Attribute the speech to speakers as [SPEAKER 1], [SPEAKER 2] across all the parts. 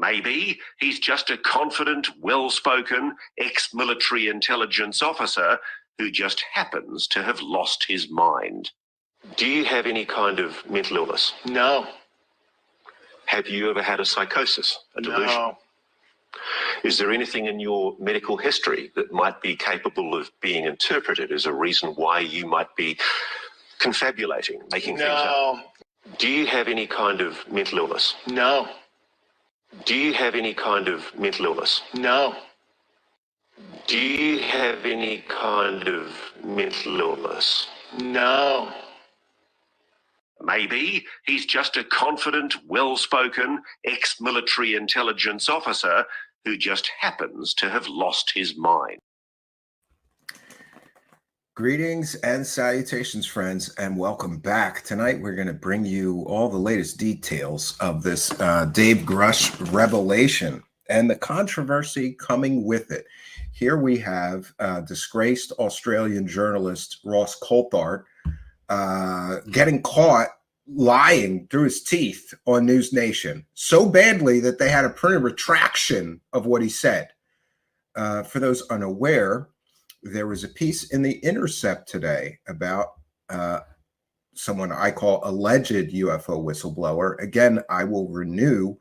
[SPEAKER 1] Maybe he's just a confident, well-spoken, ex-military intelligence officer who just happens to have lost his mind. Do you have any kind of mental illness?
[SPEAKER 2] No.
[SPEAKER 1] Have you ever had a psychosis, a delusion?
[SPEAKER 2] No.
[SPEAKER 1] Is there anything in your medical history that might be capable of being interpreted as a reason why you might be confabulating, making things up?
[SPEAKER 2] No.
[SPEAKER 1] Do you have any kind of mental illness?
[SPEAKER 2] No.
[SPEAKER 1] Do you have any kind of mental illness?
[SPEAKER 2] No.
[SPEAKER 1] Do you have any kind of mental illness?
[SPEAKER 2] No.
[SPEAKER 1] Maybe he's just a confident, well-spoken, ex-military intelligence officer who just happens to have lost his mind.
[SPEAKER 3] Greetings and salutations, friends, and welcome back. Tonight, we're going to bring you all the latest details of this Dave Grusch revelation and the controversy coming with it. Here we have disgraced Australian journalist Ross Coulthart getting caught lying through his teeth on News Nation so badly that they had to print a retraction of what he said. For those unaware, there was a piece in The Intercept today about someone I call alleged UFO whistleblower. Again, I will renew,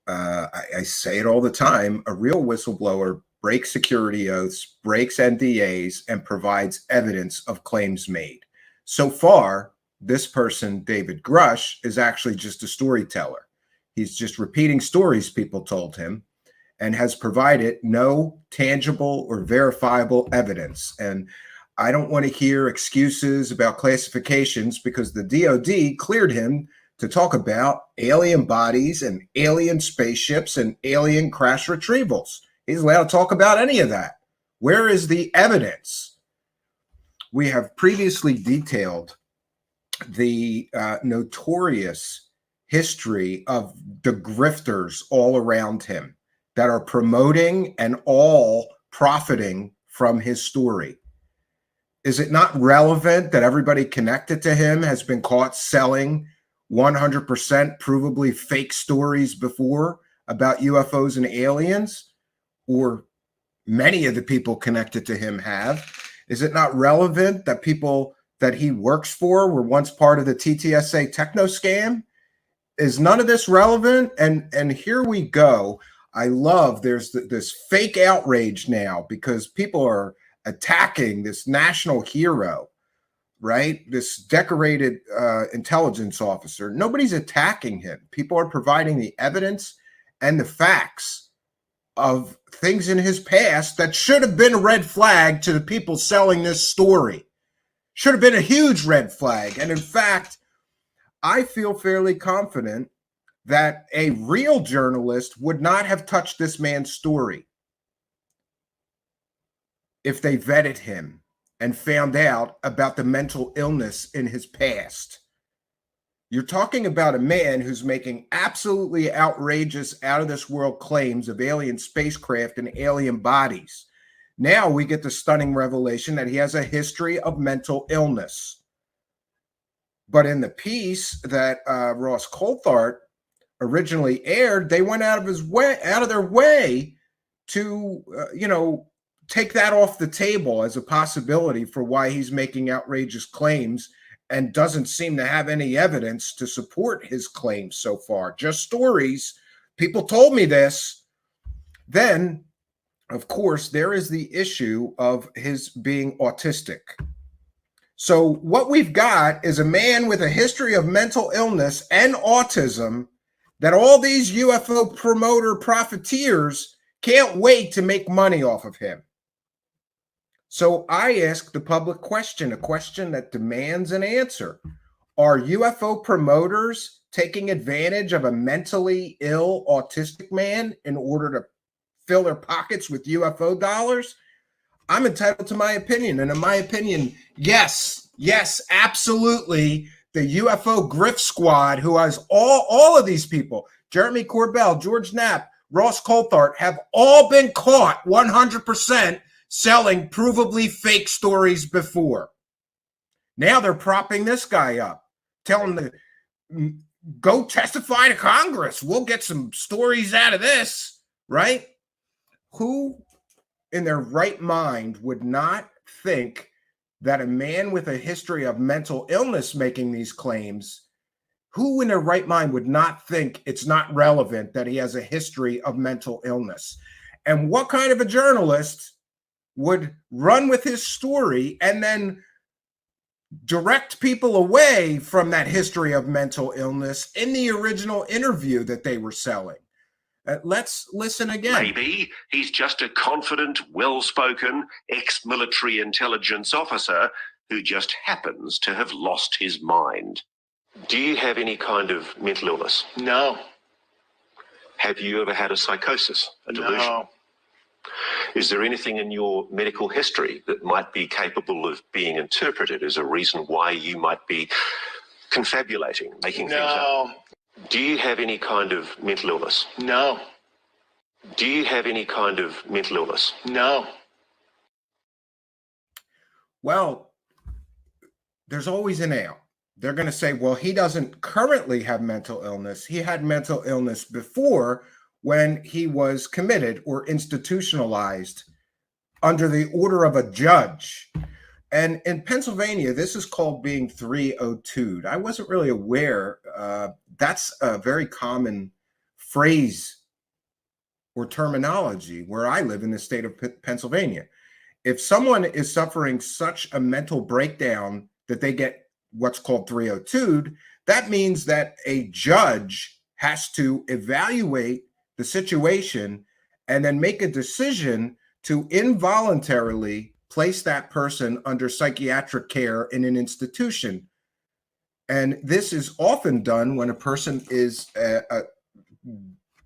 [SPEAKER 3] I say it all the time, a real whistleblower breaks security oaths, breaks NDAs, and provides evidence of claims made. So far, this person, David Grusch, is actually just a storyteller. He's just repeating stories people told him and has provided no tangible or verifiable evidence. And I don't want to hear excuses about classifications because the DOD cleared him to talk about alien bodies and alien spaceships and alien crash retrievals. He's allowed to talk about any of that. Where is the evidence? We have previously detailed the notorious history of the grifters all around him that are promoting and all profiting from his story. Is it not relevant that everybody connected to him has been caught selling 100% provably fake stories before about UFOs and aliens? Or many of the people connected to him have. Is it not relevant that people that he works for were once part of the TTSA techno scam? Is none of this relevant? And here we go. I love there's this fake outrage now because people are attacking this national hero right? This decorated intelligence officer. Nobody's attacking him. People are providing the evidence and the facts of things in his past that should have been a red flag to the people selling this story. Should have been a huge red flag. And in fact, I feel fairly confident that a real journalist would not have touched this man's story if they vetted him and found out about the mental illness in his past. You're talking about a man who's making absolutely outrageous, out of this world claims of alien spacecraft and alien bodies. Now we get the stunning revelation that he has a history of mental illness. But in the piece that Ross Coulthart originally aired, they went out of their way to, take that off the table as a possibility for why he's making outrageous claims and doesn't seem to have any evidence to support his claims so far. Just stories. People told me this. Then, of course, there is the issue of his being autistic. So what we've got is a man with a history of mental illness and autism that all these UFO promoter profiteers can't wait to make money off of him. So I ask the public question, a question that demands an answer. Are UFO promoters taking advantage of a mentally ill autistic man in order to fill their pockets with UFO dollars? I'm entitled to my opinion. And in my opinion, yes, absolutely. The UFO Grift Squad, who has all of these people, Jeremy Corbell, George Knapp, Ross Coulthart, have all been caught 100% selling provably fake stories before. Now they're propping this guy up, telling him to go testify to Congress. We'll get some stories out of this, right? Who in their right mind would not think that a man with a history of mental illness making these claims, who in their right mind would not think it's not relevant that he has a history of mental illness? And what kind of a journalist would run with his story and then direct people away from that history of mental illness in the original interview that they were selling? Let's listen again.
[SPEAKER 1] Maybe he's just a confident, well-spoken, ex-military intelligence officer who just happens to have lost his mind. Do you have any kind of mental illness?
[SPEAKER 2] No.
[SPEAKER 1] Have you ever had a psychosis, a delusion?
[SPEAKER 2] No.
[SPEAKER 1] Is there anything in your medical history that might be capable of being interpreted as a reason why you might be confabulating, making things up? Do you have any kind of mental illness?
[SPEAKER 2] No.
[SPEAKER 1] Do you have any kind of mental illness?
[SPEAKER 2] No.
[SPEAKER 3] Well, there's always an out. They're going to say, well, he doesn't currently have mental illness. He had mental illness before when he was committed or institutionalized under the order of a judge. And in Pennsylvania, this is called being 302'd. I wasn't really aware. That's a very common phrase or terminology where I live in the state of Pennsylvania. If someone is suffering such a mental breakdown that they get what's called 302'd, that means that a judge has to evaluate the situation and then make a decision to involuntarily place that person under psychiatric care in an institution. And this is often done when a person is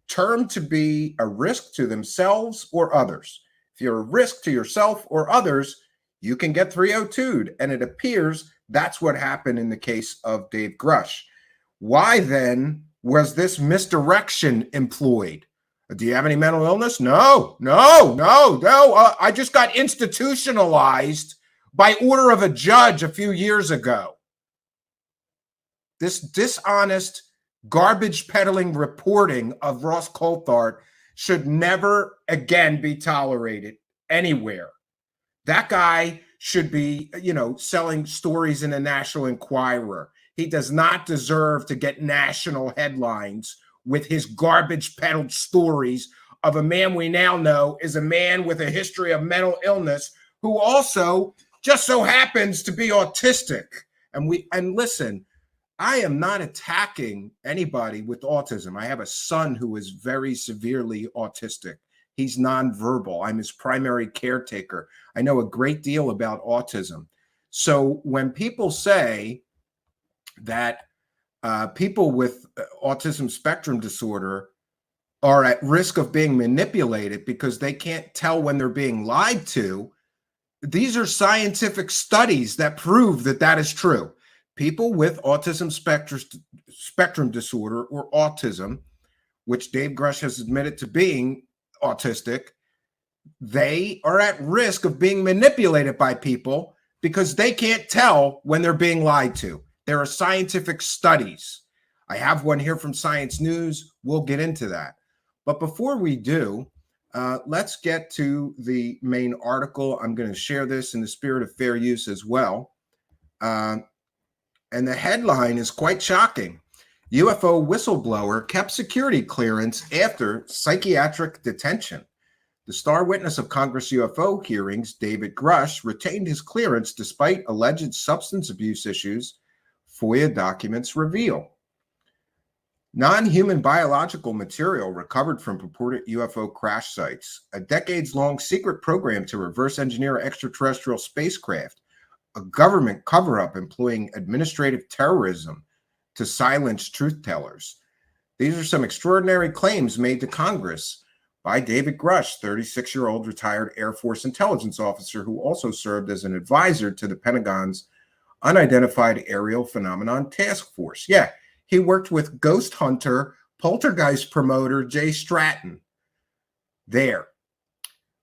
[SPEAKER 3] termed to be a risk to themselves or others. If you're a risk to yourself or others, you can get 302'd. And it appears that's what happened in the case of Dave Grusch. Why then was this misdirection employed? Do you have any mental illness? No. I just got institutionalized by order of a judge a few years ago. This dishonest, garbage peddling reporting of Ross Coulthart should never again be tolerated anywhere. That guy should be, selling stories in the National Enquirer. He does not deserve to get national headlines with his garbage peddled stories of a man we now know is a man with a history of mental illness who also just so happens to be autistic. And listen, I am not attacking anybody with autism. I have a son who is very severely autistic. He's nonverbal. I'm his primary caretaker. I know a great deal about autism. So when people say that people with autism spectrum disorder are at risk of being manipulated because they can't tell when they're being lied to, these are scientific studies that prove that that is true. People with autism spectrum disorder or autism, which Dave Grusch has admitted to being autistic, they are at risk of being manipulated by people because they can't tell when they're being lied to. There are scientific studies. I have one here from Science News. We'll get into that. But before we do, let's get to the main article. I'm going to share this in the spirit of fair use as well. And the headline is quite shocking. UFO whistleblower kept security clearance after psychiatric detention. The star witness of Congress UFO hearings, David Grusch, retained his clearance despite alleged substance abuse issues, FOIA documents reveal. Non-human biological material recovered from purported UFO crash sites, a decades-long secret program to reverse engineer extraterrestrial spacecraft, a government cover-up employing administrative terrorism to silence truth-tellers. These are some extraordinary claims made to Congress by David Grusch, 36-year-old retired Air Force intelligence officer who also served as an advisor to the Pentagon's Unidentified Aerial Phenomenon Task Force. Yeah, he worked with ghost hunter, poltergeist promoter Jay Stratton. There.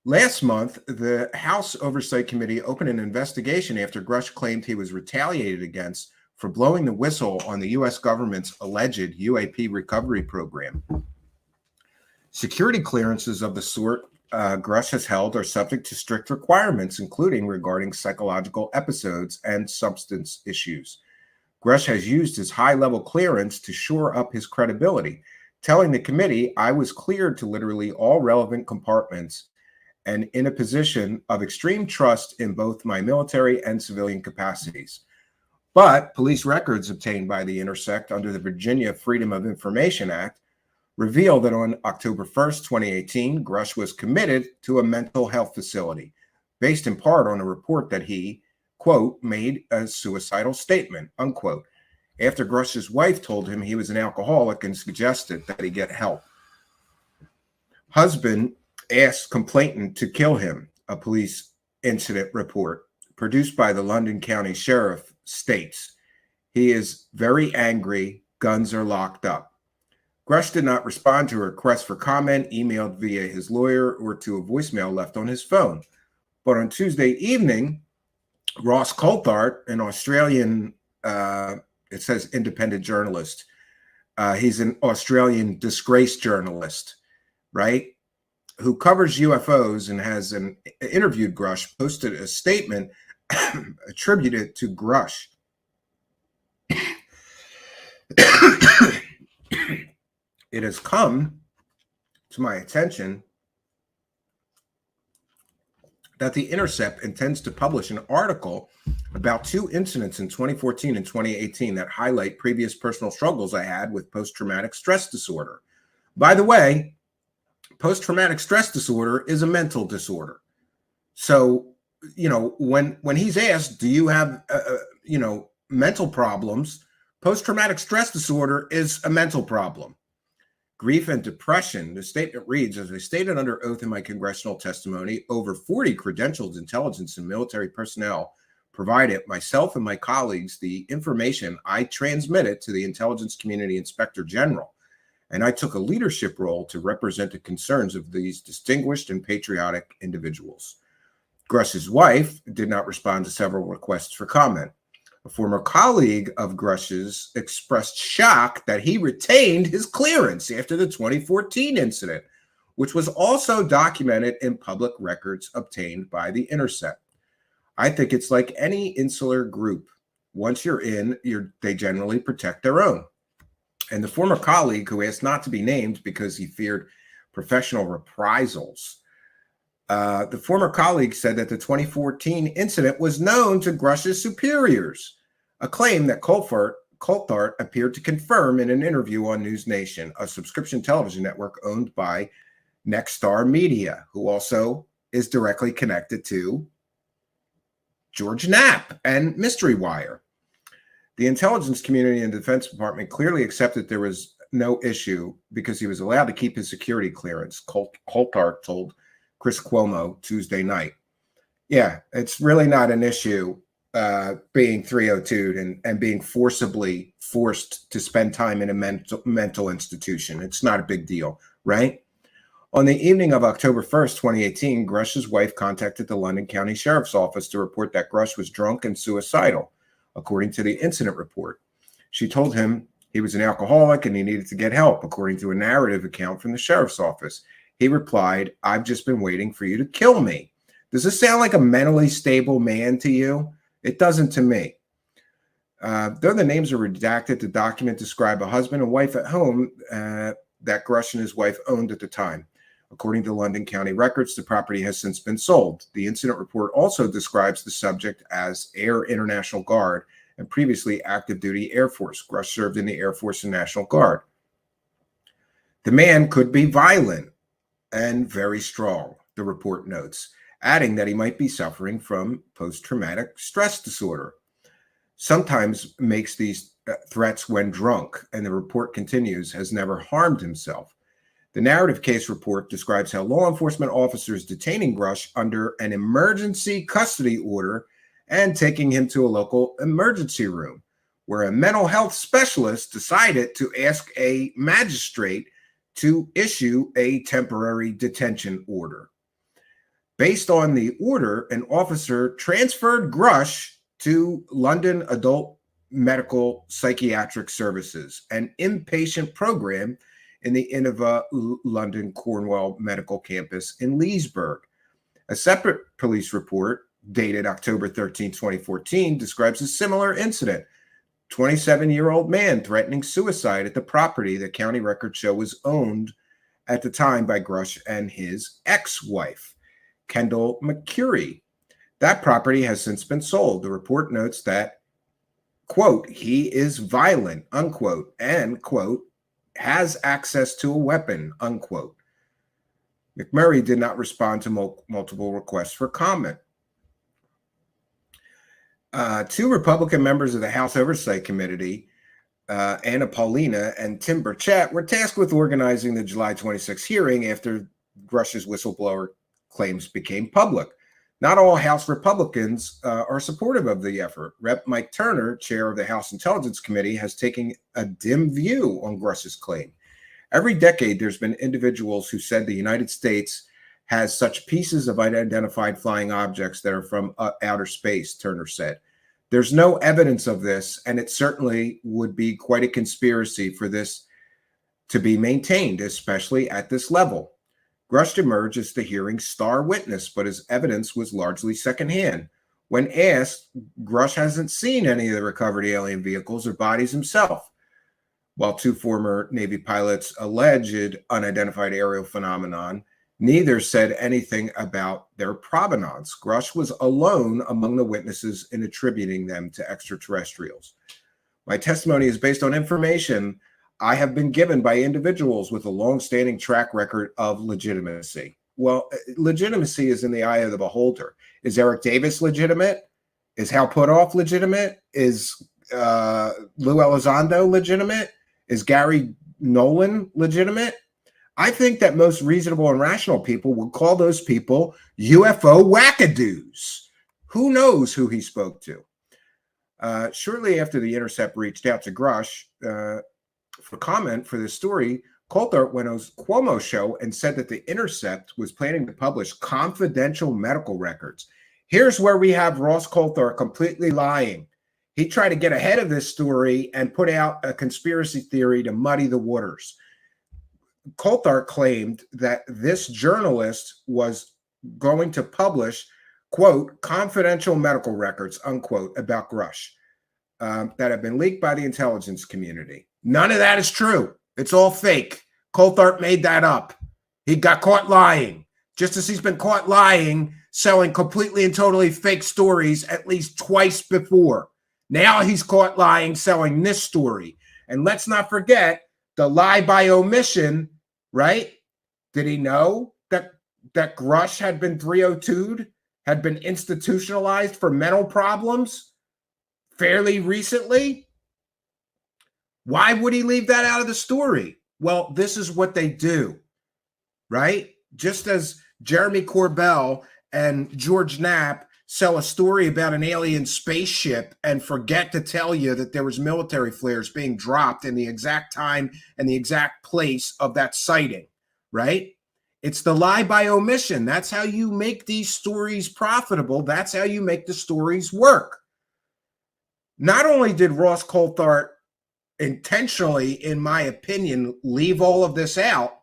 [SPEAKER 3] Last month, the House Oversight Committee opened an investigation after Grusch claimed he was retaliated against for blowing the whistle on the U.S. government's alleged UAP recovery program. Security clearances of the sort Grusch has held are subject to strict requirements, including regarding psychological episodes and substance issues. Grusch has used his high-level clearance to shore up his credibility, telling the committee, "I was cleared to literally all relevant compartments and in a position of extreme trust in both my military and civilian capacities." But police records obtained by the Intersect under the Virginia Freedom of Information Act reveal that on October 1st, 2018, Grusch was committed to a mental health facility, based in part on a report that he, quote, made a suicidal statement, unquote, after Grusch's wife told him he was an alcoholic and suggested that he get help. Husband asked complainant to kill him, a police incident report produced by the London County Sheriff states. He is very angry, guns are locked up. Grusch did not respond to a request for comment emailed via his lawyer or to a voicemail left on his phone. But on Tuesday evening, Ross Coulthart, an Australian, it says independent journalist. He's an Australian disgraced journalist, right? Who covers UFOs and has interviewed Grusch, posted a statement attributed to Grusch. It has come to my attention that The Intercept intends to publish an article about two incidents in 2014 and 2018 that highlight previous personal struggles I had with post-traumatic stress disorder. By the way, post-traumatic stress disorder is a mental disorder. So, when he's asked, do you have, mental problems? Post-traumatic stress disorder is a mental problem. Grief and depression, the statement reads, as I stated under oath in my congressional testimony, over 40 credentialed intelligence and military personnel provided myself and my colleagues the information I transmitted to the intelligence community inspector general, and I took a leadership role to represent the concerns of these distinguished and patriotic individuals. Grusch's wife did not respond to several requests for comment. A former colleague of Grusch's expressed shock that he retained his clearance after the 2014 incident, which was also documented in public records obtained by The Intercept. I think it's like any insular group. Once you're in, they generally protect their own. And the former colleague, who asked not to be named because he feared professional reprisals, The former colleague said that the 2014 incident was known to Grusch's superiors, a claim that Coulthard appeared to confirm in an interview on News Nation, a subscription television network owned by Nexstar Media, who also is directly connected to George Knapp and Mystery Wire. The intelligence community and Defense Department clearly accepted there was no issue because he was allowed to keep his security clearance, Coulthard told Chris Cuomo Tuesday night. Yeah, it's really not an issue being 302'd and being forced to spend time in a mental institution. It's not a big deal, right? On the evening of October 1st, 2018, Grusch's wife contacted the London County Sheriff's Office to report that Grusch was drunk and suicidal, according to the incident report. She told him he was an alcoholic and he needed to get help, according to a narrative account from the sheriff's office. He replied, "I've just been waiting for you to kill me." Does this sound like a mentally stable man to you? It doesn't to me. Though the names are redacted, the document describes a husband and wife at home that Grusch and his wife owned at the time. According to London County records, the property has since been sold. The incident report also describes the subject as Air International Guard and previously active duty Air Force. Grusch served in the Air Force and National Guard. The man could be violent and very strong, the report notes, adding that he might be suffering from post-traumatic stress disorder. Sometimes makes these threats when drunk, and the report continues, has never harmed himself. The narrative case report describes how law enforcement officers detaining Grusch under an emergency custody order and taking him to a local emergency room, where a mental health specialist decided to ask a magistrate to issue a temporary detention order. Based on the order, an officer transferred Grusch to London Adult Medical Psychiatric Services, an inpatient program in the Innova London Cornwall Medical Campus in Leesburg. A separate police report dated October 13, 2014 describes a similar incident. 27-year-old man threatening suicide at the property the county records show was owned at the time by Grusch and his ex-wife, Kendall McCurry. That property has since been sold. The report notes that, quote, he is violent, unquote, and, quote, has access to a weapon, unquote. McMurray did not respond to multiple requests for comment. Two Republican members of the House Oversight Committee, Anna Paulina and Tim Burchett, were tasked with organizing the July 26 hearing after Grusch's whistleblower claims became public. Not all House Republicans are supportive of the effort. Rep. Mike Turner, chair of the House Intelligence Committee, has taken a dim view on Grusch's claim. Every decade, there's been individuals who said the United States has such pieces of unidentified flying objects that are from outer space, Turner said. There's no evidence of this, and it certainly would be quite a conspiracy for this to be maintained, especially at this level. Grusch emerged as the hearing's star witness, but his evidence was largely secondhand. When asked, Grusch hasn't seen any of the recovered alien vehicles or bodies himself. While two former Navy pilots alleged unidentified aerial phenomenon, neither said anything about their provenance. Grusch was alone among the witnesses in attributing them to extraterrestrials. My testimony is based on information I have been given by individuals with a long-standing track record of legitimacy. Well, legitimacy is in the eye of the beholder. Is Eric Davis legitimate? Is Hal Puthoff legitimate? Is Lou Elizondo legitimate? Is Gary Nolan legitimate? I think that most reasonable and rational people would call those people UFO wackadoos. Who knows who he spoke to? Shortly after The Intercept reached out to Grusch for comment for this story, Coulthard went on Cuomo's show and said that The Intercept was planning to publish confidential medical records. Here's where we have Ross Coulthard completely lying. He tried to get ahead of this story and put out a conspiracy theory to muddy the waters. Coulthard claimed that this journalist was going to publish, quote, confidential medical records, unquote, about Grusch that have been leaked by the intelligence community. None of that is true. It's all fake. Coulthard made that up. He got caught lying. just as he's been caught lying, selling completely and totally fake stories at least twice before. Now he's caught lying, selling this story. And let's not forget the lie by omission, right? Did he know that Grusch had been 302'd, had been institutionalized for mental problems fairly recently? Why would he leave that out of the story? Well, this is what they do, right? Just as Jeremy Corbell and George Knapp sell a story about an alien spaceship and forget to tell you that there was military flares being dropped in the exact time and the exact place of that sighting, right? It's the lie by omission. That's how you make these stories profitable. That's how you make the stories work. Not only did Ross Coulthart intentionally, in my opinion, leave all of this out,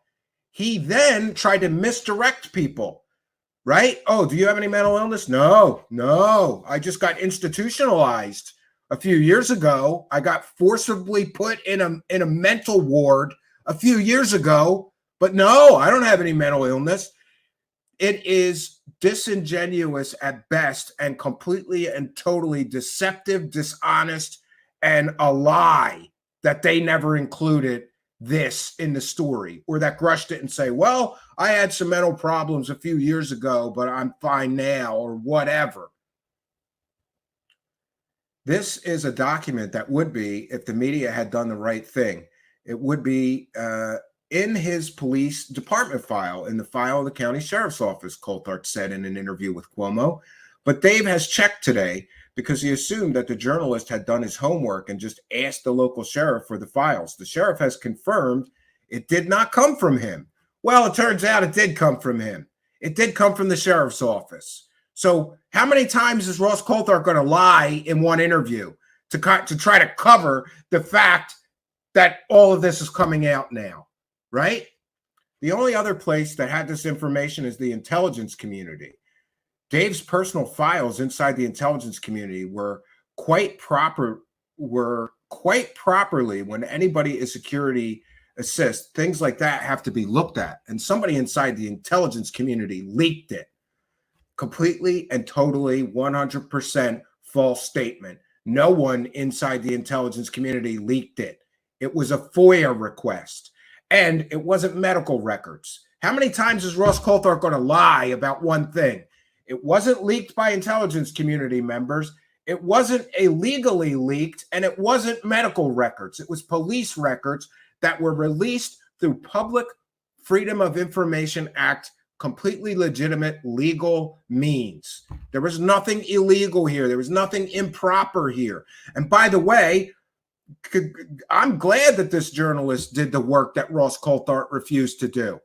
[SPEAKER 3] he then tried to misdirect people, right? Oh, do you have any mental illness? No. I just got institutionalized a few years ago. I got forcibly put in a mental ward a few years ago, but no, I don't have any mental illness. It is disingenuous at best and completely and totally deceptive, dishonest, and a lie that they never included this in the story, or that Grusch didn't say, well, I had some mental problems a few years ago, but I'm fine now, or whatever. This is a document that would be, if the media had done the right thing, it would be in his police department file, in the file of the county sheriff's office, Coulthart said in an interview with Cuomo. But Dave has checked today because he assumed that the journalist had done his homework and just asked the local sheriff for the files. The sheriff has confirmed it did not come from him. Well, it turns out it did come from him. It did come from the sheriff's office. So how many times is Ross Coulthart going to lie in one interview to try to cover the fact that all of this is coming out now, right? The only other place that had this information is the intelligence community. Dave's personal files inside the intelligence community were quite properly, when anybody is security assist, things like that have to be looked at. And somebody inside the intelligence community leaked it. Completely and totally 100% false statement. No one inside the intelligence community leaked it. It was a FOIA request, and it wasn't medical records. How many times is Ross Coulthart going to lie about one thing? It wasn't leaked by intelligence community members. It wasn't illegally leaked, and it wasn't medical records. It was police records that were released through Public Freedom of Information Act, completely legitimate legal means. There was nothing illegal here. There was nothing improper here. And by the way, I'm glad that this journalist did the work that Ross Coulthart refused to do.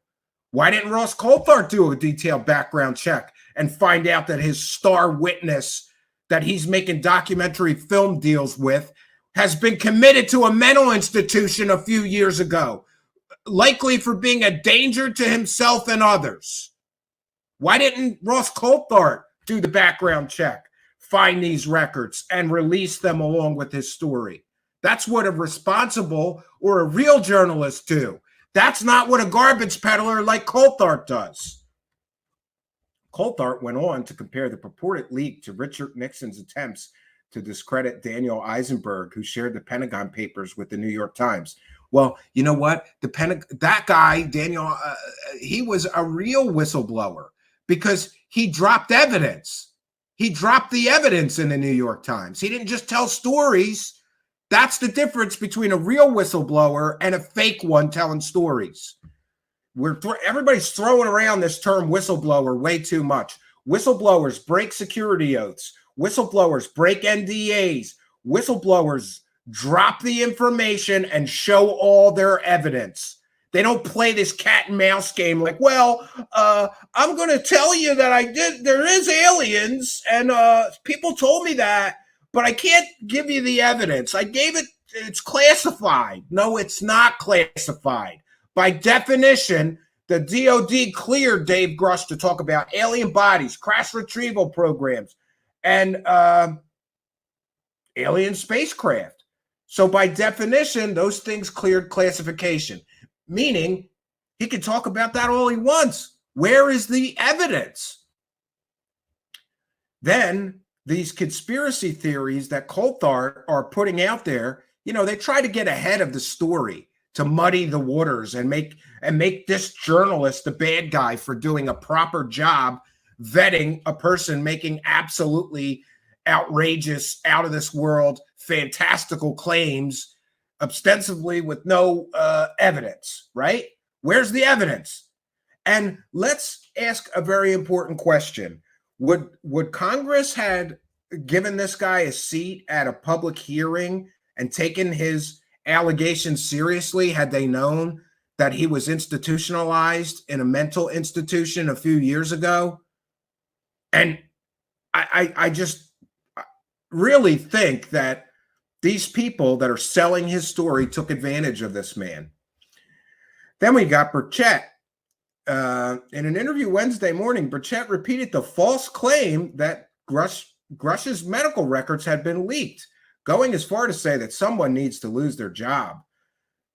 [SPEAKER 3] Why didn't Ross Coulthart do a detailed background check and find out that his star witness that he's making documentary film deals with has been committed to a mental institution a few years ago, likely for being a danger to himself and others? Why didn't Ross Coulthart do the background check, find these records, and release them along with his story? That's what a responsible or a real journalist do. That's not what a garbage peddler like Coulthart does. Coulthart went on to compare the purported leak to Richard Nixon's attempts to discredit Daniel Eisenberg, who shared the Pentagon Papers with the New York Times. Well, you know what? That guy, Daniel, he was a real whistleblower because he dropped evidence. He dropped the evidence in the New York Times. He didn't just tell stories. That's the difference between a real whistleblower and a fake one telling stories. Everybody's throwing around this term whistleblower way too much. Whistleblowers break security oaths. Whistleblowers break NDAs. Whistleblowers drop the information and show all their evidence. They don't play this cat and mouse game like, well, I'm going to tell you that there is aliens and people told me that, but I can't give you the evidence. I gave it, it's classified. No, it's not classified. By definition, the DOD cleared Dave Grusch to talk about alien bodies, crash retrieval programs, and alien spacecraft. So by definition, those things cleared classification, meaning he can talk about that all he wants. Where is the evidence? Then these conspiracy theories that Coulthard are putting out there, they try to get ahead of the story to muddy the waters and make this journalist the bad guy for doing a proper job vetting a person making absolutely outrageous, out of this world, fantastical claims, ostensibly with no evidence, right? Where's the evidence? And let's ask a very important question. Would Congress had given this guy a seat at a public hearing and taken his allegations seriously had they known that he was institutionalized in a mental institution a few years ago? And I just really think that these people that are selling his story took advantage of this man. Then we got Burchett. In an interview Wednesday morning, Burchett repeated the false claim that Grusch's medical records had been leaked, going as far to say that someone needs to lose their job.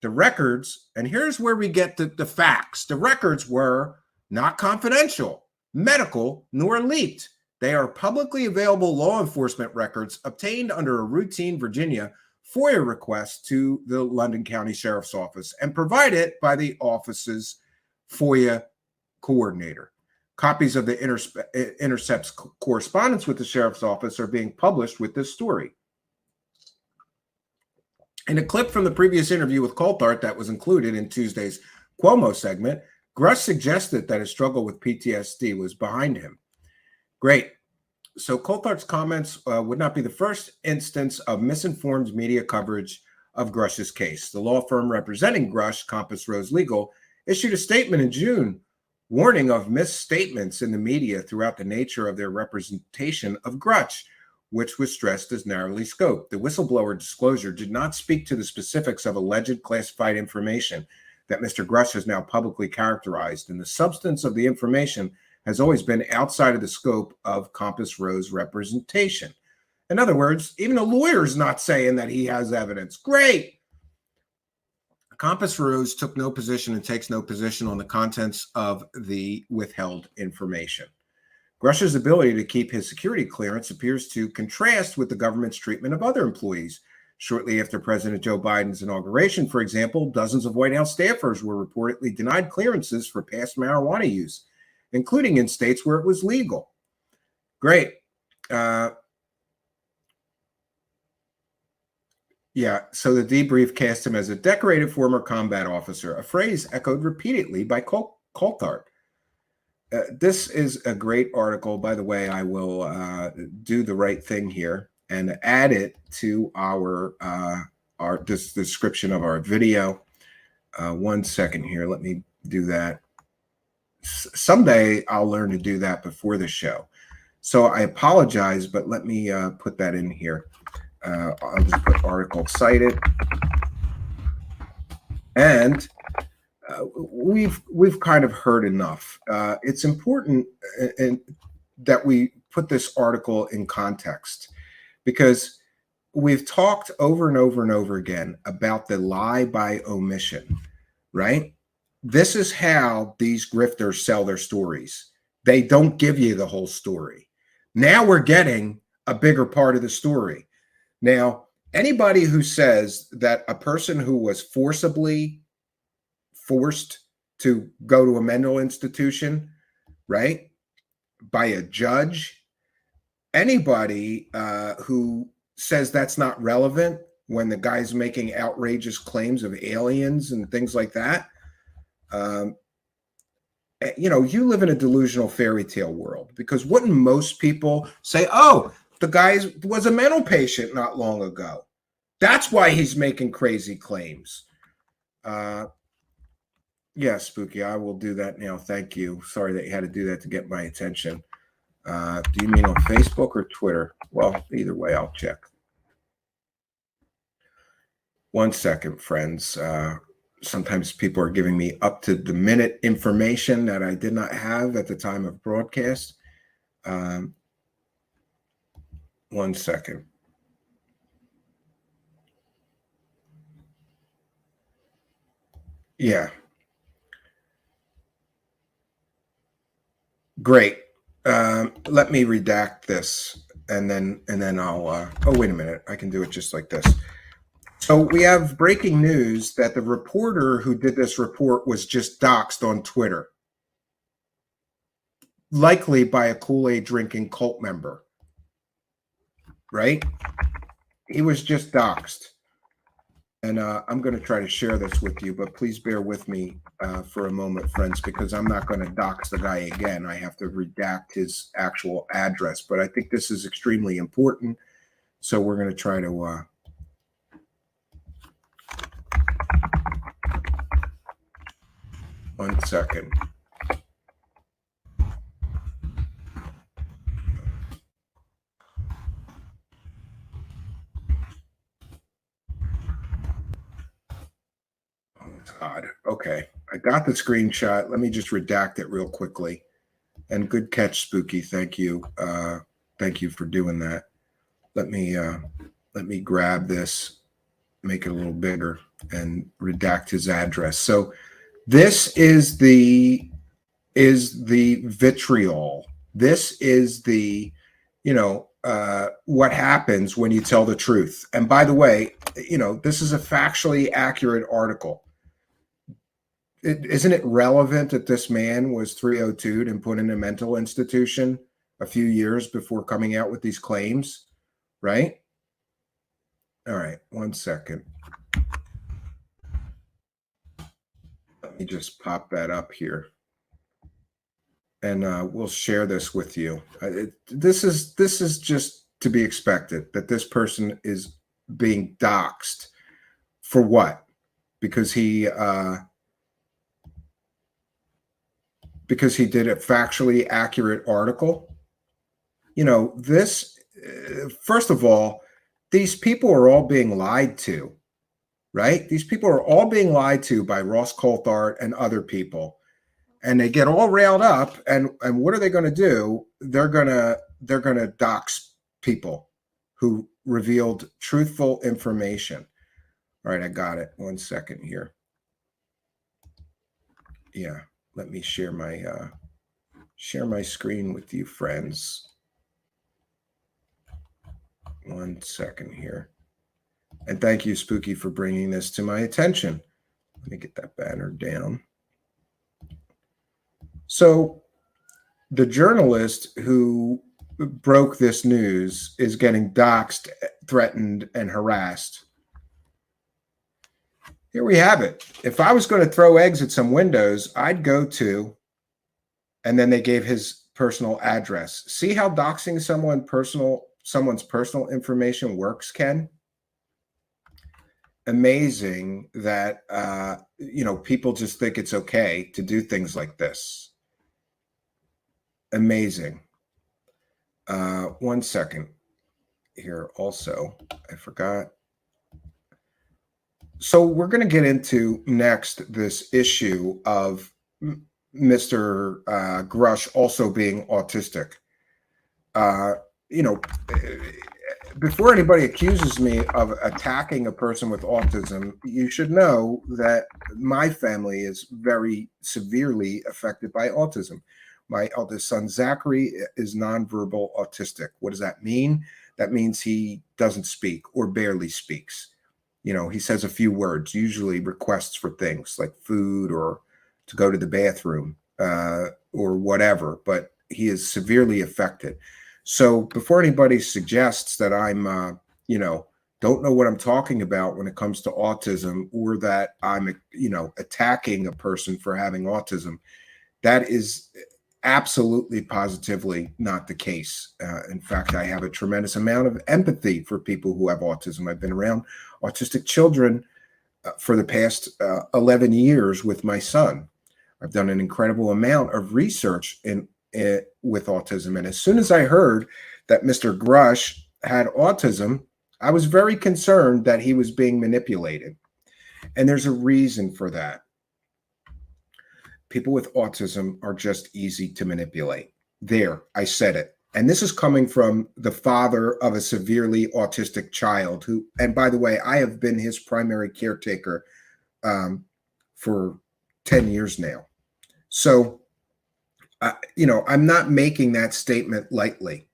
[SPEAKER 3] The records, and here's where we get the facts, the records were not confidential, medical, nor leaked. They are publicly available law enforcement records obtained under a routine Virginia FOIA request to the London County Sheriff's Office and provided by the office's FOIA coordinator. Copies of the Intercept's correspondence with the Sheriff's Office are being published with this story. In a clip from the previous interview with Coulthard that was included in Tuesday's Cuomo segment, Grusch suggested that his struggle with PTSD was behind him. Great. So Coulthard's comments would not be the first instance of misinformed media coverage of Grusch's case. The law firm representing Grusch, Compass Rose Legal, issued a statement in June warning of misstatements in the media throughout the nature of their representation of Grusch, which was stressed as narrowly scoped. The whistleblower disclosure did not speak to the specifics of alleged classified information that Mr. Grusch has now publicly characterized, and the substance of the information has always been outside of the scope of Compass Rose representation. In other words, even a lawyer's not saying that he has evidence. Great. Compass Rose took no position and takes no position on the contents of the withheld information. Grusch's ability to keep his security clearance appears to contrast with the government's treatment of other employees. Shortly after President Joe Biden's inauguration, for example, dozens of White House staffers were reportedly denied clearances for past marijuana use, including in states where it was legal. Great. Yeah, so the debrief cast him as a decorated former combat officer, a phrase echoed repeatedly by Coulthard. This is a great article. By the way, I will do the right thing here and add it to our this description of our video. 1 second here. Let me do that. Someday I'll learn to do that before the show. So I apologize, but let me put that in here. I'll just put article cited, and we've kind of heard enough. It's important that we put this article in context, because we've talked over and over and over again about the lie by omission, right? This is how these grifters sell their stories. They don't give you the whole story. Now we're getting a bigger part of the story. Now, anybody who says that a person who was forcibly forced to go to a mental institution, right, by a judge, anybody who says that's not relevant when the guy's making outrageous claims of aliens and things like that, you live in a delusional fairy tale world, because wouldn't most people say, oh, the guy was a mental patient not long ago, that's why he's making crazy claims? Yeah, Spooky, I will do that now. Thank you. Sorry that you had to do that to get my attention. Do you mean on Facebook or Twitter? Well, either way, I'll check. 1 second, friends. Sometimes people are giving me up to the minute information that I did not have at the time of broadcast. 1 second. Yeah. Great. Let me redact this, and then I'll. Oh, wait a minute. I can do it just like this. So we have breaking news that the reporter who did this report was just doxxed on Twitter, likely by a Kool-Aid drinking cult member. Right? He was just doxxed. And I'm going to try to share this with you, but please bear with me for a moment, friends, because I'm not going to dox the guy again. I have to redact his actual address, but I think this is extremely important. So we're going to try to... one second. God. Okay. I got the screenshot. Let me just redact it real quickly. And good catch, Spooky. Thank you. Thank you for doing that. Let me grab this, make it a little bigger, and redact his address. So this is the vitriol. This is the, what happens when you tell the truth. And by the way, this is a factually accurate article. Isn't it relevant that this man was 302'd and put in a mental institution a few years before coming out with these claims, right? All right, one second. Let me just pop that up here, and we'll share this with you. This is just to be expected that this person is being doxxed for what? Because he did a factually accurate article. This, first of all, these people are all being lied to, right? These people are all being lied to by Ross Coulthard and other people. And they get all railed up, and what are they going to do? They're going to dox people who revealed truthful information. All right, I got it. One second here. Yeah, let me share my screen with you, friends. One second here. And thank you, Spooky, for bringing this to my attention. Let me get that banner down. So the journalist who broke this news is getting doxxed, threatened, and harassed. Here we have it. If I was going to throw eggs at some windows, I'd go to, and then they gave his personal address. See how doxing someone's personal information works, Ken? Amazing that people just think it's okay to do things like this. Amazing. One second here. Also, I forgot. So we're going to get into next this issue of Mr. Grusch also being autistic. Before anybody accuses me of attacking a person with autism, you should know that my family is very severely affected by autism. My eldest son, Zachary, is nonverbal autistic. What does that mean? That means he doesn't speak or barely speaks. He says a few words, usually requests for things like food or to go to the bathroom or whatever, but he is severely affected. So before anybody suggests that I'm, don't know what I'm talking about when it comes to autism, or that I'm, attacking a person for having autism, that is absolutely positively not the case. In fact, I have a tremendous amount of empathy for people who have autism. I've been around autistic children for the past 11 years with my son. I've done an incredible amount of research with autism. And as soon as I heard that Mr. Grusch had autism, I was very concerned that he was being manipulated. And there's a reason for that. People with autism are just easy to manipulate. There, I said it. And this is coming from the father of a severely autistic child who, and by the way, I have been his primary caretaker for 10 years now. So I'm not making that statement lightly.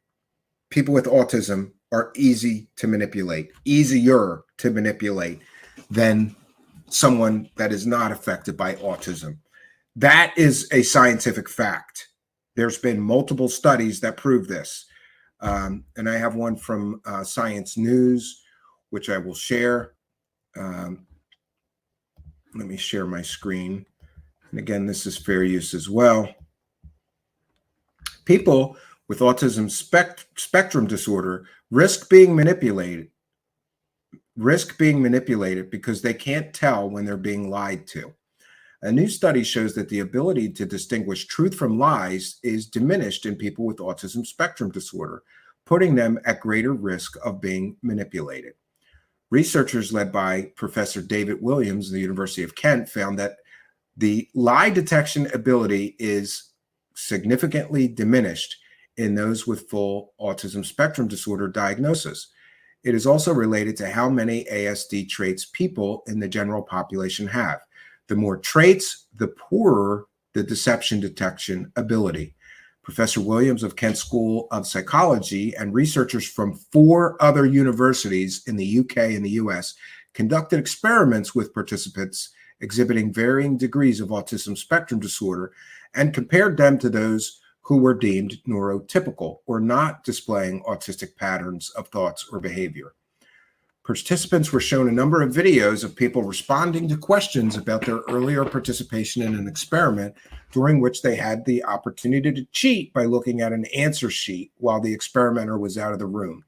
[SPEAKER 3] People with autism are easy to manipulate, easier to manipulate than someone that is not affected by autism. That is a scientific fact. There's been multiple studies that prove this. And I have one from Science News, which I will share. Let me share my screen. And again, this is fair use as well. People with autism spectrum disorder risk being manipulated because they can't tell when they're being lied to. A new study shows that the ability to distinguish truth from lies is diminished in people with autism spectrum disorder, putting them at greater risk of being manipulated. Researchers led by Professor David Williams of the University of Kent found that the lie detection ability is significantly diminished in those with full autism spectrum disorder diagnosis. It is also related to how many ASD traits people in the general population have. The more traits, the poorer the deception detection ability. Professor Williams of Kent School of Psychology and researchers from 4 other universities in the UK and the US conducted experiments with participants exhibiting varying degrees of autism spectrum disorder and compared them to those who were deemed neurotypical or not displaying autistic patterns of thoughts or behavior. Participants were shown a number of videos of people responding to questions about their earlier participation in an experiment, during which they had the opportunity to cheat by looking at an answer sheet while the experimenter was out of the room.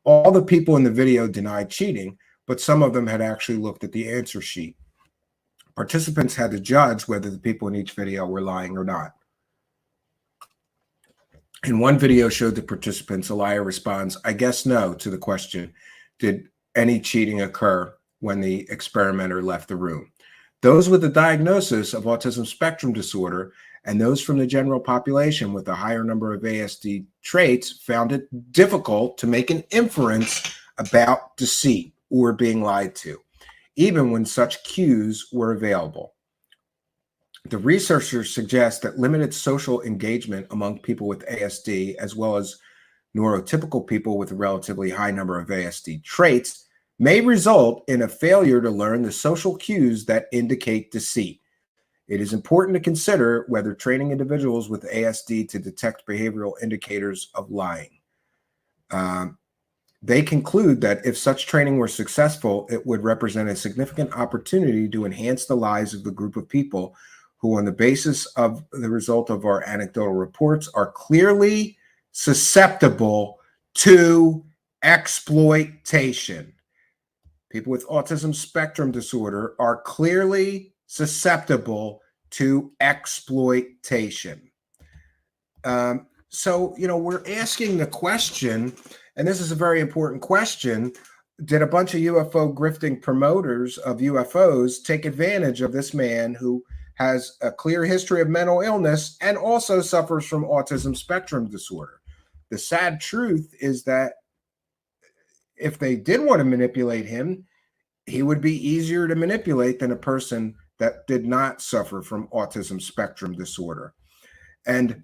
[SPEAKER 3] All the people in the video denied cheating, but some of them had actually looked at the answer sheet. Participants had to judge whether the people in each video were lying or not. In one video showed the participants, a liar responds, "I guess no," to the question, "Did any cheating occur when the experimenter left the room?" Those with a diagnosis of autism spectrum disorder and those from the general population with a higher number of ASD traits found it difficult to make an inference about deceit or being lied to, even when such cues were available. The researchers suggest that limited social engagement among people with ASD, as well as neurotypical people with a relatively high number of ASD traits, may result in a failure to learn the social cues that indicate deceit. It is important to consider whether training individuals with ASD to detect behavioral indicators of lying. They conclude that if such training were successful, it would represent a significant opportunity to enhance the lives of the group of people who, on the basis of the result of our anecdotal reports, are clearly susceptible to exploitation. People with autism spectrum disorder are clearly susceptible to exploitation. So, we're asking the question, and this is a very important question: did a bunch of UFO grifting promoters of UFOs take advantage of this man who has a clear history of mental illness and also suffers from autism spectrum disorder? The sad truth is that if they did want to manipulate him, he would be easier to manipulate than a person that did not suffer from autism spectrum disorder. And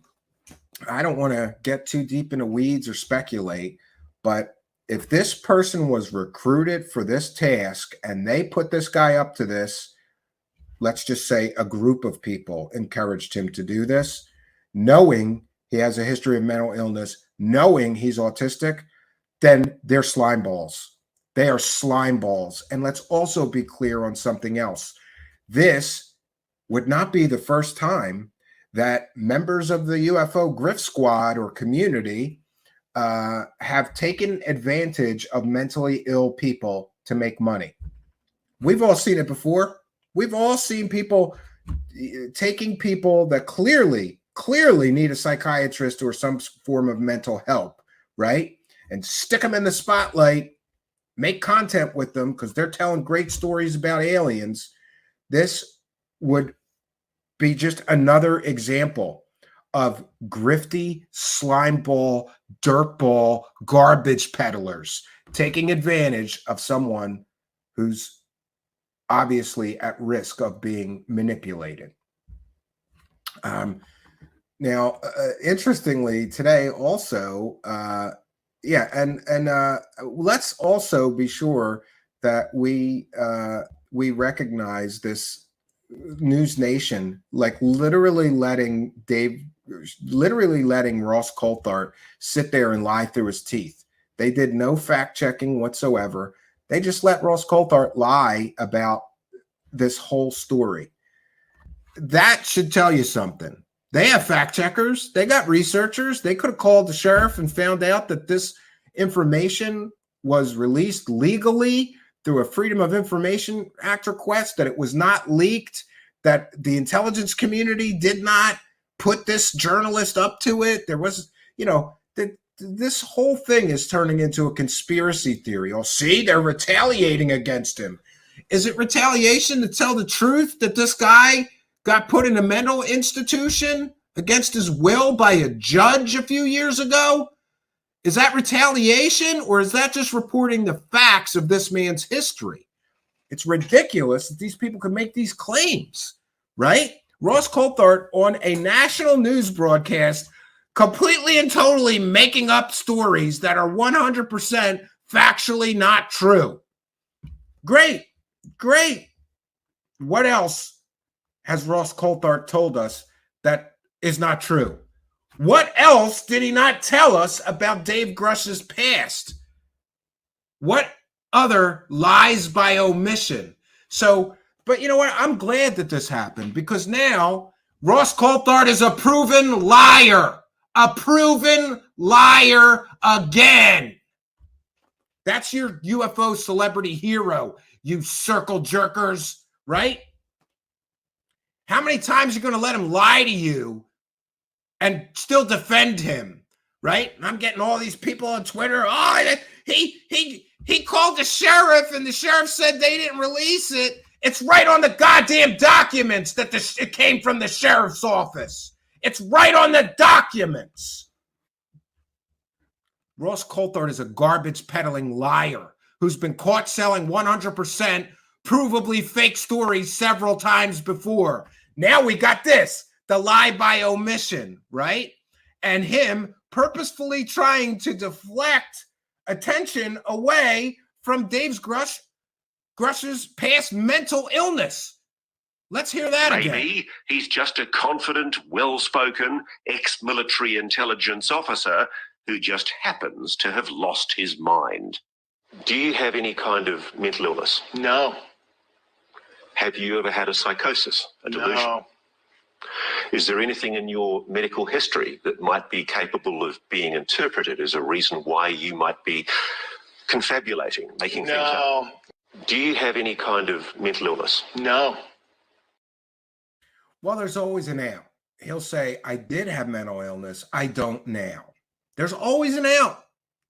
[SPEAKER 3] I don't want to get too deep into weeds or speculate, but if this person was recruited for this task and they put this guy up to this, let's just say a group of people encouraged him to do this, knowing he has a history of mental illness, knowing he's autistic, then they're slime balls. They are slime balls. And let's also be clear on something else. This would not be the first time that members of the UFO grift squad or community have taken advantage of mentally ill people to make money. We've all seen it before. We've all seen people taking people that clearly need a psychiatrist or some form of mental help, right? And stick them in the spotlight, make content with them because they're telling great stories about aliens. This would be just another example of grifty, slimeball, dirtball, garbage peddlers taking advantage of someone who's obviously at risk of being manipulated. Now, interestingly, today also, let's also be sure that we recognize this News Nation, like literally letting Ross Coulthart sit there and lie through his teeth. They did no fact checking whatsoever. They just let Ross Coulthart lie about this whole story. That should tell you something. They have fact checkers. They got researchers. They could have called the sheriff and found out that this information was released legally through a Freedom of Information Act request, that it was not leaked, that the intelligence community did not put this journalist up to it. There was, this whole thing is turning into a conspiracy theory. Oh, see, they're retaliating against him. Is it retaliation to tell the truth that this guy got put in a mental institution against his will by a judge a few years ago? Is that retaliation, or is that just reporting the facts of this man's history? It's ridiculous that these people can make these claims, right? Ross Coulthart on a national news broadcast completely and totally making up stories that are 100% factually not true. Great. What else has Ross Coulthart told us that is not true? What else did he not tell us about Dave Grusch's past? What other lies by omission? So, but you know what? I'm glad that this happened, because now Ross Coulthart is a proven liar. A proven liar again. That's your UFO celebrity hero, you circle jerkers, right? How many times are you going to let him lie to you and still defend him, right? And I'm getting all these people on Twitter. Oh, he called the sheriff, and the sheriff said they didn't release it. It's right on the goddamn documents that it came from the sheriff's office. It's right on the documents. Ross Coulthart is a garbage peddling liar who's been caught selling 100% provably fake stories several times before. Now we got this, the lie by omission, right? And him purposefully trying to deflect attention away from Dave Grusch's past mental illness. Let's hear that again.
[SPEAKER 1] Maybe he's just a confident, well-spoken, ex-military intelligence officer who just happens to have lost his mind. Do you have any kind of mental illness?
[SPEAKER 2] No.
[SPEAKER 1] Have you ever had a psychosis, a delusion?
[SPEAKER 2] No.
[SPEAKER 1] Is there anything in your medical history that might be capable of being interpreted as a reason why you might be confabulating, making things up?
[SPEAKER 2] No.
[SPEAKER 1] Do you have any kind of mental illness?
[SPEAKER 2] No.
[SPEAKER 3] Well, there's always an out. He'll say, I did have mental illness. I don't now. There's always an out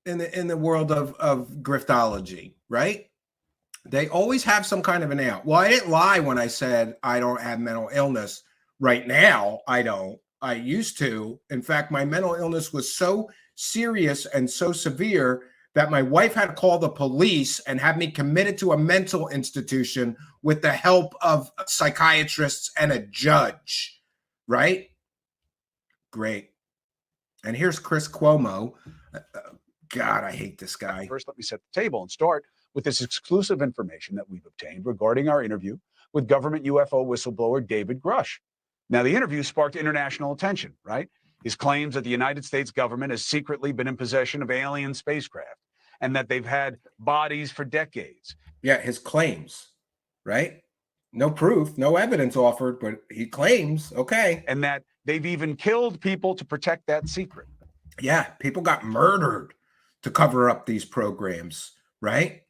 [SPEAKER 3] in the world of griftology, right? They always have some kind of an out. Well, I didn't lie when I said I don't have mental illness. Right now, I don't. I used to. In fact, my mental illness was so serious and so severe that my wife had to call the police and have me committed to a mental institution with the help of psychiatrists and a judge, right? Great. And here's Chris Cuomo. God, I hate this guy.
[SPEAKER 4] First, let me set the table and start with this exclusive information that we've obtained regarding our interview with government UFO whistleblower David Grusch. Now, the interview sparked international attention, right? His claims that the United States government has secretly been in possession of alien spacecraft and that they've had bodies for decades.
[SPEAKER 3] Yeah, his claims, right? No proof, no evidence offered, but he claims, okay.
[SPEAKER 4] And that they've even killed people to protect that secret.
[SPEAKER 3] Yeah, people got murdered to cover up these programs, right?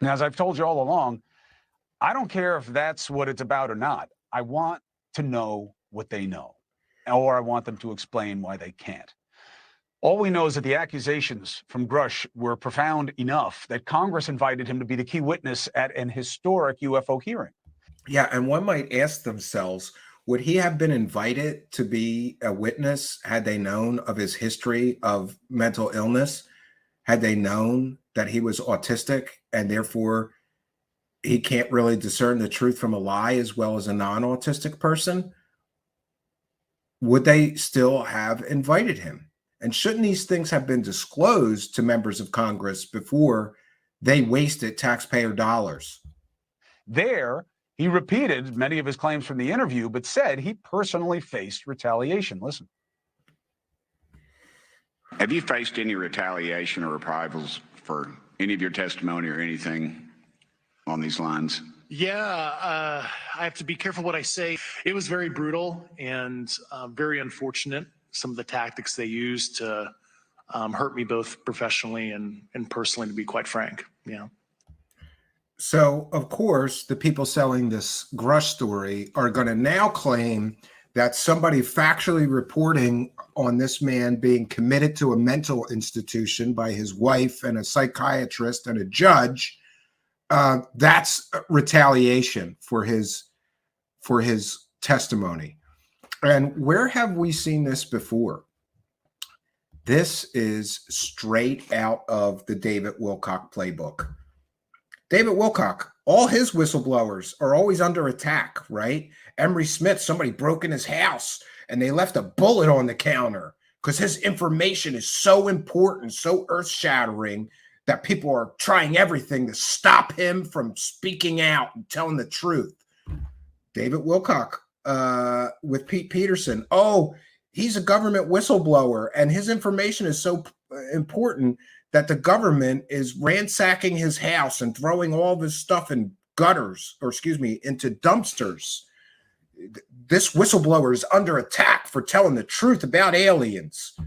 [SPEAKER 4] Now, as I've told you all along, I don't care if that's what it's about or not. I want to know what they know, or I want them to explain why they can't. All we know is that the accusations from Grusch were profound enough that Congress invited him to be the key witness at an historic UFO hearing.
[SPEAKER 3] Yeah, and one might ask themselves, would he have been invited to be a witness had they known of his history of mental illness? Had they known that he was autistic and therefore he can't really discern the truth from a lie as well as a non-autistic person? would they still have invited him? And shouldn't these things have been disclosed to members of Congress before they wasted taxpayer dollars?
[SPEAKER 4] There, he repeated many of his claims from the interview, but said he personally faced retaliation. Listen.
[SPEAKER 2] Have you faced any retaliation or reprisals for any of your testimony or anything on these lines?
[SPEAKER 5] Yeah, I have to be careful what I say. It was very brutal and very unfortunate, some of the tactics they used to hurt me both professionally and personally, to be quite frank. Yeah.
[SPEAKER 3] So, of course, the people selling this Grusch story are going to now claim that somebody factually reporting on this man being committed to a mental institution by his wife and a psychiatrist and a judge, that's retaliation for his testimony. And where have we seen this before? This is straight out of the David Wilcock playbook. David Wilcock, all his whistleblowers are always under attack, right? Emery Smith, somebody broke in his house and they left a bullet on the counter because his information is so important, so earth-shattering that people are trying everything to stop him from speaking out and telling the truth. David Wilcock with Pete Peterson. Oh, he's a government whistleblower and his information is so important that the government is ransacking his house and throwing all of his stuff in gutters, or excuse me, into dumpsters. This whistleblower is under attack for telling the truth about aliens.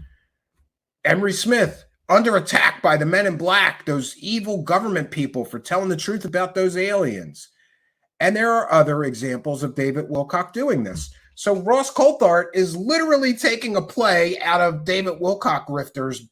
[SPEAKER 3] Emery Smith, under attack by the men in black, those evil government people, for telling the truth about those aliens. And there are other examples of David Wilcock doing this. So Ross Coulthart is literally taking a play out of David Wilcock Rifter's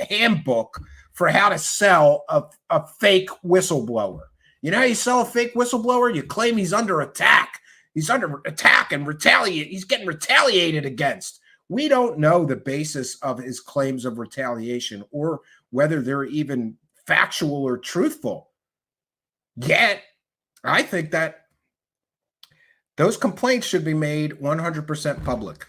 [SPEAKER 3] handbook for how to sell a fake whistleblower. You know how you sell a fake whistleblower? You claim he's under attack. He's under attack and retaliate. He's getting retaliated against. We don't know the basis of his claims of retaliation or whether they're even factual or truthful. Yet, I think that those complaints should be made 100% public.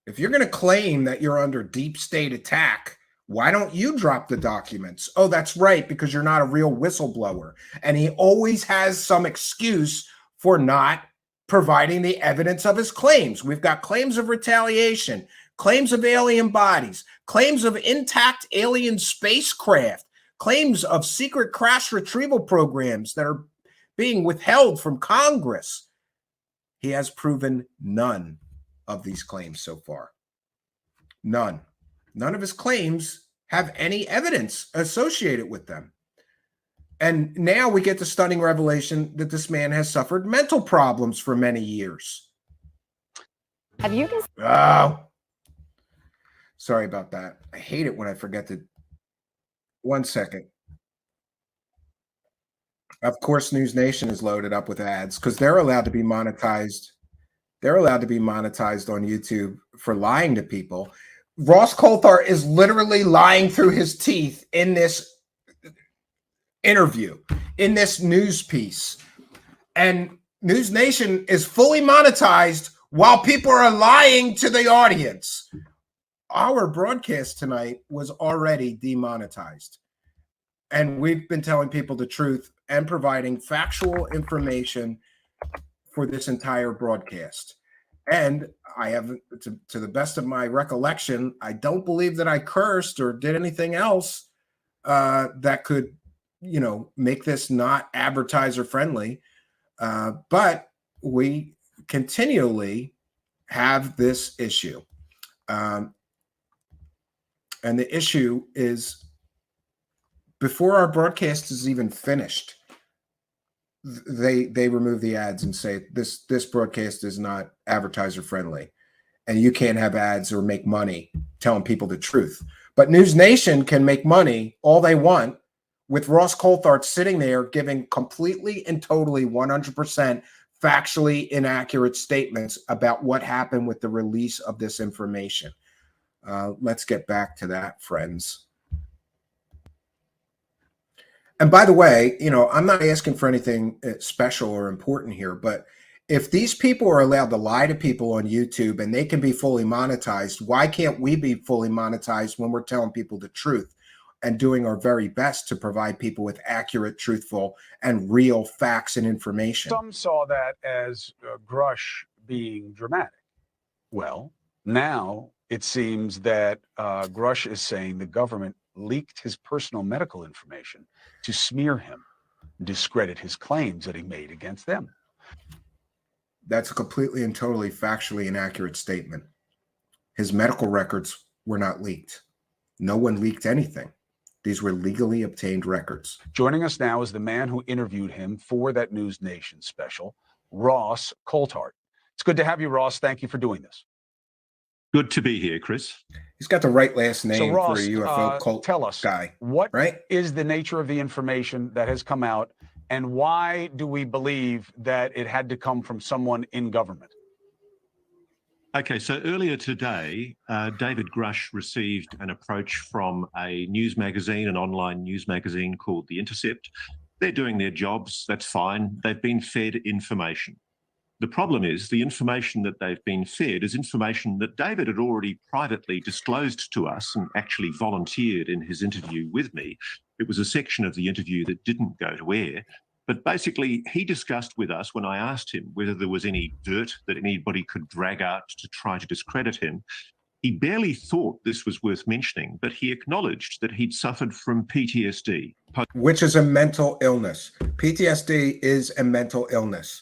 [SPEAKER 3] If you're going to claim that you're under deep state attack, why don't you drop the documents? Oh, that's right, because you're not a real whistleblower. And he always has some excuse for not providing the evidence of his claims. We've got claims of retaliation, claims of alien bodies, claims of intact alien spacecraft, claims of secret crash retrieval programs that are being withheld from Congress. He has proven none of these claims so far. None. None of his claims have any evidence associated with them. And now we get the stunning revelation that this man has suffered mental problems for many years.
[SPEAKER 6] Have you guys?
[SPEAKER 3] Oh, sorry about that. I hate it when I forget to. 1 second. Of course, News Nation is loaded up with ads because they're allowed to be monetized. They're allowed to be monetized on YouTube for lying to people. Ross Coulthart is literally lying through his teeth in this interview, in this news piece. And News Nation is fully monetized while people are lying to the audience. Our broadcast tonight was already demonetized. And we've been telling people the truth and providing factual information for this entire broadcast. And I have, to the best of my recollection, I don't believe that I cursed or did anything else that could, make this not advertiser friendly. But we continually have this issue. And the issue is, before our broadcast is even finished, they remove the ads and say this broadcast is not advertiser friendly and you can't have ads or make money telling people the truth. But News Nation can make money all they want with Ross Coulthart sitting there giving completely and totally 100% factually inaccurate statements about what happened with the release of this information. Let's get back to that, friends. And by the way, I'm not asking for anything special or important here, but If these people are allowed to lie to people on YouTube and they can be fully monetized, why can't we be fully monetized when we're telling people the truth and doing our very best to provide people with accurate, truthful, and real facts and information?
[SPEAKER 4] Some saw that as Grusch being dramatic. Well, now it seems that Grusch is saying the government leaked his personal medical information to smear him, discredit his claims that he made against them.
[SPEAKER 3] That's a completely and totally factually inaccurate statement. His medical records were not leaked. No one leaked anything. These were legally obtained records.
[SPEAKER 4] Joining us now is the man who interviewed him for that News Nation special, Ross Coulthart. It's good to have you, Ross. Thank you for doing this.
[SPEAKER 7] Good to be here, Chris.
[SPEAKER 3] He's got the right last name
[SPEAKER 4] So, Ross,
[SPEAKER 3] for a UFO cult
[SPEAKER 4] tell us,
[SPEAKER 3] guy.
[SPEAKER 4] What
[SPEAKER 3] right?
[SPEAKER 4] is the nature of the information that has come out, and why do we believe that it had to come from someone in government?
[SPEAKER 7] Okay, so earlier today, David Grusch received an approach from a news magazine, an online news magazine called The Intercept. They're doing their jobs. That's fine. They've been fed information. The problem is the information that they've been fed is information that David had already privately disclosed to us and actually volunteered in his interview with me. It was a section of the interview that didn't go to air. But basically, he discussed with us when I asked him whether there was any dirt that anybody could drag out to try to discredit him. He barely thought this was worth mentioning, but he acknowledged that he'd suffered from PTSD.
[SPEAKER 3] Which is a mental illness. PTSD is a mental illness.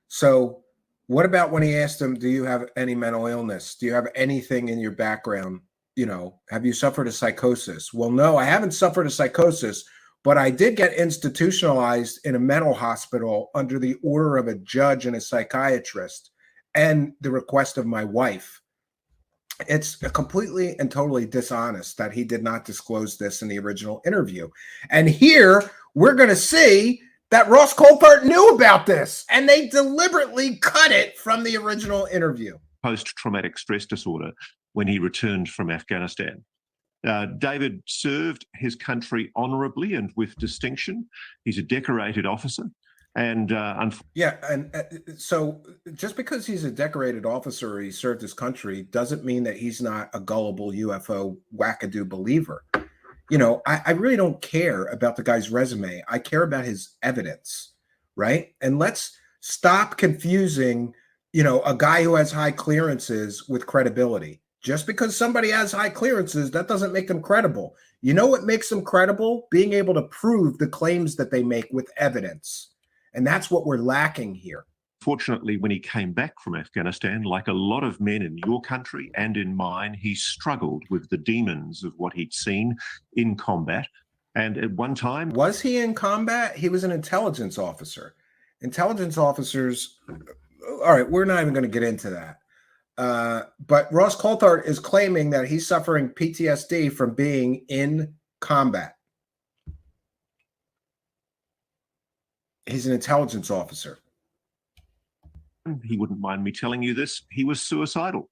[SPEAKER 3] So what about when he asked him, do you have any mental illness? Do you have anything in your background? You know, have you suffered a psychosis? Well, no, I haven't suffered a psychosis, but I did get institutionalized in a mental hospital under the order of a judge and a psychiatrist and the request of my wife. It's completely and totally dishonest that he did not disclose this in the original interview. And here we're going to see that Ross Coulthart knew about this, and they deliberately cut it from the original interview.
[SPEAKER 7] Post-traumatic stress disorder when he returned from Afghanistan. David served his country honorably and with distinction. He's a decorated officer. And
[SPEAKER 3] so just because he's a decorated officer or he served his country doesn't mean that he's not a gullible UFO wackadoo believer. You know, I really don't care about the guy's resume. I care about his evidence, right? And let's stop confusing, you know, a guy who has high clearances with credibility. Just because somebody has high clearances, that doesn't make them credible. You know what makes them credible? Being able to prove the claims that they make with evidence. And that's what we're lacking here.
[SPEAKER 7] Fortunately, when he came back from Afghanistan, like a lot of men in your country and in mine, he struggled with the demons of what he'd seen in combat. And at one time...
[SPEAKER 3] Was he in combat? He was an intelligence officer. Intelligence officers... All right, we're not even going to get into that. But Ross Coulthart is claiming that he's suffering PTSD from being in combat. He's an intelligence officer.
[SPEAKER 7] He wouldn't mind me telling you this. He was suicidal.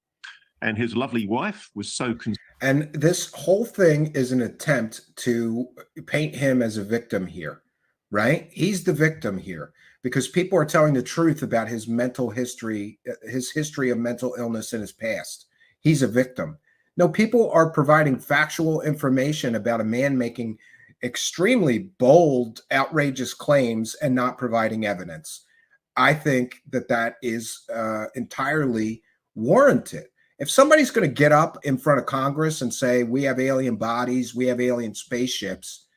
[SPEAKER 7] And his lovely wife was so...
[SPEAKER 3] And this whole thing is an attempt to paint him as a victim here, right? He's the victim here because people are telling the truth about his mental history, his history of mental illness in his past. He's a victim. No, people are providing factual information about a man making extremely bold, outrageous claims and not providing evidence. I think that that is entirely warranted. If somebody's going to get up in front of Congress and say, we have alien bodies, we have alien spaceships,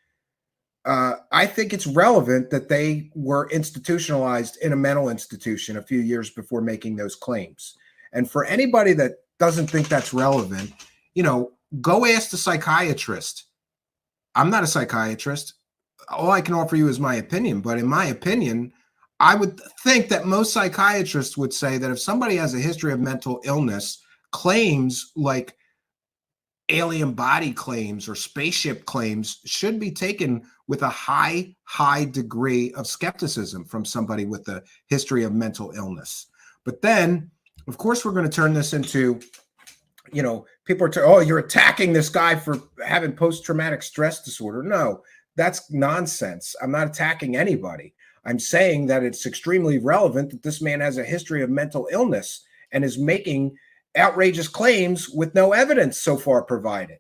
[SPEAKER 3] I think it's relevant that they were institutionalized in a mental institution a few years before making those claims. And for anybody that doesn't think that's relevant, you know, go ask the psychiatrist. I'm not a psychiatrist. All I can offer you is my opinion. But in my opinion, I would think that most psychiatrists would say that if somebody has a history of mental illness, claims like alien body claims or spaceship claims should be taken with a high degree of skepticism from somebody with a history of mental illness. But then, of course, we're going to turn this into, you know, people are, oh, you're attacking this guy for having post-traumatic stress disorder. No, that's nonsense. I'm not attacking anybody. I'm saying that it's extremely relevant that this man has a history of mental illness and is making outrageous claims with no evidence so far provided.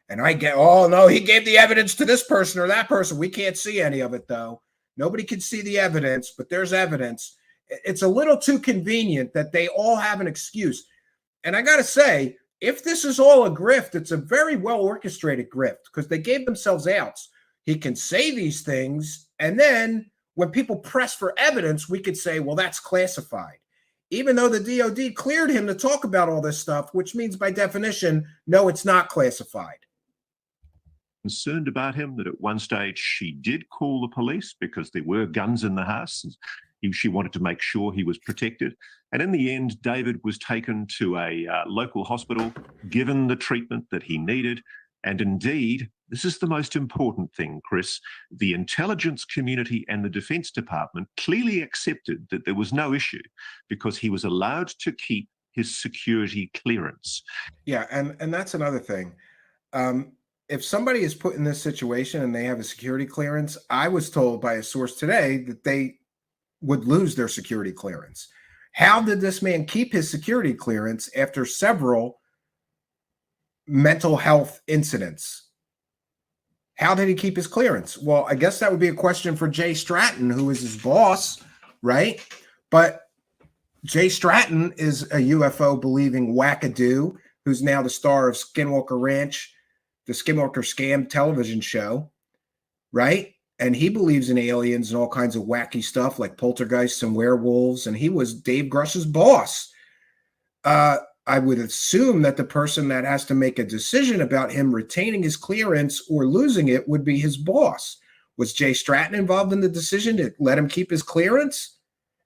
[SPEAKER 3] And I get, oh, no, he gave the evidence to this person or that person. We can't see any of it, though. Nobody can see the evidence, but there's evidence. It's a little too convenient that they all have an excuse. And I got to say, if this is all a grift, it's a very well orchestrated grift because they gave themselves outs. He can say these things, and then when people press for evidence, we could say, well, that's classified. Even though the DOD cleared him to talk about all this stuff, which means by definition, no, it's not classified.
[SPEAKER 7] Concerned about him that at one stage she did call the police because there were guns in the house. She wanted to make sure he was protected. And in the end, David was taken to a local hospital, given the treatment that he needed. And indeed, this is the most important thing, Chris, the intelligence community and the Defense Department clearly accepted that there was no issue because he was allowed to keep his security clearance.
[SPEAKER 3] Yeah, and that's another thing. If somebody is put in this situation and they have a security clearance, I was told by a source today that they would lose their security clearance. How did this man keep his security clearance after several mental health incidents? How did he keep his clearance? Well, I guess that would be a question for Jay Stratton, who is his boss, right? But Jay Stratton is a UFO believing wackadoo who's now the star of Skinwalker Ranch, the Skinwalker Scam television show, right? And he believes in aliens and all kinds of wacky stuff like poltergeists and werewolves. And he was Dave Grusch's boss. I would assume that the person that has to make a decision about him retaining his clearance or losing it would be his boss. Was Jay Stratton involved in the decision to let him keep his clearance?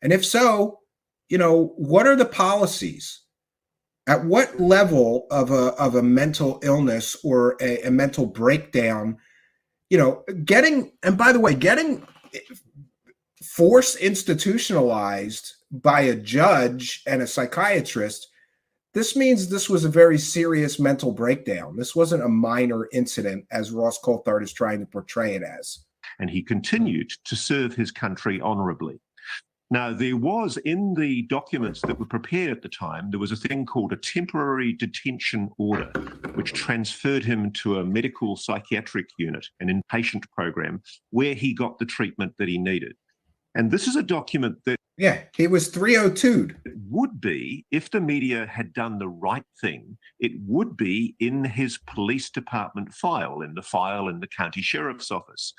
[SPEAKER 3] And if so, you know, what are the policies? At what level of a mental illness or a mental breakdown, you know, and by the way, getting force institutionalized by a judge and a psychiatrist, this means this was a very serious mental breakdown. This wasn't a minor incident, as Ross Coulthard is trying to portray it as.
[SPEAKER 7] And he continued to serve his country honorably. Now, there was in the documents that were prepared at the time, there was a thing called a temporary detention order, which transferred him to a medical psychiatric unit, an inpatient program, where he got the treatment that he needed. And this is a document that
[SPEAKER 3] he was 302'd.
[SPEAKER 7] Would be, if the media had done the right thing, it would be in his police department file, in the county sheriff's office.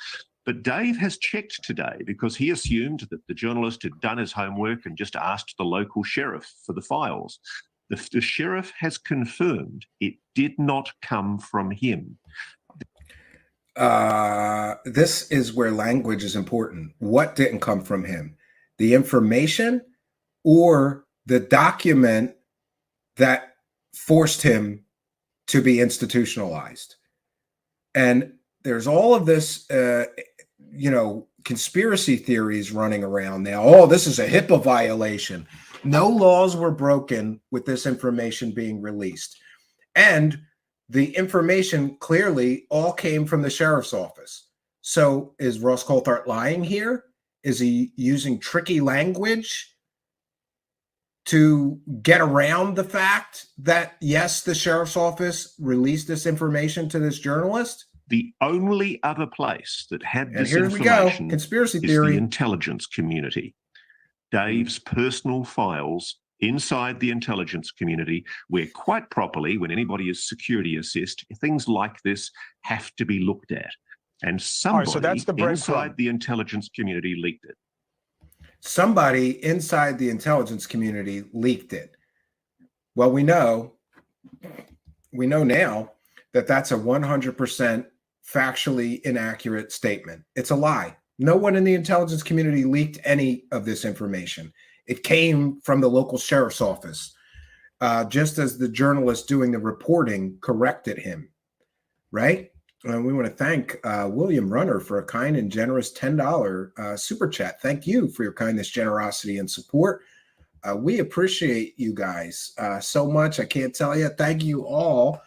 [SPEAKER 7] But Dave has checked today because he assumed that the journalist had done his homework and just asked the local sheriff for the files. The sheriff has confirmed it did not come from him.
[SPEAKER 3] This is where language is important. What didn't come from him? The information or the document that forced him to be institutionalized? And there's all of this, conspiracy theories running around now. Oh, this is a HIPAA violation. No laws were broken with this information being released. And the information clearly all came from the sheriff's office. So is Ross Coulthard lying here? Is he using tricky language to get around the fact that, yes, the sheriff's office released this information to this journalist?
[SPEAKER 7] The only other place that had this
[SPEAKER 3] information
[SPEAKER 7] is the intelligence community. Dave's personal files inside the intelligence community, where quite properly, when anybody is security assessed, things like this have to be looked at. And somebody inside the intelligence community leaked it.
[SPEAKER 3] Somebody inside the intelligence community leaked it. Well, we know now that that's a 100% factually inaccurate statement. It's a lie. No one in the intelligence community leaked any of this information. It came from the local sheriff's office, just as the journalist doing the reporting corrected him, right? We want to thank William Runner for a kind and generous $10 super chat. Thank you for your kindness, generosity, and support. We appreciate you guys so much. I can't tell you. Thank you all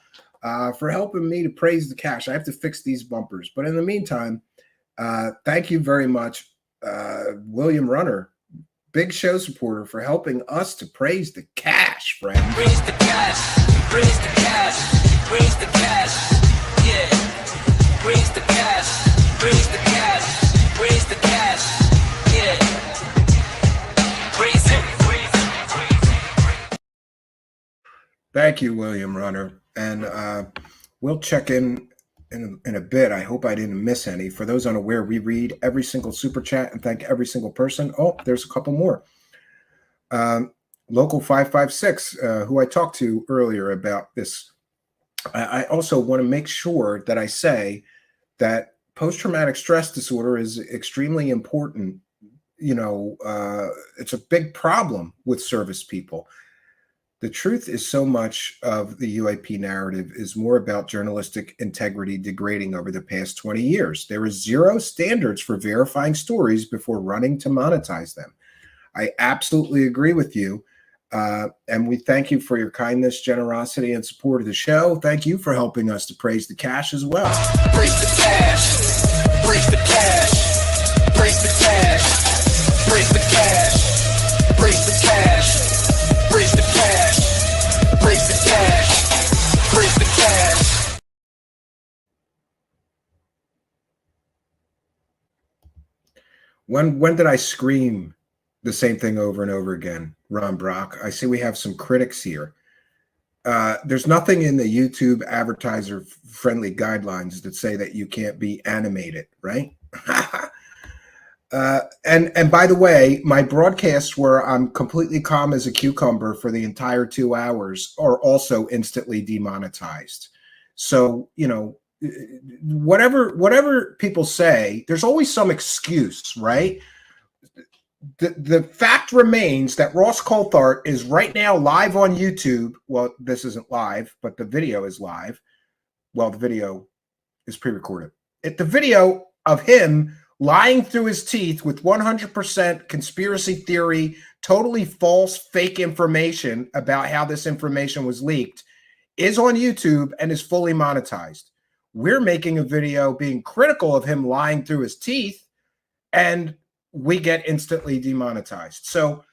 [SPEAKER 3] for helping me to praise the cash. I have to fix these bumpers. But in the meantime, thank you very much. William Runner, big show supporter, for helping us to praise the cash, friends.
[SPEAKER 8] Praise the cash, praise the cash, praise the cash, yeah. Praise the cash, praise the cash, praise the cash, yeah. Praise it, praise it.
[SPEAKER 3] Thank you, William Runner. And we'll check in a bit. I hope I didn't miss any. For those unaware, we read every single super chat and thank every single person. Oh, there's a couple more. Local 556, who I talked to earlier about this. I also want to make sure that I say that post-traumatic stress disorder is extremely important. You know, it's a big problem with service people. The truth is, so much of the UAP narrative is more about journalistic integrity degrading over the past 20 years. There is zero standards for verifying stories before running to monetize them. I absolutely agree with you. And we thank you for your kindness, generosity, and support of the show. Thank you for helping us to praise the cash as well.
[SPEAKER 8] Praise the cash, praise the cash, praise the cash, praise the cash, praise the cash, praise the cash, praise the cash, praise the cash.
[SPEAKER 3] When did I scream the same thing over and over again, Ron Brock? I see we have some critics here. There's nothing in the YouTube advertiser friendly guidelines that say that you can't be animated, right? And by the way, my broadcasts where I'm completely calm as a cucumber for the entire 2 hours are also instantly demonetized. So, you know, whatever people say, there's always some excuse, right? The fact remains that Ross Coulthart is right now live on YouTube. Well, this isn't live, but the video is live. Well, the video is pre-recorded. The video of him lying through his teeth with 100% conspiracy theory, totally false, fake information about how this information was leaked is on YouTube and is fully monetized. We're making a video being critical of him lying through his teeth, and we get instantly demonetized. So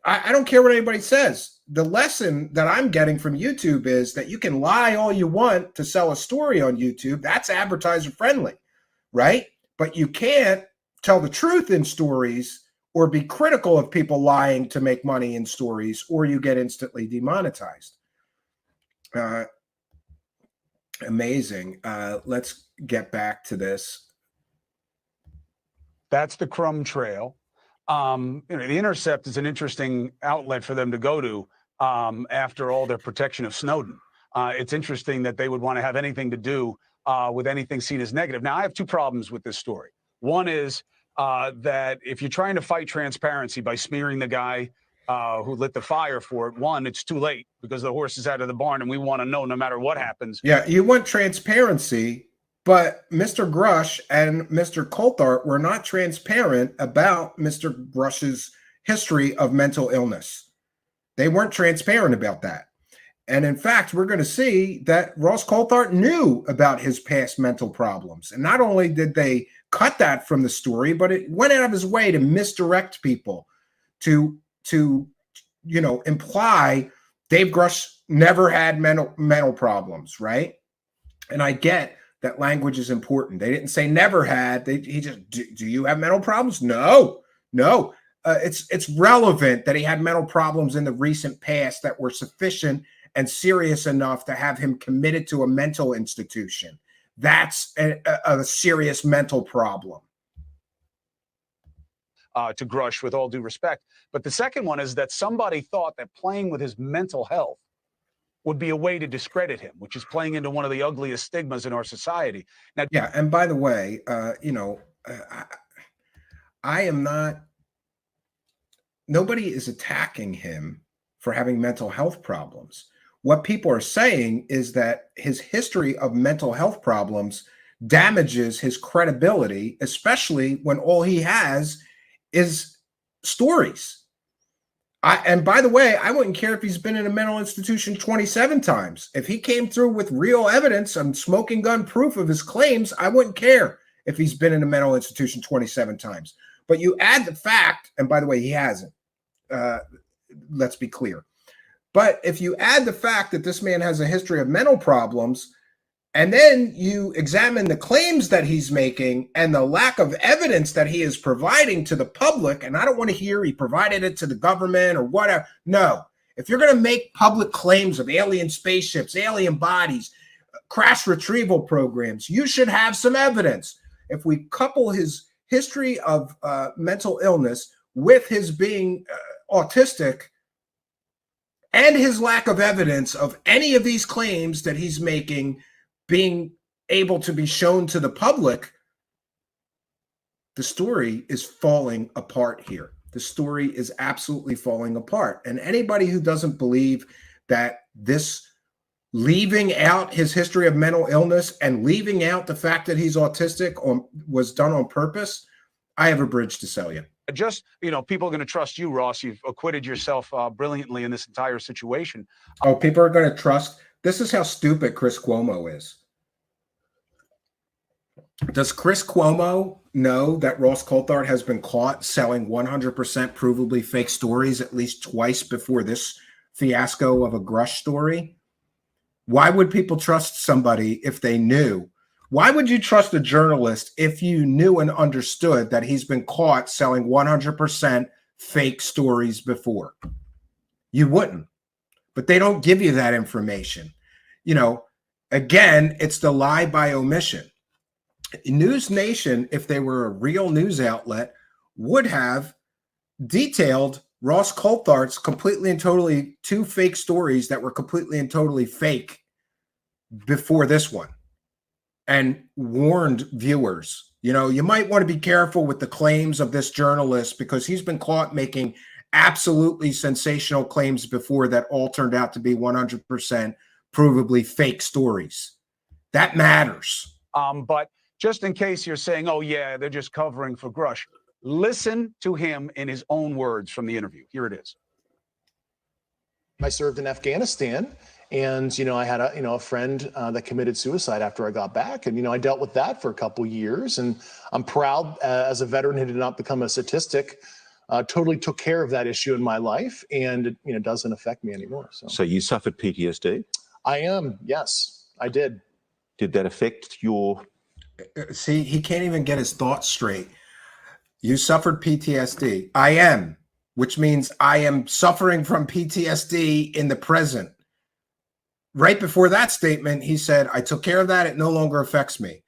[SPEAKER 3] I don't care what anybody says. The lesson that I'm getting from YouTube is that you can lie all you want to sell a story on YouTube. That's advertiser friendly, right? But you can't tell the truth in stories or be critical of people lying to make money in stories, or you get instantly demonetized. Amazing. Let's get back to this.
[SPEAKER 4] That's the crumb trail. You know, the Intercept is an interesting outlet for them to go to after all their protection of Snowden. It's interesting that they would want to have anything to do with anything seen as negative. Now, I have two problems with this story. One is that if you're trying to fight transparency by smearing the guy who lit the fire for it, one, it's too late because the horse is out of the barn and we want to know no matter what happens.
[SPEAKER 3] Yeah, you want transparency, but Mr. Grusch and Mr. Coulthart were not transparent about Mr. Grusch's history of mental illness. They weren't transparent about that. And in fact, we're going to see that Ross Coulthart knew about his past mental problems. And not only did they cut that from the story, but it went out of his way to misdirect people to you know, imply Dave Grusch never had mental problems, right? And I get that language is important. They didn't say never had. He just, do you have mental problems? No. It's relevant that he had mental problems in the recent past that were sufficient and serious enough to have him committed to a mental institution. That's a serious mental problem.
[SPEAKER 4] To Grusch, with all due respect. But the second one is that somebody thought that playing with his mental health would be a way to discredit him, which is playing into one of the ugliest stigmas in our society. Now,
[SPEAKER 3] yeah, and by the way, you know, I am not, nobody is attacking him for having mental health problems. What people are saying is that his history of mental health problems damages his credibility, especially when all he has is stories. And by the way, I wouldn't care if he's been in a mental institution 27 times. If he came through with real evidence and smoking gun proof of his claims, I wouldn't care if he's been in a mental institution 27 times. But you add the fact, and by the way, he hasn't. Let's be clear. But if you add the fact that this man has a history of mental problems, and then you examine the claims that he's making and the lack of evidence that he is providing to the public, and I don't want to hear he provided it to the government or whatever. No. If you're going to make public claims of alien spaceships, alien bodies, crash retrieval programs, you should have some evidence. If we couple his history of mental illness with his being autistic and his lack of evidence of any of these claims that he's making being able to be shown to the public, the story is falling apart here. The story is absolutely falling apart. And anybody who doesn't believe that this leaving out his history of mental illness and leaving out the fact that he's autistic was done on purpose, I have a bridge to sell you.
[SPEAKER 4] Just, people are going to trust you, Ross. You've acquitted yourself brilliantly in this entire situation.
[SPEAKER 3] Oh, people are going to trust. This is how stupid Chris Cuomo is. Does Chris Cuomo know that Ross Coulthard has been caught selling 100% provably fake stories at least twice before this fiasco of a Grusch story? Why would people trust somebody if they knew? Why would you trust a journalist if you knew and understood that he's been caught selling 100% fake stories before? You wouldn't. But they don't give you that information. Again, it's the lie by omission. News Nation, if they were a real news outlet, would have detailed Ross Coulthard's completely and totally two fake stories that were completely and totally fake before this one and warned viewers. You might want to be careful with the claims of this journalist because he's been caught making absolutely sensational claims before that all turned out to be 100% provably fake stories. That matters.
[SPEAKER 4] But just in case you're saying, oh, yeah, they're just covering for Grusch, listen to him in his own words from the interview. Here it is.
[SPEAKER 5] I served in Afghanistan, and I had a friend that committed suicide after I got back, and I dealt with that for a couple years, and I'm proud as a veteran who did not become a statistic, totally took care of that issue in my life, and it doesn't affect me anymore.
[SPEAKER 7] So you suffered PTSD?
[SPEAKER 5] I am, yes, I did.
[SPEAKER 7] Did that affect your?
[SPEAKER 3] See, he can't even get his thoughts straight. You suffered PTSD. I am, which means I am suffering from PTSD in the present. Right before that statement, he said, I took care of that. It no longer affects me.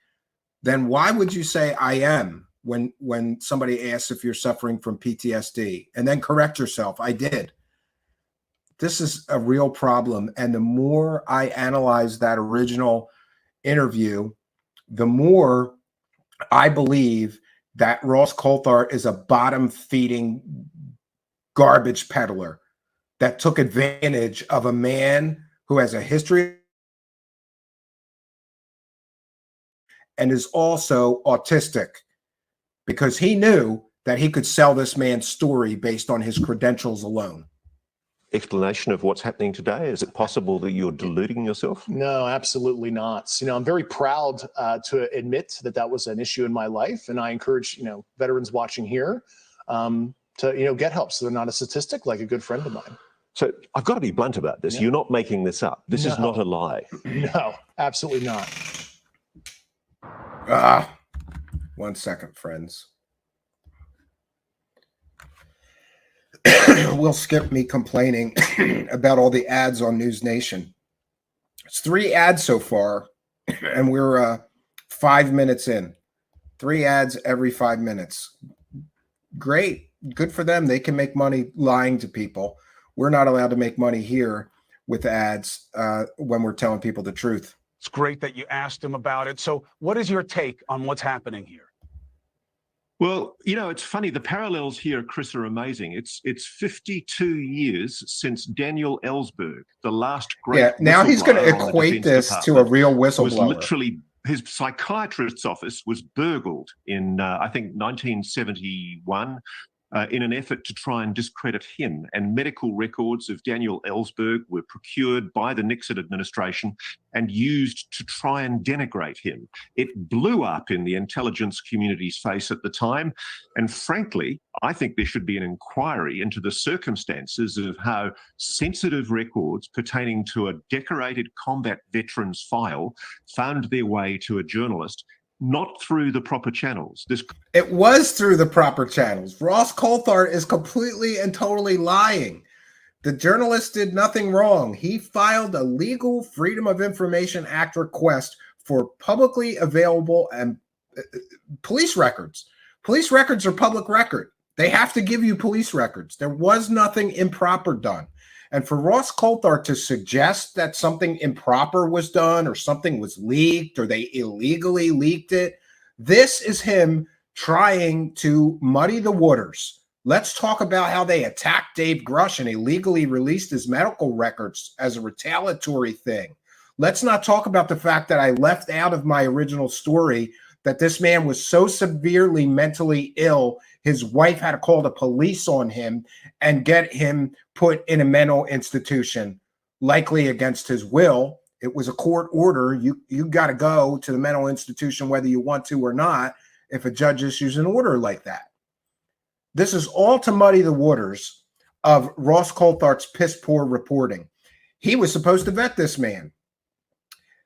[SPEAKER 3] Then why would you say I am when somebody asks if you're suffering from PTSD? And then correct yourself. I did. This is a real problem. And the more I analyze that original interview, the more I believe that Ross Coulthard is a bottom-feeding garbage peddler that took advantage of a man who has a history and is also autistic, because he knew that he could sell this man's story based on his credentials alone.
[SPEAKER 7] Explanation of what's happening today? Is it possible that you're deluding yourself?
[SPEAKER 5] No, absolutely not. I'm very proud to admit that was an issue in my life, and I encourage veterans watching here to get help so they're not a statistic, like a good friend of mine.
[SPEAKER 7] So I've got to be blunt about this. Yeah. You're not making this up. This is not a lie.
[SPEAKER 5] No, absolutely not.
[SPEAKER 3] 1 second, friends. We'll skip me complaining about all the ads on News Nation. It's 3 ads so far, and we're 5 minutes in. 3 ads every 5 minutes. Great. Good for them. They can make money lying to people. We're not allowed to make money here with ads when we're telling people the truth.
[SPEAKER 4] It's great that you asked him about it. So what is your take on what's happening here?
[SPEAKER 7] Well, it's funny. The parallels here, Chris, are amazing. It's 52 years since Daniel Ellsberg, the last great.
[SPEAKER 3] Yeah, now he's going to equate this to a real whistleblower.
[SPEAKER 7] Was literally, his psychiatrist's office was burgled in, I think, 1971. in an effort to try and discredit him. And medical records of Daniel Ellsberg were procured by the Nixon administration and used to try and denigrate him. It blew up in the intelligence community's face at the time. And frankly, I think there should be an inquiry into the circumstances of how sensitive records pertaining to a decorated combat veteran's file found their way to a journalist, not through the proper channels.
[SPEAKER 3] It was through the proper channels. Ross Coulthart is completely and totally lying. The journalist did nothing wrong. He filed a legal Freedom of Information Act request for publicly available and police records. Police records are public record. They have to give you police records. There was nothing improper done. And for Ross Coulthart to suggest that something improper was done or something was leaked or they illegally leaked it, this is him trying to muddy the waters. Let's talk about how they attacked Dave Grusch and illegally released his medical records as a retaliatory thing. Let's not talk about the fact that I left out of my original story that this man was so severely mentally ill, his wife had to call the police on him and get him put in a mental institution, likely against his will. It was a court order. You got to go to the mental institution whether you want to or not if a judge issues an order like that. This is all to muddy the waters of Ross Coulthart's piss poor reporting. He was supposed to vet this man.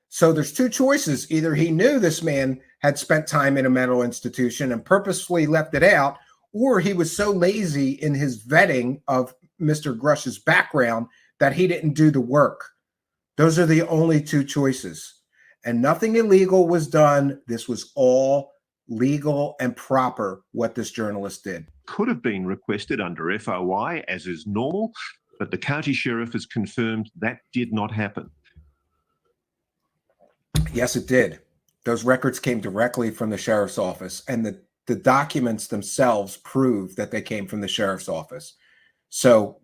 [SPEAKER 3] So there's two choices. Either he knew this man had spent time in a mental institution and purposefully left it out, or he was so lazy in his vetting of Mr. Grush's background that he didn't do the work. Those are the only two choices. And nothing illegal was done. This was all legal and proper, what this journalist did.
[SPEAKER 7] Could have been requested under FOI, as is normal, but the county sheriff has confirmed that did not happen.
[SPEAKER 3] Yes, it did. Those records came directly from the sheriff's office, and the documents themselves prove that they came from the sheriff's office. So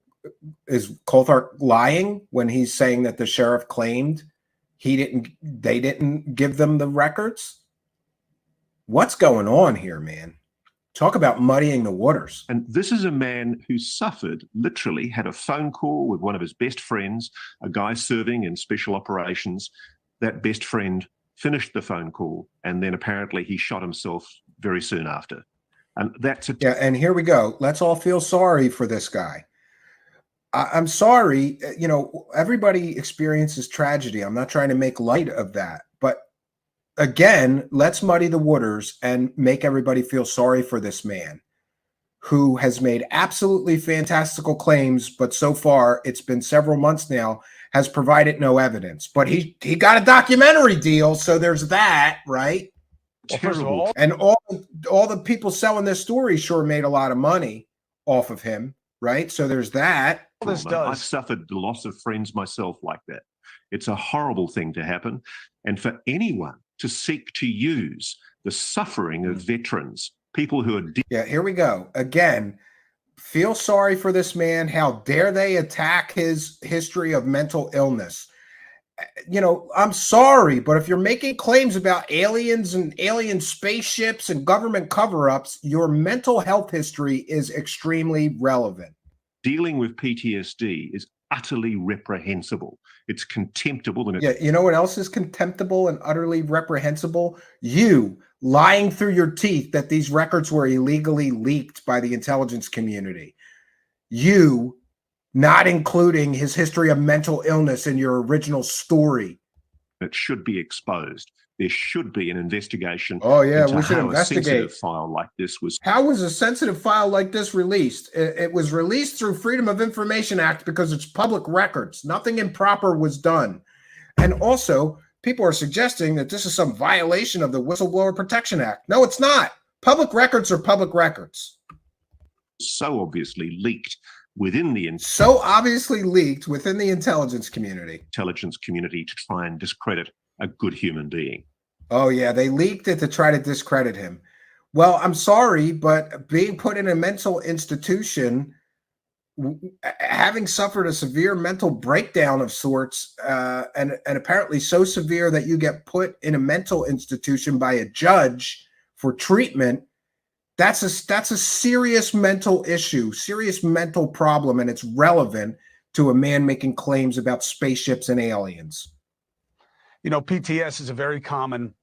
[SPEAKER 3] is Coulthart lying when he's saying that the sheriff claimed they didn't give them the records? What's going on here, man? Talk about muddying the waters.
[SPEAKER 7] And this is a man who suffered, literally had a phone call with one of his best friends, a guy serving in special operations. That best friend finished the phone call, and then apparently he shot himself very soon after. And that's
[SPEAKER 3] yeah. And here we go. Let's all feel sorry for this guy. I'm sorry. You know, everybody experiences tragedy. I'm not trying to make light of that, but again, let's muddy the waters and make everybody feel sorry for this man who has made absolutely fantastical claims, but so far it's been several months now, has provided no evidence. But he got a documentary deal, so there's that, right?
[SPEAKER 7] terrible.
[SPEAKER 3] And all the people selling this story sure made a lot of money off of him, right? So there's that.
[SPEAKER 4] This
[SPEAKER 7] I've
[SPEAKER 4] does.
[SPEAKER 7] suffered the loss of friends myself like that. It's a horrible thing to happen. And for anyone to seek to use the suffering of veterans, people who are...
[SPEAKER 3] Yeah, here we go. Again, feel sorry for this man. How dare they attack his history of mental illness? You know, I'm sorry, but if you're making claims about aliens and alien spaceships and government cover-ups, your mental health history is extremely relevant.
[SPEAKER 7] Dealing with PTSD is utterly reprehensible. It's contemptible. And
[SPEAKER 3] yeah, you know what else is contemptible and utterly reprehensible? You lying through your teeth that these records were illegally leaked by the intelligence community. You not including his history of mental illness in your original story.
[SPEAKER 7] It should be exposed. There should be an investigation.
[SPEAKER 3] Oh, yeah,
[SPEAKER 7] into
[SPEAKER 3] we should
[SPEAKER 7] how
[SPEAKER 3] investigate.
[SPEAKER 7] A sensitive file like this was.
[SPEAKER 3] How was a sensitive file like this released? It was released through Freedom of Information Act because it's public records. Nothing improper was done. And also, people are suggesting that this is some violation of the Whistleblower Protection Act. No, it's not. Public records are public records.
[SPEAKER 7] So obviously leaked within the
[SPEAKER 3] intelligence community.
[SPEAKER 7] Intelligence community to try and discredit a good human being.
[SPEAKER 3] Oh, yeah, they leaked it to try to discredit him. Well, I'm sorry, but being put in a mental institution, having suffered a severe mental breakdown of sorts, and apparently so severe that you get put in a mental institution by a judge for treatment, That's a serious mental issue, serious mental problem, and it's relevant to a man making claims about spaceships and aliens.
[SPEAKER 4] You know, PTS is a very common,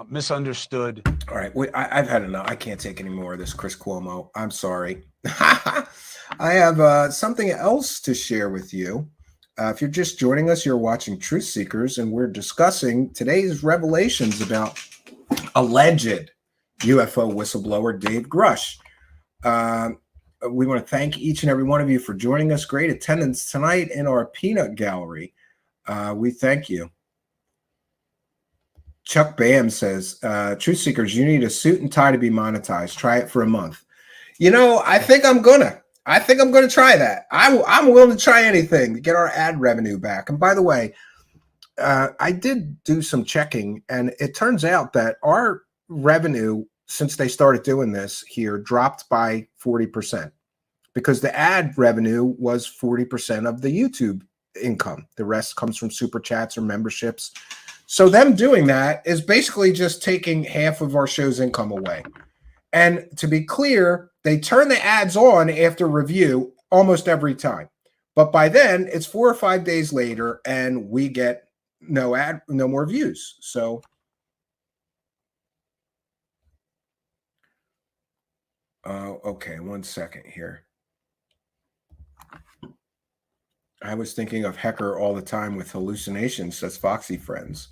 [SPEAKER 4] misunderstood.
[SPEAKER 3] All right, I've had enough. I can't take any more of this, Chris Cuomo. I'm sorry. I have something else to share with you. If you're just joining us, you're watching Truth Seekers, and we're discussing today's revelations about alleged UFO whistleblower Dave Grusch. We want to thank each and every one of you for joining us. Great attendance tonight in our peanut gallery. We thank you. Chuck Bam says, Truth Seekers, you need a suit and tie to be monetized. Try it for a month. You know, I think I'm gonna try that. I'm willing to try anything to get our ad revenue back. And by the way, I did do some checking, and it turns out that our revenue since they started doing this here dropped by 40%, because the ad revenue was 40% of the YouTube income. The rest comes from super chats or memberships. So them doing that is basically just taking half of our show's income away. And to be clear, they turn the ads on after review almost every time. But by then, it's 4 or 5 days later, and we get no more views. So okay, 1 second here. I was thinking of Hecker all the time with hallucinations, says Foxy Friends.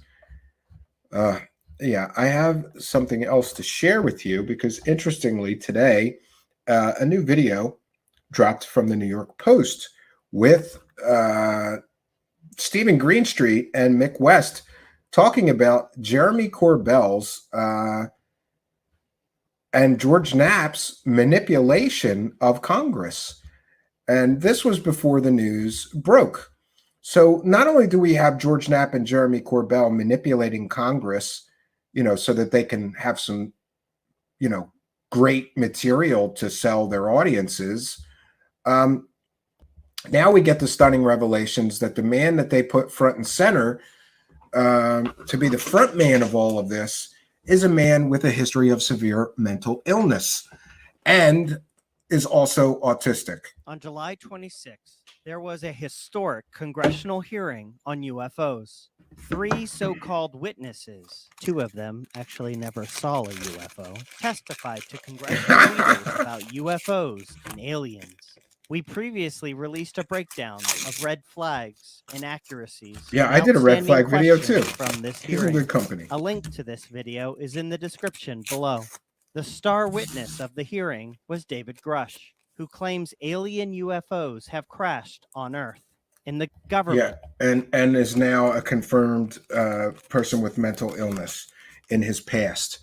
[SPEAKER 3] Yeah, I have something else to share with you, because interestingly today, a new video dropped from the New York Post with Stephen Greenstreet and Mick West talking about Jeremy Corbell's and George Knapp's manipulation of Congress. And this was before the news broke. So not only do we have George Knapp and Jeremy Corbell manipulating Congress, you know, so that they can have some, you know, great material to sell their audiences. Now we get the stunning revelations that the man that they put front and center to be the front man of all of this is a man with a history of severe mental illness and is also autistic.
[SPEAKER 9] On July 26th, there was a historic congressional hearing on UFOs. 3 so-called witnesses, 2 of them actually never saw a UFO, testified to congressional leaders about UFOs and aliens. We previously released a breakdown of red flags, inaccuracies.
[SPEAKER 3] Yeah, I did a red flag video too.
[SPEAKER 9] From this
[SPEAKER 3] He's
[SPEAKER 9] hearing.
[SPEAKER 3] in good company.
[SPEAKER 9] A link to this video is in the description below. The star witness of the hearing was David Grusch, who claims alien UFOs have crashed on Earth. In the government.
[SPEAKER 3] Yeah, and is now a confirmed person with mental illness in his past.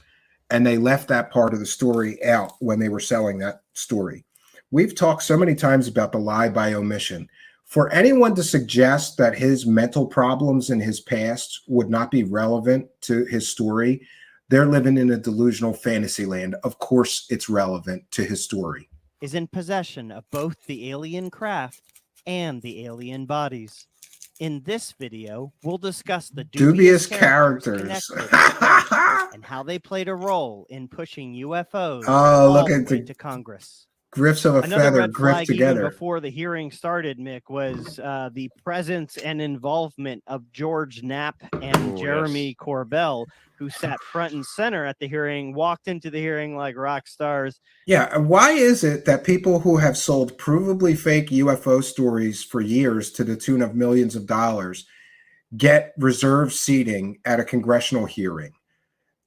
[SPEAKER 3] And they left that part of the story out when they were selling that story. We've talked so many times about the lie by omission. For anyone to suggest that his mental problems in his past would not be relevant to his story, they're living in a delusional fantasy land. Of course, it's relevant to his story.
[SPEAKER 9] Is in possession of both the alien craft and the alien bodies. In this video, we'll discuss the dubious characters and how they played a role in pushing UFOs
[SPEAKER 3] look at
[SPEAKER 9] to Congress.
[SPEAKER 3] Grifts of a
[SPEAKER 9] Another
[SPEAKER 3] feather
[SPEAKER 9] red
[SPEAKER 3] grift
[SPEAKER 9] flag
[SPEAKER 3] together.
[SPEAKER 9] Even before the hearing started, Mick, was the presence and involvement of George Knapp and Jeremy Corbell, who sat front and center at the hearing, walked into the hearing like rock stars.
[SPEAKER 3] Yeah, and why is it that people who have sold provably fake UFO stories for years to the tune of millions of dollars get reserved seating at a congressional hearing?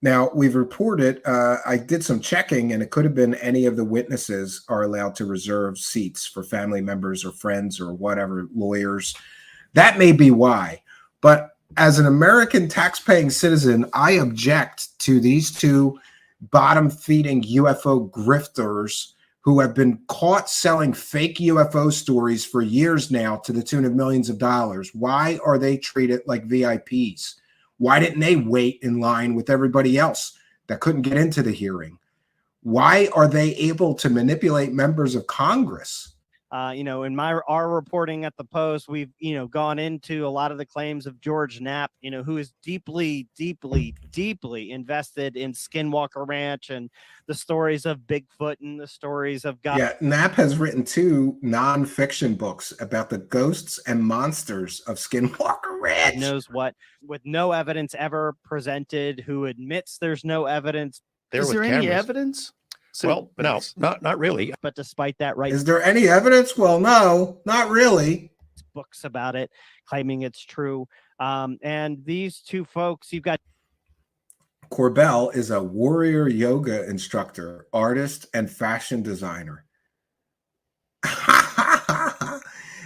[SPEAKER 3] Now, we've reported, I did some checking, and it could have been any of the witnesses are allowed to reserve seats for family members or friends or whatever, lawyers. That may be why. But as an American tax-paying citizen, I object to these 2 bottom-feeding UFO grifters who have been caught selling fake UFO stories for years now to the tune of millions of dollars. Why are they treated like VIPs? Why didn't they wait in line with everybody else that couldn't get into the hearing? Why are they able to manipulate members of Congress?
[SPEAKER 9] In our reporting at the Post, we've gone into a lot of the claims of George Knapp, who is deeply, deeply, deeply invested in Skinwalker Ranch and the stories of Bigfoot and the stories of God.
[SPEAKER 3] Yeah, Knapp has written 2 nonfiction books about the ghosts and monsters of Skinwalker Ranch.
[SPEAKER 9] Knows what, with no evidence ever presented, who admits there's no evidence.
[SPEAKER 10] Is there any evidence? Well, no, not really.
[SPEAKER 9] But despite that, right?
[SPEAKER 3] Is there any evidence? Well, no, not really.
[SPEAKER 9] Books about it, claiming it's true. And these 2 folks, you've got
[SPEAKER 3] Corbell is a warrior yoga instructor, artist, and fashion designer.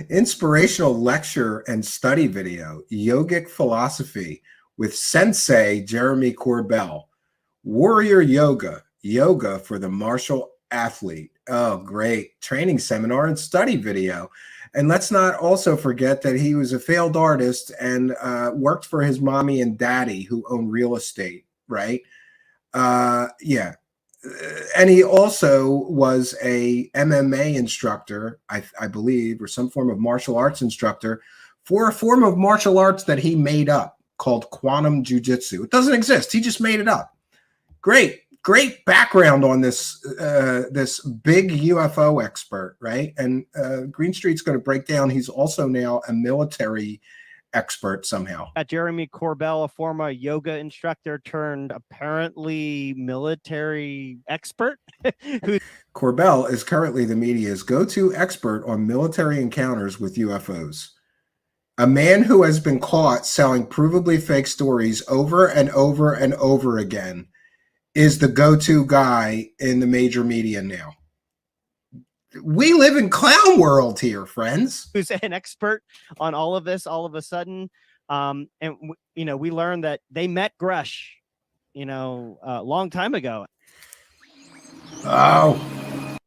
[SPEAKER 3] Inspirational lecture and study video, yogic philosophy with Sensei Jeremy Corbell. Warrior yoga for the martial athlete. Oh, great. Training seminar and study video. And let's not also forget that he was a failed artist and worked for his mommy and daddy who own real estate, right? Yeah. And he also was a MMA instructor, I believe, or some form of martial arts instructor for a form of martial arts that he made up called quantum jujitsu. It doesn't exist. He just made it up. Great background on this this big UFO expert, right? And Greenstreet's going to break down. He's also now a military expert somehow.
[SPEAKER 9] Jeremy Corbell, a former yoga instructor turned apparently military expert.
[SPEAKER 3] Corbell is currently the media's go-to expert on military encounters with UFOs. A man who has been caught selling provably fake stories over and over and over again is the go-to guy in the major media now. We live in clown world here, friends.
[SPEAKER 9] Who's an expert on all of this all of a sudden. And we learned that they met Grusch, a long time ago.
[SPEAKER 3] Oh,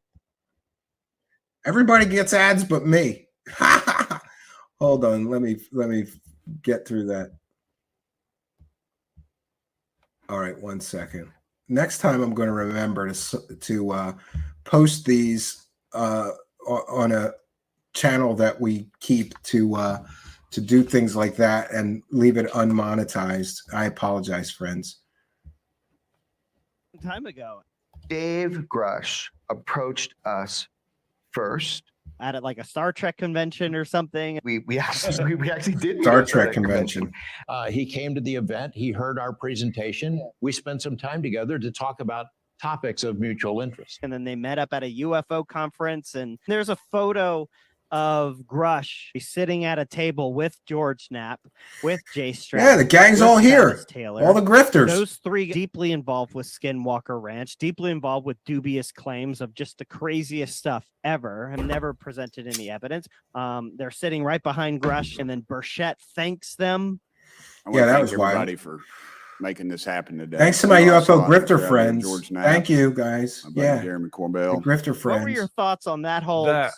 [SPEAKER 3] everybody gets ads but me. Hold on, let me get through that. All right, 1 second. Next time I'm going to remember to post these on a channel that we keep to do things like that and leave it unmonetized. I apologize, friends.
[SPEAKER 9] Time ago,
[SPEAKER 11] Dave Grusch approached us first
[SPEAKER 9] at like a Star Trek convention or something.
[SPEAKER 11] We actually did
[SPEAKER 3] Star Trek convention.
[SPEAKER 10] He came to the event. He heard our presentation. We spent some time together to talk about topics of mutual interest.
[SPEAKER 9] And then they met up at a UFO conference. And there's a photo of Grusch sitting at a table with George Knapp, with Jay Stratt.
[SPEAKER 3] Yeah, the gang's all here.
[SPEAKER 9] Taylor.
[SPEAKER 3] All the grifters.
[SPEAKER 9] Those 3 deeply involved with Skinwalker Ranch, deeply involved with dubious claims of just the craziest stuff ever, have never presented any evidence. They're sitting right behind Grusch, and then Burchett thanks them.
[SPEAKER 2] Yeah, that was everybody for making this happen today.
[SPEAKER 3] Thanks to my UFO grifter friends. Thank you, guys. Yeah,
[SPEAKER 2] Jeremy Corbell.
[SPEAKER 3] The grifter friends.
[SPEAKER 9] What were your thoughts on that whole?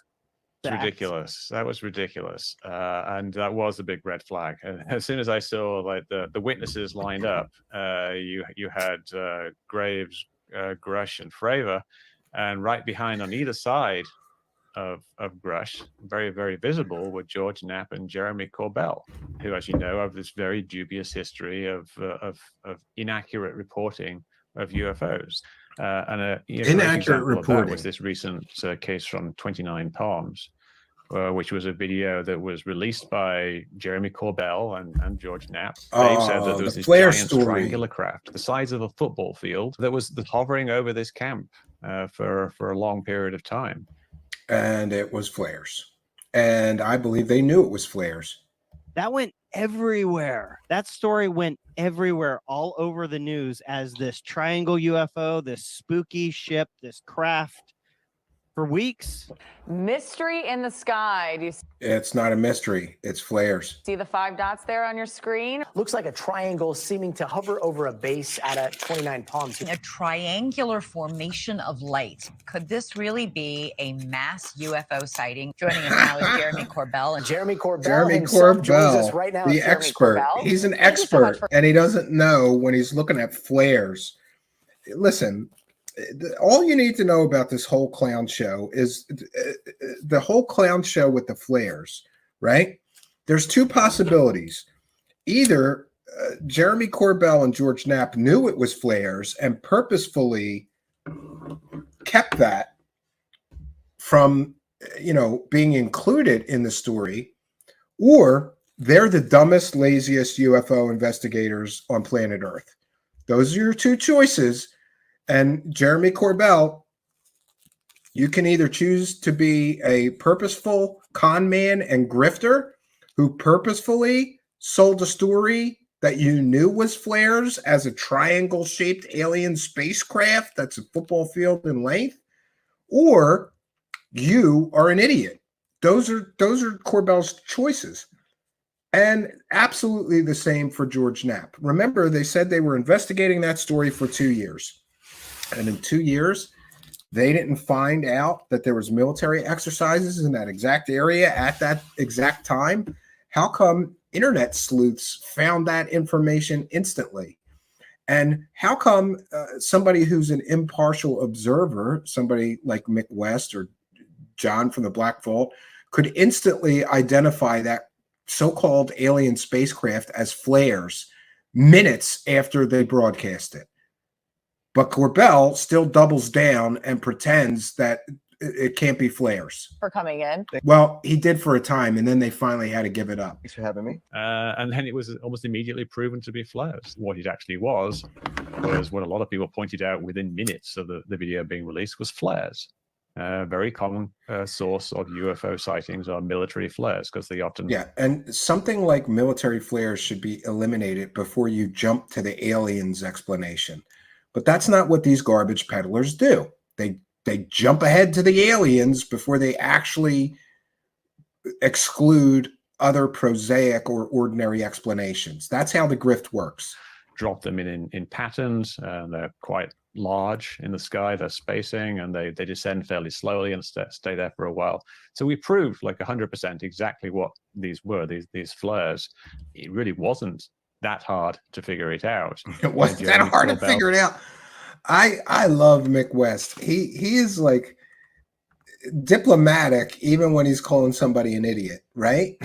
[SPEAKER 12] Ridiculous. That was ridiculous, and that was a big red flag. And as soon as I saw like the witnesses lined up, you had Graves, Grusch, and Fravor, and right behind on either side of Grusch, very, very visible, were George Knapp and Jeremy Corbell, who, as you know, have this very dubious history of inaccurate reporting of UFOs. And
[SPEAKER 3] inaccurate reporting
[SPEAKER 12] was this recent case from 29 Palms, which was a video that was released by Jeremy Corbell and George Knapp. Dave said that there was this giant triangular craft the size of a football field that was hovering over this camp for a long period of time.
[SPEAKER 3] And it was flares. And I believe they knew it was flares.
[SPEAKER 9] That went everywhere. That story went everywhere, all over the news as this triangle UFO, this spooky ship, this craft for weeks.
[SPEAKER 6] Mystery in the sky. Do you
[SPEAKER 3] It's not a mystery. It's flares.
[SPEAKER 6] see the 5 dots there on your screen?
[SPEAKER 13] Looks like a triangle seeming to hover over a base at a 29 Palms.
[SPEAKER 14] A triangular formation of light. Could this really be a mass UFO sighting? Joining us now is Jeremy Corbell. And
[SPEAKER 13] Jeremy Corbell joins us right now.
[SPEAKER 3] The expert. He's an expert, and he doesn't know when he's looking at flares. Listen, all you need to know about this whole clown show is the whole clown show with the flares, right? There's two possibilities. Either Jeremy Corbell and George Knapp knew it was flares and purposefully kept that from, being included in the story, or they're the dumbest, laziest UFO investigators on planet Earth. Those are your two choices. And Jeremy Corbell, you can either choose to be a purposeful con man and grifter who purposefully sold a story that you knew was flares as a triangle-shaped alien spacecraft that's a football field in length, or you are an idiot. Those are Corbell's choices. And absolutely the same for George Knapp. Remember, they said they were investigating that story for 2 years. And in 2 years, they didn't find out that there was military exercises in that exact area at that exact time. How come internet sleuths found that information instantly? And how come somebody who's an impartial observer, somebody like Mick West or John from the Black Vault, could instantly identify that so-called alien spacecraft as flares minutes after they broadcast it? But Corbell still doubles down and pretends that it can't be flares.
[SPEAKER 6] For coming in.
[SPEAKER 3] Well, he did for a time, and then they finally had to give it up.
[SPEAKER 11] Thanks for having me.
[SPEAKER 12] And then it was almost immediately proven to be flares. What it actually was what a lot of people pointed out within minutes of the video being released was flares. Very common source of UFO sightings are military flares because they often...
[SPEAKER 3] Yeah, and something like military flares should be eliminated before you jump to the aliens explanation. But that's not what these garbage peddlers do. They jump ahead to the aliens before they actually exclude other prosaic or ordinary explanations. That's how the grift works.
[SPEAKER 12] Drop them in patterns, and they're quite large in the sky. They're spacing, and they descend fairly slowly and stay there for a while. So we proved like 100% exactly what these were, these flares. It really wasn't that hard to figure it out.
[SPEAKER 3] It wasn't that hard to figure it out. I love Mick West. He is like diplomatic even when he's calling somebody an idiot, right?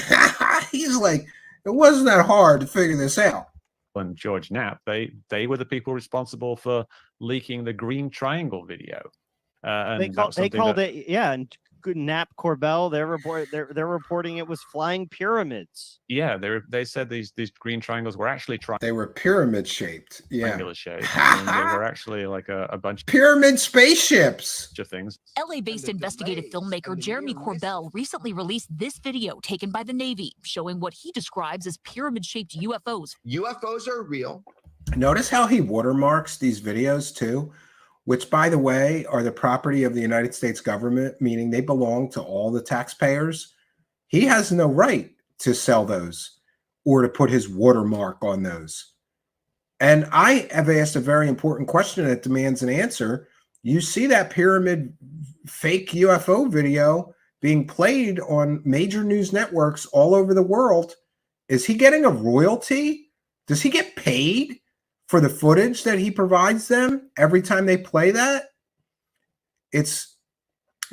[SPEAKER 3] He's like, it wasn't that hard to figure this out.
[SPEAKER 12] And George Knapp, they were the people responsible for leaking the green triangle video. And
[SPEAKER 9] they called it, yeah, and Knapp, Corbell, they're reporting it was flying pyramids.
[SPEAKER 12] Yeah, they said these green triangles were actually
[SPEAKER 3] they were pyramid shaped. Yeah,
[SPEAKER 12] triangular shaped. And they were actually like a bunch of
[SPEAKER 3] pyramid spaceships.
[SPEAKER 12] Of things.
[SPEAKER 15] LA-based investigative filmmaker Jeremy Corbell recently released this video taken by the Navy, showing what he describes as pyramid-shaped UFOs.
[SPEAKER 11] UFOs are real.
[SPEAKER 3] Notice how he watermarks these videos too, which, by the way, are the property of the United States government, meaning they belong to all the taxpayers. He has no right to sell those or to put his watermark on those. And I have asked a very important question that demands an answer. You see that pyramid fake UFO video being played on major news networks all over the world. Is he getting a royalty? Does he get paid for the footage that he provides them every time they play that? It's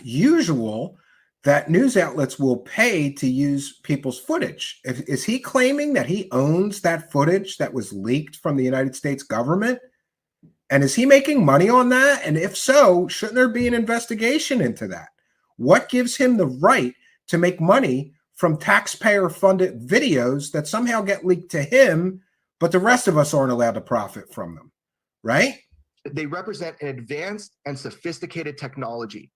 [SPEAKER 3] usual that news outlets will pay to use people's footage. Is he claiming that he owns that footage that was leaked from the United States government? And is he making money on that? And if so, shouldn't there be an investigation into that? What gives him the right to make money from taxpayer-funded videos that somehow get leaked to him, but the rest of us aren't allowed to profit from them, right?
[SPEAKER 11] They represent an advanced and sophisticated technology.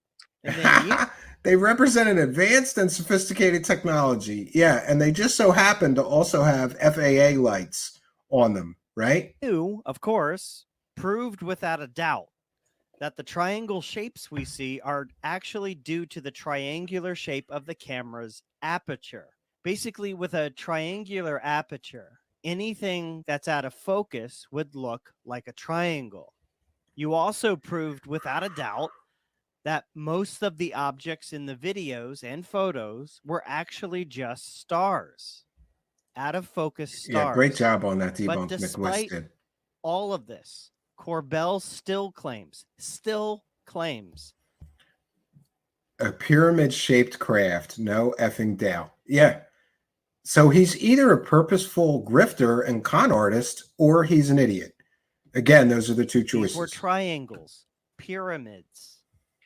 [SPEAKER 3] They represent an advanced and sophisticated technology. Yeah, and they just so happen to also have FAA lights on them, right?
[SPEAKER 9] You, of course, proved without a doubt that the triangle shapes we see are actually due to the triangular shape of the camera's aperture. Basically, with a triangular aperture, anything that's out of focus would look like a triangle. You also proved without a doubt that most of the objects in the videos and photos were actually just stars, out of focus stars.
[SPEAKER 3] Yeah, great job on that,
[SPEAKER 9] But
[SPEAKER 3] debunk.
[SPEAKER 9] despite all of this, Corbell still claims
[SPEAKER 3] A pyramid-shaped craft, no effing doubt. Yeah. So he's either a purposeful grifter and con artist, or he's an idiot. Again, those are the two choices.
[SPEAKER 9] These were triangles, pyramids.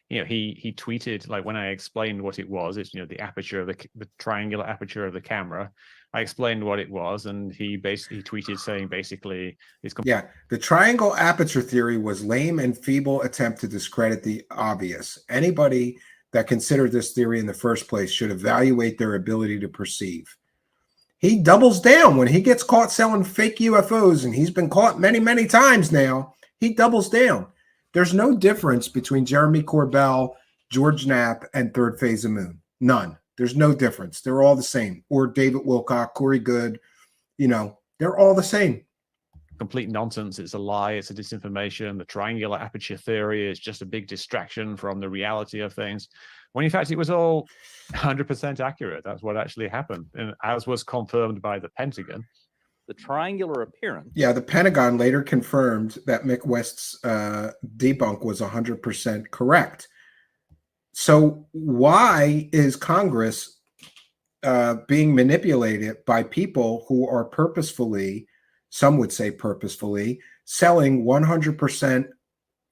[SPEAKER 12] You know, he tweeted, like, when I explained what it was, it's, you know, the aperture of the triangular aperture of the camera. I explained what it was, and he tweeted saying basically it's
[SPEAKER 3] yeah, the triangle aperture theory was lame and feeble attempt to discredit the obvious. Anybody that considered this theory in the first place should evaluate their ability to perceive. He doubles down when he gets caught selling fake UFOs, and he's been caught many, many times now. He doubles down. There's no difference between Jeremy Corbell, George Knapp, and Third Phase of Moon. None. There's no difference. They're all the same. Or David Wilcock, Corey Good, you know, they're all the same.
[SPEAKER 12] Complete nonsense. It's a lie. It's a disinformation. The triangular aperture theory is just a big distraction from the reality of things, when in fact it was all 100% accurate. That's what actually happened, and as was confirmed by the Pentagon.
[SPEAKER 16] The triangular appearance.
[SPEAKER 3] Yeah, the Pentagon later confirmed that Mick West's debunk was 100% correct. So why is Congress being manipulated by people who are purposefully, some would say purposefully, selling 100%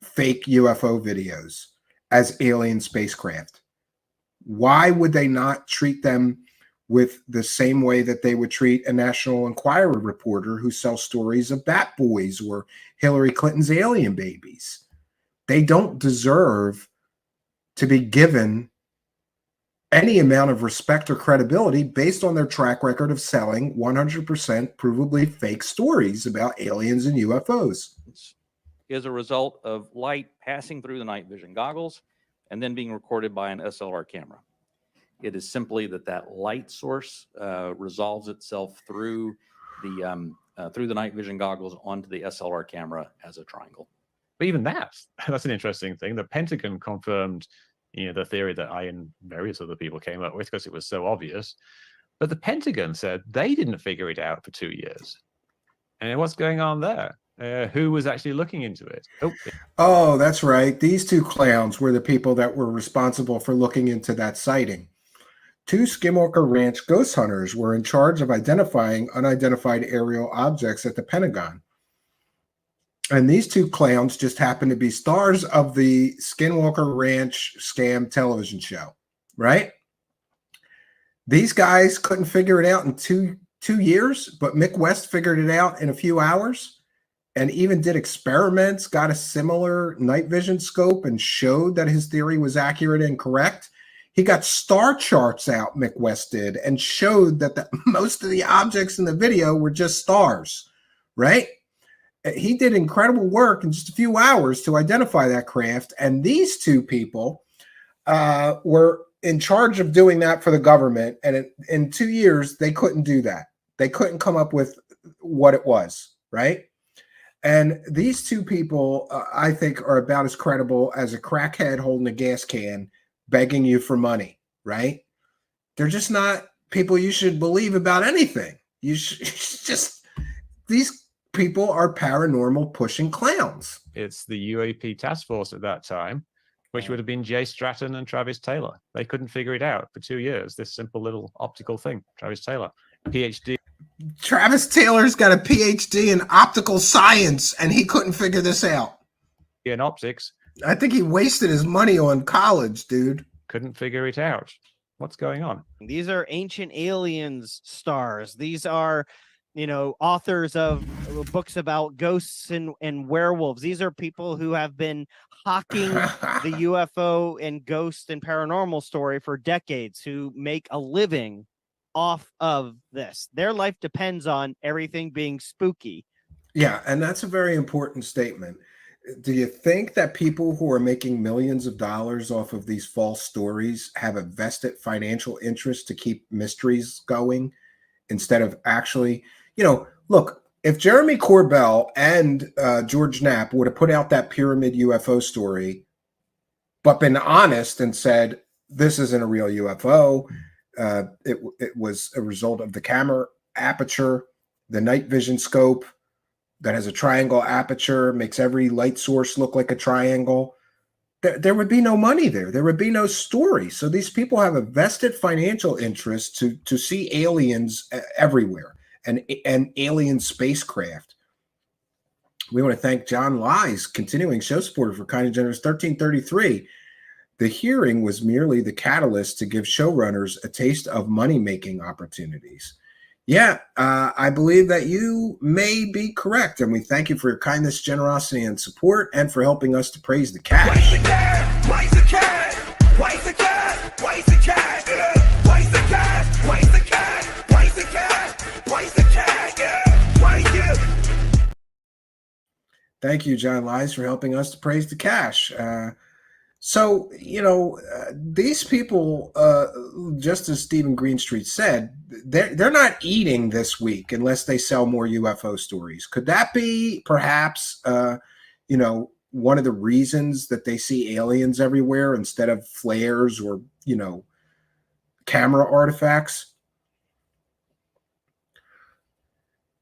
[SPEAKER 3] fake UFO videos as alien spacecraft? Why would they not treat them with the same way that they would treat a National Enquirer reporter who sells stories of Bat Boys or Hillary Clinton's alien babies? They don't deserve to be given any amount of respect or credibility based on their track record of selling 100% provably fake stories about aliens and UFOs.
[SPEAKER 16] Is a result of light passing through the night vision goggles and then being recorded by an SLR camera. It is simply that light source resolves itself through the night vision goggles onto the SLR camera as a triangle.
[SPEAKER 12] But even that's an interesting thing. The Pentagon confirmed, you know, the theory that I and various other people came up with because it was so obvious. But the Pentagon said they didn't figure it out for 2 years. And what's going on there? Who was actually looking into it?
[SPEAKER 3] Oh, that's right. These two clowns were the people that were responsible for looking into that sighting. Two Skinwalker Ranch ghost hunters were in charge of identifying unidentified aerial objects at the Pentagon. And these two clowns just happened to be stars of the Skinwalker Ranch scam television show, right? These guys couldn't figure it out in two years, but Mick West figured it out in a few hours and even did experiments, got a similar night vision scope and showed that his theory was accurate and correct. He got star charts out, Mick West did, and showed that most of the objects in the video were just stars, right? He did incredible work in just a few hours to identify that craft. And these two people were in charge of doing that for the government. And in 2 years, they couldn't do that. They couldn't come up with what it was, right? And these two people, I think, are about as credible as a crackhead holding a gas can begging you for money, right? They're just not people you should believe about anything. You should just, these people are paranormal pushing clowns.
[SPEAKER 12] It's the UAP task force at that time, which would have been Jay Stratton and Travis Taylor. They couldn't figure it out for 2 years, this simple little optical thing. Travis Taylor, PhD.
[SPEAKER 3] Travis Taylor's got a PhD in optical science, and he couldn't figure this out.
[SPEAKER 12] In optics.
[SPEAKER 3] I think he wasted his money on college, dude.
[SPEAKER 12] Couldn't figure it out. What's going on?
[SPEAKER 9] These are Ancient Aliens stars. These are, you know, authors of books about ghosts and werewolves. These are people who have been hawking the UFO and ghost and paranormal story for decades, who make a living off of this. Their life depends on everything being spooky.
[SPEAKER 3] Yeah, and that's a very important statement. Do you think that people who are making millions of dollars off of these false stories have a vested financial interest to keep mysteries going instead of actually, you know, look, if Jeremy Corbell and George Knapp would have put out that pyramid UFO story, but been honest and said, this isn't a real UFO, it was a result of the camera aperture, the night vision scope, that has a triangle aperture, makes every light source look like a triangle, there would be no money there. There would be no story. So these people have a vested financial interest to see aliens everywhere and alien spacecraft. We want to thank John Lies, continuing show supporter, for kind and generous 1333. The hearing was merely the catalyst to give showrunners a taste of money-making opportunities. Yeah, I believe that you may be correct, and we thank you for your kindness, generosity, and support, and for helping us to praise the cash.
[SPEAKER 8] Praise the cash, praise the cash, praise the cash, praise the cash, praise the cash, praise the cash, praise the cash, praise the cash, praise you.
[SPEAKER 3] Thank you, John Lies, for helping us to praise the cash. So, these people, just as Stephen Greenstreet said, they're not eating this week unless they sell more UFO stories. Could that be perhaps, one of the reasons that they see aliens everywhere instead of flares or, camera artifacts?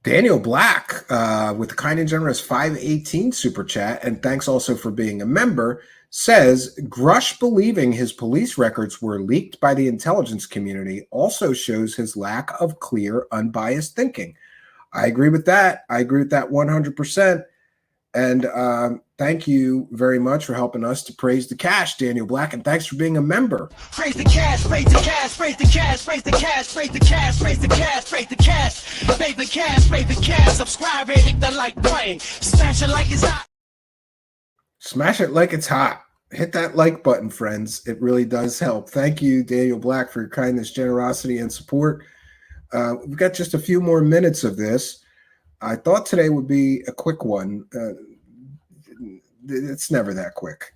[SPEAKER 3] Daniel Black, with the kind and generous 518 super chat, and thanks also for being a member, says Grusch believing his police records were leaked by the intelligence community also shows his lack of clear, unbiased thinking. I agree with that. I agree with that 100%. And thank you very much for helping us to praise the cash, Daniel Black, and thanks for being a member.
[SPEAKER 8] Praise the cash, praise the cash, praise the cash, praise the cash, praise the cash, praise the cash, praise the cash, praise the cash, praise the cash. Subscribe and hit the like button. Smash it like it's hot.
[SPEAKER 3] Smash it like it's hot. Hit that like button, friends. It really does help. Thank you, Daniel Black, for your kindness, generosity, and support. We've got just a few more minutes of this. I thought today would be a quick one. It's never that quick.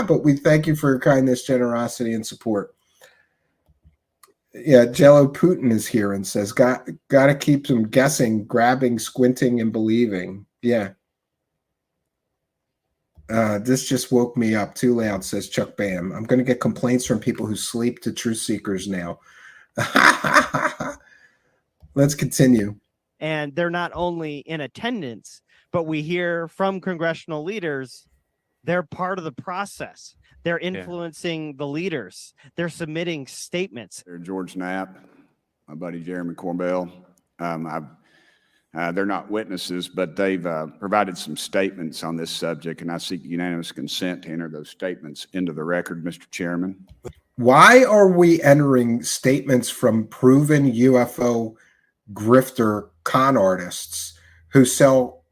[SPEAKER 3] But we thank you for your kindness, generosity, and support. Yeah, Jello Putin is here and says, got to keep them guessing, grabbing, squinting, and believing. Yeah. This just woke me up. Too loud, says Chuck Bam. I'm going to get complaints from people who sleep to truth seekers now. Let's continue.
[SPEAKER 9] And they're not only in attendance, but we hear from congressional leaders, they're part of the process. They're influencing the leaders. They're submitting statements.
[SPEAKER 2] George Knapp, my buddy Jeremy Corbell. They're not witnesses, but they've provided some statements on this subject, and I seek unanimous consent to enter those statements into the record, Mr. Chairman.
[SPEAKER 3] Why are we entering statements from proven UFO grifter con artists who sell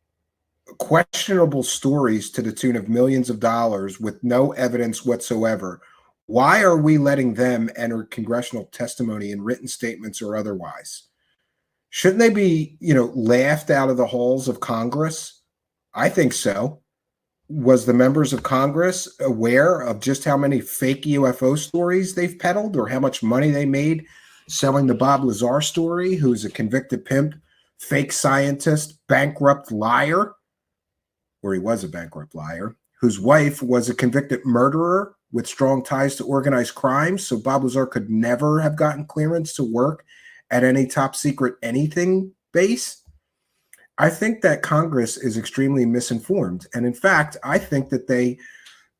[SPEAKER 3] questionable stories to the tune of millions of dollars with no evidence whatsoever? Why are we letting them enter congressional testimony in written statements or otherwise? Shouldn't they be, laughed out of the halls of Congress? I think so. Was the members of Congress aware of just how many fake UFO stories they've peddled or how much money they made selling the Bob Lazar story, who's a convicted pimp, fake scientist, bankrupt liar, or he was a bankrupt liar, whose wife was a convicted murderer with strong ties to organized crime, so Bob Lazar could never have gotten clearance to work at any top secret anything base? I think that Congress is extremely misinformed. And in fact, I think that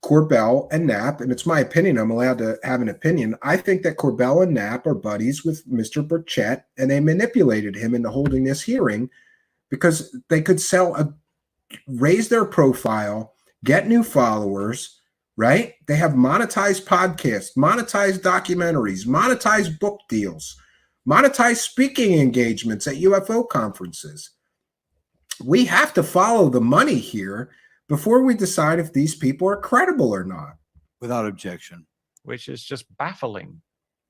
[SPEAKER 3] Corbell and Knapp, and it's my opinion, I'm allowed to have an opinion, I think that Corbell and Knapp are buddies with Mr. Burchett, and they manipulated him into holding this hearing because they could raise their profile, get new followers, right? They have monetized podcasts, monetized documentaries, monetized book deals, monetized speaking engagements at UFO conferences. We have to follow the money here before we decide if these people are credible or not.
[SPEAKER 17] Without objection.
[SPEAKER 12] Which is just baffling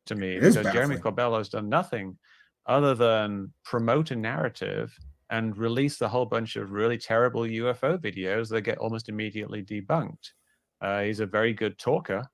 [SPEAKER 12] to me,
[SPEAKER 3] It is
[SPEAKER 12] because Jeremy
[SPEAKER 3] baffling.
[SPEAKER 12] Corbell has done nothing other than promote a narrative and release a whole bunch of really terrible UFO videos that get almost immediately debunked. He's a very good talker.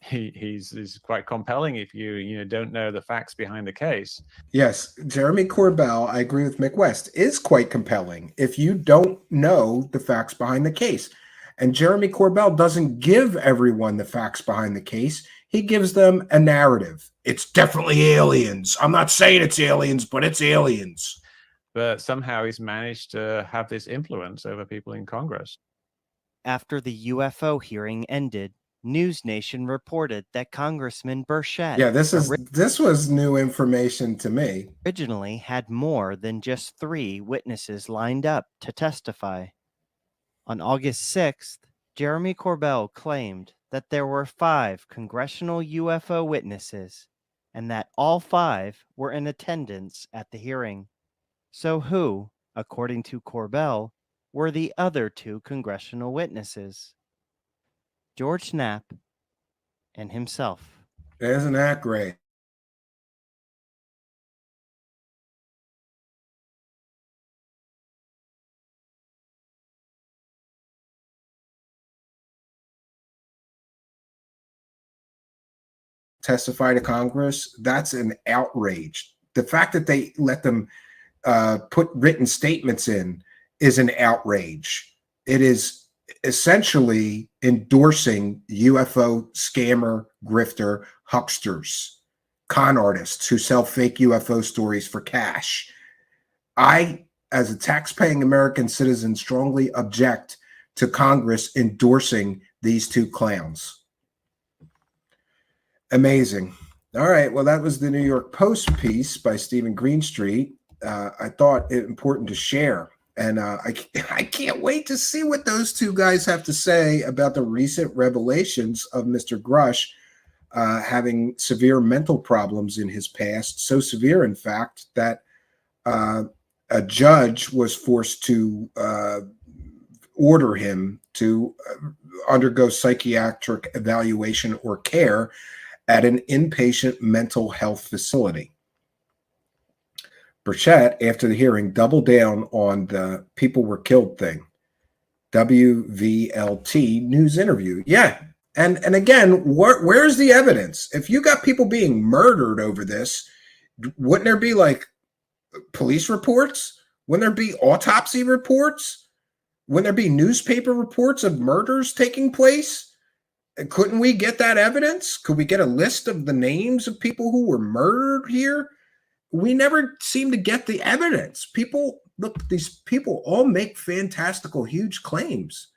[SPEAKER 12] He's quite compelling if you don't know the facts behind the case.
[SPEAKER 3] Yes, Jeremy Corbell, I agree with Mick West, is quite compelling if you don't know the facts behind the case. And Jeremy Corbell doesn't give everyone the facts behind the case. He gives them a narrative. It's definitely aliens. I'm not saying it's aliens, but it's aliens.
[SPEAKER 12] but somehow he's managed to have this influence over people in Congress.
[SPEAKER 9] After the UFO hearing ended, News Nation reported that Congressman Burchett
[SPEAKER 3] Yeah, this was new information to me.
[SPEAKER 9] originally had more than just 3 witnesses lined up to testify. On August 6th, Jeremy Corbell claimed that there were 5 congressional UFO witnesses and that all 5 were in attendance at the hearing. So who, according to Corbell, were the other 2 congressional witnesses? George Knapp and himself.
[SPEAKER 3] Isn't that great? Testify to Congress, that's an outrage. The fact that they let them put written statements in is an outrage. It is essentially endorsing UFO scammer, grifter, hucksters, con artists who sell fake UFO stories for cash. I, as a tax-paying American citizen, strongly object to Congress endorsing these 2 clowns. Amazing. All right. Well, that was the New York Post piece by Stephen Greenstreet. I thought it important to share. And I can't wait to see what those 2 guys have to say about the recent revelations of Mr. Grusch having severe mental problems in his past. So severe, in fact, that a judge was forced to order him to undergo psychiatric evaluation or care at an inpatient mental health facility. Burchett, after the hearing, doubled down on the people were killed thing. WVLT news interview. Yeah. And again, where's the evidence? If you got people being murdered over this, wouldn't there be like police reports? Wouldn't there be autopsy reports? Wouldn't there be newspaper reports of murders taking place? Couldn't we get that evidence? Could we get a list of the names of people who were murdered here? We never seem to get the evidence. People, look, these people all make fantastical, huge claims.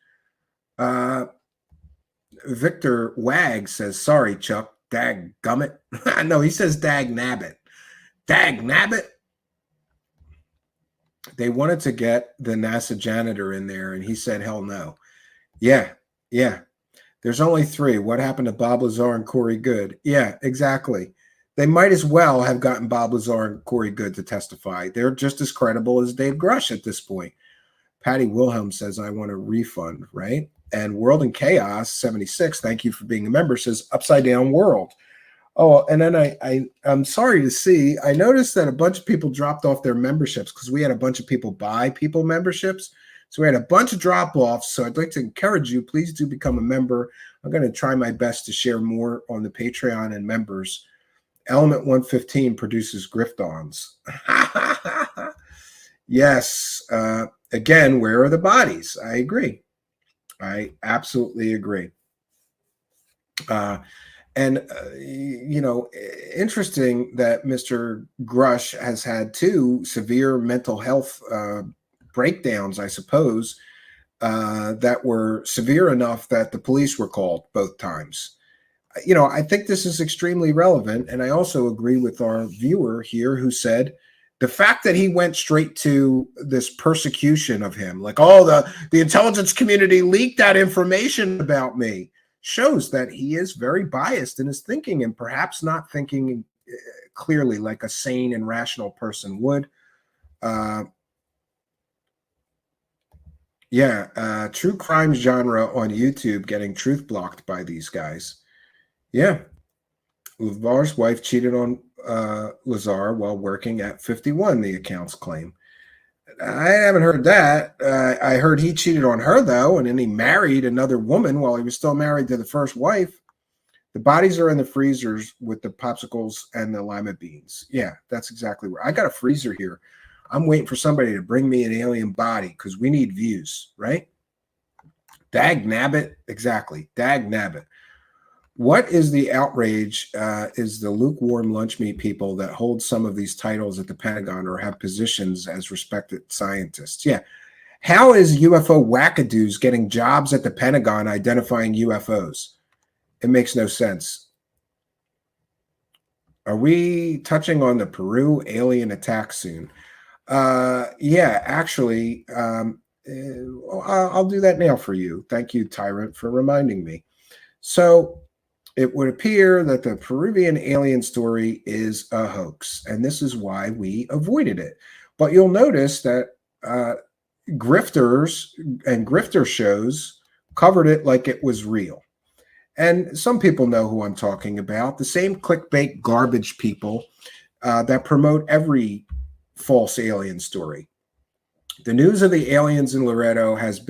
[SPEAKER 3] Victor Wag says, sorry, Chuck, dag gummit. No, he says dag nabbit. Dag nabbit. They wanted to get the NASA janitor in there, and he said, hell no. Yeah. There's only 3. What happened to Bob Lazar and Corey Good? Yeah, exactly. They might as well have gotten Bob Lazar and Corey Good to testify. They're just as credible as Dave Grusch at this point. Patty Wilhelm says, I want a refund, right? And World in Chaos 76, thank you for being a member, says Upside Down World. Oh, and then I'm sorry to see, I noticed that a bunch of people dropped off their memberships because we had a bunch of people buy people memberships. So we had a bunch of drop-offs. So I'd like to encourage you, please do become a member. I'm going to try my best to share more on the Patreon and members. Element 115 produces grift-ons. Yes. Again, where are the bodies? I agree. I absolutely agree. Interesting that Mr. Grusch has had 2 severe mental health breakdowns, I suppose, that were severe enough that the police were called both times. I think this is extremely relevant. And I also agree with our viewer here who said the fact that he went straight to this persecution of him, like, oh, the intelligence community leaked that information about me, shows that he is very biased in his thinking and perhaps not thinking clearly like a sane and rational person would. True crime genre on YouTube getting truth blocked by these guys. Yeah. Lazar's wife cheated on Lazar while working at 51, the accounts claim. I haven't heard that. I heard he cheated on her, though, and then he married another woman while he was still married to the first wife. The bodies are in the freezers with the popsicles and the lima beans. Yeah, that's exactly where. I got a freezer here. I'm waiting for somebody to bring me an alien body because we need views, right? Dag nabbit. Exactly. Dag nabbit. What is the outrage is the lukewarm lunch meat people that hold some of these titles at the Pentagon or have positions as respected scientists. Yeah. How is UFO wackadoos getting jobs at the Pentagon identifying UFOs? It makes no sense. Are we touching on the Peru alien attack soon? Yeah, actually, I'll do that now for you. Thank you, Tyrant, for reminding me. So it would appear that the Peruvian alien story is a hoax, and this is why we avoided it. But you'll notice that grifters and grifter shows covered it like it was real. And some people know who I'm talking about, the same clickbait garbage people that promote every false alien story. The news of the aliens in Loreto has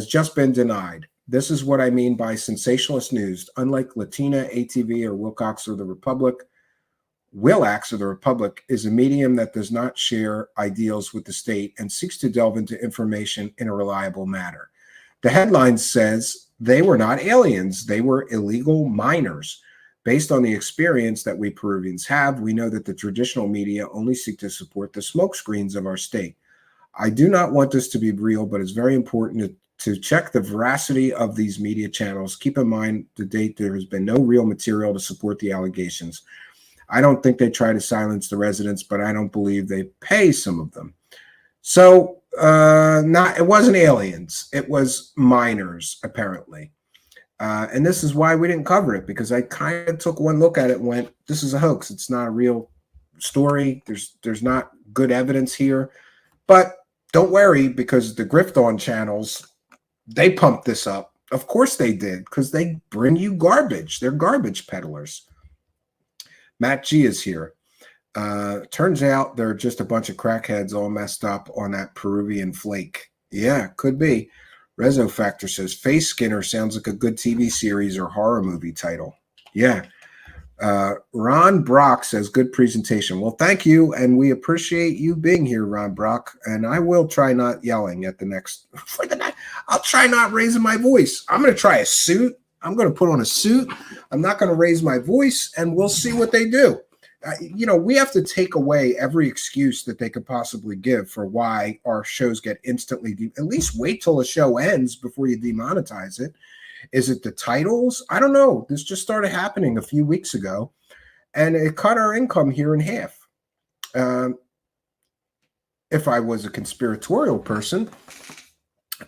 [SPEAKER 3] just been denied. This is what I mean by sensationalist news. Unlike Latina, ATV, or Willax or the Republic is a medium that does not share ideals with the state and seeks to delve into information in a reliable manner. The headline says they were not aliens, they were illegal miners. Based on the experience that we Peruvians have, we know that the traditional media only seek to support the smokescreens of our state. I do not want this to be real, but it's very important to check the veracity of these media channels. Keep in mind, to date, there has been no real material to support the allegations. I don't think they try to silence the residents, but I don't believe they pay some of them. So it wasn't aliens. It was miners, apparently. And this is why we didn't cover it, because I kind of took one look at it and went, this is a hoax. It's not a real story. There's not good evidence here. But don't worry, because the grift-on channels, they pumped this up. Of course they did, because they bring you garbage. They're garbage peddlers. Matt G is here. Turns out they're just a bunch of crackheads all messed up on that Peruvian flake. Yeah, could be. Rezo Factor says, Face Skinner sounds like a good TV series or horror movie title. Yeah. Ron Brock says, good presentation. Well, thank you, and we appreciate you being here, Ron Brock. And I will try not yelling at the next. I'll try not raising my voice. I'm going to try a suit. I'm going to put on a suit. I'm not going to raise my voice, and we'll see what they do. We have to take away every excuse that they could possibly give for why our shows get instantly. At least wait till the show ends before you demonetize it. Is it the titles? I don't know. This just started happening a few weeks ago, and it cut our income here in half. If I was a conspiratorial person,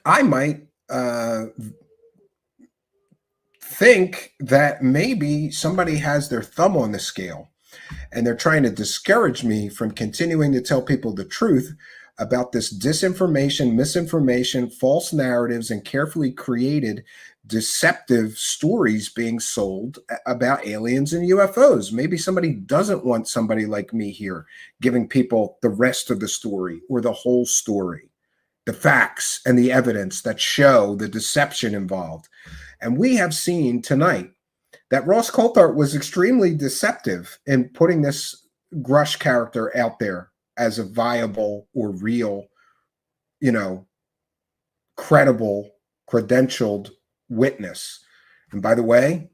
[SPEAKER 3] I might think that maybe somebody has their thumb on the scale and they're trying to discourage me from continuing to tell people the truth about this disinformation, misinformation, false narratives, and carefully created deceptive stories being sold about aliens and UFOs. Maybe somebody doesn't want somebody like me here giving people the rest of the story or the whole story, the facts and the evidence that show the deception involved. And we have seen tonight that Ross Coulthart was extremely deceptive in putting this Grusch character out there as a viable or real, credible, credentialed witness. And by the way,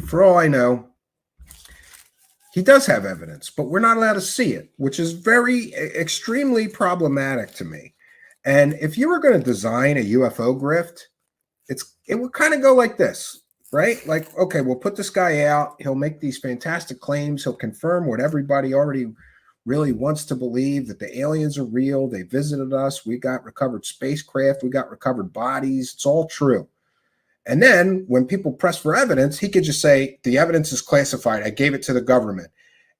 [SPEAKER 3] for all I know, he does have evidence, but we're not allowed to see it, which is extremely problematic to me. And if you were going to design a UFO grift, it would kind of go like this, right? Like, okay, we'll put this guy out. He'll make these fantastic claims. He'll confirm what everybody already really wants to believe, that the aliens are real. They visited us. We got recovered spacecraft. We got recovered bodies. It's all true. And then when people press for evidence, he could just say, the evidence is classified. I gave it to the government.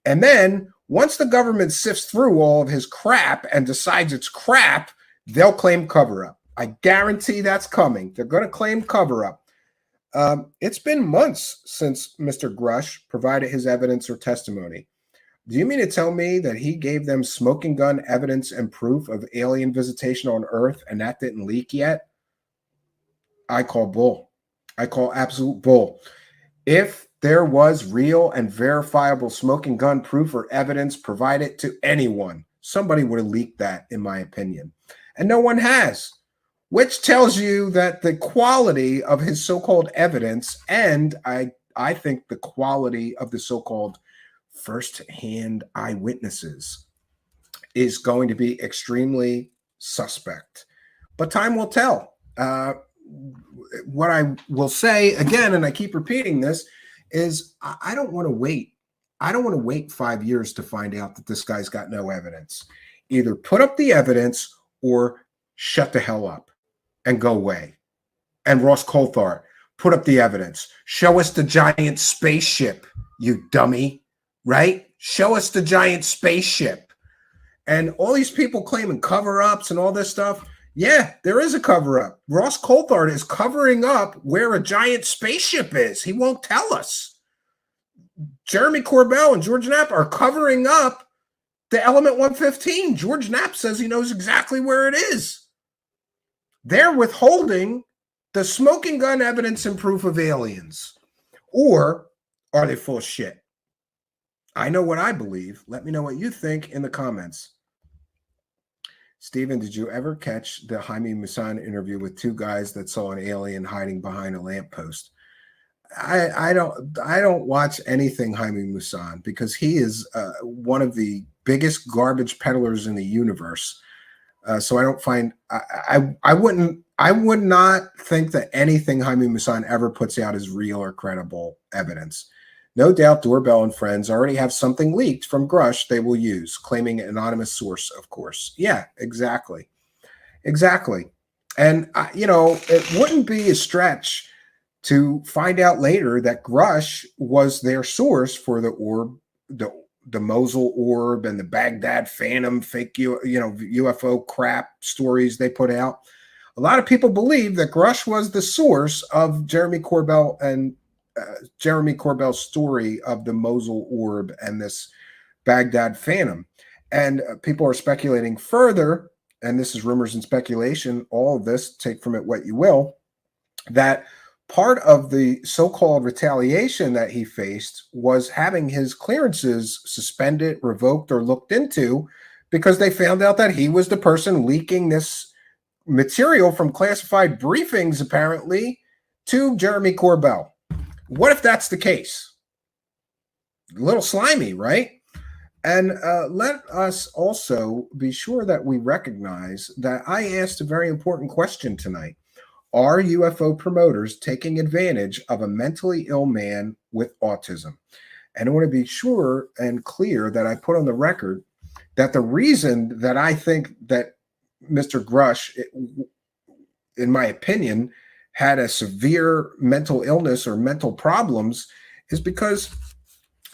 [SPEAKER 3] And then once the government sifts through all of his crap and decides it's crap, they'll claim cover-up. I guarantee that's coming. They're going to claim cover-up. It's been months since Mr. Grusch provided his evidence or testimony. Do you mean to tell me that he gave them smoking gun evidence and proof of alien visitation on Earth and that didn't leak yet? I call bull. I call absolute bull. If there was real and verifiable smoking gun proof or evidence provided to anyone, somebody would have leaked that, in my opinion. And no one has. which tells you that the quality of his so-called evidence, and I think the quality of the so-called first-hand eyewitnesses, is going to be extremely suspect. But time will tell. What I will say again, and I keep repeating this, is I don't want to wait. I don't want to wait 5 years to find out that this guy's got no evidence. Either put up the evidence or shut the hell up and go away. And Ross Coulthard, put up the evidence. Show us the giant spaceship, you dummy, right? Show us the giant spaceship. And all these people claiming cover-ups and all this stuff. Yeah, there is a cover-up. Ross Coulthard is covering up where a giant spaceship is. He won't tell us. Jeremy Corbell and George Knapp are covering up the Element 115. George Knapp says he knows exactly where it is. They're withholding the smoking gun evidence and proof of aliens. Or are they full of shit? I know what I believe. Let me know what you think in the comments. Stephen, did you ever catch the Jaime Maussan interview with two guys that saw an alien hiding behind a lamppost? I don't watch anything Jaime Maussan because he is one of the biggest garbage peddlers in the universe. So I don't find I would not think that anything Jaime Maussan ever puts out is real or credible evidence. No doubt Doorbell and friends already have something leaked from Grusch they will use, claiming an anonymous source, of course. Yeah, exactly. Exactly. And, it wouldn't be a stretch to find out later that Grusch was their source for the orb, the Mosul orb and the Baghdad Phantom fake, UFO crap stories they put out. A lot of people believe that Grusch was the source of Jeremy Corbell and Jeremy Corbell's story of the Mosul orb and this Baghdad Phantom. And people are speculating further, and this is rumors and speculation, all of this, take from it what you will, that part of the so-called retaliation that he faced was having his clearances suspended, revoked, or looked into because they found out that he was the person leaking this material from classified briefings, apparently, to Jeremy Corbell. What if that's the case? A little slimy, right? And let us also be sure that we recognize that I asked a very important question tonight. Are UFO promoters taking advantage of a mentally ill man with autism? And I want to be sure and clear that I put on the record that the reason that I think that Mr. Grusch, in my opinion, had a severe mental illness or mental problems is because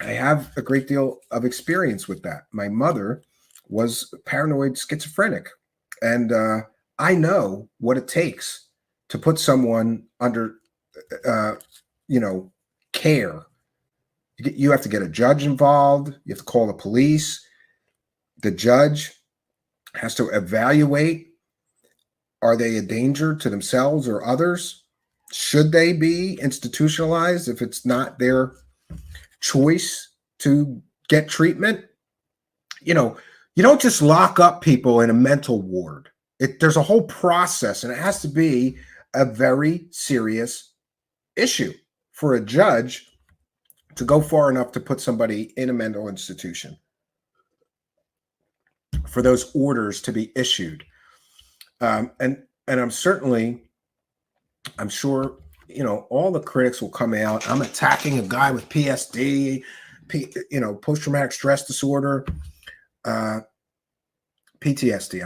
[SPEAKER 3] I have a great deal of experience with that. My mother was paranoid schizophrenic, and I know what it takes to put someone under, care. You have to get a judge involved. You have to call the police. The judge has to evaluate. Are they a danger to themselves or others? Should they be institutionalized if it's not their choice to get treatment? You don't just lock up people in a mental ward. There's a whole process, and it has to be a very serious issue for a judge to go far enough to put somebody in a mental institution, for those orders to be issued. And I'm sure, all the critics will come out. I'm attacking a guy with PSD, post-traumatic stress disorder, PTSD,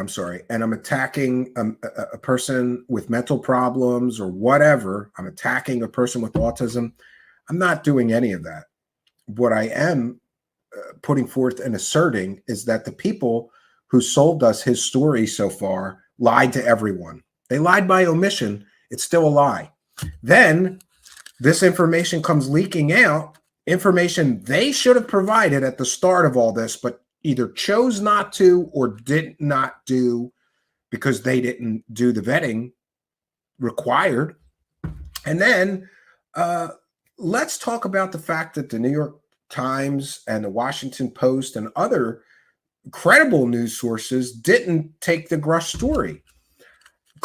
[SPEAKER 3] I'm sorry. And I'm attacking a person with mental problems or whatever. I'm attacking a person with autism. I'm not doing any of that. What I am putting forth and asserting is that the people who sold us his story so far lied to everyone. They lied by omission. It's still a lie. Then this information comes leaking out, information they should have provided at the start of all this, but either chose not to or did not do because they didn't do the vetting required. And then let's talk about the fact that the New York Times and the Washington Post and other credible news sources didn't take the Grusch story.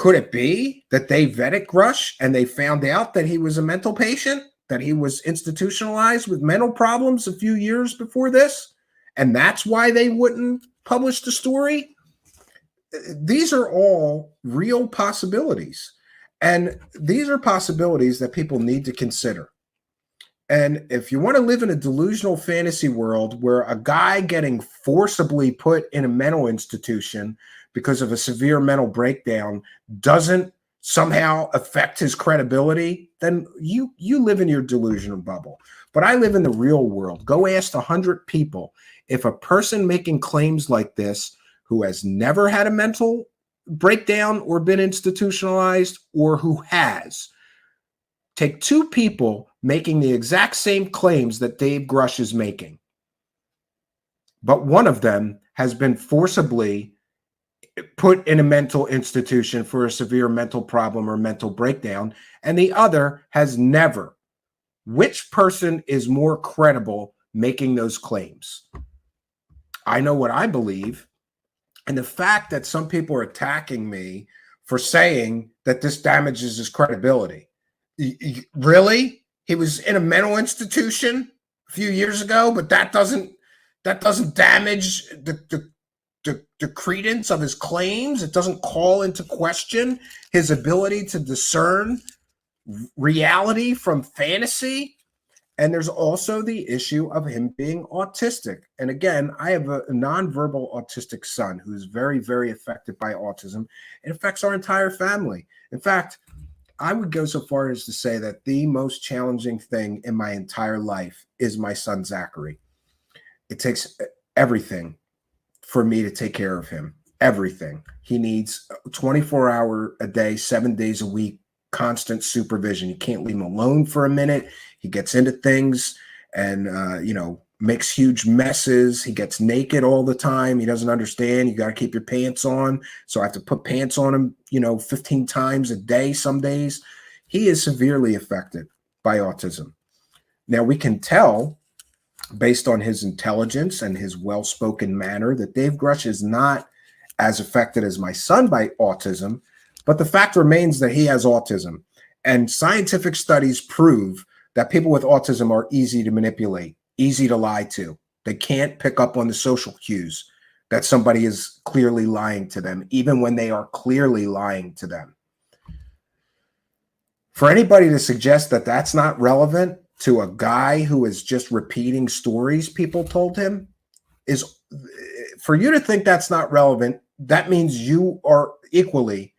[SPEAKER 3] Could it be that they vetted Grusch and they found out that he was a mental patient, that he was institutionalized with mental problems a few years before this? And that's why they wouldn't publish the story? These are all real possibilities. And these are possibilities that people need to consider. And if you want to live in a delusional fantasy world where a guy getting forcibly put in a mental institution because of a severe mental breakdown doesn't somehow affect his credibility, then you live in your delusional bubble. But I live in the real world. Go ask 100 people if a person making claims like this who has never had a mental breakdown or been institutionalized, or who has, take two people making the exact same claims that Dave Grusch is making, but one of them has been forcibly put in a mental institution for a severe mental problem or mental breakdown, and the other has never. Which person is more credible making those claims? I know what I believe, and the fact that some people are attacking me for saying that this damages his credibility. Really? He was in a mental institution a few years ago, but that doesn't damage the credence of his claims. It doesn't call into question his ability to discern reality from fantasy. And there's also the issue of him being autistic. And again, I have a nonverbal autistic son who's very, very affected by autism. It affects our entire family. In fact, I would go so far as to say that the most challenging thing in my entire life is my son, Zachary. It takes everything for me to take care of him. Everything. He needs 24-hour a day, 7 days a week, constant supervision. You can't leave him alone for a minute. He gets into things and, makes huge messes. He gets naked all the time. He doesn't understand. You got to keep your pants on. So I have to put pants on him, 15 times a day some days. He is severely affected by autism. Now, we can tell based on his intelligence and his well-spoken manner that Dave Grusch is not as affected as my son by autism, but the fact remains that he has autism. And scientific studies prove that people with autism are easy to manipulate, easy to lie to. They can't pick up on the social cues that somebody is clearly lying to them, even when they are clearly lying to them. For anybody to suggest that that's not relevant to a guy who is just repeating stories people told him, is for you to think that's not relevant, that means you are equally,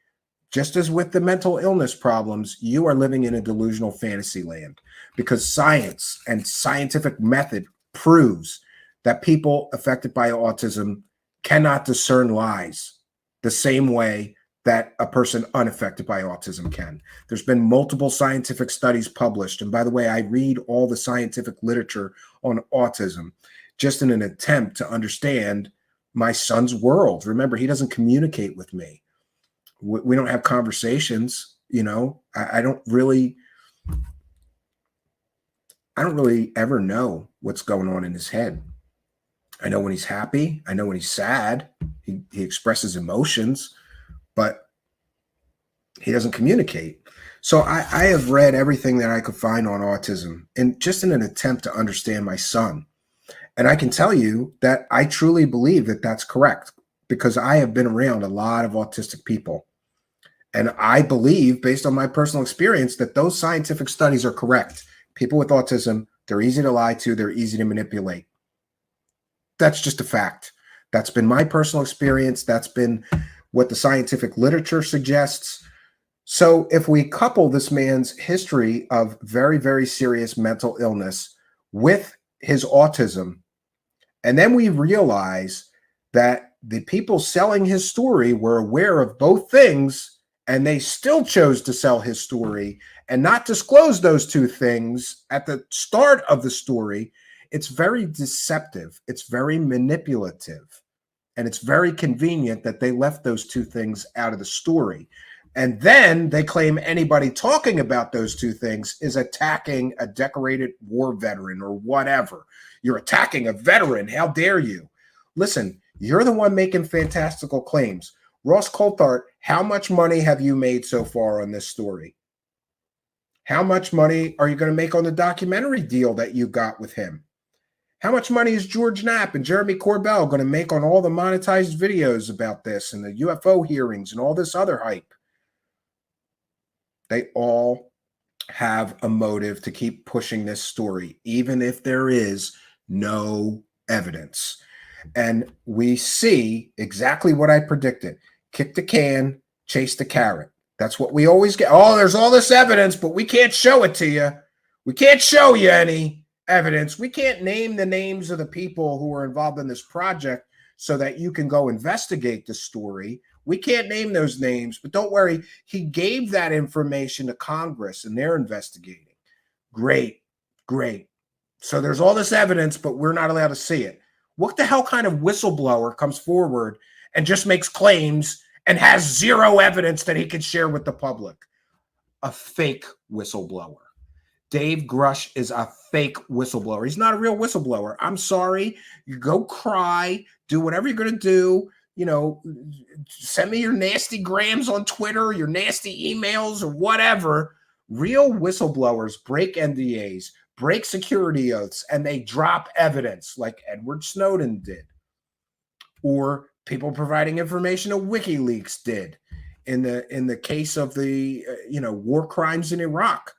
[SPEAKER 3] just as with the mental illness problems, you are living in a delusional fantasy land, because science and scientific method proves that people affected by autism cannot discern lies the same way that a person unaffected by autism can. There's been multiple scientific studies published. And by the way, I read all the scientific literature on autism just in an attempt to understand my son's world. Remember, he doesn't communicate with me. We don't have conversations, I don't really ever know what's going on in his head. I know when he's happy. I know when he's sad. He expresses emotions, but he doesn't communicate. So I have read everything that I could find on autism, and just in an attempt to understand my son. And I can tell you that I truly believe that that's correct, because I have been around a lot of autistic people. And I believe, based on my personal experience, that those scientific studies are correct. People with autism, they're easy to lie to, they're easy to manipulate. That's just a fact. That's been my personal experience. That's been what the scientific literature suggests. So if we couple this man's history of very, very serious mental illness with his autism, and then we realize that the people selling his story were aware of both things, and they still chose to sell his story and not disclose those two things at the start of the story, it's very deceptive. It's very manipulative. And it's very convenient that they left those two things out of the story. And then they claim anybody talking about those two things is attacking a decorated war veteran or whatever. You're attacking a veteran. How dare you? Listen, you're the one making fantastical claims. Ross Coulthard, how much money have you made so far on this story? How much money are you going to make on the documentary deal that you got with him? How much money is George Knapp and Jeremy Corbell going to make on all the monetized videos about this and the UFO hearings and all this other hype? They all have a motive to keep pushing this story, even if there is no evidence. And we see exactly what I predicted. Kick the can, chase the carrot. That's what we always get. Oh, there's all this evidence, but we can't show it to you. We can't show you any evidence. We can't name the names of the people who are involved in this project so that you can go investigate the story. We can't name those names, but don't worry. He gave that information to Congress and they're investigating. Great, great. So there's all this evidence, but we're not allowed to see it. What the hell kind of whistleblower comes forward and just makes claims and has zero evidence that he can share with the public? A fake whistleblower. Dave Grusch is a fake whistleblower. He's not a real whistleblower. I'm sorry. You go cry, do whatever you're going to do. You know, send me your nasty grams on Twitter, your nasty emails or whatever. Real whistleblowers break NDAs, break security oaths, and they drop evidence like Edward Snowden did, or people providing information to WikiLeaks did in the case of the war crimes in Iraq.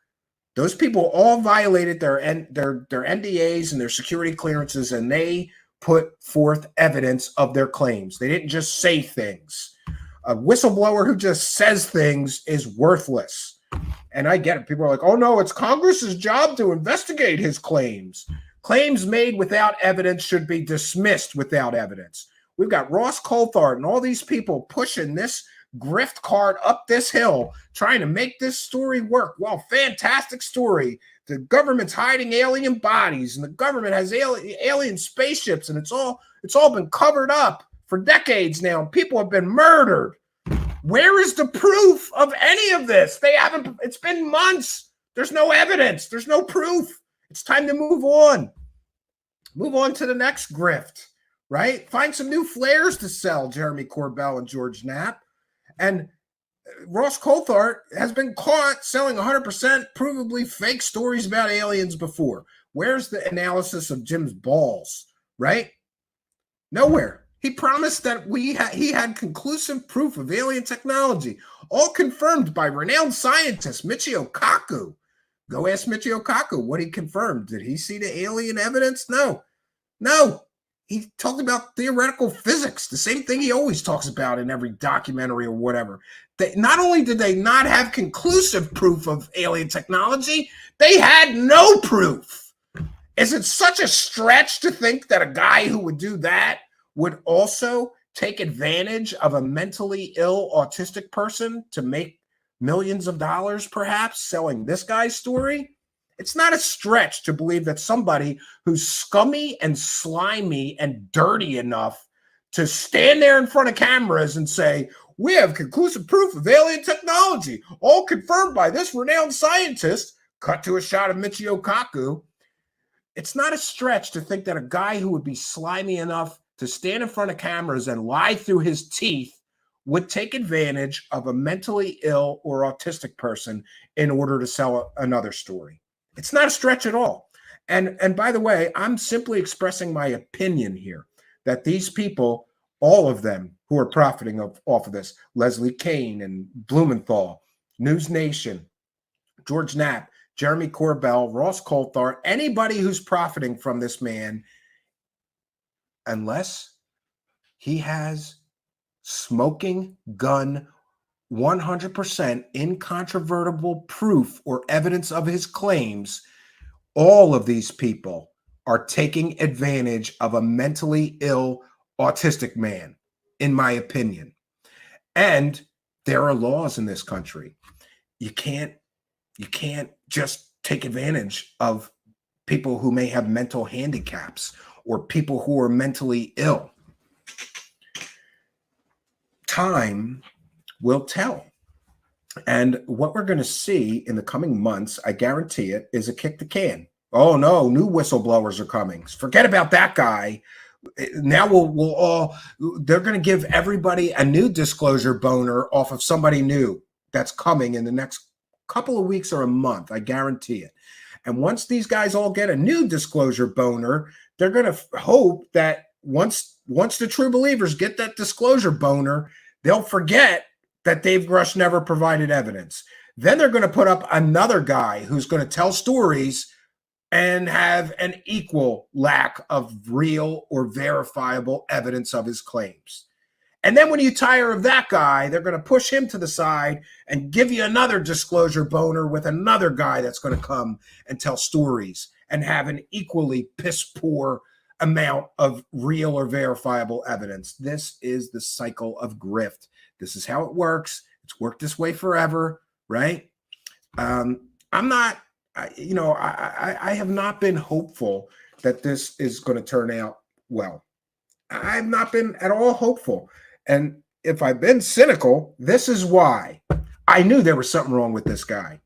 [SPEAKER 3] Those people all violated their NDAs and their security clearances, and they put forth evidence of their claims. They didn't just say things. A whistleblower who just says things is worthless. And I get it. People are like, oh, no, it's Congress's job to investigate his claims. Claims made without evidence should be dismissed without evidence. We've got Ross Coulthard and all these people pushing this grift cart up this hill, trying to make this story work. Well, fantastic story. The government's hiding alien bodies, and the government has alien spaceships, and it's all been covered up for decades now. People have been murdered. Where is the proof of any of this? They haven't. It's been months. There's no evidence. There's no proof. It's time to move on. Move on to the next grift, right? Find some new flares to sell, Jeremy Corbell and George Knapp. And Ross Coulthard has been caught selling 100% provably fake stories about aliens before. Where's the analysis of Jim's balls, right? Nowhere. He promised that he had conclusive proof of alien technology, all confirmed by renowned scientist Michio Kaku. Go ask Michio Kaku what he confirmed. Did he see the alien evidence? No. He talked about theoretical physics, the same thing he always talks about in every documentary or whatever. Not only did they not have conclusive proof of alien technology, they had no proof. Is it such a stretch to think that a guy who would do that would also take advantage of a mentally ill autistic person to make millions of dollars, perhaps, selling this guy's story? It's not a stretch to believe that somebody who's scummy and slimy and dirty enough to stand there in front of cameras and say, we have conclusive proof of alien technology, all confirmed by this renowned scientist, cut to a shot of Michio Kaku. It's not a stretch to think that a guy who would be slimy enough to stand in front of cameras and lie through his teeth would take advantage of a mentally ill or autistic person in order to sell another story. It's not a stretch at all. And by the way, I'm simply expressing my opinion here that these people, all of them who are profiting off of this, Leslie Kean and Blumenthal, News Nation, George Knapp, Jeremy Corbell, Ross Coulthard, anybody who's profiting from this man, unless he has smoking gun 100% incontrovertible proof or evidence of his claims, all of these people are taking advantage of a mentally ill autistic man, in my opinion. And there are laws in this country. You can't just take advantage of people who may have mental handicaps or people who are mentally ill. Time will tell. And what we're going to see in the coming months, I guarantee it, is a kick the can. Oh no, new whistleblowers are coming. Forget about that guy. Now we'll all, they're going to give everybody a new disclosure boner off of somebody new that's coming in the next couple of weeks or a month. I guarantee it. And once these guys all get a new disclosure boner, they're going to hope that once the true believers get that disclosure boner, they'll forget that Dave Grusch never provided evidence. Then they're going to put up another guy who's going to tell stories and have an equal lack of real or verifiable evidence of his claims. And then when you tire of that guy, they're going to push him to the side and give you another disclosure boner with another guy that's going to come and tell stories and have an equally piss poor amount of real or verifiable evidence. This is the cycle of grift. This is how it works. It's worked this way forever, right? I have not been hopeful that this is going to turn out well. I've not been at all hopeful. And if I've been cynical, this is why. I knew there was something wrong with this guy.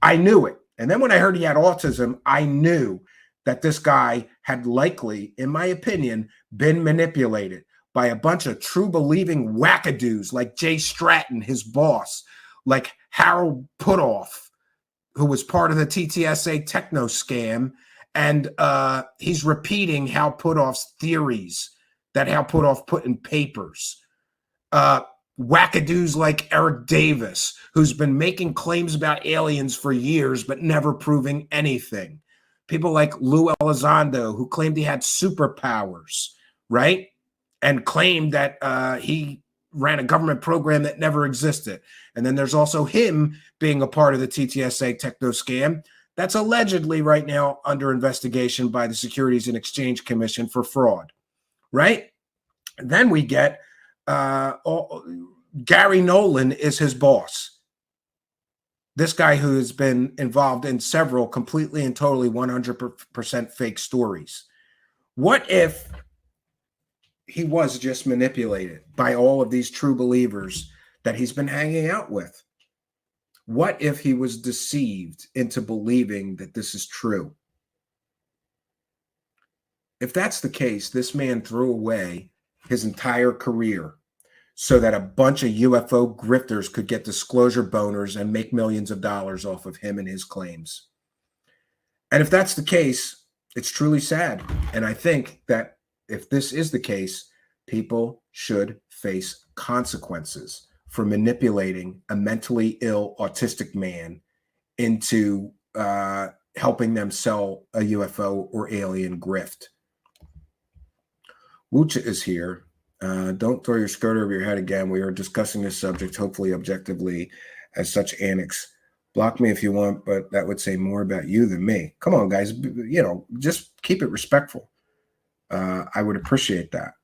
[SPEAKER 3] I knew it. And then when I heard he had autism, I knew that this guy had likely, in my opinion, been manipulated by a bunch of true believing wackadoos like Jay Stratton, his boss, like Harold Putoff, who was part of the TTSA techno scam. And he's repeating Hal Putoff's theories that Hal Putoff put in papers. Wackadoos like Eric Davis, who's been making claims about aliens for years, but never proving anything. People like Lou Elizondo, who claimed he had superpowers, right? And claimed that he ran a government program that never existed. And then there's also him being a part of the TTSA techno scam that's allegedly right now under investigation by the Securities and Exchange Commission for fraud, right? And then we get Gary Nolan is his boss. This guy who has been involved in several completely and totally 100% fake stories. What if he was just manipulated by all of these true believers that he's been hanging out with? What if he was deceived into believing that this is true? If that's the case, this man threw away his entire career so that a bunch of UFO grifters could get disclosure boners and make millions of dollars off of him and his claims. And if that's the case, it's truly sad. And I think that if this is the case, people should face consequences for manipulating a mentally ill autistic man into helping them sell a UFO or alien grift. Wucha is here. Don't throw your skirt over your head again. We are discussing this subject, hopefully objectively, as such annex. Block me if you want, but that would say more about you than me. Come on, guys. Just keep it respectful. I would appreciate that.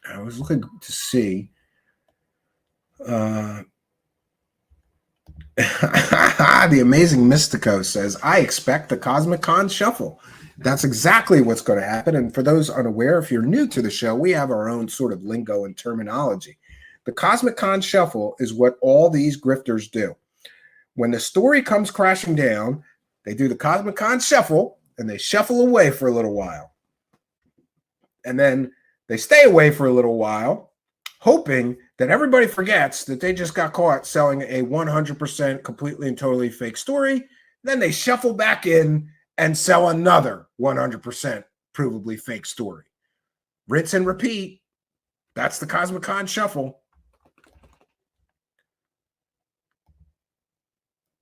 [SPEAKER 3] I was looking to see. The amazing Mystico says, I expect the Cosmic Con shuffle. That's exactly what's going to happen. And for those unaware, if you're new to the show, we have our own sort of lingo and terminology. The Cosmic Con shuffle is what all these grifters do. When the story comes crashing down, they do the Cosmic Con shuffle and they shuffle away for a little while. And then they stay away for a little while, hoping that everybody forgets that they just got caught selling a 100% completely and totally fake story. Then they shuffle back in and sell another 100% provably fake story. Rinse and repeat. That's the Cosmic Con shuffle.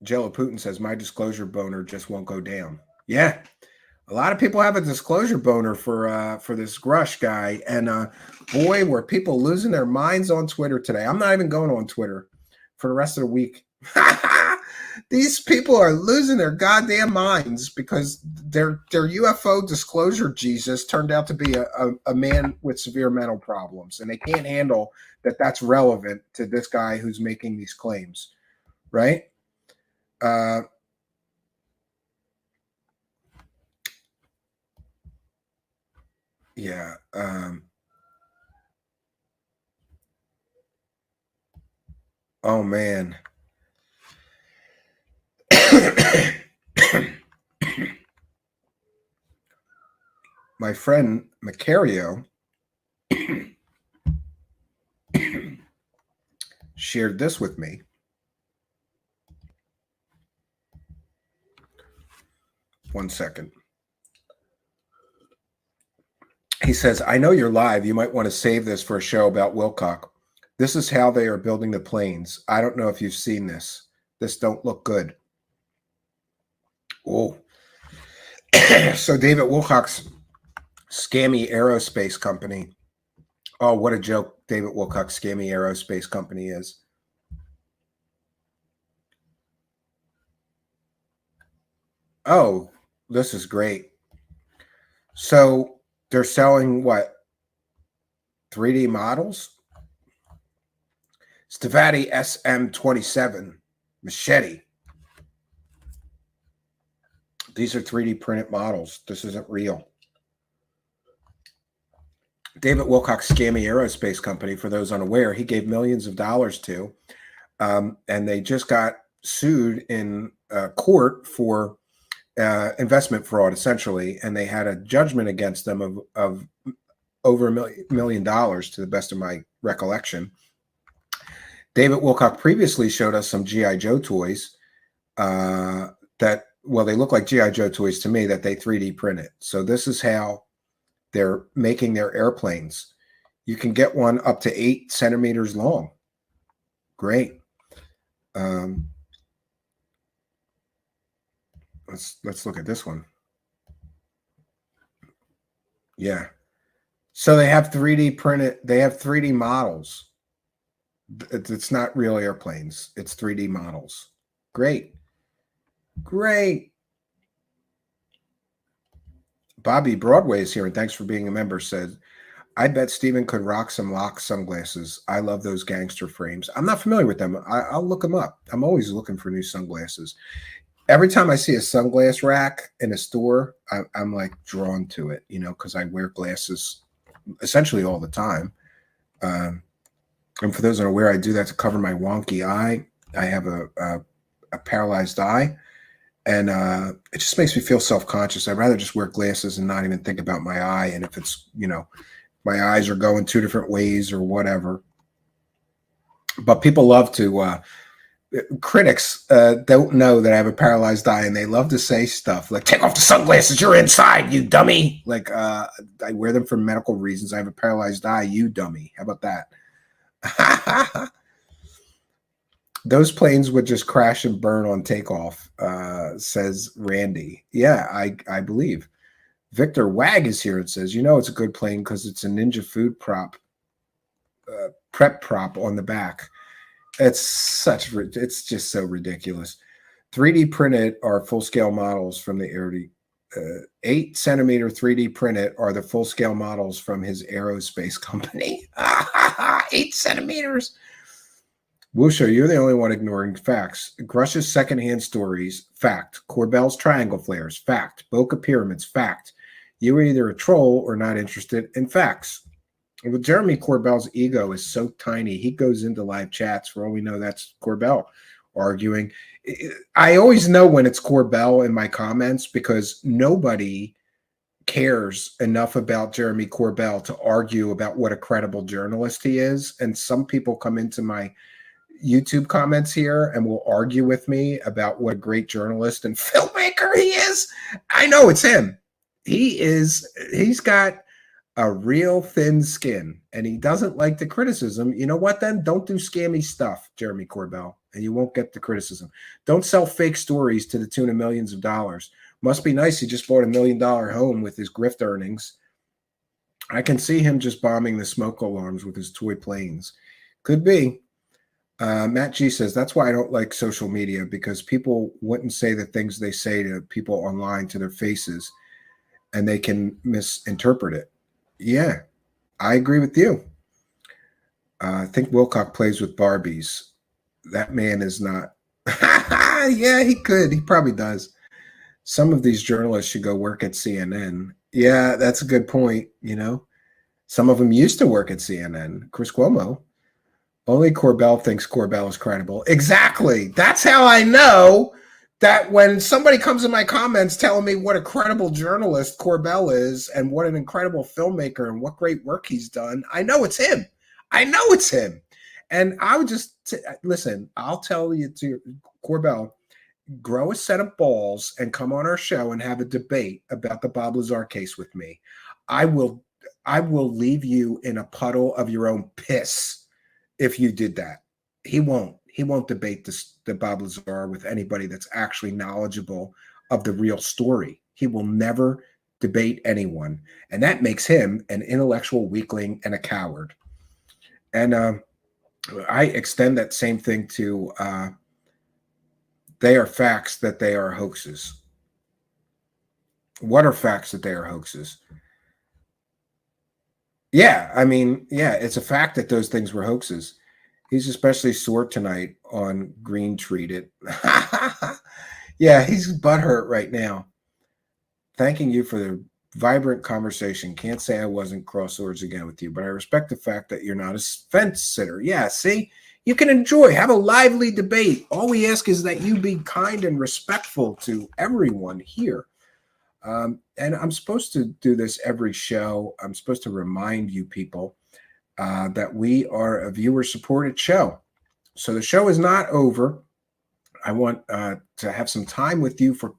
[SPEAKER 3] Jello Putin says, my disclosure boner just won't go down. Yeah. A lot of people have a disclosure boner for this Grusch guy. And boy, were people losing their minds on Twitter today. I'm not even going on Twitter for the rest of the week. These people are losing their goddamn minds because their UFO disclosure Jesus turned out to be a man with severe mental problems. And they can't handle that that's relevant to this guy who's making these claims, right? Yeah. Oh, man. my friend Macario shared this with me. One second. He says, I know you're live. You might want to save this for a show about Wilcock. This is how they are building the planes. I don't know if you've seen this. This don't look good. Oh. So David Wilcock's scammy aerospace company. Oh, what a joke David Wilcock's scammy aerospace company is. Oh, this is great. So they're selling what? 3D models? Stavati SM27 machete. These are 3D printed models. This isn't real. David Wilcock's scammy aerospace company, for those unaware, he gave millions of dollars to, and they just got sued in court for investment fraud, essentially, and they had a judgment against them of over $1 million, to the best of my recollection. David Wilcock previously showed us some G.I. Joe toys that, well, they look like G.I. Joe toys to me, that they 3D printed. So this is how they're making their airplanes. You can get one up to 8 centimeters long. Great. Let's look at this one. Yeah. So they have 3D printed, they have 3D models. It's not real airplanes. It's 3D models. Great. Great. Bobby Broadway is here, and thanks for being a member, said, I bet Steven could rock some Lock sunglasses. I love those gangster frames. I'm not familiar with them. I'll look them up. I'm always looking for new sunglasses. Every time I see a sunglass rack in a store, I'm like drawn to it, you know, because I wear glasses essentially all the time. And for those unaware, I do that to cover my wonky eye. I have a paralyzed eye, and it just makes me feel self-conscious. I'd rather just wear glasses and not even think about my eye. And if it's, you know, my eyes are going 2 different ways or whatever. But people love to, critics don't know that I have a paralyzed eye, and they love to say stuff like, take off the sunglasses, you're inside, you dummy. Like, I wear them for medical reasons. I have a paralyzed eye, you dummy. How about that? Those planes would just crash and burn on takeoff, says Randy. Yeah, I believe. Victor Wag is here and says, you know, it's a good plane because it's a Ninja food prop, prep prop on the back. It's just so ridiculous. 3D printed are full-scale models from the 8 centimeter 3D printed are the full-scale models from his aerospace company. 8 centimeters. Wusha, you're the only one ignoring facts. Grush's secondhand stories, fact. Corbell's triangle flares, fact. Boca pyramids, fact. You were either a troll or not interested in facts. Well, Jeremy Corbell's ego is so tiny. He goes into live chats. For all we know, that's Corbell arguing. I always know when it's Corbell in my comments because nobody cares enough about Jeremy Corbell to argue about what a credible journalist he is. And some people come into my YouTube comments here and will argue with me about what a great journalist and filmmaker he is. I know it's him. He's got a real thin skin and he doesn't like the criticism. You know what then? Don't do scammy stuff, Jeremy Corbell, and you won't get the criticism. Don't sell fake stories to the tune of millions of dollars. Must be nice he just bought $1 million home with his grift earnings. I can see him just bombing the smoke alarms with his toy planes. Could be. Matt G says, that's why I don't like social media, because people wouldn't say the things they say to people online to their faces, and they can misinterpret it. Yeah, I agree with you. I think Wilcock plays with Barbies. That man is not. Yeah, he could. He probably does. Some of these journalists should go work at CNN. Yeah, that's a good point. You know, some of them used to work at CNN. Chris Cuomo. Only Corbell thinks Corbell is credible. Exactly. That's how I know that when somebody comes in my comments telling me what a credible journalist Corbell is and what an incredible filmmaker and what great work he's done, I know it's him. I know it's him. And I would just listen, I'll tell you to Corbell, grow a set of balls and come on our show and have a debate about the Bob Lazar case with me. I will leave you in a puddle of your own piss if you did that. He won't debate the Bob Lazar with anybody that's actually knowledgeable of the real story. He will never debate anyone. And that makes him an intellectual weakling and a coward. And I extend that same thing to they are facts that they are hoaxes. What are facts that they are hoaxes? Yeah, I mean, yeah, it's a fact that those things were hoaxes. He's especially sore tonight on Green Treated. Yeah, he's butthurt right now. Thanking you for the vibrant conversation. Can't say I wasn't cross swords again with you, but I respect the fact that you're not a fence sitter. Yeah, see, you can have a lively debate. All we ask is that you be kind and respectful to everyone here. And I'm supposed to do this every show. I'm supposed to remind you people that we are a viewer-supported show. So the show is not over. I want to have some time with you for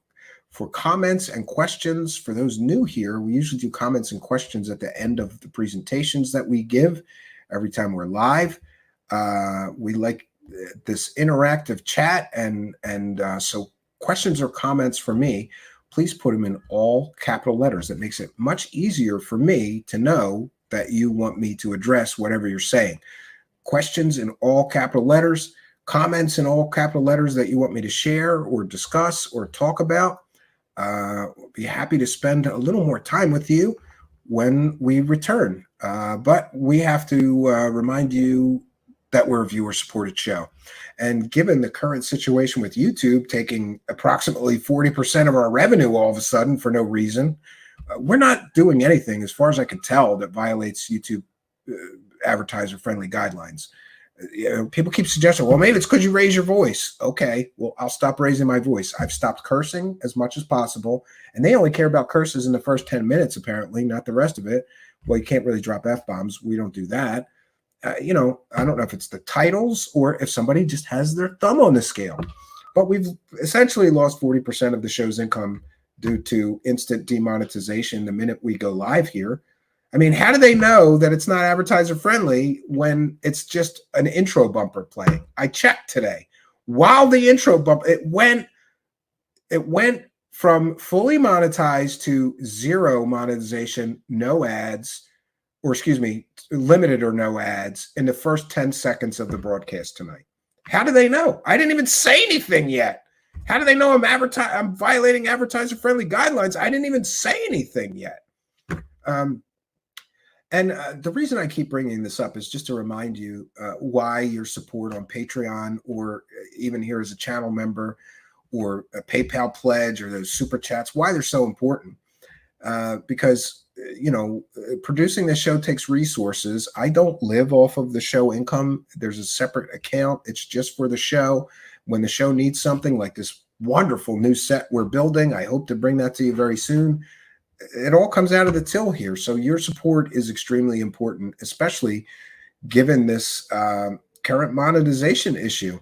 [SPEAKER 3] comments and questions. For those new here, we usually do comments and questions at the end of the presentations that we give every time we're live. We like this interactive chat, and so questions or comments for me, please put them in all capital letters. That makes it much easier for me to know that you want me to address whatever you're saying. Questions in all capital letters, comments in all capital letters that you want me to share or discuss or talk about. I'll be happy to spend a little more time with you when we return. But we have to remind you that we're a viewer-supported show. And given the current situation with YouTube taking approximately 40% of our revenue all of a sudden for no reason, we're not doing anything, as far as I can tell, that violates YouTube advertiser-friendly guidelines. People keep suggesting, well, maybe it's because you raise your voice. Okay, well, I'll stop raising my voice. I've stopped cursing as much as possible, and they only care about curses in the first 10 minutes, apparently, not the rest of it. Well, you can't really drop F-bombs. We don't do that. I don't know if it's the titles or if somebody just has their thumb on the scale. But we've essentially lost 40% of the show's income due to instant demonetization the minute we go live here. I mean, how do they know that it's not advertiser friendly when it's just an intro bumper playing? I checked today. While the intro bumper, it went from fully monetized to zero monetization, no ads, or excuse me, limited or no ads in the first 10 seconds of the broadcast tonight. How do they know? I didn't even say anything yet. How do they know I'm violating advertiser-friendly guidelines? I didn't even say anything yet. And the reason I keep bringing this up is just to remind you why your support on Patreon, or even here as a channel member, or a PayPal pledge, or those super chats, why they're so important. Because producing this show takes resources. I don't live off of the show income. There's a separate account. It's just for the show. When the show needs something like this wonderful new set we're building, I hope to bring that to you very soon. It all comes out of the till here. So your support is extremely important, especially given this current monetization issue.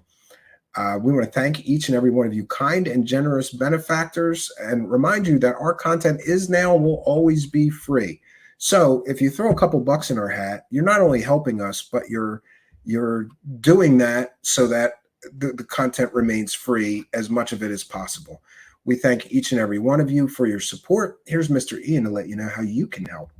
[SPEAKER 3] We want to thank each and every one of you kind and generous benefactors, and remind you that our content is now and will always be free. So if you throw a couple bucks in our hat, you're not only helping us, but you're doing that so that the content remains free, as much of it as possible. We thank each and every one of you for your support. Here's Mr. Ian to let you know how you can help.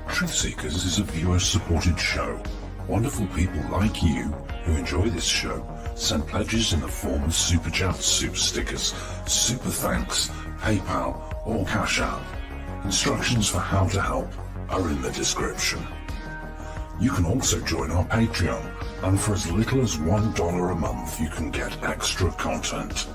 [SPEAKER 17] Truth Seekers is a viewer-supported show. Wonderful people like you who enjoy this show send pledges in the form of super chats, super stickers, super thanks, PayPal, or Cash App. Instructions for how to help are in the description. You can also join our Patreon, and for as little as $1 a month you can get extra content.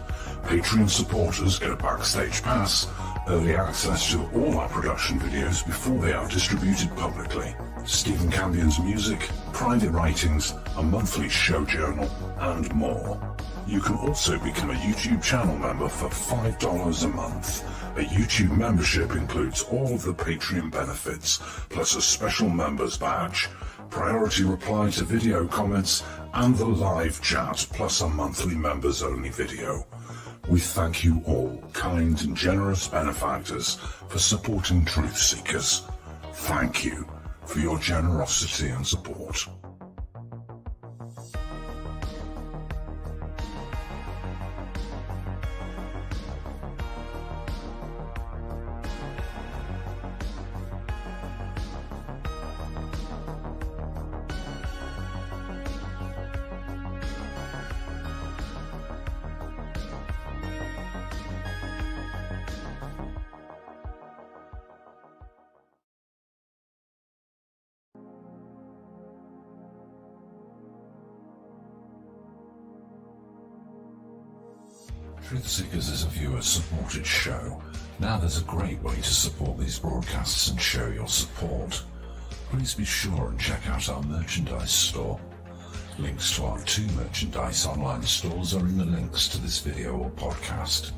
[SPEAKER 17] Patreon supporters get a backstage pass, early access to all our production videos before they are distributed publicly, Stephen Campion's music, private writings, a monthly show journal, and more. You can also become a YouTube channel member for $5 a month. A YouTube membership includes all of the Patreon benefits, plus a special members badge, priority reply to video comments, and the live chat, plus a monthly members only video. We thank you all, kind and generous benefactors, for supporting Truth Seekers. Thank you for your generosity and support. Truth Seekers is a viewer-supported show. Now there's a great way to support these broadcasts and show your support. Please be sure and check out our merchandise store. Links to our 2 merchandise online stores are in the links to this video or podcast.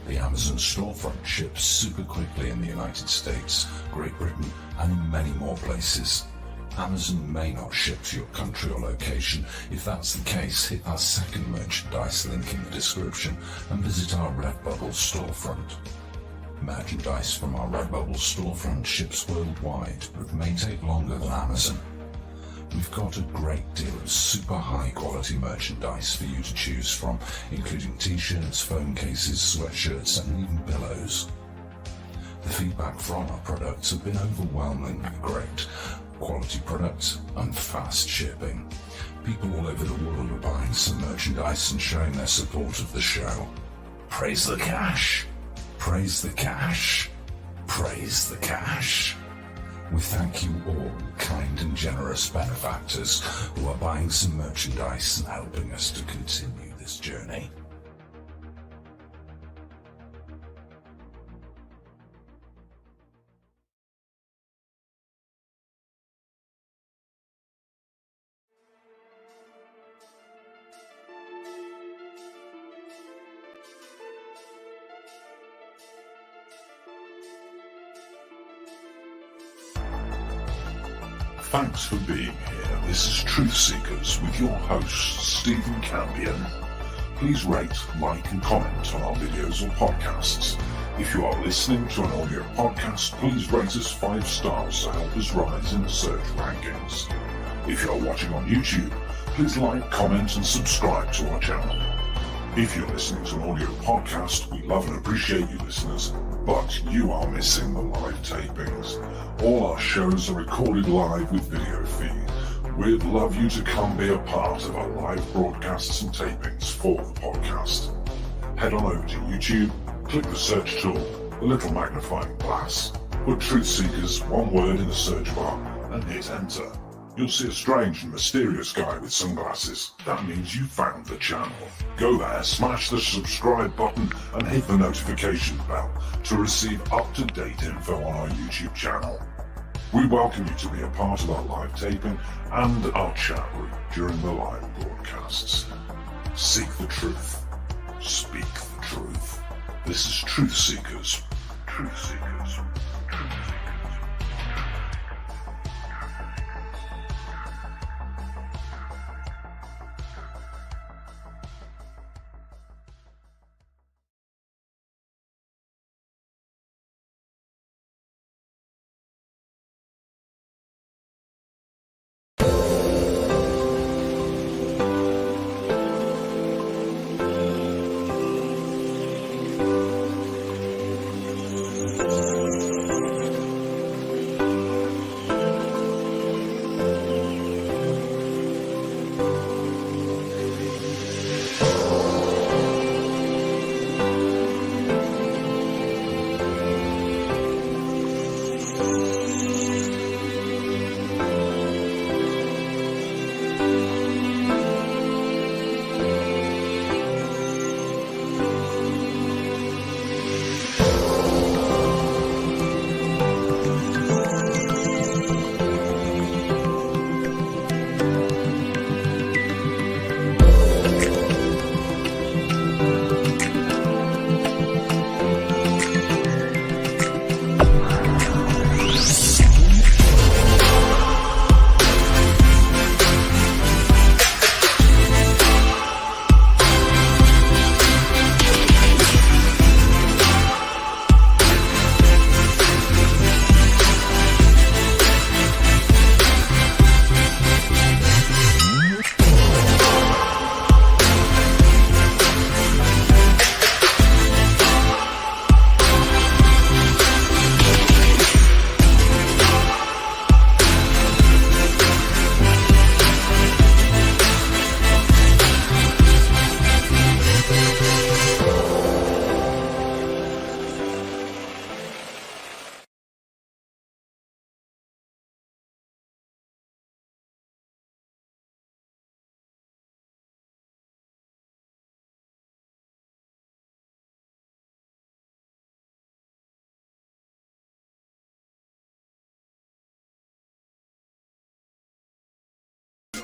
[SPEAKER 17] The Amazon storefront ships super quickly in the United States, Great Britain, and in many more places. Amazon may not ship to your country or location. If that's the case, hit our second merchandise link in the description and visit our Redbubble storefront. Merchandise from our Redbubble storefront ships worldwide, but may take longer than Amazon. We've got a great deal of super high quality merchandise for you to choose from, including t-shirts, phone cases, sweatshirts, and even pillows. The feedback from our products have been overwhelmingly great. Quality products and fast shipping. People all over the world are buying some merchandise and showing their support of the show. Praise the cash. Praise the cash. Praise the cash. We thank you all, kind and generous benefactors who are buying some merchandise and helping us to continue this journey. Thanks for being here. This is Truth Seekers with your host, Stephen Campion. Please rate, like, and comment on our videos or podcasts. If you are listening to an audio podcast, please rate us 5 stars to help us rise in the search rankings. If you are watching on YouTube, please like, comment, and subscribe to our channel. If you're listening to an audio podcast, we love and appreciate you listeners, but you are missing the live tapings. All our shows are recorded live with video feed. We'd love you to come be a part of our live broadcasts and tapings for the podcast. Head on over to YouTube, click the search tool, the little magnifying glass, put Truth Seekers, one word in the search bar, and hit enter. You'll see a strange and mysterious guy with sunglasses. That means you found the channel. Go there, smash the subscribe button, and hit the notification bell to receive up-to-date info on our YouTube channel. We welcome you to be a part of our live taping and our chat room during the live broadcasts. Seek the truth. Speak the truth. This is Truth Seekers. Truth Seekers. Truth Seekers.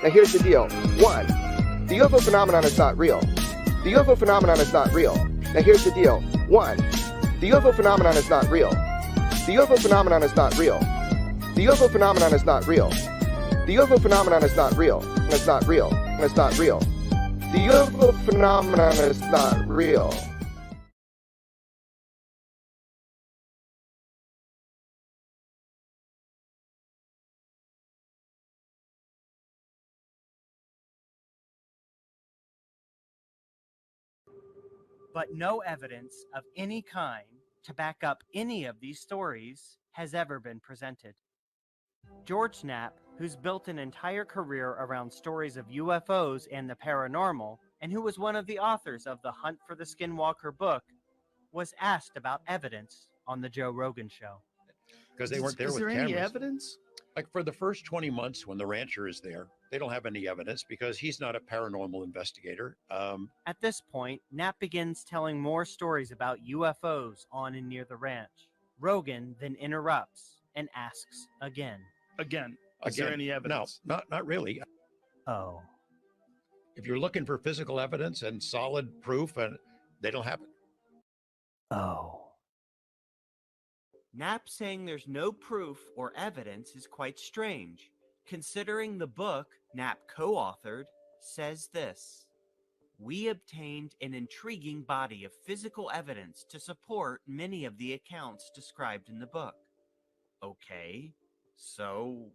[SPEAKER 18] Now here's the deal. 1, the UFO phenomenon is not real. The UFO phenomenon is not real. Now here's the deal. 1, the UFO phenomenon is not real. The UFO phenomenon is not real. The UFO phenomenon is not real. The UFO phenomenon is not real. And it's not real. And it's not real. The UFO phenomenon is not real.
[SPEAKER 9] But no evidence of any kind to back up any of these stories has ever been presented. George Knapp, who's built an entire career around stories of UFOs and the paranormal, and who was one of the authors of the Hunt for the Skinwalker book, was asked about evidence on the Joe Rogan Show.
[SPEAKER 10] Because they weren't there with cameras. Is there any evidence? Like for the first 20 months when the rancher is there, they don't have any evidence because he's not a paranormal investigator.
[SPEAKER 9] At this point, Knapp begins telling more stories about UFOs on and near the ranch. Rogan then interrupts and asks again.
[SPEAKER 19] Again, is there any evidence?
[SPEAKER 10] No, not really.
[SPEAKER 9] Oh.
[SPEAKER 10] If you're looking for physical evidence and solid proof, and they don't have it.
[SPEAKER 9] Oh. Knapp saying there's no proof or evidence is quite strange, considering the book Knapp co-authored says this: "We obtained an intriguing body of physical evidence to support many of the accounts described in the book." Okay, so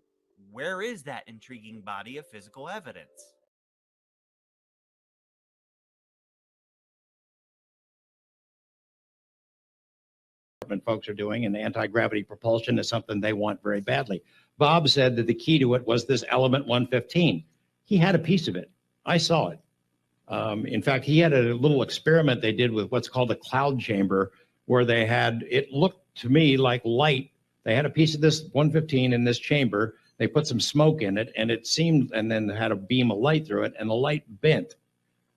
[SPEAKER 9] where is that intriguing body of physical evidence?
[SPEAKER 10] Folks are doing, and anti-gravity propulsion is something they want very badly. Bob said that the key to it was this element 115. He had a piece of it. I saw it. In fact, he had a little experiment they did with what's called a cloud chamber, where they had, it looked to me like light. They had a piece of this 115 in this chamber. They put some smoke in it, and it seemed, and then had a beam of light through it, and the light bent.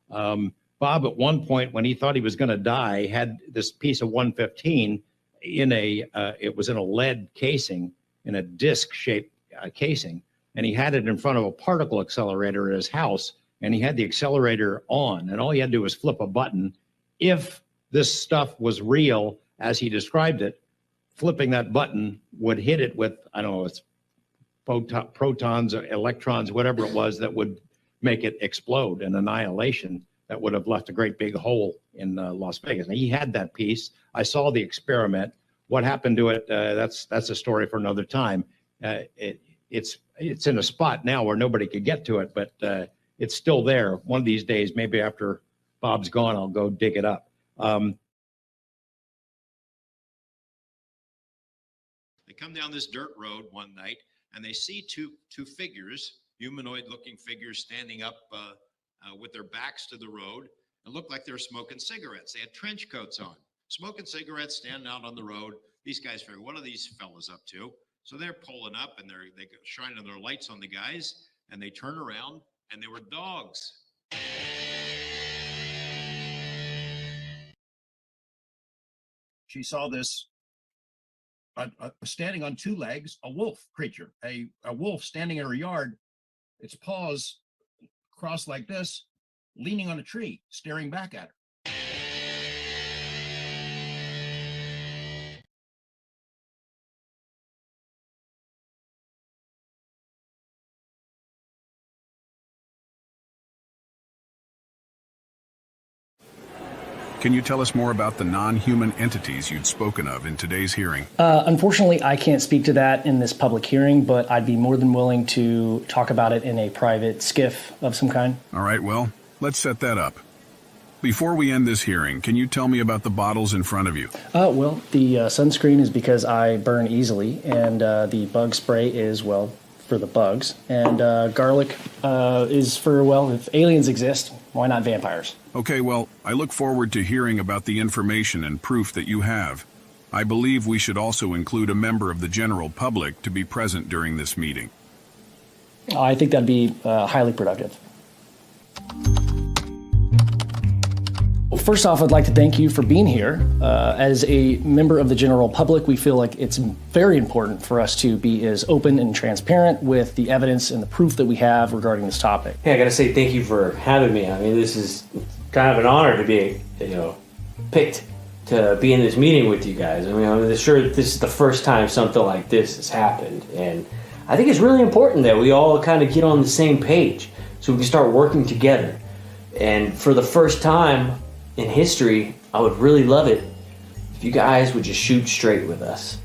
[SPEAKER 10] Bob, at one point, when he thought he was going to die, had this piece of 115 in it was in a lead casing, in a disc-shaped casing, and he had it in front of a particle accelerator at his house, and he had the accelerator on, and all he had to do was flip a button. If this stuff was real, as he described it, flipping that button would hit it with, I don't know, it's protons or electrons, whatever it was, that would make it explode, an annihilation that would have left a great big hole in Las Vegas. Now, he had that piece. I saw the experiment. What happened to it, that's a story for another time. It's in a spot now where nobody could get to it, but it's still there. One of these days, maybe after Bob's gone, I'll go dig it up.
[SPEAKER 20] They come down this dirt road one night, and they see two figures, humanoid-looking figures, standing up with their backs to the road, and looked like they were smoking cigarettes. They had trench coats on, smoking cigarettes, standing out on the road. These guys figure, what are these fellas up to? So they're pulling up, and they shining their lights on the guys, and they turn around, and they were dogs.
[SPEAKER 10] She saw this standing on two legs, a wolf creature, a wolf standing in her yard, its paws crossed like this, leaning on a tree, staring back at her.
[SPEAKER 21] Can you tell us more about the non-human entities you'd spoken of in today's hearing?
[SPEAKER 22] Unfortunately, I can't speak to that in this public hearing, but I'd be more than willing to talk about it in a private skiff of some kind.
[SPEAKER 21] All right, well, let's set that up. Before we end this hearing, can you tell me about the bottles in front of you?
[SPEAKER 22] Well, the sunscreen is because I burn easily, and the bug spray is, well, for the bugs, and garlic is for, well, if aliens exist, why not vampires?
[SPEAKER 21] Okay, well, I look forward to hearing about the information and proof that you have. I believe we should also include a member of the general public to be present during this meeting.
[SPEAKER 22] I think that'd be highly productive. first off, I'd like to thank you for being here. As a member of the general public, we feel like it's very important for us to be as open and transparent with the evidence and the proof that we have regarding this topic.
[SPEAKER 1] Hey, I gotta say thank you for having me. I mean, this is kind of an honor to be, picked to be in this meeting with you guys. I mean, I'm sure this is the first time something like this has happened, and I think it's really important that we all kind of get on the same page so we can start working together. And for the first time in history, I would really love it if you guys would just shoot straight with us.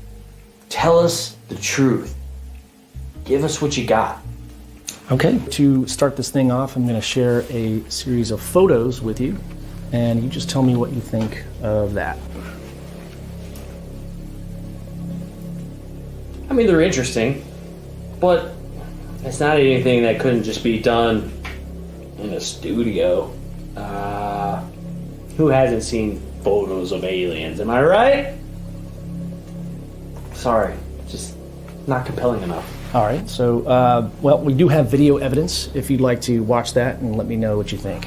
[SPEAKER 1] Tell us the truth. Give us what you got.
[SPEAKER 22] Okay, to start this thing off, I'm going to share a series of photos with you, and you just tell me what you think of that.
[SPEAKER 1] I mean, they're interesting, but it's not anything that couldn't just be done in a studio. Who hasn't seen photos of aliens? Am I right? Sorry, just not compelling enough.
[SPEAKER 22] All right, so, well, we do have video evidence if you'd like to watch that and let me know what you think.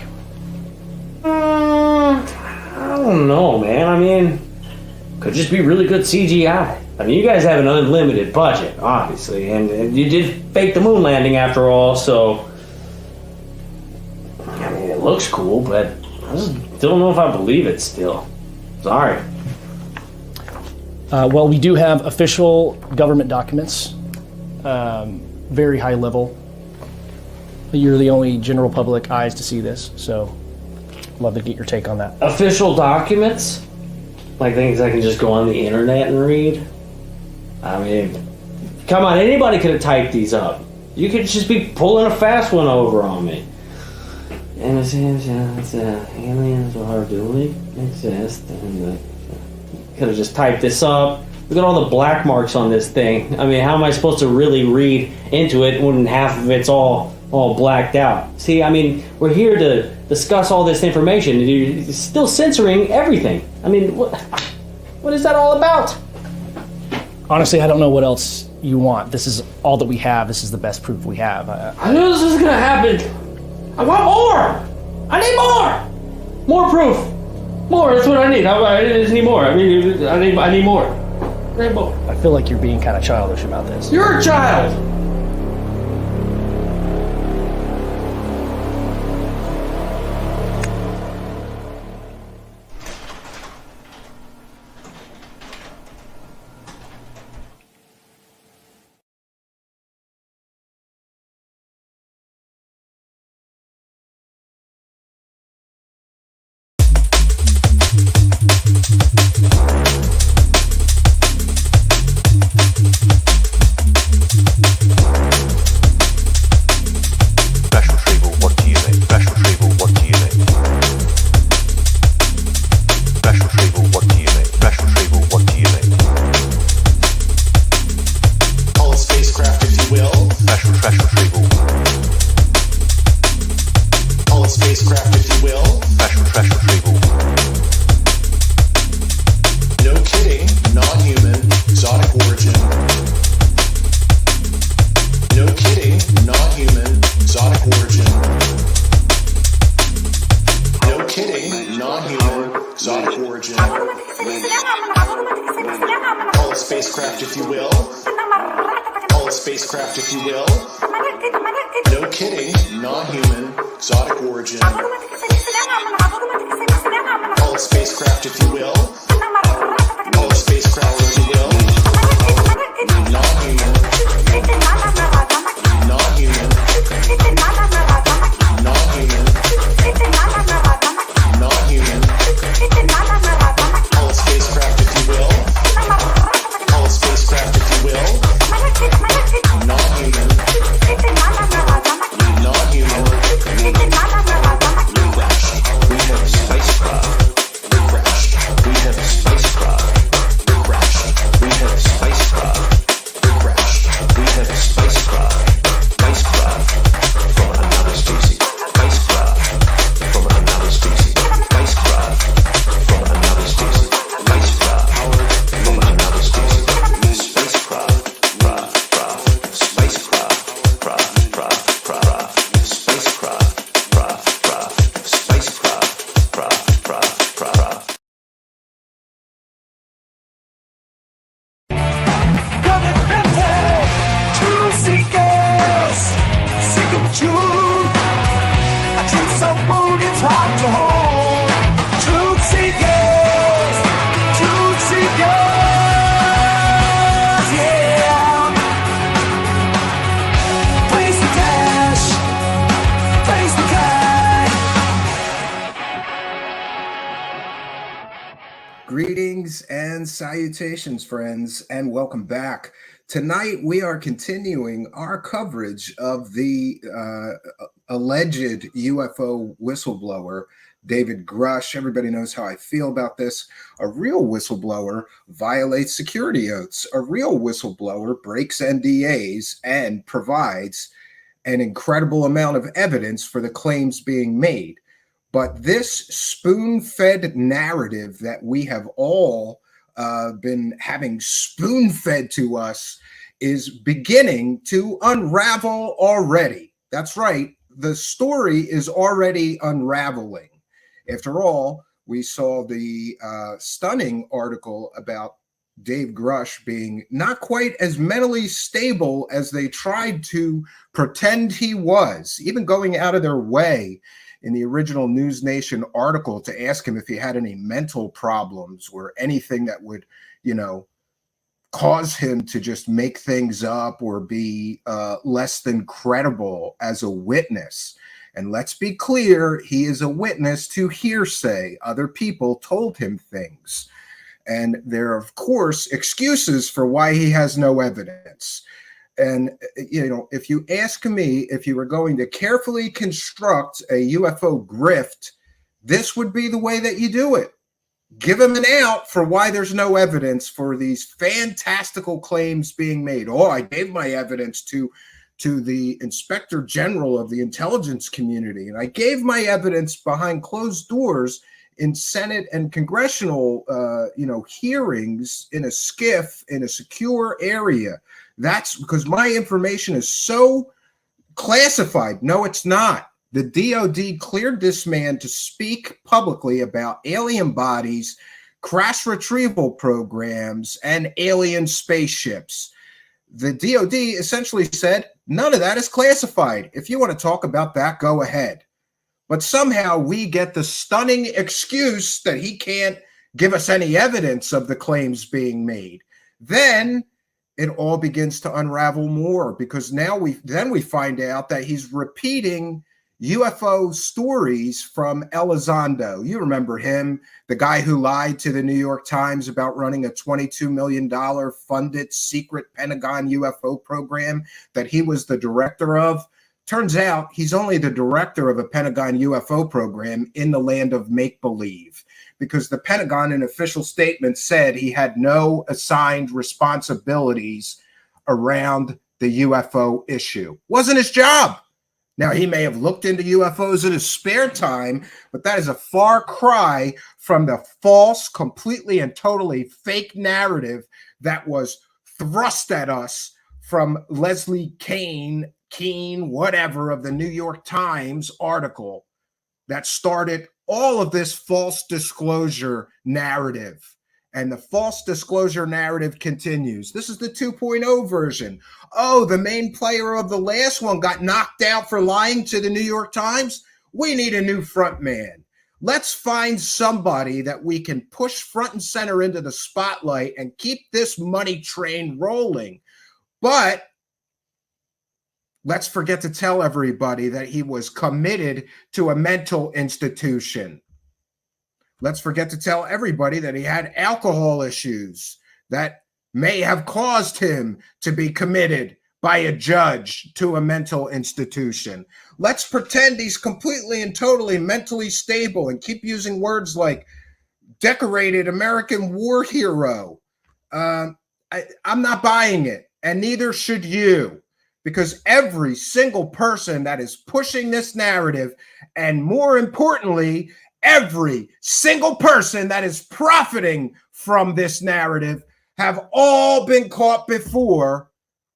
[SPEAKER 1] I don't know, man. I mean, could just be really good CGI. I mean, you guys have an unlimited budget, obviously, and you did fake the moon landing after all, so I mean, it looks cool, but I just don't know if I believe it still. Sorry.
[SPEAKER 22] Well, we do have official government documents, very high level. You're the only general public eyes to see this, so love to get your take on that.
[SPEAKER 1] Official documents? Like things I can just go on the internet and read? I mean, come on, anybody could have typed these up. You could just be pulling a fast one over on me. And it seems aliens are really exist, and could have just typed this up. Look at all the black marks on this thing. I mean, how am I supposed to really read into it when half of it's all blacked out? See, I mean, we're here to discuss all this information, and you're still censoring everything. I mean, what is that all about?
[SPEAKER 22] Honestly, I don't know what else you want. This is all that we have. This is the best proof we have.
[SPEAKER 1] I knew this was gonna happen. I want more. I need more. More proof. More. That's what I need. I just need more. I mean, I need more. I need more.
[SPEAKER 22] I feel like you're being kind of childish about this.
[SPEAKER 1] You're a child.
[SPEAKER 8] We have
[SPEAKER 3] Greetings and salutations, friends, and welcome back. Tonight, we are continuing our coverage of the alleged UFO whistleblower, David Grusch. Everybody knows how I feel about this. A real whistleblower violates security oaths. A real whistleblower breaks NDAs and provides an incredible amount of evidence for the claims being made. But this spoon-fed narrative that we have all been having spoon-fed to us is beginning to unravel already. That's right. The story is already unraveling. After all, we saw the stunning article about Dave Grusch being not quite as mentally stable as they tried to pretend he was, even going out of their way in the original News Nation article to ask him if he had any mental problems or anything that would, cause him to just make things up or be less than credible as a witness. And let's be clear, he is a witness to hearsay. Other people told him things. And there are, of course, excuses for why he has no evidence. And, if you ask me if you were going to carefully construct a UFO grift, this would be the way that you do it. Give him an out for why there's no evidence for these fantastical claims being made. Oh, I gave my evidence to the Inspector General of the intelligence community, and I gave my evidence behind closed doors in Senate and congressional, hearings in a SCIF in a secure area. That's because my information is so classified. No, it's not. The DOD cleared this man to speak publicly about alien bodies, crash retrieval programs, and alien spaceships. The DOD essentially said, none of that is classified. If you want to talk about that, go ahead. But somehow we get the stunning excuse that he can't give us any evidence of the claims being made. Then it all begins to unravel more, because now we find out that he's repeating UFO stories from Elizondo. You remember him, the guy who lied to the New York Times about running a $22 million funded secret Pentagon UFO program that he was the director of. Turns out he's only the director of a Pentagon UFO program in the land of make-believe, because the Pentagon in official statement said he had no assigned responsibilities around the UFO issue. Wasn't his job. Now, he may have looked into UFOs in his spare time, but that is a far cry from the false, completely and totally fake narrative that was thrust at us from Leslie Kean, whatever, of the New York Times article that started all of this false disclosure narrative. And the false disclosure narrative continues. This is the 2.0 version. Oh, the main player of the last one got knocked out for lying to the New York Times. We need a new front man. Let's find somebody that we can push front and center into the spotlight and keep this money train rolling. But let's forget to tell everybody that he was committed to a mental institution. Let's forget to tell everybody that he had alcohol issues that may have caused him to be committed by a judge to a mental institution. Let's pretend he's completely and totally mentally stable and keep using words like decorated American war hero. I'm not buying it, and neither should you. Because every single person that is pushing this narrative, and more importantly, every single person that is profiting from this narrative, have all been caught before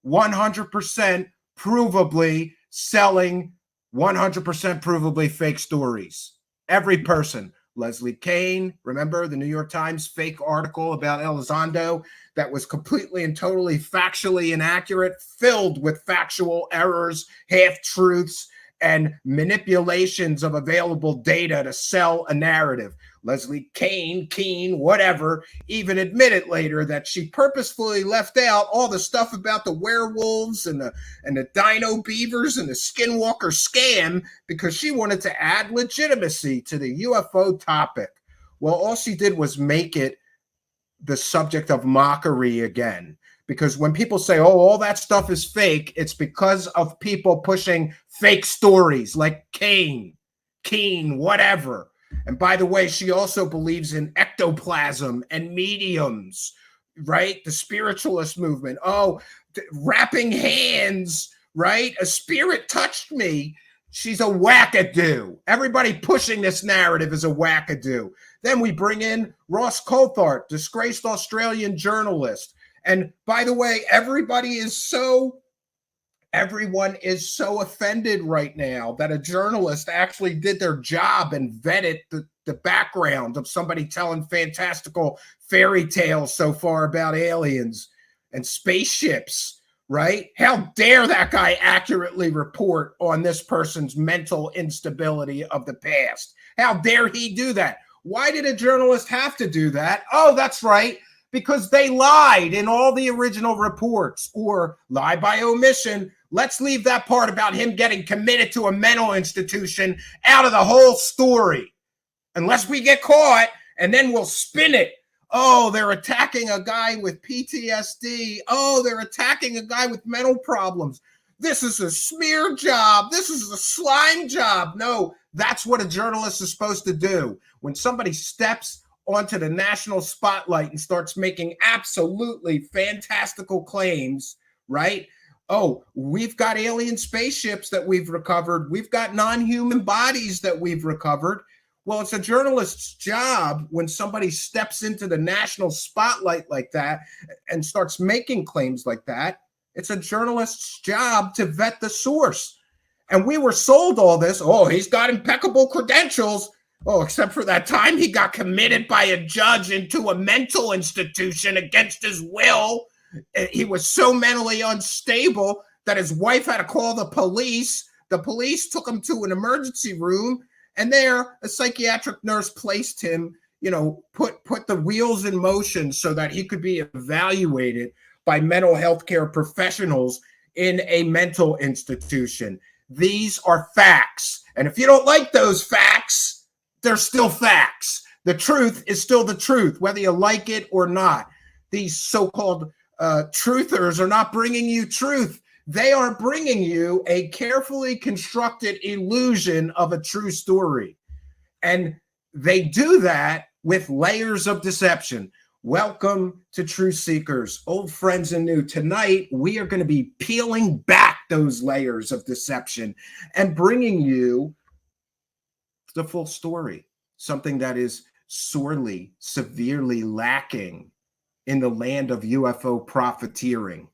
[SPEAKER 3] 100% provably selling 100% provably fake stories. Every person. Leslie Kean, remember the New York Times fake article about Elizondo that was completely and totally factually inaccurate, filled with factual errors, half-truths, and manipulations of available data to sell a narrative. Leslie Kean, whatever, even admitted later that she purposefully left out all the stuff about the werewolves and the dino beavers and the skinwalker scam because she wanted to add legitimacy to the UFO topic. Well, all she did was make it the subject of mockery again. Because when people say, oh, all that stuff is fake, it's because of people pushing fake stories like Keen, whatever. And by the way, she also believes in ectoplasm and mediums, right? The spiritualist movement. Oh, wrapping hands, right? A spirit touched me. She's a wackadoo. Everybody pushing this narrative is a wackadoo. Then we bring in Ross Coulthart, disgraced Australian journalist. And by the way, everyone is so offended right now that a journalist actually did their job and vetted the background of somebody telling fantastical fairy tales so far about aliens and spaceships, right? How dare that guy accurately report on this person's mental instability of the past? How dare he do that? Why did a journalist have to do that? Oh, that's right. Because they lied in all the original reports, or lie by omission. Let's leave that part about him getting committed to a mental institution out of the whole story. Unless we get caught, and then we'll spin it. Oh, they're attacking a guy with PTSD. Oh, they're attacking a guy with mental problems. This is a smear job. This is a slime job. No, that's what a journalist is supposed to do. When somebody steps onto the national spotlight and starts making absolutely fantastical claims, right? Oh, we've got alien spaceships that we've recovered. We've got non-human bodies that we've recovered. Well, it's a journalist's job when somebody steps into the national spotlight like that and starts making claims like that. It's a journalist's job to vet the source. And we were sold all this. Oh, he's got impeccable credentials. Oh, except for that time he got committed by a judge into a mental institution against his will. He was so mentally unstable that his wife had to call the police. The police took him to an emergency room, and there a psychiatric nurse placed him, put the wheels in motion so that he could be evaluated by mental health care professionals in a mental institution. These are facts. And if you don't like those facts, they're still facts. The truth is still the truth, whether you like it or not. These so-called truthers are not bringing you truth. They are bringing you a carefully constructed illusion of a true story. And they do that with layers of deception. Welcome to Truth Seekers, old friends and new. Tonight, we are going to be peeling back those layers of deception and bringing you the full story, something that is sorely, severely lacking in the land of UFO profiteering.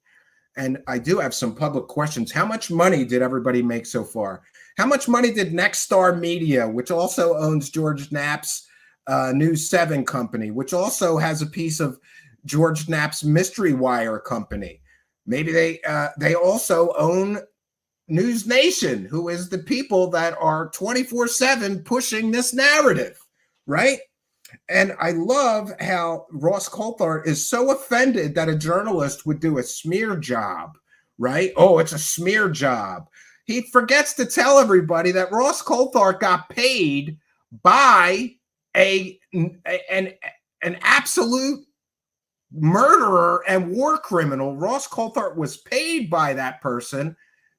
[SPEAKER 3] And I do have some public questions. How much money did everybody make so far? How much money did Nexstar Media, which also owns George Knapp's News 7 company, which also has a piece of George Knapp's Mystery Wire company? Maybe they also own News Nation, who is the people that are 24/7 pushing this narrative, right? And I love how Ross Coulthart is so offended that a journalist would do a smear job, right? Oh, it's a smear job. He forgets to tell everybody that Ross Coulthart got paid by an absolute murderer and war criminal. Ross Coulthart was paid by that person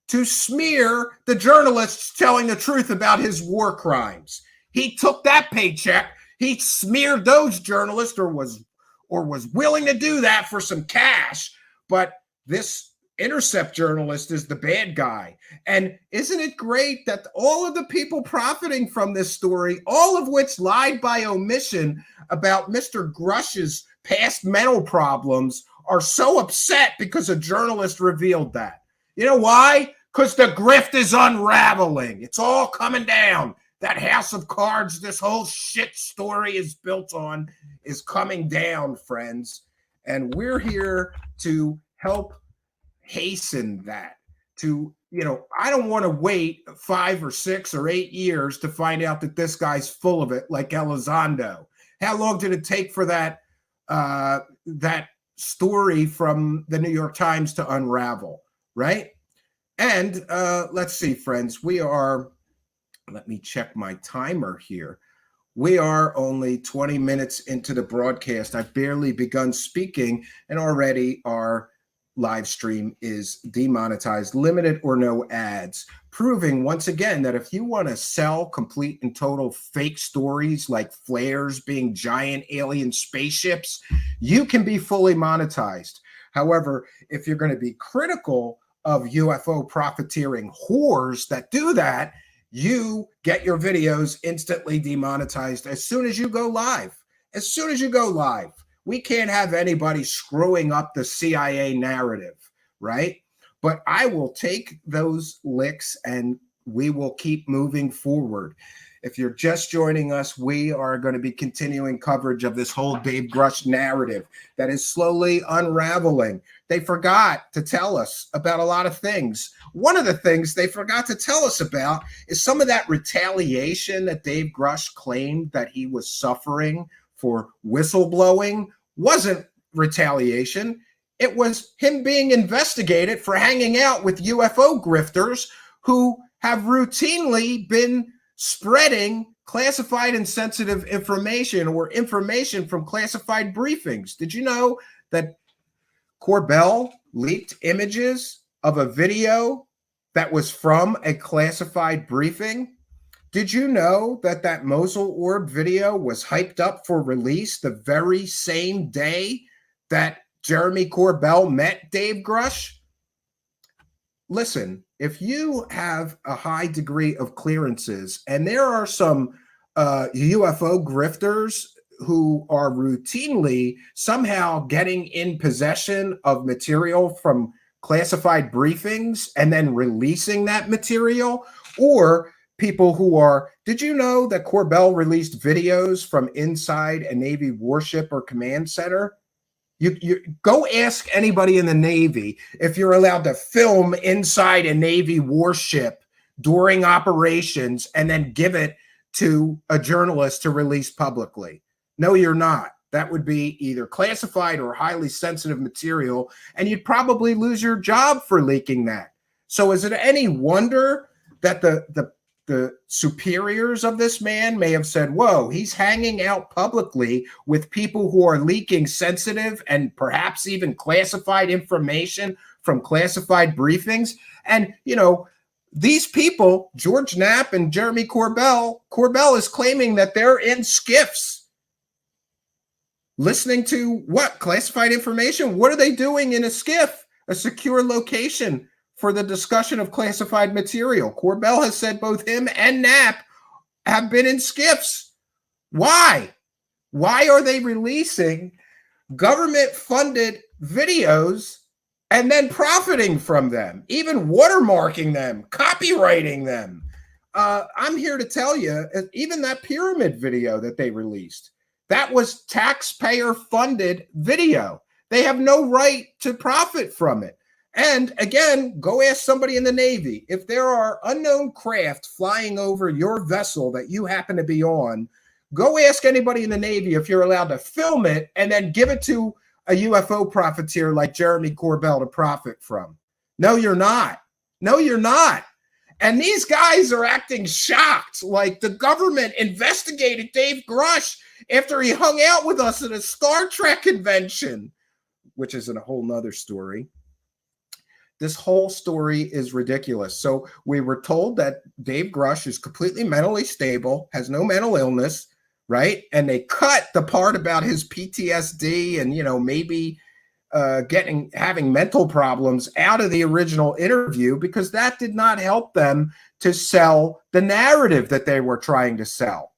[SPEAKER 3] to smear the journalists telling the truth about his war crimes. He took that paycheck. He smeared those journalists or was willing to do that for some cash. But this Intercept journalist is the bad guy. And isn't it great that all of the people profiting from this story, all of which lied by omission about Mr. Grusch's past mental problems, are so upset because a journalist revealed that? You know why? Because the grift is unraveling. It's all coming down. That house of cards this whole shit story is built on is coming down, friends. And we're here to help hasten that. I don't want to wait 5 or 6 or 8 years to find out that this guy's full of it like Elizondo. How long did it take for that story from the New York Times to unravel, right? And let's see, friends, let me check my timer here. We are only 20 minutes into the broadcast. I've barely begun speaking, and already our live stream is demonetized, limited or no ads, proving once again that if you want to sell complete and total fake stories like flares being giant alien spaceships, you can be fully monetized. However, if you're going to be critical of UFO profiteering whores that do that, you get your videos instantly demonetized as soon as you go live. As soon as you go live. We can't have anybody screwing up the CIA narrative, right? But I will take those licks and we will keep moving forward. If you're just joining us, we are going to be continuing coverage of this whole Dave Grusch narrative that is slowly unraveling. They forgot to tell us about a lot of things. One of the things they forgot to tell us about is some of that retaliation that Dave Grusch claimed that he was suffering for whistleblowing wasn't retaliation. It was him being investigated for hanging out with UFO grifters who have routinely been spreading classified and sensitive information or information from classified briefings. Did you know that Corbell leaked images of a video that was from a classified briefing? Did you know that that Mosul orb video was hyped up for release the very same day that Jeremy Corbell met Dave Grusch? Listen, if you have a high degree of clearances, and there are some UFO grifters who are routinely somehow getting in possession of material from classified briefings and then releasing that material, or people who are, did you know that Corbell released videos from inside a Navy warship or command center? You go ask anybody in the Navy if you're allowed to film inside a Navy warship during operations and then give it to a journalist to release publicly. No, you're not. That would be either classified or highly sensitive material, and you'd probably lose your job for leaking that. So is it any wonder that the superiors of this man may have said, whoa, he's hanging out publicly with people who are leaking sensitive and perhaps even classified information from classified briefings? And, you know, these people, George Knapp and Jeremy Corbell is claiming that they're in skiffs listening to what? Classified information? What are they doing in a skiff? A secure location for the discussion of classified material. Corbell has said both him and Knapp have been in skiffs. Why? Why are they releasing government-funded videos and then profiting from them, even watermarking them, copywriting them? I'm here to tell you, even that pyramid video that they released, that was taxpayer-funded video. They have no right to profit from it. And again, go ask somebody in the Navy. If there are unknown craft flying over your vessel that you happen to be on, go ask anybody in the Navy if you're allowed to film it and then give it to a UFO profiteer like Jeremy Corbell to profit from. No, you're not. No, you're not. And these guys are acting shocked, like the government investigated Dave Grusch after he hung out with us at a Star Trek convention, which is a whole nother story. This whole story is ridiculous. So we were told that Dave Grusch is completely mentally stable, has no mental illness, right? And they cut the part about his PTSD and, you know, maybe having mental problems out of the original interview because that did not help them to sell the narrative that they were trying to sell,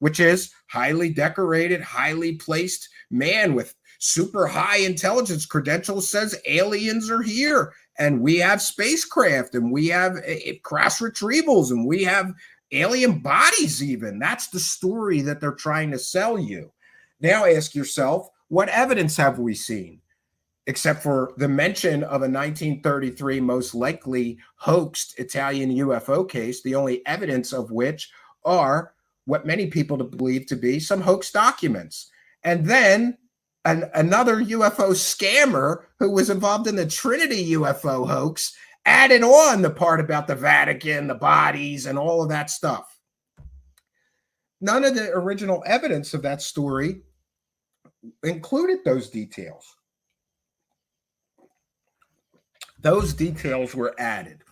[SPEAKER 3] which is highly decorated, highly placed man with super high intelligence credentials says aliens are here. And we have spacecraft, and we have crash retrievals, and we have alien bodies even. That's the story that they're trying to sell you. Now ask yourself, what evidence have we seen? Except for the mention of a 1933 most likely hoaxed Italian UFO case, the only evidence of which are what many people believe to be some hoax documents. And then another UFO scammer who was involved in the Trinity UFO hoax added on the part about the Vatican, the bodies, and all of that stuff. none of the original evidence of that story included those details. Those details were added.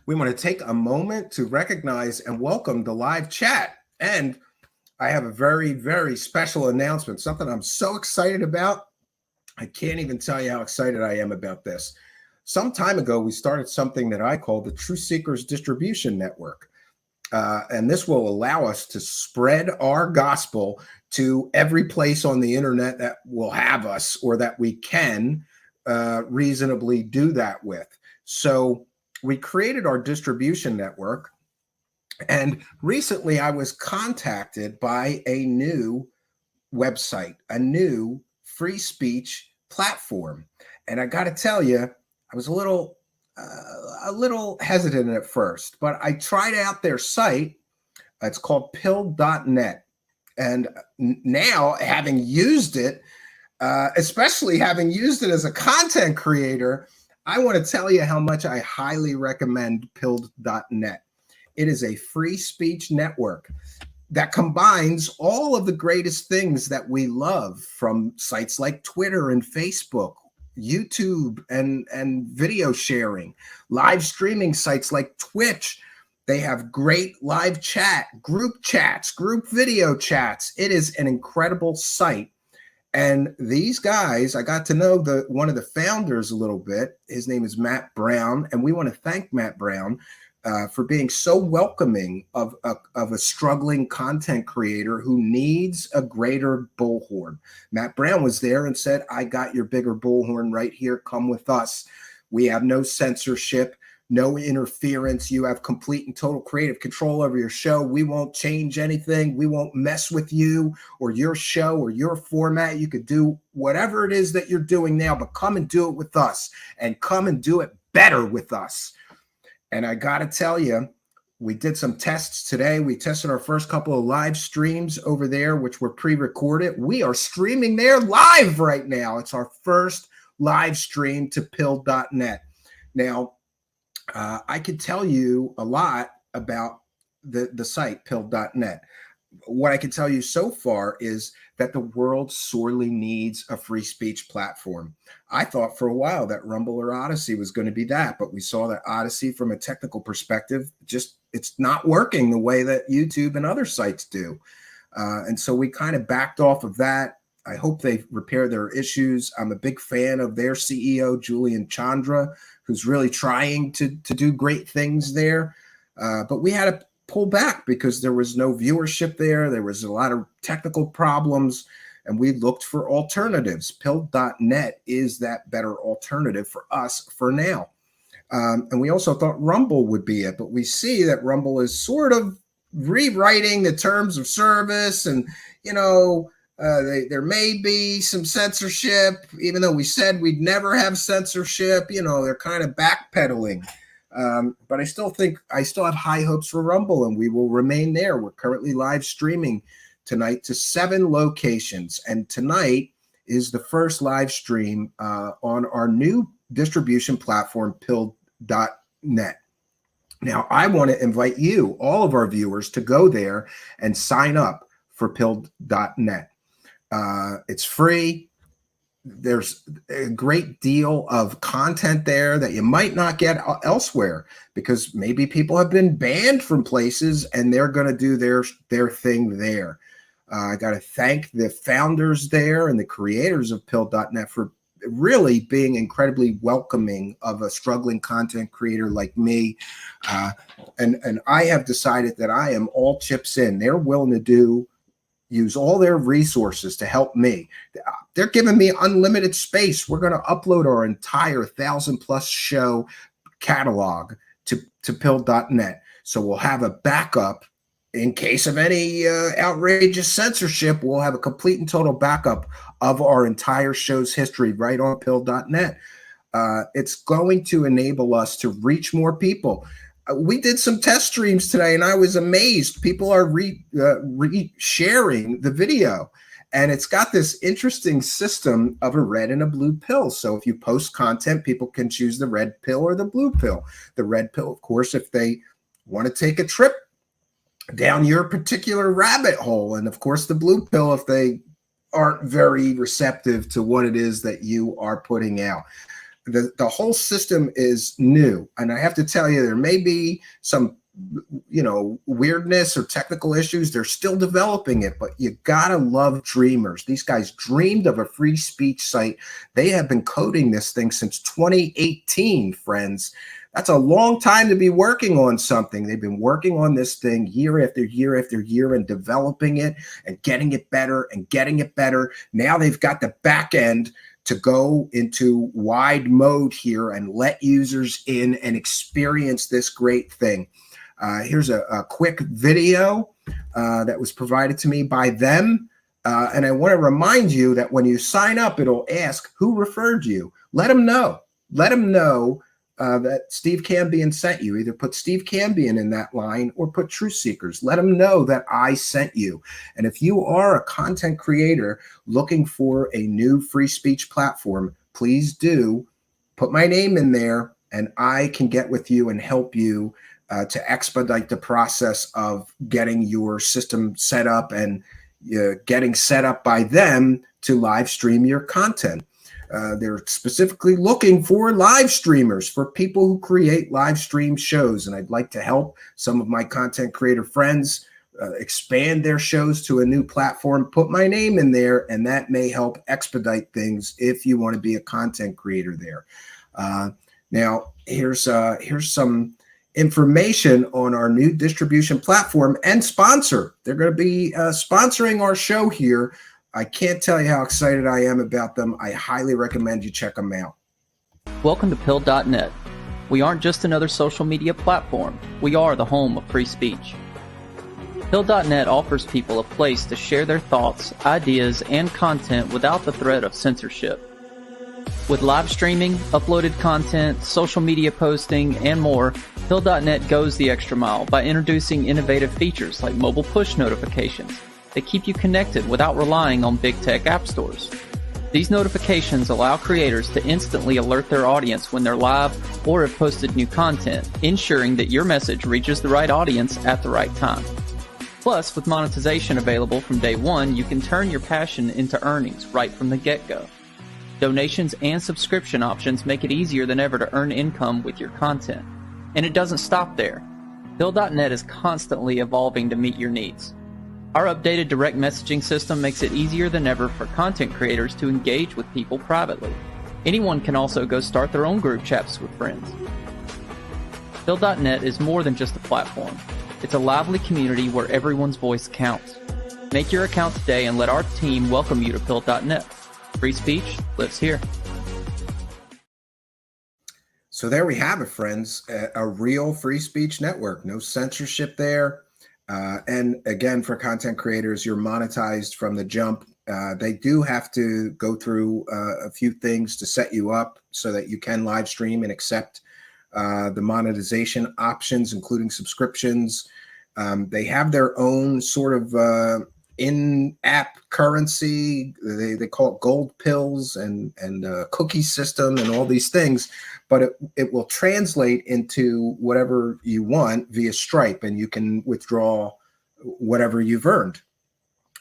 [SPEAKER 3] We want to take a moment to recognize and welcome the live chat. And I have a very, very special announcement, something I'm so excited about. I can't even tell you how excited I am about this. Some time ago, we started something that I call the Truth Seekers Distribution Network. And this will allow us to spread our gospel to every place on the internet that will have us or that we can reasonably do that with. So we created our distribution network. And recently I was contacted by a new website, a new free speech platform. And I got to tell you, I was a little hesitant at first, but I tried out their site. It's called pill.net. And now, having used it, especially having used it as a content creator, I want to tell you how much I highly recommend pill.net. It is a free speech network that combines all of the greatest things that we love from sites like Twitter and Facebook, YouTube and video sharing, live streaming sites like Twitch. They have great live chat, group chats, group video chats. It is an incredible site. And these guys, I got to know one of the founders a little bit. His name is Matt Brown. And we want to thank Matt Brown for being so welcoming of a struggling content creator who needs a greater bullhorn. Matt Brown was there and said, I got your bigger bullhorn right here. Come with us. We have no censorship, no interference. You have complete and total creative control over your show. We won't change anything. We won't mess with you or your show or your format. You could do whatever it is that you're doing now, but come and do it with us and come and do it better with us. And I got to tell you, we did some tests today. We tested our first couple of live streams over there, which were pre-recorded. We are streaming there live right now. It's our first live stream to pill.net. Now, I could tell you a lot about the site pill.net. What I can tell you so far is that the world sorely needs a free speech platform. I thought for a while that Rumble or Odyssey was going to be that, but we saw that Odyssey, from a technical perspective, it's not working the way that YouTube and other sites do. And so we kind of backed off of that. I hope they repair their issues. I'm a big fan of their CEO, Julian Chandra, who's really trying to do great things there. But we had to pull back because there was no viewership there. There was a lot of technical problems, and we looked for alternatives. Pill.net is that better alternative for us for now. And we also thought Rumble would be it, but we see that Rumble is sort of rewriting the terms of service, and, there may be some censorship, even though we said we'd never have censorship. They're kind of backpedaling. But I still have high hopes for Rumble, and we will remain there. We're currently live streaming tonight to 7 locations. And tonight is the first live stream on our new distribution platform, pill.net. Now, I want to invite you, all of our viewers, to go there and sign up for pill.net. It's free. There's a great deal of content there that you might not get elsewhere, because maybe people have been banned from places and they're going to do their thing there. I got to thank the founders there and the creators of pill.net for really being incredibly welcoming of a struggling content creator like me. And I have decided that I am all chips in. They're willing to use all their resources to help me. They're giving me unlimited space. We're going to upload our entire 1,000+ show catalog to pill.net. So we'll have a backup in case of any outrageous censorship. We'll have a complete and total backup of our entire show's history right on pill.net. It's going to enable us to reach more people. We did some test streams today, and I was amazed. People are sharing the video, and it's got this interesting system of a red and a blue pill. So if you post content, people can choose the red pill or the blue pill. The red pill, of course, if they want to take a trip down your particular rabbit hole. And of course, the blue pill, if they aren't very receptive to what it is that you are putting out. The whole system is new. And I have to tell you, there may be some, weirdness or technical issues. They're still developing it, but you gotta love dreamers. These guys dreamed of a free speech site. They have been coding this thing since 2018, friends. That's a long time to be working on something. They've been working on this thing year after year after year and developing it and getting it better and getting it better. Now they've got the back end to go into wide mode here and let users in and experience this great thing. Here's a quick video that was provided to me by them. And I want to remind you that when you sign up, it'll ask who referred you. Let them know. Let them know that Steve Cambion sent you. Either put Steve Cambion in that line or put Truth Seekers. Let them know that I sent you. And if you are a content creator looking for a new free speech platform, please do put my name in there and I can get with you and help you to expedite the process of getting your system set up and getting set up by them to live stream your content. They're specifically looking for live streamers, for people who create live stream shows. And I'd like to help some of my content creator friends expand their shows to a new platform, put my name in there, and that may help expedite things if you want to be a content creator there. Now, here's some information on our new distribution platform and sponsor. They're going to be sponsoring our show here. I can't tell you how excited I am about them. I highly recommend you check them out.
[SPEAKER 5] Welcome to Pill.net. We aren't just another social media platform. We are the home of free speech. Pill.net offers people a place to share their thoughts, ideas, and content without the threat of censorship. With live streaming, uploaded content, social media posting, and more, Pill.net goes the extra mile by introducing innovative features like mobile push notifications that keep you connected without relying on big tech app stores. These notifications allow creators to instantly alert their audience when they're live or have posted new content, ensuring that your message reaches the right audience at the right time. Plus, with monetization available from day one, you can turn your passion into earnings right from the get-go. Donations and subscription options make it easier than ever to earn income with your content. And it doesn't stop there. Pill.net is constantly evolving to meet your needs. Our updated direct messaging system makes it easier than ever for content creators to engage with people privately. Anyone can also go start their own group chats with friends. Pill.net is more than just a platform. It's a lively community where everyone's voice counts. Make your account today and let our team welcome you to Pill.net. Free speech lives here.
[SPEAKER 3] So there we have it, friends. A real free speech network. No censorship there. And again, for content creators, you're monetized from the jump. They do have to go through a few things to set you up so that you can live stream and accept the monetization options, including subscriptions. They have their own sort of in-app currency. They call it gold pills and cookie system and all these things, but it will translate into whatever you want via Stripe, and you can withdraw whatever you've earned.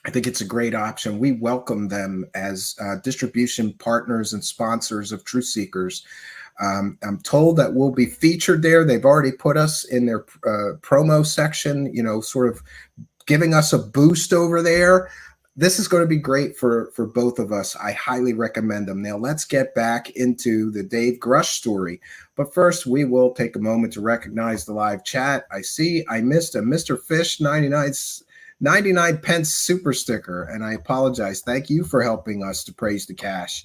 [SPEAKER 3] I think it's a great option. We welcome them as distribution partners and sponsors of Truth Seekers. I'm told that we'll be featured there. They've already put us in their promo section, sort of giving us a boost over there. This is going to be great for both of us. I highly recommend them. Now, let's get back into the Dave Grusch story. But first, we will take a moment to recognize the live chat. I see I missed a Mr. Fish 99 pence super sticker, and I apologize. Thank you for helping us to praise the cash.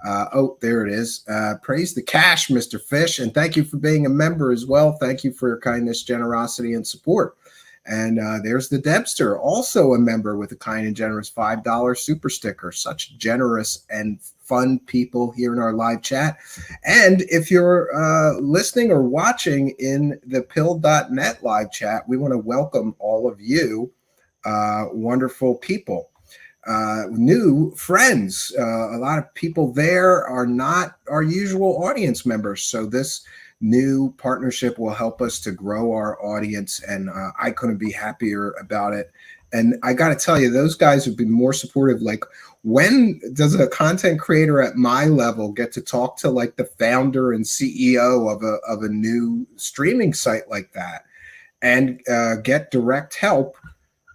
[SPEAKER 3] Oh, there it is. Praise the cash, Mr. Fish, and thank you for being a member as well. Thank you for your kindness, generosity, and support. And there's the Debster, also a member with a kind and generous $5 super sticker. Such generous and fun people here in our live chat. And if you're listening or watching in the Pill.net live chat, we want to welcome all of you wonderful people. New friends. A lot of people there are not our usual audience members. So this new partnership will help us to grow our audience, and I couldn't be happier about it. And I got to tell you, those guys have been more supportive. Like, when does a content creator at my level get to talk to like the founder and CEO of a new streaming site like that and get direct help?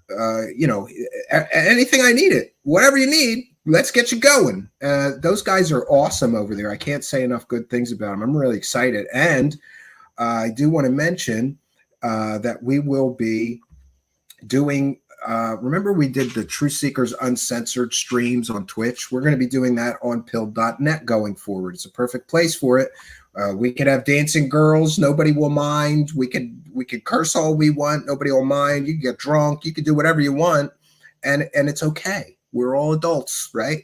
[SPEAKER 3] Anything I needed, whatever you need, let's get you going. Those guys are awesome over there. I can't say enough good things about them. I'm really excited. And I do want to mention that we will be doing, remember we did the Truth Seekers Uncensored streams on Twitch? We're going to be doing that on Pill.net going forward. It's a perfect place for it. We could have dancing girls. Nobody will mind. We could curse all we want. Nobody will mind. You can get drunk. You can do whatever you want. And it's okay. We're all adults, right?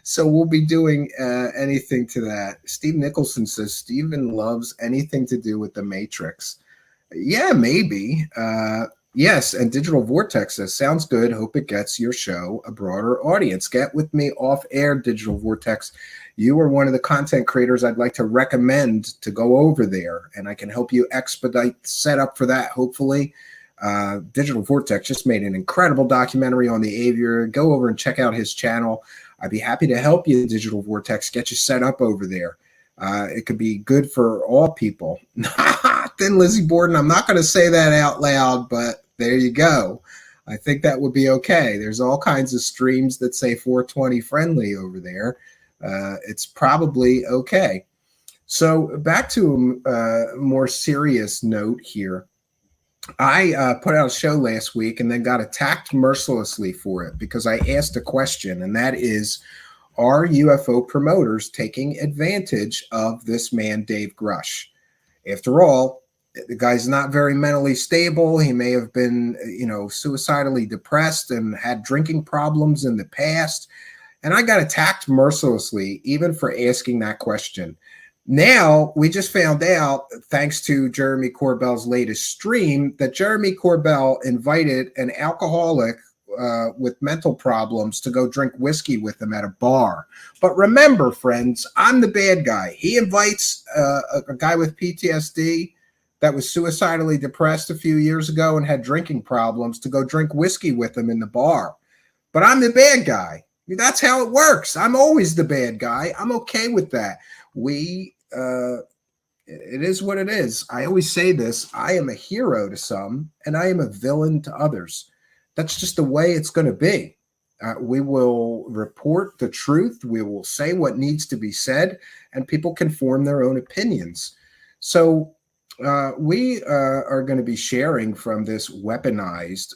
[SPEAKER 3] So we'll be doing anything to that. Steve Nicholson says Steven loves anything to do with the Matrix. Yeah, maybe. Yes, and Digital Vortex says, sounds good. Hope it gets your show a broader audience. Get with me off air, Digital Vortex. You are one of the content creators I'd like to recommend to go over there, and I can help you expedite the setup for that, hopefully. Digital Vortex just made an incredible documentary on the Aviator. Go over and check out his channel. I'd be happy to help you, Digital Vortex, get you set up over there. It could be good for all people. Then Lizzie Borden, I'm not going to say that out loud, but there you go. I think that would be okay. There's all kinds of streams that say 420 friendly over there. It's probably okay. So back to a more serious note here. I put out a show last week and then got attacked mercilessly for it because I asked a question, and that is, are UFO promoters taking advantage of this man, Dave Grusch? After all, the guy's not very mentally stable. He may have been, suicidally depressed and had drinking problems in the past. And I got attacked mercilessly, even for asking that question. Now, we just found out, thanks to Jeremy Corbell's latest stream, that Jeremy Corbell invited an alcoholic with mental problems to go drink whiskey with him at a bar. But remember, friends, I'm the bad guy. He invites a guy with PTSD that was suicidally depressed a few years ago and had drinking problems to go drink whiskey with him in the bar. But I'm the bad guy. That's how it works. I'm always the bad guy. I'm okay with that. It is what it is. I always say this. I am a hero to some, and I am a villain to others. That's just the way it's going to be. We will report the truth. We will say what needs to be said, and people can form their own opinions. So we are going to be sharing from this weaponized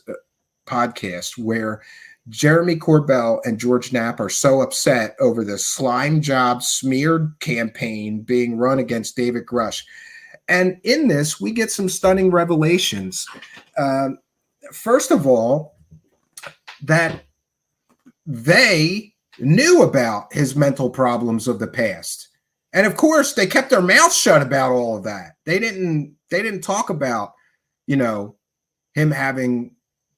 [SPEAKER 3] podcast where Jeremy Corbell and George Knapp are so upset over the slime job smeared campaign being run against David Grusch. And in this, we get some stunning revelations. First of all, that they knew about his mental problems of the past. And of course, they kept their mouths shut about all of that. They didn't talk about, him having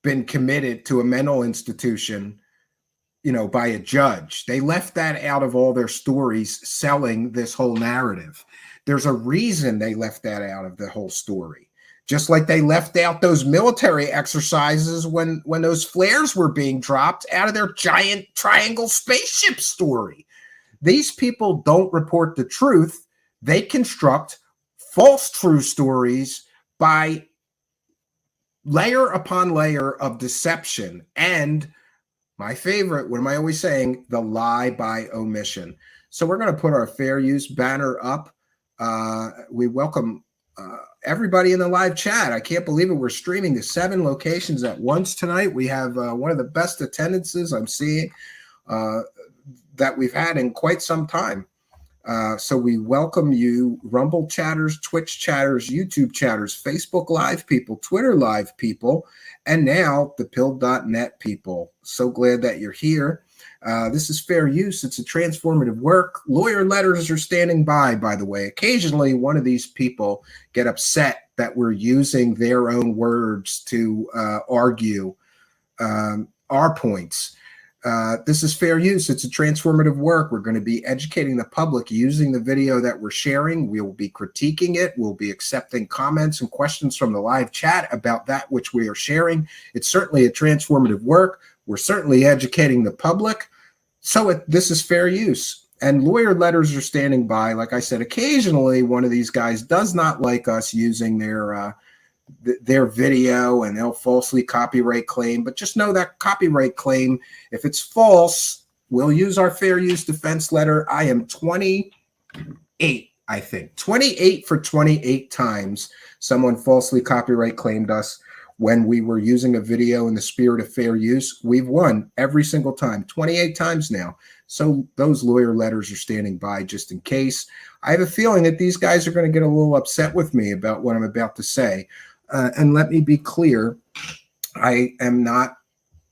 [SPEAKER 3] been committed to a mental institution, by a judge. They left that out of all their stories selling this whole narrative. There's a reason they left that out of the whole story. Just like they left out those military exercises when those flares were being dropped out of their giant triangle spaceship story. These people don't report the truth. They construct false true stories by layer upon layer of deception. And my favorite, what am I always saying? The lie by omission. So we're going to put our fair use banner up. We welcome everybody in the live chat. I can't believe it. We're streaming to 7 locations at once tonight. We have one of the best attendances I'm seeing that we've had in quite some time. So we welcome you, Rumble chatters, Twitch chatters, YouTube chatters, Facebook Live people, Twitter Live people, and now the Pill.net people. So glad that you're here. This is fair use. It's a transformative work. Lawyer letters are standing by the way. Occasionally, one of these people get upset that we're using their own words to argue our points. This is fair use. It's a transformative work. We're going to be educating the public using the video that we're sharing. We will be critiquing it. We'll be accepting comments and questions from the live chat about that which we are sharing. It's certainly a transformative work. We're certainly educating the public. So this is fair use. And lawyer letters are standing by. Like I said, occasionally one of these guys does not like us using their video, and they'll falsely copyright claim. But just know that copyright claim, if it's false, we'll use our fair use defense letter. I am 28, I think. 28 for 28 times someone falsely copyright claimed us when we were using a video in the spirit of fair use. We've won every single time, 28 times now. So those lawyer letters are standing by just in case. I have a feeling that these guys are going to get a little upset with me about what I'm about to say. And let me be clear, I am not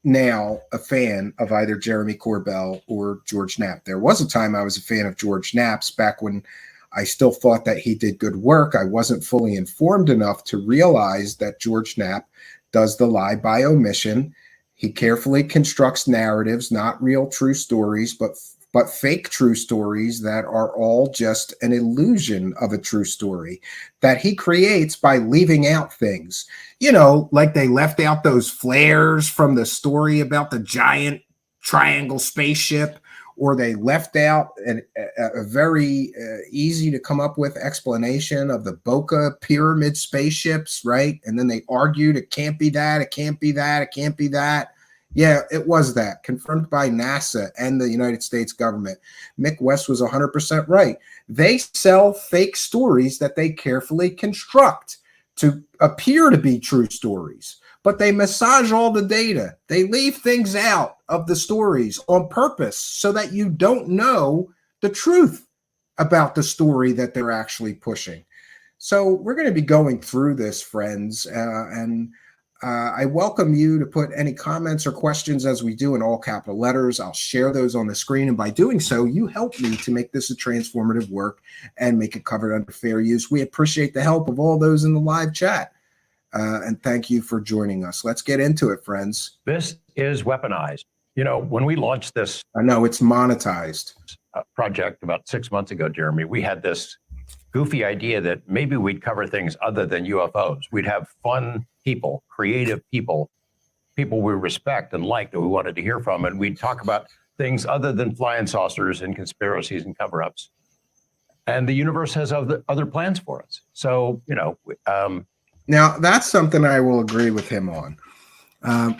[SPEAKER 3] now a fan of either Jeremy Corbell or George Knapp. There was a time I was a fan of George Knapp's back when I still thought that he did good work. I wasn't fully informed enough to realize that George Knapp does the lie by omission. He carefully constructs narratives, not real true stories, but fake true stories that are all just an illusion of a true story that he creates by leaving out things. You know, like they left out those flares from the story about the giant triangle spaceship, or they left out a very easy to come up with explanation of the Boca pyramid spaceships, right? And then they argued it can't be that, it can't be that, it can't be that. Yeah, it was that, confirmed by NASA and the United States government. Mick West was 100% right. They sell fake stories that they carefully construct to appear to be true stories, but they massage all the data. They leave things out of the stories on purpose so that you don't know the truth about the story that they're actually pushing. So we're going to be going through this, friends, and I welcome you to put any comments or questions as we do in all capital letters. I'll share those on the screen, and by doing so, you help me to make this a transformative work and make it covered under fair use. We appreciate the help of all those in the live chat, and thank you for joining us. Let's get into it, friends.
[SPEAKER 10] This is weaponized. You know, when we launched this
[SPEAKER 3] I know it's monetized
[SPEAKER 10] project about 6 months ago, Jeremy, we had this goofy idea that maybe we'd cover things other than UFOs. We'd have fun people, creative people we respect and like that we wanted to hear from. And we'd talk about things other than flying saucers and conspiracies and cover-ups. And the universe has other plans for us. So, you know.
[SPEAKER 3] Now, that's something I will agree with him on.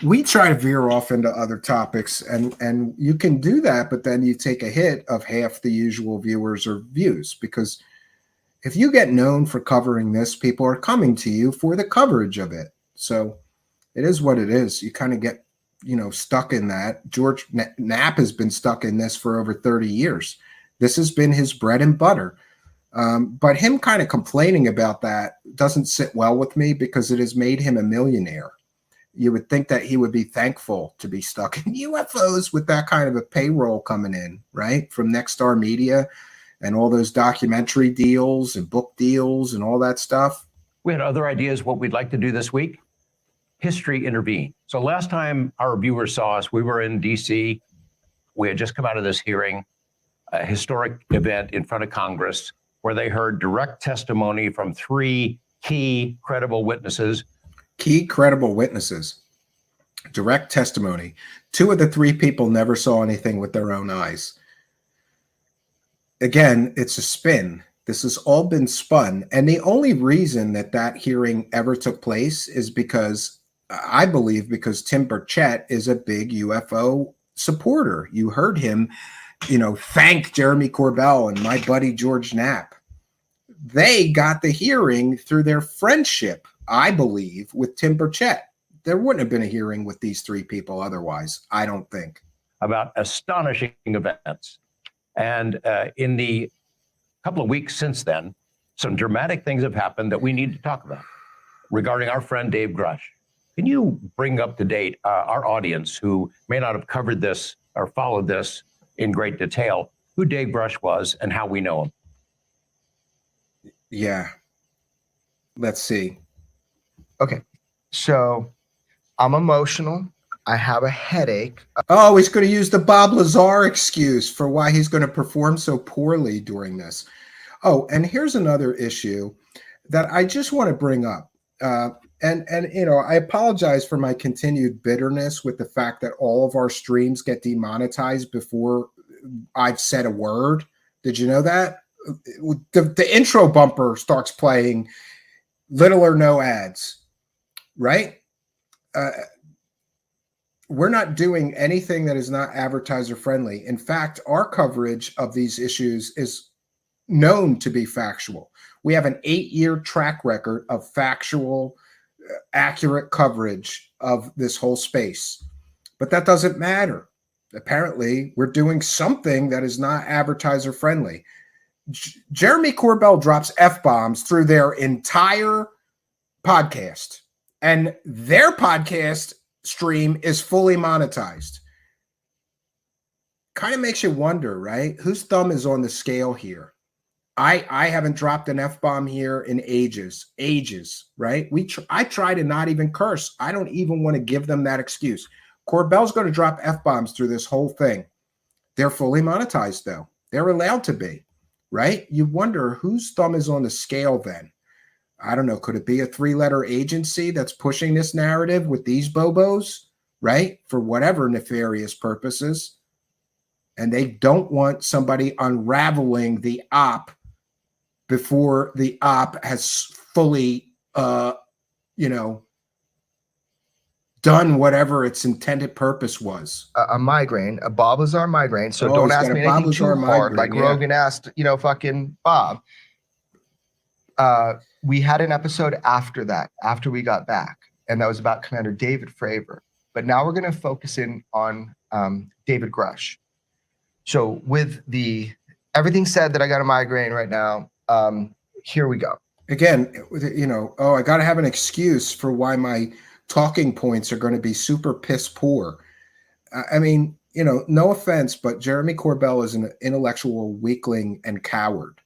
[SPEAKER 3] We try to veer off into other topics, and you can do that, but then you take a hit of half the usual viewers or views, because if you get known for covering this, people are coming to you for the coverage of it. So it is what it is. You kind of get, you know, stuck in that. George Knapp has been stuck in this for over 30 years. This has been his bread and butter. But him kind of complaining about that doesn't sit well with me, because it has made him a millionaire. You would think that he would be thankful to be stuck in UFOs with that kind of a payroll coming in, right? From Nexstar Media and all those documentary deals and book deals and all that stuff.
[SPEAKER 10] We had other ideas what we'd like to do this week. History intervened. So last time our viewers saw us, we were in DC. We had just come out of this hearing, a historic event in front of Congress, where they heard direct testimony from 3 key credible witnesses.
[SPEAKER 3] Key credible witnesses. Direct testimony. 2 of the 3 people never saw anything with their own eyes. Again, it's a spin. This has all been spun. And the only reason that that hearing ever took place is because, I believe, because Tim Burchett is a big UFO supporter. You heard him, you know, thank Jeremy Corbell and my buddy George Knapp. They got the hearing through their friendship, I believe, with Tim Burchett. There wouldn't have been a hearing with these 3 people otherwise, I don't think.
[SPEAKER 10] About astonishing events. And in the couple of weeks since then, some dramatic things have happened that we need to talk about regarding our friend Dave Grusch. Can you bring up to date our audience who may not have covered this or followed this in great detail, who Dave Grusch was and how we know him?
[SPEAKER 3] Yeah. Let's see.
[SPEAKER 18] Okay. So I'm emotional. I have a headache.
[SPEAKER 3] Oh, he's going to use the Bob Lazar excuse for why he's going to perform so poorly during this. Oh, and here's another issue that I just want to bring up. And you know, I apologize for my continued bitterness with the fact that all of our streams get demonetized before I've said a word. Did you know that? The intro bumper starts playing little or no ads, right? We're not doing anything that is not advertiser friendly. In fact, our coverage of these issues is known to be factual. We have an 8-year track record of factual, accurate coverage of this whole space. But that doesn't matter. Apparently, we're doing something that is not advertiser friendly. Jeremy Corbell drops F-bombs through their entire podcast, and their podcast stream is fully monetized. Kind of makes you wonder, right? Whose thumb is on the scale here? I haven't dropped an F-bomb here in ages, right? I try to not even curse. I don't even want to give them that excuse. Corbell's going to drop F-bombs through this whole thing. They're fully monetized, though. They're allowed to be, right? You wonder whose thumb is on the scale then. I don't know. Could it be a 3-letter agency that's pushing this narrative with these bobos, right? For whatever nefarious purposes. And they don't want somebody unraveling the op before the op has fully, done whatever its intended purpose was.
[SPEAKER 18] A migraine, a Bob Lazar migraine. So don't ask me anything too hard, like Rogan asked, fucking Bob. We had an episode after that, after we got back, and that was about Commander David Fravor. But now we're going to focus in on David Grusch. So with everything said that I got a migraine right now, here we go.
[SPEAKER 3] Again, I got to have an excuse for why my talking points are going to be super piss poor. I mean, no offense, but Jeremy Corbell is an intellectual weakling and coward,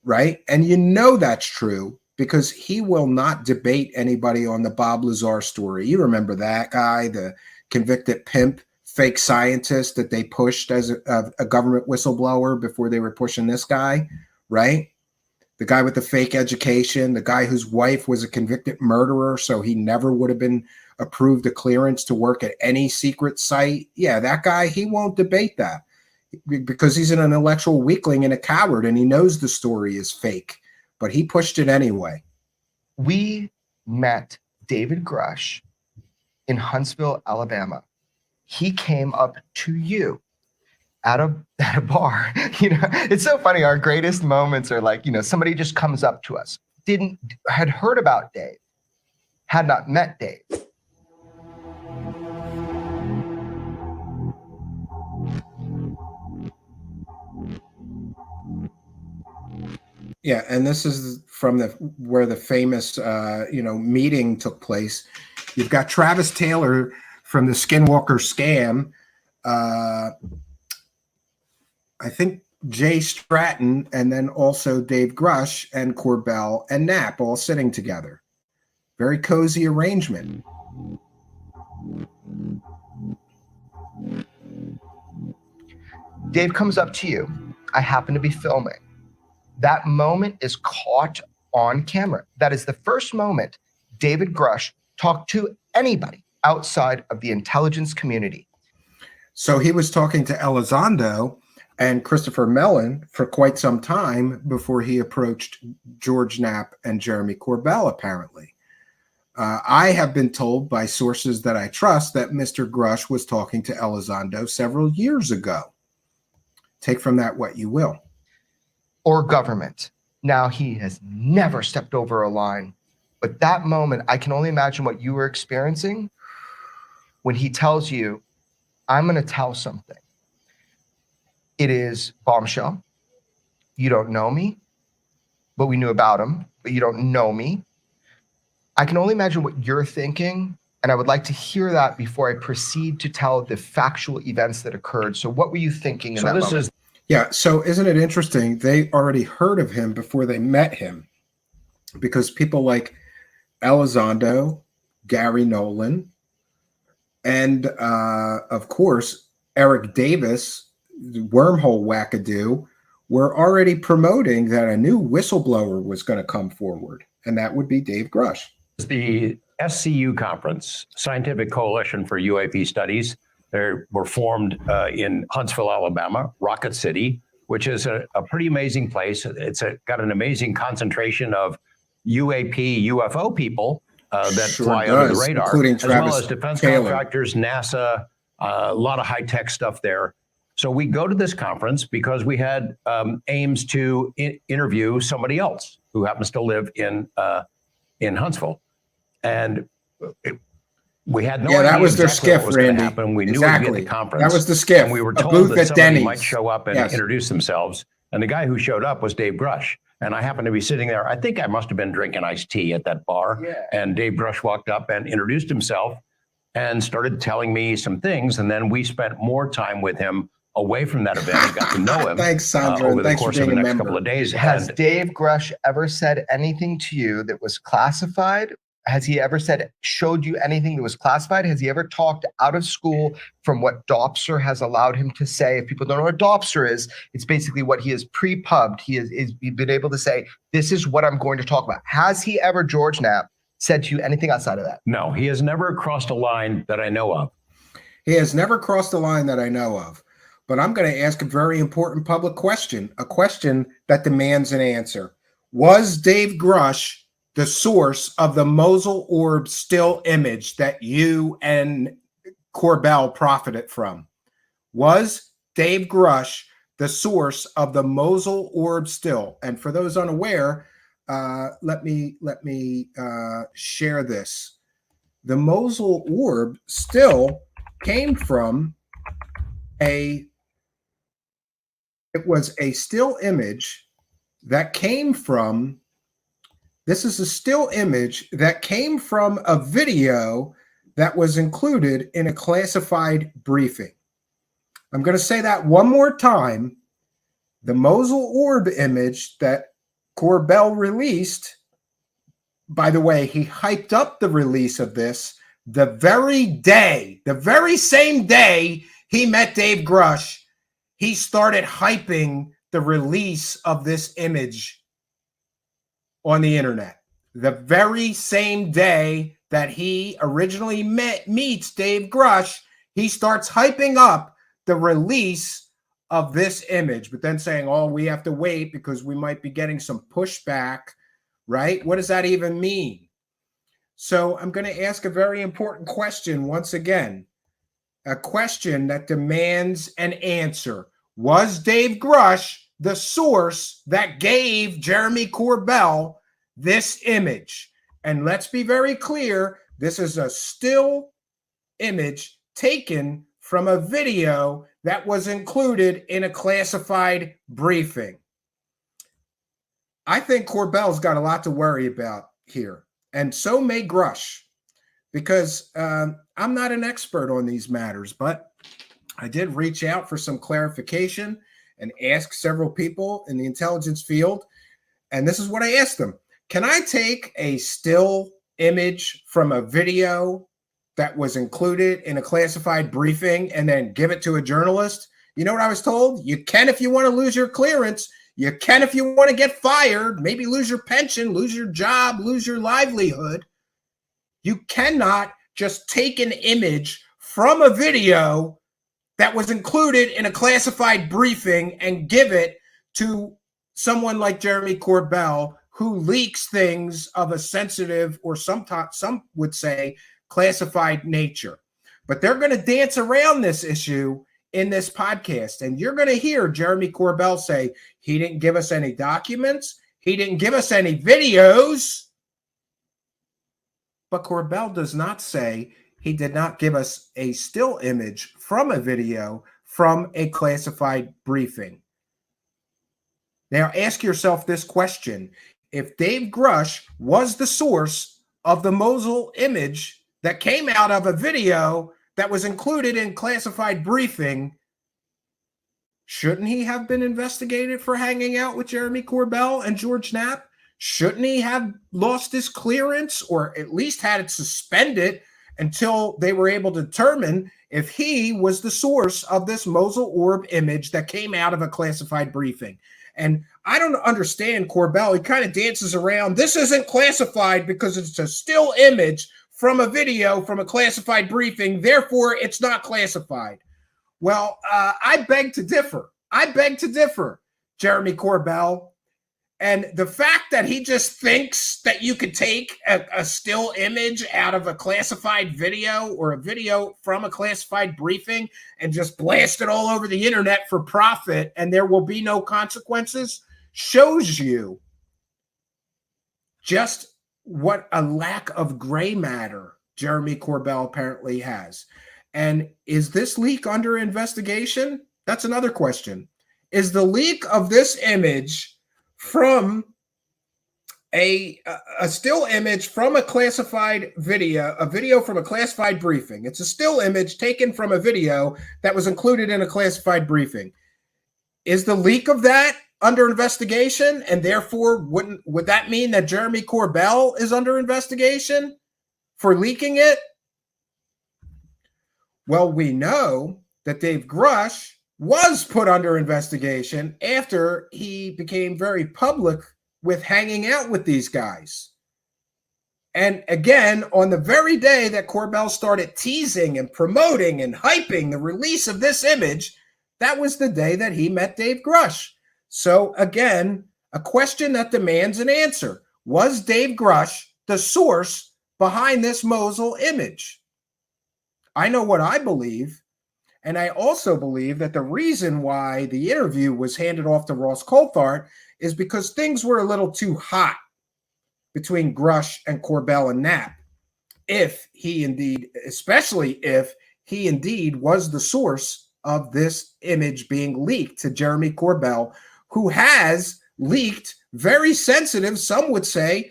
[SPEAKER 3] right? And that's true because he will not debate anybody on the Bob Lazar story. You remember that guy, the convicted pimp, fake scientist that they pushed as a government whistleblower before they were pushing this guy, right? The guy with the fake education, the guy whose wife was a convicted murderer, so he never would have been approved a clearance to work at any secret site. Yeah, that guy, he won't debate that because he's an intellectual weakling and a coward, and he knows the story is fake, but he pushed it anyway.
[SPEAKER 18] We met David Grusch in Huntsville, Alabama. He came up to you at a bar. It's so funny. Our greatest moments are like, somebody just comes up to us, had heard about Dave, had not met Dave.
[SPEAKER 3] Yeah, and this is from where the famous meeting took place. You've got Travis Taylor from the Skinwalker Scam. I think Jay Stratton, and then also Dave Grusch and Corbell and Knapp all sitting together. Very cozy arrangement.
[SPEAKER 18] Dave comes up to you. I happen to be filming. That moment is caught on camera. That is the first moment David Grusch talked to anybody outside of the intelligence community.
[SPEAKER 3] So he was talking to Elizondo and Christopher Mellon for quite some time before he approached George Knapp and Jeremy Corbell, apparently. I have been told by sources that I trust that Mr. Grusch was talking to Elizondo several years ago. Take from that what you will.
[SPEAKER 18] Or government. Now, he has never stepped over a line. But that moment, I can only imagine what you were experiencing when he tells you, I'm going to tell something. It is bombshell. You don't know me, but we knew about him, but you don't know me. I can only imagine what you're thinking, and I would like to hear that before I proceed to tell the factual events that occurred. So what were you thinking in that moment?
[SPEAKER 3] Yeah, so isn't it interesting? They already heard of him before they met him because people like Elizondo, Gary Nolan, And of course, Eric Davis, wormhole wackadoo, were already promoting that a new whistleblower was going to come forward, and that would be Dave Grusch.
[SPEAKER 4] The SCU conference, Scientific Coalition for UAP Studies, they were formed in Huntsville, Alabama, Rocket City, which is a pretty amazing place. It's got an amazing concentration of UAP, UFO people that
[SPEAKER 3] Sure
[SPEAKER 4] fly
[SPEAKER 3] does,
[SPEAKER 4] under the radar,
[SPEAKER 3] including
[SPEAKER 4] as well
[SPEAKER 3] Travis
[SPEAKER 4] as defense
[SPEAKER 3] Taylor.
[SPEAKER 4] contractors, NASA, a lot of high-tech stuff there. So we go to this conference because we had aims to interview somebody else who happens to live in Huntsville. And we had no idea
[SPEAKER 3] that was their
[SPEAKER 4] exactly what
[SPEAKER 3] skiff,
[SPEAKER 4] was going
[SPEAKER 3] Randy.
[SPEAKER 4] to happen. We knew
[SPEAKER 3] Exactly.
[SPEAKER 4] it'd be at the conference.
[SPEAKER 3] That was the skiff.
[SPEAKER 4] And we were
[SPEAKER 3] A
[SPEAKER 4] told
[SPEAKER 3] booth
[SPEAKER 4] that
[SPEAKER 3] at
[SPEAKER 4] somebody
[SPEAKER 3] Denny's.
[SPEAKER 4] might show up and
[SPEAKER 3] Yes.
[SPEAKER 4] introduce themselves. And the guy who showed up was Dave Grusch. And I happened to be sitting there. I think I must have been drinking iced tea at that bar.
[SPEAKER 3] Yeah.
[SPEAKER 4] And Dave Grusch walked up and introduced himself and started telling me some things. And then we spent more time with him away from that event and got to know him.
[SPEAKER 3] Thanks, Sandra.
[SPEAKER 4] Over the
[SPEAKER 3] Thanks for
[SPEAKER 4] course of the
[SPEAKER 3] being a
[SPEAKER 4] next
[SPEAKER 3] member.
[SPEAKER 4] couple of days.
[SPEAKER 11] Has
[SPEAKER 4] And
[SPEAKER 11] Dave Grusch ever said anything to you that was classified? Has he ever showed you anything that was classified? Has he ever talked out of school from what Dopser has allowed him to say? If people don't know what Dopser is, it's basically what he has pre-pubbed. He's been able to say, this is what I'm going to talk about. Has he ever, George Knapp, said to you anything outside of that?
[SPEAKER 4] no, he has never crossed a line that I know of.
[SPEAKER 3] He has never crossed a line that I know of. But I'm going to ask a very important public question, a question that demands an answer. Was Dave Grusch the source of the Mosul orb still image that you and Corbell profited from? Was Dave Grusch the source of the Mosul orb still? And for those unaware, let me share this. The Mosul orb still came from it was a still image that came from, this is a still image that came from a video that was included in a classified briefing. I'm going to say that one more time. The Mosul orb image that Corbell released, by the way, he hyped up the release of this the very same day he met Dave Grusch. He started hyping the release of this image on the internet. The very same day that he originally meets Dave Grusch, he starts hyping up the release of this image, but then saying, oh, we have to wait because we might be getting some pushback, right? What does that even mean? So I'm going to ask a very important question once again, a question that demands an answer. Was Dave Grusch the source that gave Jeremy Corbell this image? And let's be very clear, this is a still image taken from a video that was included in a classified briefing. I think Corbell's got a lot to worry about here, and so may Grusch, because I'm not an expert on these matters, but I did reach out for some clarification and ask several people in the intelligence field, and this is what I asked them. Can I take a still image from a video that was included in a classified briefing and then give it to a journalist? You know what I was told? You can if you want to lose your clearance. You can if you want to get fired, maybe lose your pension, lose your job, lose your livelihood. You cannot just take an image from a video that was included in a classified briefing and give it to someone like Jeremy Corbell, who leaks things of a sensitive, or some would say classified nature. But they're going to dance around this issue in this podcast. And you're going to hear Jeremy Corbell say, he didn't give us any documents. He didn't give us any videos. But Corbell does not say he did not give us a still image from a video from a classified briefing. Now ask yourself this question. If Dave Grusch was the source of the Mosul image that came out of a video that was included in classified briefing, shouldn't he have been investigated for hanging out with Jeremy Corbell and George Knapp? Shouldn't he have lost his clearance, or at least had it suspended until they were able to determine if he was the source of this Mosul orb image that came out of a classified briefing. And I don't understand Corbell. He kind of dances around. This isn't classified because it's a still image from a video from a classified briefing. Therefore, it's not classified. Well, I beg to differ. Jeremy Corbell. And the fact that he just thinks that you could take a still image out of a classified video or a video from a classified briefing and just blast it all over the internet for profit and there will be no consequences shows you just what a lack of gray matter Jeremy Corbell apparently has. And is this leak under investigation? That's another question. Is the leak of this image from a still image from a classified video, a video from a classified briefing? It's a still image taken from a video that was included in a classified briefing. Is the leak of that under investigation? And therefore, would that mean that Jeremy Corbell is under investigation for leaking it? Well, we know that Dave Grusch was put under investigation after he became very public with hanging out with these guys. And again, on the very day that Corbell started teasing and promoting and hyping the release of this image, that was the day that he met Dave Grusch. So again, a question that demands an answer. Was Dave Grusch the source behind this Mosul image? I know what I believe. And I also believe that the reason why the interview was handed off to Ross Coulthard is because things were a little too hot between Grusch and Corbell and Knapp. Especially if he indeed was the source of this image being leaked to Jeremy Corbell, who has leaked very sensitive, some would say,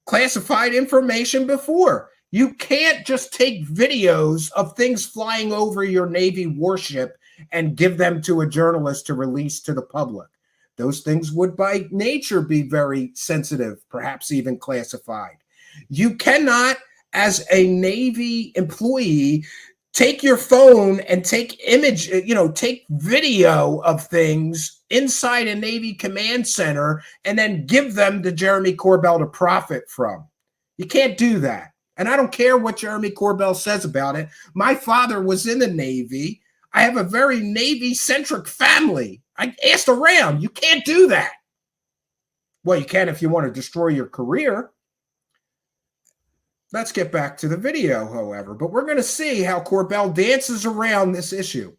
[SPEAKER 3] classified information before. You can't just take videos of things flying over your Navy warship and give them to a journalist to release to the public. Those things would by nature be very sensitive, perhaps even classified. You cannot, as a Navy employee, take your phone and take video of things inside a Navy command center and then give them to Jeremy Corbell to profit from. You can't do that. And I don't care what Jeremy Corbell says about it. My father was in the Navy. I have a very Navy-centric family. I asked around. You can't do that. Well, you can if you want to destroy your career. Let's get back to the video, however. But we're going to see how Corbell dances around this issue.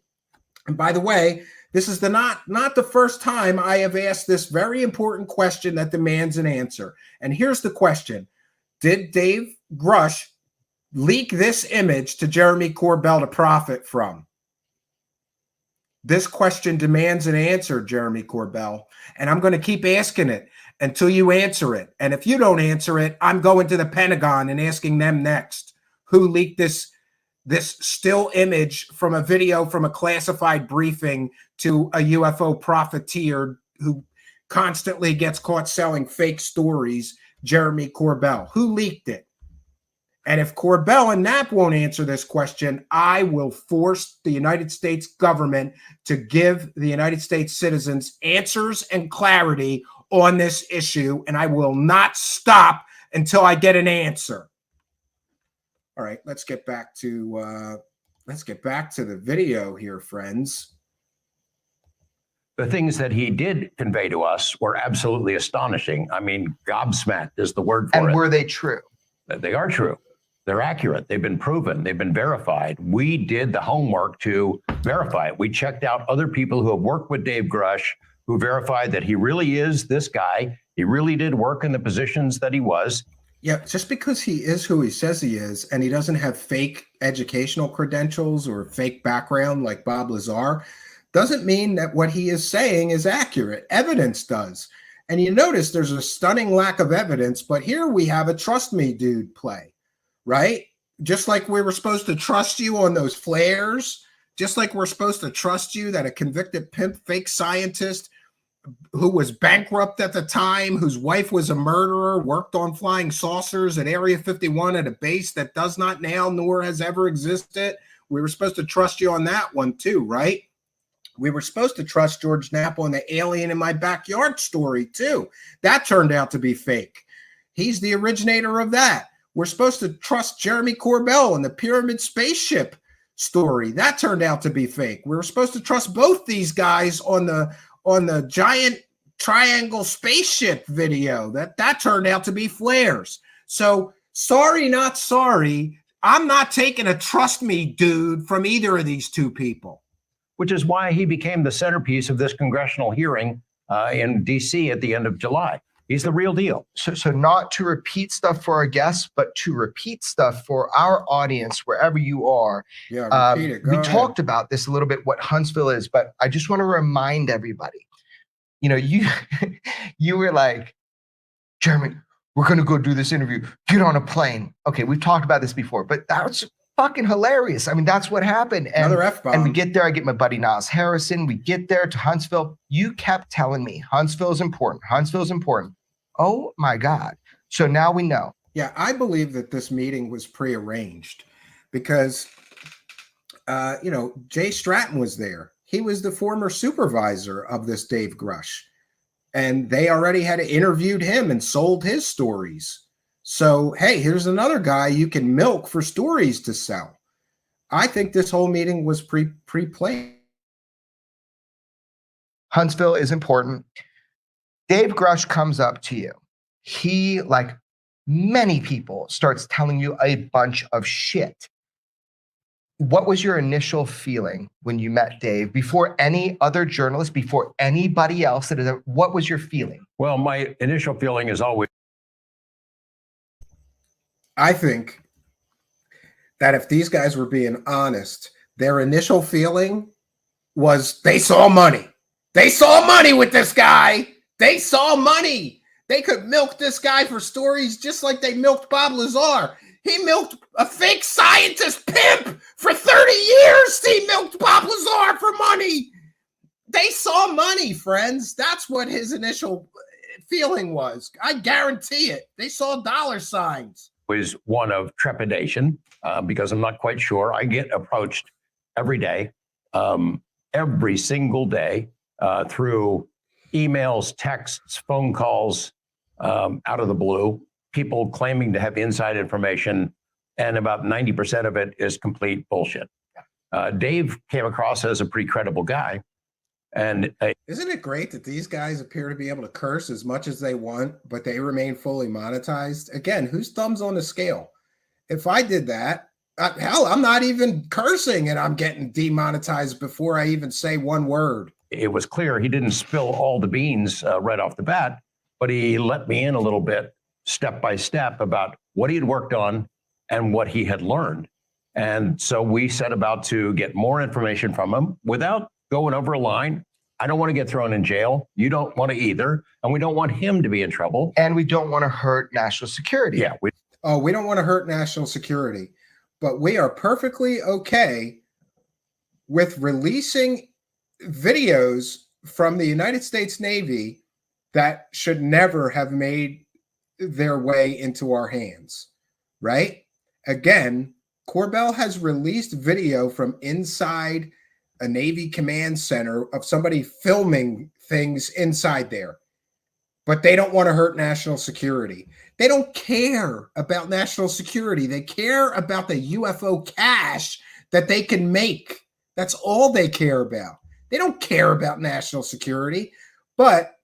[SPEAKER 3] And by the way, this is not the first time I have asked this very important question that demands an answer. And here's the question. Did Dave Grusch leak this image to Jeremy Corbell to profit from? This question demands an answer, Jeremy Corbell, and I'm going to keep asking it until you answer it. And if you don't answer it, I'm going to the Pentagon and asking them next. Who leaked this still image from a video from a classified briefing to a UFO profiteer who constantly gets caught selling fake stories? Jeremy Corbell. Who leaked it? And if Corbell and Knapp won't answer this question, I will force the United States government to give the United States citizens answers and clarity on this issue, and I will not stop until I get an answer. All right, let's get back to the video here, friends.
[SPEAKER 4] The things that he did convey to us were absolutely astonishing. I mean, gobsmacked is the word for it.
[SPEAKER 11] And were they true?
[SPEAKER 4] They are true. They're accurate. They've been proven. They've been verified. We did the homework to verify it. We checked out other people who have worked with Dave Grusch who verified that he really is this guy. He really did work in the positions that he was.
[SPEAKER 3] Yeah, just because he is who he says he is and he doesn't have fake educational credentials or fake background like Bob Lazar doesn't mean that what he is saying is accurate. Evidence does. And you notice there's a stunning lack of evidence, but here we have a trust me dude play, right? Just like we were supposed to trust you on those flares, just like we're supposed to trust you that a convicted pimp fake scientist who was bankrupt at the time, whose wife was a murderer, worked on flying saucers at Area 51 at a base that does not now nor has ever existed. We were supposed to trust you on that one too, right? We were supposed to trust George Knapp on the alien in my backyard story too. That turned out to be fake. He's the originator of that. We're supposed to trust Jeremy Corbell and the pyramid spaceship story. That turned out to be fake. We were supposed to trust both these guys on the giant triangle spaceship video. That turned out to be flares. So sorry, not sorry. I'm not taking a trust me dude from either of these two people.
[SPEAKER 4] Which is why he became the centerpiece of this congressional hearing in D.C. at the end of July. He's the real deal.
[SPEAKER 11] So not to repeat stuff for our guests, but to repeat stuff for our audience, wherever you are.
[SPEAKER 3] Yeah, repeat it.
[SPEAKER 11] We talked about this a little bit, what Huntsville is, but I just want to remind everybody, you know, you were like, Jeremy, we're going to go do this interview. Get on a plane. Okay, we've talked about this before, but that's fucking hilarious. I mean, that's what happened. And,
[SPEAKER 3] another F-bomb.
[SPEAKER 11] And we get there. I get my buddy Niles Harrison. We get there to Huntsville. You kept telling me Huntsville is important. Huntsville is important. Oh my God. So now we know.
[SPEAKER 3] Yeah, I believe that this meeting was prearranged because, Jay Stratton was there. He was the former supervisor of this Dave Grusch. And they already had interviewed him and sold his stories. So, hey, here's another guy you can milk for stories to sell. I think this whole meeting was pre-planned.
[SPEAKER 11] Huntsville is important. Dave Grusch comes up to you. He, like many people, starts telling you a bunch of shit. What was your initial feeling when you met Dave? Before any other journalist, before anybody else, what was your feeling?
[SPEAKER 4] Well, my initial feeling is always,
[SPEAKER 3] I think that if these guys were being honest, their initial feeling was they saw money. They saw money with this guy. They saw money. They could milk this guy for stories just like they milked Bob Lazar. He milked a fake scientist pimp for 30 years. He milked Bob Lazar for money. They saw money, friends. That's what his initial feeling was. I guarantee it. They saw dollar signs.
[SPEAKER 4] Was one of trepidation because I'm not quite sure. I get approached every day, every single day through emails, texts, phone calls out of the blue, people claiming to have inside information, and about 90% of it is complete bullshit. Dave came across as a pretty credible guy. And
[SPEAKER 3] isn't it great that these guys appear to be able to curse as much as they want, but they remain fully monetized? Again, whose thumb's on the scale? If I did that, hell, I'm not even cursing and I'm getting demonetized before I even say one word.
[SPEAKER 4] It was clear he didn't spill all the beans right off the bat, but he let me in a little bit, step by step, about what he had worked on and what he had learned. And so we set about to get more information from him without going over a line. I don't want to get thrown in jail. You don't want to either. And we don't want him to be in trouble.
[SPEAKER 11] And we don't want to hurt national security.
[SPEAKER 4] Yeah.
[SPEAKER 3] We don't want to hurt national security, but we are perfectly okay with releasing videos from the United States Navy that should never have made their way into our hands, right? Again, Corbell has released video from inside a Navy command center of somebody filming things inside there, but they don't want to hurt national security. They don't care about national security. They care about the UFO cash that they can make. That's all they care about. They don't care about national security, but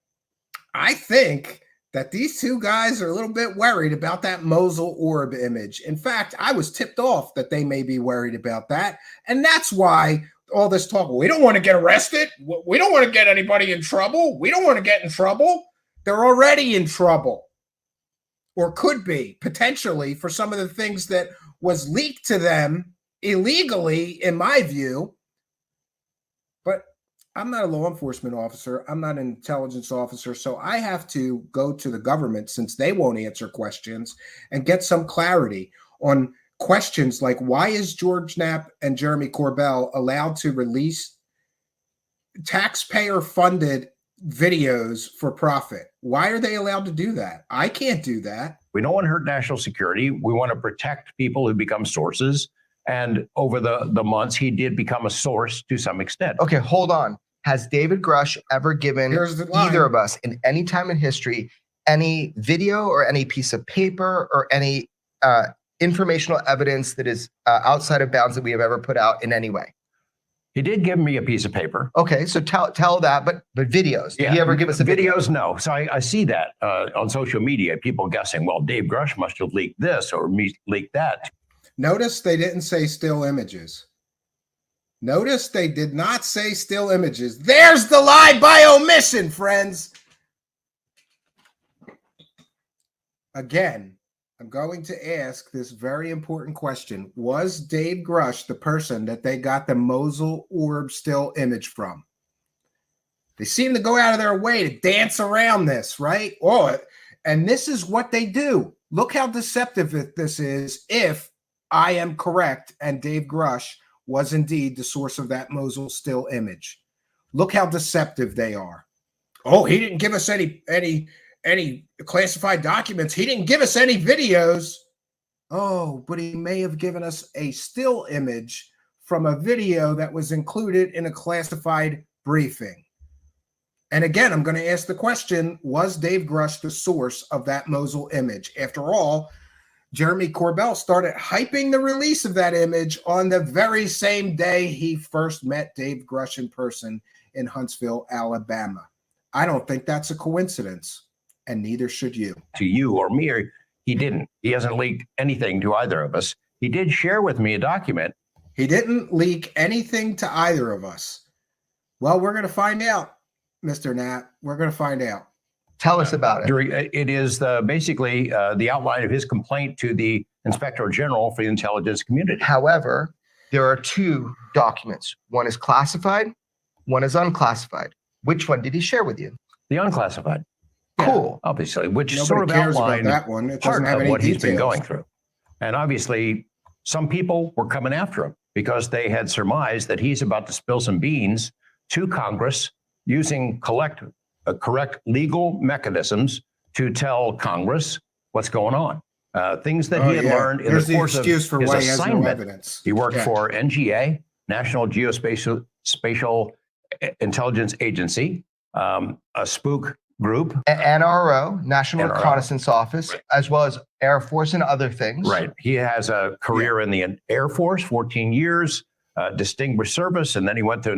[SPEAKER 3] I think that these two guys are a little bit worried about that Mosul orb image. In fact, I was tipped off that they may be worried about that. And that's why all this talk, we don't want to get arrested. We don't want to get anybody in trouble. We don't want to get in trouble. They're already in trouble, or could be potentially, for some of the things that was leaked to them illegally, in my view. But I'm not a law enforcement officer. I'm not an intelligence officer. So I have to go to the government, since they won't answer questions, and get some clarity on questions like, why is George Knapp and Jeremy Corbell allowed to release taxpayer-funded videos for profit. Why are they allowed to do that? I can't do that.
[SPEAKER 4] We don't want to hurt national security. We want to protect people who become sources. And over the months, he did become a source to some extent.
[SPEAKER 11] Okay, hold on. Has David Grusch ever given either of us in any time in history any video or any piece of paper or any informational evidence that is outside of bounds that we have ever put out in any way?
[SPEAKER 4] He did give me a piece of paper.
[SPEAKER 11] Okay, so tell that, but videos. Did he ever give us a video?
[SPEAKER 4] Videos? No. So I see that on social media, people guessing, well, Dave Grusch must have leaked this or leaked that.
[SPEAKER 3] Notice they didn't say still images. Notice they did not say still images. There's the lie by omission, friends. Again, I'm going to ask this very important question. Was Dave Grusch the person that they got the Mosul orb still image from? They seem to go out of their way to dance around this, right? Oh, and this is what they do. Look how deceptive this is if I am correct and Dave Grusch was indeed the source of that Mosul still image. Look how deceptive they are. Oh, he didn't give us any classified documents. He didn't give us any videos. Oh, but he may have given us a still image from a video that was included in a classified briefing. And again, I'm going to ask the question, was Dave Grusch the source of that Mosul image? After all, Jeremy Corbell started hyping the release of that image on the very same day he first met Dave Grusch in person in Huntsville, Alabama. I don't think that's a coincidence, and neither should you.
[SPEAKER 4] To you or me, or he didn't. He hasn't leaked anything to either of us. He did share with me a document.
[SPEAKER 3] He didn't leak anything to either of us. Well, we're going to find out, Mr. Knapp. We're going to find out.
[SPEAKER 11] Tell us about it.
[SPEAKER 4] It is basically the outline of his complaint to the Inspector General for the intelligence community.
[SPEAKER 11] However, there are two documents. One is classified, one is unclassified. Which one did he share with you?
[SPEAKER 4] The unclassified.
[SPEAKER 11] Cool.
[SPEAKER 4] Yeah, obviously, which
[SPEAKER 3] Nobody
[SPEAKER 4] sort of
[SPEAKER 3] cares about
[SPEAKER 4] outlined
[SPEAKER 3] that one. It
[SPEAKER 4] part
[SPEAKER 3] doesn't have
[SPEAKER 4] of
[SPEAKER 3] any
[SPEAKER 4] what he's been
[SPEAKER 3] details.
[SPEAKER 4] going through. And obviously, some people were coming after him because they had surmised that he's about to spill some beans to Congress using correct legal mechanisms to tell Congress what's going on. Things that he had learned in the course of his assignment.
[SPEAKER 3] Evidence.
[SPEAKER 4] He worked for NGA, National Geospatial Intelligence Agency, a spook group.
[SPEAKER 11] NRO, National Reconnaissance Office, as well as Air Force and other things.
[SPEAKER 4] Right. He has a career in the Air Force, 14 years, distinguished service, and then he went to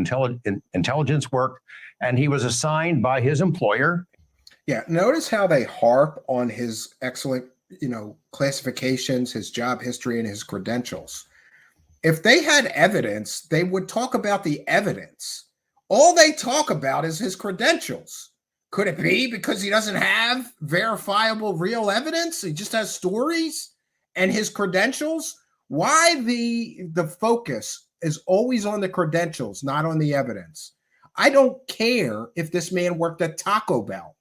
[SPEAKER 4] intelligence work, and he was assigned by his employer.
[SPEAKER 3] Yeah, notice how they harp on his excellent, classifications, his job history, and his credentials. If they had evidence, they would talk about the evidence. All they talk about is his credentials. Could it be because he doesn't have verifiable real evidence? He just has stories and his credentials? Why the focus is always on the credentials, not on the evidence? I don't care if this man worked at Taco Bell.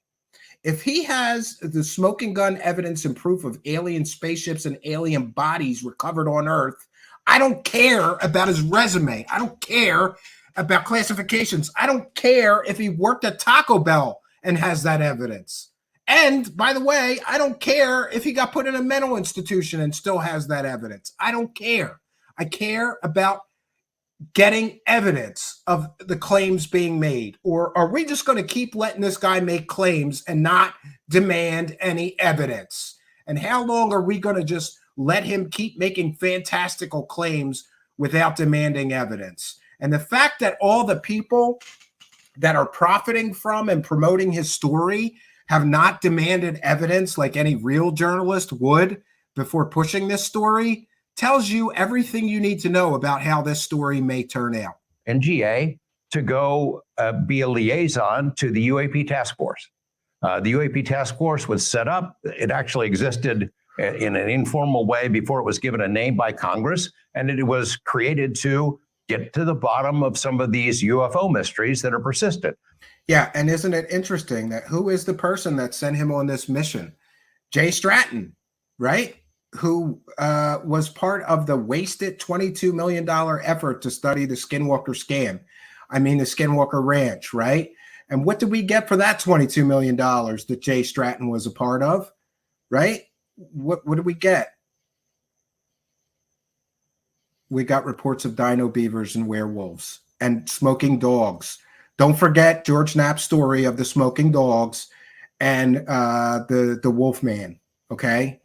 [SPEAKER 3] If he has the smoking gun evidence and proof of alien spaceships and alien bodies recovered on Earth, I don't care about his resume. I don't care about classifications. I don't care if he worked at Taco Bell and has that evidence. And by the way, I don't care if he got put in a mental institution and still has that evidence. I don't care. I care about getting evidence of the claims being made. Or are we just going to keep letting this guy make claims and not demand any evidence? And how long are we going to just let him keep making fantastical claims without demanding evidence? And the fact that all the people that are profiting from and promoting his story have not demanded evidence like any real journalist would before pushing this story tells you everything you need to know about how this story may turn out.
[SPEAKER 4] NGA to go be a liaison to the UAP task force. The UAP task force was set up. It actually existed in an informal way before it was given a name by Congress, and it was created to get to the bottom of some of these UFO mysteries that are persistent.
[SPEAKER 3] Yeah, and isn't it interesting that who is the person that sent him on this mission? Jay Stratton, right? Who was part of the wasted $22 million effort to study the Skinwalker scam. I mean, the Skinwalker Ranch, right? And what did we get for that $22 million that Jay Stratton was a part of? Right? What did we get? We got reports of dino beavers and werewolves and smoking dogs. Don't forget George Knapp's story of the smoking dogs and the wolf man. Okay?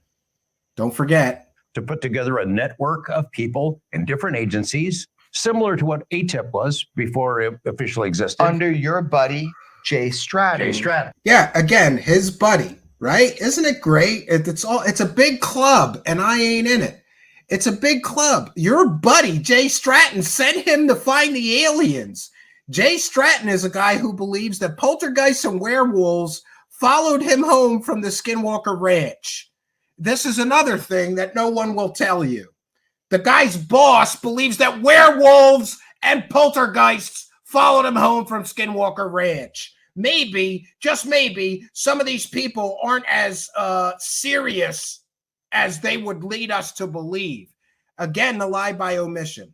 [SPEAKER 3] Don't forget.
[SPEAKER 4] To put together a network of people in different agencies, similar to what ATIP was before it officially existed.
[SPEAKER 11] Under your buddy, Jay Stratton.
[SPEAKER 4] Jay Stratton.
[SPEAKER 3] Yeah, again, his buddy, right? Isn't it great? It's a big club, and I ain't in it. It's a big club. Your buddy, Jay Stratton, sent him to find the aliens. Jay Stratton is a guy who believes that poltergeists and werewolves followed him home from the Skinwalker Ranch. This is another thing that no one will tell you. The guy's boss believes that werewolves and poltergeists followed him home from Skinwalker Ranch. Maybe, just maybe, some of these people aren't as serious as they would lead us to believe. Again, the lie by omission.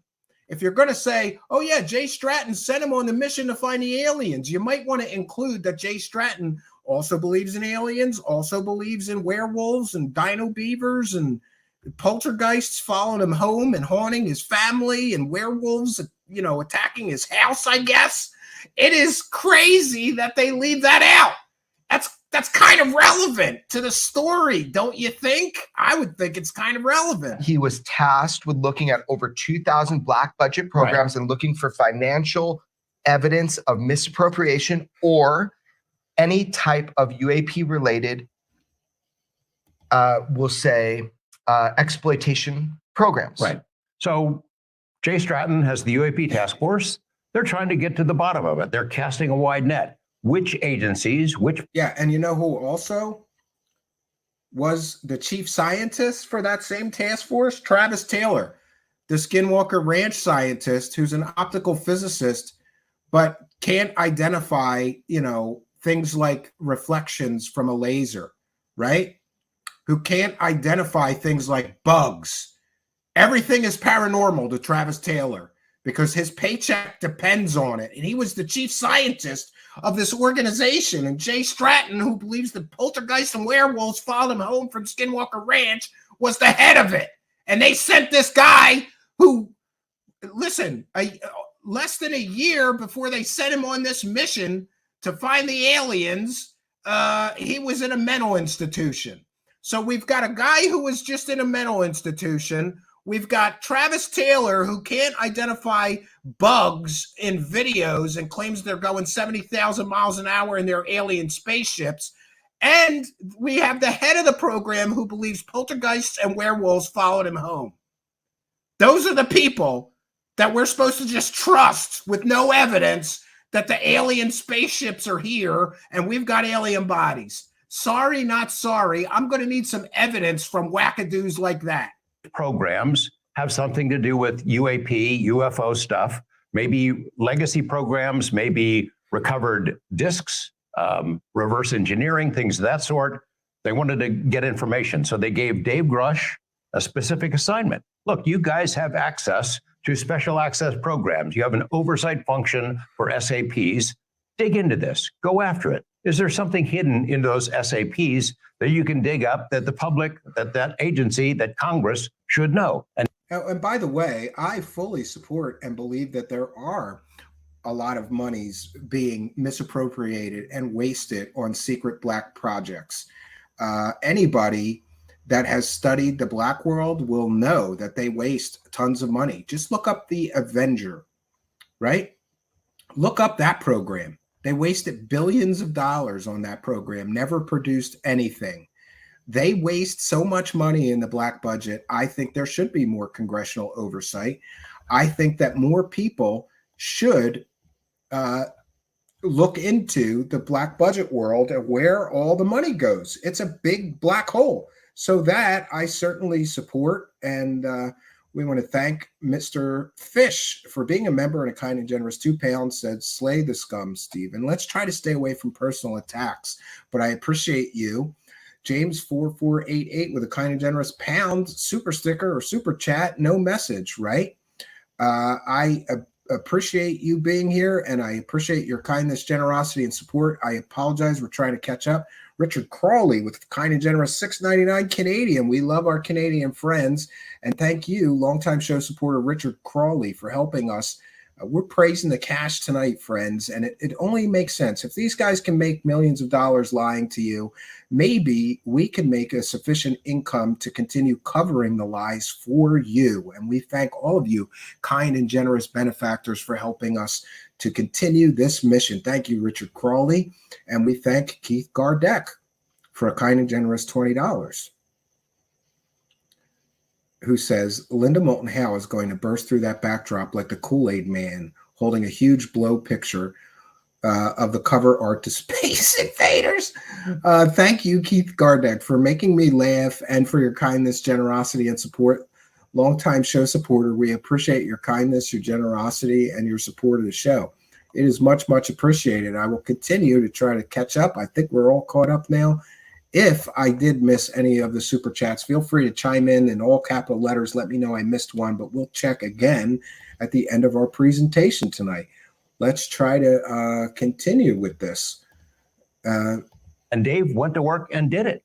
[SPEAKER 3] If you're going to say, oh yeah, Jay Stratton sent him on the mission to find the aliens, you might want to include that Jay Stratton also believes in aliens, also believes in werewolves and dino beavers and poltergeists following him home and haunting his family and werewolves, attacking his house, I guess. It is crazy that they leave that out. That's kind of relevant to the story, don't you think? I would think it's kind of relevant.
[SPEAKER 11] He was tasked with looking at over 2,000 black budget programs and looking for financial evidence of misappropriation or any type of UAP related, we'll say, exploitation programs.
[SPEAKER 4] Right. So Jay Stratton has the UAP task force. They're trying to get to the bottom of it. They're casting a wide net. Which agencies,
[SPEAKER 3] Yeah, and you know who also was the chief scientist for that same task force? Travis Taylor, the Skinwalker Ranch scientist who's an optical physicist, but can't identify, things like reflections from a laser, right? Who can't identify things like bugs. Everything is paranormal to Travis Taylor because his paycheck depends on it. And he was the chief scientist of this organization. And Jay Stratton, who believes that poltergeists and werewolves followed him home from Skinwalker Ranch, was the head of it. And they sent this guy who, listen, less than a year before they sent him on this mission to find the aliens, he was in a mental institution. So we've got a guy who was just in a mental institution. We've got Travis Taylor, who can't identify bugs in videos and claims they're going 70,000 miles an hour in their alien spaceships. And we have the head of the program who believes poltergeists and werewolves followed him home. Those are the people that we're supposed to just trust with no evidence that the alien spaceships are here and we've got alien bodies. Sorry, not sorry. I'm going to need some evidence from wackadoos like that.
[SPEAKER 4] programs have something to do with UAP, UFO stuff, maybe legacy programs, maybe recovered discs, reverse engineering, things of that sort. They wanted to get information. So they gave Dave Grusch a specific assignment. Look, you guys have access to special access programs. You have an oversight function for SAPs. Dig into this. Go after it. Is there something hidden in those SAPs that you can dig up that the public, that agency, that Congress should know?
[SPEAKER 3] And by the way, I fully support and believe that there are a lot of monies being misappropriated and wasted on secret black projects. Anybody that has studied the black world will know that they waste tons of money. Just look up the Avenger, right? Look up that program. They wasted billions of dollars on that program, never produced anything. They waste so much money in the black budget. I think there should be more congressional oversight. I think that more people should look into the black budget world and where all the money goes. It's a big black hole. So that I certainly support. And we want to thank Mr. Fish for being a member and a kind and generous £2, said, slay the scum, Stephen. Let's try to stay away from personal attacks, but I appreciate you. James 4488 with a kind and generous £1 super sticker or super chat, no message, right? I appreciate you being here, and I appreciate your kindness, generosity, and support. I apologize. We're trying to catch up. Richard Crawley with kind and generous $6.99 Canadian. We love our Canadian friends. And thank you, longtime show supporter Richard Crawley, for helping us. We're praising the cash tonight, friends, and it only makes sense. If these guys can make millions of dollars lying to you, maybe we can make a sufficient income to continue covering the lies for you. And we thank all of you, kind and generous benefactors, for helping us to continue this mission. Thank you, Richard Crawley. And we thank Keith Gardeck for a kind and generous $20, who says, Linda Moulton Howe is going to burst through that backdrop like the Kool-Aid Man, holding a huge blow picture of the cover art to Space Invaders. Thank you, Keith Gardeck, for making me laugh and for your kindness, generosity, and support. Longtime show supporter, we appreciate your kindness, your generosity, and your support of the show. It is much, much appreciated. I will continue to try to catch up. I think we're all caught up now. If I did miss any of the super chats, feel free to chime in all capital letters. Let me know I missed one, but we'll check again at the end of our presentation tonight. Let's try to continue with this.
[SPEAKER 4] And Dave went to work and did it.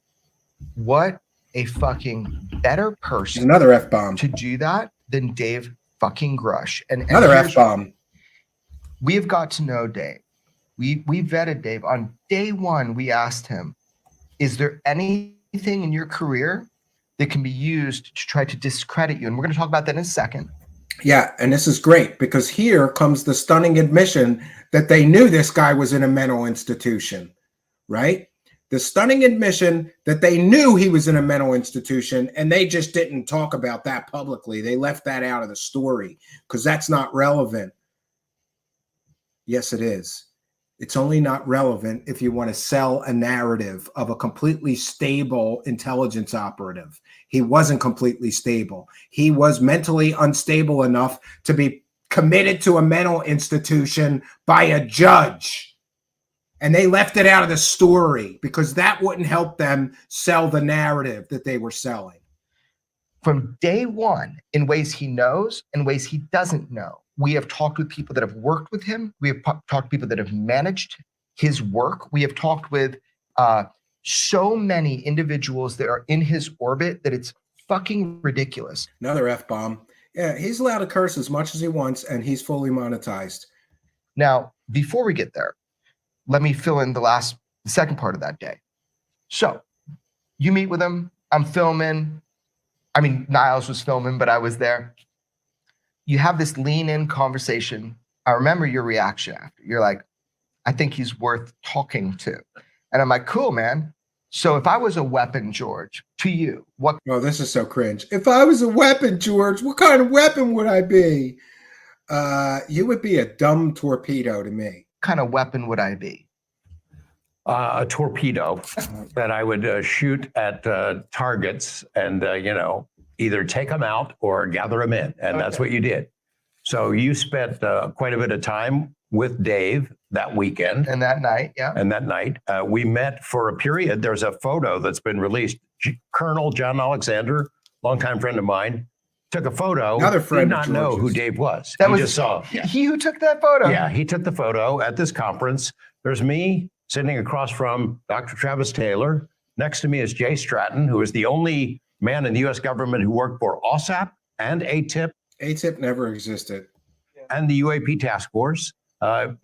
[SPEAKER 11] What a fucking better person.
[SPEAKER 3] Another F-bomb.
[SPEAKER 11] To do that than Dave fucking Grusch. And
[SPEAKER 3] another F-bomb.
[SPEAKER 11] We have got to know Dave. We vetted Dave. On day one, we asked him, is there anything in your career that can be used to try to discredit you? And we're going to talk about that in a second.
[SPEAKER 3] Yeah, and this is great because here comes the stunning admission that they knew this guy was in a mental institution, right? The stunning admission that they knew he was in a mental institution, and they just didn't talk about that publicly. They left that out of the story because that's not relevant. Yes, it is. It's only not relevant if you want to sell a narrative of a completely stable intelligence operative. He wasn't completely stable. He was mentally unstable enough to be committed to a mental institution by a judge. And they left it out of the story because that wouldn't help them sell the narrative that they were selling.
[SPEAKER 11] From day one, in ways he knows and ways he doesn't know. We have talked with people that have worked with him. We have talked to people that have managed his work. We have talked with so many individuals that are in his orbit that it's fucking ridiculous.
[SPEAKER 3] Another F-bomb. Yeah, he's allowed to curse as much as he wants, and he's fully monetized.
[SPEAKER 11] Now, before we get there, let me fill in the second part of that day. So you meet with him. I'm filming. I mean, Niles was filming, but I was there. You have this lean-in conversation. I remember your reaction after. You're like, I think he's worth talking to. And I'm like, cool, man. So if I was a weapon, George, to you, what?
[SPEAKER 3] Oh, this is so cringe. If I was a weapon, George, what kind of weapon would I be? You would be a dumb torpedo to me.
[SPEAKER 11] What kind of weapon would I be?
[SPEAKER 4] A torpedo that I would shoot at targets and, either take them out or gather them in. And that's what you did. So you spent quite a bit of time with Dave that weekend.
[SPEAKER 11] And that night, yeah.
[SPEAKER 4] And that night, we met for a period. There's a photo that's been released. Colonel John Alexander, longtime friend of mine, took a photo.
[SPEAKER 3] Another friend
[SPEAKER 4] did not know who Dave was.
[SPEAKER 11] That
[SPEAKER 4] he
[SPEAKER 11] was
[SPEAKER 4] just saw.
[SPEAKER 11] He who took that photo.
[SPEAKER 4] Yeah, he took the photo at this conference. There's me sitting across from Dr. Travis Taylor. Next to me is Jay Stratton, who is the only man in the U.S. government who worked for OSAP and ATIP.
[SPEAKER 3] ATIP never existed.
[SPEAKER 4] And the UAP task force. A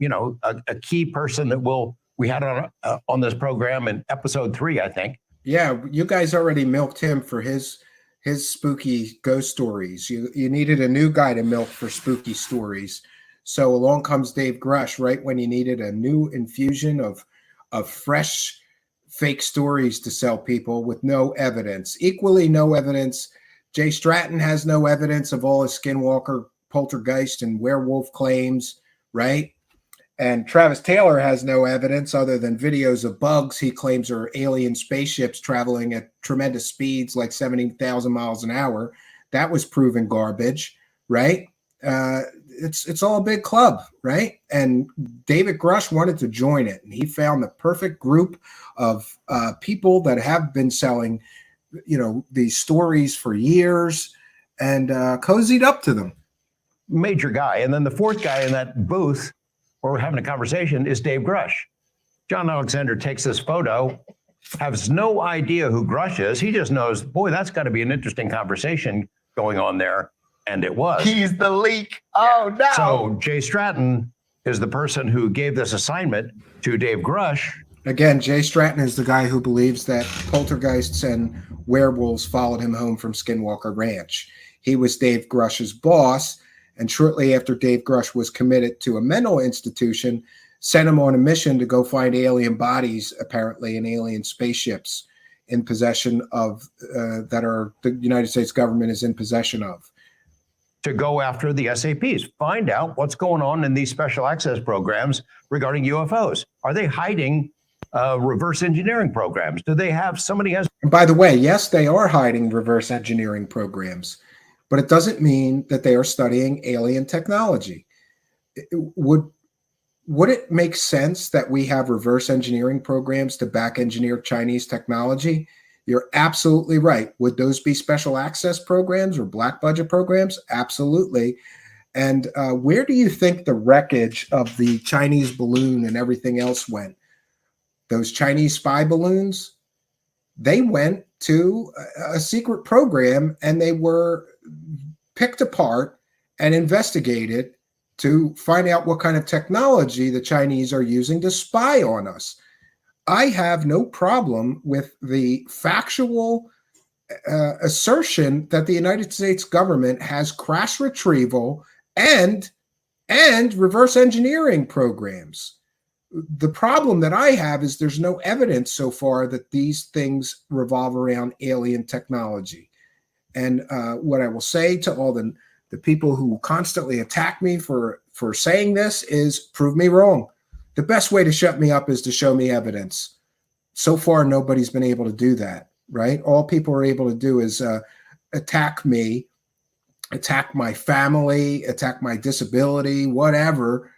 [SPEAKER 4] key person that we had on this program in episode 3, I think.
[SPEAKER 3] Yeah, you guys already milked him for his spooky ghost stories. You needed a new guy to milk for spooky stories. So along comes Dave Grusch, right when you needed a new infusion of fresh fake stories to sell people with no evidence. Equally no evidence. Jay Stratton has no evidence of all his skinwalker, poltergeist, and werewolf claims, right? And Travis Taylor has no evidence other than videos of bugs he claims are alien spaceships traveling at tremendous speeds like 70,000 miles an hour. That was proven garbage, right? It's all a big club, right? And David Grusch wanted to join it, and he found the perfect group of people that have been selling, these stories for years and cozied up to them.
[SPEAKER 4] major guy. And then the fourth guy in that booth where we're having a conversation is Dave Grusch. John Alexander takes this photo, has no idea who Grusch is. He just knows, boy, that's got to be an interesting conversation going on there. And it was.
[SPEAKER 11] He's the leak. Oh, no.
[SPEAKER 4] So Jay Stratton is the person who gave this assignment to Dave Grusch.
[SPEAKER 3] Again, Jay Stratton is the guy who believes that poltergeists and werewolves followed him home from Skinwalker Ranch. He was Dave Grush's boss, and shortly after Dave Grusch was committed to a mental institution, sent him on a mission to go find alien bodies, apparently in alien spaceships in possession of, that are the United States government is in possession of.
[SPEAKER 4] To go after the SAPs, find out what's going on in these special access programs regarding UFOs. Are they hiding reverse engineering programs? Do they have somebody has?
[SPEAKER 3] And by the way, yes, they are hiding reverse engineering programs, but it doesn't mean that they are studying alien technology. Would it make sense that we have reverse engineering programs to back engineer Chinese technology? You're absolutely right. Would those be special access programs or black budget programs? Absolutely. And where do you think the wreckage of the Chinese balloon and everything else went? Those Chinese spy balloons, they went to a secret program and they were picked apart and investigated to find out what kind of technology the Chinese are using to spy on us. I have no problem with the factual assertion that the United States government has crash retrieval and reverse engineering programs. The problem that I have is there's no evidence so far that these things revolve around alien technology. And what I will say to all the people who constantly attack me for saying this is prove me wrong. The best way to shut me up is to show me evidence. So far, nobody's been able to do that, right? All people are able to do is attack me, attack my family, attack my disability, whatever.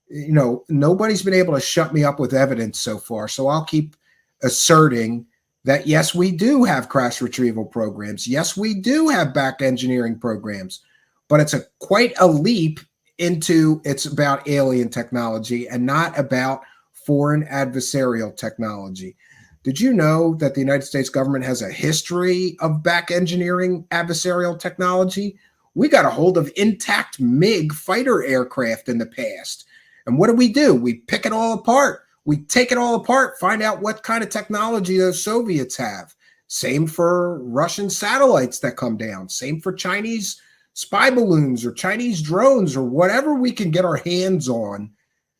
[SPEAKER 3] You know, nobody's been able to shut me up with evidence so far. So I'll keep asserting that, yes, we do have crash retrieval programs. Yes, we do have back engineering programs, but it's quite a leap into it's about alien technology and not about foreign adversarial technology. Did you know that the United States government has a history of back engineering adversarial technology? We got a hold of intact MiG fighter aircraft in the past. And what do? We pick it all apart. We take it all apart, find out what kind of technology those Soviets have. Same for Russian satellites that come down. Same for Chinese spy balloons or Chinese drones or whatever we can get our hands on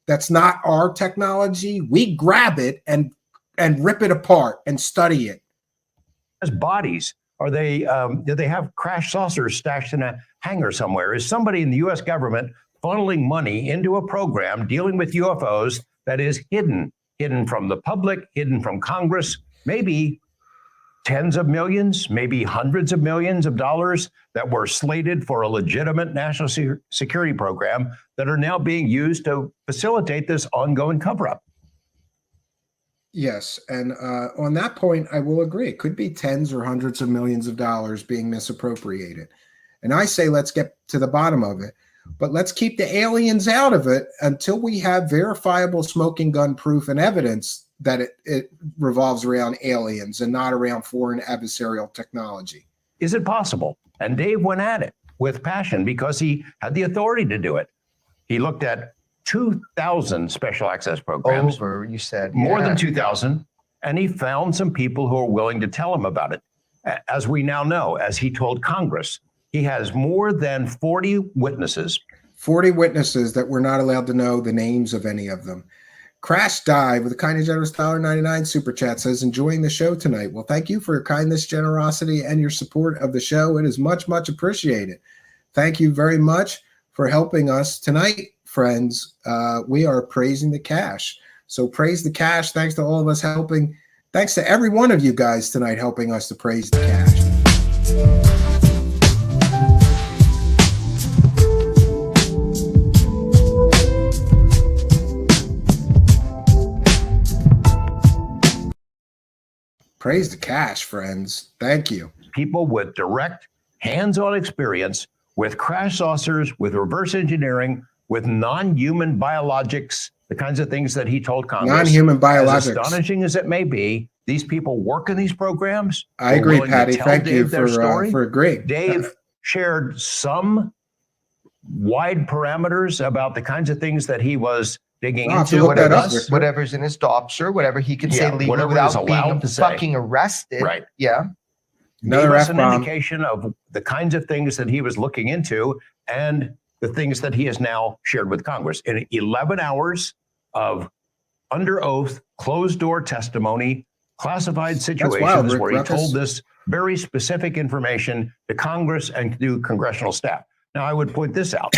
[SPEAKER 3] that's not our technology. We grab it and rip it apart and study it.
[SPEAKER 4] As bodies, are they? Do they have crash saucers stashed in a hangar somewhere? Is somebody in the U.S. government funneling money into a program dealing with UFOs that is hidden from the public, hidden from Congress, maybe tens of millions, maybe hundreds of millions of dollars that were slated for a legitimate national security program that are now being used to facilitate this ongoing cover-up?
[SPEAKER 3] Yes, and on that point, I will agree. It could be tens or hundreds of millions of dollars being misappropriated. And I say let's get to the bottom of it. But let's keep the aliens out of it until we have verifiable smoking gun proof and evidence that it revolves around aliens and not around foreign adversarial technology.
[SPEAKER 4] Is it possible? And Dave went at it with passion because he had the authority to do it. He looked at 2,000 special access programs.
[SPEAKER 11] You said.
[SPEAKER 4] More than 2,000. And he found some people who are willing to tell him about it. As we now know, as he told Congress, he has more than 40 witnesses.
[SPEAKER 3] 40 witnesses that we're not allowed to know the names of any of them. Crash Dive with a kind and generous $1.99 super chat says, enjoying the show tonight. Well, thank you for your kindness, generosity, and your support of the show. It is much, much appreciated. Thank you very much for helping us tonight, friends. We are praising the cash. So praise the cash. Thanks to all of us helping. Thanks to every one of you guys tonight helping us to praise the cash. Praise the cash, friends. Thank you.
[SPEAKER 4] People with direct hands-on experience with crash saucers, with reverse engineering, with non-human biologics, the kinds of things that he told Congress.
[SPEAKER 3] Non-human biologics.
[SPEAKER 4] As astonishing as it may be, these people work in these programs.
[SPEAKER 3] I agree,
[SPEAKER 4] willing to
[SPEAKER 3] Patty.
[SPEAKER 4] tell
[SPEAKER 3] Thank you
[SPEAKER 4] Dave their story.
[SPEAKER 3] for agreeing.
[SPEAKER 4] Dave shared some wide parameters about the kinds of things that he was digging into.
[SPEAKER 11] Whatever's in his Doppser, whatever he can say legally
[SPEAKER 4] whatever
[SPEAKER 11] without
[SPEAKER 4] is allowed
[SPEAKER 11] being
[SPEAKER 4] to say.
[SPEAKER 11] fucking arrested.
[SPEAKER 4] Right.
[SPEAKER 11] Yeah.
[SPEAKER 4] Gave us an indication of the kinds of things that he was looking into and the things that he has now shared with Congress. In 11 hours of under oath, closed door testimony, classified situations where he told this very specific information to Congress and to congressional staff. Now, I would point this out.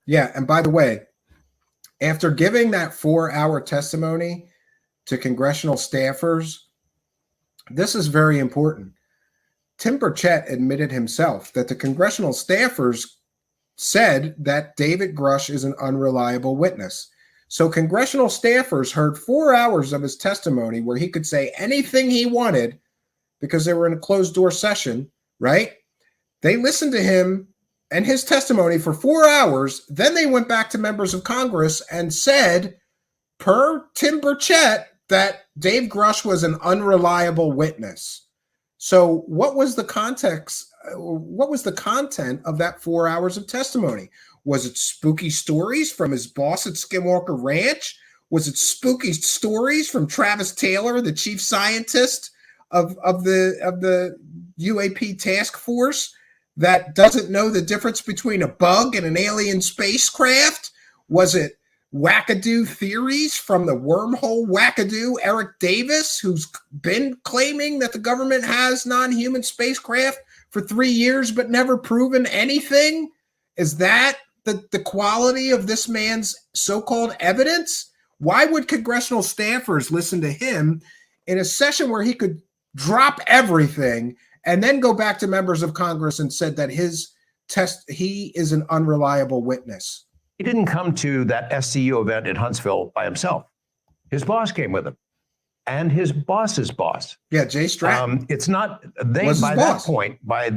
[SPEAKER 3] Yeah, and by the way, after giving that 4-hour testimony to congressional staffers, this is very important. Tim Burchett admitted himself that the congressional staffers said that David Grusch is an unreliable witness. So congressional staffers heard 4 hours of his testimony where he could say anything he wanted because they were in a closed door session, right? They listened to him and his testimony for 4 hours. Then they went back to members of Congress and said, per Tim Burchett, that Dave Grusch was an unreliable witness. So what was the context? What was the content of that 4 hours of testimony? Was it spooky stories from his boss at Skinwalker Ranch? Was it spooky stories from Travis Taylor, the chief scientist of the UAP task force that doesn't know the difference between a bug and an alien spacecraft? Was it wackadoo theories from the wormhole wackadoo Eric Davis, who's been claiming that the government has non-human spacecraft for 3 years but never proven anything? Is that the quality of this man's so-called evidence? Why would congressional staffers listen to him in a session where he could drop everything and then go back to members of Congress and said that he is an unreliable witness?
[SPEAKER 4] He didn't come to that SCU event in Huntsville by himself. His boss came with him, and his boss's boss.
[SPEAKER 3] Yeah, Jay Stratton.
[SPEAKER 4] It's not they by that point, by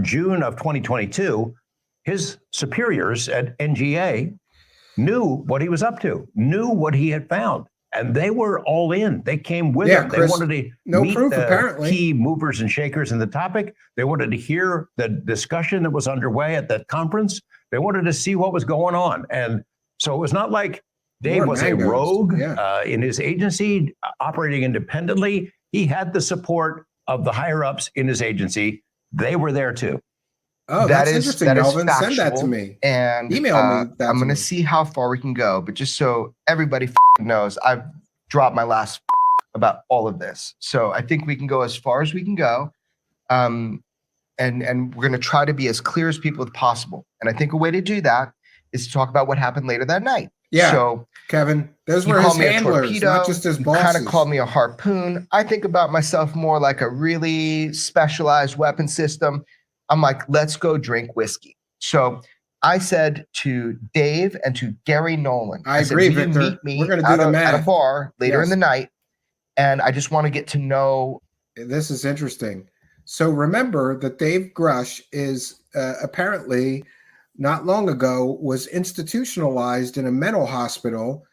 [SPEAKER 4] June of 2022, his superiors at NGA knew what he was up to, knew what he had found, and they were all in. They came with him.
[SPEAKER 3] Chris,
[SPEAKER 4] they wanted to meet the key movers and shakers in the topic. They wanted to hear the discussion that was underway at that conference. They wanted to see what was going on. And so it was not like Dave was a rogue in his agency operating independently. He had the support of the higher ups in his agency. They were there too.
[SPEAKER 3] Oh, that's interesting, Melvin. Send that to me.
[SPEAKER 11] And
[SPEAKER 3] email me that.
[SPEAKER 11] I'm going to see how far we can go. But just so everybody knows, I've dropped my last about all of this. So I think we can go as far as we can go. And we're going to try to be as clear as people as possible. And I think a way to do that is to talk about what happened later that night.
[SPEAKER 3] Yeah.
[SPEAKER 11] So
[SPEAKER 3] Kevin, those were his handlers, not just his bosses.
[SPEAKER 11] Kind of called me a harpoon. I think about myself more like a really specialized weapon system. I'm like, let's go drink whiskey. So I said to Dave and to Gary Nolan,
[SPEAKER 3] I agree,
[SPEAKER 11] said,
[SPEAKER 3] Victor.
[SPEAKER 11] Meet me
[SPEAKER 3] We're going to do the math
[SPEAKER 11] at a bar later in the night. And I just want to get to know.
[SPEAKER 3] This is interesting. So remember that Dave Grusch is apparently not long ago was institutionalized in a mental hospital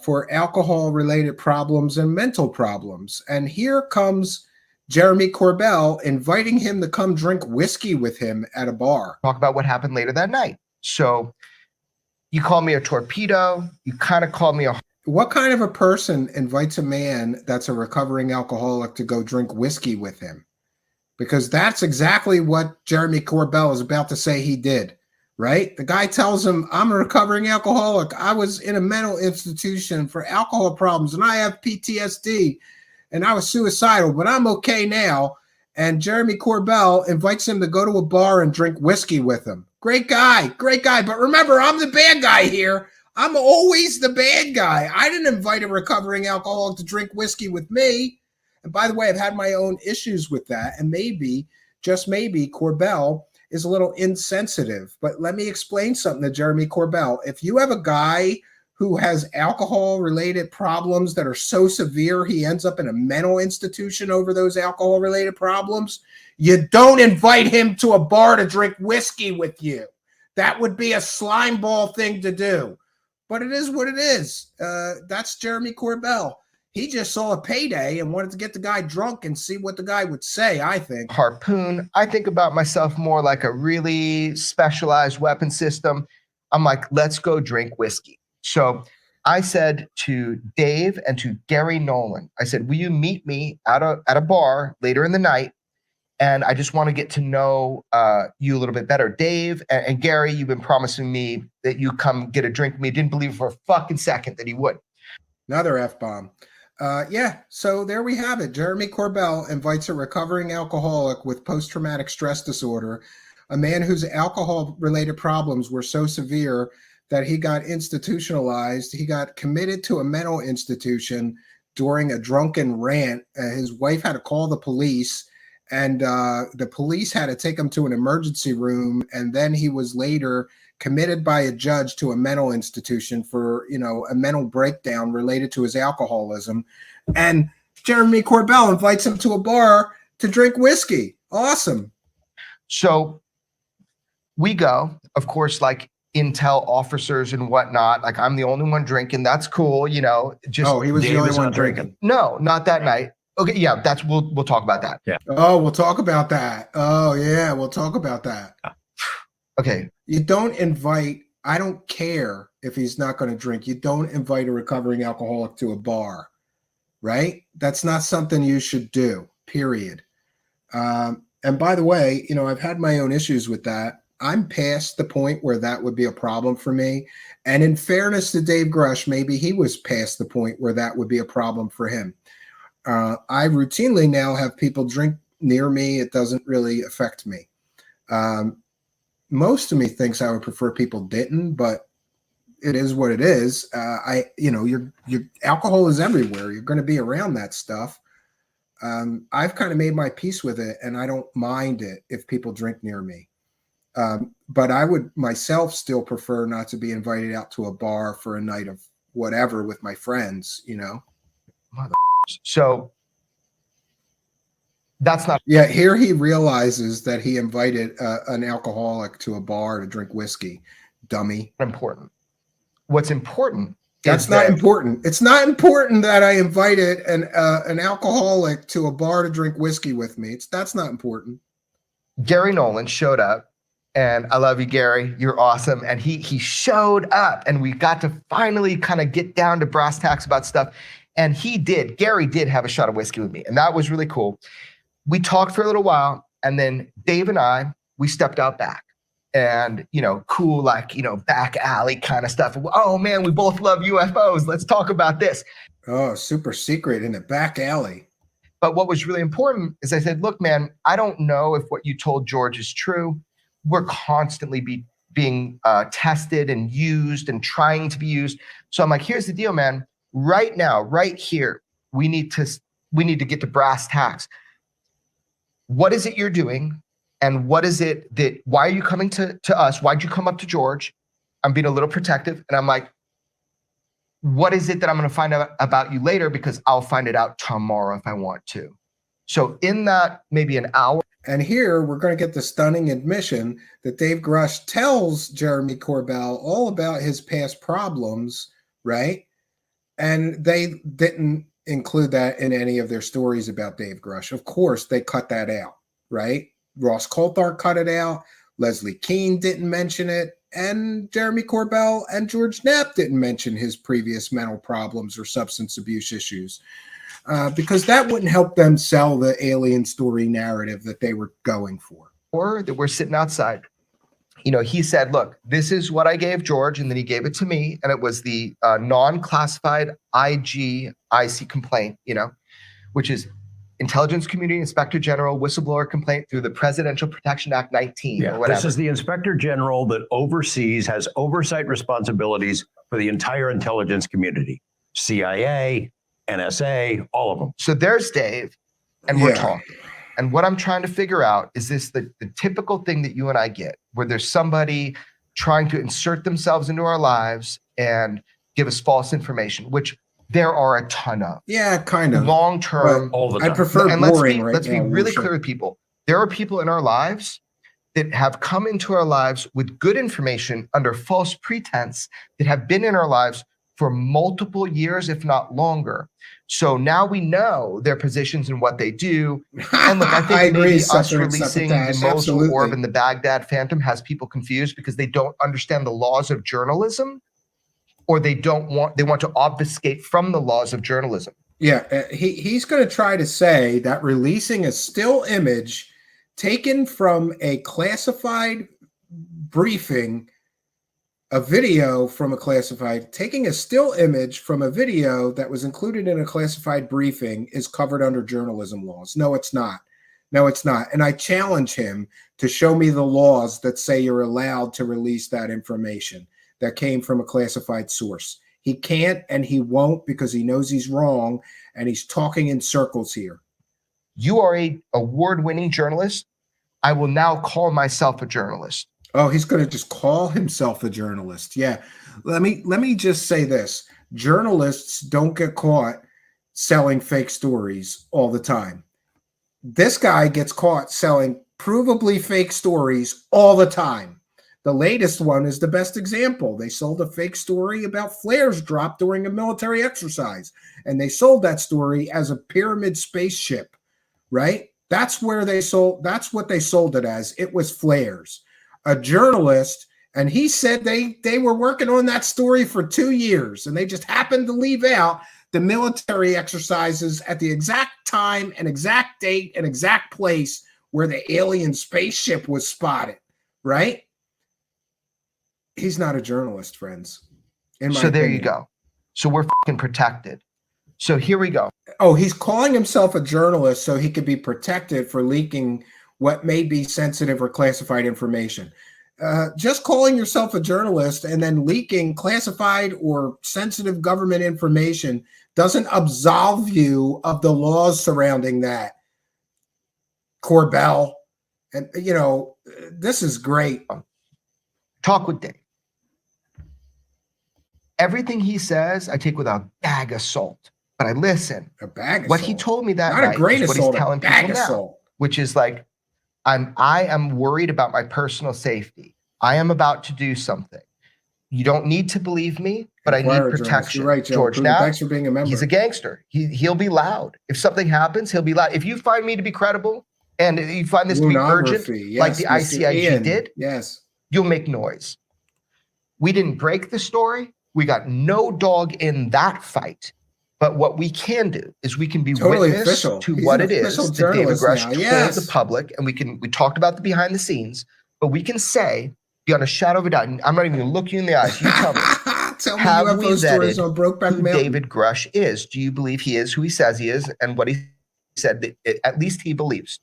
[SPEAKER 3] for alcohol-related problems and mental problems. And here comes Jeremy Corbell inviting him to come drink whiskey with him at a bar.
[SPEAKER 11] Talk about what happened later that night. So you call me a torpedo. You kind of call me a...
[SPEAKER 3] What kind of a person invites a man that's a recovering alcoholic to go drink whiskey with him? Because that's exactly what Jeremy Corbell is about to say he did, right? The guy tells him, I'm a recovering alcoholic. I was in a mental institution for alcohol problems and I have PTSD and I was suicidal, but I'm okay now. And Jeremy Corbell invites him to go to a bar and drink whiskey with him. Great guy, great guy. But remember, I'm the bad guy here. I'm always the bad guy. I didn't invite a recovering alcoholic to drink whiskey with me. And by the way, I've had my own issues with that. And maybe, just maybe, Corbell is a little insensitive. But let me explain something to Jeremy Corbell. If you have a guy who has alcohol-related problems that are so severe he ends up in a mental institution over those alcohol-related problems, you don't invite him to a bar to drink whiskey with you. That would be a slimeball thing to do. But it is what it is. That's Jeremy Corbell. He just saw a payday and wanted to get the guy drunk and see what the guy would say, I think.
[SPEAKER 11] Harpoon, I think about myself more like a really specialized weapon system. I'm like, let's go drink whiskey. So I said to Dave and to Gary Nolan, I said, will you meet me at a bar later in the night? And I just want to get to know you a little bit better. Dave and Gary, you've been promising me that you come get a drink with me. Didn't believe for a fucking second that he would.
[SPEAKER 3] Another F-bomb. Yeah, so there we have it. Jeremy Corbell invites a recovering alcoholic with post-traumatic stress disorder, a man whose alcohol-related problems were so severe that he got institutionalized. He got committed to a mental institution during a drunken rant. His wife had to call the police, and the police had to take him to an emergency room, and then he was later committed by a judge to a mental institution for, a mental breakdown related to his alcoholism. And Jeremy Corbell invites him to a bar to drink whiskey. Awesome.
[SPEAKER 11] So we go, of course, like intel officers and whatnot. Like I'm the only one drinking. That's cool. Just
[SPEAKER 3] he was the only one drinking.
[SPEAKER 11] No, not that night. Okay. Yeah. We'll talk about that.
[SPEAKER 4] Yeah.
[SPEAKER 3] Oh, we'll talk about that. Oh yeah. We'll talk about that.
[SPEAKER 11] Okay.
[SPEAKER 3] You don't invite, I don't care if he's not going to drink. You don't invite a recovering alcoholic to a bar, right? That's not something you should do, period. And by the way, I've had my own issues with that. I'm past the point where that would be a problem for me. And in fairness to Dave Grusch, maybe he was past the point where that would be a problem for him. I routinely now have people drink near me. It doesn't really affect me. Most of me thinks I would prefer people didn't, but it is what it is. Your alcohol is everywhere. You're going to be around that stuff. I've kind of made my peace with it, and I don't mind it if people drink near me. But I would myself still prefer not to be invited out to a bar for a night of whatever with my friends,
[SPEAKER 11] So that's not.
[SPEAKER 3] Yeah, here he realizes that he invited an alcoholic to a bar to drink whiskey. Dummy.
[SPEAKER 11] Important. What's important?
[SPEAKER 3] That's not important. It's not important that I invited an alcoholic to a bar to drink whiskey with me. That's not important.
[SPEAKER 11] Gary Nolan showed up, and I love you, Gary. You're awesome. And he showed up, and we got to finally kind of get down to brass tacks about stuff. And Gary did have a shot of whiskey with me, and that was really cool. We talked for a little while, and then Dave and we stepped out back and, cool, back alley kind of stuff. Oh man, we both love UFOs. Let's talk about this.
[SPEAKER 3] Oh, super secret in the back alley.
[SPEAKER 11] But what was really important is I said, look, man, I don't know if what you told George is true. We're constantly being tested and used and trying to be used. So I'm like, here's the deal, man. Right now, right here, we need to get to brass tacks. What is it you're doing? And what is it why are you coming to us? Why'd you come up to George? I'm being a little protective. And I'm like, what is it that I'm going to find out about you later? Because I'll find it out tomorrow if I want to. So in that, maybe an hour.
[SPEAKER 3] And here we're going to get the stunning admission that Dave Grusch tells Jeremy Corbell all about his past problems, right? And they didn't include that in any of their stories about Dave Grusch. Of course, they cut that out, right? Ross Coulthard cut it out. Leslie Keene didn't mention it. And Jeremy Corbell and George Knapp didn't mention his previous mental problems or substance abuse issues because that wouldn't help them sell the alien story narrative that they were going for.
[SPEAKER 11] Or that we're sitting outside. He said, look, this is what I gave George, and then he gave it to me, and it was the non-classified IC complaint, which is Intelligence Community Inspector General Whistleblower Complaint through the Presidential Protection Act 19 or whatever.
[SPEAKER 4] This is the Inspector General that has oversight responsibilities for the entire intelligence community, CIA, NSA, all of them.
[SPEAKER 11] So there's Dave, and we're talking. And what I'm trying to figure out is this the typical thing that you and I get, where there's somebody trying to insert themselves into our lives and give us false information, which there are a ton of.
[SPEAKER 3] Yeah, kind of.
[SPEAKER 11] Long term.
[SPEAKER 4] All the
[SPEAKER 3] I
[SPEAKER 4] time.
[SPEAKER 3] prefer
[SPEAKER 11] And
[SPEAKER 3] boring
[SPEAKER 11] let's be
[SPEAKER 3] now,
[SPEAKER 11] really
[SPEAKER 3] Lucia.
[SPEAKER 11] clear with people. There are people in our lives that have come into our lives with good information under false pretense that have been in our lives for multiple years, if not longer. So now we know their positions and what they do. And look, I think
[SPEAKER 3] I agree,
[SPEAKER 11] maybe us
[SPEAKER 3] sucker and
[SPEAKER 11] releasing the
[SPEAKER 3] succotash,
[SPEAKER 11] Mosul
[SPEAKER 3] absolutely.
[SPEAKER 11] orb and the Baghdad Phantom has people confused because they don't understand the laws of journalism, or they want to obfuscate from the laws of journalism.
[SPEAKER 3] Yeah, he's going to try to say that releasing a still image taken from a classified briefing, a video from a classified, taking a still image from a video that was included in a classified briefing is covered under journalism laws. No, it's not. No, it's not. And I challenge him to show me the laws that say you're allowed to release that information that came from a classified source. He can't and he won't because he knows he's wrong and he's talking in circles here.
[SPEAKER 11] You are a award-winning journalist. I will now call myself a journalist.
[SPEAKER 3] Oh, he's going to just call himself a journalist. Yeah. Let me just say this. Journalists don't get caught selling fake stories all the time. This guy gets caught selling provably fake stories all the time. The latest one is the best example. They sold a fake story about flares dropped during a military exercise, and they sold that story as a pyramid spaceship, right? That's what they sold it as. It was flares. A journalist, and he said they were working on that story for 2 years, and they just happened to leave out the military exercises at the exact time and exact date and exact place where the alien spaceship was spotted, right? He's not a journalist, friends.
[SPEAKER 11] So there you go. So we're fucking protected. So here we go.
[SPEAKER 3] Oh, he's calling himself a journalist so he could be protected for leaking what may be sensitive or classified information. Just calling yourself a journalist and then leaking classified or sensitive government information doesn't absolve you of the laws surrounding that. Corbell. And, you know, this is great.
[SPEAKER 11] Talk with Dave. Everything he says, I take with a bag of salt. But I listen.
[SPEAKER 3] A bag of
[SPEAKER 11] what
[SPEAKER 3] salt.
[SPEAKER 11] he told me that
[SPEAKER 3] Not
[SPEAKER 11] night
[SPEAKER 3] a grain
[SPEAKER 11] is
[SPEAKER 3] of
[SPEAKER 11] what
[SPEAKER 3] salt,
[SPEAKER 11] he's telling
[SPEAKER 3] a bag
[SPEAKER 11] people
[SPEAKER 3] of
[SPEAKER 11] now,
[SPEAKER 3] salt.
[SPEAKER 11] which is like, I am worried about my personal safety. I am about to do something. You don't need to believe me, but I need protection.
[SPEAKER 3] You're right, Joe.
[SPEAKER 11] George, now,
[SPEAKER 3] thanks for being a member.
[SPEAKER 11] he's a gangster. He'll be loud. If something happens, he'll be loud. If you find me to be credible and you find this to be urgent, like the ICIG did,
[SPEAKER 3] yes,
[SPEAKER 11] you'll make noise. We didn't break the story. We got no dog in that fight. But what we can do is we can be
[SPEAKER 3] Totally
[SPEAKER 11] witness
[SPEAKER 3] official.
[SPEAKER 11] to
[SPEAKER 3] He's
[SPEAKER 11] what
[SPEAKER 3] an
[SPEAKER 11] it is
[SPEAKER 3] official
[SPEAKER 11] that David
[SPEAKER 3] journalist
[SPEAKER 11] Grusch
[SPEAKER 3] now.
[SPEAKER 11] told
[SPEAKER 3] Yes.
[SPEAKER 11] the public, and we talked about the behind the scenes, but we can say beyond a shadow of a doubt, and I'm not even going to look you in the eyes. You tell me.
[SPEAKER 3] Tell me
[SPEAKER 11] Have we
[SPEAKER 3] UFO stories
[SPEAKER 11] vetted
[SPEAKER 3] on Brokeback
[SPEAKER 11] who
[SPEAKER 3] Mountain.
[SPEAKER 11] David Grusch is? Do you believe he is who he says he is, and what he said that at least he believes?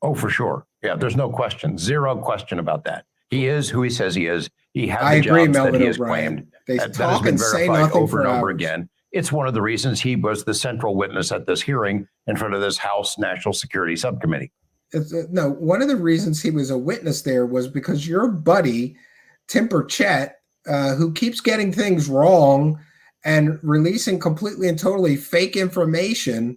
[SPEAKER 4] Oh, for sure. Yeah, there's no question. Zero question about that. He is who he says he is. He had
[SPEAKER 3] I
[SPEAKER 4] the
[SPEAKER 3] agree,
[SPEAKER 4] jobs that
[SPEAKER 3] Melvin
[SPEAKER 4] he has
[SPEAKER 3] O'Brien.
[SPEAKER 4] claimed.
[SPEAKER 3] They
[SPEAKER 4] That has
[SPEAKER 3] talk
[SPEAKER 4] been
[SPEAKER 3] and say
[SPEAKER 4] verified
[SPEAKER 3] nothing
[SPEAKER 4] over
[SPEAKER 3] for
[SPEAKER 4] and over
[SPEAKER 3] hours.
[SPEAKER 4] again. It's one of the reasons he was the central witness at this hearing in front of this House National Security Subcommittee.
[SPEAKER 3] No, one of the reasons he was a witness there was because your buddy, Tim Burchett, who keeps getting things wrong and releasing completely and totally fake information,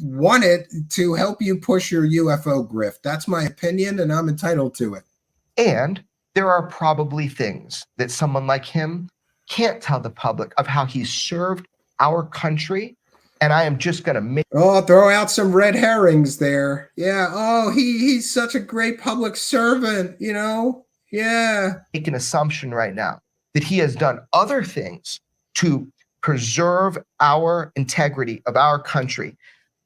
[SPEAKER 3] wanted to help you push your UFO grift. That's my opinion, and I'm entitled to it.
[SPEAKER 11] And there are probably things that someone like him can't tell the public of how he served our country. And I am just going to make...
[SPEAKER 3] Oh, throw out some red herrings there. Yeah. Oh, he's such a great public servant, you know? Yeah.
[SPEAKER 11] Make an assumption right now that he has done other things to preserve our integrity of our country.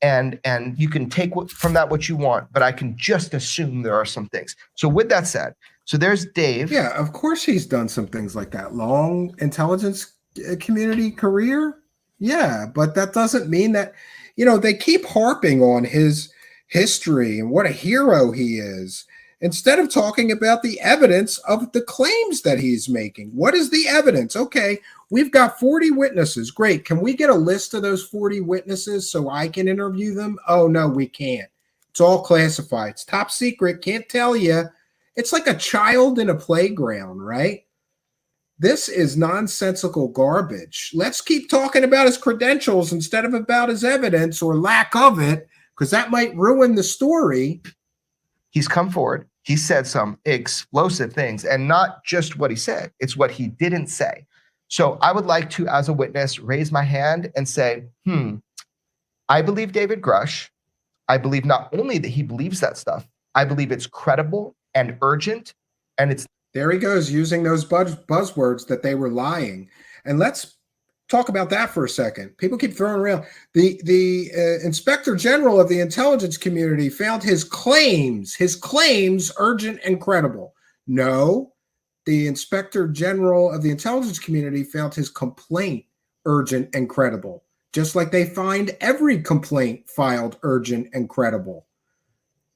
[SPEAKER 11] And you can take from that what you want, but I can just assume there are some things. So with that said, so there's Dave.
[SPEAKER 3] Yeah, of course he's done some things like that. Long intelligence community career. Yeah, but that doesn't mean that, you know, they keep harping on his history and what a hero he is, instead of talking about the evidence of the claims that he's making. What is the evidence? Okay, we've got 40 witnesses. Great. Can we get a list of those 40 witnesses so I can interview them? Oh, no, we can't. It's all classified. It's top secret. Can't tell you. It's like a child in a playground, right? This is nonsensical garbage. Let's keep talking about his credentials instead of about his evidence or lack of it, because that might ruin the story.
[SPEAKER 11] He's come forward. He said some explosive things, and not just what he said, it's what he didn't say. So I would like to, as a witness, raise my hand and say, I believe David Grusch. I believe not only that he believes that stuff, I believe it's credible and urgent, and it's.
[SPEAKER 3] There he goes, using those buzzwords that they were lying. And let's talk about that for a second. People keep throwing around. The Inspector General of the intelligence community found his claims urgent and credible. No, the Inspector General of the intelligence community found his complaint urgent and credible, just like they find every complaint filed urgent and credible.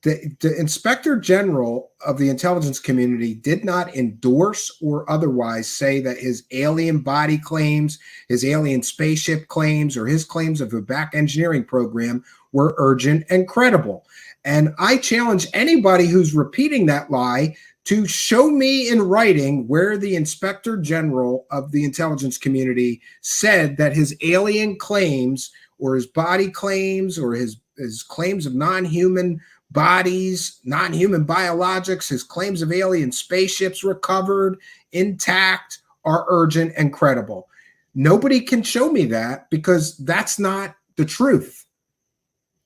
[SPEAKER 3] The Inspector General of the intelligence community did not endorse or otherwise say that his alien body claims, his alien spaceship claims, or his claims of a back engineering program were urgent and credible. And I challenge anybody who's repeating that lie to show me in writing where the Inspector General of the intelligence community said that his alien claims or his body claims or his claims of non-human bodies, non-human biologics, his claims of alien spaceships recovered intact are urgent and credible. Nobody can show me that because that's not the truth.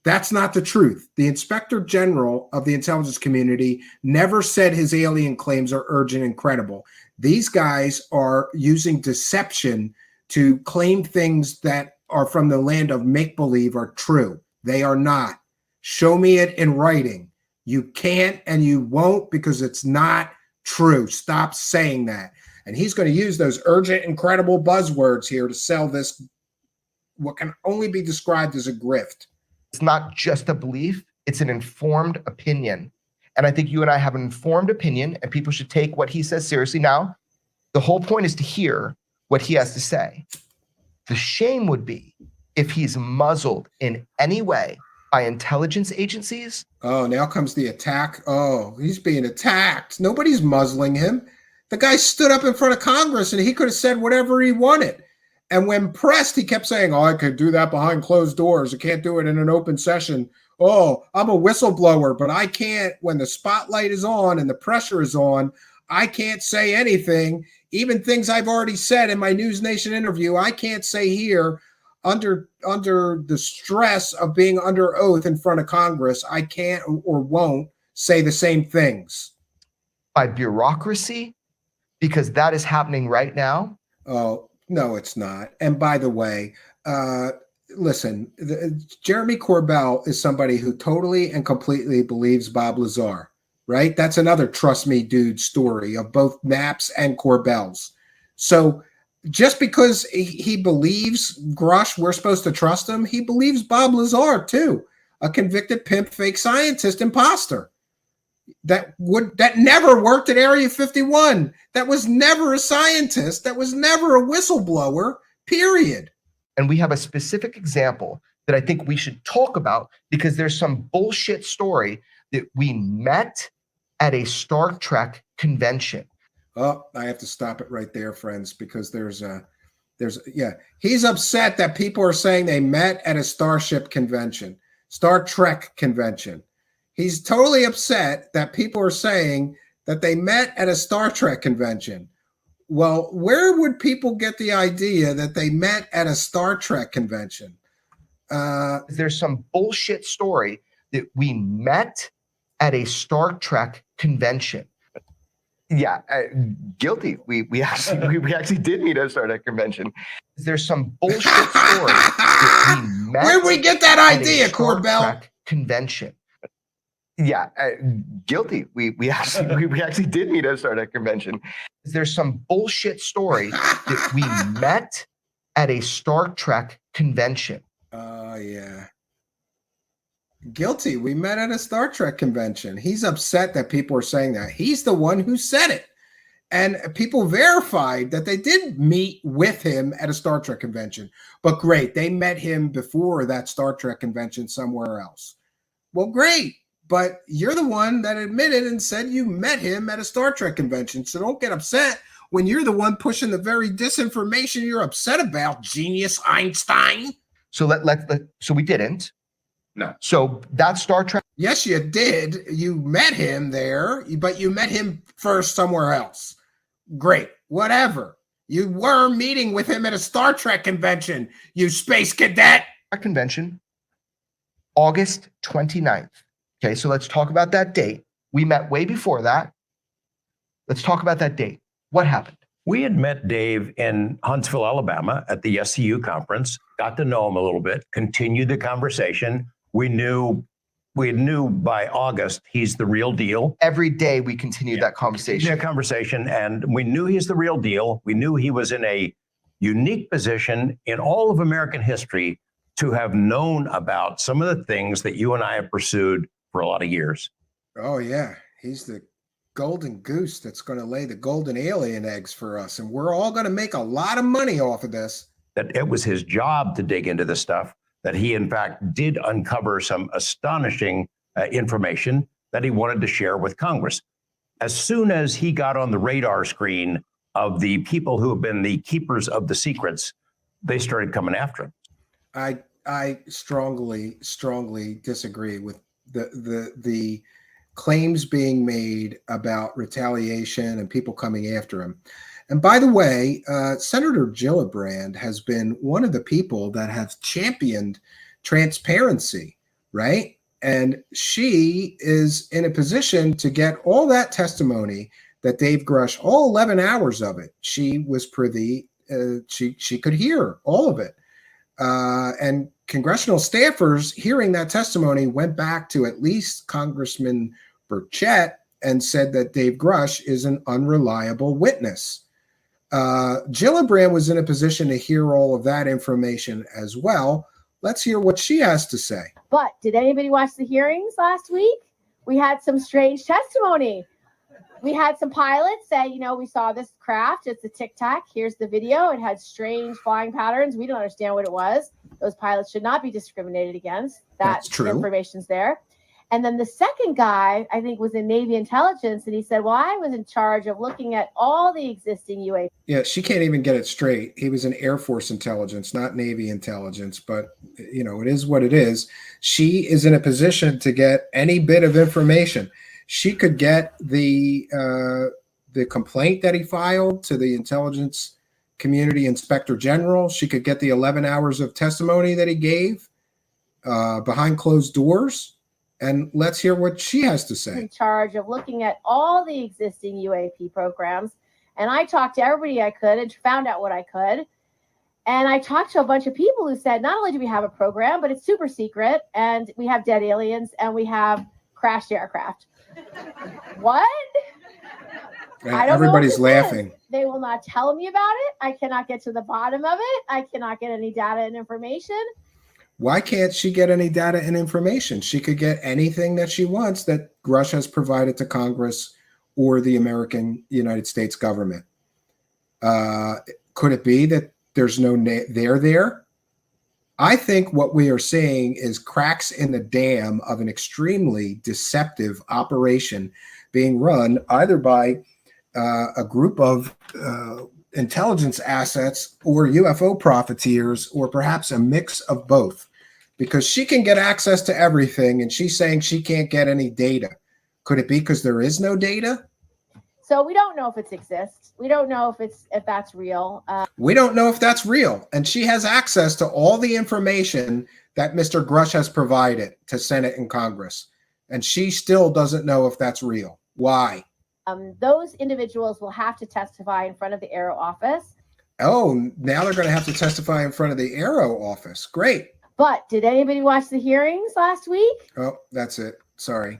[SPEAKER 3] That's not the truth. The Inspector General of the intelligence community never said his alien claims are urgent and credible. These guys are using deception to claim things that are from the land of make-believe are true. They are not. Show me it in writing. You can't and you won't because it's not true. Stop saying that. And he's going to use those urgent and credible buzzwords here to sell this, what can only be described as a grift.
[SPEAKER 11] It's not just a belief, it's an informed opinion. And I think you and I have an informed opinion, and people should take what he says seriously. Now, the whole point is to hear what he has to say. The shame would be if he's muzzled in any way by intelligence agencies.
[SPEAKER 3] Oh, now comes the attack. Oh, he's being attacked. Nobody's muzzling him. The guy stood up in front of Congress and he could have said whatever he wanted. And when pressed, he kept saying, oh, I could do that behind closed doors. I can't do it in an open session. Oh, I'm a whistleblower, but I can't, when the spotlight is on and the pressure is on, I can't say anything. Even things I've already said in my News Nation interview, I can't say here under the stress of being under oath in front of Congress. I can't or won't say the same things.
[SPEAKER 11] By bureaucracy, because that is happening right now.
[SPEAKER 3] Oh, no, it's not. And by the way, listen, Jeremy Corbell is somebody who totally and completely believes Bob Lazar, right? That's another trust me, dude story of both Knapp's and Corbell's. So just because he believes Grusch, we're supposed to trust him, he believes Bob Lazar too, a convicted pimp, fake scientist, imposter. That never worked at Area 51. That was never a scientist. That was never a whistleblower, period.
[SPEAKER 11] And we have a specific example that I think we should talk about because there's some bullshit story that we met at a Star Trek convention.
[SPEAKER 3] Oh, I have to stop it right there, friends, because he's upset that people are saying they met at a Starship convention, Star Trek convention. He's totally upset that people are saying that they met at a Star Trek convention. Well, where would people get the idea that they met at a Star Trek convention?
[SPEAKER 11] There's some bullshit story that we met at a Star Trek convention. Yeah, guilty. We actually did meet at a Star Trek convention. There's some bullshit story that we met.
[SPEAKER 3] Where'd we get that idea, Corbell?
[SPEAKER 11] Trek convention. Yeah, guilty. We actually did meet at a Star Trek convention. There's some bullshit story that we met at a Star Trek convention.
[SPEAKER 3] Yeah. Guilty. We met at a Star Trek convention. He's upset that people are saying that. He's the one who said it. And people verified that they did meet with him at a Star Trek convention. But great, they met him before that Star Trek convention somewhere else. Well, great. But you're the one that admitted and said you met him at a Star Trek convention. So don't get upset when you're the one pushing the very disinformation you're upset about, genius Einstein?
[SPEAKER 11] So so we didn't.
[SPEAKER 3] No.
[SPEAKER 11] So that Star Trek.
[SPEAKER 3] Yes, you did. You met him there, but you met him first somewhere else. Great. Whatever. You were meeting with him at a Star Trek convention, you space cadet.
[SPEAKER 11] Convention, August 29th. Okay, so let's talk about that date. We met way before that. Let's talk about that date. What happened?
[SPEAKER 4] We had met Dave in Huntsville, Alabama at the SCU conference, got to know him a little bit, continued the conversation. We knew by August he's the real deal.
[SPEAKER 11] Every day we continued that conversation.
[SPEAKER 4] And we knew he's the real deal. We knew he was in a unique position in all of American history to have known about some of the things that you and I have pursued for a lot of years.
[SPEAKER 3] Oh, yeah. He's the golden goose that's going to lay the golden alien eggs for us. And we're all going to make a lot of money off of this.
[SPEAKER 4] That it was his job to dig into this stuff, that he, in fact, did uncover some astonishing information that he wanted to share with Congress. As soon as he got on the radar screen of the people who have been the keepers of the secrets, they started coming after him.
[SPEAKER 3] I strongly disagree with the claims being made about retaliation and people coming after him. And by the way, Senator Gillibrand has been one of the people that have championed transparency, right? And she is in a position to get all that testimony that Dave Grusch, all 11 hours of it, she was privy, she could hear all of it. And congressional staffers hearing that testimony went back to at least Congressman Burchett and said that Dave Grusch is an unreliable witness. Gillibrand was in a position to hear all of that information as well. Let's hear what she has to say.
[SPEAKER 7] But did anybody watch the hearings last week? We had some strange testimony. We had some pilots say, we saw this craft. It's a Tic Tac. Here's the video. It had strange flying patterns. We don't understand what it was. Those pilots should not be discriminated against. That's true. Information's there. And then the second guy, I think, was in Navy intelligence. And he said, well, I was in charge of looking at all the existing UAV.
[SPEAKER 3] Yeah, she can't even get it straight. He was in Air Force intelligence, not Navy intelligence. But, it is what it is. She is in a position to get any bit of information. She could get the complaint that he filed to the intelligence community inspector general. She could get the 11 hours of testimony that he gave behind closed doors. And let's hear what she has to say.
[SPEAKER 7] In charge of looking at all the existing UAP programs. And I talked to everybody I could and found out what I could. And I talked to a bunch of people who said, not only do we have a program, but it's super secret. And we have dead aliens and we have crashed aircraft. What?
[SPEAKER 3] I don't Everybody's know laughing.
[SPEAKER 7] They will not tell me about it. I cannot get to the bottom of it. I cannot get any data and information.
[SPEAKER 3] Why can't she get any data and information? She could get anything that she wants that Grusch has provided to Congress or the United States government. Could it be that there's no there? I think what we are seeing is cracks in the dam of an extremely deceptive operation being run either by a group of intelligence assets or UFO profiteers, or perhaps a mix of both, because she can get access to everything and she's saying she can't get any data. Could it be because there is no data?
[SPEAKER 7] So we don't know if it exists. We don't know if that's real.
[SPEAKER 3] We don't know if that's real. And she has access to all the information that Mr. Grusch has provided to Senate and Congress. And she still doesn't know if that's real. Why?
[SPEAKER 7] Those individuals will have to testify in front of the Aero office.
[SPEAKER 3] Oh, now they're going to have to testify in front of the Aero office. Great.
[SPEAKER 7] But did anybody watch the hearings last week?
[SPEAKER 3] Oh, that's it. Sorry.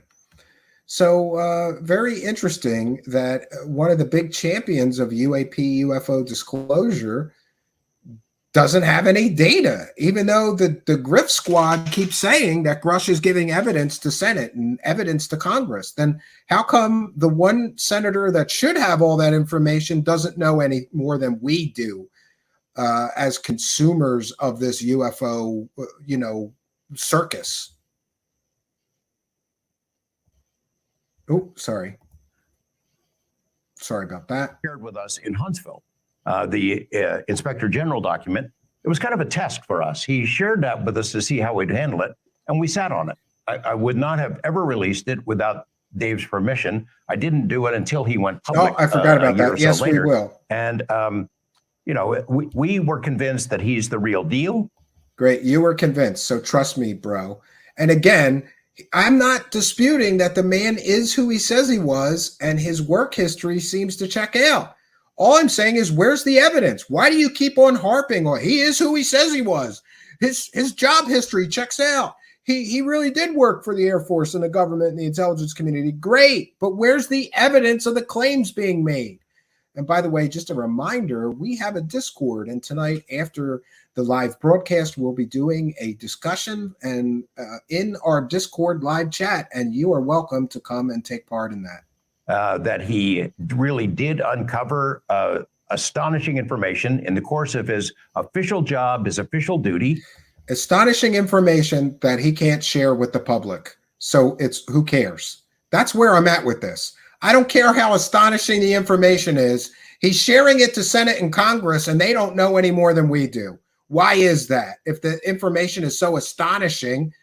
[SPEAKER 3] So very interesting that one of the big champions of UAP UFO disclosure doesn't have any data, even though the Griff squad keeps saying that Grusch is giving evidence to Senate and evidence to Congress. Then how come the one senator that should have all that information doesn't know any more than we do as consumers of this UFO, circus? Oh, sorry. Sorry about that.
[SPEAKER 4] Shared with us in Huntsville, the Inspector General document. It was kind of a test for us. He shared that with us to see how we'd handle it, and we sat on it. I would not have ever released it without Dave's permission. I didn't do it until he went public.
[SPEAKER 3] Oh, I forgot about
[SPEAKER 4] a year
[SPEAKER 3] that.
[SPEAKER 4] or so
[SPEAKER 3] Yes,
[SPEAKER 4] later.
[SPEAKER 3] we will.
[SPEAKER 4] And, we were convinced that he's the real deal.
[SPEAKER 3] Great. You were convinced. So trust me, bro. And again, I'm not disputing that the man is who he says he was, and his work history seems to check out. All I'm saying is, where's the evidence? Why do you keep on harping on he is who he says he was? His job history checks out. He really did work for the Air Force and the government and the intelligence community. Great. But where's the evidence of the claims being made? And by the way, just a reminder, we have a Discord, and tonight after the live broadcast, we'll be doing a discussion and in our Discord live chat, and you are welcome to come and take part in that.
[SPEAKER 4] That he really did uncover astonishing information in the course of his official job, his official duty.
[SPEAKER 3] Astonishing information that he can't share with the public. So it's who cares? That's where I'm at with this. I don't care how astonishing the information is. He's sharing it to Senate and Congress, and they don't know any more than we do. Why is that? If the information is so astonishing,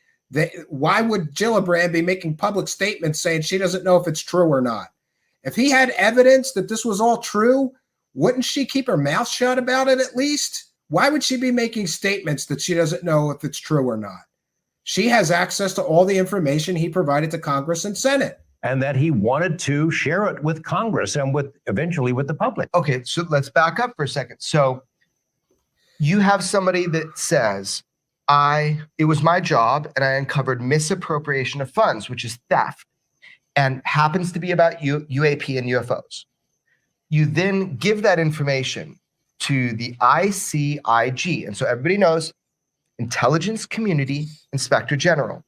[SPEAKER 3] why would Gillibrand be making public statements saying she doesn't know if it's true or not? If he had evidence that this was all true, wouldn't she keep her mouth shut about it at least? Why would she be making statements that she doesn't know if it's true or not? She has access to all the information he provided to Congress and Senate.
[SPEAKER 4] And that he wanted to share it with Congress and eventually with the public.
[SPEAKER 11] Okay, so let's back up for a second. So you have somebody that says, it was my job and I uncovered misappropriation of funds, which is theft, and happens to be about UAP and UFOs. You then give that information to the ICIG. And so everybody knows Intelligence Community Inspector General.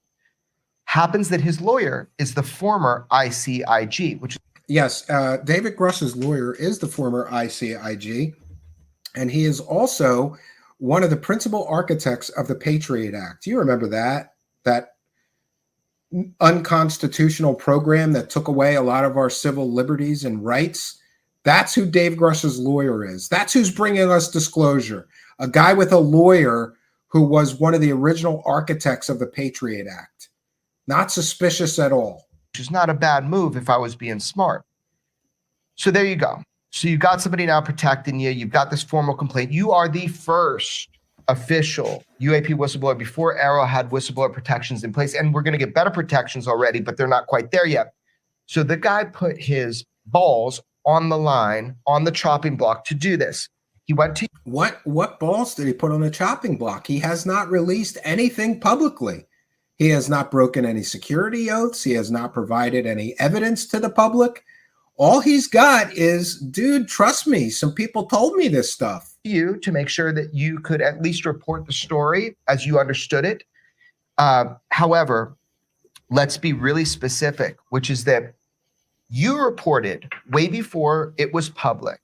[SPEAKER 11] Happens that his lawyer is the former ICIG, which
[SPEAKER 3] yes, David Grusch's lawyer is the former ICIG, and he is also one of the principal architects of the Patriot Act. You remember that unconstitutional program that took away a lot of our civil liberties and rights? That's who Dave Grusch's lawyer is. That's who's bringing us disclosure. A guy with a lawyer who was one of the original architects of the Patriot Act. Not suspicious at all.
[SPEAKER 11] which is not a bad move if I was being smart. So there you go. So you've got somebody now protecting you. You've got this formal complaint. You are the first official UAP whistleblower before Arrow had whistleblower protections in place. And we're going to get better protections already, but they're not quite there yet. So the guy put his balls on the line, on the chopping block to do this. He went to
[SPEAKER 3] what balls did he put on the chopping block? He has not released anything publicly. He has not broken any security oaths. He has not provided any evidence to the public. All he's got is, dude, trust me, some people told me this stuff.
[SPEAKER 11] You to make sure that you could at least report the story as you understood it. However, let's be really specific, which is that you reported way before it was public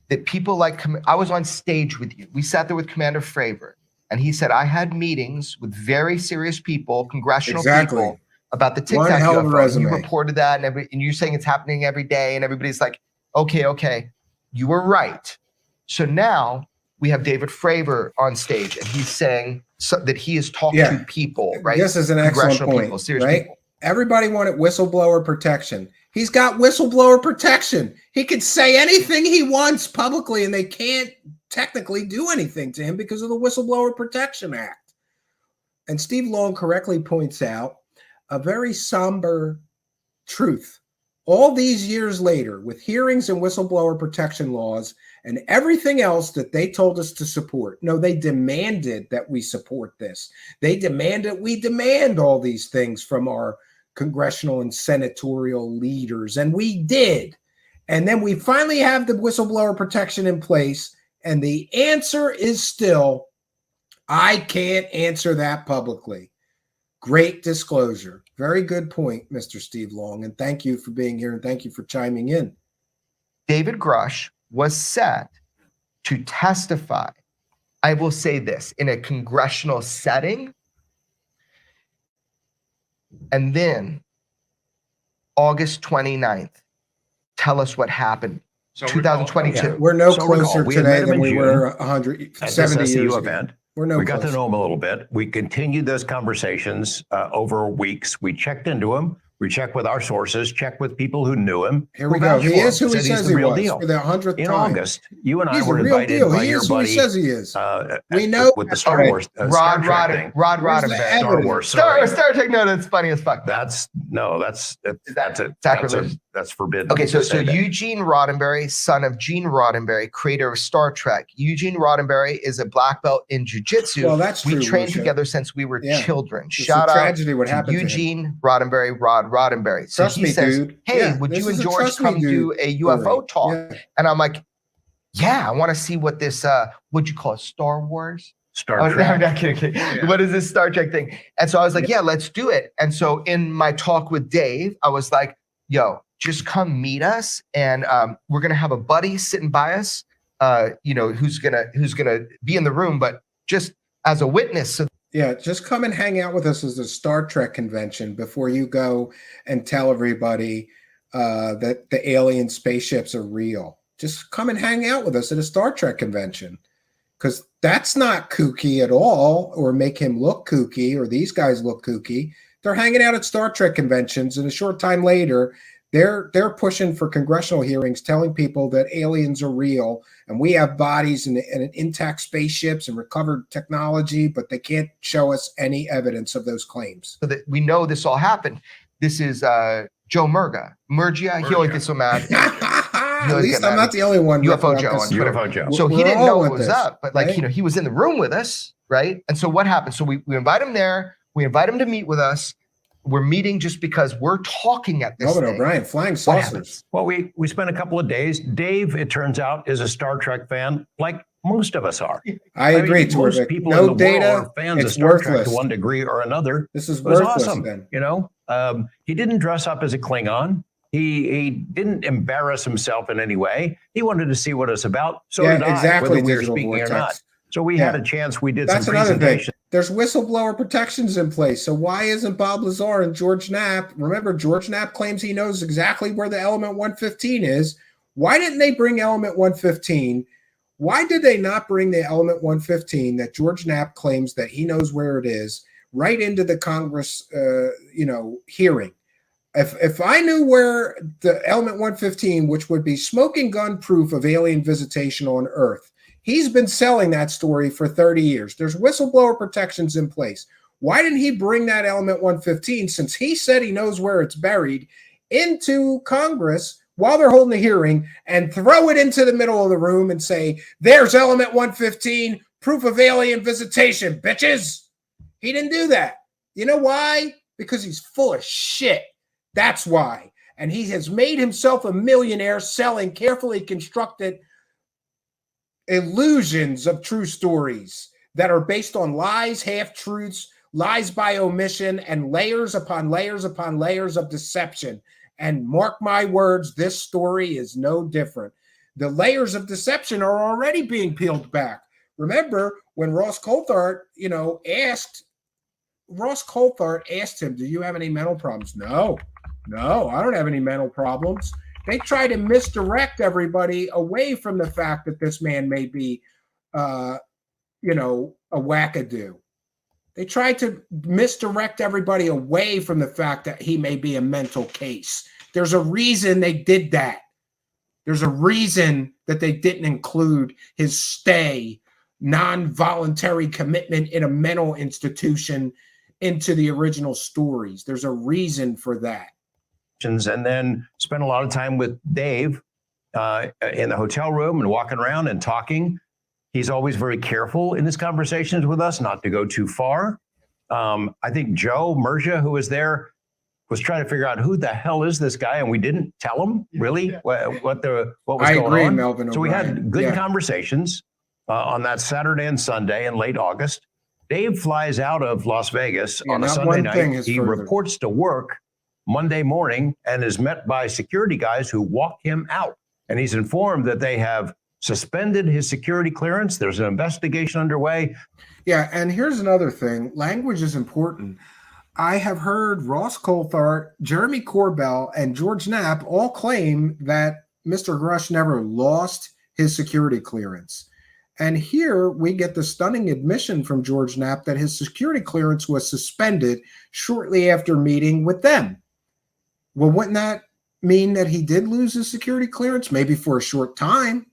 [SPEAKER 11] that people like, I was on stage with you. We sat there with Commander Fravor, and he said, I had meetings with very serious people, congressional people, about the Tic Tac UFO. You reported that, and you're saying it's happening every day, and everybody's like, okay, you were right. So now we have David Fravor on stage, and he's saying that he is talking to people, right?
[SPEAKER 3] This is an excellent point,
[SPEAKER 11] people, serious
[SPEAKER 3] right?
[SPEAKER 11] people.
[SPEAKER 3] Everybody wanted whistleblower protection. He's got whistleblower protection. He could say anything he wants publicly, and they can't technically do anything to him because of the Whistleblower Protection Act. And Steve Long correctly points out a very somber truth. All these years later, with hearings and whistleblower protection laws and everything else that they told us to support, no, they demanded that we support this. They demanded we demand all these things from our congressional and senatorial leaders, and we did. And then we finally have the whistleblower protection in place, and the answer is still, I can't answer that publicly. Great disclosure. Very good point, Mr. Steve Long, and thank you for being here, and thank you for chiming in.
[SPEAKER 11] David Grusch was set to testify, I will say this, in a congressional setting. And then August 29th, tell us what happened. 2022.
[SPEAKER 3] We're no
[SPEAKER 4] So
[SPEAKER 3] closer
[SPEAKER 4] recall, we had met
[SPEAKER 3] today
[SPEAKER 4] him
[SPEAKER 3] than
[SPEAKER 4] in
[SPEAKER 3] we
[SPEAKER 4] June
[SPEAKER 3] were
[SPEAKER 4] at
[SPEAKER 3] 170
[SPEAKER 4] this
[SPEAKER 3] years
[SPEAKER 4] SCU
[SPEAKER 3] ago.
[SPEAKER 4] event.
[SPEAKER 3] We're no
[SPEAKER 4] We got to
[SPEAKER 3] closer.
[SPEAKER 4] know him a little bit. We continued those conversations over weeks. We checked into him. We checked with our sources, checked with people who knew him.
[SPEAKER 3] Here we go.
[SPEAKER 4] vouched
[SPEAKER 3] He
[SPEAKER 4] for
[SPEAKER 3] is
[SPEAKER 4] him,
[SPEAKER 3] who he
[SPEAKER 4] said he's
[SPEAKER 3] says
[SPEAKER 4] the
[SPEAKER 3] he
[SPEAKER 4] real
[SPEAKER 3] was
[SPEAKER 4] deal.
[SPEAKER 3] for the 100th
[SPEAKER 4] In
[SPEAKER 3] time.
[SPEAKER 4] August, you and I
[SPEAKER 3] He's the
[SPEAKER 4] were
[SPEAKER 3] real
[SPEAKER 4] invited
[SPEAKER 3] deal.
[SPEAKER 4] by
[SPEAKER 3] He
[SPEAKER 4] your
[SPEAKER 3] is who he
[SPEAKER 4] buddy
[SPEAKER 3] says he is. We
[SPEAKER 4] with
[SPEAKER 3] know
[SPEAKER 4] the
[SPEAKER 3] that
[SPEAKER 4] Star
[SPEAKER 3] already.
[SPEAKER 4] Wars, Star Trek thing.
[SPEAKER 11] Rod
[SPEAKER 3] Where's the
[SPEAKER 11] Roddenberry.
[SPEAKER 4] Star
[SPEAKER 3] evidence?
[SPEAKER 4] Wars. Sorry.
[SPEAKER 11] Star Trek. No, that's funny as fuck.
[SPEAKER 4] That's
[SPEAKER 11] sacrilege?
[SPEAKER 4] That's forbidden.
[SPEAKER 11] Okay, so
[SPEAKER 4] to say that.
[SPEAKER 11] Eugene Roddenberry, son of Gene Roddenberry, creator of Star Trek. Eugene Roddenberry is a black belt in jujitsu.
[SPEAKER 3] Well, that's true,
[SPEAKER 11] We trained
[SPEAKER 3] Lucia.
[SPEAKER 11] together since we were
[SPEAKER 3] Yeah.
[SPEAKER 11] children.
[SPEAKER 3] It's
[SPEAKER 11] Shout
[SPEAKER 3] a
[SPEAKER 11] out
[SPEAKER 3] tragedy what
[SPEAKER 11] to
[SPEAKER 3] happened to him.
[SPEAKER 11] Eugene Roddenberry, Rod Roddenberry. So
[SPEAKER 3] Trust
[SPEAKER 11] he
[SPEAKER 3] me,
[SPEAKER 11] says,
[SPEAKER 3] dude.
[SPEAKER 11] "Hey,
[SPEAKER 3] Yeah,
[SPEAKER 11] would
[SPEAKER 3] this
[SPEAKER 11] you
[SPEAKER 3] is a
[SPEAKER 11] and George
[SPEAKER 3] trust me,
[SPEAKER 11] come do
[SPEAKER 3] dude
[SPEAKER 11] a UFO
[SPEAKER 3] story.
[SPEAKER 11] talk?"
[SPEAKER 3] Yeah.
[SPEAKER 11] And I'm like, "Yeah, I want to see what this what'd you call it, Star Wars?"
[SPEAKER 4] Star
[SPEAKER 11] Oh,
[SPEAKER 4] Trek.
[SPEAKER 11] I'm not kidding. What is this Star Trek thing? And so I was like, yeah, let's do it. And so in my talk with Dave, I was like, yo, just come meet us. And we're going to have a buddy sitting by us, who's gonna be in the room, but just as a witness. So
[SPEAKER 3] Yeah, just come and hang out with us as a Star Trek convention before you go and tell everybody that the alien spaceships are real. Just come and hang out with us at a Star Trek convention. Because that's not kooky at all, or make him look kooky, or these guys look kooky. They're hanging out at Star Trek conventions, and a short time later, they're pushing for congressional hearings, telling people that aliens are real, and we have bodies and intact spaceships and recovered technology, but they can't show us any evidence of those claims.
[SPEAKER 11] that we know this all happened. This is Joe Murgia. He always gets so mad.
[SPEAKER 3] At least I'm not the only one.
[SPEAKER 11] UFO Joe on Twitter.
[SPEAKER 4] UFO Joe.
[SPEAKER 11] So he
[SPEAKER 3] We're
[SPEAKER 11] didn't
[SPEAKER 3] all
[SPEAKER 11] know
[SPEAKER 3] with
[SPEAKER 11] what was
[SPEAKER 3] this,
[SPEAKER 11] up, but
[SPEAKER 3] right?
[SPEAKER 11] he was in the room with us, right? And so what happened? So we invite him there. We invite him to meet with us. We're meeting just because we're talking at this
[SPEAKER 3] Melvin
[SPEAKER 11] thing.
[SPEAKER 3] O'Brien, flying
[SPEAKER 11] What
[SPEAKER 3] saucers.
[SPEAKER 11] happens?
[SPEAKER 4] Well, we spent a couple of days. Dave, it turns out, is a Star Trek fan, like most of us are.
[SPEAKER 3] I agree,
[SPEAKER 4] mean, most
[SPEAKER 3] Torvik.
[SPEAKER 4] people
[SPEAKER 3] No
[SPEAKER 4] in the
[SPEAKER 3] data,
[SPEAKER 4] world are fans of
[SPEAKER 3] it's
[SPEAKER 4] Star Trek
[SPEAKER 3] worthless.
[SPEAKER 4] to one degree or another.
[SPEAKER 3] This is
[SPEAKER 4] It was
[SPEAKER 3] worthless
[SPEAKER 4] awesome.
[SPEAKER 3] then.
[SPEAKER 4] He didn't dress up as a Klingon. He didn't embarrass himself in any way. He wanted to see what it's about. So
[SPEAKER 3] Yeah,
[SPEAKER 4] did I,
[SPEAKER 3] exactly,
[SPEAKER 4] whether we were
[SPEAKER 3] Digital
[SPEAKER 4] speaking
[SPEAKER 3] Vortex.
[SPEAKER 4] or not. So we
[SPEAKER 3] Yeah.
[SPEAKER 4] had a chance. We did
[SPEAKER 3] That's
[SPEAKER 4] some
[SPEAKER 3] another thing.
[SPEAKER 4] presentation.
[SPEAKER 3] There's whistleblower protections in place. So why isn't Bob Lazar and George Knapp? Remember, George Knapp claims he knows exactly where the element 115 is. Why didn't they bring element 115? Why did they not bring the element 115 that George Knapp claims that he knows where it is right into the Congress, hearing? If I knew where the element 115, which would be smoking gun proof of alien visitation on Earth, he's been selling that story for 30 years. There's whistleblower protections in place. Why didn't he bring that element 115, since he said he knows where it's buried, into Congress while they're holding the hearing and throw it into the middle of the room and say, there's element 115, proof of alien visitation, bitches? He didn't do that. You know why? Because he's full of shit. That's why. And he has made himself a millionaire selling carefully constructed illusions of true stories that are based on lies, half-truths, lies by omission, and layers upon layers upon layers of deception. And mark my words, this story is no different. The layers of deception are already being peeled back. Remember when Ross Coulthard, asked him, do you have any mental problems? No, I don't have any mental problems. They try to misdirect everybody away from the fact that this man may be, a wackadoo. They try to misdirect everybody away from the fact that he may be a mental case. There's a reason they did that. There's a reason that they didn't include his stay, non-voluntary commitment in a mental institution into the original stories. There's a reason for that.
[SPEAKER 4] And then spent a lot of time with Dave in the hotel room and walking around and talking. He's always very careful in his conversations with us not to go too far. I think Joe Murgia, who was there, was trying to figure out who the hell is this guy, and we didn't tell him really what was
[SPEAKER 3] I
[SPEAKER 4] going
[SPEAKER 3] agree,
[SPEAKER 4] on.
[SPEAKER 3] Melvin
[SPEAKER 4] So we
[SPEAKER 3] O'Brien.
[SPEAKER 4] had good
[SPEAKER 3] Yeah.
[SPEAKER 4] conversations on that Saturday and Sunday in late August. Dave flies out of Las Vegas on a
[SPEAKER 3] not
[SPEAKER 4] Sunday
[SPEAKER 3] one thing
[SPEAKER 4] night.
[SPEAKER 3] is
[SPEAKER 4] He
[SPEAKER 3] further.
[SPEAKER 4] reports to work Monday morning and is met by security guys who walk him out. And he's informed that they have suspended his security clearance. There's an investigation underway.
[SPEAKER 3] Yeah, and here's another thing. Language is important. I have heard Ross Coulthard, Jeremy Corbell, and George Knapp all claim that Mr. Grusch never lost his security clearance. And here we get the stunning admission from George Knapp that his security clearance was suspended shortly after meeting with them. Well, wouldn't that mean that he did lose his security clearance? Maybe for a short time,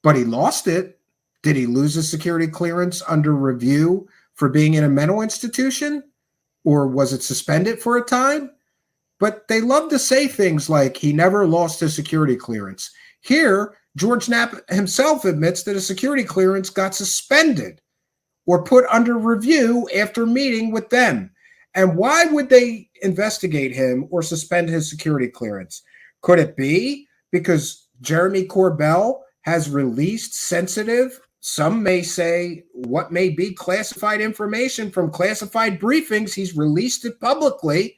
[SPEAKER 3] but he lost it. Did he lose his security clearance under review for being in a mental institution? Or was it suspended for a time? But they love to say things like he never lost his security clearance. Here, George Knapp himself admits that a security clearance got suspended or put under review after meeting with them. And why would they investigate him or suspend his security clearance? Could it be because Jeremy Corbell has released sensitive, some may say what may be classified information from classified briefings? He's released it publicly.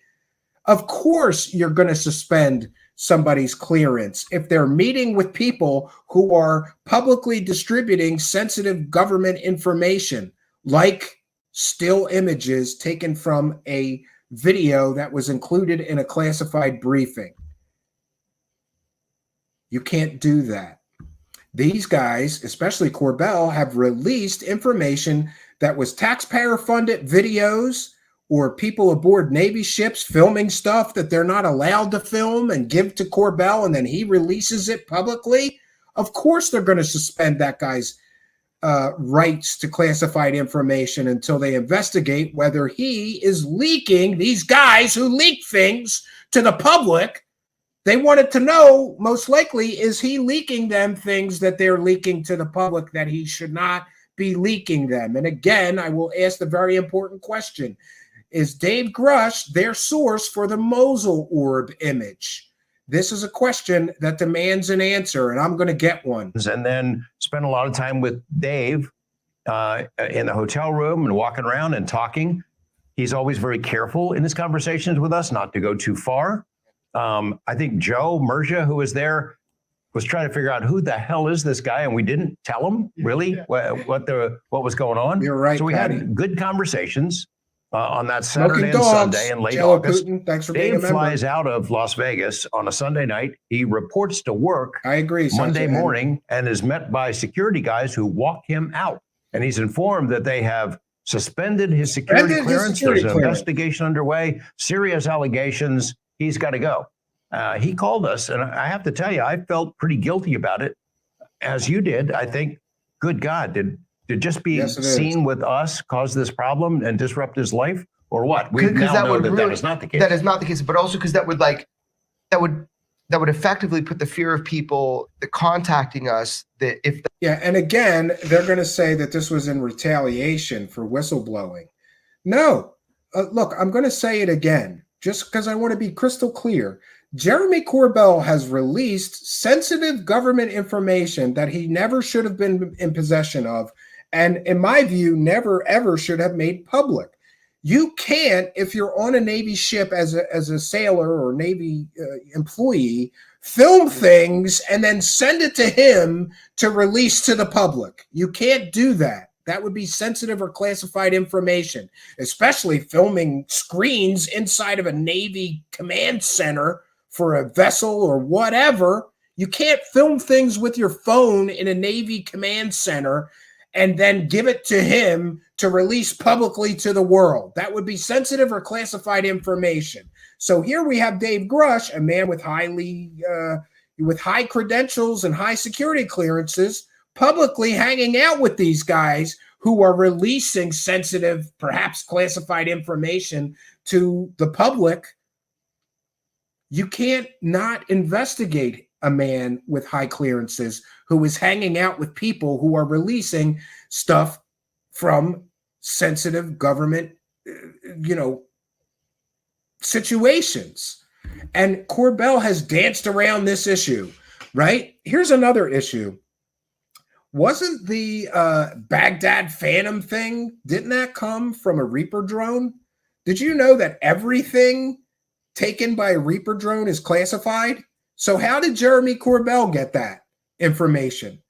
[SPEAKER 3] Of course, you're going to suspend somebody's clearance if they're meeting with people who are publicly distributing sensitive government information, like still images taken from a video that was included in a classified briefing. You can't do that. These guys, especially Corbell, have released information that was taxpayer-funded videos or people aboard Navy ships filming stuff that they're not allowed to film and give to Corbell, and then he releases it publicly. Of course they're going to suspend that guy's rights to classified information until they investigate whether he is leaking, these guys who leak things to the public. They wanted to know, most likely, is he leaking them things that they're leaking to the public that he should not be leaking them? And again, I will ask the very important question. Is Dave Grusch their source for the Mosul orb image? This is a question that demands an answer, and I'm going to get one.
[SPEAKER 4] And then spend a lot of time with Dave in the hotel room and walking around and talking. He's always very careful in his conversations with us not to go too far. I think Joe Merja, who was there, was trying to figure out who the hell is this guy, and we didn't tell him really what was going on.
[SPEAKER 3] You're right.
[SPEAKER 4] So we
[SPEAKER 3] Patty.
[SPEAKER 4] had good conversations on that Saturday
[SPEAKER 3] Smoking
[SPEAKER 4] and
[SPEAKER 3] dogs.
[SPEAKER 4] Sunday in late
[SPEAKER 3] Jello
[SPEAKER 4] August.
[SPEAKER 3] Putin, thanks for being a
[SPEAKER 4] Dave
[SPEAKER 3] member.
[SPEAKER 4] flies out of Las Vegas on a Sunday night. He reports to work
[SPEAKER 3] I agree,
[SPEAKER 4] Monday
[SPEAKER 3] Sanjay.
[SPEAKER 4] morning and is met by security guys who walk him out. And he's informed that they have suspended his security clearance. There's an investigation underway, serious allegations. He's got to go. He called us, and I have to tell you, I felt pretty guilty about it, as you did. I think, good God, did just be seen with us cause this problem and disrupt his life, or what? We now know that is not the case.
[SPEAKER 11] That is not the case, but also because that would effectively put the fear of people that contacting us that if
[SPEAKER 3] and again, they're going to say that this was in retaliation for whistleblowing. No, look, I'm going to say it again, just because I want to be crystal clear. Jeremy Corbell has released sensitive government information that he never should have been in possession of, and in my view, never ever should have made public. You can't, if you're on a Navy ship as a sailor or Navy employee, film things and then send it to him to release to the public. You can't do that. That would be sensitive or classified information, especially filming screens inside of a Navy command center for a vessel or whatever. You can't film things with your phone in a Navy command center and then give it to him to release publicly to the world. That would be sensitive or classified information. So here we have Dave Grusch, a man with high credentials and high security clearances, publicly hanging out with these guys who are releasing sensitive, perhaps classified information to the public. You can't not investigate a man with high clearances who is hanging out with people who are releasing stuff from sensitive government, situations. And Corbell has danced around this issue, right? Here's another issue. Wasn't the Baghdad Phantom thing, didn't that come from a Reaper drone? Did you know that everything taken by a Reaper drone is classified? So how did Jeremy Corbell get that information?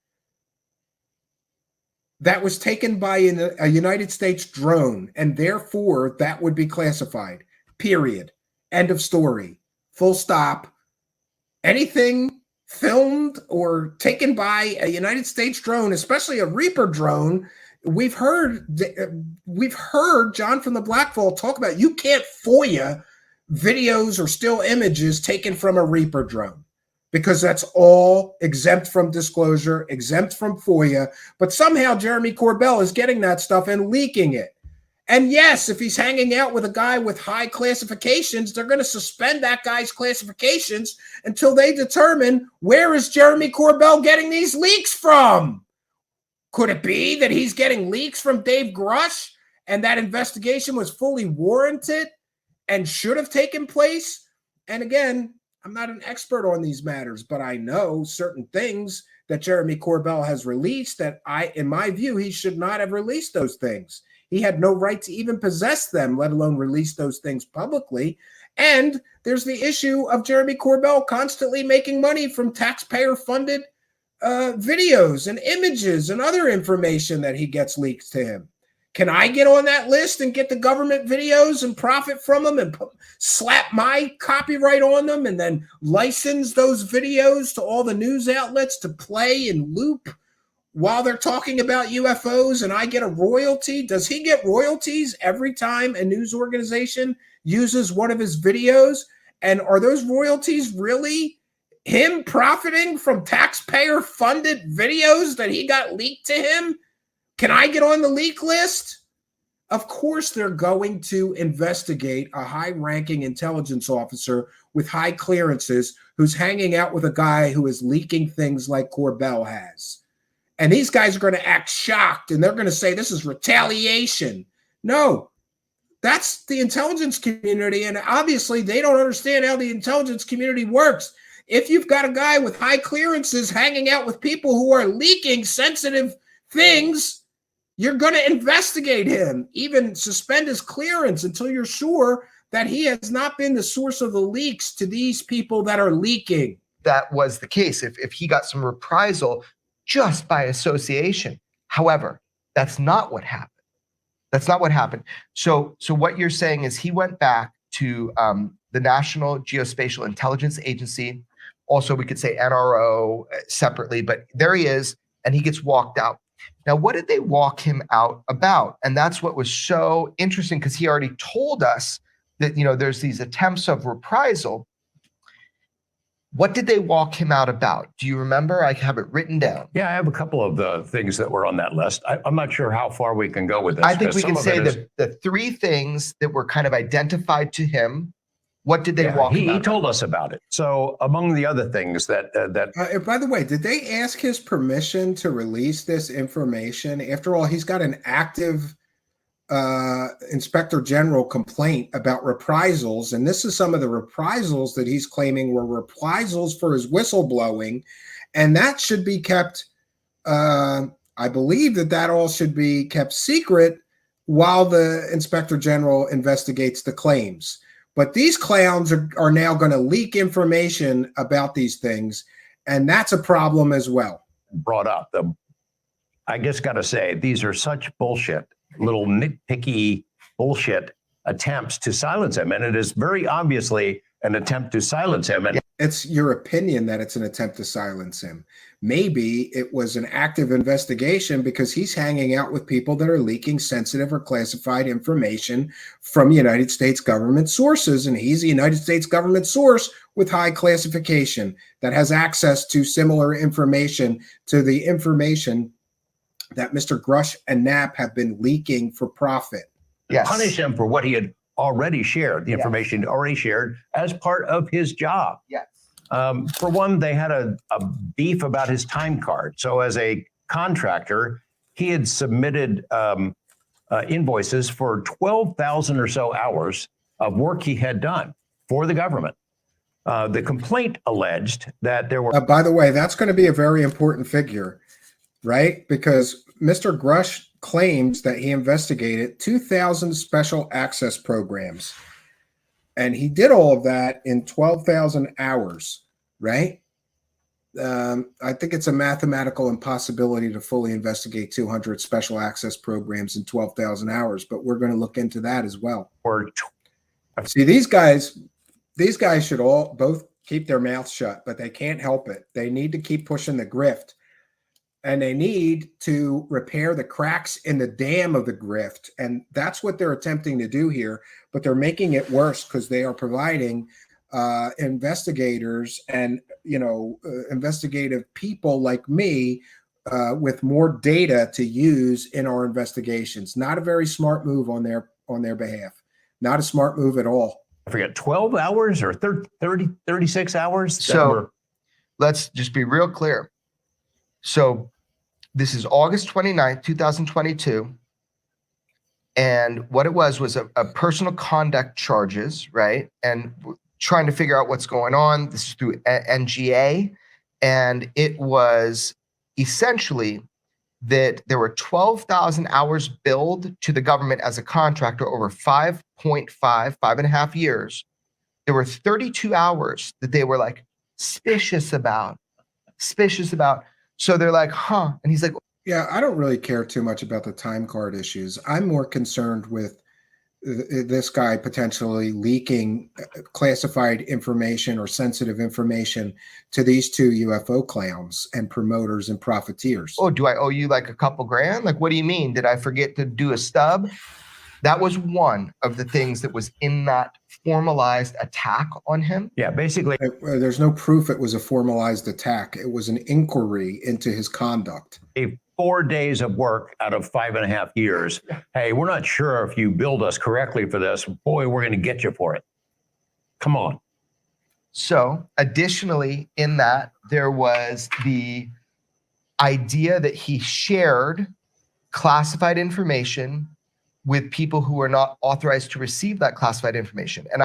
[SPEAKER 3] That was taken by a United States drone, and therefore that would be classified. Period. End of story. Full stop. Anything filmed or taken by a United States drone, especially a Reaper drone. We've heard John from the Black Vault talk about you can't FOIA videos or still images taken from a Reaper drone because that's all exempt from disclosure, exempt from FOIA. But somehow Jeremy Corbell is getting that stuff and leaking it. And yes, if he's hanging out with a guy with high classifications, they're going to suspend that guy's classifications until they determine where is Jeremy Corbell getting these leaks from. Could it be that he's getting leaks from Dave Grusch and that investigation was fully warranted and should have taken place? And again, I'm not an expert on these matters, but I know certain things that Jeremy Corbell has released that in my view, he should not have released those things. He had no right to even possess them, let alone release those things publicly. And there's the issue of Jeremy Corbell constantly making money from taxpayer-funded videos and images and other information that he gets leaked to him. Can I get on that list and get the government videos and profit from them and slap my copyright on them and then license those videos to all the news outlets to play and loop while they're talking about UFOs and I get a royalty? Does he get royalties every time a news organization uses one of his videos? And are those royalties really him profiting from taxpayer-funded videos that he got leaked to him? Can I get on the leak list? Of course they're going to investigate a high-ranking intelligence officer with high clearances who's hanging out with a guy who is leaking things like Corbell has. And these guys are going to act shocked, and they're going to say this is retaliation. No, that's the intelligence community, and obviously they don't understand how the intelligence community works. If you've got a guy with high clearances hanging out with people who are leaking sensitive things, you're going to investigate him, even suspend his clearance until you're sure that he has not been the source of the leaks to these people that are leaking.
[SPEAKER 11] That was the case. If he got some reprisal just by association. However, that's not what happened. That's not what happened. So what you're saying is he went back to the National Geospatial Intelligence Agency. Also, we could say NRO separately, but there he is, and he gets walked out. Now, what did they walk him out about? And that's what was so interesting, because he already told us that, there's these attempts of reprisal. What did they walk him out about? Do you remember? I have it written down.
[SPEAKER 4] Yeah, I have a couple of the things that were on that list. I'm not sure how far we can go with this.
[SPEAKER 11] I think we can say the three things that were kind of identified to him. What did they walk him out?
[SPEAKER 4] He told us about it. So among the other things that
[SPEAKER 3] by the way, did they ask his permission to release this information? After all, he's got an active Inspector General complaint about reprisals, and this is some of the reprisals that he's claiming were reprisals for his whistleblowing, and that should be kept. I believe that all should be kept secret while the Inspector General investigates the claims. But these clowns are now going to leak information about these things, and that's a problem as well.
[SPEAKER 4] Brought up I just got to say, these are such bullshit. Little nitpicky bullshit attempts to silence him. And it is very obviously an attempt to silence him. And
[SPEAKER 3] it's your opinion that it's an attempt to silence him. Maybe it was an active investigation because he's hanging out with people that are leaking sensitive or classified information from United States government sources. And he's a United States government source with high classification that has access to similar information to the information that Mr. Grusch and Knapp have been leaking for profit.
[SPEAKER 11] Yes.
[SPEAKER 4] Punish him for what he had already shared, the information already shared as part of his job.
[SPEAKER 11] Yes.
[SPEAKER 4] For one, they had a beef about his time card. So as a contractor, he had submitted invoices for 12,000 or so hours of work he had done for the government. The complaint alleged that there were...
[SPEAKER 3] by the way, that's going to be a very important figure, right? Because Mr. Grusch claims that he investigated 2,000 special access programs. And he did all of that in 12,000 hours, right? I think it's a mathematical impossibility to fully investigate 200 special access programs in 12,000 hours, but we're going to look into that as well. See, these guys should both keep their mouths shut, but they can't help it. They need to keep pushing the grift, and they need to repair the cracks in the dam of the grift. And that's what they're attempting to do here, but they're making it worse because they are providing investigators and, investigative people like me with more data to use in our investigations. Not a very smart move on their behalf. Not a smart move at all.
[SPEAKER 4] I forget, 12 hours or 30, 36 hours?
[SPEAKER 11] So let's just be real clear. So this is August 29th, 2022. And what it was a personal conduct charges, right? And trying to figure out what's going on. This is through NGA. And it was essentially that there were 12,000 hours billed to the government as a contractor over 5.5 years. There were 32 hours that they were like suspicious about. So they're like, huh? And he's like,
[SPEAKER 3] yeah, I don't really care too much about the time card issues. I'm more concerned with this guy potentially leaking classified information or sensitive information to these two UFO clowns and promoters and profiteers.
[SPEAKER 11] oh, do I owe you like a couple grand? Like, what do you mean? Did I forget to do a stub? That was one of the things that was in that formalized attack on him.
[SPEAKER 4] Yeah, basically.
[SPEAKER 3] There's no proof it was a formalized attack. It was an inquiry into his conduct.
[SPEAKER 4] 4 days of work out of 5.5 years. Hey, we're not sure if you billed us correctly for this. Boy, we're going to get you for it. Come on.
[SPEAKER 11] So additionally, in that, there was the idea that he shared classified information with people who were not authorized to receive that classified information. And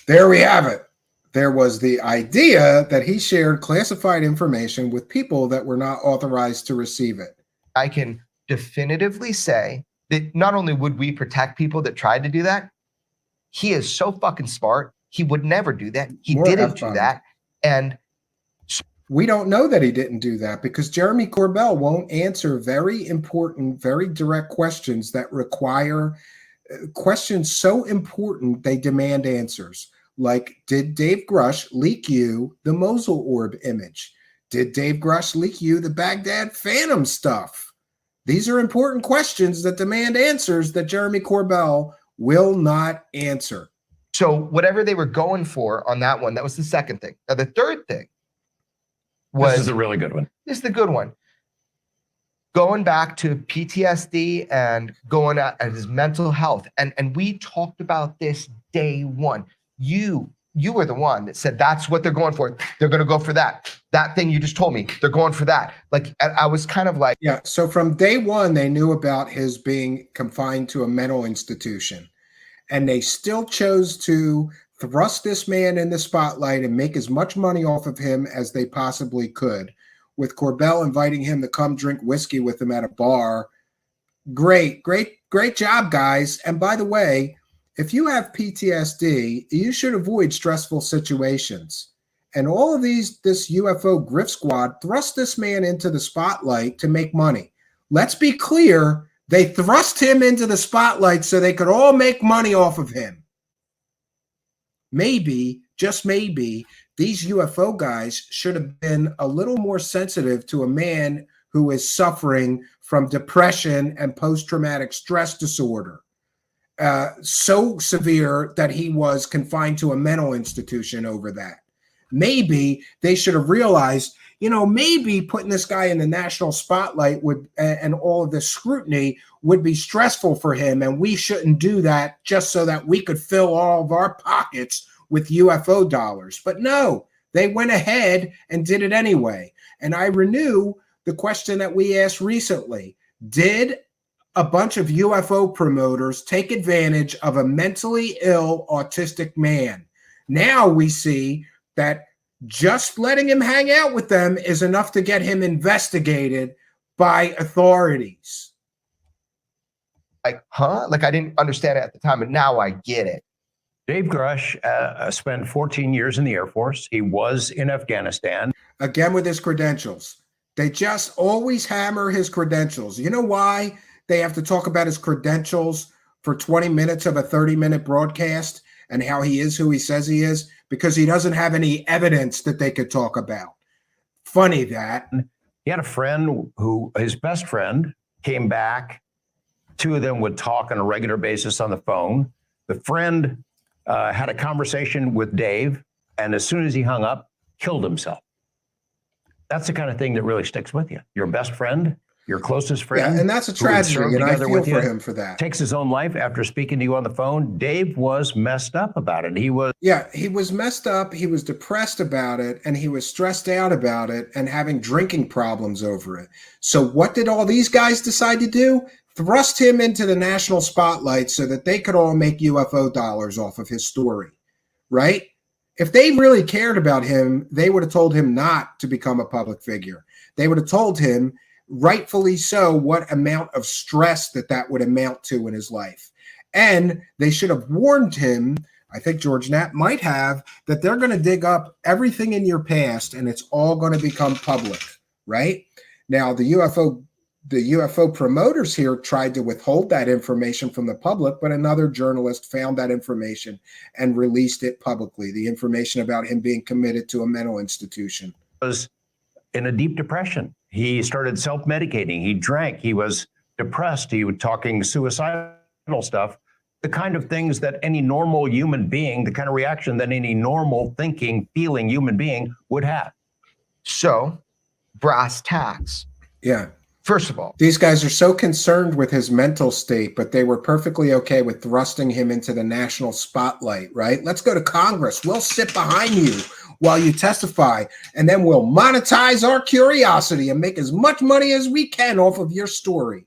[SPEAKER 3] there we have it. There was the idea that he shared classified information with people that were not authorized to receive it.
[SPEAKER 11] I can definitively say that not only would we protect people that tried to do that, he is so fucking smart. He would never do that. He didn't do that. And
[SPEAKER 3] we don't know that he didn't do that because Jeremy Corbell won't answer very important, very direct questions that require questions so important they demand answers. Like, did Dave Grusch leak you the Mosul orb image? Did Dave Grusch leak you the Baghdad Phantom stuff? These are important questions that demand answers that Jeremy Corbell will not answer.
[SPEAKER 11] So whatever they were going for on that one, that was the second thing. Now, the third thing was—
[SPEAKER 4] This is a really good one.
[SPEAKER 11] This is the good one. Going back to PTSD and going at his mental health. And we talked about this day one. You were the one that said, that's what they're going for. They're going to go for that. That thing you just told me, they're going for that. Like, I was kind of like—
[SPEAKER 3] yeah. So from day one, they knew about his being confined to a mental institution, and they still chose to thrust this man in the spotlight and make as much money off of him as they possibly could, with Corbell inviting him to come drink whiskey with him at a bar. Great job, guys. And by the way, if you have PTSD, you should avoid stressful situations. And all of this UFO grift squad thrust this man into the spotlight to make money. Let's be clear, they thrust him into the spotlight so they could all make money off of him. Maybe, just maybe, these UFO guys should have been a little more sensitive to a man who is suffering from depression and post-traumatic stress disorder. So severe that he was confined to a mental institution over that. Maybe they should have realized, maybe putting this guy in the national spotlight would, and all of this scrutiny would be stressful for him, and we shouldn't do that just so that we could fill all of our pockets with UFO dollars. But no, they went ahead and did it anyway. And I renew the question that we asked recently. Did a bunch of UFO promoters take advantage of a mentally ill autistic man? Now we see that just letting him hang out with them is enough to get him investigated by authorities.
[SPEAKER 11] Like, huh? Like, I didn't understand it at the time, but now I get it.
[SPEAKER 4] Dave Grusch spent 14 years in the Air Force. He was in Afghanistan.
[SPEAKER 3] Again, with his credentials. They just always hammer his credentials. You know why they have to talk about his credentials for 20 minutes of a 30-minute broadcast and how he is who he says he is? because he doesn't have any evidence that they could talk about. Funny that.
[SPEAKER 4] He had a friend who, his best friend, came back. Two of them would talk on a regular basis on the phone. The friend had a conversation with Dave, and as soon as he hung up, killed himself. That's the kind of thing that really sticks with you. Your best friend, your closest friend.
[SPEAKER 3] Yeah, and that's a tragedy, and I feel for him for that.
[SPEAKER 4] Takes his own life after speaking to you on the phone. Dave was messed up about it. He was
[SPEAKER 3] messed up. He was depressed about it, and he was stressed out about it and having drinking problems over it. So what did all these guys decide to do? Thrust him into the national spotlight so that they could all make UFO dollars off of his story, right? If they really cared about him, they would have told him not to become a public figure. They would have told him, rightfully so, what amount of stress that would amount to in his life. And they should have warned him, I think George Knapp might have, that they're going to dig up everything in your past and it's all going to become public, right? Now, the UFO promoters here tried to withhold that information from the public, but another journalist found that information and released it publicly, the information about him being committed to a mental institution.
[SPEAKER 4] Was in a deep depression. He started self-medicating. He drank. He was depressed. He was talking suicidal stuff, the kind of things that any normal human being, the kind of reaction that any normal thinking, feeling human being would have.
[SPEAKER 11] So, brass tacks.
[SPEAKER 3] Yeah.
[SPEAKER 11] First of all,
[SPEAKER 3] these guys are so concerned with his mental state, but they were perfectly okay with thrusting him into the national spotlight, right? Let's go to Congress. We'll sit behind you while you testify, and then we'll monetize our curiosity and make as much money as we can off of your story.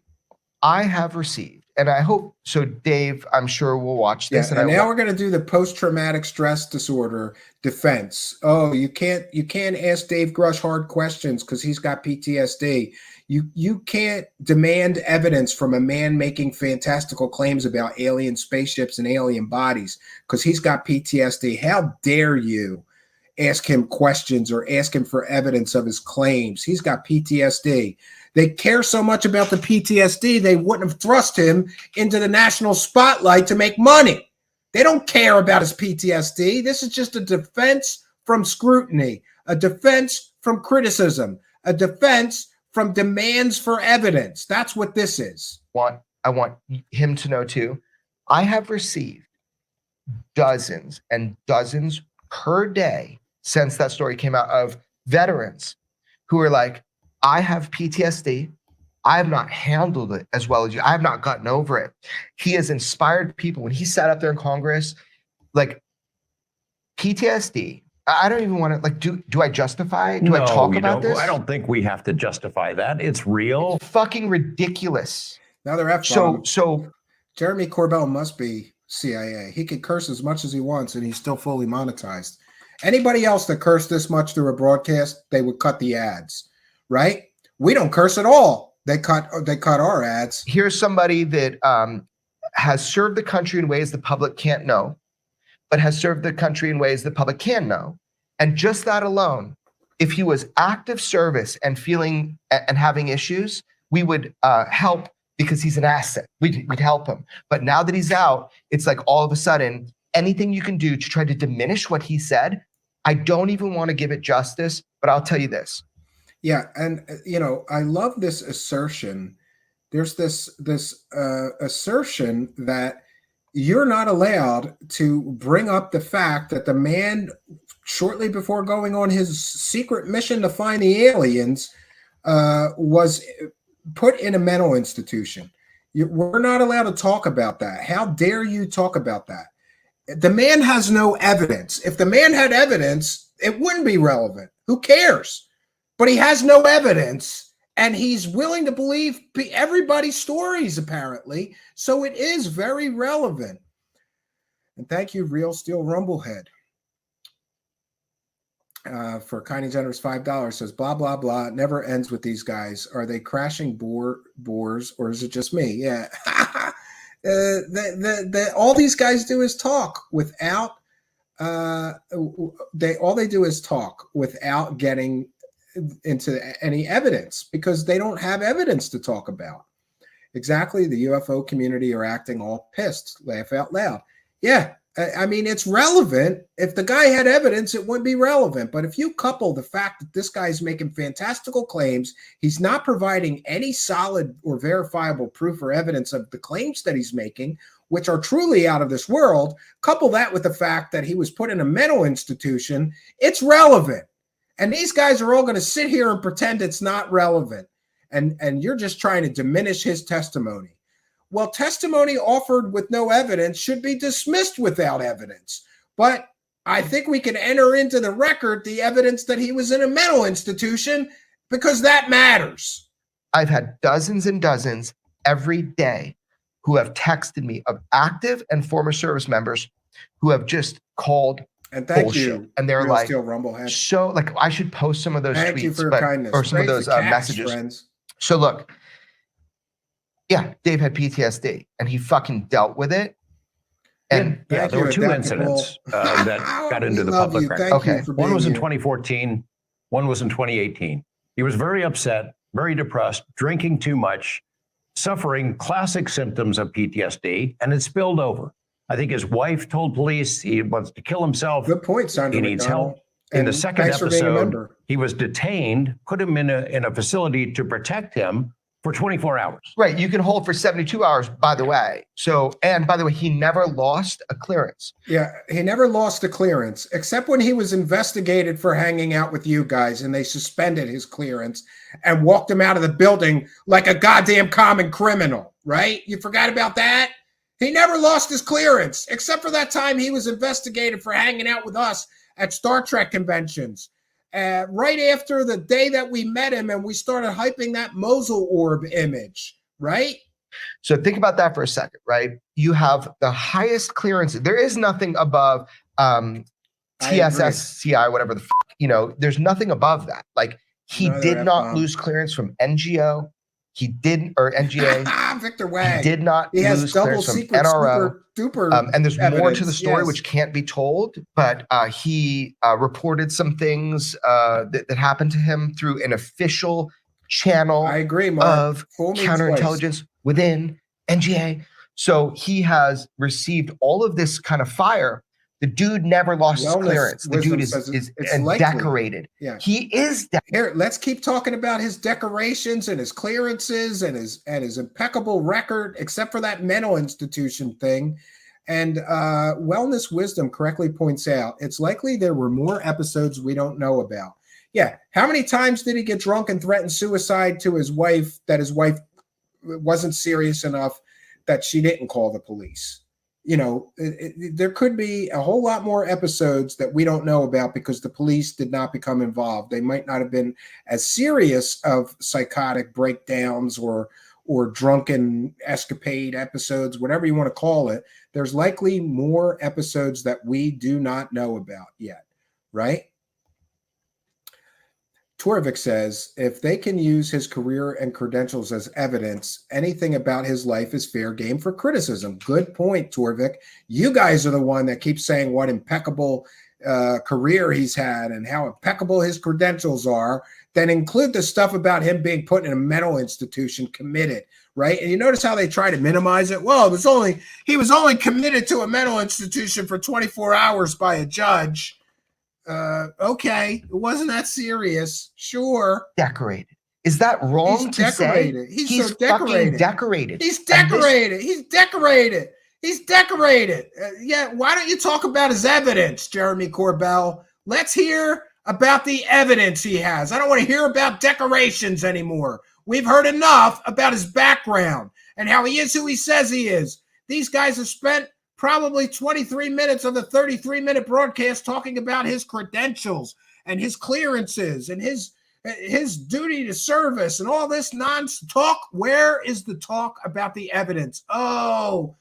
[SPEAKER 11] I have received, and I hope so. Dave, I'm sure will watch this.
[SPEAKER 3] Yeah, and now we're going to do the post-traumatic stress disorder defense. Oh, you can't ask Dave Grusch hard questions because he's got PTSD. You can't demand evidence from a man making fantastical claims about alien spaceships and alien bodies because he's got PTSD. How dare you ask him questions or ask him for evidence of his claims? He's got PTSD. They care so much about the PTSD, they wouldn't have thrust him into the national spotlight to make money. They don't care about his PTSD. This is just a defense from scrutiny, a defense from criticism, a defense from demands for evidence. That's what this is.
[SPEAKER 11] I want him to know too. I have received dozens and dozens per day since that story came out of veterans who are like, I have PTSD. I have not handled it as well as you. I have not gotten over it. He has inspired people. When he sat up there in Congress, like PTSD, I don't even want to, like, do I justify? Do I talk about this?
[SPEAKER 4] I don't think we have to justify that. It's real.
[SPEAKER 11] It's fucking ridiculous.
[SPEAKER 3] Now they're F-bomb.
[SPEAKER 11] So
[SPEAKER 3] Jeremy Corbell must be CIA. He can curse as much as he wants and he's still fully monetized. Anybody else that cursed this much through a broadcast, they would cut the ads, right? We don't curse at all. They cut our ads.
[SPEAKER 11] Here's somebody that has served the country in ways the public can't know, but has served the country in ways the public can know. And just that alone, if he was active service and feeling and having issues, we would help because he's an asset. We'd help him. But now that he's out, it's like all of a sudden, anything you can do to try to diminish what he said, I don't even want to give it justice, but I'll tell you this.
[SPEAKER 3] Yeah, and I love this assertion. There's this assertion that you're not allowed to bring up the fact that the man, shortly before going on his secret mission to find the aliens, was put in a mental institution. We're not allowed to talk about that. How dare you talk about that? The man has no evidence. If the man had evidence, it wouldn't be relevant. Who cares? But he has no evidence, and he's willing to believe everybody's stories, apparently. So it is very relevant. And thank you, Real Steel Rumblehead, for kind and generous $5. Says, blah, blah, blah. It never ends with these guys. Are they crashing bores, or is it just me? Yeah. All these guys do is talk without all they do is talk without getting into any evidence because they don't have evidence to talk about. Exactly. The UFO community are acting all pissed. Laugh out loud. Yeah, I mean, it's relevant. If the guy had evidence, it wouldn't be relevant. But if you couple the fact that this guy's making fantastical claims, he's not providing any solid or verifiable proof or evidence of the claims that he's making, which are truly out of this world, couple that with the fact that he was put in a mental institution, it's relevant. And these guys are all going to sit here and pretend it's not relevant. And you're just trying to diminish his testimony. Well, testimony offered with no evidence should be dismissed without evidence. But I think we can enter into the record the evidence that he was in a mental institution because that matters.
[SPEAKER 11] I've had dozens and dozens every day who have texted me of active and former service members who have just called
[SPEAKER 3] and thank
[SPEAKER 11] bullshit.
[SPEAKER 3] You,
[SPEAKER 11] and they're
[SPEAKER 3] Real
[SPEAKER 11] like,
[SPEAKER 3] Steel Rumblehead.
[SPEAKER 11] So like I should post some of those
[SPEAKER 3] thank
[SPEAKER 11] tweets
[SPEAKER 3] you for your kindness.
[SPEAKER 11] or some
[SPEAKER 3] Praise
[SPEAKER 11] of those
[SPEAKER 3] the cats,
[SPEAKER 11] messages.
[SPEAKER 3] Friends.
[SPEAKER 11] So look, yeah, Dave had PTSD and he fucking dealt with it. And
[SPEAKER 4] yeah, there were 2 incidents that got into the public record.
[SPEAKER 11] Okay,
[SPEAKER 4] one was in 2014, one was in 2018. He was very upset, very depressed, drinking too much, suffering classic symptoms of PTSD, and it spilled over. I think his wife told police he wants to kill himself.
[SPEAKER 3] Good point, Sandra.
[SPEAKER 4] He needs help. In the second episode, he was detained, put him in a facility to protect him for 24 hours.
[SPEAKER 11] Right. You can hold for 72 hours, by the way. So, and by the way, he never lost a clearance.
[SPEAKER 3] Yeah, he never lost a clearance, except when he was investigated for hanging out with you guys and they suspended his clearance and walked him out of the building like a goddamn common criminal, right? You forgot about that? He never lost his clearance, except for that time he was investigated for hanging out with us at Star Trek conventions. Right after the day that we met him and we started hyping that Mosul orb image, right?
[SPEAKER 11] So think about that for a second, right? You have the highest clearance. There is nothing above TSSCI, whatever the there's nothing above that. Like he did not lose clearance from NGO. He didn't, or NGA.
[SPEAKER 3] Victor Wang.
[SPEAKER 11] He did not
[SPEAKER 3] He has
[SPEAKER 11] lose
[SPEAKER 3] double
[SPEAKER 11] clearance from
[SPEAKER 3] secret
[SPEAKER 11] NRO.
[SPEAKER 3] super duper
[SPEAKER 11] and there's more to
[SPEAKER 3] evidence,
[SPEAKER 11] the story
[SPEAKER 3] yes.
[SPEAKER 11] which can't be told, but he reported some things that happened to him through an official channel
[SPEAKER 3] I agree, Mark.
[SPEAKER 11] of
[SPEAKER 3] Fool me
[SPEAKER 11] counterintelligence within NGA. So he has received all of this kind of fire. The dude never lost his clearance. The dude is decorated.
[SPEAKER 3] Yeah.
[SPEAKER 11] He is
[SPEAKER 3] Here, let's keep talking about his decorations and his clearances and his impeccable record, except for that mental institution thing. And Wellness Wisdom correctly points out, it's likely there were more episodes we don't know about. Yeah. How many times did he get drunk and threaten suicide to his wife that his wife wasn't serious enough that she didn't call the police? There could be a whole lot more episodes that we don't know about because the police did not become involved. They might not have been as serious of psychotic breakdowns or drunken escapade episodes, whatever you want to call it. There's likely more episodes that we do not know about yet, right? Torvik says, if they can use his career and credentials as evidence, anything about his life is fair game for criticism. Good point, Torvik. You guys are the one that keeps saying what impeccable career he's had and how impeccable his credentials are. Then include the stuff about him being put in a mental institution, committed, right? And you notice how they try to minimize it. Well, he was only committed to a mental institution for 24 hours by a judge. Okay, it wasn't that serious. Sure.
[SPEAKER 11] Decorated. Is that wrong to say?
[SPEAKER 3] He's so decorated.
[SPEAKER 11] Fucking decorated.
[SPEAKER 3] He's decorated. He's decorated. He's decorated. Yeah, why don't you talk about his evidence, Jeremy Corbell? Let's hear about the evidence he has. I don't want to hear about decorations anymore. We've heard enough about his background and how he is who he says he is. These guys have spent probably 23 minutes of the 33-minute broadcast talking about his credentials and his clearances and his duty to service and all this nonsense talk. Where is the talk about the evidence? Oh,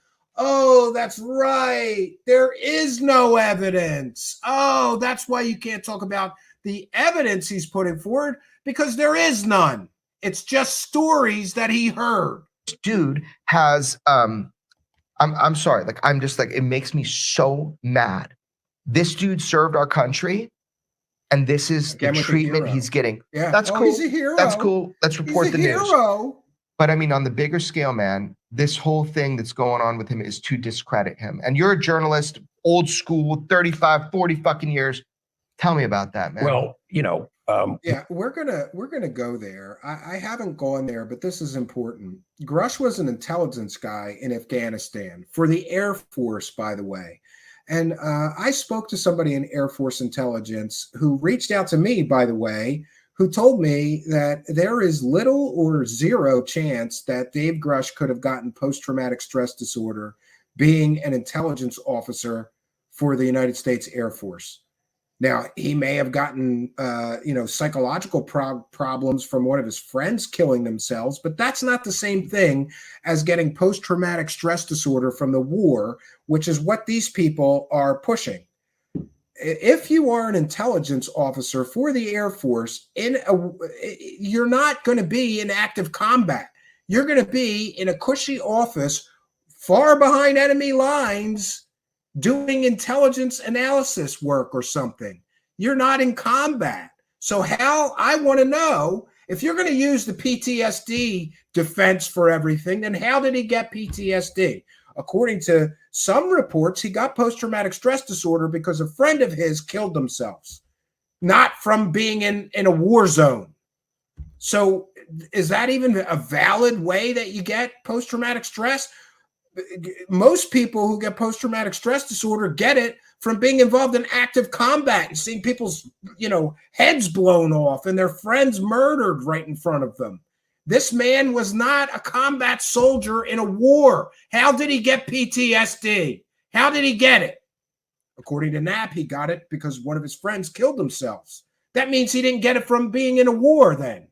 [SPEAKER 3] that's right. There is no evidence. Oh, that's why you can't talk about the evidence he's putting forward, because there is none. It's just stories that he heard.
[SPEAKER 11] This dude has I'm sorry, like I'm just like, it makes me so mad. This dude served our country, and this is the treatment he's getting.
[SPEAKER 3] Yeah,
[SPEAKER 11] that's cool.
[SPEAKER 3] He's a hero.
[SPEAKER 11] That's cool. Let's report
[SPEAKER 3] He's a
[SPEAKER 11] the news.
[SPEAKER 3] hero.
[SPEAKER 11] But I mean, on the bigger scale, man, this whole thing that's going on with him is to discredit him. And you're a journalist, old school, 35, 40 fucking years. Tell me about that, man.
[SPEAKER 4] Well,
[SPEAKER 3] yeah, we're gonna go there. I haven't gone there, but this is important. Grusch was an intelligence guy in Afghanistan for the Air Force, by the way. And I spoke to somebody in Air Force intelligence who reached out to me, by the way, who told me that there is little or zero chance that Dave Grusch could have gotten post-traumatic stress disorder being an intelligence officer for the United States Air Force. Now, he may have gotten, psychological problems from one of his friends killing themselves, but that's not the same thing as getting post-traumatic stress disorder from the war, which is what these people are pushing. If you are an intelligence officer for the Air Force, you're not going to be in active combat. You're going to be in a cushy office far behind enemy lines doing intelligence analysis work or something. You're not in combat. So how, I want to know, if you're going to use the PTSD defense for everything, then how did he get PTSD? According to some reports, he got post-traumatic stress disorder because a friend of his killed themselves, not from being in a war zone. So is that even a valid way that you get post-traumatic stress? Most people who get post-traumatic stress disorder get it from being involved in active combat and seeing people's, heads blown off and their friends murdered right in front of them. This man was not a combat soldier in a war. How did he get PTSD? How did he get it? According to Knapp, he got it because one of his friends killed themselves. That means he didn't get it from being in a war then.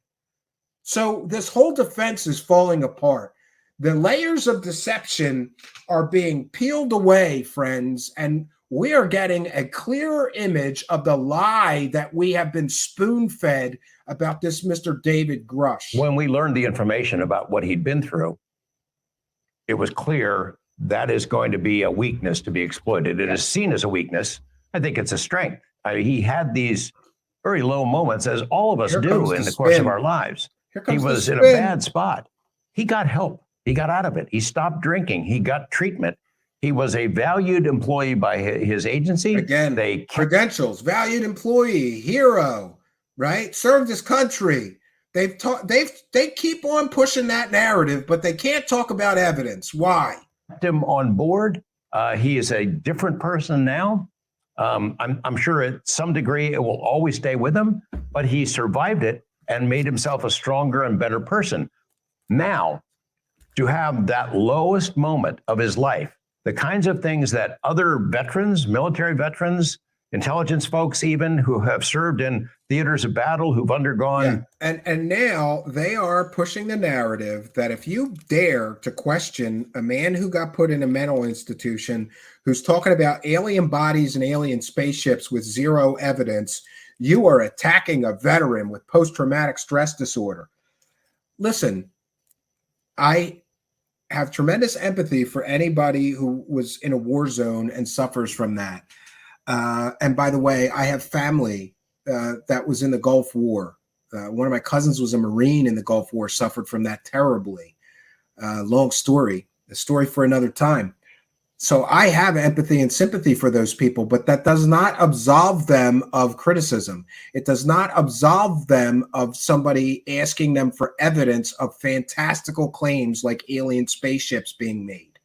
[SPEAKER 3] So this whole defense is falling apart. The layers of deception are being peeled away, friends, and we are getting a clearer image of the lie that we have been spoon-fed about this Mr. David Grusch.
[SPEAKER 4] When we learned the information about what he'd been through, it was clear that is going to be a weakness to be exploited. It is seen as a weakness. I think it's a strength. He had these very low moments, as all of us do in the course of our lives. He was in a bad spot. He got help. He got out of it. He stopped drinking. He got treatment. He was a valued employee by his agency.
[SPEAKER 3] Again, credentials, valued employee, hero, right? Served his country. They keep on pushing that narrative, but they can't talk about evidence. Why?
[SPEAKER 4] Kept him on board. He is a different person now. I'm sure at some degree it will always stay with him, but he survived it and made himself a stronger and better person. Now, to have that lowest moment of his life, the kinds of things that other veterans, military veterans, intelligence folks even, who have served in theaters of battle, who've undergone.
[SPEAKER 3] Yeah. And now they are pushing the narrative that if you dare to question a man who got put in a mental institution, who's talking about alien bodies and alien spaceships with zero evidence, you are attacking a veteran with post-traumatic stress disorder. Listen, I have tremendous empathy for anybody who was in a war zone and suffers from that. And by the way, I have family that was in the Gulf War. One of my cousins was a Marine in the Gulf War, suffered from that terribly. Long story, a story for another time. So I have empathy and sympathy for those people, but that does not absolve them of criticism. It does not absolve them of somebody asking them for evidence of fantastical claims like alien spaceships being made.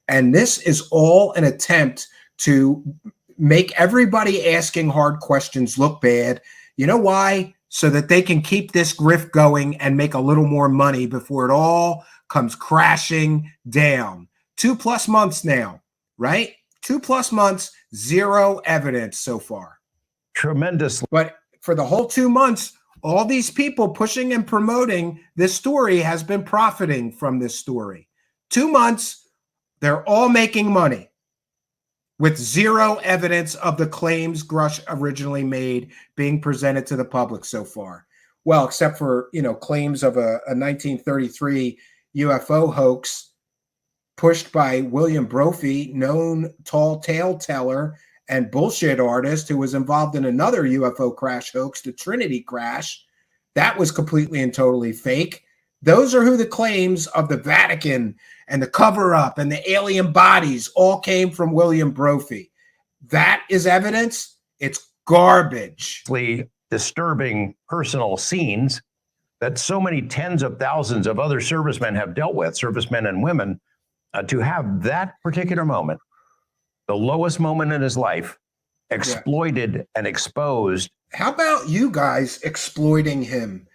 [SPEAKER 3] And this is all an attempt to make everybody asking hard questions look bad. You know why? So that they can keep this grift going and make a little more money before it all comes crashing down. 2+ months now, right? 2+ months, zero evidence so far.
[SPEAKER 4] Tremendous.
[SPEAKER 3] But for the whole 2 months, all these people pushing and promoting this story has been profiting from this story. 2 months, they're all making money with zero evidence of the claims Grusch originally made being presented to the public so far. Well, except for, claims of a 1933 UFO hoax pushed by William Brophy, known tall tale teller and bullshit artist who was involved in another UFO crash hoax, the Trinity crash. That was completely and totally fake. Those are who the claims of the Vatican and the cover up and the alien bodies all came from William Brophy. That is evidence. It's garbage.
[SPEAKER 4] Disturbing personal scenes that so many tens of thousands of other servicemen have dealt with, servicemen and women, to have that particular moment, the lowest moment in his life, exploited and exposed.
[SPEAKER 3] How about you guys exploiting him?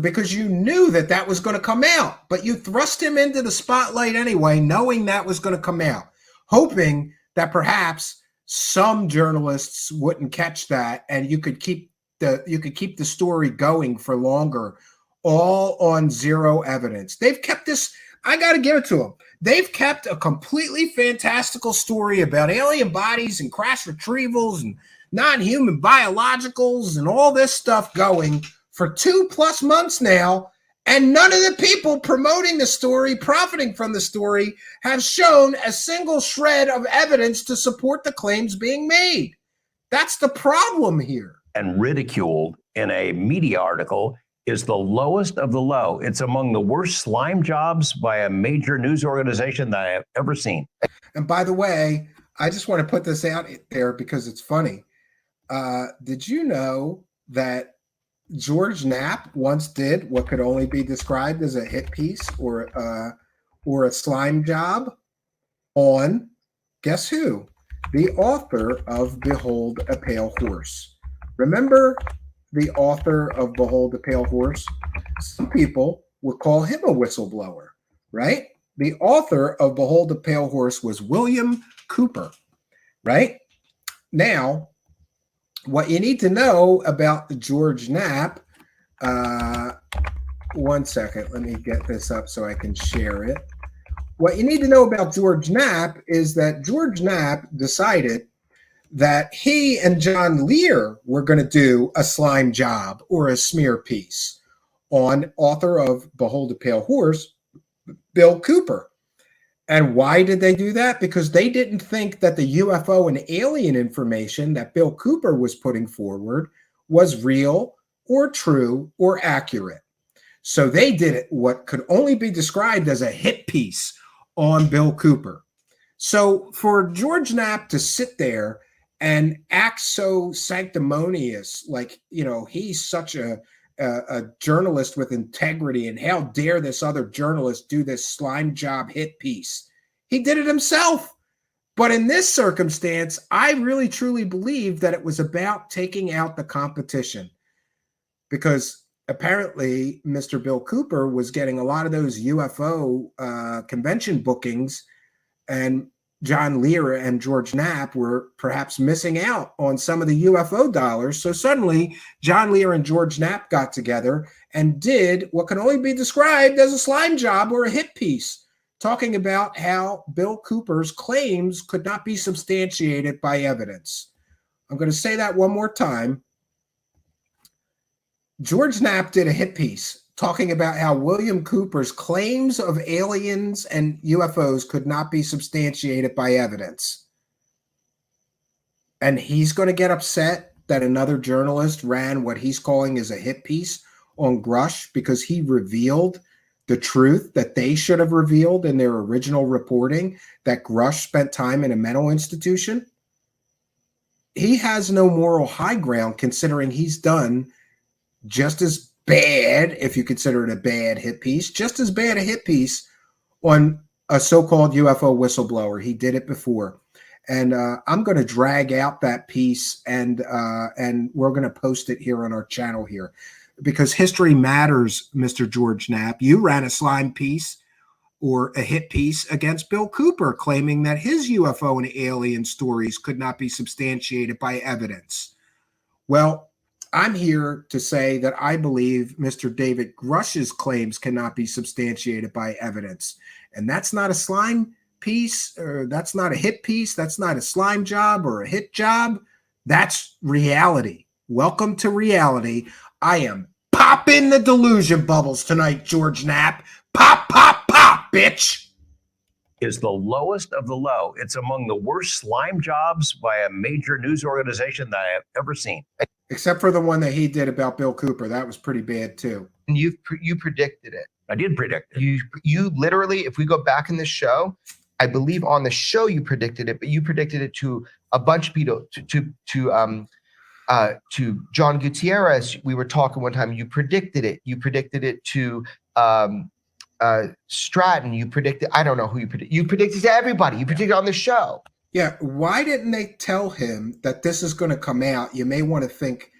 [SPEAKER 3] Because you knew that that was going to come out, but you thrust him into the spotlight anyway, knowing that was going to come out, hoping that perhaps some journalists wouldn't catch that and you could keep the story going for longer, all on zero evidence. They've kept this, I got to give it to them. They've kept a completely fantastical story about alien bodies and crash retrievals and non-human biologicals and all this stuff going for 2+ months now, and none of the people promoting the story, profiting from the story, have shown a single shred of evidence to support the claims being made. That's the problem here.
[SPEAKER 4] And ridiculed in a media article is the lowest of the low. It's among the worst slime jobs by a major news organization that I have ever seen.
[SPEAKER 3] And by the way, I just want to put this out there because it's funny. Did you know that George Knapp once did what could only be described as a hit piece or a slime job on, guess who? The author of Behold a Pale Horse. Remember the author of Behold a Pale Horse? Some people would call him a whistleblower, right? The author of Behold a Pale Horse was William Cooper, right? Now, what you need to know about the George Knapp, one second, let me get this up so I can share it. What you need to know about George Knapp is that George Knapp decided that he and John Lear were going to do a slime job or a smear piece on author of Behold a Pale Horse, Bill Cooper. And why did they do that? Because they didn't think that the UFO and alien information that Bill Cooper was putting forward was real or true or accurate. So they did it what could only be described as a hit piece on Bill Cooper. So for George Knapp to sit there and act so sanctimonious, like, you know, he's such a journalist with integrity, and how dare this other journalist do this slime job hit piece? He did it himself. But in this circumstance, I really truly believe that it was about taking out the competition, because apparently Mr. Bill Cooper was getting a lot of those UFO convention bookings, and John Lear and George Knapp were perhaps missing out on some of the UFO dollars. So suddenly John Lear and George Knapp got together and did what can only be described as a slime job or a hit piece, talking about how Bill Cooper's claims could not be substantiated by evidence. I'm going to say that one more time. George Knapp did a hit piece talking about how William Cooper's claims of aliens and UFOs could not be substantiated by evidence. And he's going to get upset that another journalist ran what he's calling is a hit piece on Grusch because he revealed the truth that they should have revealed in their original reporting, that Grusch spent time in a mental institution. He has no moral high ground, considering he's done just as bad, if you consider it a bad hit piece, just as bad a hit piece on a so-called UFO whistleblower. He did it before. And I'm going to drag out that piece, and we're going to post it here on our channel here, because history matters, Mr. George Knapp. You ran a slime piece or a hit piece against Bill Cooper, claiming that his UFO and alien stories could not be substantiated by evidence. Well, I'm here to say that I believe Mr. David Grusch's claims cannot be substantiated by evidence. And that's not a slime piece, or that's not a hit piece. That's not a slime job or a hit job. That's reality. Welcome to reality. I am popping the delusion bubbles tonight, George Knapp. Pop, pop, pop, bitch.
[SPEAKER 4] Is the lowest of the low. It's among the worst slime jobs by a major news organization that I have ever seen.
[SPEAKER 3] Except for the one that he did about Bill Cooper. That was pretty bad too.
[SPEAKER 11] And you predicted it.
[SPEAKER 4] I did predict it.
[SPEAKER 11] You literally, if we go back in the show, I believe on the show you predicted it, but you predicted it to a bunch of people, to John Gutierrez. We were talking one time. You predicted it. You predicted it to Stratton. You predicted. I don't know who you predicted. You predicted to everybody. You predicted on the show.
[SPEAKER 3] Yeah. Why didn't they tell him that this is going to come out? You may want to think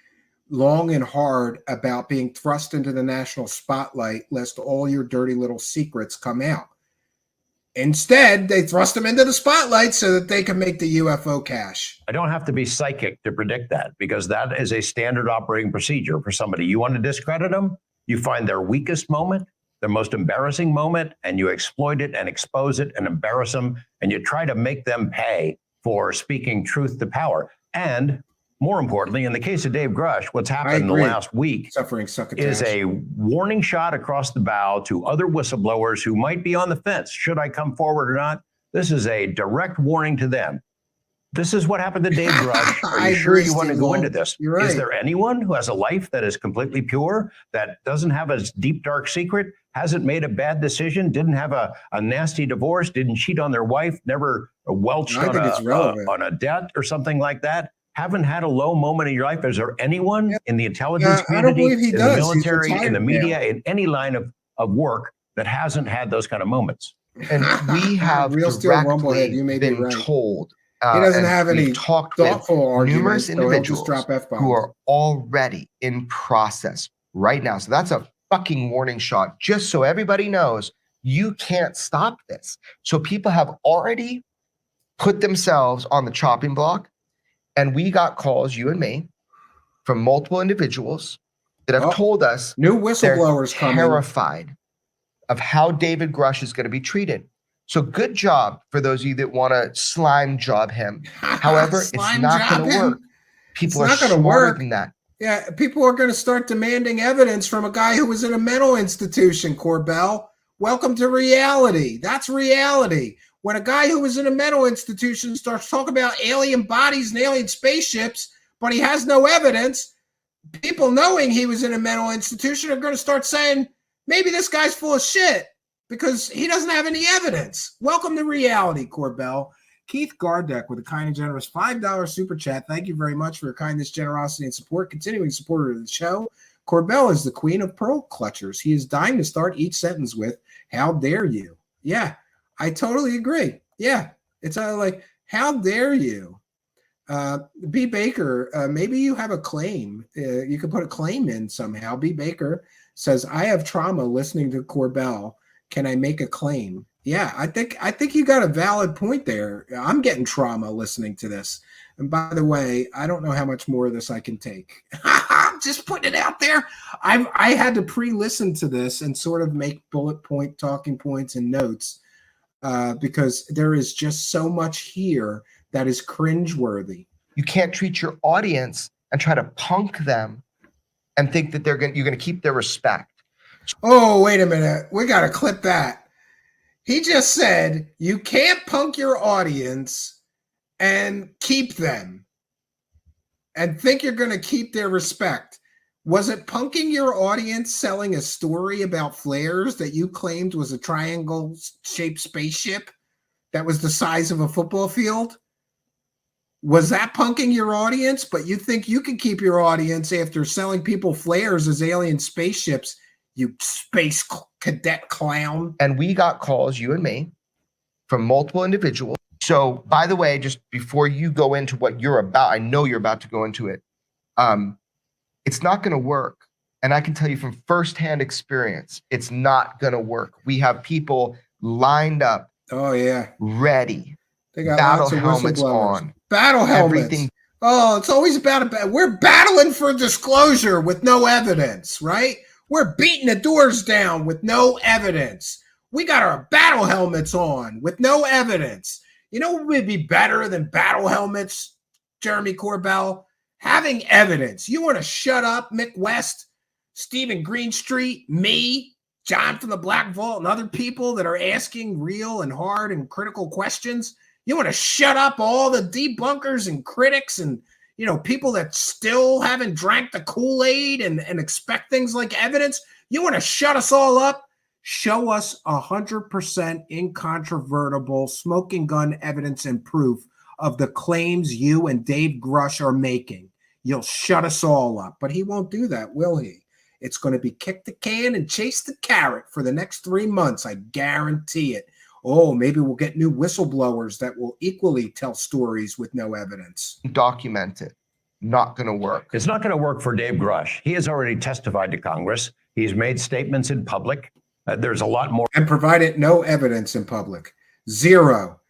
[SPEAKER 3] long and hard about being thrust into the national spotlight, lest all your dirty little secrets come out. Instead, they thrust him into the spotlight so that they can make the UFO cash.
[SPEAKER 4] I don't have to be psychic to predict that, because that is a standard operating procedure for somebody. You want to discredit them, you find their weakest moment, their most embarrassing moment, and you exploit it and expose it and embarrass them, and you try to make them pay for speaking truth to power. And more importantly, in the case of Dave Grusch, what's happened in the last week is a warning shot across the bow to other whistleblowers who might be on the fence. Should I come forward or not? This is a direct warning to them. This is what happened to Dave Grusch. Are you sure you want to go into this?
[SPEAKER 3] You're right.
[SPEAKER 4] Is there anyone who has a life that is completely pure, that doesn't have a deep, dark secret, hasn't made a bad decision, didn't have a nasty divorce, didn't cheat on their wife, never welched on a debt or something like that? Haven't had a low moment in your life? Is there anyone in the intelligence community, in the military, in the media, in any line of work that hasn't had those kind of moments?
[SPEAKER 11] And we have directly been told.
[SPEAKER 3] He doesn't have any
[SPEAKER 11] talked
[SPEAKER 3] thoughtful
[SPEAKER 11] with
[SPEAKER 3] arguments,
[SPEAKER 11] numerous
[SPEAKER 3] so he'll
[SPEAKER 11] individuals
[SPEAKER 3] just drop F-bombs.
[SPEAKER 11] who are already in process right now. So that's a fucking warning shot, just so everybody knows you can't stop this. So people have already put themselves on the chopping block. And we got calls, you and me, from multiple individuals that have told us
[SPEAKER 3] new whistleblowers
[SPEAKER 11] terrified of how David Grusch is going to be treated. So good job for those of you that want to slime job him. However, it's not going to work. People are smarter than that.
[SPEAKER 3] Yeah, people are going to start demanding evidence from a guy who was in a mental institution, Corbell. Welcome to reality. That's reality. When a guy who was in a mental institution starts talking about alien bodies and alien spaceships, but he has no evidence, people knowing he was in a mental institution are going to start saying, maybe this guy's full of shit because he doesn't have any evidence. Welcome to reality, Corbell. Keith Gardeck with a kind and generous $5 super chat. Thank you very much for your kindness, generosity, and support. Continuing supporter of the show. Corbell is the queen of pearl clutchers. He is dying to start each sentence with, how dare you? Yeah. I totally agree. Yeah, it's like, how dare you? B. Baker, maybe you have a claim. You could put a claim in somehow. B. Baker says, I have trauma listening to Corbell. Can I make a claim? Yeah, I think you got a valid point there. I'm getting trauma listening to this. And by the way, I don't know how much more of this I can take. I'm just putting it out there. I had to pre-listen to this and sort of make bullet point talking points and notes. Because there is just so much here that is cringeworthy.
[SPEAKER 11] You can't treat your audience and try to punk them and think that you're going to keep their respect.
[SPEAKER 3] Oh, wait a minute. We got to clip that. He just said you can't punk your audience and keep them and think you're going to keep their respect. Was it punking your audience selling a story about flares that you claimed was a triangle-shaped spaceship that was the size of a football field? Was that punking your audience? But you think you can keep your audience after selling people flares as alien spaceships, you space cadet clown?
[SPEAKER 11] And we got calls, you and me, from multiple individuals. So, by the way, just before you go into what you're about, I know you're about to go into it. It's not going to work. And I can tell you from firsthand experience, it's not going to work. We have people lined up.
[SPEAKER 3] Oh, yeah.
[SPEAKER 11] Ready.
[SPEAKER 3] They got
[SPEAKER 11] battle
[SPEAKER 3] lots of
[SPEAKER 11] helmets
[SPEAKER 3] whistleblowers.
[SPEAKER 11] on.
[SPEAKER 3] Battle helmets.
[SPEAKER 11] Everything.
[SPEAKER 3] Oh, it's always about we're battling for disclosure with no evidence, right? We're beating the doors down with no evidence. We got our battle helmets on with no evidence. You know what would be better than battle helmets, Jeremy Corbell? Having evidence. You want to shut up, Mick West, Stephen Greenstreet, me, John from the Black Vault, and other people that are asking real and hard and critical questions? You want to shut up all the debunkers and critics and, people that still haven't drank the Kool-Aid and expect things like evidence? You want to shut us all up? Show us 100% incontrovertible smoking gun evidence and proof of the claims you and Dave Grusch are making. You'll shut us all up. But he won't do that, will he? It's going to be kick the can and chase the carrot for the next 3 months. I guarantee it. Oh, maybe we'll get new whistleblowers that will equally tell stories with no evidence.
[SPEAKER 11] Document it. Not going to work.
[SPEAKER 4] It's not going to work for Dave Grusch. He has already testified to Congress. He's made statements in public. There's a lot more.
[SPEAKER 3] And provided no evidence in public. Zero.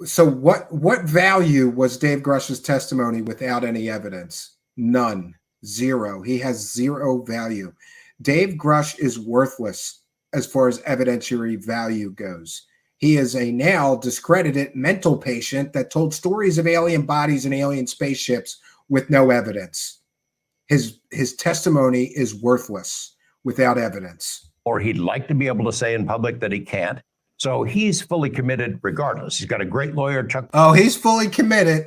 [SPEAKER 3] So what value was Dave Grusch's testimony without any evidence? None. Zero. He has zero value. Dave Grusch is worthless as far as evidentiary value goes. He is a now discredited mental patient that told stories of alien bodies and alien spaceships with no evidence. His testimony is worthless without evidence.
[SPEAKER 4] Or he'd like to be able to say in public that he can't. So he's fully committed regardless. He's got a great lawyer, Chuck.
[SPEAKER 3] Oh, he's fully committed.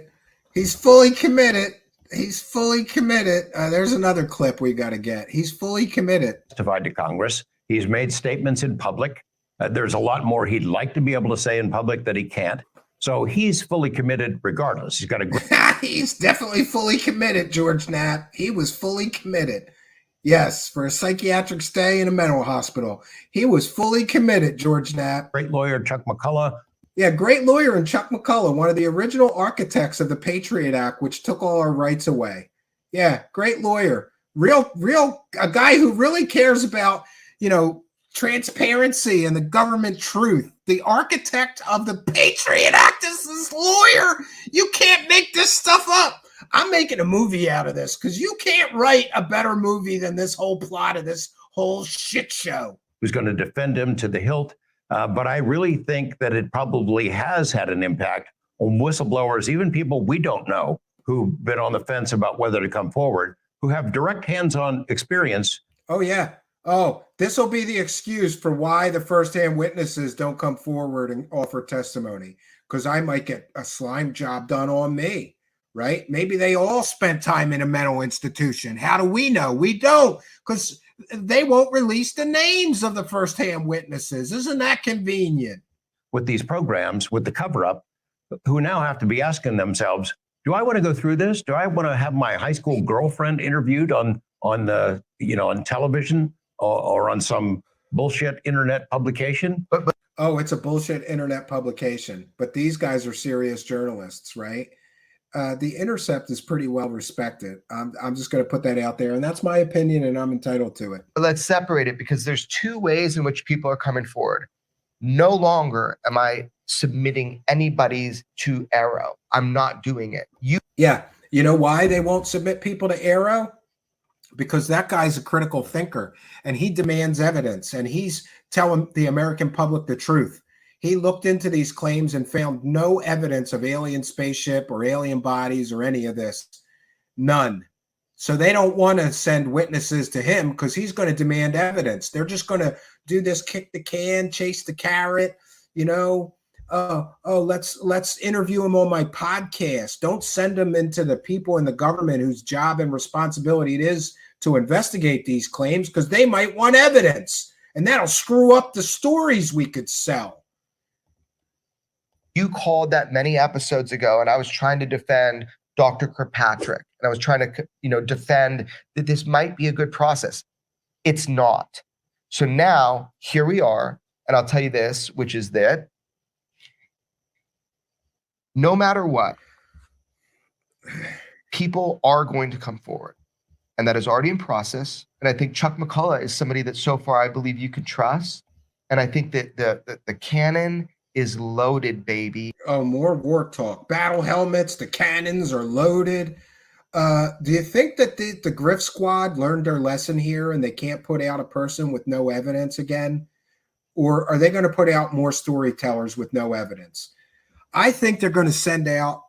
[SPEAKER 3] He's fully committed. He's fully committed. There's another clip we got to get. He's fully committed.
[SPEAKER 4] Testified to Congress. He's made statements in public. There's a lot more he'd like to be able to say in public that he can't. So he's fully committed regardless. He's got a great.
[SPEAKER 3] He's definitely fully committed, George Knapp. He was fully committed. Yes, for a psychiatric stay in a mental hospital. He was fully committed, George Knapp.
[SPEAKER 4] Great lawyer, Chuck McCullough.
[SPEAKER 3] Yeah, great lawyer and Chuck McCullough, one of the original architects of the Patriot Act, which took all our rights away. Yeah, great lawyer. A guy who really cares about, transparency and the government truth. The architect of the Patriot Act is this lawyer. You can't make this stuff up. I'm making a movie out of this because you can't write a better movie than this whole plot of this whole shit show.
[SPEAKER 4] Who's going to defend him to the hilt. But I really think that it probably has had an impact on whistleblowers, even people we don't know who've been on the fence about whether to come forward, who have direct hands-on experience.
[SPEAKER 3] Oh, yeah. Oh, this will be the excuse for why the firsthand witnesses don't come forward and offer testimony, because I might get a slime job done on me, right? Maybe they all spent time in a mental institution. How do we know? We don't, because they won't release the names of the firsthand witnesses. Isn't that convenient?
[SPEAKER 4] With these programs, with the cover-up, who now have to be asking themselves, do I want to go through this? Do I want to have my high school girlfriend interviewed on television or on some bullshit internet publication?
[SPEAKER 3] Oh, it's a bullshit internet publication. But these guys are serious journalists, right? The Intercept is pretty well respected. I'm just going to put that out there, and that's my opinion, and I'm entitled to it.
[SPEAKER 11] But let's separate it, because there's two ways in which people are coming forward. No longer am I submitting anybody's to Arrow. I'm not doing it.
[SPEAKER 3] Yeah. You know why they won't submit people to Arrow? Because that guy's a critical thinker, and he demands evidence, and he's telling the American public the truth. He looked into these claims and found no evidence of alien spaceship or alien bodies or any of this. None. So they don't want to send witnesses to him because he's going to demand evidence. They're just going to do this kick the can, chase the carrot, let's interview him on my podcast. Don't send him into the people in the government whose job and responsibility it is to investigate these claims, because they might want evidence, and that'll screw up the stories we could sell.
[SPEAKER 11] You called that many episodes ago, and I was trying to defend Dr. Kirkpatrick, and I was trying to, defend that this might be a good process. It's not. So now here we are, and I'll tell you this, which is that no matter what, people are going to come forward, and that is already in process. And I think Chuck McCullough is somebody that so far I believe you can trust. And I think that the cannon is loaded, baby.
[SPEAKER 3] Oh, more war talk. Battle helmets, the cannons are loaded. Do you think that the Griff Squad learned their lesson here and they can't put out a person with no evidence again? Or are they going to put out more storytellers with no evidence? I think they're going to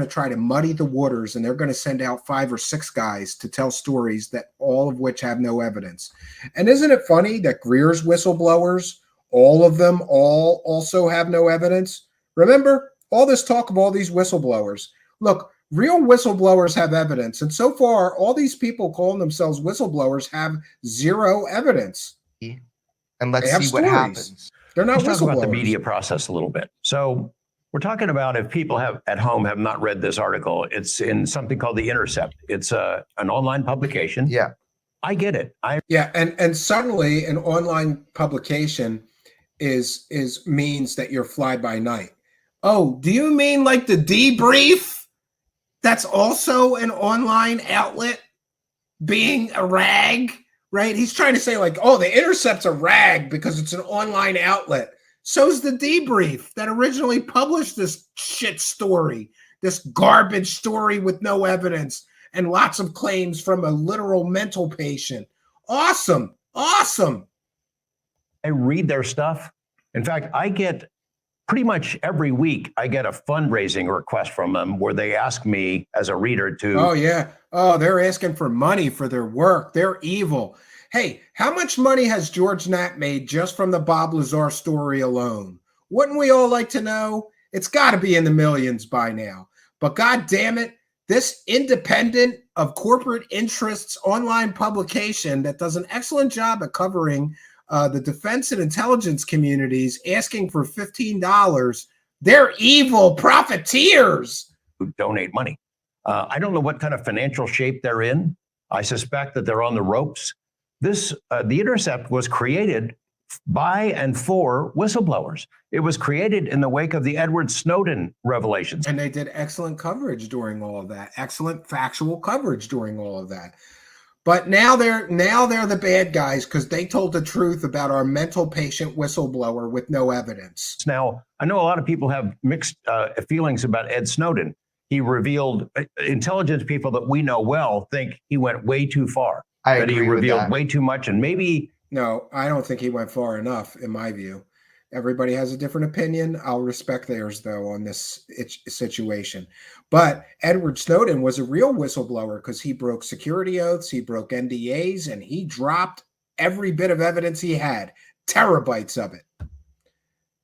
[SPEAKER 3] try to muddy the waters, and they're going to send out 5 or 6 guys to tell stories that all of which have no evidence. And isn't it funny that Greer's whistleblowers, all of them also have no evidence? Remember all this talk of all these whistleblowers. Look, Real whistleblowers have evidence. And so far, all these people calling themselves whistleblowers have zero evidence.
[SPEAKER 11] And let's
[SPEAKER 3] They have
[SPEAKER 11] see what
[SPEAKER 3] stories.
[SPEAKER 11] happens.
[SPEAKER 3] They're not
[SPEAKER 4] Let's talk about the
[SPEAKER 3] whistleblowers.
[SPEAKER 4] media process a little bit. So we're talking about, if people have at home have not read this article, it's in something called The Intercept. It's an online publication.
[SPEAKER 11] Yeah.
[SPEAKER 4] I get it.
[SPEAKER 3] Yeah, and suddenly an online publication is means that you're fly by night. Oh, do you mean like the debrief? That's also an online outlet being a rag, right? He's trying to say like, oh, the Intercept's a rag because it's an online outlet. So's the debrief that originally published this shit story, this garbage story with no evidence and lots of claims from a literal mental patient. Awesome. Awesome.
[SPEAKER 4] I read their stuff. In fact, I get pretty much every week, I get a fundraising request from them where they ask me as a reader to.
[SPEAKER 3] Oh, yeah. Oh, they're asking for money for their work. They're evil. Hey, how much money has George Knapp made just from the Bob Lazar story alone? Wouldn't we all like to know? It's got to be in the millions by now. But God damn it, this independent of corporate interests online publication that does an excellent job at covering the defense and intelligence communities asking for $15. They're evil profiteers
[SPEAKER 4] who donate money. I don't know what kind of financial shape they're in. I suspect that they're on the ropes. The Intercept was created by and for whistleblowers. It was created in the wake of the Edward Snowden revelations.
[SPEAKER 3] And they did excellent coverage during all of that, excellent factual coverage during all of that. But now they're the bad guys because they told the truth about our mental patient whistleblower with no evidence.
[SPEAKER 4] Now, I know a lot of people have mixed feelings about Ed Snowden. He revealed, intelligence people that we know well think he went way too far.
[SPEAKER 11] I
[SPEAKER 4] that he
[SPEAKER 11] agree with
[SPEAKER 4] revealed
[SPEAKER 11] that.
[SPEAKER 4] way too much, and maybe.
[SPEAKER 3] No, I don't think he went far enough, in my view. Everybody has a different opinion. I'll respect theirs, though, on this situation. But Edward Snowden was a real whistleblower because he broke security oaths, he broke NDAs, and he dropped every bit of evidence he had, terabytes of it.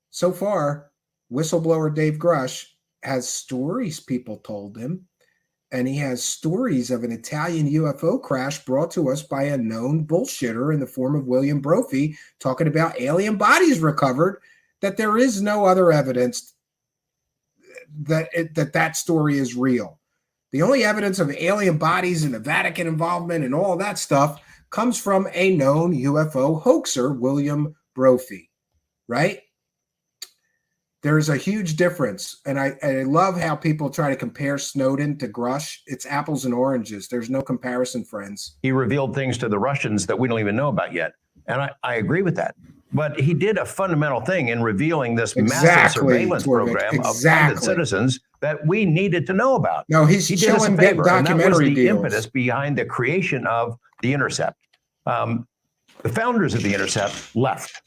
[SPEAKER 3] So far, whistleblower Dave Grusch has stories people told him, and he has stories of an Italian UFO crash brought to us by a known bullshitter in the form of William Brophy talking about alien bodies recovered, that there is no other evidence that story is real. The only evidence of alien bodies and the Vatican involvement and all that stuff comes from a known UFO hoaxer, William Brophy, right? There's a huge difference, and I love how people try to compare Snowden to Grusch. It's apples and oranges. There's no comparison, friends.
[SPEAKER 4] He revealed things to the Russians that we don't even know about yet. And I agree with that. But he did a fundamental thing in revealing this massive surveillance program of private citizens that we needed to know about.
[SPEAKER 3] No, he did us a favor,
[SPEAKER 4] and that was the
[SPEAKER 3] deals.
[SPEAKER 4] impetus behind the creation of The Intercept. The founders of The Intercept left.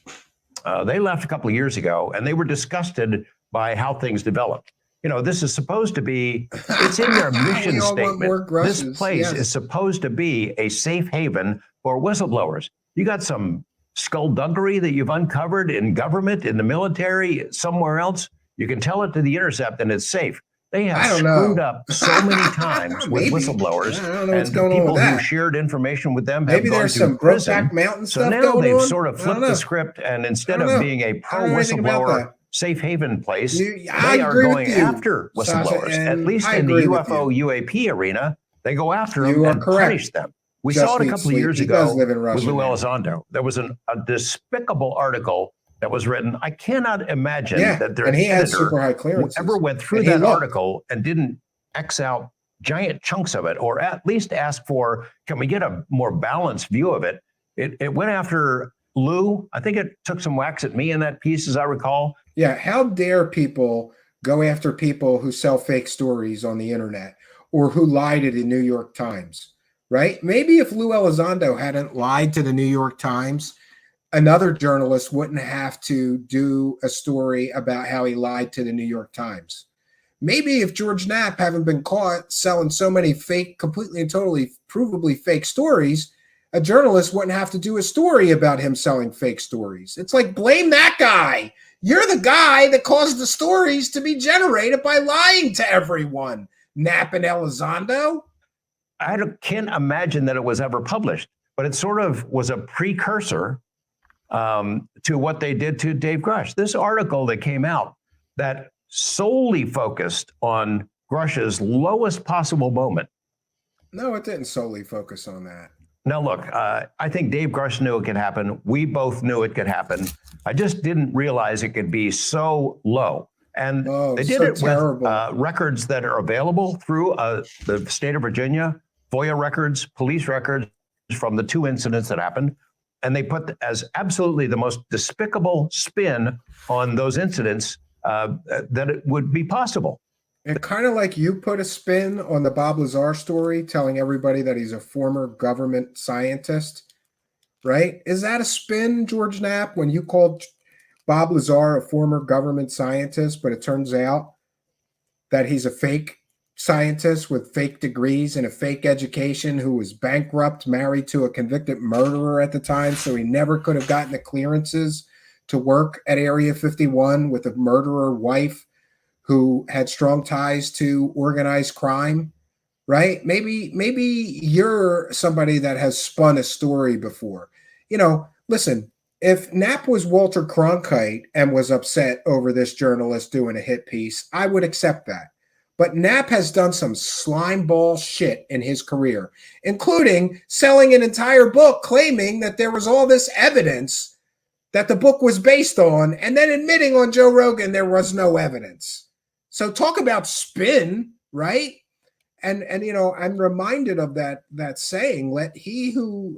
[SPEAKER 4] They left a couple of years ago, and they were disgusted by how things developed. You know, this is supposed to be, it's in their mission statement. This place is supposed to be a safe haven for whistleblowers. You got some skullduggery that you've uncovered in government, in the military, somewhere else. You can tell it to The Intercept and it's safe. They have screwed up so many times with whistleblowers, and the people who shared information with them have gone to prison. So now they've sort of flipped the script, and instead of being a pro-whistleblower safe haven place, they are going after whistleblowers. At least in the UFO UAP arena, they go after them and punish them. We saw it a couple of years ago with Lou Elizondo. There was a despicable article that was written. I cannot imagine that their editor ever went through that article and didn't X out giant chunks of it, or at least ask for, can we get a more balanced view of it? It went after Lou. I think it took some whacks at me in that piece, as I recall.
[SPEAKER 3] Yeah, how dare people go after people who sell fake stories on the internet or who lied to the New York Times, right? Maybe if Lou Elizondo hadn't lied to the New York Times, another journalist wouldn't have to do a story about how he lied to the New York Times. Maybe if George Knapp hadn't been caught selling so many fake, completely and totally provably fake stories, a journalist wouldn't have to do a story about him selling fake stories. It's like, blame that guy. You're the guy that caused the stories to be generated by lying to everyone. Knapp and Elizondo?
[SPEAKER 4] Can't imagine that it was ever published, but it sort of was a precursor to what they did to Dave Grusch. This article that came out that solely focused on Grusch's lowest possible moment.
[SPEAKER 3] No, it didn't solely focus on that.
[SPEAKER 4] Now, look, I think Dave Grusch knew it could happen. We both knew it could happen. I just didn't realize it could be so low. And they did it terrible. With records that are available through the state of Virginia, FOIA records, police records from the 2 incidents that happened. And they put as absolutely the most despicable spin on those incidents that it would be possible.
[SPEAKER 3] And kind of like you put a spin on the Bob Lazar story, telling everybody that he's a former government scientist, right? Is that a spin, George Knapp, when you called Bob Lazar a former government scientist, but it turns out that he's a fake scientist with fake degrees and a fake education who was bankrupt, married to a convicted murderer at the time, so he never could have gotten the clearances to work at Area 51 with a murderer wife who had strong ties to organized crime, right? Maybe you're somebody that has spun a story before. You know, listen, if Knapp was Walter Cronkite and was upset over this journalist doing a hit piece, I would accept that. But Knapp has done some slimeball shit in his career, including selling an entire book claiming that there was all this evidence that the book was based on, and then admitting on Joe Rogan there was no evidence. So talk about spin, right? And you know, I'm reminded of that saying, let he who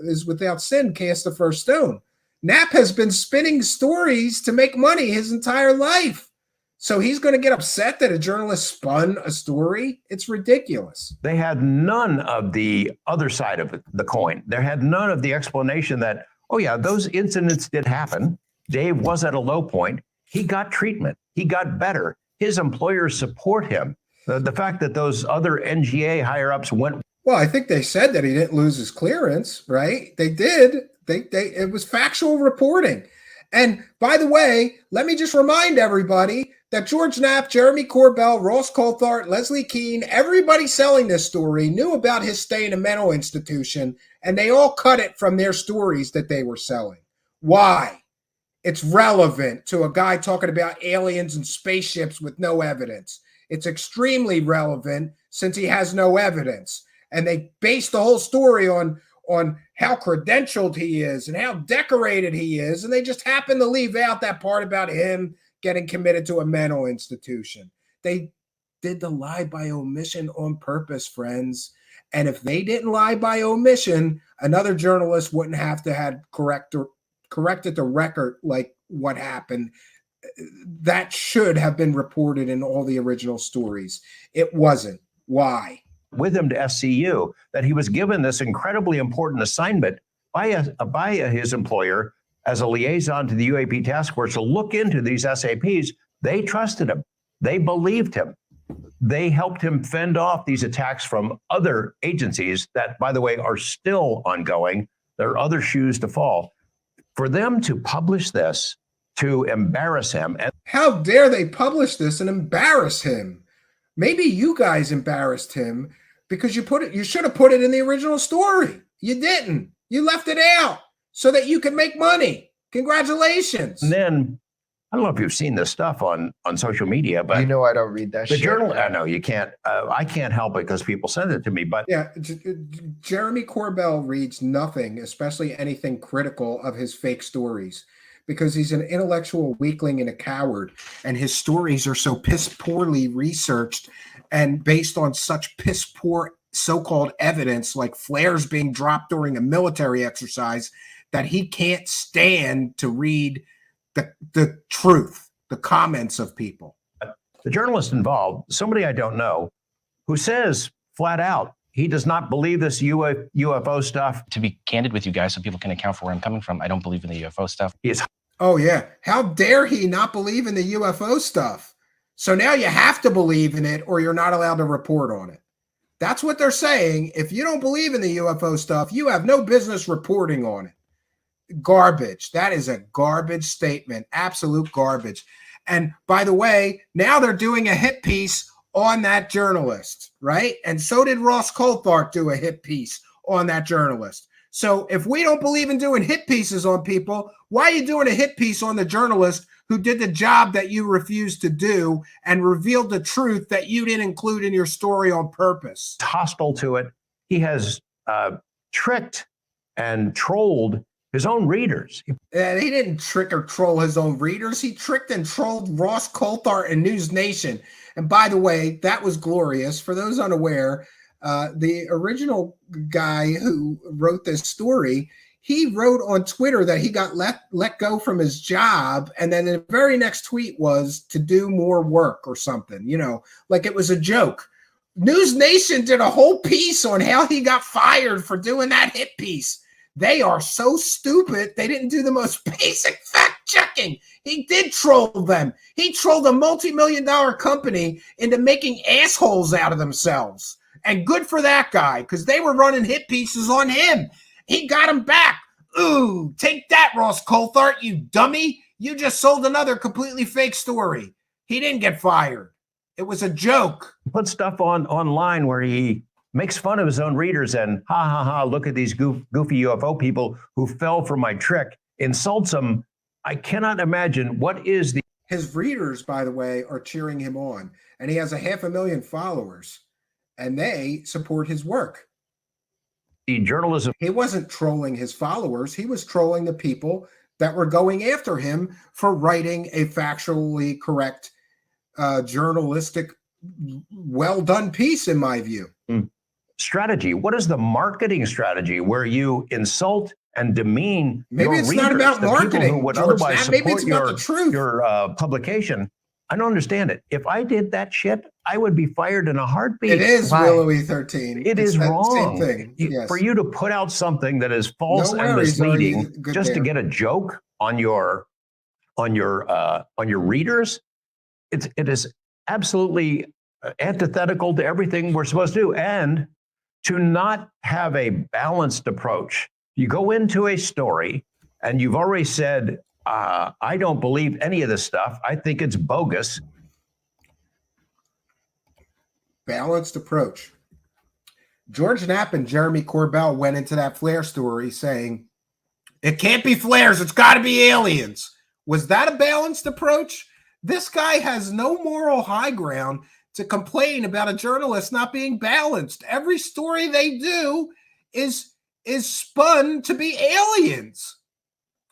[SPEAKER 3] is without sin cast the first stone. Knapp has been spinning stories to make money his entire life. So he's going to get upset that a journalist spun a story? It's ridiculous.
[SPEAKER 4] They had none of the other side of the coin. They had none of the explanation that, oh yeah, those incidents did happen. Dave was at a low point. He got treatment. He got better. His employers support him. The fact that those other NGA higher-ups went.
[SPEAKER 3] Well, I think they said that he didn't lose his clearance, right? They did. It was factual reporting. And by the way, let me just remind everybody that George Knapp, Jeremy Corbell, Ross Coulthart, Leslie Keene, everybody selling this story knew about his stay in a mental institution, and they all cut it from their stories that they were selling. Why? It's relevant to a guy talking about aliens and spaceships with no evidence. It's extremely relevant since he has no evidence. And they base the whole story on how credentialed he is and how decorated he is. And they just happen to leave out that part about him getting committed to a mental institution. They did the lie by omission on purpose, friends. And if they didn't lie by omission, another journalist wouldn't have to have corrected the record like what happened. That should have been reported in all the original stories. It wasn't. Why?
[SPEAKER 4] With him to SCU, that he was given this incredibly important assignment by his employer as a liaison to the UAP task force to look into these SAPs. They trusted him. They believed him. They helped him fend off these attacks from other agencies that, by the way, are still ongoing. There are other shoes to fall. For them to publish this, to embarrass him. And
[SPEAKER 3] how dare they publish this and embarrass him? Maybe you guys embarrassed him because you should have put it in the original story. You didn't. You left it out so that you could make money. Congratulations.
[SPEAKER 4] And then, I don't know if you've seen this stuff on social media, but
[SPEAKER 11] you know I don't read that
[SPEAKER 4] the
[SPEAKER 11] shit.
[SPEAKER 4] journal. I know you can't. I can't help it because people send it to me. But
[SPEAKER 3] yeah, Jeremy Corbell reads nothing, especially anything critical of his fake stories, because he's an intellectual weakling and a coward, and his stories are so piss poorly researched and based on such piss poor so-called evidence, like flares being dropped during a military exercise, that he can't stand to read the truth, the comments of people.
[SPEAKER 4] The journalist involved, somebody I don't know, who says flat out he does not believe this UFO stuff.
[SPEAKER 13] To be candid with you guys, so people can account for where I'm coming from, I don't believe in the UFO stuff.
[SPEAKER 4] He is.
[SPEAKER 3] Oh yeah, how dare he not believe in the UFO stuff? So now you have to believe in it, or you're not allowed to report on it. That's what they're saying. If you don't believe in the UFO stuff, you have no business reporting on it. Garbage. That is a garbage statement. Absolute garbage. And by the way, now they're doing a hit piece on that journalist, right? And so did Ross Coulthart do a hit piece on that journalist. So if we don't believe in doing hit pieces on people, why are you doing a hit piece on the journalist who did the job that you refused to do and revealed the truth that you didn't include in your story on purpose?
[SPEAKER 4] Hostile to it. He has tricked and trolled his own readers.
[SPEAKER 3] And he didn't trick or troll his own readers. He tricked and trolled Ross Coulthart and News Nation. And by the way, that was glorious. For those unaware, the original guy who wrote this story, he wrote on Twitter that he got let go from his job. And then the very next tweet was to do more work or something, you know, like it was a joke. News Nation did a whole piece on how he got fired for doing that hit piece. They are so stupid. They didn't do the most basic fact checking. He did troll them. He trolled a multi-million-dollar company into making assholes out of themselves. And good for that guy, because they were running hit pieces on him. He got him back. Ooh, take that, Ross Coulthart, you dummy. You just sold another completely fake story. He didn't get fired. It was a joke.
[SPEAKER 4] Put stuff online where he makes fun of his own readers and look at these goofy UFO people who fell for my trick, insults them. I cannot imagine what is the...
[SPEAKER 3] His readers, by the way, are cheering him on, and he has 500,000 followers, and they support his work.
[SPEAKER 4] The journalism...
[SPEAKER 3] He wasn't trolling his followers. He was trolling the people that were going after him for writing a factually correct, journalistic, well-done piece, in my view.
[SPEAKER 4] Strategy. What is the marketing strategy where you insult and demean
[SPEAKER 3] maybe
[SPEAKER 4] your
[SPEAKER 3] it's
[SPEAKER 4] readers,
[SPEAKER 3] not about
[SPEAKER 4] the
[SPEAKER 3] marketing,
[SPEAKER 4] people who would
[SPEAKER 3] George,
[SPEAKER 4] otherwise
[SPEAKER 3] maybe
[SPEAKER 4] support
[SPEAKER 3] it's about the truth.
[SPEAKER 4] your publication? I don't understand it. If I did that shit, I would be fired in a heartbeat.
[SPEAKER 3] It is Willowy 13.
[SPEAKER 4] It is wrong.
[SPEAKER 3] Same thing. Yes.
[SPEAKER 4] For you to put out something that is false and misleading just to get a joke on your readers, it is absolutely antithetical to everything we're supposed to do, and to not have a balanced approach. You go into a story and you've already said, I don't believe any of this stuff. I think it's bogus.
[SPEAKER 3] Balanced approach. George Knapp and Jeremy Corbell went into that flare story saying, it can't be flares, it's got to be aliens. Was that a balanced approach? This guy has no moral high ground to complain about a journalist not being balanced. Every story they do is spun to be aliens.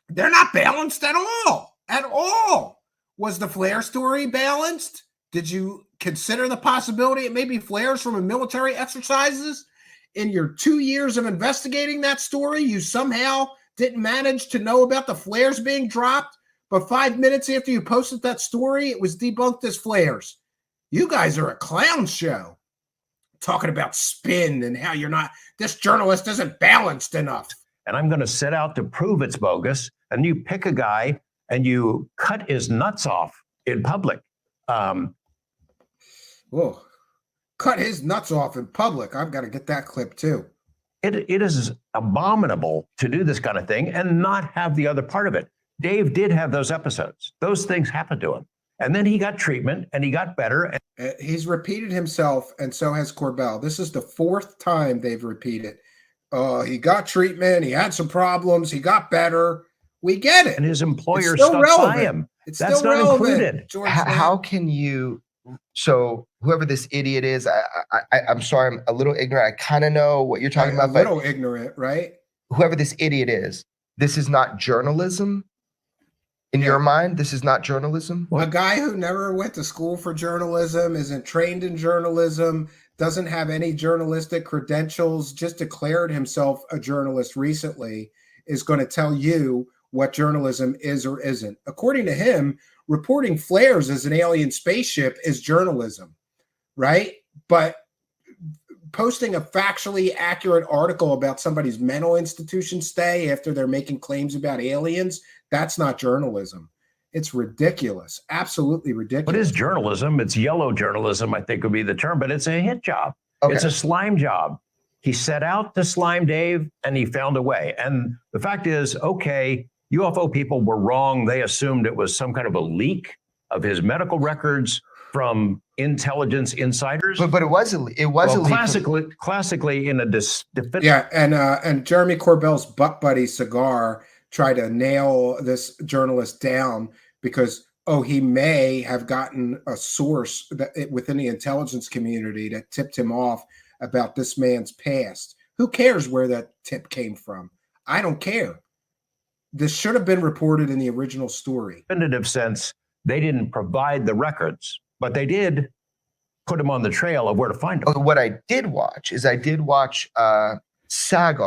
[SPEAKER 3] They're not balanced at all. At all. Was the flare story balanced? Did you consider the possibility it may be flares from military exercises? In your 2 years of investigating that story, you somehow didn't manage to know about the flares being dropped, but 5 minutes after you posted that story, it was debunked as flares. You guys are a clown show. Talking about spin and how this journalist isn't balanced enough.
[SPEAKER 4] And I'm going to set out to prove it's bogus. And you pick a guy and you cut his nuts off in public.
[SPEAKER 3] Cut his nuts off in public. I've got to get that clip too.
[SPEAKER 4] It is abominable to do this kind of thing and not have the other part of it. Dave did have those episodes. Those things happened to him. And then he got treatment and he got better.
[SPEAKER 3] He's repeated himself, and so has Corbell. This is the 4th time they've repeated. He got treatment. He had some problems. He got better. We get it.
[SPEAKER 4] And his employer stuck by him. That's not included.
[SPEAKER 11] How can you? So whoever this idiot is, I'm sorry, I'm a little ignorant. I kind of know what you're talking about.
[SPEAKER 3] A little ignorant, right?
[SPEAKER 11] Whoever this idiot is, this is not journalism. In your mind, this is not journalism?
[SPEAKER 3] A guy who never went to school for journalism, isn't trained in journalism, doesn't have any journalistic credentials, just declared himself a journalist recently, is going to tell you what journalism is or isn't. According to him, reporting flares as an alien spaceship is journalism, right? But posting a factually accurate article about somebody's mental institution stay after they're making claims about aliens, that's not journalism. It's ridiculous. Absolutely ridiculous.
[SPEAKER 4] What is journalism? It's yellow journalism, I think would be the term, but it's a hit job. Okay. It's a slime job. He set out to slime Dave and he found a way. And the fact is, okay, UFO people were wrong. They assumed it was some kind of a leak of his medical records from intelligence insiders.
[SPEAKER 11] But it was a leak.
[SPEAKER 4] Classically in a
[SPEAKER 3] Yeah, and Jeremy Corbell's butt buddy Cigar tried to nail this journalist down because he may have gotten a source within the intelligence community that tipped him off about this man's past. Who cares where that tip came from? I don't care. This should have been reported in the original story.
[SPEAKER 4] Definitive sense, they didn't provide the records, but they did put him on the trail of where to find him.
[SPEAKER 11] What I did watch is Sagar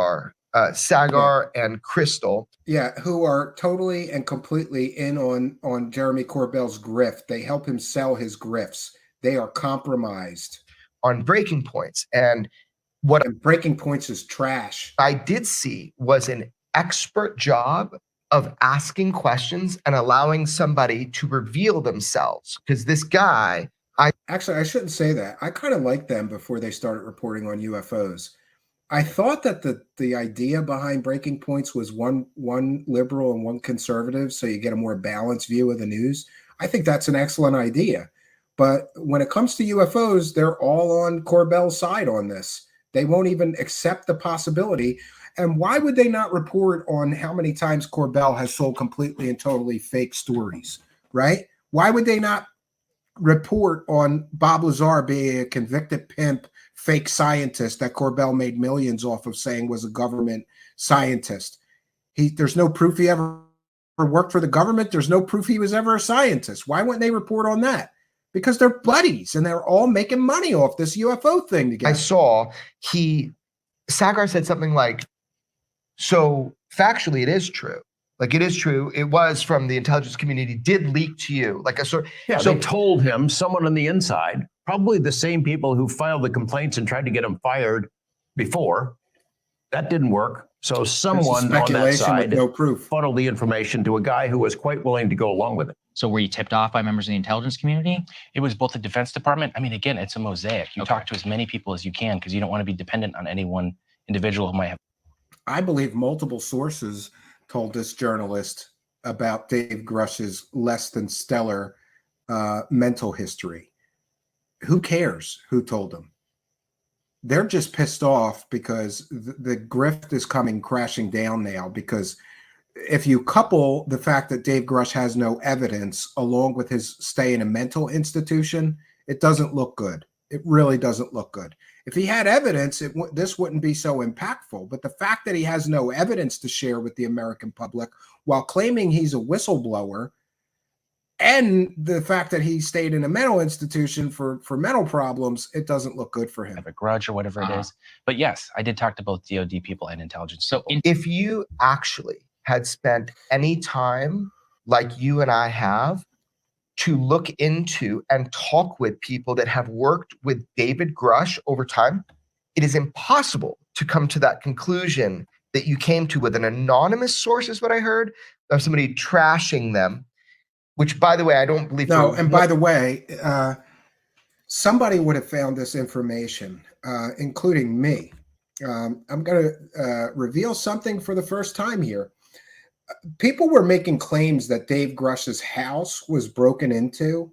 [SPEAKER 11] and Crystal.
[SPEAKER 3] Yeah, who are totally and completely in on Jeremy Corbell's grift. They help him sell his grifts. They are compromised.
[SPEAKER 11] On Breaking Points. And
[SPEAKER 3] Breaking Points is trash.
[SPEAKER 11] I did see was an expert job of asking questions and allowing somebody to reveal themselves. Because this guy,
[SPEAKER 3] I shouldn't say that. I kind of liked them before they started reporting on UFOs. I thought that the idea behind Breaking Points was one liberal and one conservative, so you get a more balanced view of the news. I think that's an excellent idea. But when it comes to UFOs, they're all on Corbell's side on this. They won't even accept the possibility. And why would they not report on how many times Corbell has sold completely and totally fake stories, right? Why would they not report on Bob Lazar being a convicted pimp, fake scientist that Corbell made millions off of saying was a government scientist? There's no proof he ever worked for the government. There's no proof he was ever a scientist. Why wouldn't they report on that? Because they're buddies and they're all making money off this UFO thing together.
[SPEAKER 11] I saw Sagar said something like, so factually it is true. Like it is true. It was from the intelligence community, did leak to you. Like so
[SPEAKER 4] they told him, someone on the inside, probably the same people who filed the complaints and tried to get him fired before. That didn't work. So someone on that side
[SPEAKER 3] with no proof
[SPEAKER 4] funneled the information to a guy who was quite willing to go along with it.
[SPEAKER 13] So were you tipped off by members of the intelligence community? It was both the Defense Department. I mean, again, it's a mosaic. You talk to as many people as you can because you don't want to be dependent on any one individual who might have.
[SPEAKER 3] I believe multiple sources told this journalist about Dave Grusch's less than stellar mental history. Who cares who told them? They're just pissed off because the grift is coming crashing down now. Because if you couple the fact that Dave Grusch has no evidence along with his stay in a mental institution, it doesn't look good. It really doesn't look good. If he had evidence, this wouldn't be so impactful. But the fact that he has no evidence to share with the American public while claiming he's a whistleblower, and the fact that he stayed in a mental institution for mental problems, it doesn't look good for him.
[SPEAKER 13] Have a grudge or whatever it is. But yes, I did talk to both DOD people and intelligence. So
[SPEAKER 11] if you actually had spent any time like you and I have to look into and talk with people that have worked with David Grusch over time, it is impossible to come to that conclusion that you came to with an anonymous source, is what I heard, of somebody trashing them, which, by the way, I don't believe.
[SPEAKER 3] No, and by the way, somebody would have found this information, including me. I'm going to reveal something for the first time here. People were making claims that Dave Grusch's house was broken into,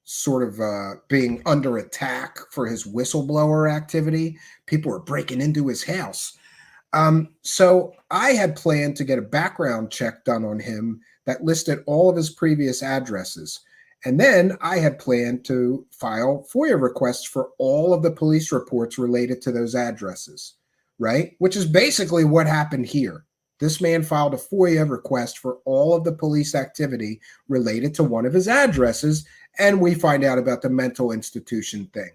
[SPEAKER 3] sort of being under attack for his whistleblower activity. People were breaking into his house. So I had planned to get a background check done on him that listed all of his previous addresses. And then I had planned to file FOIA requests for all of the police reports related to those addresses, right? Which is basically what happened here. This man filed a FOIA request for all of the police activity related to one of his addresses, and we find out about the mental institution thing,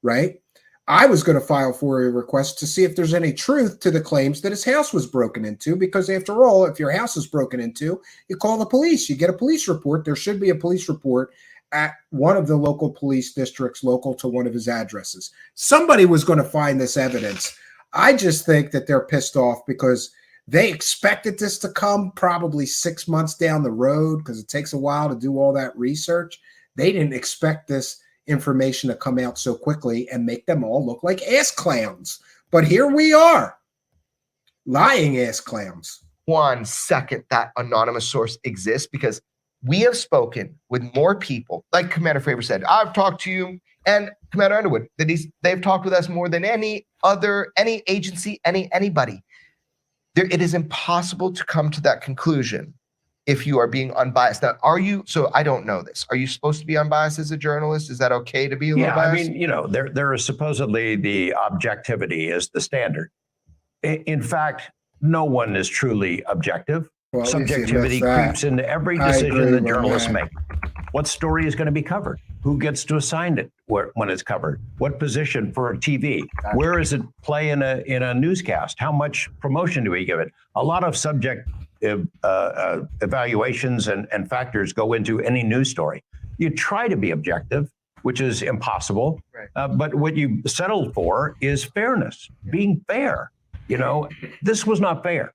[SPEAKER 3] right? I was going to file FOIA requests to see if there's any truth to the claims that his house was broken into, because after all, if your house is broken into, you call the police, you get a police report. There should be a police report at one of the local police districts local to one of his addresses. Somebody was going to find this evidence. I just think that they're pissed off because they expected this to come probably 6 months down the road, because it takes a while to do all that research. They didn't expect this information to come out so quickly and make them all look like ass clowns. But here we are, lying ass clowns.
[SPEAKER 11] 1 second that anonymous source exists, because We have spoken with more people, like Commander Fravor said. I've talked to you, and Commander Underwood, that they've talked with us more than any agency, anybody. It is impossible to come to that conclusion if you are being unbiased. Now, are you? So I don't know this. Are you supposed to be unbiased as a journalist? Is that okay to be a little biased?
[SPEAKER 4] I mean, there is supposedly the objectivity is the standard. In fact, no one is truly objective.
[SPEAKER 6] Well, if you
[SPEAKER 4] Subjectivity
[SPEAKER 6] miss that,
[SPEAKER 4] creeps into every
[SPEAKER 6] I
[SPEAKER 4] decision
[SPEAKER 6] agree
[SPEAKER 4] that
[SPEAKER 6] with
[SPEAKER 4] journalists
[SPEAKER 6] that.
[SPEAKER 4] make. What story is going to be covered? Who gets to assign it when it's covered? What position for TV? Where is it play in a newscast? How much promotion do we give it? A lot of subject evaluations and factors go into any news story. You try to be objective, which is impossible. But what you settled for is fairness, being fair. This was not fair.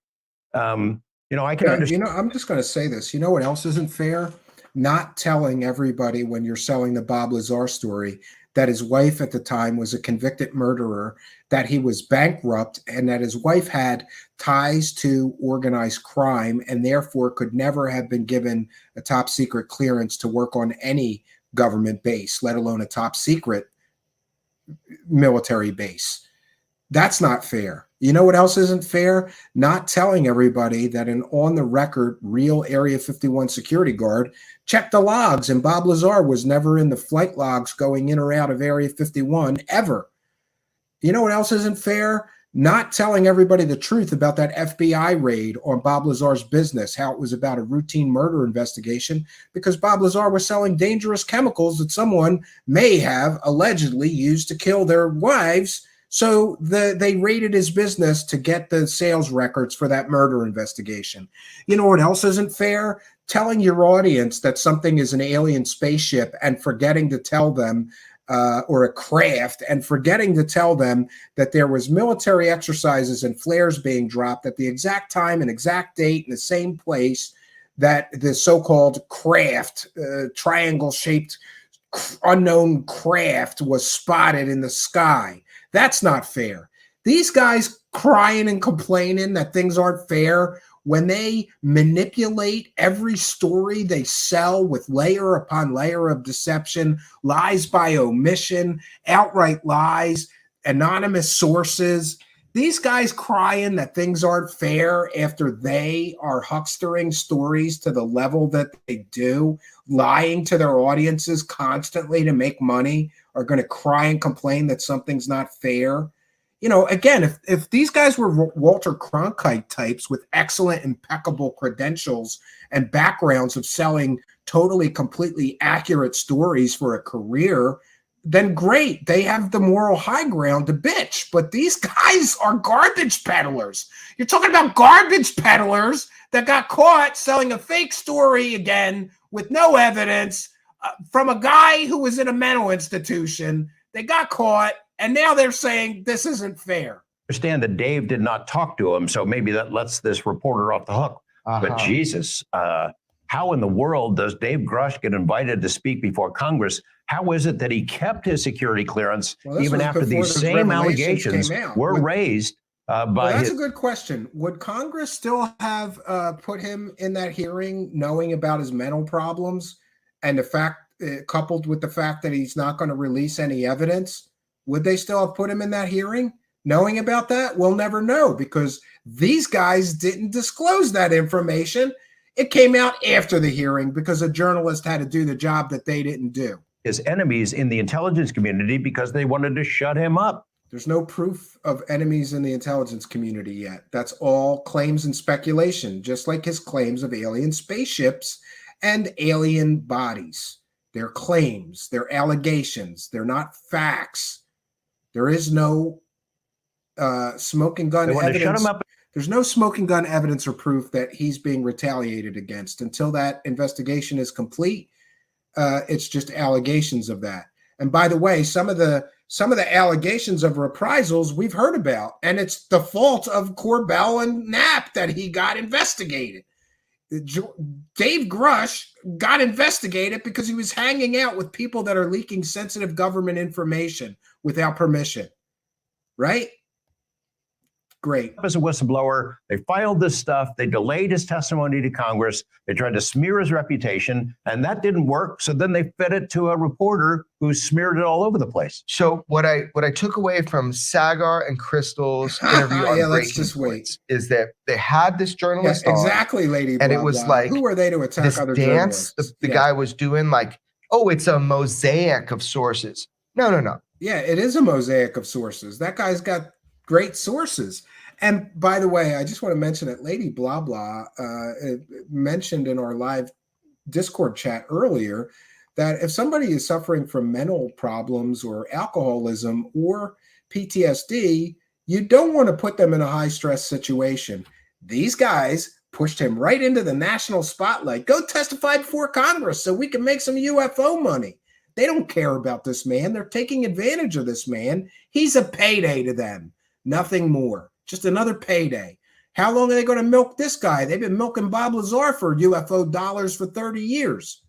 [SPEAKER 4] I can understand.
[SPEAKER 6] I'm just going to say this. You know what else isn't fair? Not telling everybody when you're selling the Bob Lazar story that his wife at the time was a convicted murderer, that he was bankrupt, and that his wife had ties to organized crime and therefore could never have been given a top secret clearance to work on any government base, let alone a top secret military base. That's not fair. You know what else isn't fair? Not telling everybody that an on-the-record real Area 51 security guard checked the logs, and Bob Lazar was never in the flight logs going in or out of Area 51 ever. You know what else isn't fair? Not telling everybody the truth about that FBI raid on Bob Lazar's business, how it was about a routine murder investigation, because Bob Lazar was selling dangerous chemicals that someone may have allegedly used to kill their wives. So they raided his business to get the sales records for that murder investigation. You know what else isn't fair? Telling your audience that something is an alien spaceship and forgetting to tell them, or a craft, and forgetting to tell them that there was military exercises and flares being dropped at the exact time and exact date in the same place that the so-called craft, triangle-shaped unknown craft was spotted in the sky. That's not fair. These guys crying and complaining that things aren't fair when they manipulate every story they sell with layer upon layer of deception, lies by omission, outright lies, anonymous sources. These guys crying that things aren't fair after they are huckstering stories to the level that they do, lying to their audiences constantly to make money, are going to cry and complain that something's not fair. Again, if these guys were Walter Cronkite types with excellent, impeccable credentials and backgrounds of selling totally, completely accurate stories for a career, then great. They have the moral high ground to bitch. But these guys are garbage peddlers. You're talking about garbage peddlers that got caught selling a fake story again with no evidence from a guy who was in a mental institution. They got caught, and now they're saying this isn't fair.
[SPEAKER 4] Understand that Dave did not talk to him, so maybe that lets this reporter off the hook. But Jesus, how in the world does Dave Grusch get invited to speak before Congress? How is it that he kept his security clearance even after these same allegations were raised by
[SPEAKER 6] that's a good question. Would Congress still have put him in that hearing knowing about his mental problems and the fact, coupled with the fact that he's not going to release any evidence? Would they still have put him in that hearing knowing about that? We'll never know, because these guys didn't disclose that information. It came out after the hearing because a journalist had to do the job that they didn't do.
[SPEAKER 4] His enemies in the intelligence community because they wanted to shut him up.
[SPEAKER 6] There's no proof of enemies in the intelligence community yet. That's all claims and speculation, just like his claims of alien spaceships and alien bodies. They're claims, they're allegations, they're not facts. There is no smoking gun evidence.
[SPEAKER 4] Shut him up.
[SPEAKER 6] There's no smoking gun evidence or proof that he's being retaliated against. Until that investigation is complete, it's just allegations of that. And by the way, some of the allegations of reprisals we've heard about, and it's the fault of Corbell and Knapp that he got investigated. Dave Grusch got investigated because he was hanging out with people that are leaking sensitive government information without permission, right? Great.
[SPEAKER 4] As a whistleblower, they filed this stuff. They delayed his testimony to Congress. They tried to smear his reputation, and that didn't work. So then they fed it to a reporter who smeared it all over the place.
[SPEAKER 11] So what I took away from Sagar and Crystal's interview on
[SPEAKER 6] Yeah, let's
[SPEAKER 11] Breaking
[SPEAKER 6] just wait.
[SPEAKER 11] Points is that they had this journalist on,
[SPEAKER 6] exactly, lady.
[SPEAKER 11] and
[SPEAKER 6] blah,
[SPEAKER 11] it was
[SPEAKER 6] blah.
[SPEAKER 11] like
[SPEAKER 6] who are they to attack
[SPEAKER 11] this
[SPEAKER 6] other
[SPEAKER 11] dance
[SPEAKER 6] journalists?
[SPEAKER 11] the guy was doing, like, oh, it's a mosaic of sources. No.
[SPEAKER 6] Yeah, it is a mosaic of sources. That guy's got great sources. And by the way, I just want to mention that Lady Blah Blah mentioned in our live Discord chat earlier that if somebody is suffering from mental problems or alcoholism or PTSD, you don't want to put them in a high stress situation. These guys pushed him right into the national spotlight. Go testify before Congress so we can make some UFO money. They don't care about this man. They're taking advantage of this man. He's a payday to them. Nothing more. Just another payday. How long are they going to milk this guy? They've been milking Bob Lazar for UFO dollars for 30 years.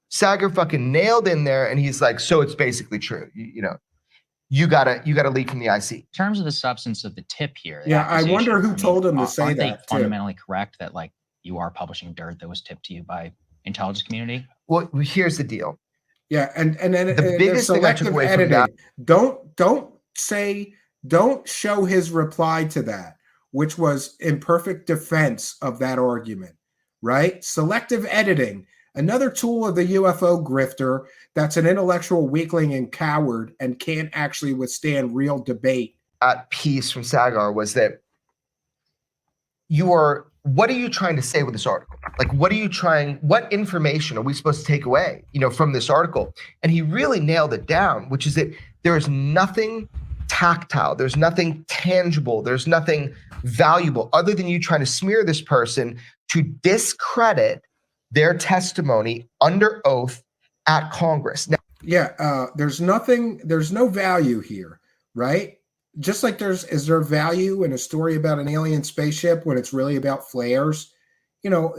[SPEAKER 11] Sagar fucking nailed in there, and he's like, so it's basically true. You gotta leak from the IC.
[SPEAKER 14] In terms of the substance of the tip here. the
[SPEAKER 6] Yeah, I wonder
[SPEAKER 14] accusation,
[SPEAKER 6] who told him to say
[SPEAKER 14] aren't they
[SPEAKER 6] that, too?
[SPEAKER 14] fundamentally correct that like you are publishing dirt that was tipped to you by intelligence community?
[SPEAKER 11] Well, here's the deal.
[SPEAKER 6] Yeah, and then
[SPEAKER 11] The biggest thing I took
[SPEAKER 6] selective
[SPEAKER 11] away from
[SPEAKER 6] editing.
[SPEAKER 11] that-
[SPEAKER 6] Don't show his reply to that, which was in perfect defense of that argument, right? Selective editing, another tool of the UFO grifter that's an intellectual weakling and coward and can't actually withstand real debate.
[SPEAKER 11] That piece from Sagar was that what are you trying to say with this article? Like, what information are we supposed to take away, from this article? And he really nailed it down, which is that there is nothing tactile, there's nothing tangible, there's nothing valuable other than you trying to smear this person to discredit their testimony under oath at Congress. Now,
[SPEAKER 6] there's no value here, right? Just like is there value in a story about an alien spaceship when it's really about flares?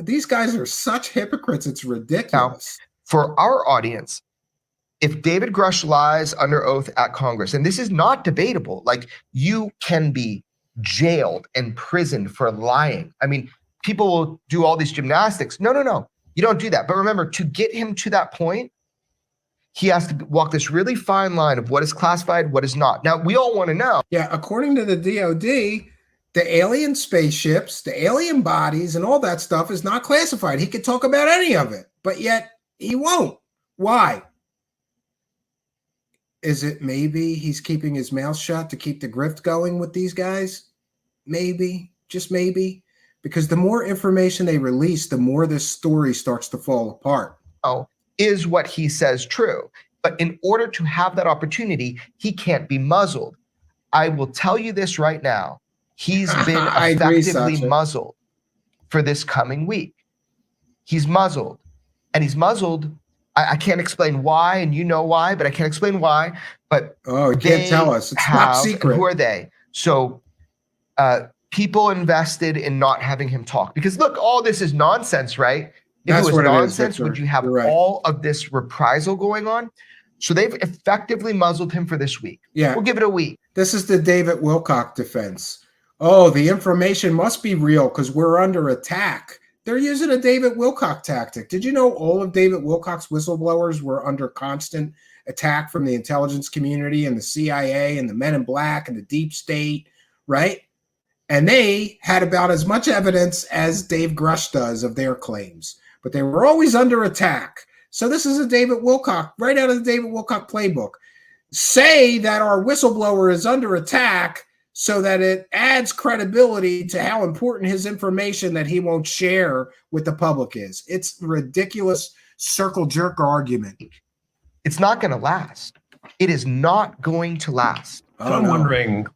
[SPEAKER 6] These guys are such hypocrites, it's ridiculous.
[SPEAKER 11] Now, for our audience, if David Grusch lies under oath at Congress, and this is not debatable, like, you can be jailed and imprisoned for lying. I mean, people will do all these gymnastics. No. You don't do that. But remember, to get him to that point, he has to walk this really fine line of what is classified, what is not. Now, we all want to know.
[SPEAKER 6] Yeah, according to the DOD, the alien spaceships, the alien bodies, and all that stuff is not classified. He could talk about any of it, but yet he won't. Why? Is it maybe he's keeping his mouth shut to keep the grift going with these guys? Maybe, just maybe. Because the more information they release, the more this story starts to fall apart.
[SPEAKER 11] Is what he says true? But in order to have that opportunity, he can't be muzzled. I will tell you this right now. He's been effectively muzzled for this coming week. He's muzzled. And he's muzzled. I can't explain why, and you know why, but I can't explain why. But
[SPEAKER 6] you can't tell us. It's top secret.
[SPEAKER 11] Who are they? So people invested in not having him talk. Because look, all this is nonsense, right? If it was nonsense, would you have all of this reprisal going on? So they've effectively muzzled him for this week.
[SPEAKER 6] Yeah.
[SPEAKER 11] We'll give it a week.
[SPEAKER 6] This is the David Wilcock defense. Oh, the information must be real because we're under attack. They're using a David Wilcock tactic. Did you know all of David Wilcock's whistleblowers were under constant attack from the intelligence community and the CIA and the Men in Black and the Deep State, right? And they had about as much evidence as Dave Grusch does of their claims, but they were always under attack. So this is a David Wilcock, right out of the David Wilcock playbook. Say that our whistleblower is under attack so that it adds credibility to how important his information that he won't share with the public is. It's a ridiculous circle jerk argument.
[SPEAKER 11] It's not going to last. It is not going to last.
[SPEAKER 4] So I'm wondering.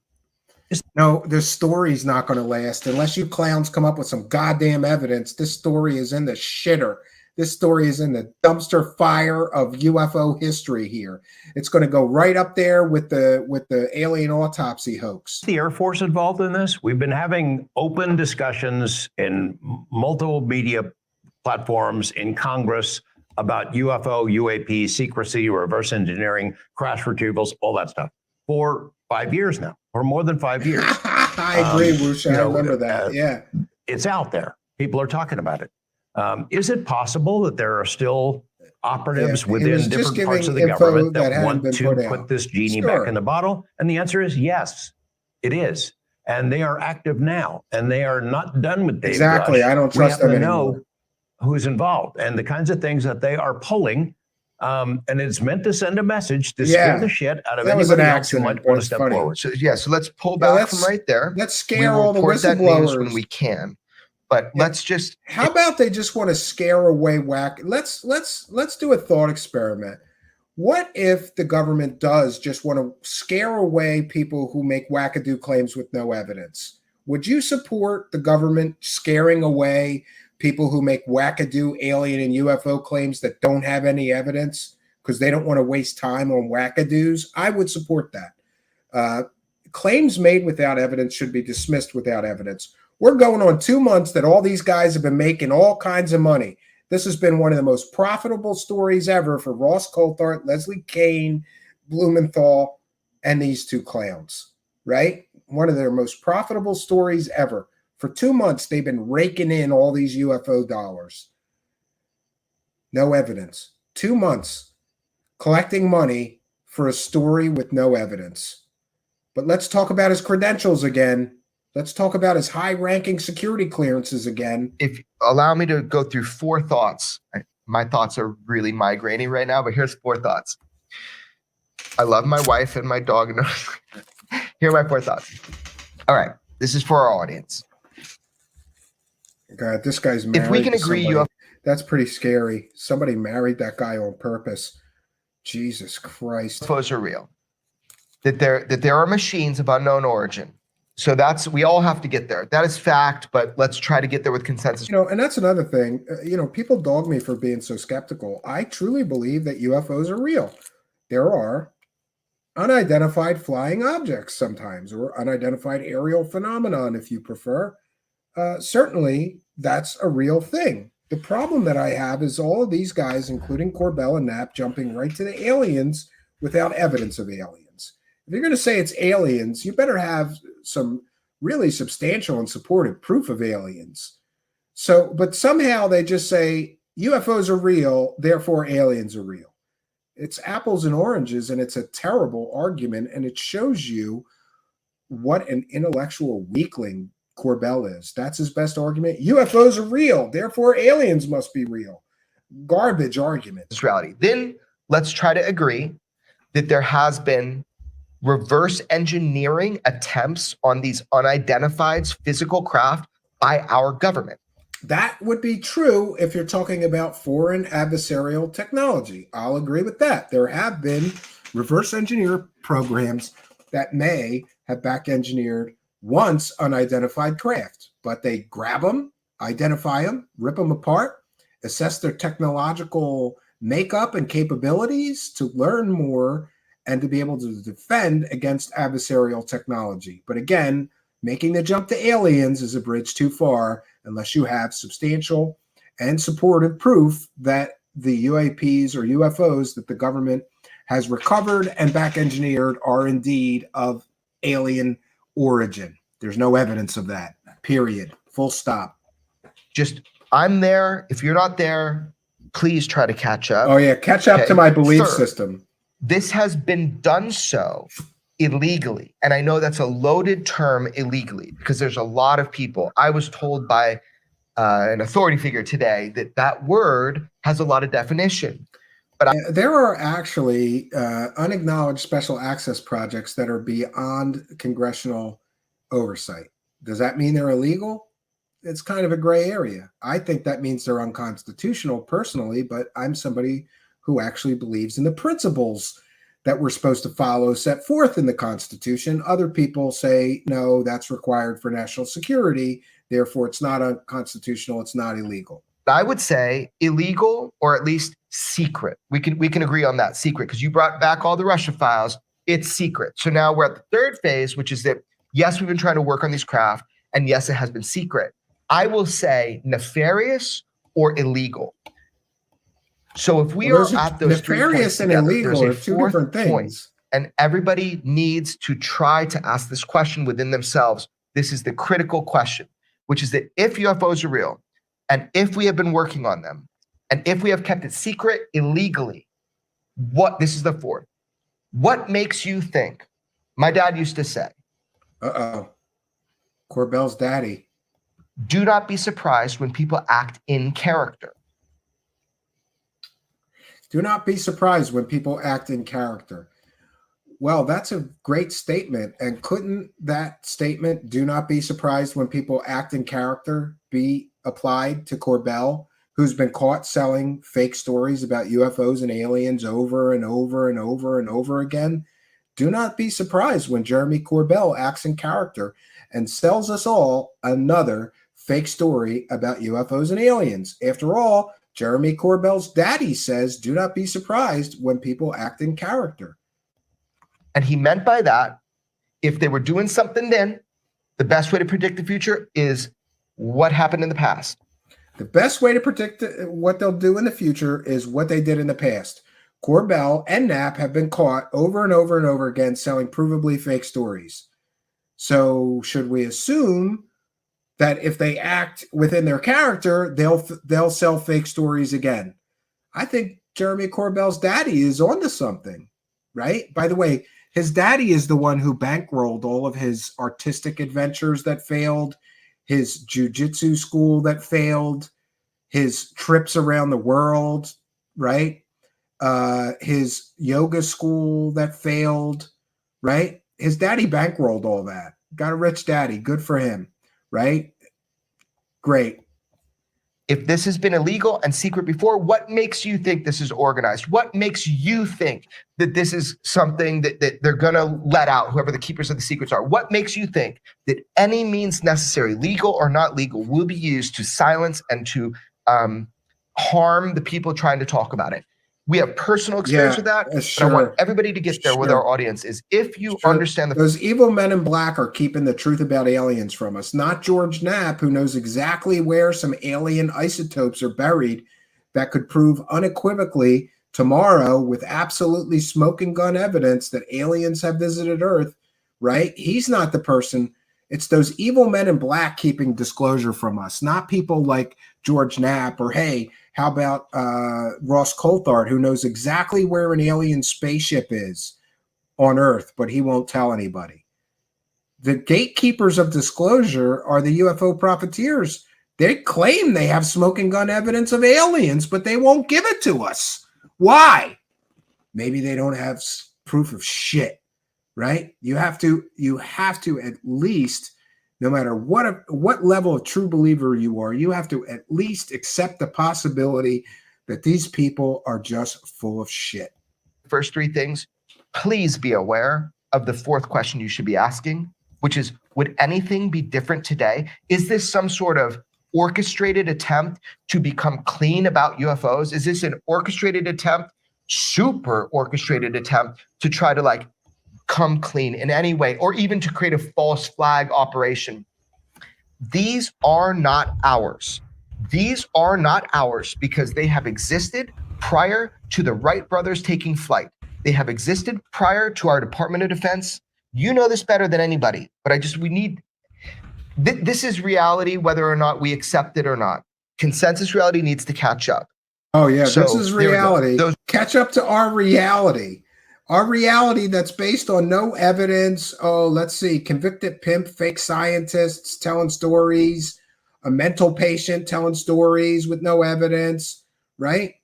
[SPEAKER 6] No, this story's not going to last unless you clowns come up with some goddamn evidence. This story is in the shitter. This story is in the dumpster fire of UFO history here. It's going to go right up there with the alien autopsy hoax.
[SPEAKER 4] The Air Force involved in this? We've been having open discussions in multiple media platforms in Congress about UFO, UAP, secrecy, reverse engineering, crash retrievals, all that stuff for 5 years now, or more than 5 years.
[SPEAKER 6] I agree, Wush. I remember that. Yeah.
[SPEAKER 4] It's out there. People are talking about it. Is it possible that there are still operatives within different parts of the government that want to put this genie back in the bottle? And the answer is yes, it is. And they are active now, and they are not done with Dave
[SPEAKER 6] Exactly.
[SPEAKER 4] Grusch.
[SPEAKER 6] I don't trust them
[SPEAKER 4] We have to
[SPEAKER 6] anymore.
[SPEAKER 4] know who's involved and the kinds of things that they are pulling. And it's meant to send a message to scare the shit out of anybody else who might want to step forward.
[SPEAKER 11] So let's pull back from right there.
[SPEAKER 6] Let's scare all the
[SPEAKER 11] report that news
[SPEAKER 6] whistleblowers
[SPEAKER 11] when we can. But let's just.
[SPEAKER 6] How about they just want to scare away whack? Let's do a thought experiment. What if the government does just want to scare away people who make wackadoo claims with no evidence? Would you support the government scaring away people who make wackadoo alien and UFO claims that don't have any evidence because they don't want to waste time on wackadoos? I would support that. Claims made without evidence should be dismissed without evidence. We're going on 2 months that all these guys have been making all kinds of money. This has been one of the most profitable stories ever for Ross Coulthart, Leslie Kane, Blumenthal, and these two clowns, right? One of their most profitable stories ever. For 2 months, they've been raking in all these UFO dollars. No evidence. 2 months collecting money for a story with no evidence. But let's talk about his credentials again. Let's talk about his high-ranking security clearances again.
[SPEAKER 11] If allow me to go through 4 thoughts. My thoughts are really migrainy right now, but here's 4 thoughts. I love my wife and my dog. Here are my 4 thoughts. All right. This is for our audience.
[SPEAKER 6] God, this guy's married.
[SPEAKER 11] If we can agree,
[SPEAKER 6] that's pretty scary. Somebody married that guy on purpose. Jesus Christ.
[SPEAKER 11] UFOs are real. That there are machines of unknown origin. So we all have to get there. That is fact, but let's try to get there with consensus.
[SPEAKER 6] And that's another thing. People dog me for being so skeptical. I truly believe that UFOs are real. There are unidentified flying objects sometimes, or unidentified aerial phenomenon, if you prefer. Certainly, that's a real thing. The problem that I have is all of these guys, including Corbell and Knapp, jumping right to the aliens without evidence of aliens. If you're going to say it's aliens, you better have some really substantial and supported proof of aliens. But somehow they just say UFOs are real, therefore aliens are real. It's apples and oranges, and it's a terrible argument, and it shows you what an intellectual weakling Corbell is. That's his best argument. UFOs are real, therefore aliens must be real. Garbage argument.
[SPEAKER 11] It's reality. Then let's try to agree that there has been reverse engineering attempts on these unidentified physical craft by our government.
[SPEAKER 6] That would be true if you're talking about foreign adversarial technology. I'll agree with that. There have been reverse engineer programs that may have back engineered once unidentified craft, but they grab them, identify them, rip them apart, assess their technological makeup and capabilities to learn more and to be able to defend against adversarial technology. But again, making the jump to aliens is a bridge too far unless you have substantial and supportive proof that the UAPs or UFOs that the government has recovered and back engineered are indeed of alien origin. There's no evidence of that, period. Full stop.
[SPEAKER 11] Just, I'm there. If you're not there, please try to catch up.
[SPEAKER 6] Oh yeah, catch up to my belief system.
[SPEAKER 11] This has been done so illegally. And I know that's a loaded term, illegally, because there's a lot of people. I was told by an authority figure today that word has a lot of definition. But
[SPEAKER 6] there are actually unacknowledged special access projects that are beyond congressional oversight. Does that mean they're illegal? It's kind of a gray area. I think that means they're unconstitutional personally, but I'm somebody who actually believes in the principles that we're supposed to follow set forth in the Constitution. Other people say, no, that's required for national security. Therefore, it's not unconstitutional. It's not illegal.
[SPEAKER 11] I would say illegal, or at least secret. We can agree on that, secret, because you brought back all the Russia files. It's secret. So now we're at the third phase, which is that, yes, we've been trying to work on these craft, and yes, it has been secret. I will say nefarious or illegal. So if we are at those
[SPEAKER 6] nefarious and illegal are two different things.
[SPEAKER 11] And everybody needs to try to ask this question within themselves. This is the critical question, which is that if UFOs are real, and if we have been working on them, and if we have kept it secret illegally, this is the fourth. What makes you think? My dad used to say,
[SPEAKER 6] Corbell's daddy.
[SPEAKER 11] Do not be surprised when people act in character.
[SPEAKER 6] Do not be surprised when people act in character. Well, that's a great statement. And couldn't that statement, do not be surprised when people act in character, be applied to Corbell, who's been caught selling fake stories about UFOs and aliens over and over and over and over again? Do not be surprised when Jeremy Corbell acts in character and sells us all another fake story about UFOs and aliens. After all, Jeremy Corbell's daddy says, do not be surprised when people act in character.
[SPEAKER 11] And he meant by that, if they were doing something then, the best way to predict the future is what happened in the past.
[SPEAKER 6] The best way to predict what they'll do in the future is what they did in the past. Corbell and Knapp have been caught over and over and over again selling provably fake stories. So should we assume that if they act within their character, they'll sell fake stories again? I think Jeremy Corbell's daddy is onto something, right? By the way, his daddy is the one who bankrolled all of his artistic adventures that failed, his jiu-jitsu school that failed, his trips around the world, right? His yoga school that failed, right? His daddy bankrolled all that. Got a rich daddy. Good for him, right? Great.
[SPEAKER 11] If this has been illegal and secret before, what makes you think this is organized? What makes you think that this is something that they're going to let out, whoever the keepers of the secrets are? What makes you think that any means necessary, legal or not legal, will be used to silence and to harm the people trying to talk about it? We have personal experience with that.
[SPEAKER 6] Sure.
[SPEAKER 11] And I want everybody to get there with our audience is if you understand
[SPEAKER 6] those evil men in black are keeping the truth about aliens from us, not George Knapp, who knows exactly where some alien isotopes are buried that could prove unequivocally tomorrow with absolutely smoking gun evidence that aliens have visited Earth, right? He's not the person. It's those evil men in black keeping disclosure from us, not people like George Knapp or, hey, how about Ross Coulthard, who knows exactly where an alien spaceship is on Earth, but he won't tell anybody. The gatekeepers of disclosure are the UFO profiteers. They claim they have smoking gun evidence of aliens, but they won't give it to us. Why? Maybe they don't have proof of shit, right? You have to at least, no matter what level of true believer you are, you have to at least accept the possibility that these people are just full of shit.
[SPEAKER 11] First three things, please be aware of the fourth question you should be asking, which is, would anything be different today? Is this some sort of orchestrated attempt to become clean about UFOs? Is this an orchestrated attempt, super orchestrated attempt to try to come clean in any way, or even to create a false flag operation? These are not ours. These are not ours because they have existed prior to the Wright brothers taking flight. They have existed prior to our Department of Defense. You know this better than anybody, but this is reality, whether or not we accept it or not. Consensus reality needs to catch up.
[SPEAKER 6] Oh yeah, this is reality. Catch up to our reality. Our reality that's based on no evidence. Oh, let's see. Convicted pimp, fake scientists telling stories, a mental patient telling stories with no evidence, right?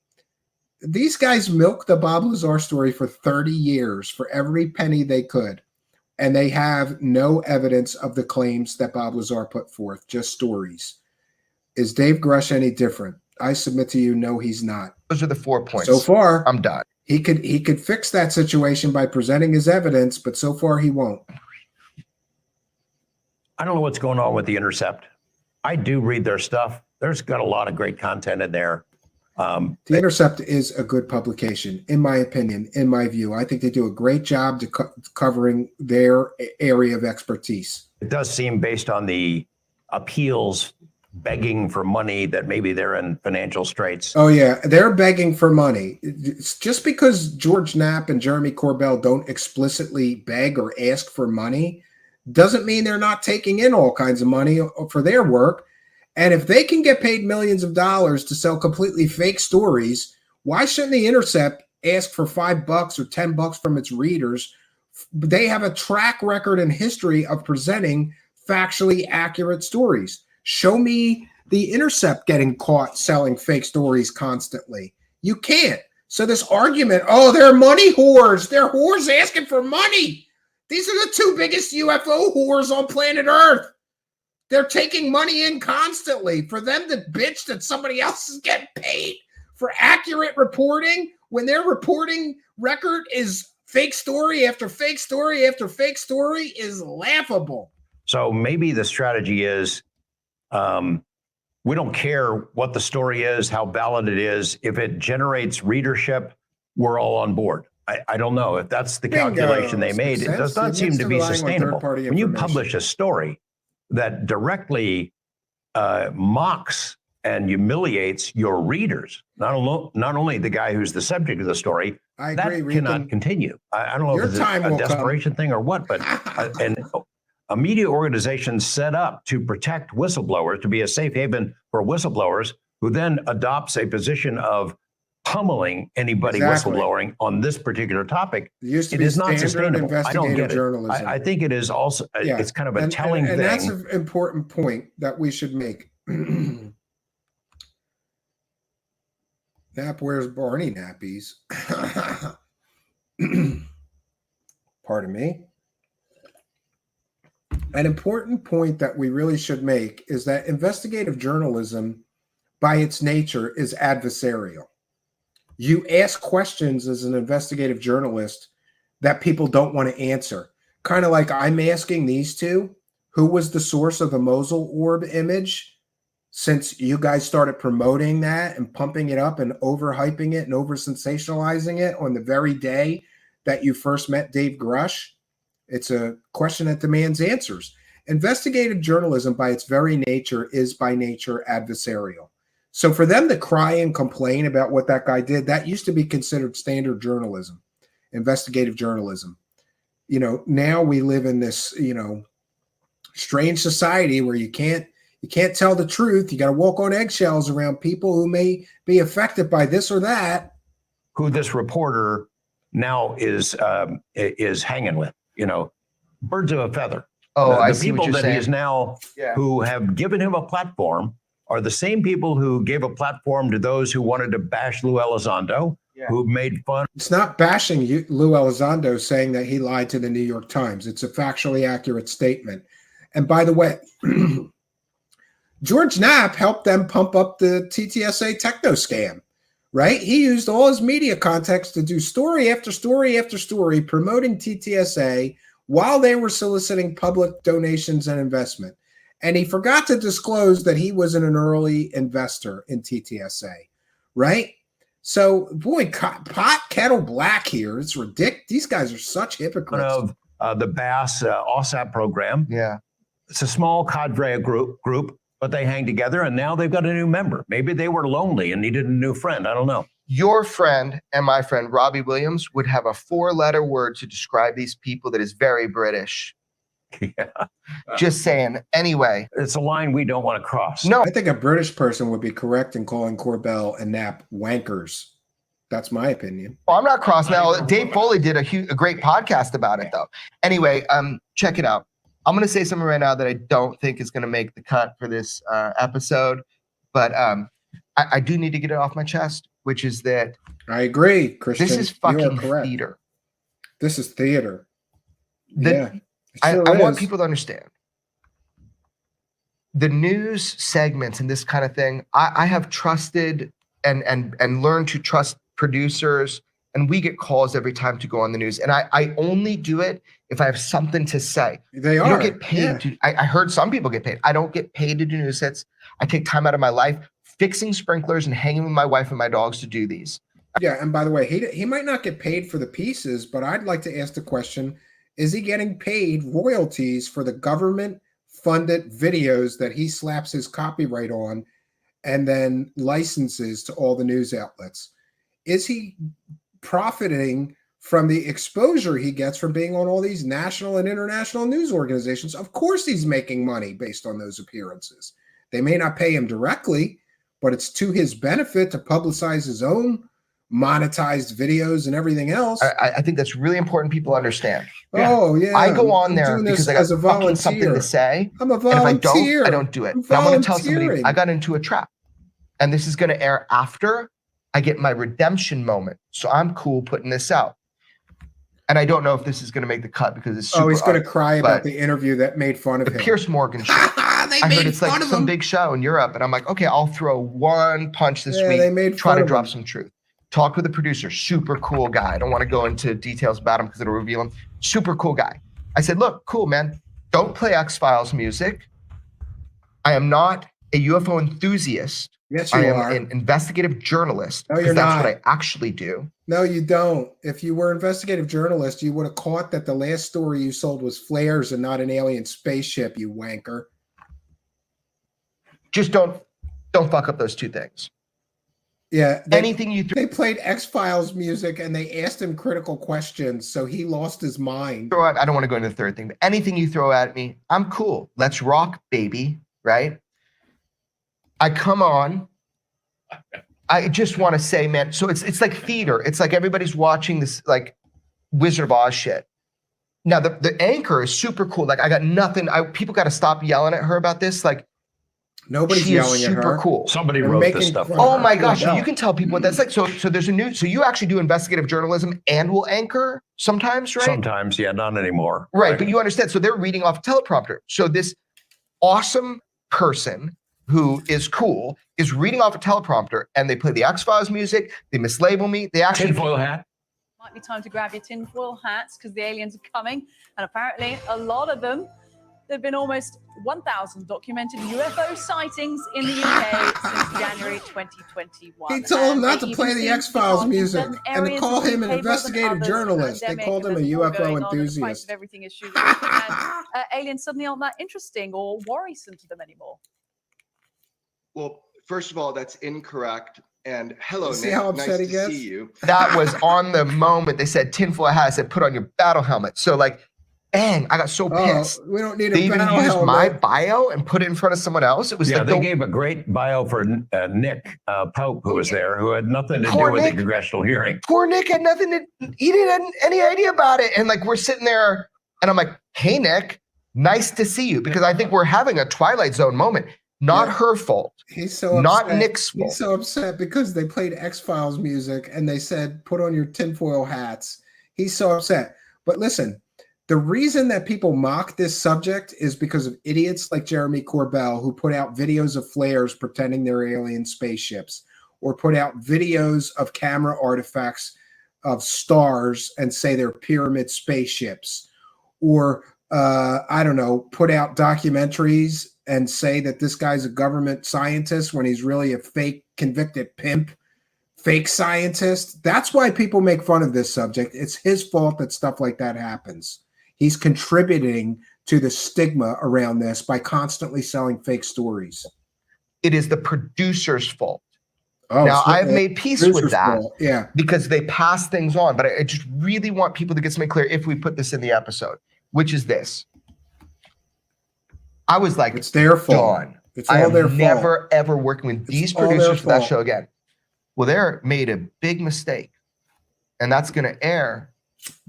[SPEAKER 6] These guys milked the Bob Lazar story for 30 years for every penny they could. And they have no evidence of the claims that Bob Lazar put forth, just stories. Is Dave Grusch any different? I submit to you, no, he's not.
[SPEAKER 11] Those are the 4 points.
[SPEAKER 6] So far,
[SPEAKER 11] I'm done.
[SPEAKER 6] He could fix that situation by presenting his evidence, but so far he won't.
[SPEAKER 4] I don't know what's going on with The Intercept. I do read their stuff. There's got a lot of great content in there.
[SPEAKER 6] The Intercept is a good publication, in my opinion, in my view. I think they do a great job covering their area of expertise.
[SPEAKER 4] It does seem, based on the appeals begging for money, that maybe they're in financial straits.
[SPEAKER 6] Oh yeah, they're begging for money. It's just because George Knapp and Jeremy Corbell don't explicitly beg or ask for money doesn't mean they're not taking in all kinds of money for their work. And if they can get paid millions of dollars to sell completely fake stories, why shouldn't The Intercept ask for $5 or $10 from its readers? They have a track record and history of presenting factually accurate stories. Show me The Intercept getting caught selling fake stories constantly. You can't. So this argument, oh, they're money whores. They're whores asking for money. These are the two biggest UFO whores on planet Earth. They're taking money in constantly. For them to bitch that somebody else is getting paid for accurate reporting when their reporting record is fake story after fake story after fake story is laughable.
[SPEAKER 4] So maybe the strategy is we don't care what the story is, how valid it is. If it generates readership, we're all on board. I don't know if that's the calculation they made. It does not seem to be sustainable. When you publish a story that directly mocks and humiliates your readers, not only the guy who's the subject of the story,
[SPEAKER 6] I agree,
[SPEAKER 4] that cannot continue. I don't know if it's a desperation thing or what, but and a media organization set up to protect whistleblowers, to be a safe haven for whistleblowers, who then adopts a position of pummeling anybody whistleblowing on this particular topic. It is not sustainable. I don't get it.
[SPEAKER 6] Journalism.
[SPEAKER 4] I think it is also, it's kind of a telling thing.
[SPEAKER 6] And that's an important point that we should make. Nap wears Barney nappies. Pardon me. An important point that we really should make is that investigative journalism, by its nature, is adversarial. You ask questions as an investigative journalist that people don't want to answer. Kind of like I'm asking these two, who was the source of the Mosul orb image? Since you guys started promoting that and pumping it up and overhyping it and over-sensationalizing it on the very day that you first met Dave Grusch, it's a question that demands answers. Investigative journalism, by its very nature, is by nature adversarial. So for them to cry and complain about what that guy did, that used to be considered standard journalism, investigative journalism. You know, now we live in this, you know, strange society where you can't tell the truth. You got to walk on eggshells around people who may be affected by this or that.
[SPEAKER 4] Who this reporter now is hanging with, you know, birds of a feather.
[SPEAKER 11] Oh, I
[SPEAKER 4] the
[SPEAKER 11] see what
[SPEAKER 4] people
[SPEAKER 11] you're
[SPEAKER 4] that
[SPEAKER 11] saying.
[SPEAKER 4] he is now who have given him a platform are the same people who gave a platform to those who wanted to bash Lou Elizondo, who made fun.
[SPEAKER 6] It's not bashing Lou Elizondo saying that he lied to the New York Times. It's a factually accurate statement. And by the way, George Knapp helped them pump up the TTSA techno scam, right? He used all his media context to do story after story after story promoting TTSA while they were soliciting public donations and investment. And he forgot to disclose that he was an early investor in TTSA, right? So, boy, pot kettle black here. It's ridiculous. These guys are such hypocrites.
[SPEAKER 4] Of the BASS OSAP program.
[SPEAKER 11] Yeah.
[SPEAKER 4] It's a small cadre group, but they hang together, and now they've got a new member. Maybe they were lonely and needed a new friend. I don't know.
[SPEAKER 11] Your friend and my friend, Robbie Williams, would have a 4-letter word to describe these people that is very British.
[SPEAKER 4] Yeah.
[SPEAKER 11] Just saying. Anyway.
[SPEAKER 4] It's a line we don't want to cross.
[SPEAKER 11] No.
[SPEAKER 6] I think a British person would be correct in calling Corbell and Knapp wankers. That's my opinion.
[SPEAKER 11] Well, I'm not cross now. Dave Foley did a great podcast about it, though. Anyway, check it out. I'm going to say something right now that I don't think is going to make the cut for this episode, but I do need to get it off my chest, which is that
[SPEAKER 6] I agree, Christian.
[SPEAKER 11] This is fucking theater.
[SPEAKER 6] This is theater.
[SPEAKER 11] I want people to understand. The news segments and this kind of thing, I have trusted and learned to trust producers, and we get calls every time to go on the news. And I only do it if I have something to say. You don't get paid. I heard some people get paid. I don't get paid to do news hits. I take time out of my life fixing sprinklers and hanging with my wife and my dogs to do these.
[SPEAKER 6] Yeah, and by the way, he might not get paid for the pieces, but I'd like to ask the question, is he getting paid royalties for the government-funded videos that he slaps his copyright on and then licenses to all the news outlets? Is he profiting from the exposure he gets from being on all these national and international news organizations. Of course, he's making money based on those appearances. They may not pay him directly, but it's to his benefit to publicize his own monetized videos and everything else.
[SPEAKER 11] I think that's really important people understand.
[SPEAKER 6] Oh, yeah.
[SPEAKER 11] I go on
[SPEAKER 6] I'm
[SPEAKER 11] there
[SPEAKER 6] doing this
[SPEAKER 11] because I got
[SPEAKER 6] as a
[SPEAKER 11] fucking something
[SPEAKER 6] volunteer.
[SPEAKER 11] to say.
[SPEAKER 6] I'm a
[SPEAKER 11] And if I
[SPEAKER 6] volunteer.
[SPEAKER 11] don't, I don't do it.
[SPEAKER 6] I'm
[SPEAKER 11] But I'm going to tell somebody
[SPEAKER 6] volunteering.
[SPEAKER 11] I got into a trap. And this is going to air after I get my redemption moment. So I'm cool putting this out. And I don't know if this is going to make the cut because it's super.
[SPEAKER 6] Oh, he's going to cry about
[SPEAKER 11] but
[SPEAKER 6] the interview that made fun of
[SPEAKER 11] the
[SPEAKER 6] him.
[SPEAKER 11] Pierce Morgan show. I heard it's like some big show in Europe. And I'm like, okay, I'll throw one punch this week.
[SPEAKER 6] They made
[SPEAKER 11] try
[SPEAKER 6] fun
[SPEAKER 11] to
[SPEAKER 6] of
[SPEAKER 11] drop
[SPEAKER 6] him.
[SPEAKER 11] some truth. Talk with the producer, super cool guy. I don't want to go into details about him because it'll reveal him. Super cool guy. I said, look, cool, man. Don't play X-Files music. I am not a UFO enthusiast.
[SPEAKER 6] Yes, you
[SPEAKER 11] I am
[SPEAKER 6] are.
[SPEAKER 11] an investigative journalist.
[SPEAKER 6] No,
[SPEAKER 11] because
[SPEAKER 6] you're
[SPEAKER 11] that's
[SPEAKER 6] not.
[SPEAKER 11] what I actually do.
[SPEAKER 6] No, you don't. If you were an investigative journalist, you would have caught that the last story you sold was flares and not an alien spaceship, you wanker.
[SPEAKER 11] Just don't fuck up those two things.
[SPEAKER 6] Yeah.
[SPEAKER 11] Anything you
[SPEAKER 6] They played X-Files music and they asked him critical questions, so he lost his mind.
[SPEAKER 11] throw at, I don't want to go into the third thing, but anything you throw at me, I'm cool. Let's rock, baby. Right? I come on. I just want to say, man, so it's like theater. It's like everybody's watching this like Wizard of Oz shit. Now the anchor is super cool. Like I got nothing. People got to stop yelling at her about this. Like
[SPEAKER 6] nobody's
[SPEAKER 11] she
[SPEAKER 6] yelling
[SPEAKER 11] is
[SPEAKER 6] at
[SPEAKER 11] super
[SPEAKER 6] her.
[SPEAKER 11] cool.
[SPEAKER 4] Somebody wrote this stuff.
[SPEAKER 11] Oh my gosh, you can tell people what that's like. So there's a new. So you actually do investigative journalism and will anchor sometimes, right?
[SPEAKER 4] Sometimes, yeah, not anymore.
[SPEAKER 11] Right, but you understand. So they're reading off a teleprompter. So this awesome person who is cool is reading off a teleprompter, and they play the X-Files music. They mislabel me. They actually
[SPEAKER 4] tinfoil hat.
[SPEAKER 15] Might be time to grab your tinfoil hats because the aliens are coming, and apparently a lot of them. There've been almost 1,000 documented UFO sightings in the UK since January 2021.
[SPEAKER 6] He told him not to
[SPEAKER 15] They
[SPEAKER 6] play
[SPEAKER 15] even
[SPEAKER 6] the
[SPEAKER 15] seem to
[SPEAKER 6] X-Files
[SPEAKER 15] be
[SPEAKER 6] music
[SPEAKER 15] targeting
[SPEAKER 6] and to
[SPEAKER 15] certain
[SPEAKER 6] call
[SPEAKER 15] areas
[SPEAKER 6] him
[SPEAKER 15] of
[SPEAKER 6] an
[SPEAKER 15] the UK more than
[SPEAKER 6] investigative
[SPEAKER 15] others.
[SPEAKER 6] journalist. They
[SPEAKER 15] Pandemic,
[SPEAKER 6] called him a
[SPEAKER 15] there's more
[SPEAKER 6] UFO
[SPEAKER 15] going on, and the price
[SPEAKER 6] enthusiast.
[SPEAKER 15] of everything is shooting up, and aliens suddenly aren't that interesting or worrisome to them anymore.
[SPEAKER 11] Well, first of all, that's incorrect. And hello,
[SPEAKER 6] See
[SPEAKER 11] Nick.
[SPEAKER 6] how
[SPEAKER 11] Nice
[SPEAKER 6] upset
[SPEAKER 11] to
[SPEAKER 6] he gets?
[SPEAKER 11] see you. That was on the moment. They said tinfoil hat. I said put on your battle helmet. So like, bang! I got so pissed.
[SPEAKER 6] We don't need
[SPEAKER 11] They
[SPEAKER 6] a
[SPEAKER 11] even
[SPEAKER 6] battle
[SPEAKER 11] used my
[SPEAKER 6] helmet.
[SPEAKER 11] bio and put it in front of someone else. It was
[SPEAKER 4] Yeah,
[SPEAKER 11] like
[SPEAKER 4] they gave a great bio for Nick Pope, who was there, who had nothing to do
[SPEAKER 11] Poor
[SPEAKER 4] with
[SPEAKER 11] Nick.
[SPEAKER 4] the congressional hearing.
[SPEAKER 11] Poor Nick had nothing to. He didn't have any idea about it. And like we're sitting there, and I'm like, "Hey, Nick, nice to see you," because I think we're having a Twilight Zone moment. Not her fault.
[SPEAKER 6] He's so
[SPEAKER 11] Not
[SPEAKER 6] upset.
[SPEAKER 11] Nick's fault.
[SPEAKER 6] He's so upset because they played X-Files music and they said, put on your tinfoil hats. He's so upset. But listen, the reason that people mock this subject is because of idiots like Jeremy Corbell, who put out videos of flares pretending they're alien spaceships, or put out videos of camera artifacts of stars and say they're pyramid spaceships, or I don't know, put out documentaries and say that this guy's a government scientist when he's really a fake convicted pimp, fake scientist. That's why people make fun of this subject. It's his fault that stuff like that happens. He's contributing to the stigma around this by constantly selling fake stories.
[SPEAKER 11] It is the producer's fault.
[SPEAKER 6] Oh,
[SPEAKER 11] now,
[SPEAKER 6] so
[SPEAKER 11] I've
[SPEAKER 6] the
[SPEAKER 11] made peace
[SPEAKER 6] producer's
[SPEAKER 11] with that
[SPEAKER 6] fault, yeah,
[SPEAKER 11] because they pass things on. But I just really want people to get something clear if we put this in the episode, which is this. I was like,
[SPEAKER 6] it's their fault.
[SPEAKER 11] Done.
[SPEAKER 6] It's
[SPEAKER 11] I
[SPEAKER 6] all
[SPEAKER 11] am
[SPEAKER 6] their fault.
[SPEAKER 11] never, ever working with these
[SPEAKER 6] all their
[SPEAKER 11] producers for that
[SPEAKER 6] fault.
[SPEAKER 11] show again. Well, they're made a big mistake. And that's going to air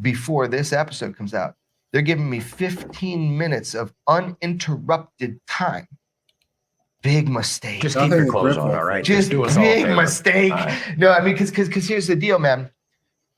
[SPEAKER 11] before this episode comes out. They're giving me 15 minutes of uninterrupted time. Big mistake.
[SPEAKER 4] Just keep your clothes on, all right?
[SPEAKER 11] Just
[SPEAKER 4] do us all a
[SPEAKER 11] big
[SPEAKER 4] favor.
[SPEAKER 11] mistake.
[SPEAKER 4] All right.
[SPEAKER 11] No, I mean, because here's the deal, man.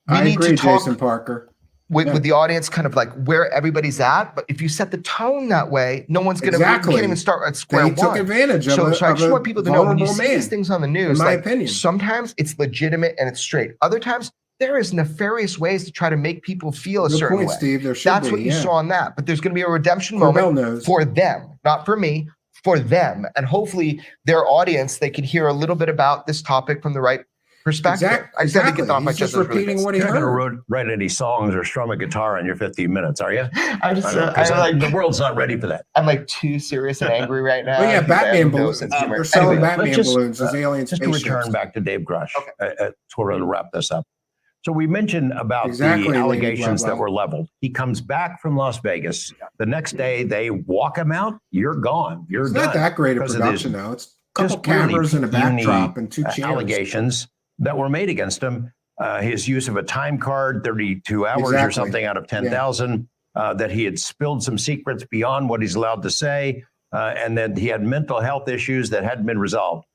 [SPEAKER 11] We
[SPEAKER 6] I
[SPEAKER 11] need
[SPEAKER 6] agree,
[SPEAKER 11] to talk
[SPEAKER 6] Jason Parker.
[SPEAKER 11] with the audience, kind of like where everybody's at. But if you set the tone that way, no one's going to.
[SPEAKER 6] Exactly.
[SPEAKER 11] We can't even start at square
[SPEAKER 6] They took
[SPEAKER 11] one.
[SPEAKER 6] advantage of
[SPEAKER 11] So
[SPEAKER 6] a-
[SPEAKER 11] I
[SPEAKER 6] of
[SPEAKER 11] just
[SPEAKER 6] a
[SPEAKER 11] want people to know when you
[SPEAKER 6] vulnerable
[SPEAKER 11] see
[SPEAKER 6] man,
[SPEAKER 11] these things on the news,
[SPEAKER 6] in my
[SPEAKER 11] like
[SPEAKER 6] opinion.
[SPEAKER 11] sometimes it's legitimate and it's straight. Other times there is nefarious ways to try to make people feel a
[SPEAKER 6] Good
[SPEAKER 11] certain
[SPEAKER 6] point,
[SPEAKER 11] way.
[SPEAKER 6] Steve. There should
[SPEAKER 11] That's
[SPEAKER 6] be,
[SPEAKER 11] what you
[SPEAKER 6] yeah.
[SPEAKER 11] saw on that. But there's going to be a redemption
[SPEAKER 6] Corbell
[SPEAKER 11] moment
[SPEAKER 6] knows.
[SPEAKER 11] for them, not for me, for them. And hopefully their audience, they can hear a little bit about this topic from the right perspective. I just had to get that off my
[SPEAKER 6] He's
[SPEAKER 11] chest.
[SPEAKER 6] just repeating what he
[SPEAKER 4] You're not
[SPEAKER 6] heard.
[SPEAKER 4] going to write any songs or strum a guitar in your 15 minutes, are you?
[SPEAKER 11] I just,
[SPEAKER 4] know, 'cause
[SPEAKER 11] I like-
[SPEAKER 4] the world's not ready for that.
[SPEAKER 11] I'm like too serious and angry right now.
[SPEAKER 6] Oh yeah,
[SPEAKER 11] because I
[SPEAKER 6] Batman
[SPEAKER 11] have no
[SPEAKER 6] balloons.
[SPEAKER 11] sense of humor.
[SPEAKER 6] They're selling
[SPEAKER 11] Anyway,
[SPEAKER 6] Batman
[SPEAKER 4] let's just,
[SPEAKER 6] balloons as alien
[SPEAKER 4] Just to
[SPEAKER 6] spaceships.
[SPEAKER 4] return back to Dave Grusch, sort of to wrap this up. So we mentioned about
[SPEAKER 6] Exactly,
[SPEAKER 4] the
[SPEAKER 6] Lady
[SPEAKER 4] allegations that
[SPEAKER 6] Blah, blah.
[SPEAKER 4] were leveled. He comes back from Las Vegas. The next day, they walk him out. You're gone. You're
[SPEAKER 6] It's
[SPEAKER 4] done.
[SPEAKER 6] not that great a
[SPEAKER 4] because of these
[SPEAKER 6] production, though. It's a couple
[SPEAKER 4] just really
[SPEAKER 6] cameras and a
[SPEAKER 4] puny,
[SPEAKER 6] backdrop and two chairs.
[SPEAKER 4] allegations that were made against him. His use of a time card, 32 hours or
[SPEAKER 6] Exactly.
[SPEAKER 4] something out of 10,000, that he had spilled some secrets beyond what he's allowed to say, and that he had mental health issues that hadn't been resolved.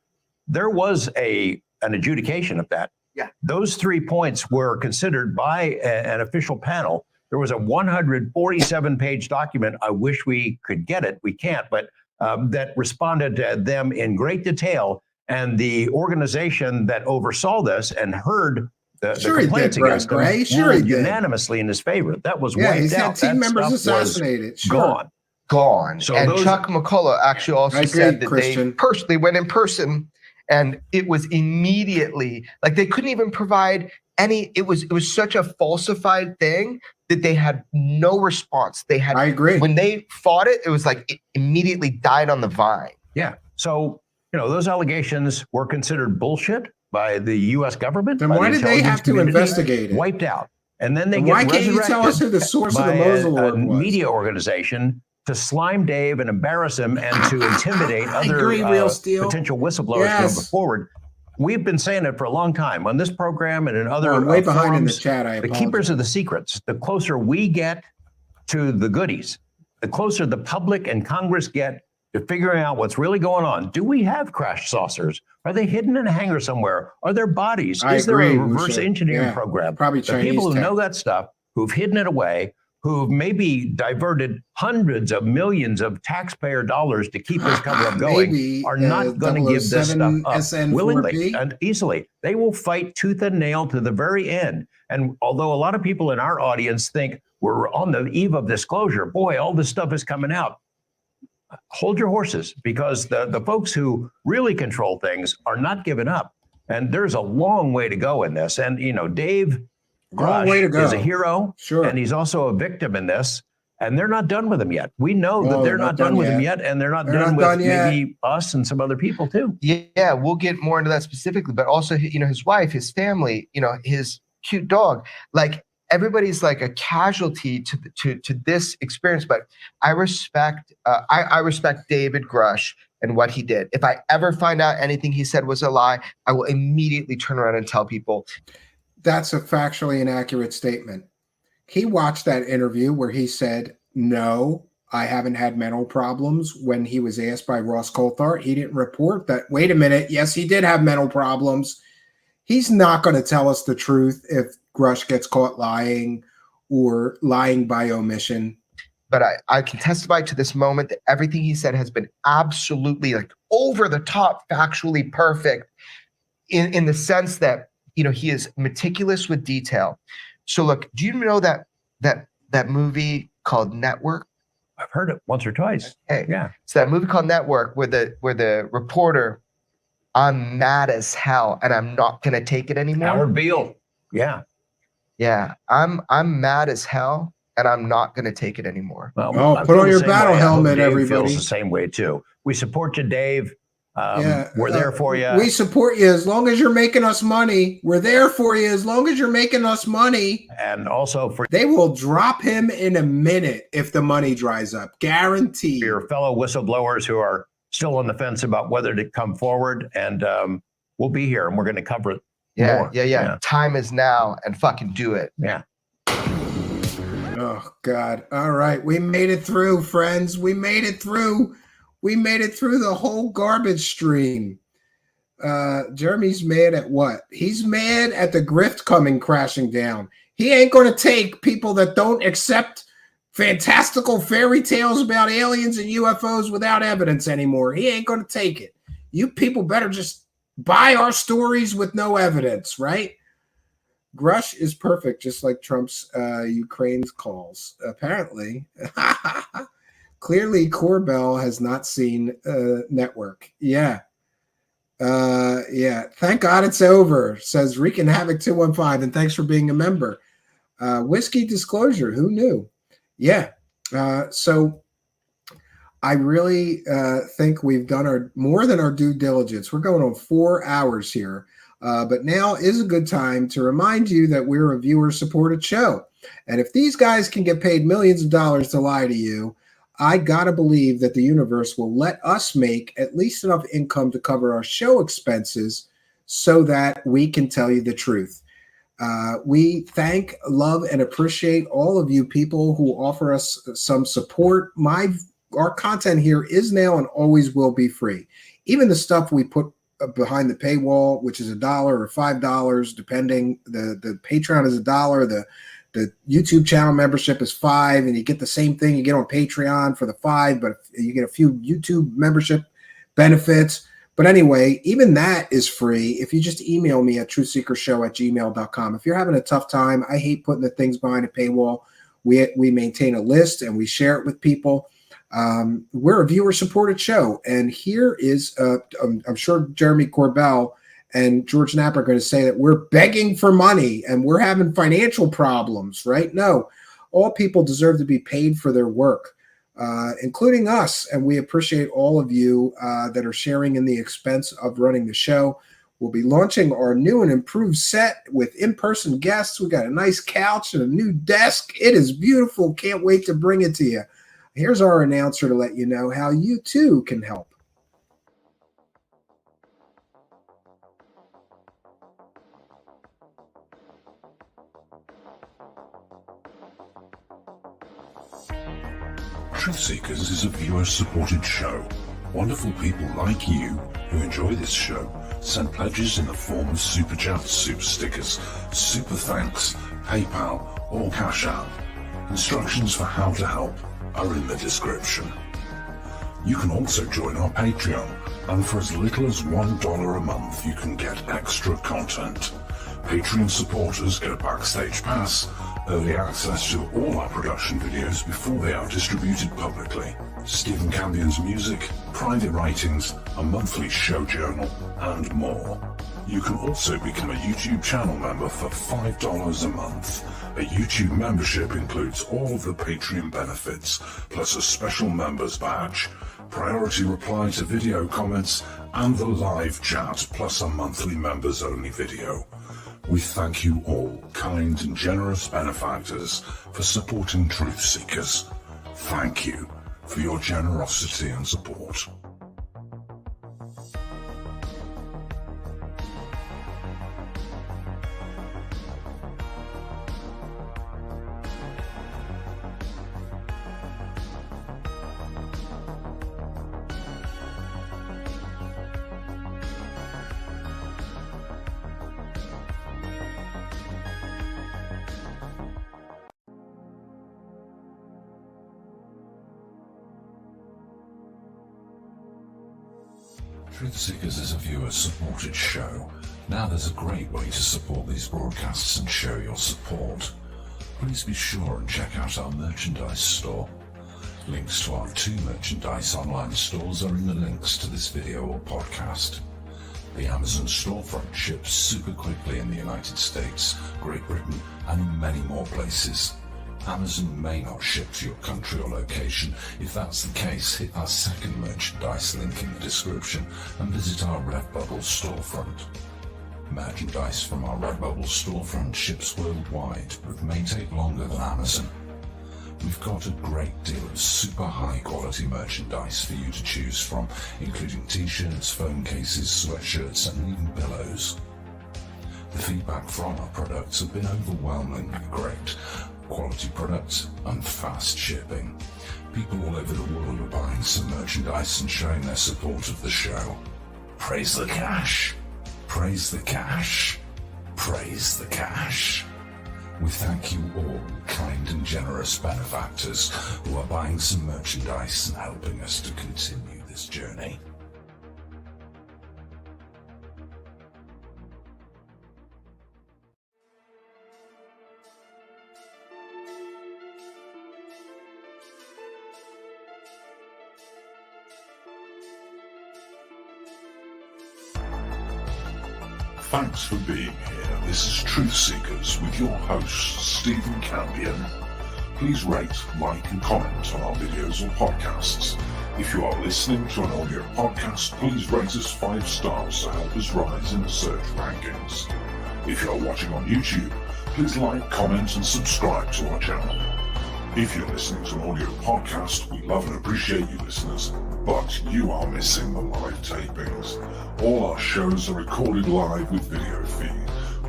[SPEAKER 4] There was an adjudication of that.
[SPEAKER 11] Yeah.
[SPEAKER 4] Those 3 points were considered by an official panel. There was a 147-page document. I wish we could get it. We can't, but that responded to them in great detail. And the organization that oversaw this and heard the complaints against him ruled unanimously in his favor. That was wiped
[SPEAKER 6] he's had
[SPEAKER 4] out.
[SPEAKER 6] team
[SPEAKER 4] That
[SPEAKER 6] members
[SPEAKER 4] stuff was
[SPEAKER 6] assassinated. Sure.
[SPEAKER 4] Gone.
[SPEAKER 11] Gone.
[SPEAKER 4] So
[SPEAKER 11] and
[SPEAKER 4] those-
[SPEAKER 11] Chuck McCullough actually also
[SPEAKER 6] I agree,
[SPEAKER 11] said that
[SPEAKER 6] Christian.
[SPEAKER 11] they personally went in person, and it was immediately like they couldn't even provide any. It was such a falsified thing that they had no response. They had.
[SPEAKER 6] I agree.
[SPEAKER 11] When they fought it, it was like it immediately died on the vine.
[SPEAKER 4] Yeah. So, those allegations were considered bullshit by the U.S. government.
[SPEAKER 6] Then
[SPEAKER 4] by
[SPEAKER 6] why
[SPEAKER 4] the
[SPEAKER 6] did they have to
[SPEAKER 4] intelligence community,
[SPEAKER 6] investigate it?
[SPEAKER 4] Wiped out. And then they
[SPEAKER 6] And
[SPEAKER 4] get
[SPEAKER 6] why can't you tell us who the source of the
[SPEAKER 4] by
[SPEAKER 6] Mosul
[SPEAKER 4] a
[SPEAKER 6] Award was?
[SPEAKER 4] media organization to slime Dave and embarrass him and to intimidate
[SPEAKER 6] I
[SPEAKER 4] other
[SPEAKER 6] agree, Real Steel.
[SPEAKER 4] potential whistleblowers
[SPEAKER 6] Yes.
[SPEAKER 4] moving forward. We've been saying it for a long time on this program and in other
[SPEAKER 6] I'm way behind in the
[SPEAKER 4] forums,
[SPEAKER 6] chat. I
[SPEAKER 4] the keepers of the secrets, the closer we get to the goodies, the closer the public and Congress get to figuring out what's really going on. Do we have crash saucers? Are they hidden in a hangar somewhere? Are there bodies?
[SPEAKER 6] I
[SPEAKER 4] Is there
[SPEAKER 6] agree,
[SPEAKER 4] a reverse
[SPEAKER 6] Musha.
[SPEAKER 4] engineering
[SPEAKER 6] Yeah,
[SPEAKER 4] program?
[SPEAKER 6] probably
[SPEAKER 4] The
[SPEAKER 6] Chinese
[SPEAKER 4] people who
[SPEAKER 6] tech.
[SPEAKER 4] know that stuff, who've hidden it away, who've maybe diverted hundreds of millions of taxpayer dollars to keep this cover up going,
[SPEAKER 6] Maybe,
[SPEAKER 4] are not going to give this stuff
[SPEAKER 6] 007
[SPEAKER 4] up
[SPEAKER 6] SN4P?
[SPEAKER 4] willingly and easily. They will fight tooth and nail to the very end. And although a lot of people in our audience think we're on the eve of disclosure, boy, all this stuff is coming out. Hold your horses, because the folks who really control things are not giving up. And there's a long way to go in this. And, Dave
[SPEAKER 6] Long way to
[SPEAKER 4] Grusch
[SPEAKER 6] go.
[SPEAKER 4] is a hero.
[SPEAKER 6] Sure.
[SPEAKER 4] And he's also a victim in this. And they're not done with him yet. We know that
[SPEAKER 6] No,
[SPEAKER 4] they're not done with him yet. And they're not
[SPEAKER 6] They're
[SPEAKER 4] done
[SPEAKER 6] not
[SPEAKER 4] with
[SPEAKER 6] done yet.
[SPEAKER 4] maybe us and some other people too.
[SPEAKER 11] Yeah, we'll get more into that specifically, but also, his wife, his family, his cute dog, like everybody's like a casualty to this experience. But I respect, I respect David Grusch and what he did. If I ever find out anything he said was a lie, I will immediately turn around and tell people.
[SPEAKER 6] That's a factually inaccurate statement. He watched that interview where he said, no, I haven't had mental problems. When he was asked by Ross Coulthard, he didn't report that. Wait a minute. Yes, he did have mental problems. He's not going to tell us the truth if Grusch gets caught lying or lying by omission.
[SPEAKER 11] But I can testify to this moment that everything he said has been absolutely like over the top, factually perfect in the sense that, he is meticulous with detail. So look, do you know that movie called Network?
[SPEAKER 4] I've heard it once or twice.
[SPEAKER 11] Hey,
[SPEAKER 4] yeah.
[SPEAKER 11] It's that movie called Network where the reporter, I'm mad as hell and I'm not gonna take it anymore.
[SPEAKER 4] Howard Beale. Yeah.
[SPEAKER 11] Yeah. I'm mad as hell and I'm not gonna take it anymore.
[SPEAKER 4] Well, I
[SPEAKER 6] put
[SPEAKER 4] feel
[SPEAKER 6] on
[SPEAKER 4] the
[SPEAKER 6] your
[SPEAKER 4] same
[SPEAKER 6] battle
[SPEAKER 4] way. I hope
[SPEAKER 6] helmet,
[SPEAKER 4] Dave
[SPEAKER 6] everybody.
[SPEAKER 4] feels the same way too. We support you, Dave.
[SPEAKER 6] Yeah,
[SPEAKER 4] We're there for you.
[SPEAKER 6] We support you as long as you're making us money. We're there for you as long as you're making us money.
[SPEAKER 4] And also for
[SPEAKER 6] They will drop him in a minute if the money dries up. Guaranteed.
[SPEAKER 4] your fellow whistleblowers who are still on the fence about whether to come forward. And we'll be here and we're going to cover it more.
[SPEAKER 11] Yeah. Time is now and fucking do it.
[SPEAKER 4] Yeah.
[SPEAKER 6] Oh, God. All right. We made it through, friends. We made it through. We made it through the whole garbage stream. Jeremy's mad at what? He's mad at the grift coming crashing down. He ain't going to take people that don't accept fantastical fairy tales about aliens and UFOs without evidence anymore. He ain't going to take it. You people better just buy our stories with no evidence, right? Grusch is perfect, just like Trump's Ukraine's calls. Apparently. Clearly, Corbell has not seen Network. Yeah. Thank God it's over, says Wreaking Havoc 215. And thanks for being a member. Whiskey Disclosure. Who knew? Yeah. So I really think we've done more than our due diligence. We're going on 4 hours here. But now is a good time to remind you that we're a viewer-supported show. And if these guys can get paid millions of dollars to lie to you, I gotta believe that the universe will let us make at least enough income to cover our show expenses so that we can tell you the truth. We thank, love, and appreciate all of you people who offer us some support. Our content here is now and always will be free. Even the stuff we put behind the paywall, which is $1 or $5, depending. The Patreon is $1. The YouTube channel membership is $5, and you get the same thing you get on Patreon for the $5, but you get a few YouTube membership benefits. But anyway, even that is free if you just email me at truthseekershow@gmail.com. If you're having a tough time, I hate putting the things behind a paywall. We maintain a list and we share it with people. We're a viewer-supported show, and here is, I'm sure Jeremy Corbell and George Knapp are going to say that we're begging for money and we're having financial problems, right? No, all people deserve to be paid for their work, including us, and we appreciate all of you that are sharing in the expense of running the show. We'll be launching our new and improved set with in-person guests. We got a nice couch and a new desk. It is beautiful. Can't wait to bring it to you. Here's our announcer to let you know how you too can help.
[SPEAKER 17] Truth Seekers is a viewer-supported show. Wonderful people like you who enjoy this show send pledges in the form of super chats, super stickers, super thanks, PayPal, or Cash App. Instructions for how to help are in the description. You can also join our Patreon, and for as little as $1 a month, you can get extra content. Patreon supporters get a backstage pass, early access to all our production videos before they are distributed publicly, Stephen Campion's music, private writings, a monthly show journal, and more. You can also become a YouTube channel member for $5 a month. A YouTube membership includes all of the Patreon benefits, plus a special members badge, priority reply to video comments, and the live chat, plus a monthly members-only video. We thank you all, kind and generous benefactors, for supporting Truth Seekers. Thank you for your generosity and support. Truth Seekers is a viewer-supported show. Now there's a great way to support these broadcasts and show your support. Please be sure and check out our merchandise store. Links to our 2 merchandise online stores are in the links to this video or podcast. The Amazon storefront ships super quickly in the United States, Great Britain, and in many more places. Amazon may not ship to your country or location. If that's the case, hit our second merchandise link in the description and visit our Redbubble storefront. Merchandise from our Redbubble storefront ships worldwide, but may take longer than Amazon. We've got a great deal of super high quality merchandise for you to choose from, including t-shirts, phone cases, sweatshirts, and even pillows. The feedback from our products have been overwhelmingly great. Quality products and fast shipping. People all over the world are buying some merchandise and showing their support of the show. Praise the cash. Praise the cash. Praise the cash. We thank you all, kind and generous benefactors who are buying some merchandise and helping us to continue this journey. Thanks for being here. This is Truth Seekers with your host, Stephen Campion. please rate, like, and comment on our videos or podcasts. If you are listening to an audio podcast, please rate us 5 stars to help us rise in the search rankings. If you are watching on YouTube, please like, comment, and subscribe to our channel. If you're listening to an audio podcast, we love and appreciate you listeners, but you are missing the live tapings. All our shows are recorded live with video feed.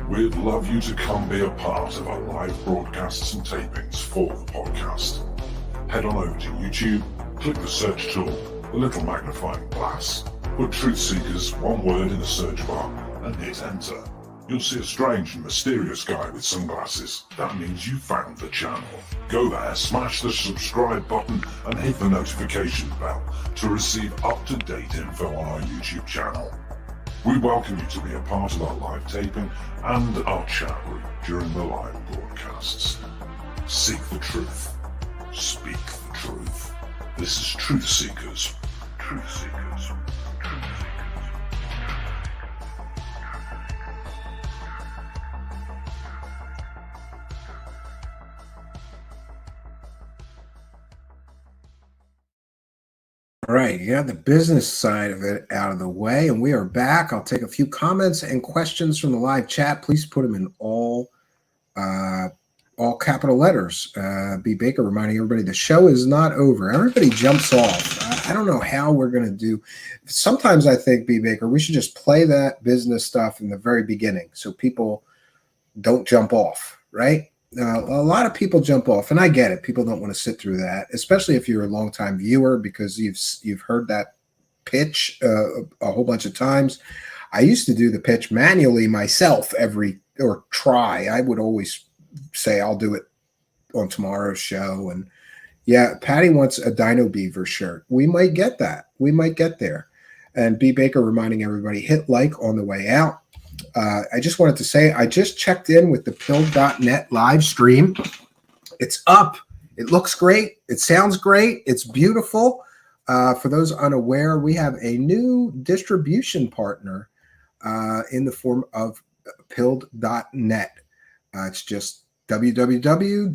[SPEAKER 17] We'd love you to come be a part of our live broadcasts and tapings for the podcast. Head on over to YouTube, click the search tool, the little magnifying glass, put Truth Seekers, one word in the search bar, and hit enter. You'll see a strange and mysterious guy with sunglasses. That means you found the channel. Go there, smash the subscribe button, and hit the notification bell to receive up-to-date info on our YouTube channel. We welcome you to be a part of our live taping and our chat room during the live broadcasts. Seek the truth. Speak the truth. This is Truth Seekers. Truth Seekers.
[SPEAKER 6] All right, you got the business side of it out of the way, and we are back. I'll take a few comments and questions from the live chat. Please put them in all capital letters. B. Baker reminding everybody the show is not over. Everybody jumps off. I don't know how we're going to do. Sometimes I think, B. Baker, we should just play that business stuff in the very beginning so people don't jump off, right? A lot of people jump off, and I get it. People don't want to sit through that, especially if you're a longtime viewer because you've heard that pitch a whole bunch of times. I used to do the pitch manually myself try. I would always say I'll do it on tomorrow's show. And yeah, Patty wants a Dino Beaver shirt. We might get that. We might get there. And B. Baker reminding everybody, hit like on the way out. I just wanted to say, I just checked in with the Pill.net live stream. It's up. It looks great. It sounds great. It's beautiful. For those unaware, we have a new distribution partner in the form of Pill.net. It's just www.pill.net.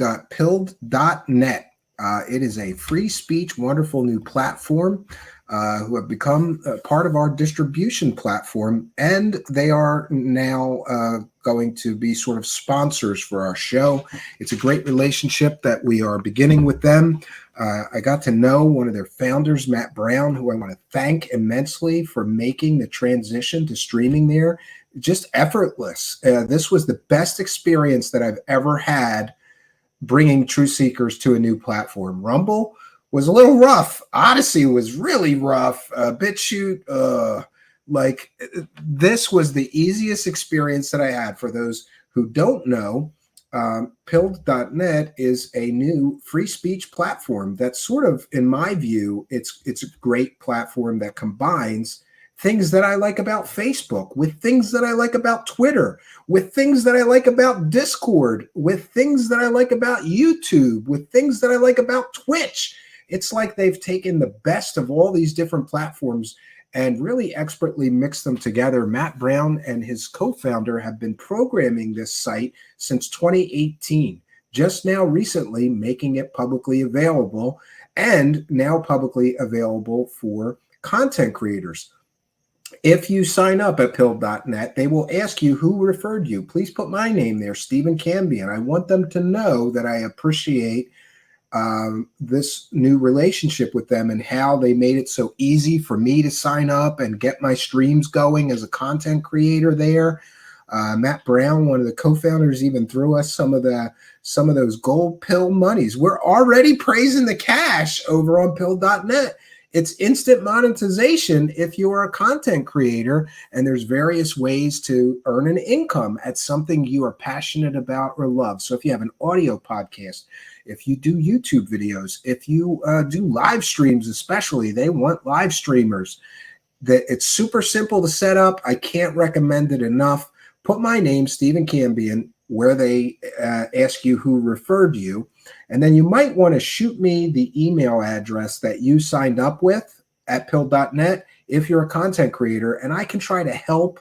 [SPEAKER 6] It is a free speech, wonderful new platform who have become part of our distribution platform, and they are now going to be sort of sponsors for our show. It's a great relationship that we are beginning with them. I got to know one of their founders, Matt Brown, who I want to thank immensely for making the transition to streaming there just effortless. This was the best experience that I've ever had bringing Truth Seekers to a new platform. Rumble was a little rough. Odyssey was really rough. BitChute, this was the easiest experience that I had. For those who don't know, Pill.net is a new free speech platform that's sort of, in my view, it's a great platform that combines things that I like about Facebook with things that I like about Twitter, with things that I like about Discord, with things that I like about YouTube, with things that I like about Twitch. It's like they've taken the best of all these different platforms and really expertly mixed them together. Matt Brown and his co-founder have been programming this site since 2018, just now recently making it publicly available, and now publicly available for content creators. If you sign up at Pill.net, they will ask you who referred you. Please put my name there, Stephen Cambian. I want them to know that I appreciate this new relationship with them and how they made it so easy for me to sign up and get my streams going as a content creator there. Matt Brown, one of the co-founders, even threw us some of those gold pill monies. We're already praising the cash over on Pill.net. It's instant monetization if you are a content creator, and there's various ways to earn an income at something you are passionate about or love. So if you have an audio podcast, if you do YouTube videos, if you do live streams, especially, they want live streamers. It's super simple to set up. I can't recommend it enough. Put my name, Stephen Cambian, where they ask you who referred you. And then you might want to shoot me the email address that you signed up with at Pill.net if you're a content creator, and I can try to help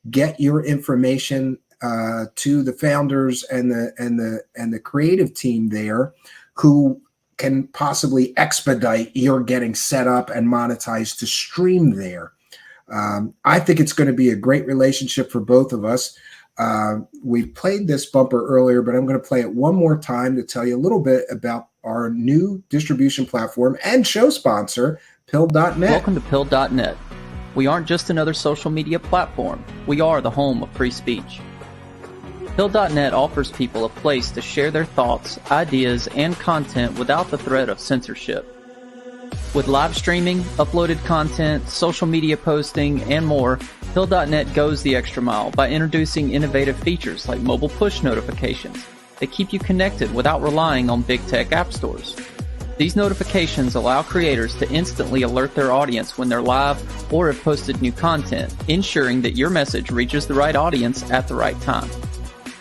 [SPEAKER 6] get your information to the founders and the creative team there, who can possibly expedite your getting set up and monetized to stream there. I think it's going to be a great relationship for both of us. We played this bumper earlier, but I'm going to play it one more time to tell you a little bit about our new distribution platform and show sponsor, Pill.net.
[SPEAKER 5] Welcome to Pill.net. We aren't just another social media platform. We are the home of free speech. Pill.net offers people a place to share their thoughts, ideas, and content without the threat of censorship. With live streaming, uploaded content, social media posting, and more, Pill.net goes the extra mile by introducing innovative features like mobile push notifications that keep you connected without relying on big tech app stores. These notifications allow creators to instantly alert their audience when they're live or have posted new content, ensuring that your message reaches the right audience at the right time.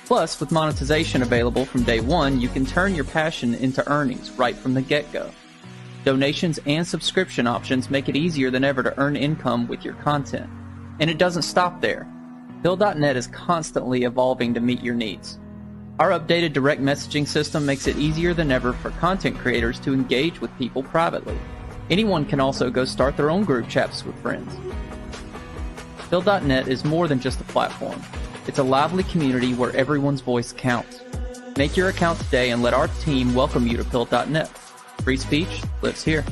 [SPEAKER 5] Plus, with monetization available from day one, you can turn your passion into earnings right from the get-go. Donations and subscription options make it easier than ever to earn income with your content. And it doesn't stop there. Pill.net is constantly evolving to meet your needs. Our updated direct messaging system makes it easier than ever for content creators to engage with people privately. Anyone can also go start their own group chats with friends. Pill.net is more than just a platform. It's a lively community where everyone's voice counts. Make your account today and let our team welcome you to Pill.net. Free speech lives here.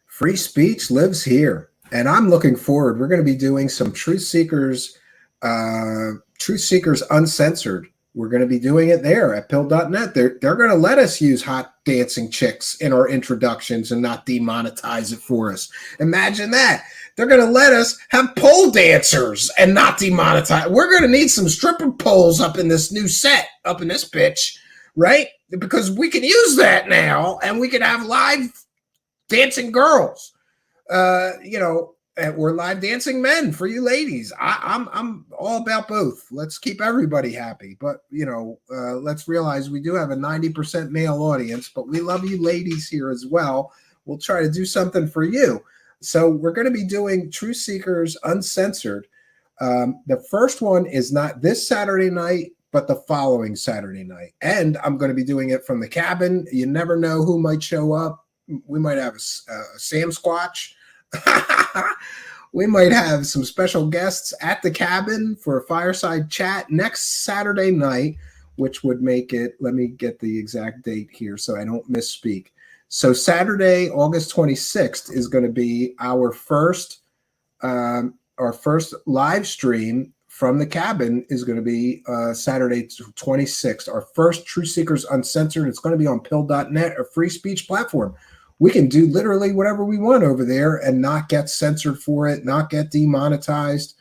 [SPEAKER 6] Free speech lives here. And I'm looking forward. We're going to be doing some Truth Seekers Uncensored. We're going to be doing it there at Pill.net. They're going to let us use hot dancing chicks in our introductions and not demonetize it for us. Imagine that. They're going to let us have pole dancers and not demonetize. We're going to need some stripper poles up in this new set, up in this bitch, right? Because we can use that now, and we can have live dancing girls. We're live dancing men for you ladies. I'm all about both. Let's keep everybody happy. But, let's realize we do have a 90% male audience, but we love you ladies here as well. We'll try to do something for you. So we're going to be doing Truth Seekers Uncensored. The first one is not this Saturday night, but the following Saturday night. And I'm going to be doing it from the cabin. You never know who might show up. We might have a Sam Squatch. We might have some special guests at the cabin for a fireside chat next Saturday night, which would make it, let me get the exact date here so I don't misspeak. So Saturday, August 26th is going to be our first live stream from the cabin is going to be Saturday 26th. Our first Truth Seekers Uncensored. It's going to be on Pill.net, a free speech platform. We can do literally whatever we want over there and not get censored for it, not get demonetized.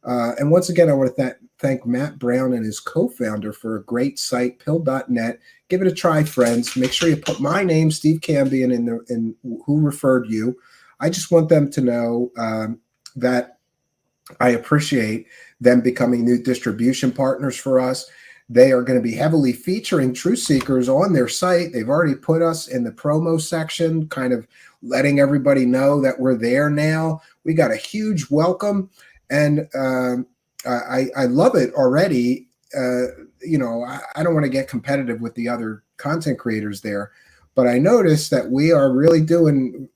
[SPEAKER 6] And once again, I want to thank Matt Brown and his co-founder for a great site, Pill.net. Give it a try, friends. Make sure you put my name, Steve Cambion, in who referred you. I just want them to know that I appreciate them becoming new distribution partners for us. They are going to be heavily featuring Truth Seekers on their site. They've already put us in the promo section, kind of letting everybody know that we're there now. We got a huge welcome, and I love it already. I don't want to get competitive with the other content creators there, but I noticed that we are really doing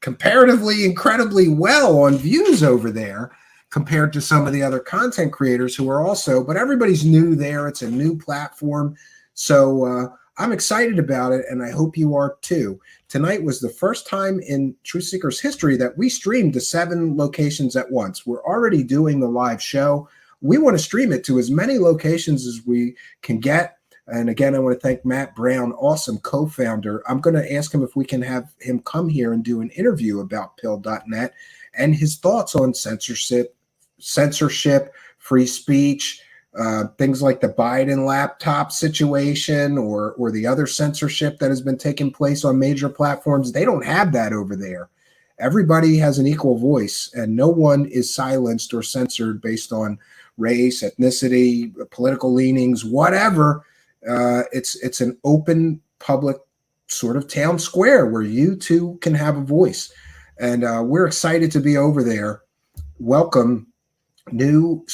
[SPEAKER 6] comparatively incredibly well on views over there compared to some of the other content creators who are also, but everybody's new there. It's a new platform. So I'm excited about it, and I hope you are too. Tonight was the first time in Truth Seekers history that we streamed to 7 locations at once. We're already doing the live show. We want to stream it to as many locations as we can get. And again, I want to thank Matt Brown, awesome co-founder. I'm going to ask him if we can have him come here and do an interview about Pill.net and his thoughts on censorship, free speech, things like the Biden laptop situation or the other censorship that has been taking place on major platforms. They don't have that over there. Everybody has an equal voice, and no one is silenced or censored based on race, ethnicity, political leanings, whatever. It's an open public sort of town square where you too can have a voice. And we're excited to be over there. Welcome. new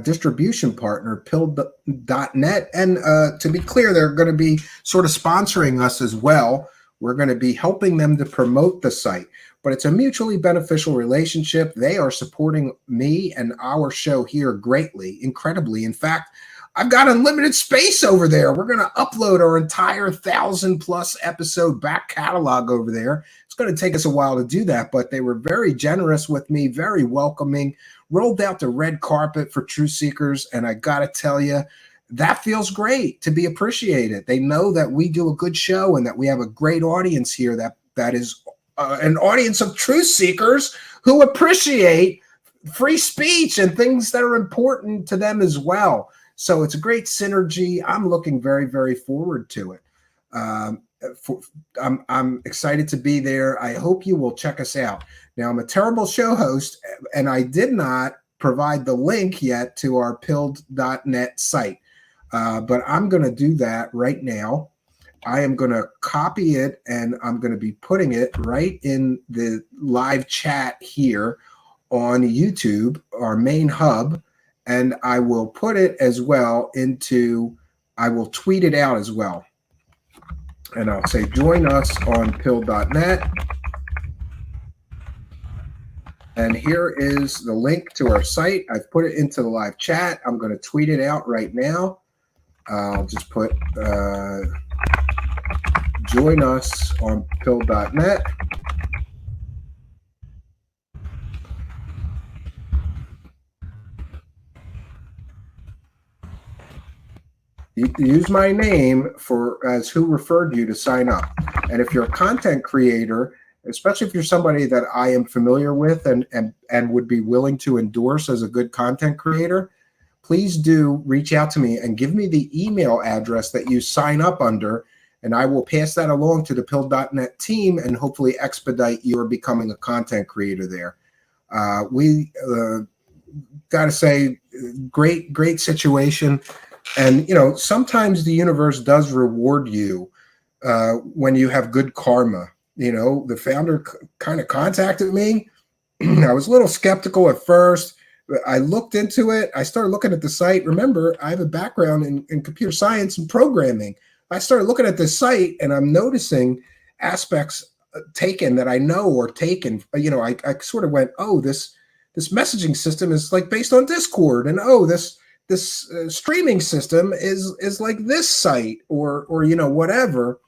[SPEAKER 6] distribution partner, Pill.net. And to be clear, they're going to be sort of sponsoring us as well. We're going to be helping them to promote the site, but it's a mutually beneficial relationship. They are supporting me and our show here greatly, incredibly. In fact, I've got unlimited space over there. We're going to upload our entire 1,000+ episode back catalog over there. It's going to take us a while to do that, but they were very generous with me, very welcoming, rolled out the red carpet for Truth Seekers. And I got to tell you, that feels great to be appreciated. They know that we do a good show and that we have a great audience here that is an audience of truth seekers who appreciate free speech and things that are important to them as well. So it's a great synergy. I'm looking very, very forward to it. I'm excited to be there. I hope you will check us out. Now, I'm a terrible show host, and I did not provide the link yet to our Pill.net site, but I'm going to do that right now. I am going to copy it, and I'm going to be putting it right in the live chat here on YouTube, our main hub. And I will put it as well I will tweet it out as well. And I'll say, join us on Pill.net. And here is the link to our site. I've put it into the live chat. I'm going to tweet it out right now. I'll just put, join us on Pill.net. Use my name as who referred you to sign up. And if you're a content creator, especially if you're somebody that I am familiar with and would be willing to endorse as a good content creator, please do reach out to me and give me the email address that you sign up under, and I will pass that along to the Pill.net team and hopefully expedite your becoming a content creator there. We got to say, great situation. And, sometimes the universe does reward you when you have good karma. The founder kind of contacted me. I was a little skeptical at first, but I looked into it. I started looking at the site. Remember, I have a background in computer science and programming. I started looking at this site, and I'm noticing aspects taken that I know or taken. I sort of went, oh, this messaging system is like based on Discord, and oh, this streaming system is like this site or whatever.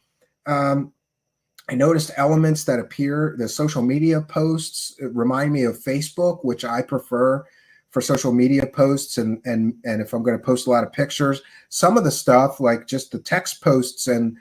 [SPEAKER 6] I noticed elements that appear, the social media posts remind me of Facebook, which I prefer for social media posts. And if I'm going to post a lot of pictures, some of the stuff like just the text posts and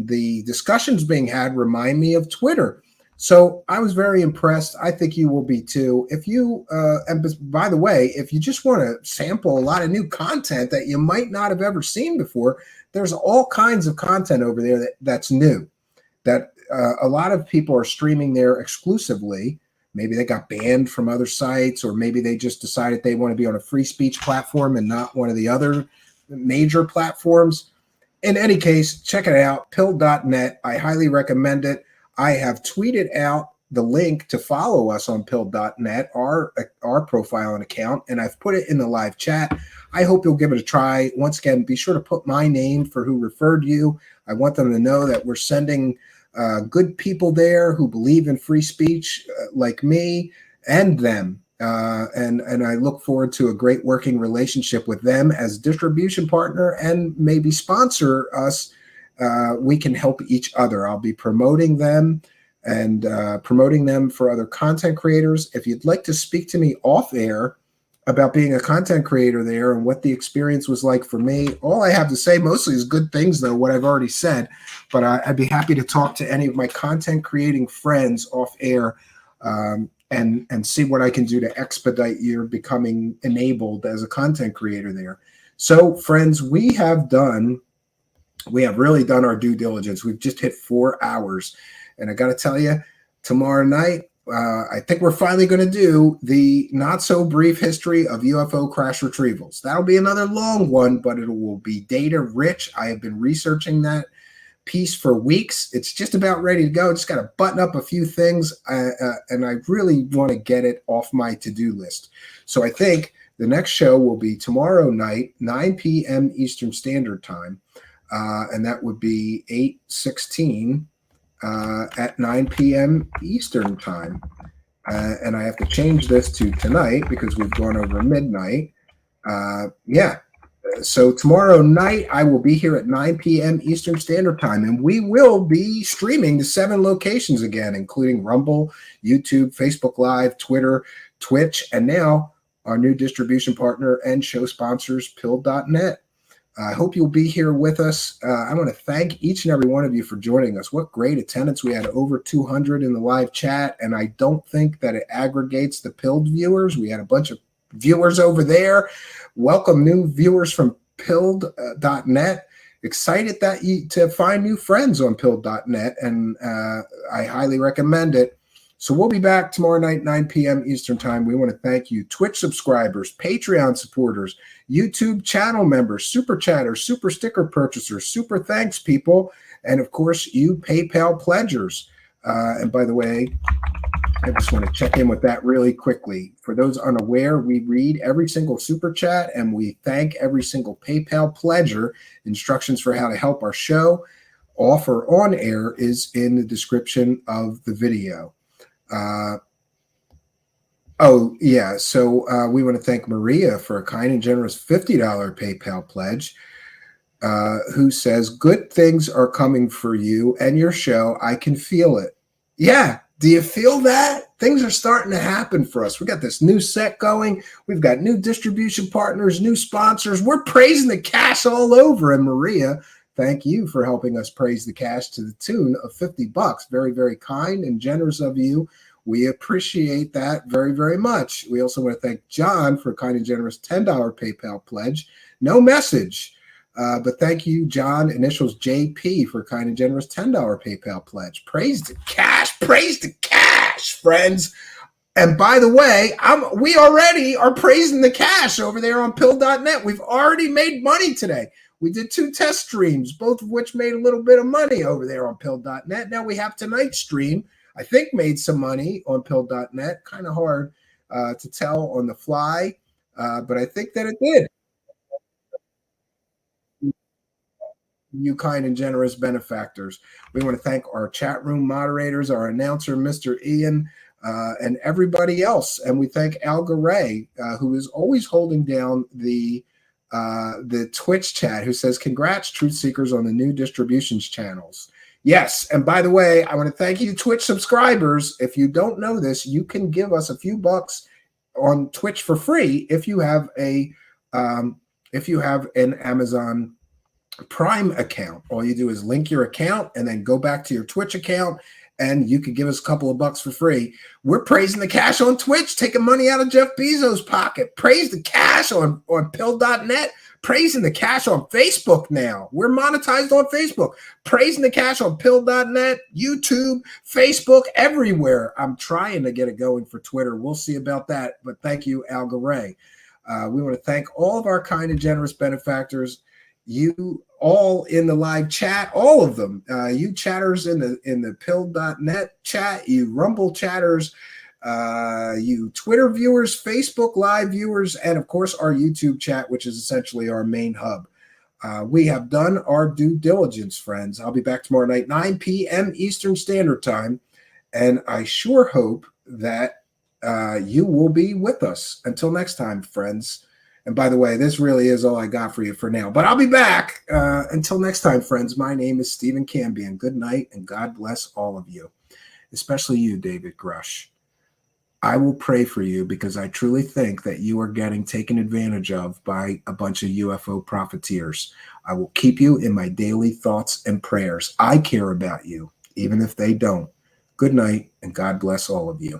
[SPEAKER 6] the discussions being had remind me of Twitter. So I was very impressed. I think you will be too. If you, and by the way, if you just want to sample a lot of new content that you might not have ever seen before, there's all kinds of content over there that's new, that a lot of people are streaming there exclusively. Maybe they got banned from other sites, or maybe they just decided they want to be on a free speech platform and not one of the other major platforms. In any case, check it out, Pill.net. I highly recommend it. I have tweeted out the link to follow us on Pill.net, our profile and account, and I've put it in the live chat. I hope you'll give it a try. Once again, be sure to put my name for who referred you. I want them to know that we're sending good people there who believe in free speech like me and them. And I look forward to a great working relationship with them as distribution partner and maybe sponsor us. We can help each other. I'll be promoting them and promoting them for other content creators. If you'd like to speak to me off air about being a content creator there and what the experience was like for me, all I have to say mostly is good things, though, what I've already said. But I'd be happy to talk to any of my content creating friends off air and see what I can do to expedite your becoming enabled as a content creator there. So, friends, we have really done our due diligence. We've just hit 4 hours. And I got to tell you, tomorrow night, I think we're finally going to do the not so brief history of UFO crash retrievals. That'll be another long one, but it will be data rich. I have been researching that piece for weeks. It's just about ready to go. Just got to button up a few things. And I really want to get it off my to-do list. So I think The next show will be tomorrow night, 9 p.m. Eastern Standard Time, and that would be 8/16 at 9 p.m. Eastern Time. And I have to change this to tonight because we've gone over midnight. So tomorrow night, I will be here at 9 p.m. Eastern Standard Time, and we will be streaming to 7 locations again, including Rumble, YouTube, Facebook Live, Twitter, Twitch, and now our new distribution partner and show sponsors, Pill.net. I hope you'll be here with us. I want to thank each and every one of you for joining us. What great attendance. We had over 200 in the live chat, and I don't think that it aggregates the Pilled viewers. We had a bunch of viewers over there. Welcome new viewers from Pilled.net. Excited to find new friends on Pilled.net, and I highly recommend it. So we'll be back tomorrow night, 9 p.m. Eastern Time. We want to thank you, Twitch subscribers, Patreon supporters, YouTube channel members, Super Chatters, Super Sticker purchasers, Super Thanks people, and of course, you PayPal pledgers. And by the way, I just want to check in with that really quickly. For those unaware, we read every single Super Chat, and we thank every single PayPal pledger. Instructions for how to help our show offer on air is in the description of the video. So we want to thank Maria for a kind and generous $50 PayPal pledge, who says, good things are coming for you and your show. I can feel it. Yeah. Do you feel that? Things are starting to happen for us. We got this new set going. We've got new distribution partners, new sponsors. We're praising the cash all over. And Maria, thank you for helping us praise the cash to the tune of $50. Very, very kind and generous of you. We appreciate that very, very much. We also want to thank John for a kind and generous $10 PayPal pledge. No message, but thank you, John, initials JP, for a kind and generous $10 PayPal pledge. Praise the cash, friends. And by the way, we already are praising the cash over there on Pill.net. We've already made money today. We did 2 test streams, both of which made a little bit of money over there on Pill.net. Now we have tonight's stream, I think, made some money on Pill.net. Kind of hard to tell on the fly, but I think that it did. You kind and generous benefactors. We want to thank our chat room moderators, our announcer, Mr. Ian, and everybody else. And we thank Al Garay, who is always holding down the Twitch chat, who says, congrats, Truth Seekers, on the new distributions channels. Yes, and by the way, I want to thank you, Twitch subscribers. If you don't know this, you can give us a few bucks on Twitch for free if you have an Amazon Prime account. All you do is link your account and then go back to your Twitch account, and you could give us a couple of bucks for free. We're praising the cash on Twitch, taking money out of Jeff Bezos' pocket. Praise the cash on Pill.net. Praising the cash on Facebook now. We're monetized on Facebook. Praising the cash on Pill.net, YouTube, Facebook, everywhere. I'm trying to get it going for Twitter. We'll see about that. But thank you, Al Garay. We want to thank all of our kind and generous benefactors. You all in the live chat, all of them. You chatters in the Pill.net chat, you Rumble chatters, you Twitter viewers, Facebook Live viewers, and of course our YouTube chat, which is essentially our main hub. We have done our due diligence, friends. I'll be back tomorrow night, 9 p.m. Eastern Standard Time, and I sure hope that you will be with us. Until next time, friends. And by the way, this really is all I got for you for now. But I'll be back. Until next time, friends, my name is Stephen Cambion. Good night, and God bless all of you, especially you, David Grusch. I will pray for you because I truly think that you are getting taken advantage of by a bunch of UFO profiteers. I will keep you in my daily thoughts and prayers. I care about you, even if they don't. Good night, and God bless all of you.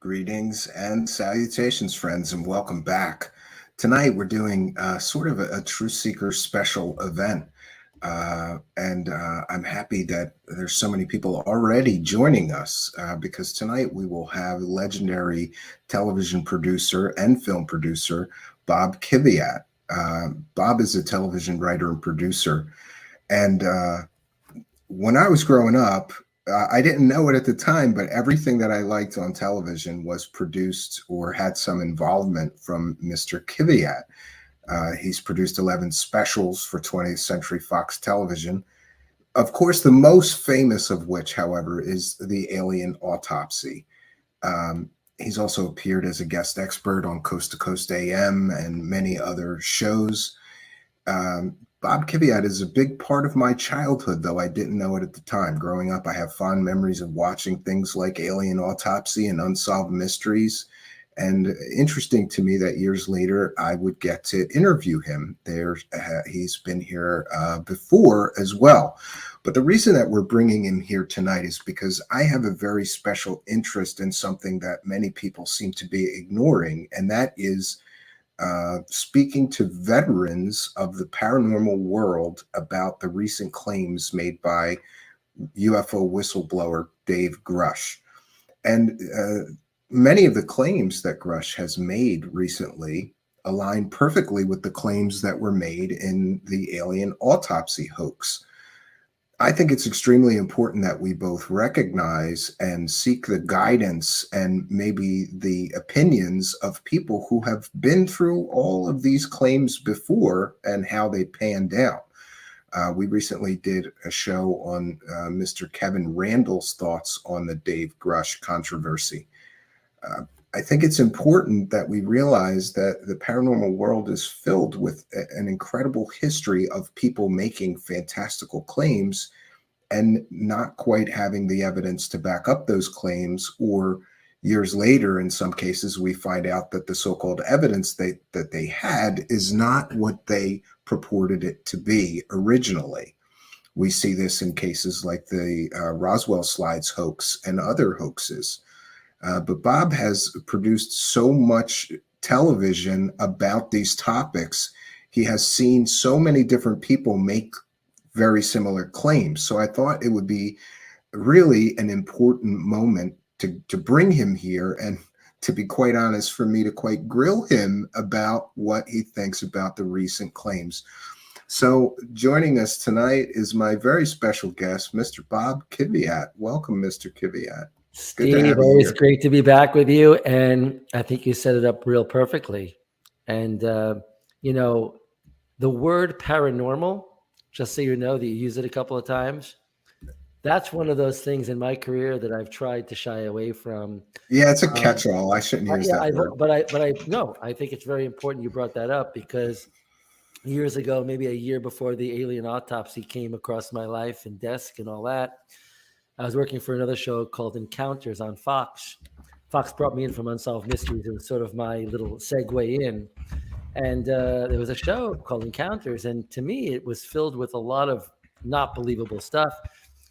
[SPEAKER 3] Greetings and salutations, friends, and welcome back. Tonight we're doing sort of a Truth Seeker special event. And I'm happy that there's so many people already joining us because tonight we will have legendary television producer and film producer Bob Kiviat. Bob is a television writer and producer. And when I was growing up, I didn't know it at the time, but everything that I liked on television was produced or had some involvement from Mr. Kiviat. He's produced 11 specials for 20th Century Fox Television. Of course, the most famous of which, however, is The Alien Autopsy. He's also appeared as a guest expert on Coast to Coast AM and many other shows. Bob Kiviat is a big part of my childhood, though I didn't know it at the time. Growing up, I have fond memories of watching things like Alien Autopsy and Unsolved Mysteries. And interesting to me that years later, I would get to interview him. He's been here before as well. But the reason that we're bringing him here tonight is because I have a very special interest in something that many people seem to be ignoring, and that is speaking to veterans of the paranormal world about the recent claims made by UFO whistleblower Dave Grusch. And many of the claims that Grusch has made recently align perfectly with the claims that were made in the alien autopsy hoax. I think it's extremely important that we both recognize and seek the guidance and maybe the opinions of people who have been through all of these claims before and how they panned out. We recently did a show on Mr. Kevin Randall's thoughts on the Dave Grusch controversy. I think it's important that we realize that the paranormal world is filled with an incredible history of people making fantastical claims and not quite having the evidence to back up those claims, or years later, in some cases, we find out that the so-called evidence that they had is not what they purported it to be originally. We see this in cases like the Roswell slides hoax and other hoaxes. But Bob has produced so much television about these topics. He has seen so many different people make very similar claims. So I thought it would be really an important moment to bring him here and, to be quite honest, for me to quite grill him about what he thinks about the recent claims. So joining us tonight is my very special guest, Mr. Bob Kiviat. Welcome, Mr. Kiviat.
[SPEAKER 2] Steve, always great to be back with you. And I think you set it up real perfectly. And, you know, the word paranormal, just so you know that you use it a couple of times, that's one of those things in my career that I've tried to shy away from.
[SPEAKER 3] Yeah, it's a catch-all. I shouldn't use that word.
[SPEAKER 2] But I think it's very important you brought that up, because years ago, maybe a year before the alien autopsy came across my life and desk and all that, I was working for another show called Encounters on Fox. Fox brought me in from Unsolved Mysteries. It was sort of my little segue in. And there was a show called Encounters. And to me, it was filled with a lot of not believable stuff.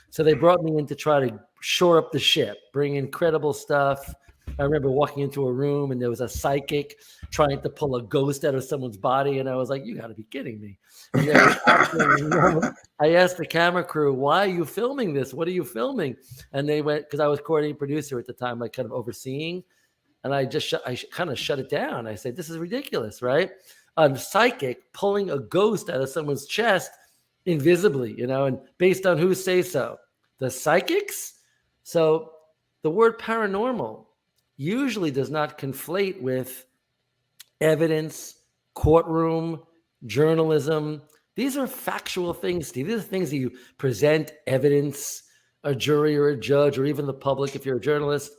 [SPEAKER 2] So they brought me in to try to shore up the ship, bring incredible stuff. I remember walking into a room and there was a psychic trying to pull a ghost out of someone's body. And I was like, you got to be kidding me. And there was absolutely I asked the camera crew, why are you filming this? What are you filming? And they went, because I was coordinating producer at the time, like kind of overseeing. And I just kind of shut it down. I said, this is ridiculous, right? A psychic pulling a ghost out of someone's chest invisibly, you know, and based on who say so? The psychics? So the word paranormal usually does not conflate with evidence, courtroom, journalism. These are factual things, Steve. These are things that you present evidence. A jury or a judge or even the public, if you're a journalist,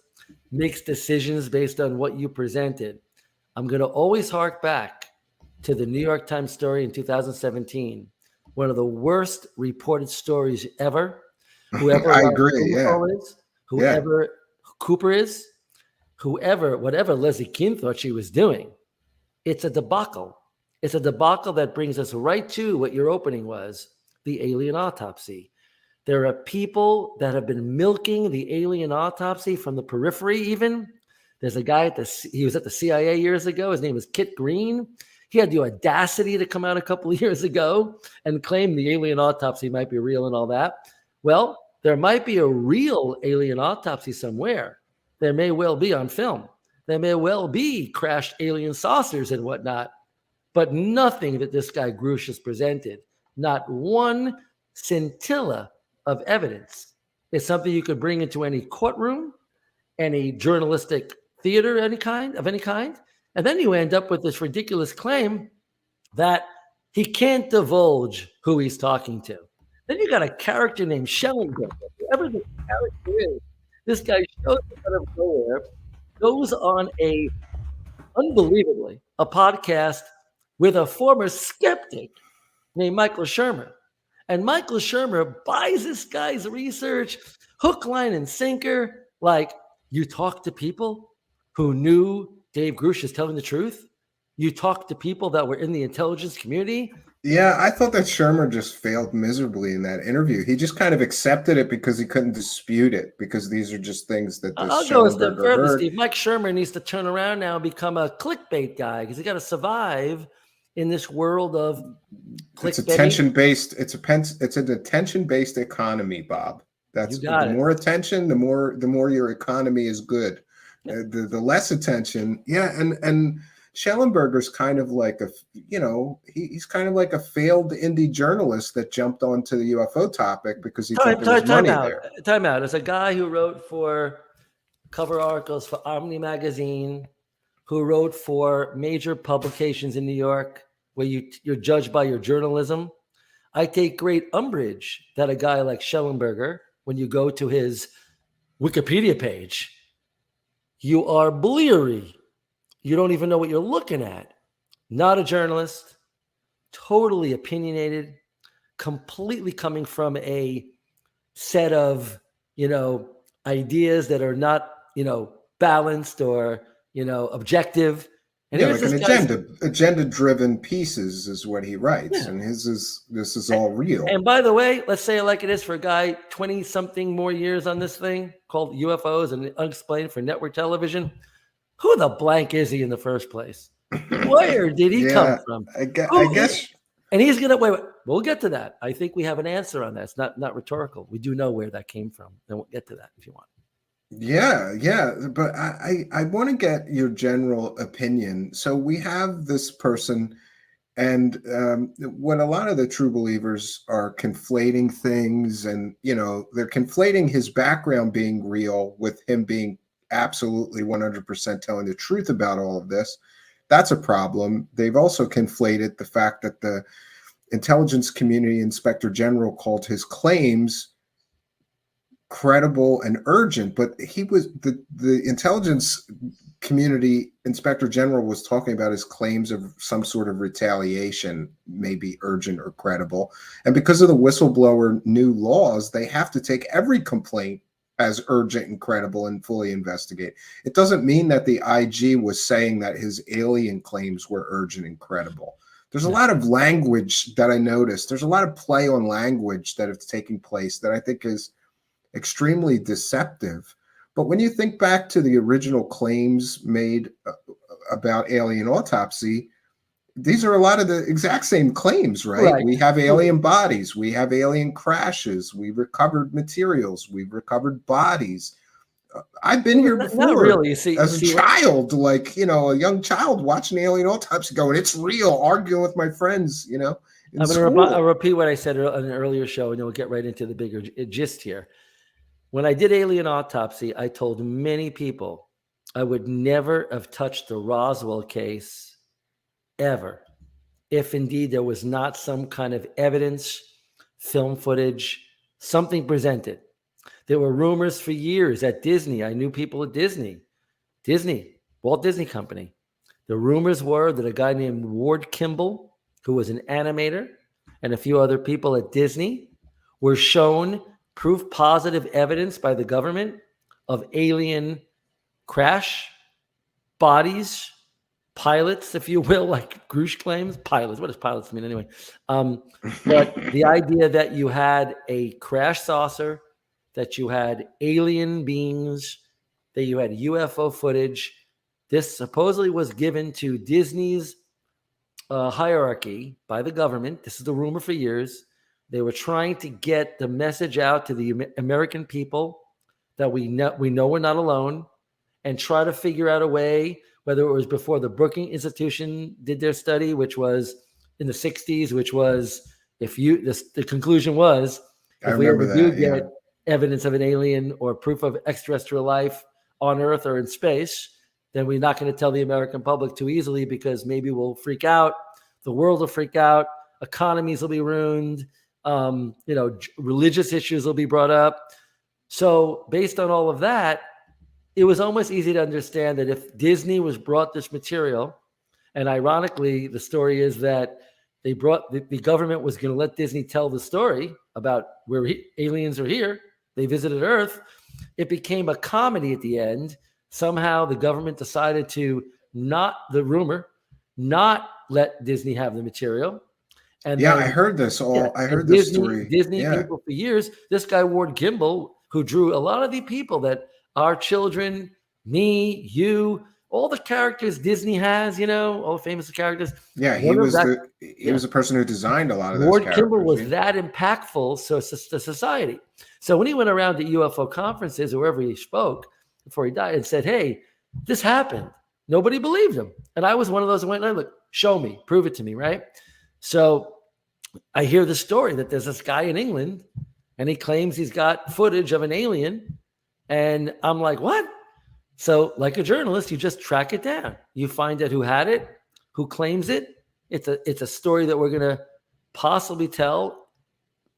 [SPEAKER 2] makes decisions based on what you presented. I'm going to always hark back to the New York Times story in 2017, one of the worst reported stories ever. Whoever
[SPEAKER 3] I agree,
[SPEAKER 2] whoever Cooper is, whatever Leslie Kean thought she was doing, it's a debacle. It's a debacle that brings us right to what your opening was, the alien autopsy. There are people that have been milking the alien autopsy from the periphery even. There's a guy he was at the CIA years ago. His name was Kit Green. He had the audacity to come out a couple of years ago and claim the alien autopsy might be real and all that. Well, there might be a real alien autopsy somewhere. There may well be on film. There may well be crashed alien saucers and whatnot, but nothing that this guy Grusch has presented, not one scintilla of evidence, is something you could bring into any courtroom, any journalistic theater, any kind, and then you end up with this ridiculous claim that he can't divulge who he's talking to. Then you got a character named Schellenberger, whoever the character is. This guy shows up out of nowhere, goes on unbelievably, a podcast with a former skeptic named Michael Shermer. And Michael Shermer buys this guy's research, hook, line, and sinker. Like, you talk to people who knew Dave Grusch is telling the truth. You talk to people that were in the intelligence community.
[SPEAKER 3] Yeah, I thought that Shermer just failed miserably in that interview. He just kind of accepted it because he couldn't dispute it, because these are just things that this
[SPEAKER 2] I'll go a step
[SPEAKER 3] Schellenberger
[SPEAKER 2] further,
[SPEAKER 3] heard.
[SPEAKER 2] Steve. Mike Shermer needs to turn around now and become a clickbait guy, because he got to survive in this world of clickbait.
[SPEAKER 3] It's attention-based. It's an attention-based economy, Bob. That's the more attention, the more your economy is good. The less attention, and Schellenberger's kind of like he's kind of like a failed indie journalist that jumped onto the UFO topic because he thought there was money there.
[SPEAKER 2] Time out. As a guy who wrote for cover articles for Omni magazine, who wrote for major publications in New York, where you're judged by your journalism, I take great umbrage that a guy like Schellenberger, when you go to his Wikipedia page, you are bleary. You don't even know what you're looking at. Not a journalist, totally opinionated, completely coming from a set of, ideas that are not, balanced or, objective. And
[SPEAKER 3] like an agenda-driven pieces is what he writes, and this is all real.
[SPEAKER 2] And by the way, let's say it like it is for a guy 20-something more years on this thing called UFOs and Unexplained for network television. Who the blank is he in the first place? Where did he come from?
[SPEAKER 3] I guess.
[SPEAKER 2] And he's gonna wait. We'll get to that. I think we have an answer on that. It's not rhetorical. We do know where that came from, and we'll get to that if you want.
[SPEAKER 3] Yeah, but I want to get your general opinion. So we have this person, and when a lot of the true believers are conflating things, and they're conflating his background being real with him being absolutely 100% telling the truth about all of this, that's a problem. They've also conflated the fact that the intelligence community inspector general called his claims credible and urgent, but he was the intelligence community inspector general was talking about his claims of some sort of retaliation, maybe urgent or credible. And because of the whistleblower new laws, they have to take every complaint as urgent and credible and fully investigate. It doesn't mean that the IG was saying that his alien claims were urgent and credible. There's a lot of language that I noticed. There's a lot of play on language that is taking place that I think is extremely deceptive. But when you think back to the original claims made about alien autopsy, these are a lot of the exact same claims, right? We have alien bodies, we have alien crashes, we recovered materials, we've recovered bodies. I've been here before.
[SPEAKER 2] Not really. You see,
[SPEAKER 3] as a child, like, a young child watching alien autopsy going, it's real, arguing with my friends, I'm
[SPEAKER 2] going to repeat what I said on an earlier show, and then we'll get right into the bigger gist here. When I did alien autopsy, I told many people I would never have touched the Roswell case ever, if indeed there was not some kind of evidence, film footage, something presented. There were rumors for years at Disney. I knew people at Disney, Walt Disney Company. The rumors were that a guy named Ward Kimball, who was an animator, and a few other people at Disney were shown proof positive evidence by the government of alien crash, bodies, pilots, if you will, like Grusch claims. Pilots, what does pilots mean anyway? But the idea that you had a crash saucer, that you had alien beings that you had UFO footage. This supposedly was given to Disney's hierarchy by the government. This is the rumor for years. They were trying to get the message out to the American people that we know we're not alone, and try to figure out a way, whether it was before the Brookings Institution did their study, which was in the 60s, which was the conclusion was, if we ever do get evidence of an alien or proof of extraterrestrial life on Earth or in space, then we're not going to tell the American public too easily, because maybe we'll freak out, the world will freak out, economies will be ruined, religious issues will be brought up. So based on all of that, it was almost easy to understand that if Disney was brought this material, and ironically, the story is that they brought the government was going to let Disney tell the story about where aliens are here. They visited Earth. It became a comedy at the end. Somehow the government decided to not let Disney have the material. And
[SPEAKER 6] yeah,
[SPEAKER 2] then,
[SPEAKER 6] I heard this I heard this story.
[SPEAKER 2] Disney people for years. This guy Ward Kimball, who drew a lot of the people that our children, me, you, all the characters Disney has, all the famous characters.
[SPEAKER 6] Yeah, he was the person who designed a lot of those
[SPEAKER 2] Ward
[SPEAKER 6] characters.
[SPEAKER 2] Kimball was that impactful to society. So when he went around to UFO conferences or wherever he spoke before he died and said, "Hey, this happened," nobody believed him. And I was one of those who went, "Look, show me, prove it to me," right? So I hear the story that there's this guy in England and he claims he's got footage of an alien. And I'm like, what? So like a journalist, you just track it down. You find out who had it, who claims it. It's a story that we're going to possibly tell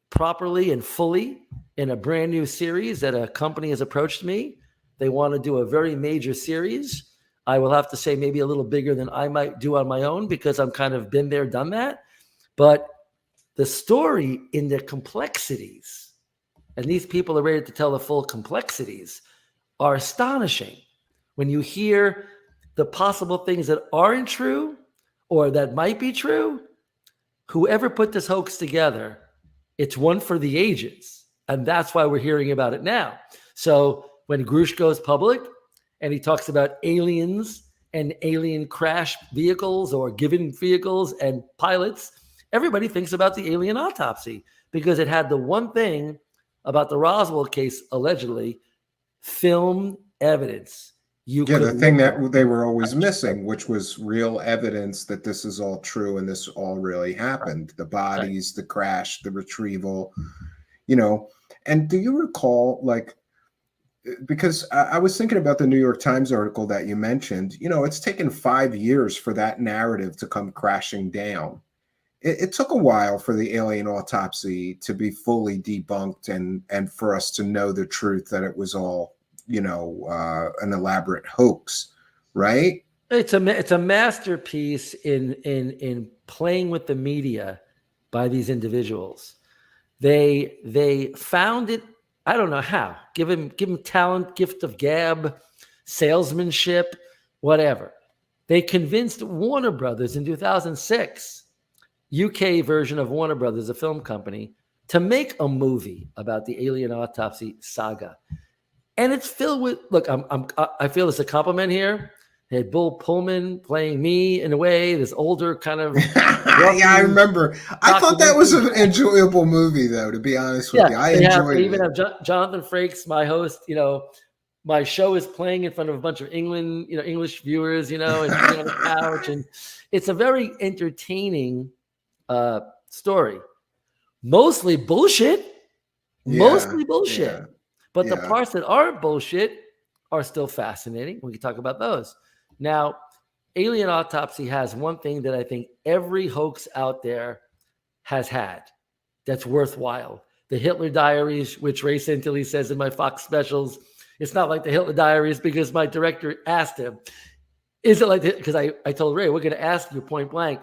[SPEAKER 2] properly and fully in a brand new series that a company has approached me. They want to do a very major series. I will have to say maybe a little bigger than I might do on my own, because I'm kind of been there, done that. But the story in the complexities, and these people are ready to tell the full complexities, are astonishing. When you hear the possible things that aren't true or that might be true, whoever put this hoax together, it's one for the ages. And that's why we're hearing about it now. So when Grusch goes public and he talks about aliens and alien crash vehicles or given vehicles and pilots, everybody thinks about the alien autopsy, because it had the one thing about the Roswell case, allegedly, film evidence.
[SPEAKER 6] The thing that they were always missing, which was real evidence that this is all true and this all really happened. The bodies, the crash, the retrieval, And do you recall, because I was thinking about the New York Times article that you mentioned, it's taken 5 years for that narrative to come crashing down. It took a while for the alien autopsy to be fully debunked and for us to know the truth that it was all, an elaborate hoax, right?
[SPEAKER 2] It's a masterpiece in playing with the media by these individuals. They found it. I don't know how. Give him talent, gift of gab, salesmanship, whatever. They convinced Warner Brothers in 2006, UK version of Warner Brothers, a film company, to make a movie about the alien autopsy saga. And it's filled with, look, I feel it's a compliment here. They had Bill Pullman playing me in a way, this older kind of.
[SPEAKER 6] Yeah, I remember. I thought that was an enjoyable movie, though, to be honest with you. I enjoyed it.
[SPEAKER 2] They even have Jonathan Frakes, my host. My show is playing in front of a bunch of English viewers, and sitting on the couch. And it's a very entertaining story. Mostly bullshit. But the parts that aren't bullshit are still fascinating. We can talk about those. Now, alien autopsy has one thing that I think every hoax out there has had that's worthwhile. The Hitler Diaries, which Ray Santilli says in my Fox specials, it's not like the Hitler Diaries, because my director asked him, is it like because I told Ray, we're going to ask you point blank,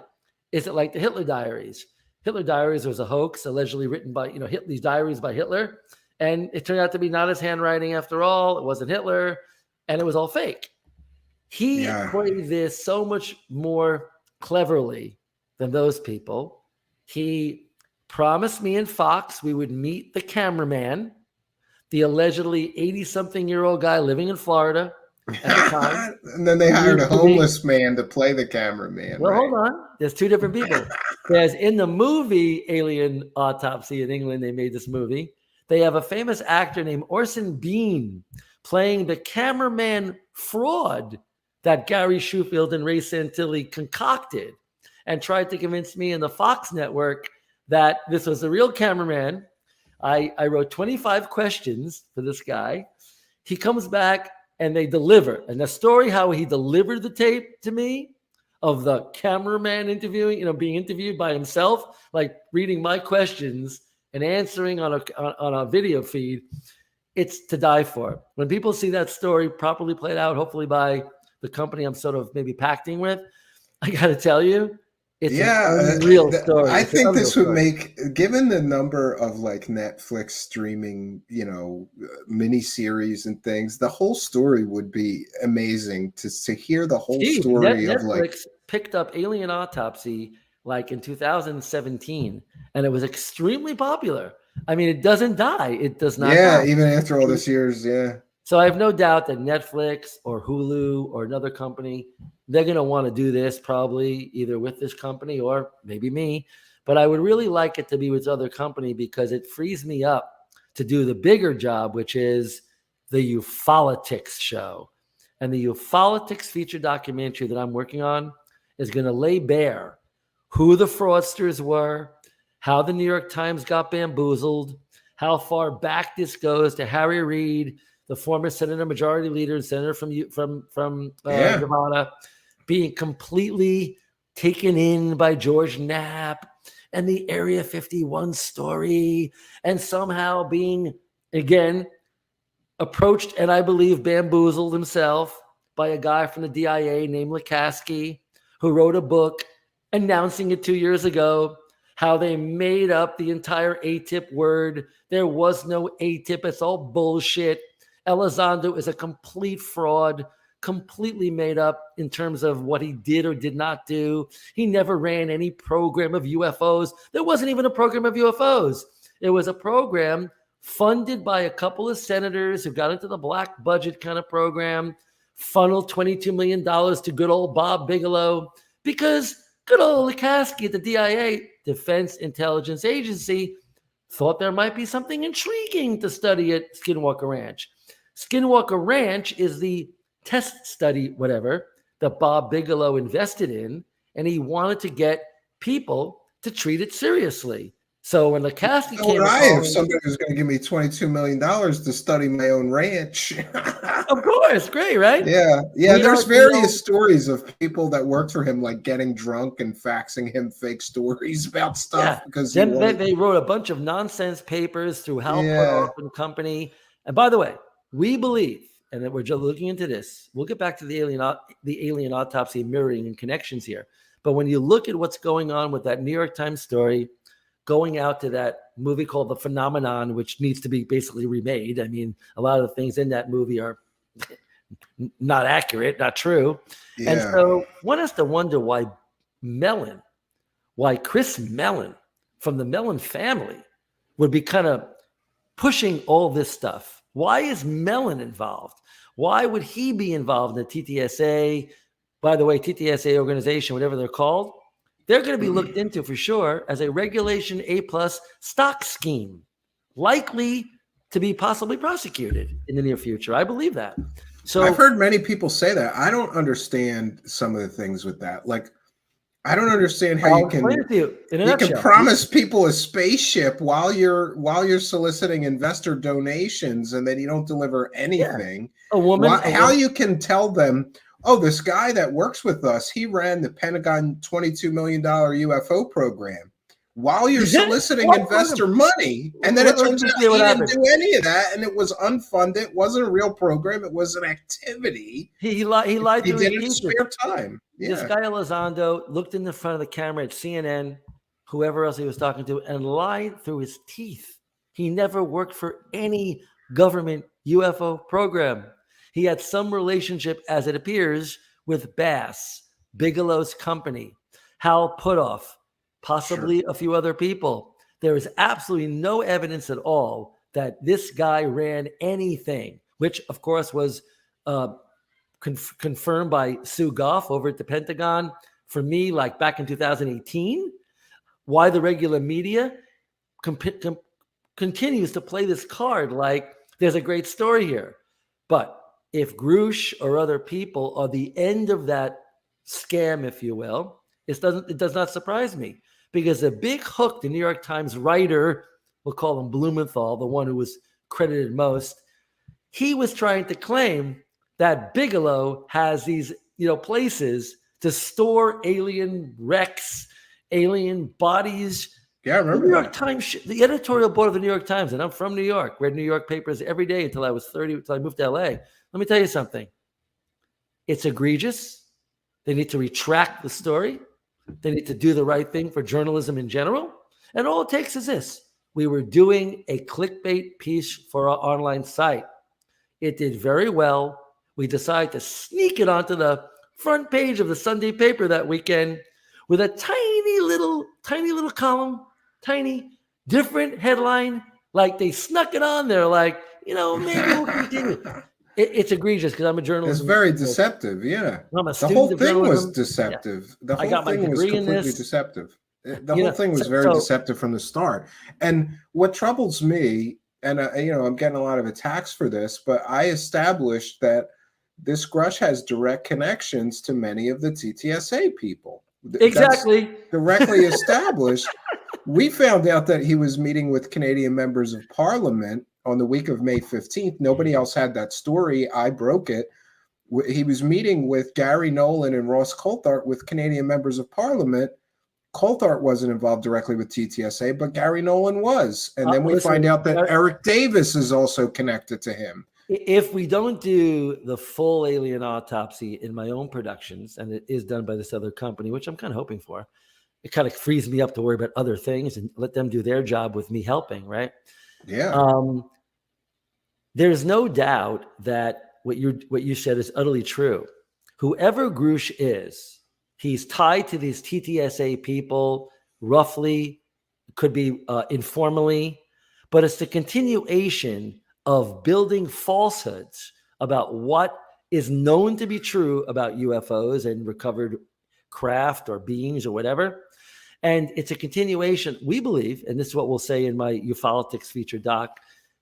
[SPEAKER 2] is it like the Hitler Diaries? Hitler Diaries was a hoax allegedly written by, these diaries by Hitler. And it turned out to be not his handwriting after all. It wasn't Hitler, and it was all fake. He played this so much more cleverly than those people. He promised me and Fox we would meet the cameraman the allegedly 80-something-year-old guy living in Florida at the time.
[SPEAKER 6] And then they hired a homeless man to play the cameraman.
[SPEAKER 2] Well,
[SPEAKER 6] right?
[SPEAKER 2] hold on. There's two different people. There's in the movie Alien Autopsy in England, they made this movie. They have a famous actor named Orson Bean playing the cameraman fraud that Gary Shewfield and Ray Santilli concocted and tried to convince me and the Fox network that this was the real cameraman. I wrote 25 questions for this guy. He comes back and they deliver. And the story how he delivered the tape to me of the cameraman interviewing, being interviewed by himself, like reading my questions and answering on a video feed, it's to die for. When people see that story properly played out, hopefully by the company I'm sort of maybe pacting with, I got to tell you, it's a real story.
[SPEAKER 6] I think this would make, given the number of like Netflix streaming, mini series and things, the whole story would be amazing to hear the whole story of
[SPEAKER 2] Netflix picked up Alien Autopsy like in 2017, and it was extremely popular. I mean, it doesn't die. It does not die.
[SPEAKER 6] Even after all these years,
[SPEAKER 2] So I have no doubt that Netflix or Hulu or another company, they're going to want to do this probably either with this company or maybe me. But I would really like it to be with other company because it frees me up to do the bigger job, which is the Ufolotics show. And the Ufolotics feature documentary that I'm working on is going to lay bare who the fraudsters were, how the New York Times got bamboozled, how far back this goes to Harry Reid, the former Senator Majority Leader and Senator from Nevada, being completely taken in by George Knapp and the Area 51 story, and somehow being, again, approached and I believe bamboozled himself by a guy from the DIA named Lukaski, who wrote a book announcing it 2 years ago, how they made up the entire ATIP word. There was no ATIP. It's all bullshit. Elizondo is a complete fraud, completely made up in terms of what he did or did not do. He never ran any program of UFOs. There wasn't even a program of UFOs. It was a program funded by a couple of senators who got into the black budget kind of program, funneled $22 million to good old Bob Bigelow, because good old Lukaski at the DIA, Defense Intelligence Agency, thought there might be something intriguing to study at Skinwalker Ranch. Skinwalker Ranch is the test study, whatever, that Bob Bigelow invested in, and he wanted to get people to treat it seriously. So when Lukaski came
[SPEAKER 6] if somebody was going to give me $22 million to study my own ranch.
[SPEAKER 2] Of course, great, right?
[SPEAKER 6] Yeah. There's various stories of people that worked for him, like getting drunk and faxing him fake stories about stuff because
[SPEAKER 2] then they wrote a bunch of nonsense papers through Hal Puthoff and company. And by the way, we believe, and that we're just looking into this. We'll get back to the alien autopsy mirroring and connections here. But when you look at what's going on with that New York Times story, going out to that movie called The Phenomenon, which needs to be basically remade. I mean, a lot of the things in that movie are not accurate, not true. Yeah. And so one has to wonder why Chris Mellon from the Mellon family would be kind of pushing all this stuff. Why is Mellon involved? Why would he be involved in the TTSA? By the way, TTSA organization, whatever they're called, they're going to be looked into for sure as a Regulation A+ stock scheme, likely to be possibly prosecuted in the near future. I believe that. So
[SPEAKER 6] I've heard many people say that. I don't understand some of the things with that. Like, I don't understand how you can promise people a spaceship while you're soliciting investor donations and then you don't deliver anything.
[SPEAKER 2] Yeah.
[SPEAKER 6] How you can tell them, oh, this guy that works with us, he ran the Pentagon $22 million UFO program while you're soliciting investor money. And then it turns out he didn't do any of that. And it was unfunded. It wasn't a real program. It was an activity.
[SPEAKER 2] He lied
[SPEAKER 6] He
[SPEAKER 2] through
[SPEAKER 6] did
[SPEAKER 2] his
[SPEAKER 6] it in spare time. Yeah.
[SPEAKER 2] This guy Elizondo looked in the front of the camera at CNN, whoever else he was talking to, and lied through his teeth. He never worked for any government UFO program. He had some relationship, as it appears, with Bass, Bigelow's company, Hal Puthoff, possibly a few other people. There is absolutely no evidence at all that this guy ran anything, which of course was confirmed by Sue Goff over at the Pentagon. For me, like back in 2018, why the regular media continues to play this card like there's a great story here. But if Grusch or other people are the end of that scam, if you will, it does not surprise me, because the big hook, the New York Times writer, we'll call him Blumenthal, the one who was credited most, he was trying to claim that Bigelow has these, places to store alien wrecks, alien bodies.
[SPEAKER 3] Yeah, I remember
[SPEAKER 2] the New York
[SPEAKER 3] that.
[SPEAKER 2] Times, the editorial board of the New York Times, and I'm from New York, read New York papers every day until I was 30, until I moved to LA. Let me tell you something. It's egregious. They need to retract the story. They need to do the right thing for journalism in general. And all it takes is this. We were doing a clickbait piece for our online site. It did very well. We decided to sneak it onto the front page of the Sunday paper that weekend with a tiny little column, tiny, different headline. Like they snuck it on there, like, maybe we'll continue. It's egregious because I'm a journalist.
[SPEAKER 3] It's very deceptive, yeah.
[SPEAKER 2] I'm a
[SPEAKER 3] The
[SPEAKER 2] student
[SPEAKER 3] whole
[SPEAKER 2] of
[SPEAKER 3] thing was
[SPEAKER 2] journalism.
[SPEAKER 3] deceptive.
[SPEAKER 2] Yeah.
[SPEAKER 3] The
[SPEAKER 2] I got
[SPEAKER 3] whole
[SPEAKER 2] my
[SPEAKER 3] thing was
[SPEAKER 2] degree in
[SPEAKER 3] completely
[SPEAKER 2] this.
[SPEAKER 3] deceptive. The whole thing was very deceptive from the start. And what troubles me, and I'm getting a lot of attacks for this, but I established that this Grusch has direct connections to many of the TTSA people.
[SPEAKER 2] Exactly.
[SPEAKER 3] That's directly established. We found out that he was meeting with Canadian members of parliament on the week of May 15th. Nobody else had that story. I broke it. He was meeting with Gary Nolan and Ross Coulthart with Canadian members of parliament. Coulthart wasn't involved directly with TTSA, but Gary Nolan was. And then we find out that Eric Davis is also connected to him.
[SPEAKER 2] If we don't do the full alien autopsy in my own productions, and it is done by this other company, which I'm kind of hoping for, it kind of frees me up to worry about other things and let them do their job with me helping, right?
[SPEAKER 3] Yeah.
[SPEAKER 2] There's no doubt that what you said is utterly true. Whoever Grusch is, he's tied to these TTSA people, roughly, could be informally, but it's the continuation of building falsehoods about what is known to be true about UFOs and recovered craft or beings or whatever. And it's a continuation, we believe, and this is what we'll say in my Ufologics feature doc,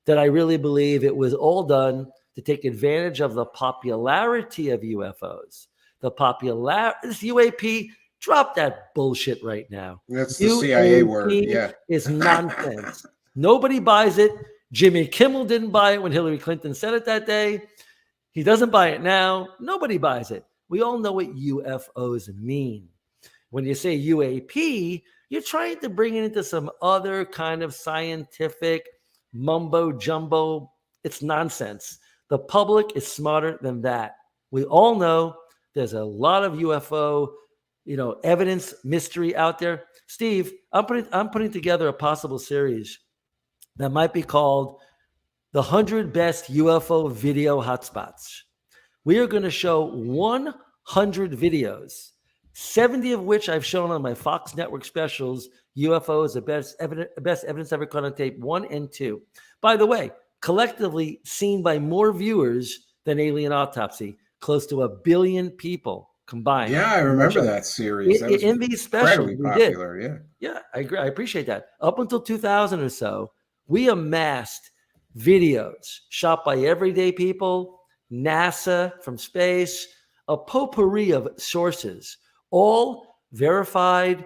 [SPEAKER 2] that I really believe it was all done to take advantage of the popularity of UFOs. This UAP, drop that bullshit right now.
[SPEAKER 3] That's the CIA word, yeah.
[SPEAKER 2] Is nonsense. Nobody buys it. Jimmy Kimmel didn't buy it when Hillary Clinton said it that day. He doesn't buy it now. Nobody buys it. We all know what UFOs mean. When you say UAP, you're trying to bring it into some other kind of scientific mumbo jumbo. It's nonsense. The public is smarter than that. We all know there's a lot of UFO, evidence mystery out there. Steve, I'm putting together a possible series that might be called the 100 Best UFO Video Hotspots. We are going to show 100 videos, 70 of which I've shown on my Fox Network specials, UFOs, the best evidence ever caught on tape 1 and 2. By the way, collectively seen by more viewers than Alien Autopsy, close to 1 billion people combined.
[SPEAKER 3] Yeah, I remember that series. That was
[SPEAKER 2] in these specials,
[SPEAKER 3] incredibly
[SPEAKER 2] we did.
[SPEAKER 3] popular, yeah.
[SPEAKER 2] Yeah, I agree. I appreciate that. Up until 2000 or so, we amassed videos shot by everyday people, NASA from space, a potpourri of sources, all verified,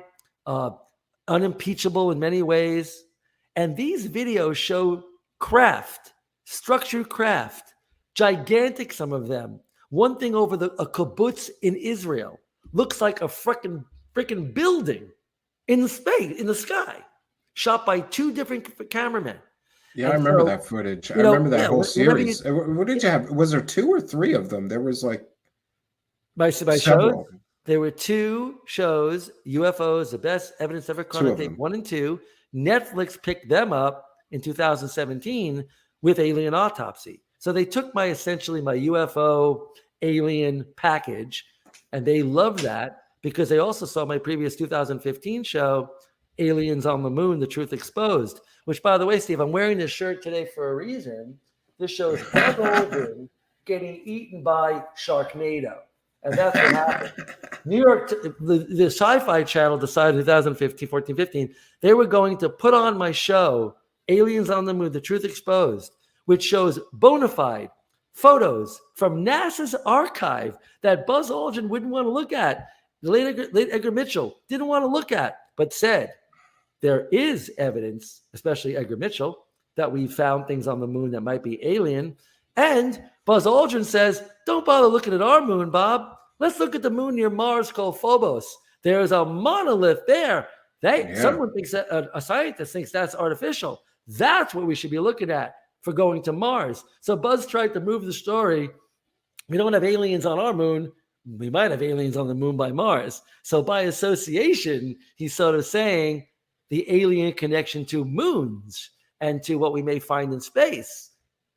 [SPEAKER 2] unimpeachable in many ways. And these videos show craft, structured craft, gigantic, some of them. One thing over a kibbutz in Israel looks like a freaking building in the space, in the sky, shot by 2 different cameramen.
[SPEAKER 3] Yeah, I remember that footage. I remember that whole series. What did you have? Was there 2 or 3 of them? There was like
[SPEAKER 2] by
[SPEAKER 3] several.
[SPEAKER 2] shows. There were 2 shows, UFOs, the best evidence ever caught on tape 1 and 2. Netflix picked them up in 2017 with Alien Autopsy. So they took essentially my UFO alien package, and they loved that because they also saw my previous 2015 show, Aliens on the Moon, The Truth Exposed, which, by the way, Steve, I'm wearing this shirt today for a reason. This shows Buzz Aldrin getting eaten by Sharknado. And that's what happened. New York, the Sci-Fi Channel decided in 2015, 14, 15, they were going to put on my show, Aliens on the Moon, The Truth Exposed, which shows bona fide photos from NASA's archive that Buzz Aldrin wouldn't want to look at. The late Edgar Mitchell didn't want to look at, but said there is evidence, especially Edgar Mitchell, that we found things on the moon that might be alien. And Buzz Aldrin says, don't bother looking at our moon, Bob. Let's look at the moon near Mars called Phobos. There's a monolith there. Someone thinks that a scientist thinks that's artificial. That's what we should be looking at for going to Mars. So Buzz tried to move the story. We don't have aliens on our moon. We might have aliens on the moon by Mars. So by association, he's sort of saying the alien connection to moons and to what we may find in space,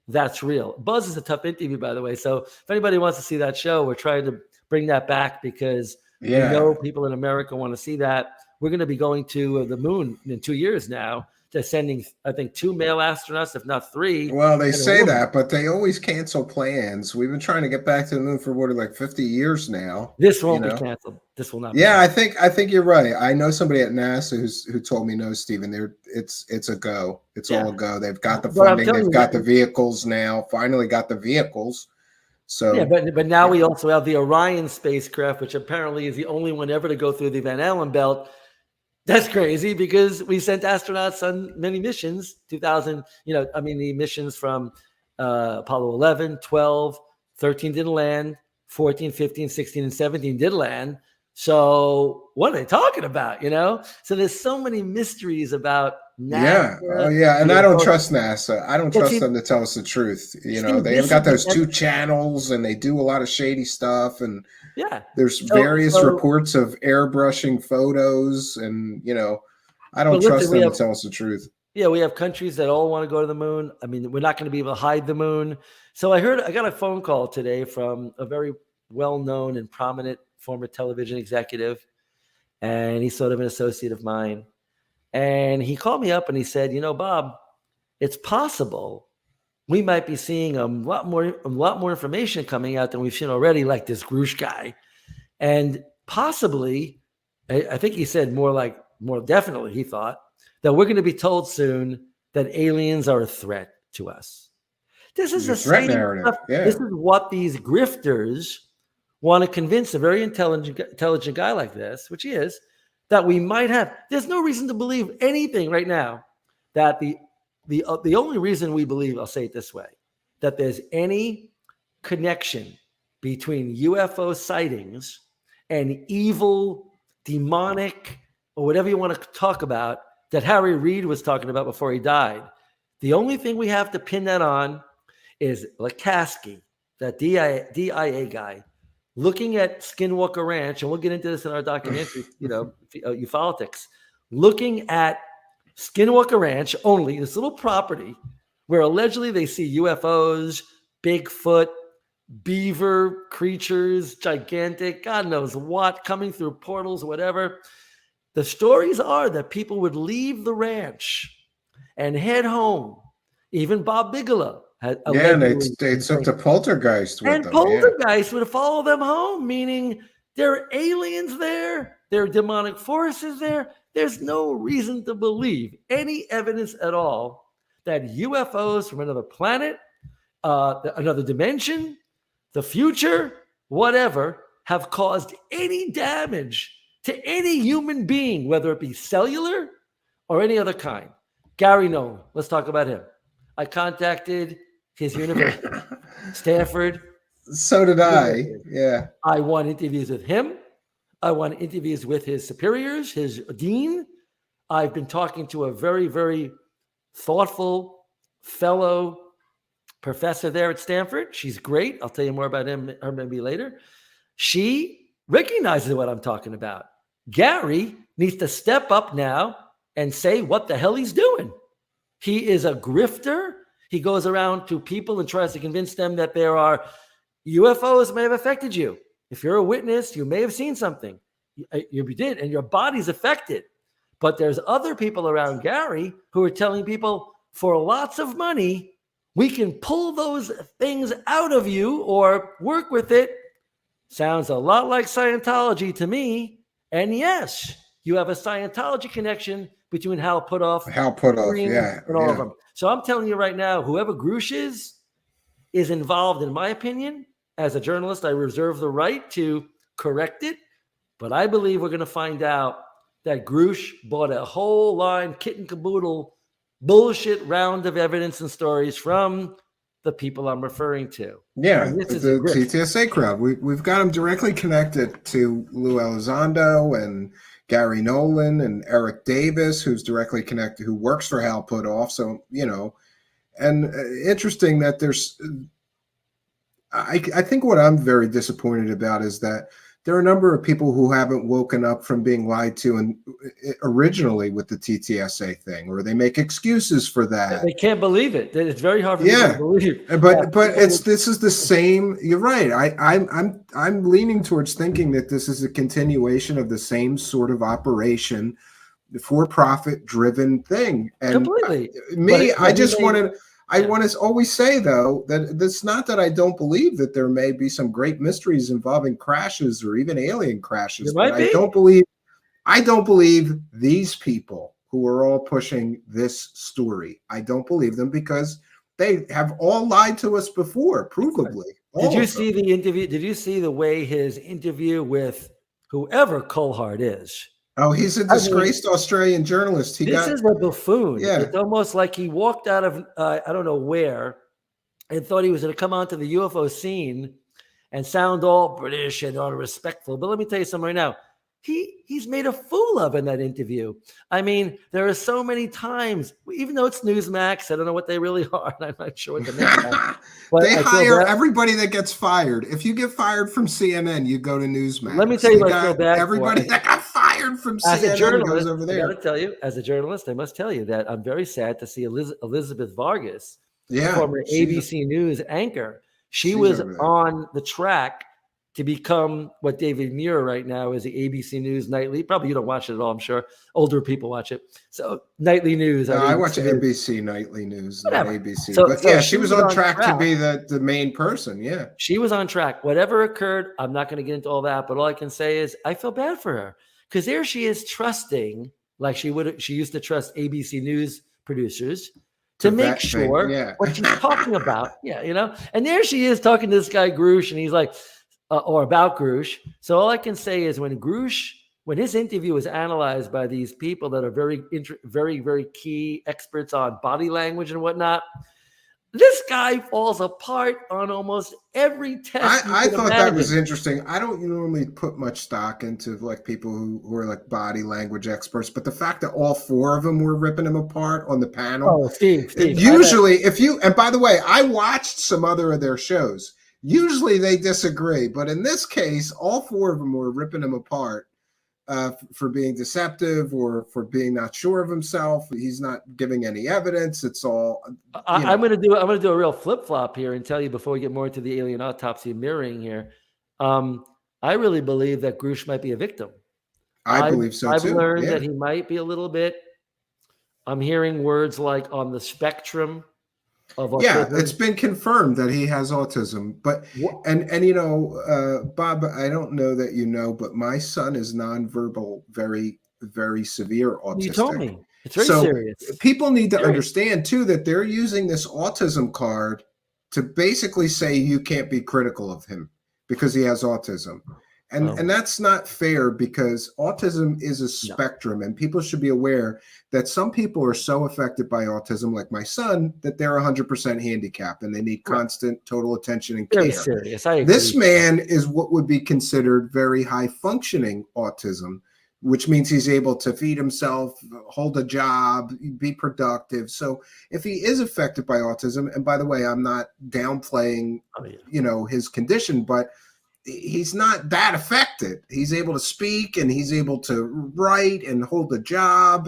[SPEAKER 2] that's real. Buzz is a tough interview, by the way. So if anybody wants to see that show, we're trying to bring that back because we know people in America want to see that. We're going to be going to the moon in 2 years now. They're sending, I think, 2 male astronauts, if not 3.
[SPEAKER 3] Well, they say that, but they always cancel plans. We've been trying to get back to the moon for like 50 years now.
[SPEAKER 2] This won't be canceled. This will not be
[SPEAKER 3] canceled. I think you're right. I know somebody at NASA who told me no, Stephen. It's a go. It's all a go. They've got the funding, they've got the vehicles now, finally got the vehicles. So
[SPEAKER 2] yeah, but now we also have the Orion spacecraft, which apparently is the only one ever to go through the Van Allen belt. That's crazy because we sent astronauts on many missions, 2000, the missions from Apollo 11, 12, 13 didn't land, 14, 15, 16, and 17 did land. So what are they talking about, So there's so many mysteries about NASA.
[SPEAKER 3] Yeah. And I don't trust NASA. I don't trust them to tell us the truth. They've got those 2 channels and they do a lot of shady stuff. And there's various reports of airbrushing photos. And, I don't trust them to tell us the truth.
[SPEAKER 2] Yeah, we have countries that all want to go to the moon. I mean, we're not going to be able to hide the moon. So I got a phone call today from a very well-known and prominent former television executive, and he's sort of an associate of mine. And he called me up and he said, Bob, it's possible we might be seeing a lot more information coming out than we've seen already, like this Grusch guy. And possibly, I think he said more definitely, he thought that we're going to be told soon that aliens are a threat to us. This is a threat narrative. This is what these grifters want to convince a very intelligent guy like this, which he is, that we might have. There's no reason to believe anything right now that the only reason we believe, I'll say it this way, that there's any connection between UFO sightings and evil, demonic, or whatever you want to talk about that Harry Reid was talking about before he died. The only thing we have to pin that on is Lakatsky, that DIA guy, looking at Skinwalker Ranch, and we'll get into this in our documentary, Ufologics, looking at Skinwalker Ranch only, this little property where allegedly they see UFOs, Bigfoot, beaver creatures, gigantic, God knows what, coming through portals, whatever. The stories are that people would leave the ranch and head home. Even Bob Bigelow had
[SPEAKER 3] and they took the poltergeist with them.
[SPEAKER 2] And poltergeist would follow them home, meaning there are aliens there, there are demonic forces there. There's no reason to believe any evidence at all that UFOs from another planet, another dimension, the future, whatever, have caused any damage to any human being, whether it be cellular or any other kind. Gary Nolan, let's talk about him. I contacted his university, Stanford.
[SPEAKER 3] So did I. Yeah.
[SPEAKER 2] I want interviews with him. I want interviews with his superiors, his dean. I've been talking to a very, very thoughtful fellow professor there at Stanford. She's great. I'll tell you more about her maybe later. She recognizes what I'm talking about. Gary needs to step up now and say what the hell he's doing. He is a grifter. He goes around to people and tries to convince them that there are UFOs may have affected you. If you're a witness, you may have seen something. You did, and your body's affected. But there's other people around Gary who are telling people for lots of money, we can pull those things out of you or work with it. Sounds a lot like Scientology to me. And yes, you have a Scientology connection between Hal Puthoff,
[SPEAKER 6] yeah,
[SPEAKER 2] and all of them. So I'm telling you right now, whoever Grusch is involved, in my opinion. As a journalist, I reserve the right to correct it. But I believe we're going to find out that Grusch bought a whole line, kit and caboodle, bullshit round of evidence and stories from the people I'm referring to.
[SPEAKER 6] Yeah,
[SPEAKER 2] And this is
[SPEAKER 6] the
[SPEAKER 2] a grift.
[SPEAKER 6] TTSA crowd. We've got them directly connected to Lou Elizondo and Gary Nolan and Eric Davis, who's directly connected, who works for Hal Puthoff. So, you know, and interesting that there's, I think what I'm very disappointed about is that there are a number of people who haven't woken up from being lied to and originally with the TTSA thing, or they make excuses for that.
[SPEAKER 2] They can't believe it. It's very hard for people to believe.
[SPEAKER 6] But this is the same. You're right. I'm leaning towards thinking that this is a continuation of the same sort of operation, for-profit driven thing. And
[SPEAKER 2] completely.
[SPEAKER 6] I want to always say, though, that it's not that I don't believe that there may be some great mysteries involving crashes or even alien crashes. But I don't believe these people who are all pushing this story. I don't believe them because they have all lied to us before, provably.
[SPEAKER 2] Did you see the interview? Did you see the way his interview with whoever Coulthard is?
[SPEAKER 6] Oh, he's a disgraced Australian journalist.
[SPEAKER 2] This is a buffoon.
[SPEAKER 6] Yeah.
[SPEAKER 2] It's almost like he walked out of I don't know where and thought he was going to come onto the UFO scene and sound all British and all respectful. But let me tell you something right now. He's made a fool of in that interview. I mean, there are so many times, even though it's Newsmax, I don't know what they really are. I'm not sure what the name is. But
[SPEAKER 6] they hire everybody that gets fired. If you get fired from CNN, you go to Newsmax.
[SPEAKER 2] Let me tell you what I feel bad
[SPEAKER 6] everybody
[SPEAKER 2] for.
[SPEAKER 6] that got fired from
[SPEAKER 2] As a
[SPEAKER 6] CNN
[SPEAKER 2] journalist,
[SPEAKER 6] goes over there.
[SPEAKER 2] I got to tell you, as a journalist, I must tell you that I'm very sad to see Elizabeth Vargas,
[SPEAKER 6] Yeah,
[SPEAKER 2] former ABC News anchor. She was on the track to become what David Muir right now is, the ABC News nightly. Probably you don't watch it at all, I'm sure. Older people watch it. So nightly news.
[SPEAKER 6] I watch ABC nightly news, not
[SPEAKER 2] Whatever.
[SPEAKER 6] ABC.
[SPEAKER 2] So
[SPEAKER 6] But
[SPEAKER 2] she
[SPEAKER 6] she was on track to be the main person. Yeah.
[SPEAKER 2] She was on track. Whatever occurred, I'm not going to get into all that, but all I can say is I feel bad for her because there she is trusting, like she used to trust ABC News producers to make sure what she's talking about. Yeah, you know. And there she is talking to this guy Grusch, and he's like, or about Grusch. So all I can say is when his interview was analyzed by these people that are very, very key experts on body language and whatnot, this guy falls apart on almost every test.
[SPEAKER 6] I thought that was interesting. I don't normally put much stock into like people who are like body language experts, but the fact that all four of them were ripping him apart on the panel.
[SPEAKER 2] Oh, Steve.
[SPEAKER 6] Usually, and by the way, I watched some other of their shows. Usually they disagree, but in this case, all four of them were ripping him apart for being deceptive or for being not sure of himself. He's not giving any evidence. It's all.
[SPEAKER 2] I'm going to do a real flip flop here and tell you before we get more into the alien autopsy mirroring here. I really believe that Grusch might be a victim.
[SPEAKER 6] I believe so
[SPEAKER 2] I've
[SPEAKER 6] too.
[SPEAKER 2] learned that he might be a little bit. I'm hearing words like on the spectrum of autism.
[SPEAKER 6] Yeah, it's been confirmed that he has autism. But and you know, Bob, I don't know that you know, but my son is nonverbal, very, very severe autistic.
[SPEAKER 2] You told me. It's very serious.
[SPEAKER 6] People need to understand too that they're using this autism card to basically say you can't be critical of him because he has autism. And that's not fair because autism is a spectrum and people should be aware that some people are so affected by autism, like my son, that they're 100% handicapped and they need constant total attention and care.
[SPEAKER 2] Very serious. I agree.
[SPEAKER 6] This man is what would be considered very high functioning autism, which means he's able to feed himself, hold a job, be productive. So if he is affected by autism, and by the way, I'm not downplaying, his condition, but he's not that affected. He's able to speak and he's able to write and hold a job.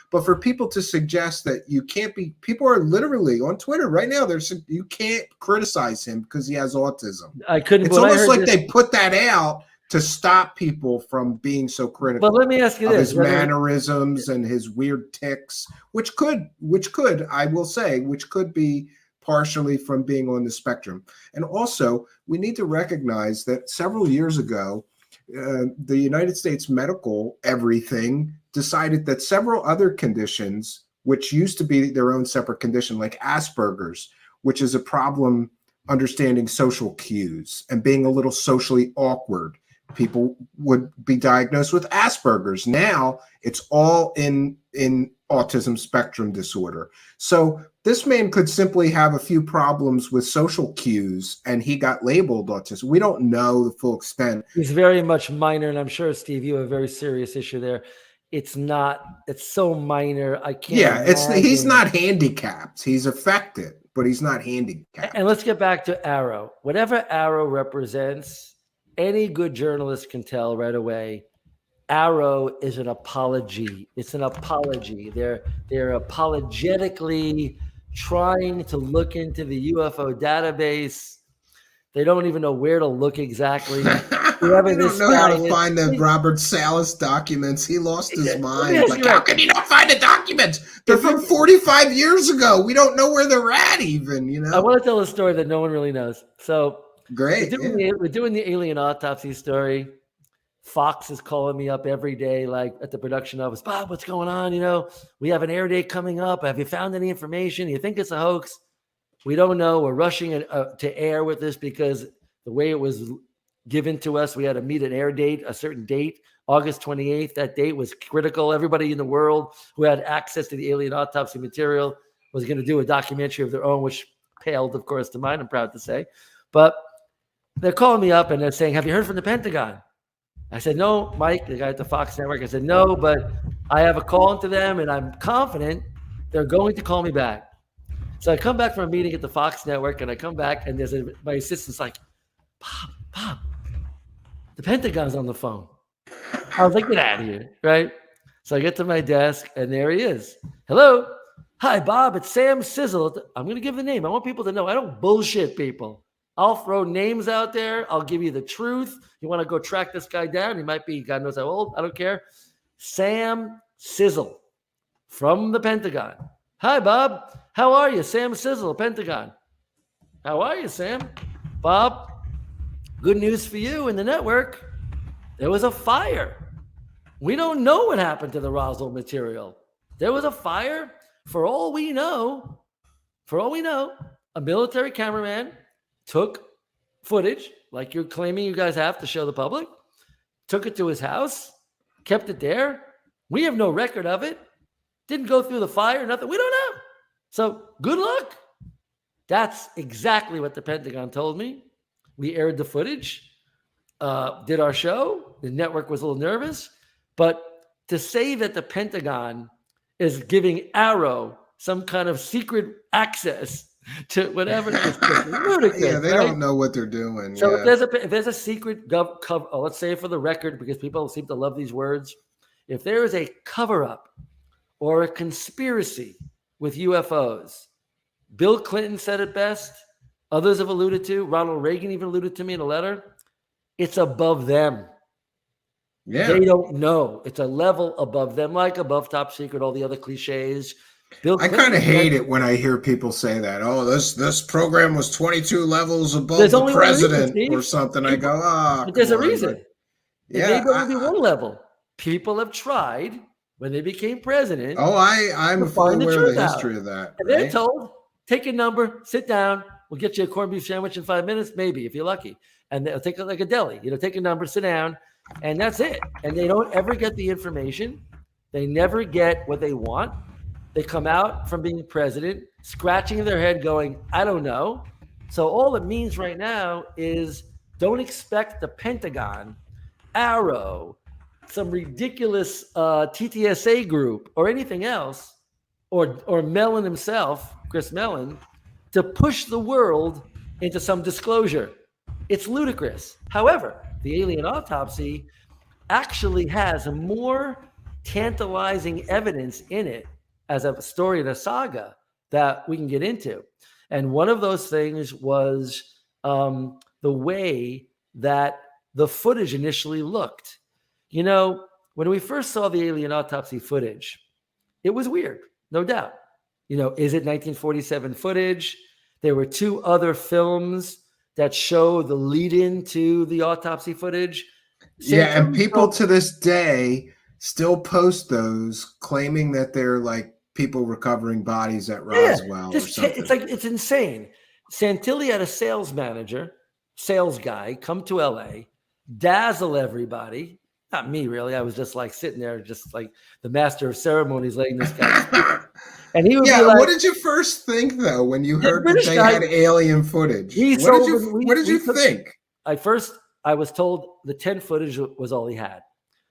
[SPEAKER 6] But for people to suggest that you can't be, people are literally on Twitter right now. You can't criticize him because he has autism.
[SPEAKER 2] I couldn't.
[SPEAKER 6] It's almost like they put that out to stop people from being so critical.
[SPEAKER 2] But let me ask you
[SPEAKER 6] of
[SPEAKER 2] this:
[SPEAKER 6] his mannerisms and his weird tics, which could, I will say, which could be partially from being on the spectrum. And also, we need to recognize that several years ago, the United States medical everything decided that several other conditions, which used to be their own separate condition, like Asperger's, which is a problem understanding social cues and being a little socially awkward, people would be diagnosed with Asperger's. Now it's all in autism spectrum disorder. So this man could simply have a few problems with social cues and he got labeled autism. We don't know the full extent.
[SPEAKER 2] He's very much minor, and I'm sure, Steve, you have a very serious issue there. It's so minor. I can't.
[SPEAKER 6] Yeah, he's not handicapped. He's affected, but he's not handicapped.
[SPEAKER 2] And let's get back to Arrow. Whatever Arrow represents, any good journalist can tell right away. Arrow is an apology. It's an apology. They're apologetically trying to look into the UFO database. They don't even know where to look exactly.
[SPEAKER 6] They don't know how to find the Robert Salas documents. He lost his mind. Like, how can you not find the documents? They're from 45 years ago. We don't know where they're at even, you know?
[SPEAKER 2] I want to tell a story that no one really knows. So
[SPEAKER 6] great.
[SPEAKER 2] We're doing the alien autopsy story. Fox is calling me up every day, like at the production office. Bob, what's going on? You know, we have an air date coming up. Have you found any information? You think it's a hoax? We don't know. We're rushing to air with this because the way it was given to us, we had to meet an air date, a certain date, August 28th. That date was critical. Everybody in the world who had access to the alien autopsy material was going to do a documentary of their own, which paled, of course, to mine, I'm proud to say. But they're calling me up and they're saying, have you heard from the Pentagon? I said, no, Mike, the guy at the Fox Network. I said, no, but I have a call into them and I'm confident they're going to call me back. So I come back from a meeting at the Fox Network and I come back and my assistant's like, Bob, the Pentagon's on the phone. I was like, get out of here, right? So I get to my desk and there he is. Hello. Hi, Bob. It's Sam Sizzle. I'm going to give the name. I want people to know I don't bullshit people. I'll throw names out there. I'll give you the truth. You want to go track this guy down? He might be, God knows how old. I don't care. Sam Sizzle from the Pentagon. Hi, Bob. How are you? Sam Sizzle, Pentagon. How are you, Sam? Bob, good news for you in the network. There was a fire. We don't know what happened to the Roswell material. There was a fire. For all we know, a military cameraman took footage, like you're claiming you guys have to show the public, took it to his house, kept it there. We have no record of it. Didn't go through the fire, nothing. We don't know. So good luck. That's exactly what the Pentagon told me. We aired the footage, did our show. The network was a little nervous. But to say that the Pentagon is giving Arrow some kind of secret access to whatever, it's ludicrous.
[SPEAKER 6] Yeah, they
[SPEAKER 2] right?
[SPEAKER 6] don't know what they're doing.
[SPEAKER 2] So
[SPEAKER 6] yeah.
[SPEAKER 2] if there's a secret cover, let's say for the record, because people seem to love these words, if there is a cover-up or a conspiracy with UFOs, Bill Clinton said it best, others have alluded to, Ronald Reagan even alluded to me in a letter, it's above them.
[SPEAKER 6] Yeah.
[SPEAKER 2] They don't know. It's a level above them, like above top secret, all the other cliches.
[SPEAKER 6] I kind of hate it when I hear people say that. Oh, this program was 22 levels above the president or something. I go,
[SPEAKER 2] but there's a reason.
[SPEAKER 6] Yeah,
[SPEAKER 2] Maybe only one level. People have tried when they became president.
[SPEAKER 6] Oh, I'm fully aware of the history of that.
[SPEAKER 2] And they're told, take a number, sit down. We'll get you a corned beef sandwich in 5 minutes, maybe if you're lucky. And they'll take it like a deli. Take a number, sit down, and that's it. And they don't ever get the information. They never get what they want. They come out from being president, scratching their head going, I don't know. So all it means right now is don't expect the Pentagon, Arrow, some ridiculous TTSA group or anything else, or Mellon himself, Chris Mellon, to push the world into some disclosure. It's ludicrous. However, the alien autopsy actually has more tantalizing evidence in it as a story and a saga that we can get into. And one of those things was the way that the footage initially looked. You know, when we first saw the alien autopsy footage, it was weird, no doubt. You know, is it 1947 footage? There were 2 other films that show the lead-in to the autopsy footage.
[SPEAKER 6] Yeah, and
[SPEAKER 2] Santilli
[SPEAKER 6] people
[SPEAKER 2] told-
[SPEAKER 6] to this day still post those, claiming that they're like people recovering bodies at Roswell or something.
[SPEAKER 2] it's like, it's insane. Santilli had a sales guy come to LA, dazzle everybody. Not me, really. I was just like sitting there, just like the master of ceremonies, letting this guy speak. And he would be like,
[SPEAKER 6] what did you first think though when you heard that
[SPEAKER 2] British
[SPEAKER 6] they
[SPEAKER 2] guy-
[SPEAKER 6] had alien footage? What did you think?
[SPEAKER 2] At first, I was told the 10 footage was all he had.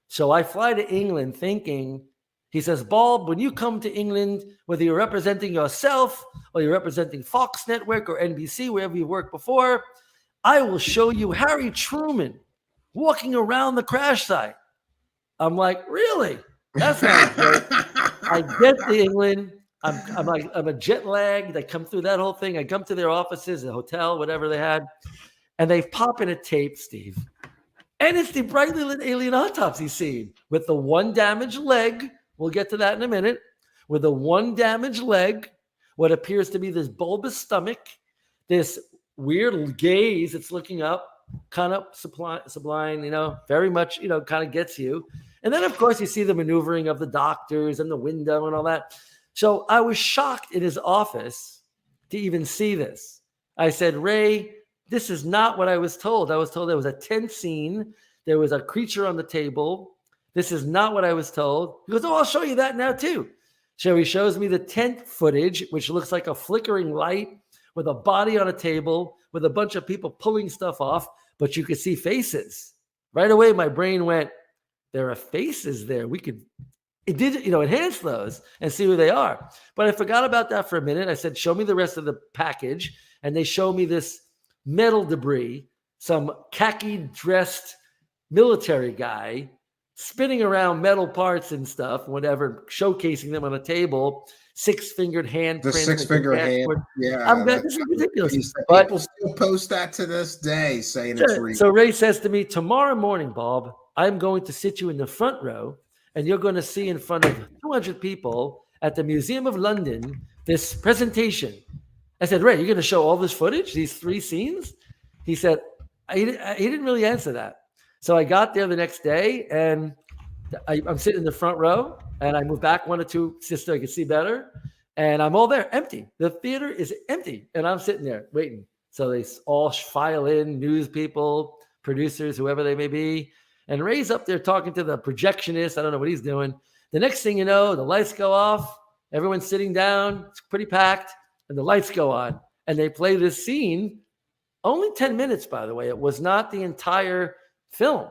[SPEAKER 2] So I fly to England thinking, he says, Bob, when you come to England, whether you're representing yourself or you're representing Fox Network or NBC, wherever you worked before, I will show you Harry Truman walking around the crash site. I'm like, really? That sounds great. I get to England. I'm a jet lagged. I come through that whole thing. I come to their offices, the hotel, whatever they had, and they pop in a tape, Steve. And it's the brightly lit alien autopsy scene with the one damaged leg. We'll get to that in a minute. With the one damaged leg, what appears to be this bulbous stomach, this weird gaze that's looking up, kind of sublime, you know, very much, you know, kind of gets you. And then, of course, you see the maneuvering of the doctors and the window and all that. So I was shocked in his office to even see this. I said, Ray, this is not what I was told. I was told there was a tense scene. There was a creature on the table. This is not what I was told. He goes, oh, I'll show you that now too. So he shows me the tent footage, which looks like a flickering light with a body on a table with a bunch of people pulling stuff off, but you could see faces. Right away, my brain went, there are faces there. It did, you know, enhance those and see who they are. But I forgot about that for a minute. I said, show me the rest of the package. And they show me this metal debris, some khaki dressed military guy spinning around metal parts and stuff, whatever, showcasing them on a table, 6-fingered hand.
[SPEAKER 6] The 6-finger hand. Yeah.
[SPEAKER 2] I'm this is ridiculous.
[SPEAKER 6] People still post that to this day saying it's real.
[SPEAKER 2] So Ray says to me, tomorrow morning, Bob, I'm going to sit you in the front row and you're going to see in front of 200 people at the Museum of London this presentation. I said, Ray, you're going to show all this footage, these 3 scenes? He said, he didn't really answer that. So I got there the next day and I'm sitting in the front row and I moved back 1 or 2 just so I could see better. And I'm all there, empty. The theater is empty. And I'm sitting there waiting. So they all file in, news people, producers, whoever they may be. And Ray's up there talking to the projectionist. I don't know what he's doing. The next thing you know, the lights go off. Everyone's sitting down. It's pretty packed. And the lights go on. And they play this scene. Only 10 minutes, by the way. It was not the entire film.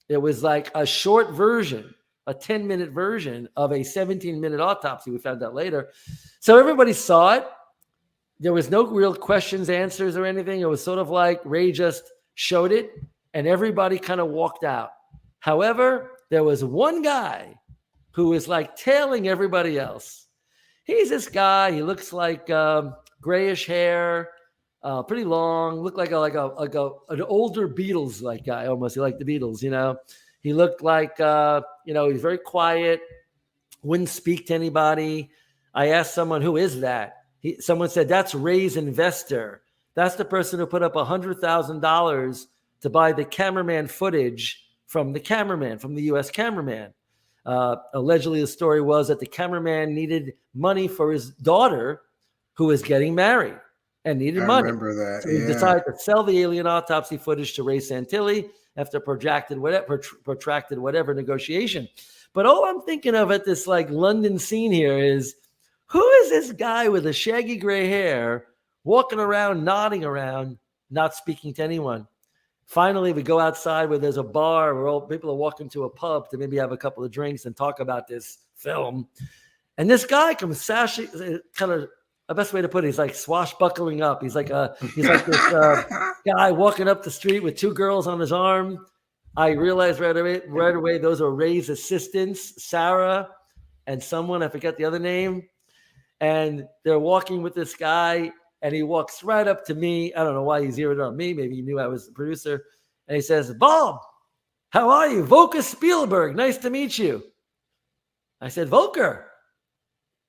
[SPEAKER 2] It was like a short version, a 10-minute version of a 17-minute autopsy. We found out later. So everybody saw it. There was no real questions, answers, or anything. It was sort of like Ray just showed it, and everybody kind of walked out. However, there was one guy who was like tailing everybody else. He's this guy. He looks like grayish hair, pretty long. Looked like an older Beatles like guy almost. He liked the Beatles, you know. He looked like he's very quiet, wouldn't speak to anybody. I asked someone, who is that? Someone said, that's Ray's investor. That's the person who put up $100,000 to buy the cameraman footage from the U.S. cameraman. Allegedly, the story was that the cameraman needed money for his daughter who was getting married and needed money.
[SPEAKER 6] I remember that.
[SPEAKER 2] So he decided to sell the alien autopsy footage to Ray Santilli after protracted whatever negotiation. But all I'm thinking of at this like London scene here is, who is this guy with the shaggy gray hair walking around, nodding around, not speaking to anyone? Finally, we go outside where there's a bar where all people are walking to a pub to maybe have a couple of drinks and talk about this film. And this guy comes sashing, kind of the best way to put it, he's like swashbuckling up. He's like this guy walking up the street with 2 girls on his arm. I realized right away those are Ray's assistants, Sarah and someone, I forget the other name. And they're walking with this guy, and he walks right up to me. I don't know why he zeroed on me. Maybe he knew I was the producer. And he says, Bob, how are you? Volker Spielberg, nice to meet you. I said, Volker,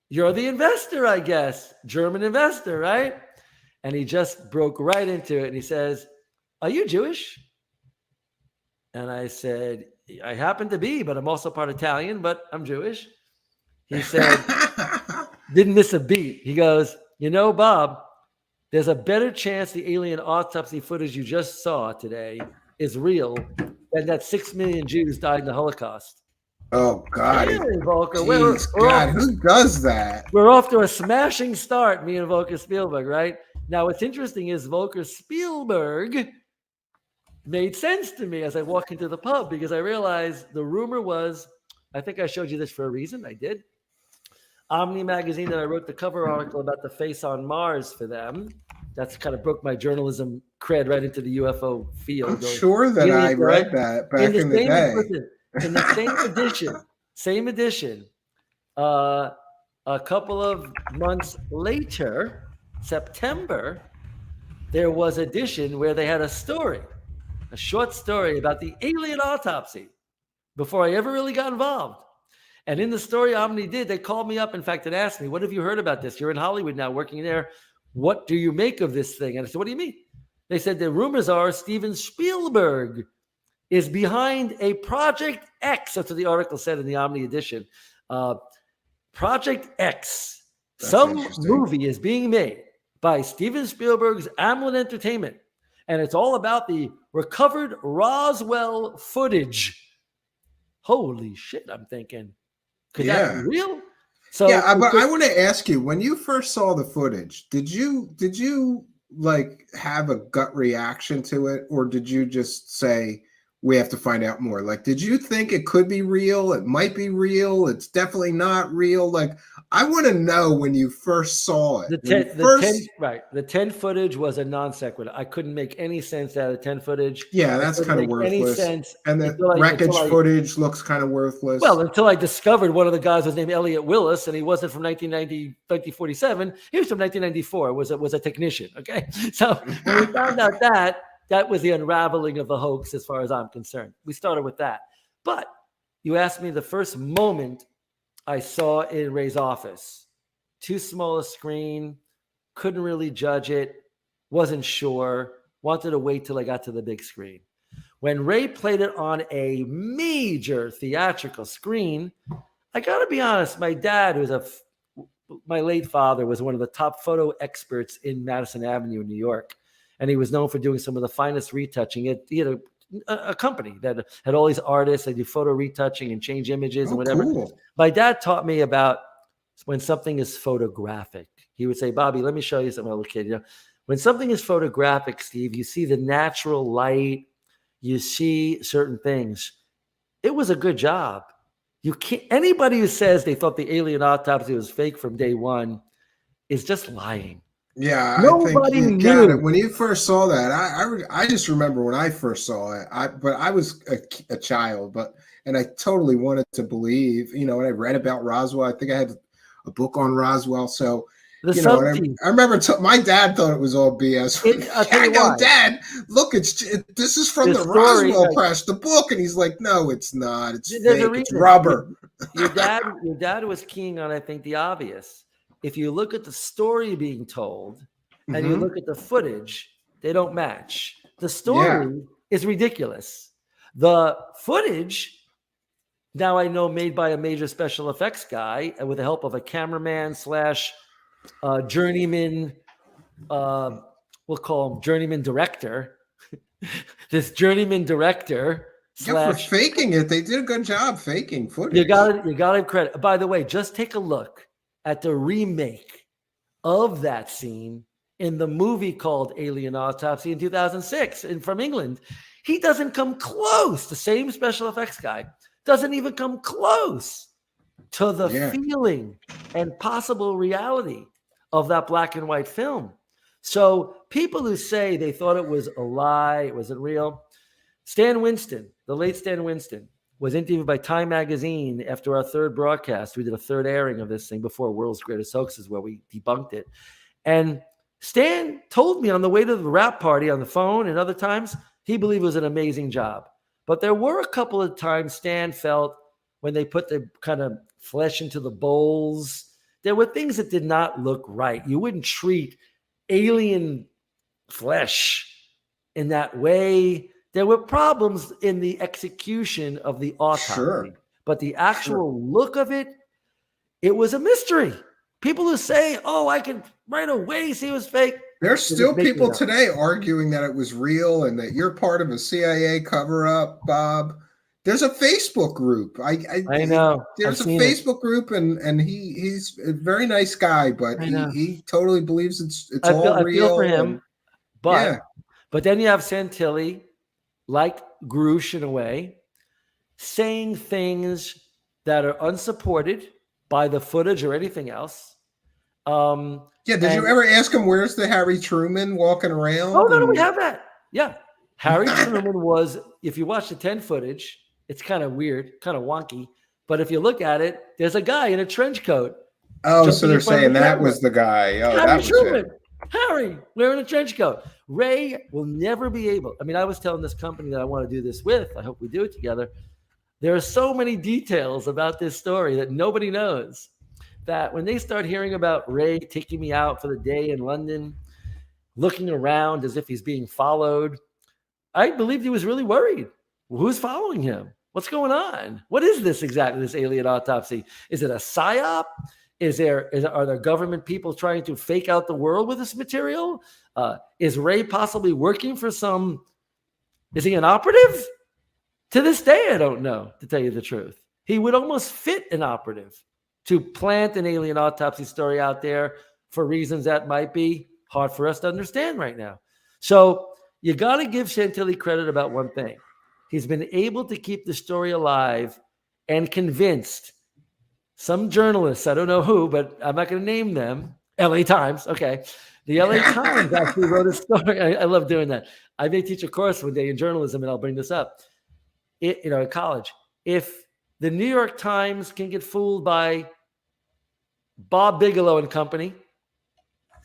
[SPEAKER 2] you're the investor, I guess. German investor, right? And he just broke right into it. And he says, are you Jewish? And I said, I happen to be, but I'm also part Italian, but I'm Jewish. He said, didn't miss a beat. He goes, you know, Bob, there's a better chance the alien autopsy footage you just saw today is real than that 6 million Jews died in the Holocaust.
[SPEAKER 6] Oh, God.
[SPEAKER 2] Really, Volker?
[SPEAKER 6] Jeez, God, who does that?
[SPEAKER 2] We're off to a smashing start, me and Volker Spielberg, right? Now, what's interesting is Volker Spielberg made sense to me as I walk into the pub because I realized the rumor was, I think I showed you this for a reason. I did. Omni magazine, that I wrote the cover article about the face on Mars for them. That's kind of broke my journalism cred right into the UFO field.
[SPEAKER 6] I'm sure that I read that back in the day.
[SPEAKER 2] In the same edition, a couple of months later, September, there was an edition where they had a story, a short story about the alien autopsy before I ever really got involved. And in the story Omni did, they called me up, in fact, and asked me, what have you heard about this? You're in Hollywood now working there. What do you make of this thing? And I said, what do you mean? They said the rumors are Steven Spielberg is behind a Project X. That's what the article said in the Omni edition. Project X. Some movie is being made by Steven Spielberg's Amblin Entertainment. And it's all about the recovered Roswell footage. Holy shit, I'm thinking. Could that be real? So
[SPEAKER 6] yeah, but I want to ask you, when you first saw the footage, did you like have a gut reaction to it, or did you just say we have to find out more? Like, did you think it could be real? It might be real. It's definitely not real. Like, I want to know when you first saw it.
[SPEAKER 2] The 10 footage was a non sequitur. I couldn't make any sense out of the 10 footage.
[SPEAKER 6] Yeah, that's kind of worthless. And the wreckage footage looks kind of worthless.
[SPEAKER 2] Well, until I discovered one of the guys was named Elliot Willis, and he wasn't from 1947. He was from 1994. Was a technician. Okay, so when we found out that was the unraveling of the hoax, as far as I'm concerned. We started with that. But you asked me the first moment I saw in Ray's office. Too small a screen, couldn't really judge it, wasn't sure, wanted to wait till I got to the big screen. When Ray played it on a major theatrical screen, I got to be honest, my dad, my late father, was one of the top photo experts in Madison Avenue in New York. And he was known for doing some of the finest retouching. He had a company that had all these artists that do photo retouching and change images and whatever.
[SPEAKER 6] Cool.
[SPEAKER 2] My dad taught me about when something is photographic. He would say, Bobby, let me show you something, little kid. You know, when something is photographic, Steve, you see the natural light, you see certain things. It was a good job. You can't. Anybody who says they thought the alien autopsy was fake from day one is just lying.
[SPEAKER 6] Yeah,
[SPEAKER 2] nobody
[SPEAKER 6] I think
[SPEAKER 2] knew.
[SPEAKER 6] got it. When you first saw that, I just remember when I first saw it. But I was a child, and I totally wanted to believe. You know, and I read about Roswell. I think I had a book on Roswell. So I remember my dad thought it was all BS. I go, Dad, look, this is from the Roswell press, the book, and he's like, no, it's not. It's fake. It's rubber.
[SPEAKER 2] Your dad was keying on, I think, the obvious. If you look at the story being told and you look at the footage, they don't match. The story is ridiculous. The footage, now I know, made by a major special effects guy with the help of a cameraman / journeyman, we'll call him journeyman director. This journeyman director.
[SPEAKER 6] For faking it, they did a good job faking footage.
[SPEAKER 2] You got to give credit. By the way, just take a look at the remake of that scene in the movie called Alien Autopsy in 2006 and from England. He doesn't come close. The same special effects guy doesn't even come close to the feeling and possible reality of that black and white film. So people who say they thought it was a lie, it wasn't real. Stan Winston, the late Stan Winston, was interviewed by Time Magazine after our third broadcast. We did a third airing of this thing before World's Greatest Hoaxes, where we debunked it. And Stan told me on the way to the rap party on the phone and other times, he believed it was an amazing job. But there were a couple of times Stan felt when they put the kind of flesh into the bowls, there were things that did not look right. You wouldn't treat alien flesh in that way. There were problems in the execution of the autopsy,
[SPEAKER 6] Sure.
[SPEAKER 2] but the actual look of it, it was a mystery. People who say, "Oh, I can right away see it was fake."
[SPEAKER 6] There's
[SPEAKER 2] they're
[SPEAKER 6] still
[SPEAKER 2] just making
[SPEAKER 6] people
[SPEAKER 2] it up.
[SPEAKER 6] today arguing that it was real and that you're part of a CIA cover-up, Bob. There's a Facebook group.
[SPEAKER 2] I know.
[SPEAKER 6] There's
[SPEAKER 2] I've
[SPEAKER 6] a
[SPEAKER 2] seen it.
[SPEAKER 6] Facebook group, and he's a very nice guy, but
[SPEAKER 2] I know.
[SPEAKER 6] he totally believes it's
[SPEAKER 2] I
[SPEAKER 6] all real.
[SPEAKER 2] feel for him,
[SPEAKER 6] and-
[SPEAKER 2] but
[SPEAKER 6] yeah.
[SPEAKER 2] but then you have Santilli, like Grusch in a way, saying things that are unsupported by the footage or anything else.
[SPEAKER 6] Yeah, did you ever ask him where's the Harry Truman walking around?
[SPEAKER 2] Oh, no,
[SPEAKER 6] and-
[SPEAKER 2] we have that. Yeah. Harry Truman was, if you watch the 10 footage, it's kind of weird, kind of wonky. But if you look at it, there's a guy in a trench coat.
[SPEAKER 6] Oh, so
[SPEAKER 2] jumping
[SPEAKER 6] they're
[SPEAKER 2] in front of
[SPEAKER 6] saying
[SPEAKER 2] the
[SPEAKER 6] that
[SPEAKER 2] camera.
[SPEAKER 6] was the guy. Oh,
[SPEAKER 2] Harry
[SPEAKER 6] that was
[SPEAKER 2] Truman.
[SPEAKER 6] it.
[SPEAKER 2] Harry wearing a trench coat. Ray will never be able. I mean, I was telling this company that I want to do this with. I hope we do it together. There are so many details about this story that nobody knows, that when they start hearing about Ray taking me out for the day in London, looking around as if he's being followed, I believed he was really worried. Who's following him? What's going on? What is this exactly, this alien autopsy? Is it a psyop? Are there government people trying to fake out the world with this material? Is Ray possibly working for some, is he an operative? To this day, I don't know, to tell you the truth. He would almost fit an operative to plant an alien autopsy story out there for reasons that might be hard for us to understand right now. So you got to give Santilli credit about one thing. He's been able to keep the story alive and convinced some journalists, I don't know who, but I'm not going to name them, LA Times, okay. The LA Times actually wrote a story. I love doing that. I may teach a course one day in journalism, and I'll bring this up. In college, if the New York Times can get fooled by Bob Bigelow and company,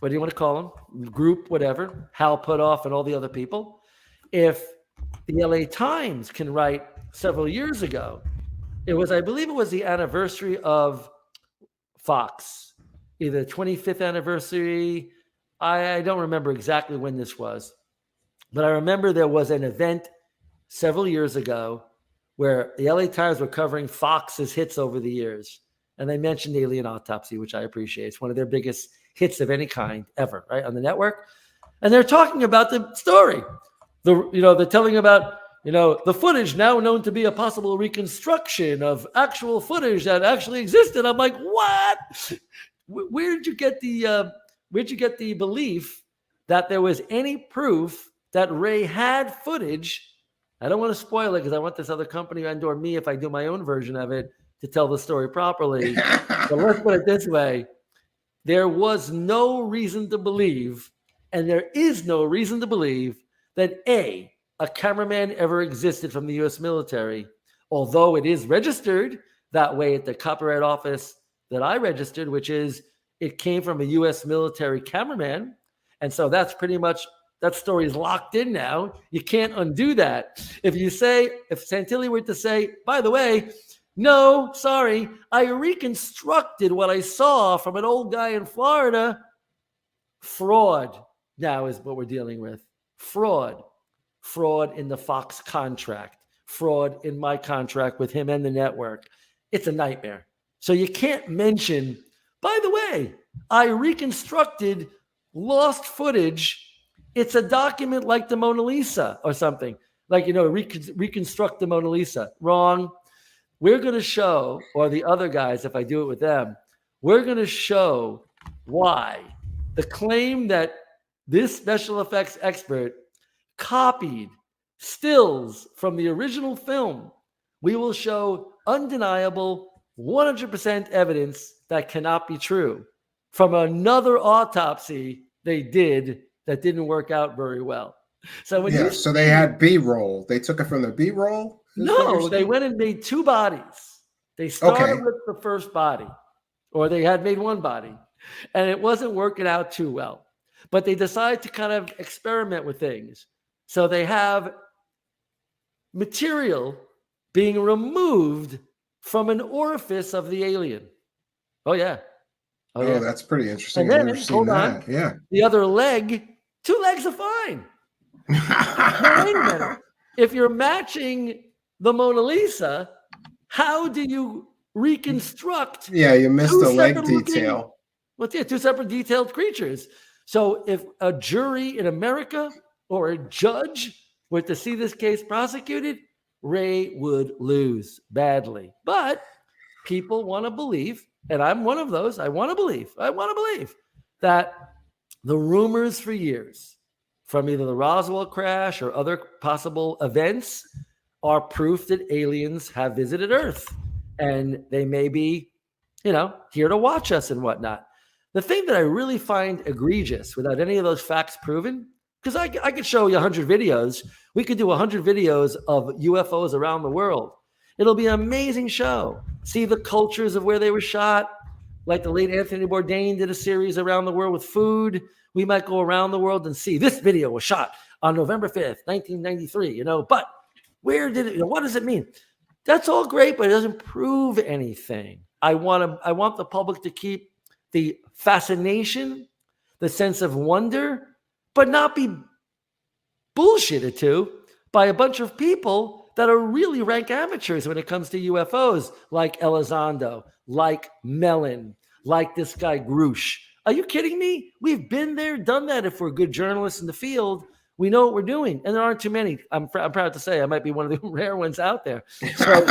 [SPEAKER 2] what do you want to call them? Group, whatever, Hal Puthoff and all the other people. If the LA Times can write several years ago, I believe it was the anniversary of Fox, either 25th anniversary. I don't remember exactly when this was, but I remember there was an event several years ago where the LA Times were covering Fox's hits over the years. And they mentioned Alien Autopsy, which I appreciate. It's one of their biggest hits of any kind ever, right, on the network. And they're talking about the story. They're telling about, the footage now known to be a possible reconstruction of actual footage that actually existed. I'm like, what? Where did you get the belief that there was any proof that Ray had footage? I don't want to spoil it because I want this other company and/or me, if I do my own version of it, to tell the story properly. But let's put it this way. There was no reason to believe, and there is no reason to believe, that a cameraman ever existed from the U.S. military, although it is registered that way at the Copyright Office that I registered, which is it came from a U.S. military cameraman. And so that's pretty much, that story is locked in now. You can't undo that. If Santilli were to say, by the way, no, sorry, I reconstructed what I saw from an old guy in Florida, fraud now is what we're dealing with. Fraud in the Fox contract, fraud in my contract with him and the network. It's a nightmare. So you can't mention, by the way, I reconstructed lost footage. It's a document like the Mona Lisa or something. Like, reconstruct the Mona Lisa. Wrong. We're going to show, or the other guys, if I do it with them, we're going to show why the claim that this special effects expert copied stills from the original film, we will show undeniable 100% evidence that cannot be true from another autopsy they did that didn't work out very well. So
[SPEAKER 6] so they had B-roll. They took it from the B-roll?
[SPEAKER 2] No, they went and made two bodies. They started with the first body, or they had made one body, and it wasn't working out too well. But they decided to kind of experiment with things. So they have material being removed from an orifice of the alien. Oh, yeah.
[SPEAKER 6] Oh,
[SPEAKER 2] yeah.
[SPEAKER 6] that's pretty interesting.
[SPEAKER 2] And
[SPEAKER 6] I've
[SPEAKER 2] then,
[SPEAKER 6] never seen
[SPEAKER 2] hold
[SPEAKER 6] that.
[SPEAKER 2] on.
[SPEAKER 6] Yeah.
[SPEAKER 2] The other leg, 2 legs are fine. Now, wait a minute. If you're matching the Mona Lisa, how do you reconstruct?
[SPEAKER 6] Yeah, you missed the leg
[SPEAKER 2] separate looking-
[SPEAKER 6] detail.
[SPEAKER 2] Well, yeah, 2 separate detailed creatures. So if a jury in America or a judge were to see this case prosecuted, Ray would lose badly. But people want to believe, and I'm one of those, I want to believe that the rumors for years from either the Roswell crash or other possible events are proof that aliens have visited Earth. And they may be, here to watch us and whatnot. The thing that I really find egregious without any of those facts proven, because I could show you 100 videos. We could do 100 videos of UFOs around the world. It'll be an amazing show. See the cultures of where they were shot. Like the late Anthony Bourdain did a series around the world with food. We might go around the world and see this video was shot on November 5th, 1993, but where did it, what does it mean? That's all great, but it doesn't prove anything. I want the public to keep the fascination, the sense of wonder, but not be bullshitted to by a bunch of people that are really rank amateurs when it comes to UFOs, like Elizondo, like Mellon, like this guy Grusch. Are you kidding me? We've been there, done that. If we're good journalists in the field, we know what we're doing, and there aren't too many. I'm proud to say I might be one of the rare ones out there. So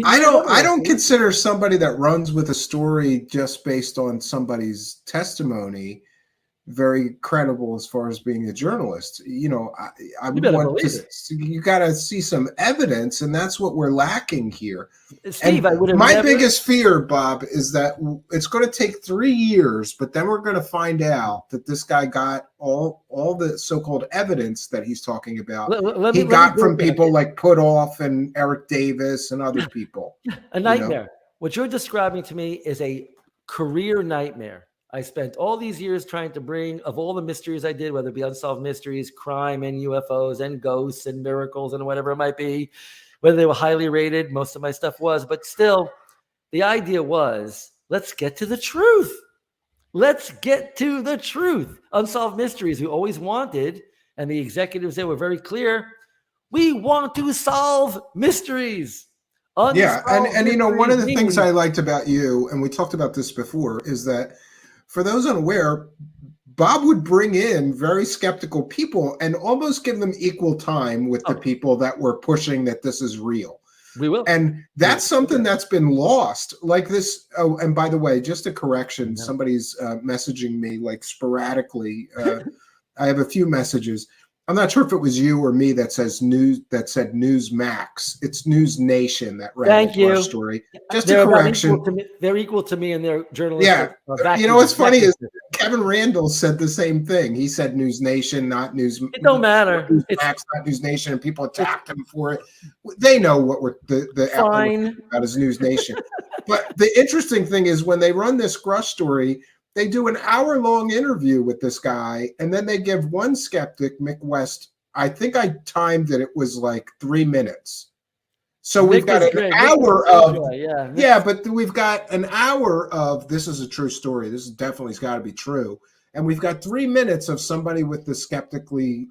[SPEAKER 6] I don't consider somebody that runs with a story just based on somebody's testimony very credible as far as being a journalist. I would want to. You got to see some evidence, and that's what we're lacking here.
[SPEAKER 2] Steve,
[SPEAKER 6] and my biggest fear, Bob, is that it's going to take 3 years, but then we're going to find out that this guy got all the so-called evidence that he's talking about. He got from people like Putoff and Eric Davis and other people.
[SPEAKER 2] A nightmare. What you're describing to me is a career nightmare. I spent all these years trying to bring, of all the mysteries I did, whether it be unsolved mysteries, crime and UFOs and ghosts and miracles and whatever it might be, whether they were highly rated, most of my stuff was, but still, the idea was, let's get to the truth. Let's get to the truth. Unsolved mysteries we always wanted, and the executives there were very clear, we want to solve mysteries.
[SPEAKER 6] And one of the things I liked about you, and we talked about this before, is that for those unaware, Bob would bring in very skeptical people and almost give them equal time with the people that were pushing that this is real.
[SPEAKER 2] We will.
[SPEAKER 6] And that's something that's been lost. Like this. Oh, and by the way, just a correction. Somebody's messaging me like sporadically. I have a few messages. I'm not sure if it was you or me that said Newsmax. It's News Nation that ran the story. Just a correction.
[SPEAKER 2] They're equal to me in their journalistic.
[SPEAKER 6] Yeah. What's funny is Kevin Randall said the same thing. He said News Nation, not News.
[SPEAKER 2] It don't matter.
[SPEAKER 6] Newsmax, not News Nation, and people attacked him for it. They know what we're the
[SPEAKER 2] fine
[SPEAKER 6] about is News Nation. But the interesting thing is when they run this Grusch story, they do an hour-long interview with this guy, and then they give one skeptic, Mick West, I think I timed it, it was like 3 minutes. So we've got an hour of, but we've got an hour of, this is a true story. This is definitely got to be true. And we've got 3 minutes of somebody with the skeptically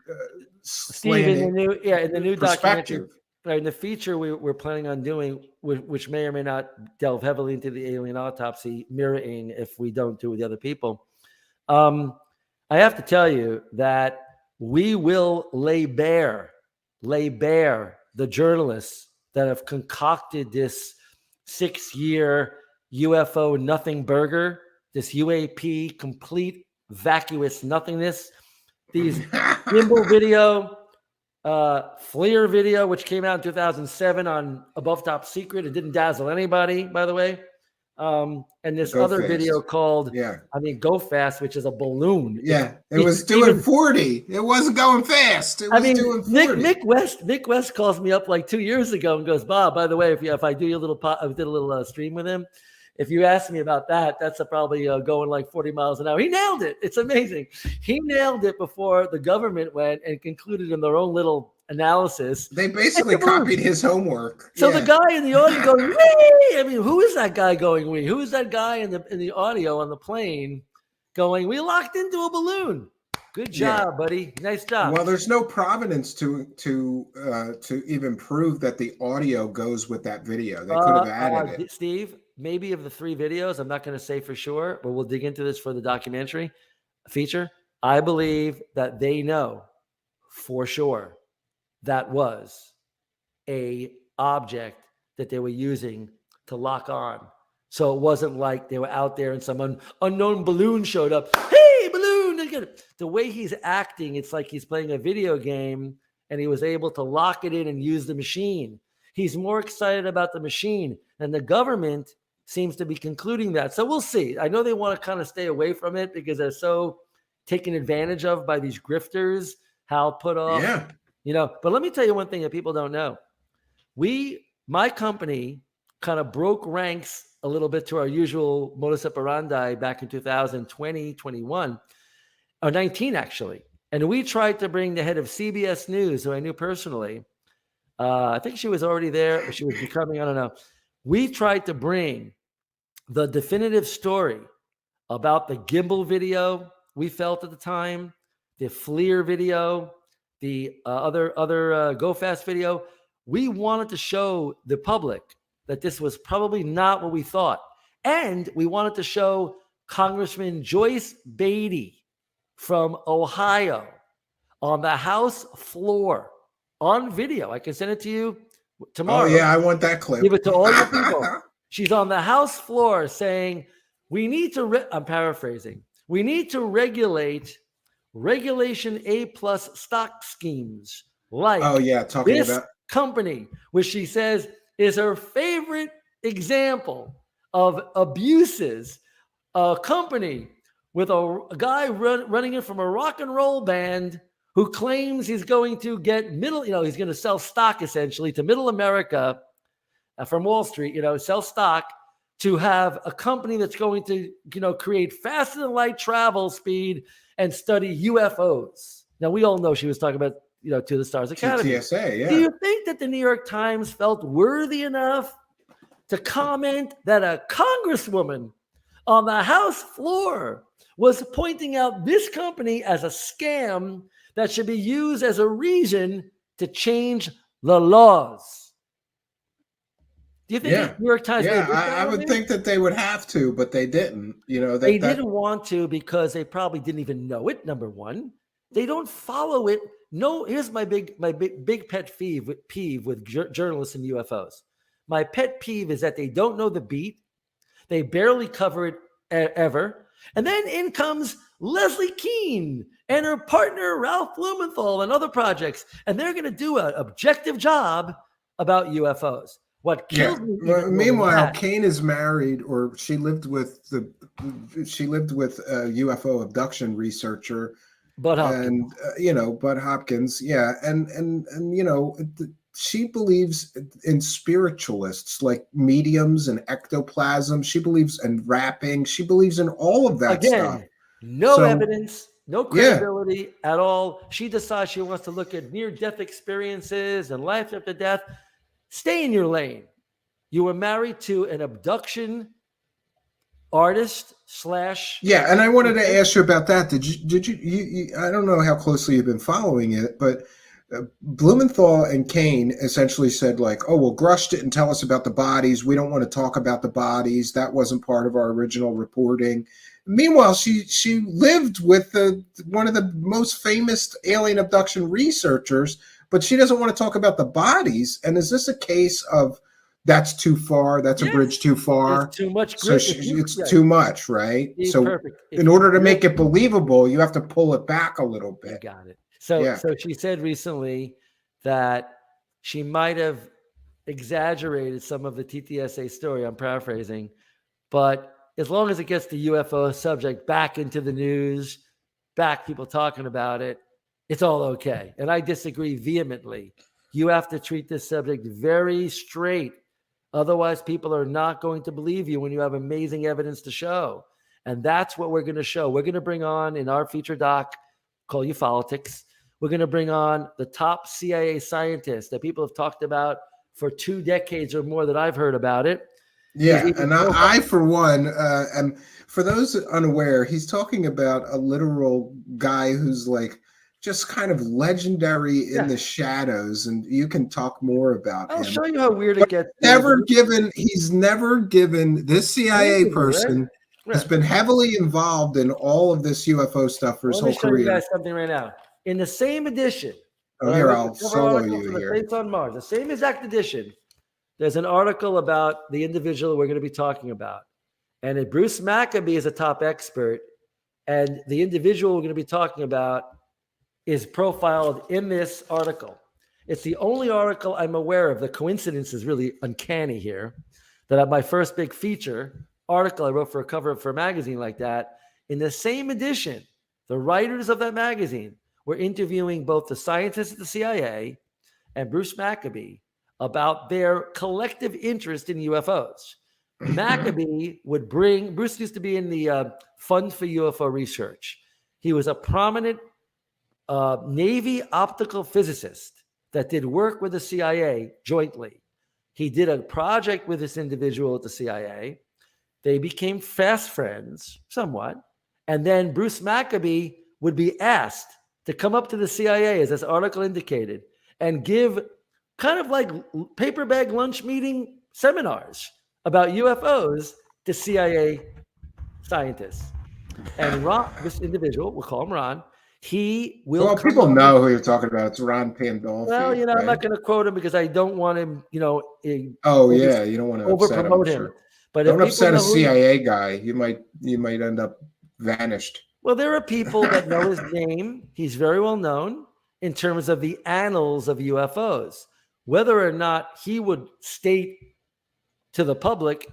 [SPEAKER 6] slanted
[SPEAKER 2] in the new
[SPEAKER 6] perspective.
[SPEAKER 2] documentary. Right, in the feature we're planning on doing, which may or may not delve heavily into the alien autopsy, mirroring if we don't do it with the other people. I have to tell you that we will lay bare the journalists that have concocted this 6-year UFO nothing burger, this UAP complete vacuous nothingness, these gimbal video, FLIR video, which came out in 2007 on Above Top Secret. It didn't dazzle anybody, by the way. And this other video called, Go Fast, which is a balloon.
[SPEAKER 6] Yeah, it was doing 40. It wasn't going fast. It was doing 40.
[SPEAKER 2] Mick West calls me up like 2 years ago and goes, Bob, by the way, if I do your little I did a little stream with him. If you ask me about that, that's probably going like 40 miles an hour. He nailed it. It's amazing. He nailed it before the government went and concluded in their own little
[SPEAKER 6] They
[SPEAKER 22] analysis.
[SPEAKER 6] basically copied his homework.
[SPEAKER 22] So
[SPEAKER 6] Yeah.
[SPEAKER 22] the guy in the audio going, wee! I mean, who is that guy going, wee? Who is that guy in the audio on the plane going, we locked into a balloon? Good job, buddy. Nice job.
[SPEAKER 6] Well, there's no provenance to even prove that the audio goes with that video. They could have added it.
[SPEAKER 22] Steve, maybe of the 3 videos, I'm not going to say for sure, but we'll dig into this for the documentary feature. I believe that they know for sure that was a object that they were using to lock on. So it wasn't like they were out there and some unknown balloon showed up. Hey, balloon! The way he's acting, it's like he's playing a video game and he was able to lock it in and use the machine. He's more excited about the machine, and the government seems to be concluding that. So we'll see. I know they want to kind of stay away from it because they're so taken advantage of by these grifters. Hal put off, but let me tell you one thing that people don't know. My company kind of broke ranks a little bit to our usual modus operandi back in 2020, 21, or 19 actually. And we tried to bring the head of CBS News, who I knew personally. I think she was already there, or she was becoming, I don't know. We tried to bring the definitive story about the gimbal video we felt at the time, the FLIR video, the other Go Fast video. We wanted to show the public that this was probably not what we thought. And we wanted to show Congressman Joyce Beatty from Ohio on the House floor on video. I can send it to you tomorrow.
[SPEAKER 6] Oh, yeah, I want that clip.
[SPEAKER 22] Give it to all your people. She's on the House floor saying, we need to, I'm paraphrasing, we need to regulate Regulation A+ stock schemes like
[SPEAKER 6] talking
[SPEAKER 22] this
[SPEAKER 6] about
[SPEAKER 22] company, which she says is her favorite example of abuses. A company with a guy running it from a rock and roll band who claims he's going to get he's going to sell stock essentially to middle America from Wall Street, sell stock to have a company that's going to, create faster than light travel speed and study UFOs. Now, we all know she was talking about, To the Stars Academy.
[SPEAKER 6] TSA, yeah.
[SPEAKER 22] Do you think that the New York Times felt worthy enough to comment that a congresswoman on the House floor was pointing out this company as a scam that should be used as a reason to change the laws? Do you think the New York Times?
[SPEAKER 6] Yeah, I would think that they would have to, but they didn't.
[SPEAKER 22] They didn't want to because they probably didn't even know it. Number one, they don't follow it. No, here's my big pet peeve with journalists and UFOs. My pet peeve is that they don't know the beat. They barely cover it ever. And then in comes Leslie Keene and her partner, Ralph Blumenthal, and other projects. And they're going to do an objective job about UFOs. What kills me?
[SPEAKER 6] Meanwhile, Kane is married, or she lived with a UFO abduction researcher,
[SPEAKER 22] Bud Hopkins.
[SPEAKER 6] And Bud Hopkins, she believes in spiritualists like mediums and ectoplasm. She believes in rapping. She believes in all of that stuff.
[SPEAKER 22] No evidence, no credibility at all. She decides she wants to look at near-death experiences and life after death. Stay in your lane. You were married to an abduction artist /
[SPEAKER 6] and I wanted to ask you about that. Did you I don't know how closely you've been following it, but Blumenthal and Kane essentially said like, oh, well, Grusch didn't tell us about the bodies. We don't want to talk about the bodies. That wasn't part of our original reporting. Meanwhile, she lived with one of the most famous alien abduction researchers, but she doesn't want to talk about the bodies. And is this a case of that's too far? That's a bridge too far.
[SPEAKER 22] It's too much.
[SPEAKER 6] So it's too much, right? So
[SPEAKER 22] perfect.
[SPEAKER 6] In order to make it believable, you have to pull it back a little bit.
[SPEAKER 22] You got it. So she said recently that she might have exaggerated some of the TTSA story. I'm paraphrasing, but as long as it gets the UFO subject back into the news, back people talking about it, it's all okay. And I disagree vehemently. You have to treat this subject very straight. Otherwise, people are not going to believe you when you have amazing evidence to show. And that's what we're going to show. We're going to bring on in our feature doc, call you Politics.
[SPEAKER 2] We're going to bring on the top CIA scientists that people have talked about for 2 decades or more that I've heard about it.
[SPEAKER 6] Yeah, and I for one, am for those unaware, he's talking about a literal guy who's like just kind of legendary in the shadows, and you can talk more about
[SPEAKER 2] I'll
[SPEAKER 6] him.
[SPEAKER 2] show you how weird it gets.
[SPEAKER 6] He's never given this CIA person has been heavily involved in all of this UFO stuff for his whole
[SPEAKER 2] Let me show you
[SPEAKER 6] career.
[SPEAKER 2] guys something right now. In the same edition,
[SPEAKER 6] Oh, here, I'll solo you here.
[SPEAKER 2] Fates on Mars, the same exact edition, there's an article about the individual we're going to be talking about. And Bruce Maccabee is a top expert. And the individual we're going to be talking about is profiled in this article. It's the only article I'm aware of. The coincidence is really uncanny here. That my first big feature article I wrote for a cover for a magazine like that, in the same edition, the writers of that magazine were interviewing both the scientists at the CIA and Bruce Maccabee about their collective interest in UFOs. Maccabee would bring, Bruce used to be in the Fund for UFO Research. He was a prominent Navy optical physicist that did work with the CIA jointly. He did a project with this individual at the CIA. They became fast friends, somewhat. And then Bruce Maccabee would be asked to come up to the CIA, as this article indicated, and give kind of like paper bag lunch meeting seminars about UFOs to CIA scientists. And Ron, this individual, we'll call him Ron, he will.
[SPEAKER 6] Well, people know who you're talking about. It's Ron Pandolfi.
[SPEAKER 2] Well, you know,
[SPEAKER 6] right?
[SPEAKER 2] I'm not going to quote him because I don't want him, you know.
[SPEAKER 6] You don't want to upset him.
[SPEAKER 2] Sure. But
[SPEAKER 6] don't upset a CIA guy. You might end up vanished.
[SPEAKER 2] Well, there are people that know his name. He's very well known in terms of the annals of UFOs. Whether or not he would state to the public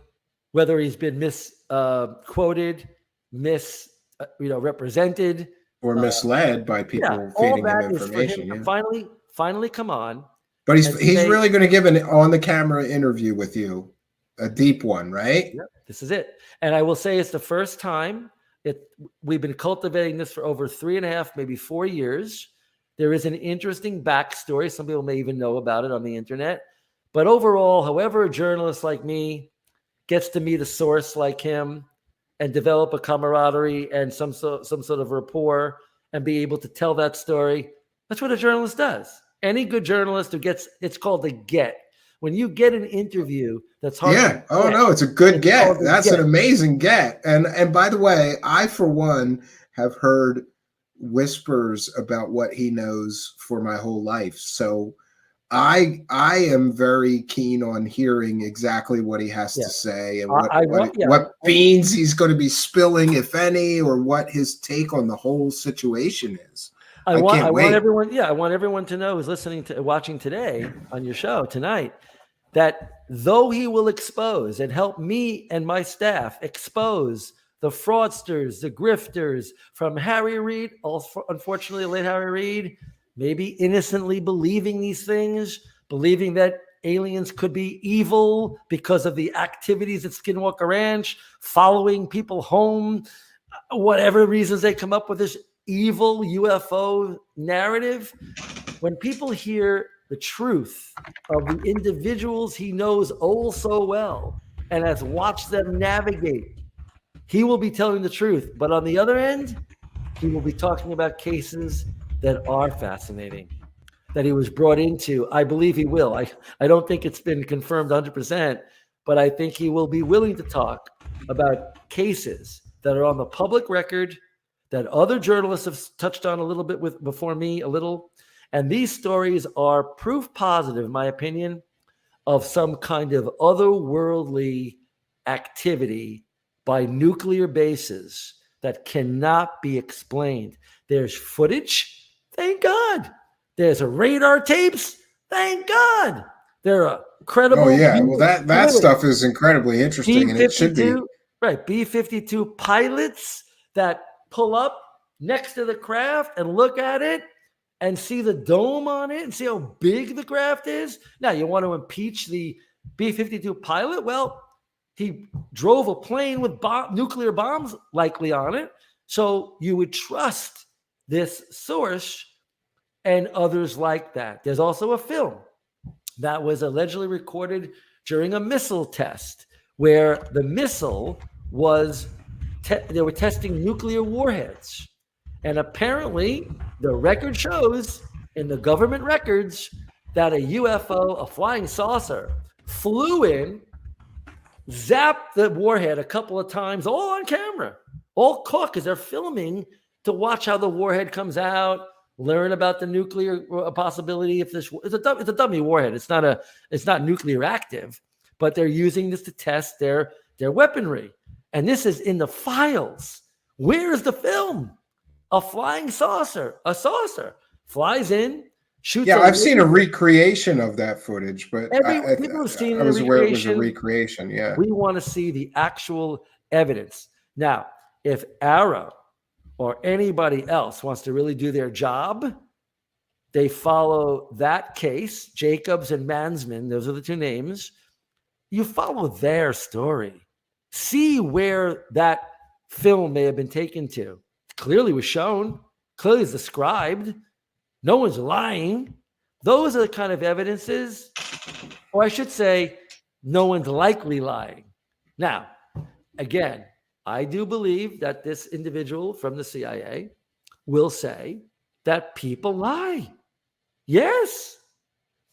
[SPEAKER 2] whether he's been misquoted, represented,
[SPEAKER 6] or misled by people feeding him information.
[SPEAKER 2] Is for him to finally come on.
[SPEAKER 6] But he's really going to give an on-the-camera interview with you, a deep one, right?
[SPEAKER 2] Yep, this is it. And I will say it's the first time. We've been cultivating this for over 3.5, maybe 4 years. There is an interesting backstory. Some people may even know about it on the internet. But overall, however a journalist like me gets to meet a source like him and develop a camaraderie and some sort of rapport and be able to tell that story, that's what a journalist does. Any good journalist who gets, it's called a get. When you get an interview that's hard.
[SPEAKER 6] Yeah. Oh no, it's a good get. That's an amazing get. And by the way, I for one have heard whispers about what he knows for my whole life. So I am very keen on hearing exactly what he has to say and what beans he's going to be spilling, if any, or what his take on the whole situation is.
[SPEAKER 2] I want everyone to know who's watching today on your show tonight that though he will expose and help me and my staff expose the fraudsters, the grifters, from Harry Reid, unfortunately late Harry Reid, maybe innocently believing these things, believing that aliens could be evil because of the activities at Skinwalker Ranch, following people home, whatever reasons they come up with this evil UFO narrative. When people hear the truth of the individuals he knows oh so well and has watched them navigate, he will be telling the truth. But on the other end, he will be talking about cases that are fascinating, that he was brought into. I believe he will. I don't think it's been confirmed 100%, but I think he will be willing to talk about cases that are on the public record, that other journalists have touched on a little bit before me, a little. And these stories are proof positive, in my opinion, of some kind of otherworldly activity by nuclear bases that cannot be explained. There's footage, thank God. There's radar tapes, thank God. There are credible.
[SPEAKER 6] Oh yeah, well that stuff is incredibly interesting, and it should be.
[SPEAKER 2] Right, B-52 pilots that pull up next to the craft and look at it and see the dome on it and see how big the craft is. Now, you want to impeach the B-52 pilot? Well, he drove a plane with nuclear bombs likely on it. So you would trust this source and others like that. There's also a film that was allegedly recorded during a missile test where the missile was, they were testing nuclear warheads. And apparently the record shows in the government records that a UFO, a flying saucer, flew in, zapped the warhead a couple of times, all on camera, all caught because they're filming to watch how the warhead comes out, learn about the nuclear possibility. If this, it's a dummy warhead, it's not nuclear active, but they're using this to test their weaponry. And this is in the files. Where is the film? A flying saucer, a saucer flies in, shoots.
[SPEAKER 6] Yeah, I've seen a recreation of that footage, but
[SPEAKER 2] people have seen
[SPEAKER 6] I was
[SPEAKER 2] a
[SPEAKER 6] aware it was a
[SPEAKER 2] recreation.
[SPEAKER 6] recreation. Yeah,
[SPEAKER 2] We want to see the actual evidence. Now, if Arrow or anybody else wants to really do their job, they follow that case, Jacobs and Mansman, those are the two names. You follow their story. See where that film may have been taken to. Clearly was shown, clearly is described. No one's lying. Those are the kind of evidences, or I should say, no one's likely lying. Now, again, I do believe that this individual from the CIA will say that people lie. Yes.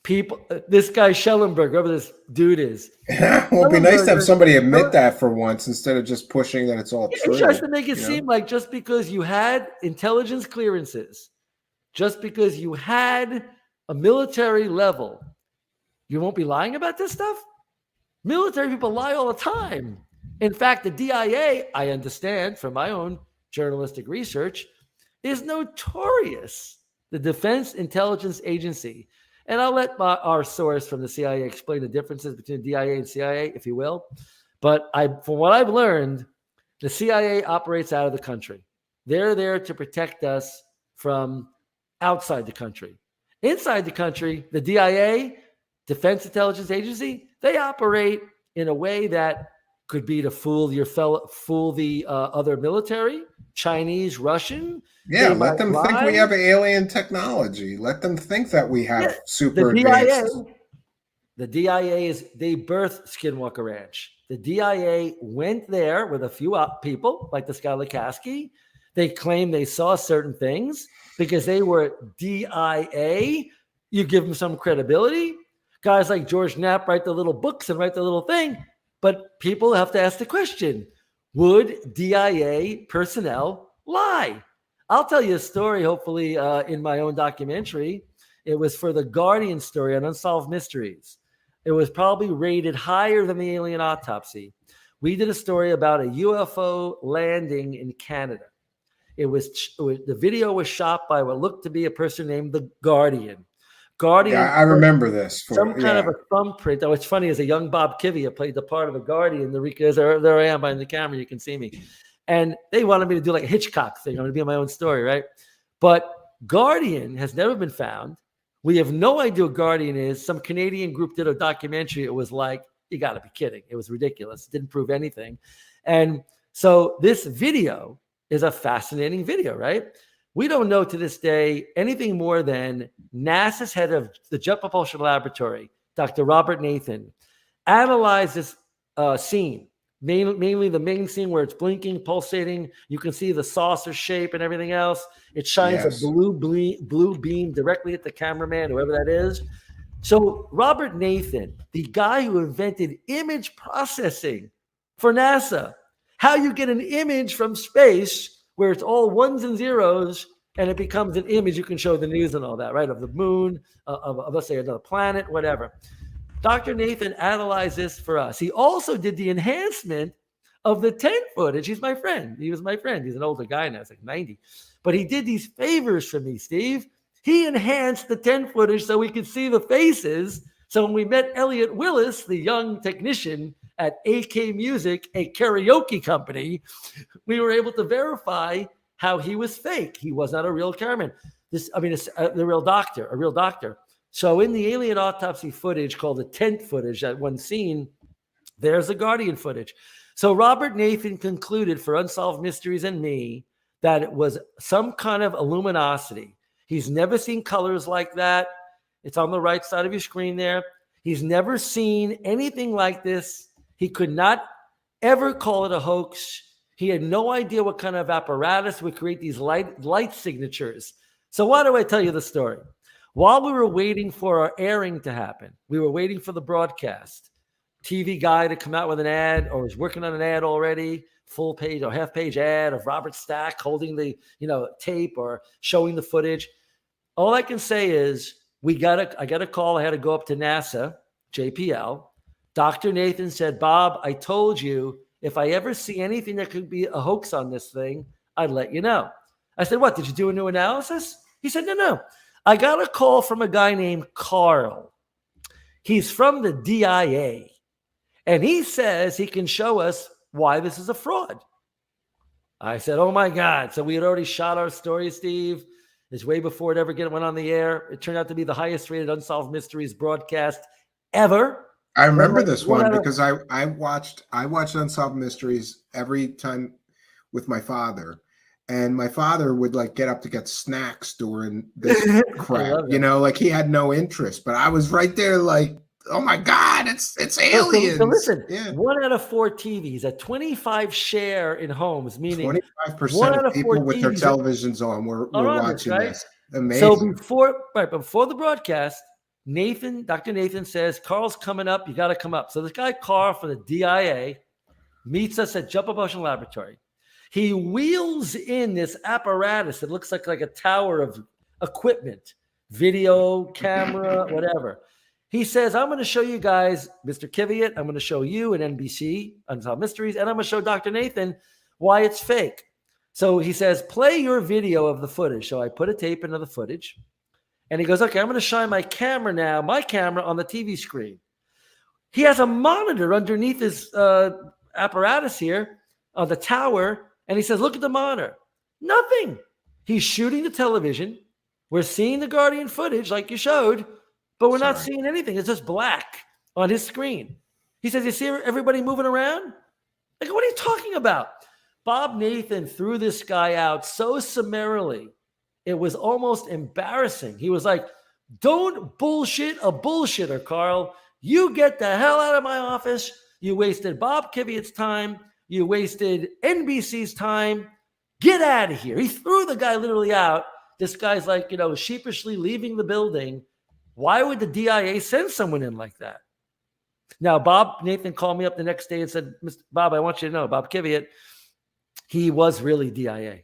[SPEAKER 2] People, this guy Schellenberg, whoever this dude is.
[SPEAKER 6] well, it'd be nice to have somebody admit that for once instead of just pushing that it's all true.
[SPEAKER 2] He tries to make it seem like just because you had intelligence clearances, just because you had a military level, you won't be lying about this stuff? Military people lie all the time. In fact, the DIA, I understand from my own journalistic research, is notorious. The Defense Intelligence Agency. And I'll let our source from the CIA explain the differences between DIA and CIA, if you will. But from what I've learned, the CIA operates out of the country. They're there to protect us from outside the country. Inside the country, the DIA, Defense Intelligence Agency, they operate in a way that could be to fool the other military, Chinese, Russian.
[SPEAKER 6] Yeah, let them think we have alien technology. Let them think that we have super advanced.
[SPEAKER 2] The DIA they birthed Skinwalker Ranch. The DIA went there with a few people, like this guy Lukaski. They claim they saw certain things because they were DIA. You give them some credibility. Guys like George Knapp write the little books and write the little thing. But people have to ask the question, would DIA personnel lie? I'll tell you a story, hopefully, in my own documentary. It was for the Guardian story on Unsolved Mysteries. It was probably rated higher than the alien autopsy. We did a story about a UFO landing in Canada. The video was shot by what looked to be a person named the Guardian.
[SPEAKER 6] Yeah, I remember this.
[SPEAKER 2] Some kind of a thumbprint. Oh, what's funny is a young Bob Kivia played the part of a Guardian. There I am behind the camera. You can see me. And they wanted me to do like a Hitchcock thing. I'm going to be in my own story, right? But Guardian has never been found. We have no idea what Guardian is. Some Canadian group did a documentary. It was like, you got to be kidding. It was ridiculous. It didn't prove anything. And so this video is a fascinating video, right? We don't know to this day anything more than NASA's head of the Jet Propulsion Laboratory, Dr. Robert Nathan, analyzed this scene, mainly the main scene where it's blinking, pulsating. You can see the saucer shape and everything else. It shines a blue beam directly at the cameraman, whoever that is. So Robert Nathan, the guy who invented image processing for NASA, how you get an image from space where it's all ones and zeros, and it becomes an image you can show the news and all that, right? Of the moon, of let's say another planet, whatever. Dr. Nathan analyzed this for us. He also did the enhancement of the tent footage. He's my friend. He was my friend. He's an older guy now. He's like 90. But he did these favors for me, Steve. He enhanced the tent footage so we could see the faces. So when we met Elliot Willis, the young technician at AK Music, a karaoke company, we were able to verify how he was fake. He was not a real cameraman. The real doctor. So in the alien autopsy footage called the tent footage, that one scene, there's the Guardian footage. So Robert Nathan concluded for Unsolved Mysteries and me that it was some kind of luminosity. He's never seen colors like that. It's on the right side of your screen there. He's never seen anything like this. He could not ever call it a hoax. He had no idea what kind of apparatus would create these light signatures. So why do I tell you the story? While we were waiting for our airing to happen, we were waiting for the broadcast. TV guy to come out with an ad, or was working on an ad already, full page or half page ad of Robert Stack holding the tape or showing the footage. All I can say is I got a call. I had to go up to NASA, JPL. Dr. Nathan said, Bob, I told you if I ever see anything that could be a hoax on this thing, I'd let you know. I said, what, did you do a new analysis? He said, no. I got a call from a guy named Carl. He's from the DIA. And he says he can show us why this is a fraud. I said, oh my God. So we had already shot our story, Steve. It's way before it ever went on the air. It turned out to be the highest rated Unsolved Mysteries broadcast ever.
[SPEAKER 6] I remember this one because I watched Unsolved Mysteries every time with my father. And my father would get up to get snacks during this crap, he had no interest, but I was right there oh my God, it's aliens.
[SPEAKER 2] So listen, 1 out of 4 TVs, a 25 share in homes, meaning
[SPEAKER 6] 25% of people with their televisions on were watching this. Amazing.
[SPEAKER 2] So before the broadcast, Dr. Nathan says, Carl's coming up, you got to come up. So this guy, Carl from the DIA, meets us at Jump Up Ocean Laboratory. He wheels in this apparatus that looks like a tower of equipment, video, camera, whatever. He says, I'm going to show you guys, Mr. Kiviat, I'm going to show you an NBC, Unsolved Mysteries, and I'm going to show Dr. Nathan why it's fake. So he says, play your video of the footage. So I put a tape into the footage, and he goes, okay, I'm going to shine my camera on the TV screen. He has a monitor underneath his apparatus here on the tower, and he says, look at the monitor. Nothing. He's shooting the television. We're seeing the Guardian footage like you showed, but we're not seeing anything. It's just black on his screen. He says, you see everybody moving around? What are you talking about? Bob Nathan threw this guy out so summarily, it was almost embarrassing. He was like, don't bullshit a bullshitter, Carl. You get the hell out of my office. You wasted Bob Kiviat's time. You wasted NBC's time. Get out of here. He threw the guy literally out. This guy's sheepishly leaving the building. Why would the DIA send someone in like that? Now, Bob Nathan called me up the next day and said, Mr. Bob, I want you to know, Bob Kiviat, he was really DIA.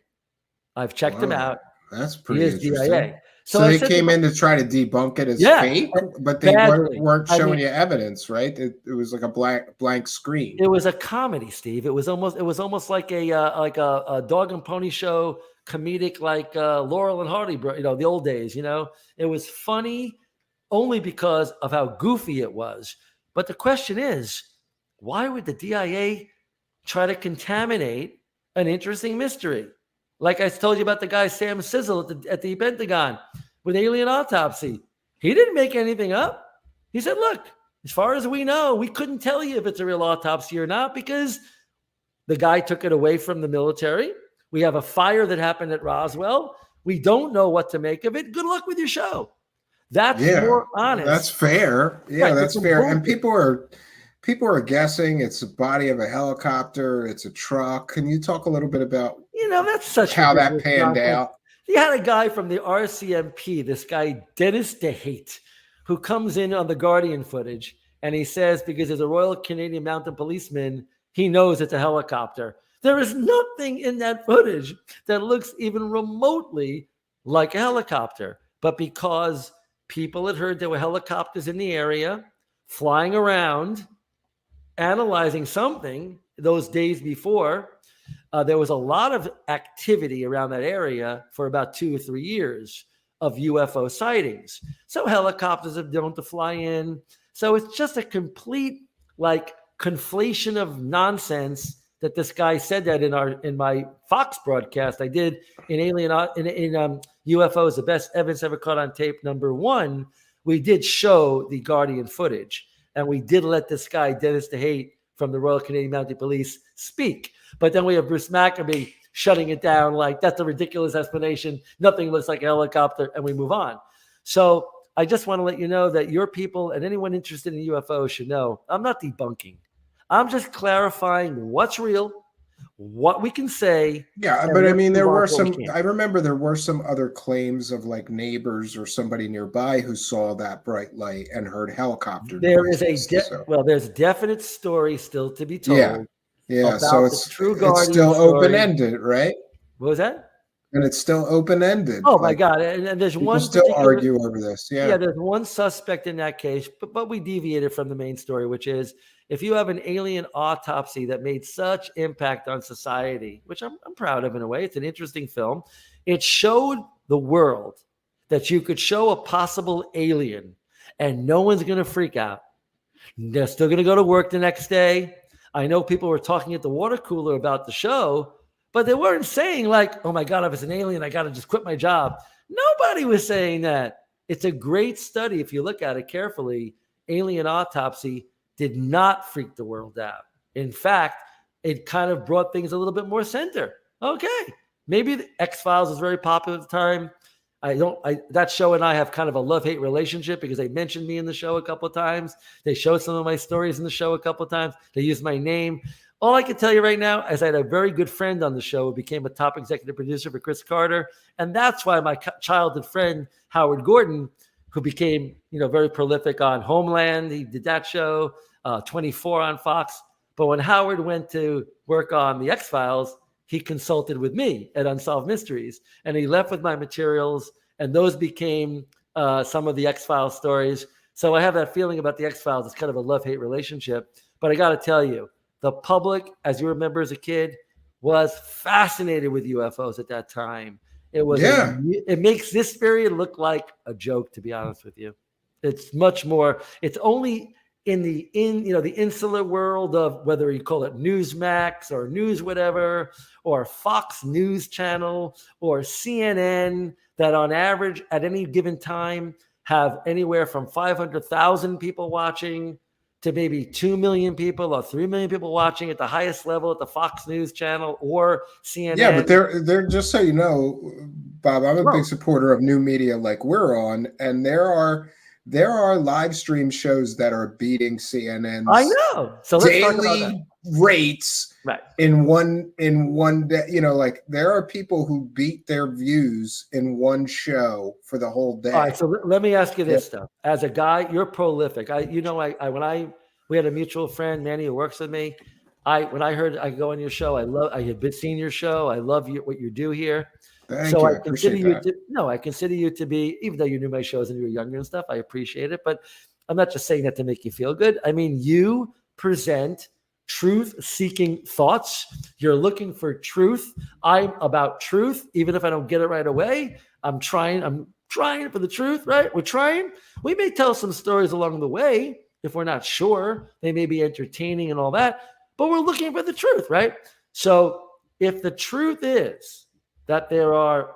[SPEAKER 2] I've checked him out.
[SPEAKER 6] That's pretty interesting.
[SPEAKER 2] DIA.
[SPEAKER 6] So he came in to try to debunk it as fake, but they weren't showing you evidence, right? It was like a blank screen.
[SPEAKER 2] It was a comedy, Steve. It was almost like a dog and pony show comedic, like Laurel and Hardy, the old days. It was funny only because of how goofy it was. But the question is, why would the DIA try to contaminate an interesting mystery? Like I told you about the guy Sam Sizzle at the Pentagon with alien autopsy. He didn't make anything up. He said, look, as far as we know, we couldn't tell you if it's a real autopsy or not because the guy took it away from the military. We have a fire that happened at Roswell. We don't know what to make of it. Good luck with your show. That's more honest.
[SPEAKER 6] That's fair. Yeah, that's fair. And people are guessing it's the body of a helicopter, it's a truck. Can you talk a little bit about
[SPEAKER 2] that's such
[SPEAKER 6] how that panned out?
[SPEAKER 2] You had a guy from the RCMP, this guy Dennis DeHate, who comes in on the Guardian footage, and he says because there's a Royal Canadian Mounted Policeman, he knows it's a helicopter. There is nothing in that footage that looks even remotely like a helicopter, but because people had heard there were helicopters in the area flying around, analyzing something those days before. There was a lot of activity around that area for about 2 or 3 years of UFO sightings. So helicopters have known to fly in. So it's just a complete conflation of nonsense that this guy said that in my Fox broadcast I did in UFOs, the best evidence ever caught on tape. Number 1, we did show the Guardian footage, and we did let this guy Dennis DeHate from the Royal Canadian Mounted Police speak. But then we have Bruce Maccabee, shutting it down. Like, that's a ridiculous explanation. Nothing looks like a helicopter, and we move on. So I just want to let you know that your people and anyone interested in UFOs should know I'm not debunking. I'm just clarifying what's real, what we can say.
[SPEAKER 6] Yeah,
[SPEAKER 2] and
[SPEAKER 6] but I
[SPEAKER 2] let's
[SPEAKER 6] mean,
[SPEAKER 2] move
[SPEAKER 6] there
[SPEAKER 2] on
[SPEAKER 6] were
[SPEAKER 2] to what we
[SPEAKER 6] some.
[SPEAKER 2] can't.
[SPEAKER 6] I remember there were some other claims of like neighbors or somebody nearby who saw that bright light and heard helicopter
[SPEAKER 2] There is
[SPEAKER 6] noises. So,
[SPEAKER 2] there's definite story still to be
[SPEAKER 6] yeah,
[SPEAKER 2] told
[SPEAKER 6] yeah. So
[SPEAKER 2] about the True
[SPEAKER 6] it's
[SPEAKER 2] Guardian
[SPEAKER 6] still
[SPEAKER 2] story.
[SPEAKER 6] open ended, right?
[SPEAKER 2] What was that?
[SPEAKER 6] And it's still open ended.
[SPEAKER 2] Oh my God! And there's
[SPEAKER 6] people
[SPEAKER 2] one
[SPEAKER 6] still
[SPEAKER 2] particular
[SPEAKER 6] argue over this.
[SPEAKER 2] Yeah, there's one suspect in that case, but we deviated from the main story, which is if you have an alien autopsy that made such impact on society, which I'm proud of in a way, it's an interesting film. It showed the world that you could show a possible alien and no one's going to freak out. They're still going to go to work the next day. I know people were talking at the water cooler about the show, but they weren't saying like, oh my God, if it's an alien, I got to just quit my job. Nobody was saying that. It's a great study. If you look at it carefully, alien autopsy did not freak the world out. In fact, it kind of brought things a little bit more center. Okay, maybe the X-Files was very popular at the time. That show and I have kind of a love-hate relationship because they mentioned me in the show a couple of times. They showed some of my stories in the show a couple of times. They used my name. All I can tell you right now is I had a very good friend on the show who became a top executive producer for Chris Carter. And that's why my childhood friend, Howard Gordon, who became, very prolific on Homeland, he did that show, 24 on Fox. But when Howard went to work on the X-Files, he consulted with me at Unsolved Mysteries, and he left with my materials, and those became some of the X-Files stories. So I have that feeling about the X-Files. It's kind of a love-hate relationship. But I got to tell you, the public, as you remember as a kid, was fascinated with UFOs at that time. It was it makes this period look like a joke, to be honest with you. It's much more. It's only in the insular world of whether you call it Newsmax or News whatever or Fox News Channel or CNN that on average at any given time have anywhere from 500,000 people watching to maybe 2 million people or 3 million people watching at the highest level at the Fox News Channel or CNN.
[SPEAKER 6] Yeah, but they're just so you know, Bob, I'm a big supporter of new media like we're on, and there are live stream shows that are beating CNN's
[SPEAKER 2] I know. So let's talk about
[SPEAKER 6] daily rates in one day. Like there are people who beat their views in one show for the whole day.
[SPEAKER 2] All right, so let me ask you this stuff. As a guy, you're prolific. We had a mutual friend, Manny, who works with me. When I heard I go on your show, I had seen your show. I love what you do here.
[SPEAKER 6] Thank you.
[SPEAKER 2] I consider I consider you to be, even though you knew my shows and you were younger and stuff, I appreciate it. But I'm not just saying that to make you feel good. I mean, you present truth-seeking thoughts. You're looking for truth. I'm about truth, even if I don't get it right away. I'm trying for the truth, right? We're trying. We may tell some stories along the way if we're not sure. They may be entertaining and all that, but we're looking for the truth, right? So if the truth is that there's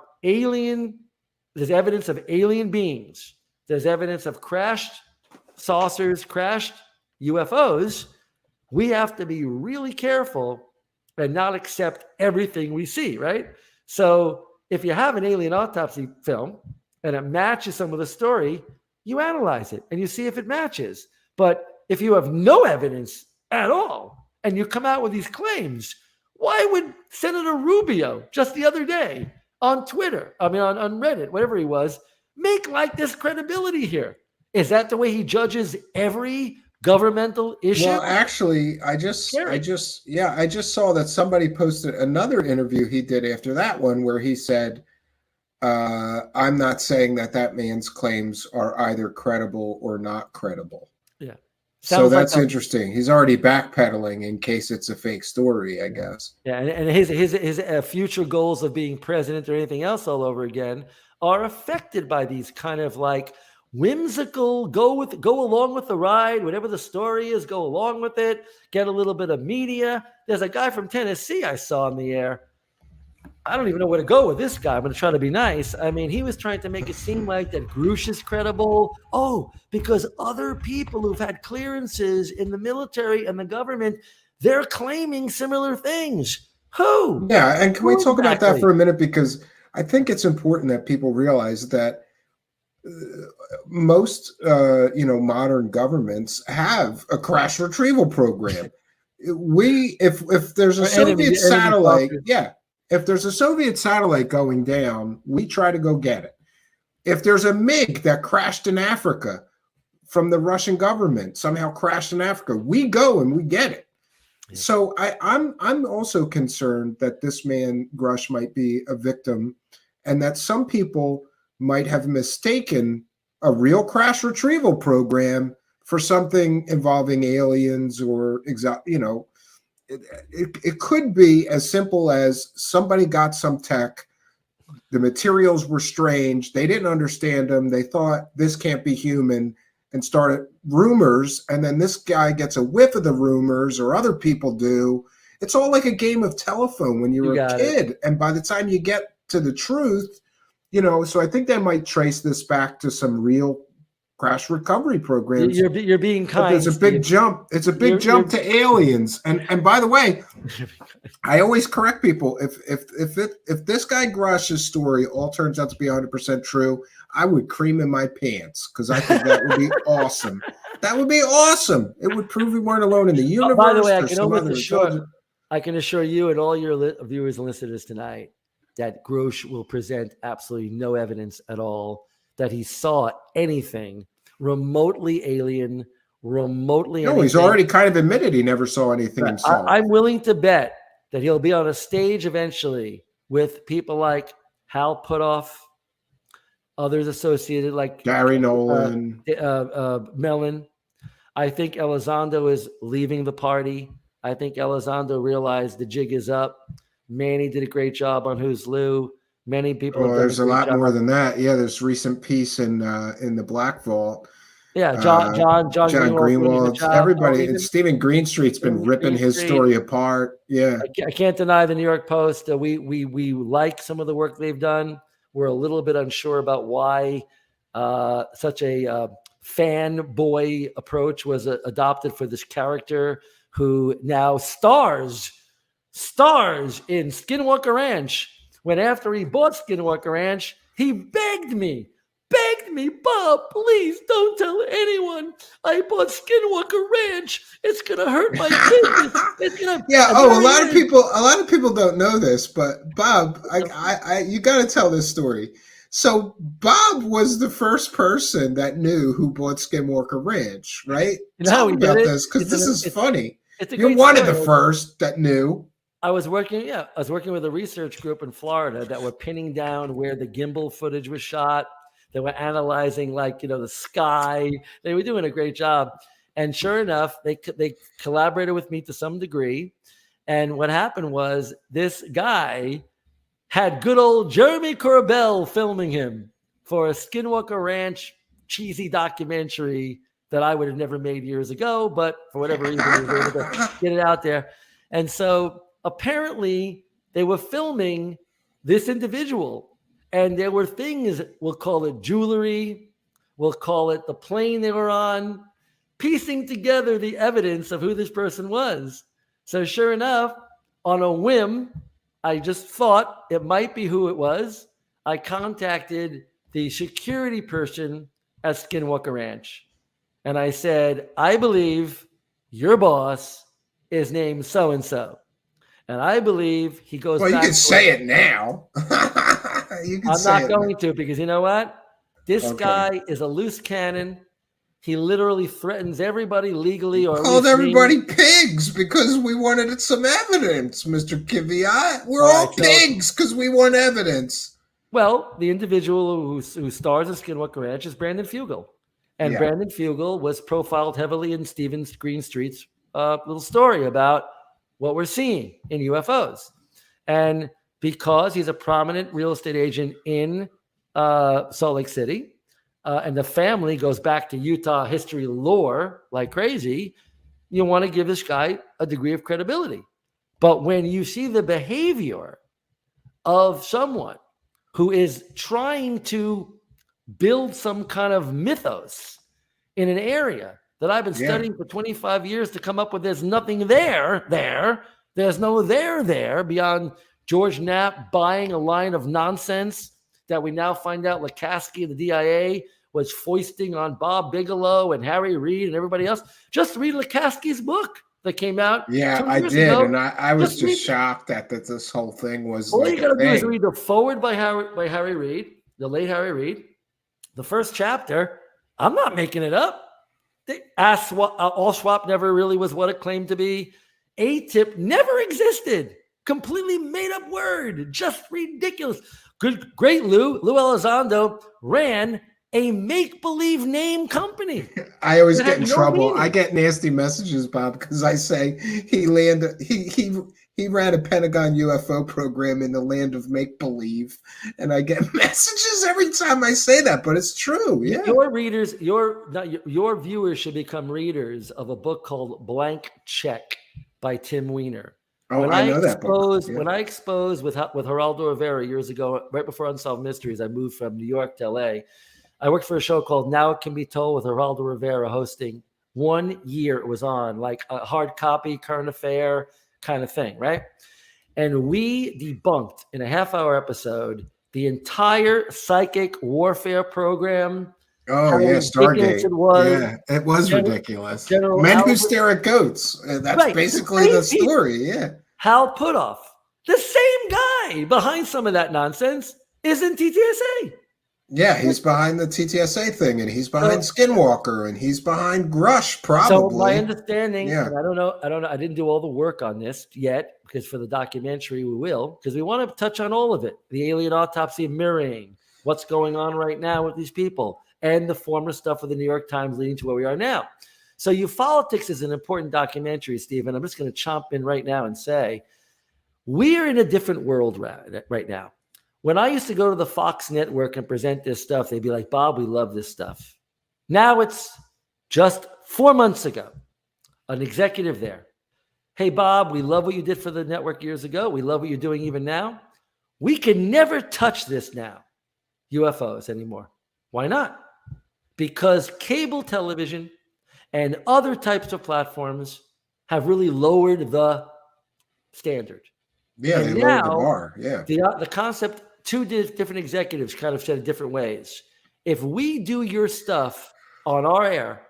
[SPEAKER 2] evidence of alien beings, there's evidence of crashed saucers, crashed UFOs, we have to be really careful and not accept everything we see, right? So if you have an alien autopsy film and it matches some of the story, you analyze it and you see if it matches. But if you have no evidence at all and you come out with these claims, why would Senator Rubio just the other day on Twitter, on Reddit, whatever he was, make like this credibility here? Is that the way he judges every governmental issue?
[SPEAKER 6] Well, actually, I just saw that somebody posted another interview he did after that one where he said, I'm not saying that man's claims are either credible or not credible.
[SPEAKER 2] Yeah.
[SPEAKER 6] So that's interesting. He's already backpedaling in case it's a fake story, I guess.
[SPEAKER 2] Yeah, and his future goals of being president or anything else all over again are affected by these kind of like whimsical, go along with the ride, whatever the story is, go along with it, get a little bit of media. There's a guy from Tennessee I saw on the air. I don't even know where to go with this guy. I'm going to try to be nice. I mean, he was trying to make it seem like that Grusch is credible. Oh, because other people who've had clearances in the military and the government, they're claiming similar things. Who?
[SPEAKER 6] Yeah, and can we
[SPEAKER 2] Who
[SPEAKER 6] talk about that
[SPEAKER 2] exactly?
[SPEAKER 6] for a minute? Because I think it's important that people realize that most modern governments have a crash retrieval program. If there's a
[SPEAKER 2] Or enemy
[SPEAKER 6] Soviet satellite,
[SPEAKER 2] focus.
[SPEAKER 6] yeah, if there's a Soviet satellite going down, we try to go get it. If there's a MiG that crashed in Africa from the Russian government, somehow crashed in Africa, we go and we get it.
[SPEAKER 2] Yeah.
[SPEAKER 6] So I'm also concerned that this man Grusch might be a victim, and that some people might have mistaken a real crash retrieval program for something involving aliens or it could be as simple as somebody got some tech, the materials were strange, they didn't understand them, they thought this can't be human, and started rumors, and then this guy gets a whiff of the rumors, or other people do. It's all like a game of telephone when you're a kid, and by the time you get to the truth, so I think they might trace this back to some real crash recovery programs.
[SPEAKER 2] You're being kind.
[SPEAKER 6] But there's a big jump. It's a big jump to aliens. And by the way, I always correct people. If this guy Grusch's story all turns out to be 100% true, I would cream in my pants, because I think that would be awesome. That would be awesome. It would prove we weren't alone in the universe.
[SPEAKER 2] By the way, I can assure you and all your viewers and listeners tonight that Grusch will present absolutely no evidence at all that he saw anything remotely alien, remotely.
[SPEAKER 6] No, he's already kind of admitted he never saw anything himself.
[SPEAKER 2] I'm willing to bet that he'll be on a stage eventually with people like Hal Puthoff, others associated like
[SPEAKER 6] Gary Nolan,
[SPEAKER 2] Mellon. I think Elizondo is leaving the party. I think Elizondo realized the jig is up. Manny did a great job on Who's Lou. Many people.
[SPEAKER 6] Oh, there's a lot more than that. Yeah, there's recent piece in the Black Vault.
[SPEAKER 2] Yeah, John
[SPEAKER 6] Greenwald, everybody, and Stephen Greenstreet's been ripping his story apart. Yeah,
[SPEAKER 2] I can't deny the New York Post. We like some of the work they've done. We're a little bit unsure about why such a fanboy approach was adopted for this character who now stars in Skinwalker Ranch. When after he bought Skinwalker Ranch, he begged me, Bob, please don't tell anyone I bought Skinwalker Ranch. It's gonna hurt my business. It's gonna.
[SPEAKER 6] Yeah. Oh, a lot of people don't know this, but Bob, I you got to tell this story. So Bob was the first person that knew who bought Skinwalker Ranch, right? Tell me about this, because this is funny. You're one of the first that knew.
[SPEAKER 2] I was working with a research group in Florida that were pinning down where the gimbal footage was shot. They were analyzing the sky. They were doing a great job. And sure enough, they collaborated with me to some degree. And what happened was this guy had good old Jeremy Corbell filming him for a Skinwalker Ranch cheesy documentary that I would have never made years ago, but for whatever reason, we were able to get it out there. And so apparently they were filming this individual, and there were things, we'll call it jewelry, we'll call it the plane they were on, piecing together the evidence of who this person was. So sure enough, on a whim, I just thought it might be who it was. I contacted the security person at Skinwalker Ranch, and I said, I believe your boss is named so-and-so. And I believe he goes back.
[SPEAKER 6] Well, you can say it now.
[SPEAKER 2] I'm not going to, because you know what? This guy is a loose cannon. He literally threatens everybody legally, or
[SPEAKER 6] called everybody pigs because we wanted some evidence, Mr. Kvyat. We're all pigs because we want evidence.
[SPEAKER 2] Well, the individual who stars in Skinwalker Ranch is Brandon Fugel. And Brandon Fugel was profiled heavily in Stephen Greenstreet's little story about what we're seeing in UFOs. And because he's a prominent real estate agent in Salt Lake City, and the family goes back to Utah history lore like crazy, you want to give this guy a degree of credibility. But when you see the behavior of someone who is trying to build some kind of mythos in an area that I've been studying for 25 years to come up with, there's nothing there, There's no there beyond George Knapp buying a line of nonsense that we now find out Lukaski of the DIA was foisting on Bob Bigelow and Harry Reid and everybody else. Just read Lukaski's book that came out.
[SPEAKER 6] Yeah,
[SPEAKER 2] 2
[SPEAKER 6] I
[SPEAKER 2] years
[SPEAKER 6] did,
[SPEAKER 2] ago.
[SPEAKER 6] and I was just
[SPEAKER 2] read-
[SPEAKER 6] shocked that this whole thing was
[SPEAKER 2] All
[SPEAKER 6] like
[SPEAKER 2] you got to
[SPEAKER 6] a
[SPEAKER 2] do is
[SPEAKER 6] thing.
[SPEAKER 2] read the forward by Harry Reid, the late Harry Reid. The first chapter, I'm not making it up. All swap never really was what it claimed to be. ATIP never existed. Completely made up word. Just ridiculous. Great Lou Elizondo ran a make-believe name company.
[SPEAKER 6] I always
[SPEAKER 2] It
[SPEAKER 6] get
[SPEAKER 2] had
[SPEAKER 6] in
[SPEAKER 2] no
[SPEAKER 6] trouble.
[SPEAKER 2] meaning.
[SPEAKER 6] I get nasty messages, Bob, because I say he ran a Pentagon UFO program in the land of make believe, and I get messages every time I say that. But it's true. Yeah.
[SPEAKER 2] Your readers, your viewers should become readers of a book called Blank Check by Tim Weiner.
[SPEAKER 6] Oh, I know that book. Yeah.
[SPEAKER 2] When I exposed with Geraldo Rivera years ago, right before Unsolved Mysteries, I moved from New York to LA. I worked for a show called Now It Can Be Told with Geraldo Rivera hosting. 1 year it was on, like a hard copy, current affair kind of thing, right? And we debunked in a half-hour episode the entire psychic warfare program.
[SPEAKER 6] Oh, yeah, Stargate.
[SPEAKER 2] It was.
[SPEAKER 6] Yeah, it was ridiculous.
[SPEAKER 2] General
[SPEAKER 6] Men
[SPEAKER 2] Albert,
[SPEAKER 6] Who Stare at Goats. That's
[SPEAKER 2] Right,
[SPEAKER 6] basically the
[SPEAKER 2] same
[SPEAKER 6] story. Yeah.
[SPEAKER 2] Hal Puthoff, the same guy behind some of that nonsense, is in TTSA.
[SPEAKER 6] Yeah, he's behind the TTSA thing, and he's behind Skinwalker, and he's behind Grusch, probably.
[SPEAKER 2] So my understanding,
[SPEAKER 6] Yeah.
[SPEAKER 2] and I don't know, I didn't do all the work on this yet, because for the documentary we will, because we want to touch on all of it. The alien autopsy mirroring, what's going on right now with these people, and the former stuff of the New York Times leading to where we are now. So Politics is an important documentary, Stephen. I'm just going to chomp in right now and say, we are in a different world right now. When I used to go to the Fox network and present this stuff, they'd be like, Bob, we love this stuff. Now it's just 4 months ago, an executive there. Hey, Bob, we love what you did for the network years ago. We love what you're doing even now. We can never touch this now, UFOs anymore. Why not? Because cable television and other types of platforms have really lowered the standard.
[SPEAKER 6] Yeah,
[SPEAKER 2] And
[SPEAKER 6] they lowered the bar. Yeah.
[SPEAKER 2] The concept, two different executives kind of said it different ways. If we do your stuff on our air,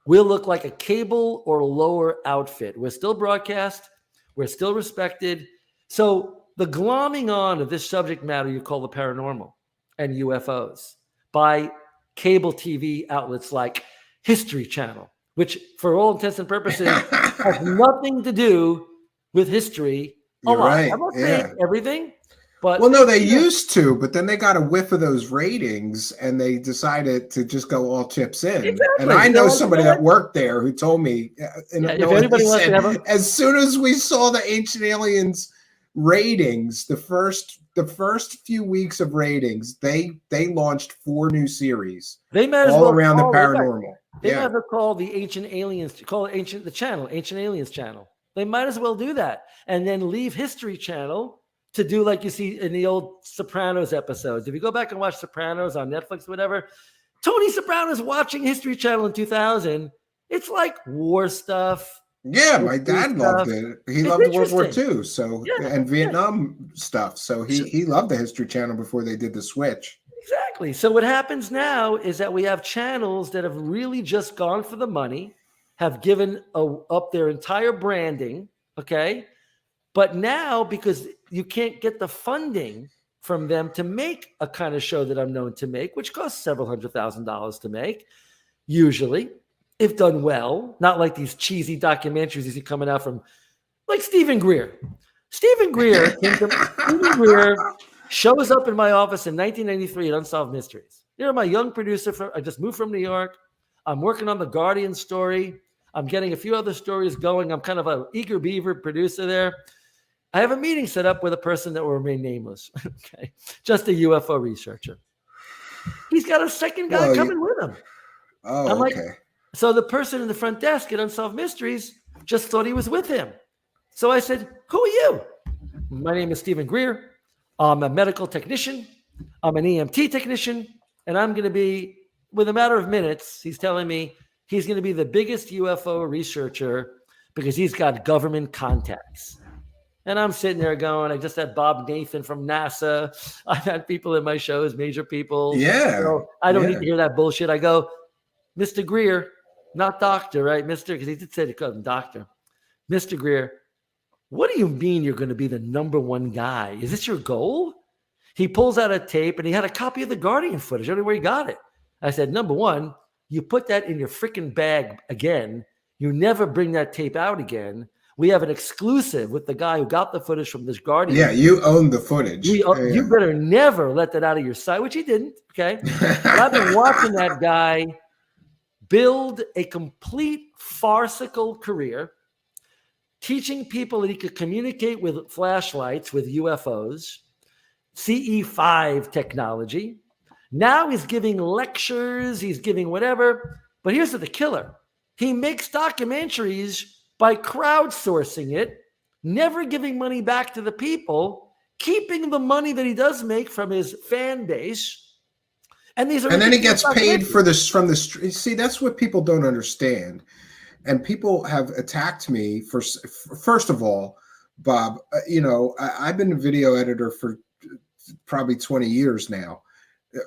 [SPEAKER 2] we'll look like a cable or lower outfit. We're still broadcast. We're still respected. So the glomming on of this subject matter you call the paranormal and UFOs by cable TV outlets like History Channel, which for all intents and purposes has nothing to do with history.
[SPEAKER 6] You're right.
[SPEAKER 2] I'm not saying everything, but
[SPEAKER 6] well, no, they used to, but then they got a whiff of those ratings and they decided to just go all chips in.
[SPEAKER 2] Exactly.
[SPEAKER 6] And I know somebody that worked there who told me,
[SPEAKER 2] if anybody wants to have
[SPEAKER 6] as soon as we saw the Ancient Aliens ratings, the first few weeks of ratings, they launched 4 new series.
[SPEAKER 2] They might as
[SPEAKER 6] all
[SPEAKER 2] well
[SPEAKER 6] around the
[SPEAKER 2] call
[SPEAKER 6] paranormal.
[SPEAKER 2] They might as well call the Ancient Aliens, call it Ancient Aliens channel. They might as well do that, and then leave History Channel to do like you see in the old Sopranos episodes. If you go back and watch Sopranos on Netflix, or whatever, Tony Soprano's watching History Channel in 2000. It's like war stuff.
[SPEAKER 6] Yeah, my dad loved it. He loved World War II, and Vietnam stuff. So he loved the History Channel before they did the switch.
[SPEAKER 2] Exactly. So what happens now is that we have channels that have really just gone for the money, have given up their entire branding, okay? But now, because you can't get the funding from them to make a kind of show that I'm known to make, which costs several $100,000 to make, usually, if done well, not like these cheesy documentaries you see coming out from, like Stephen Greer. Stephen Greer shows up in my office in 1993 at Unsolved Mysteries. You're my young producer. I just moved from New York. I'm working on the Guardian story. I'm getting a few other stories going. I'm kind of an eager beaver producer there. I have a meeting set up with a person that will remain nameless. Okay. Just a UFO researcher. He's got a second guy coming with him.
[SPEAKER 6] Oh,
[SPEAKER 2] I'm
[SPEAKER 6] okay.
[SPEAKER 2] like, so the person in the front desk at Unsolved Mysteries just thought he was with him. So I said, who are you? My name is Stephen Greer. I'm a medical technician. I'm an EMT technician. And I'm going to be, with a matter of minutes, he's telling me he's going to be the biggest UFO researcher because he's got government contacts. And I'm sitting there going, I just had Bob Nathan from NASA. I've had people in my shows, major people.
[SPEAKER 3] Yeah.
[SPEAKER 2] You know, I don't
[SPEAKER 3] yeah.
[SPEAKER 2] need to hear that bullshit. I go, Mr. Greer, not doctor, right? Mr. Because he did say to call him doctor. Mr. Greer, what do you mean you're going to be the number one guy? Is this your goal? He pulls out a tape and he had a copy of the Guardian footage. I don't know where he got it. I said, number one, you put that in your freaking bag again. You never bring that tape out again. We have an exclusive with the guy who got the footage from this Guardian.
[SPEAKER 3] Yeah, you own the footage.
[SPEAKER 2] You better never let that out of your sight, which he didn't. Okay. But I've been watching that guy build a complete farcical career, teaching people that he could communicate with flashlights, with UFOs, CE5 technology. Now he's giving lectures, he's giving whatever. But here's the killer. He makes documentaries by crowdsourcing it, never giving money back to the people, keeping the money that he does make from his fan base. And
[SPEAKER 6] then he gets paid for this from the street. See, that's what people don't understand. And people have attacked me for, first of all, Bob, I've been a video editor for probably 20 years now,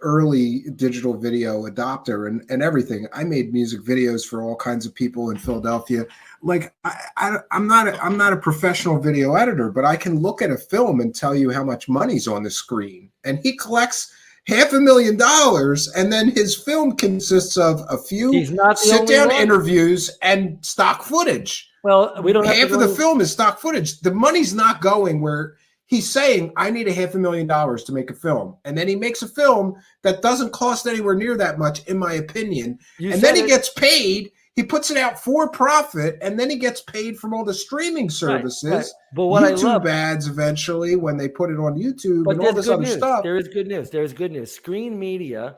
[SPEAKER 6] early digital video adopter and everything. I made music videos for all kinds of people in Philadelphia. Like I'm not a professional video editor, but I can look at a film and tell you how much money's on the screen. And he collects $500,000, and then his film consists of a few sit-down interviews and stock footage.
[SPEAKER 2] Well, we don't have
[SPEAKER 6] half of the film is stock footage. The money's not going where he's saying, I need $500,000 to make a film. And then he makes a film that doesn't cost anywhere near that much, in my opinion. And then he gets paid. He puts it out for profit, and then he gets paid from all the streaming services.
[SPEAKER 2] Right. But what
[SPEAKER 6] YouTube
[SPEAKER 2] I love,
[SPEAKER 6] ads eventually when they put it on YouTube
[SPEAKER 2] but
[SPEAKER 6] and all this other stuff.
[SPEAKER 2] There is good news. There's good news. Screen Media,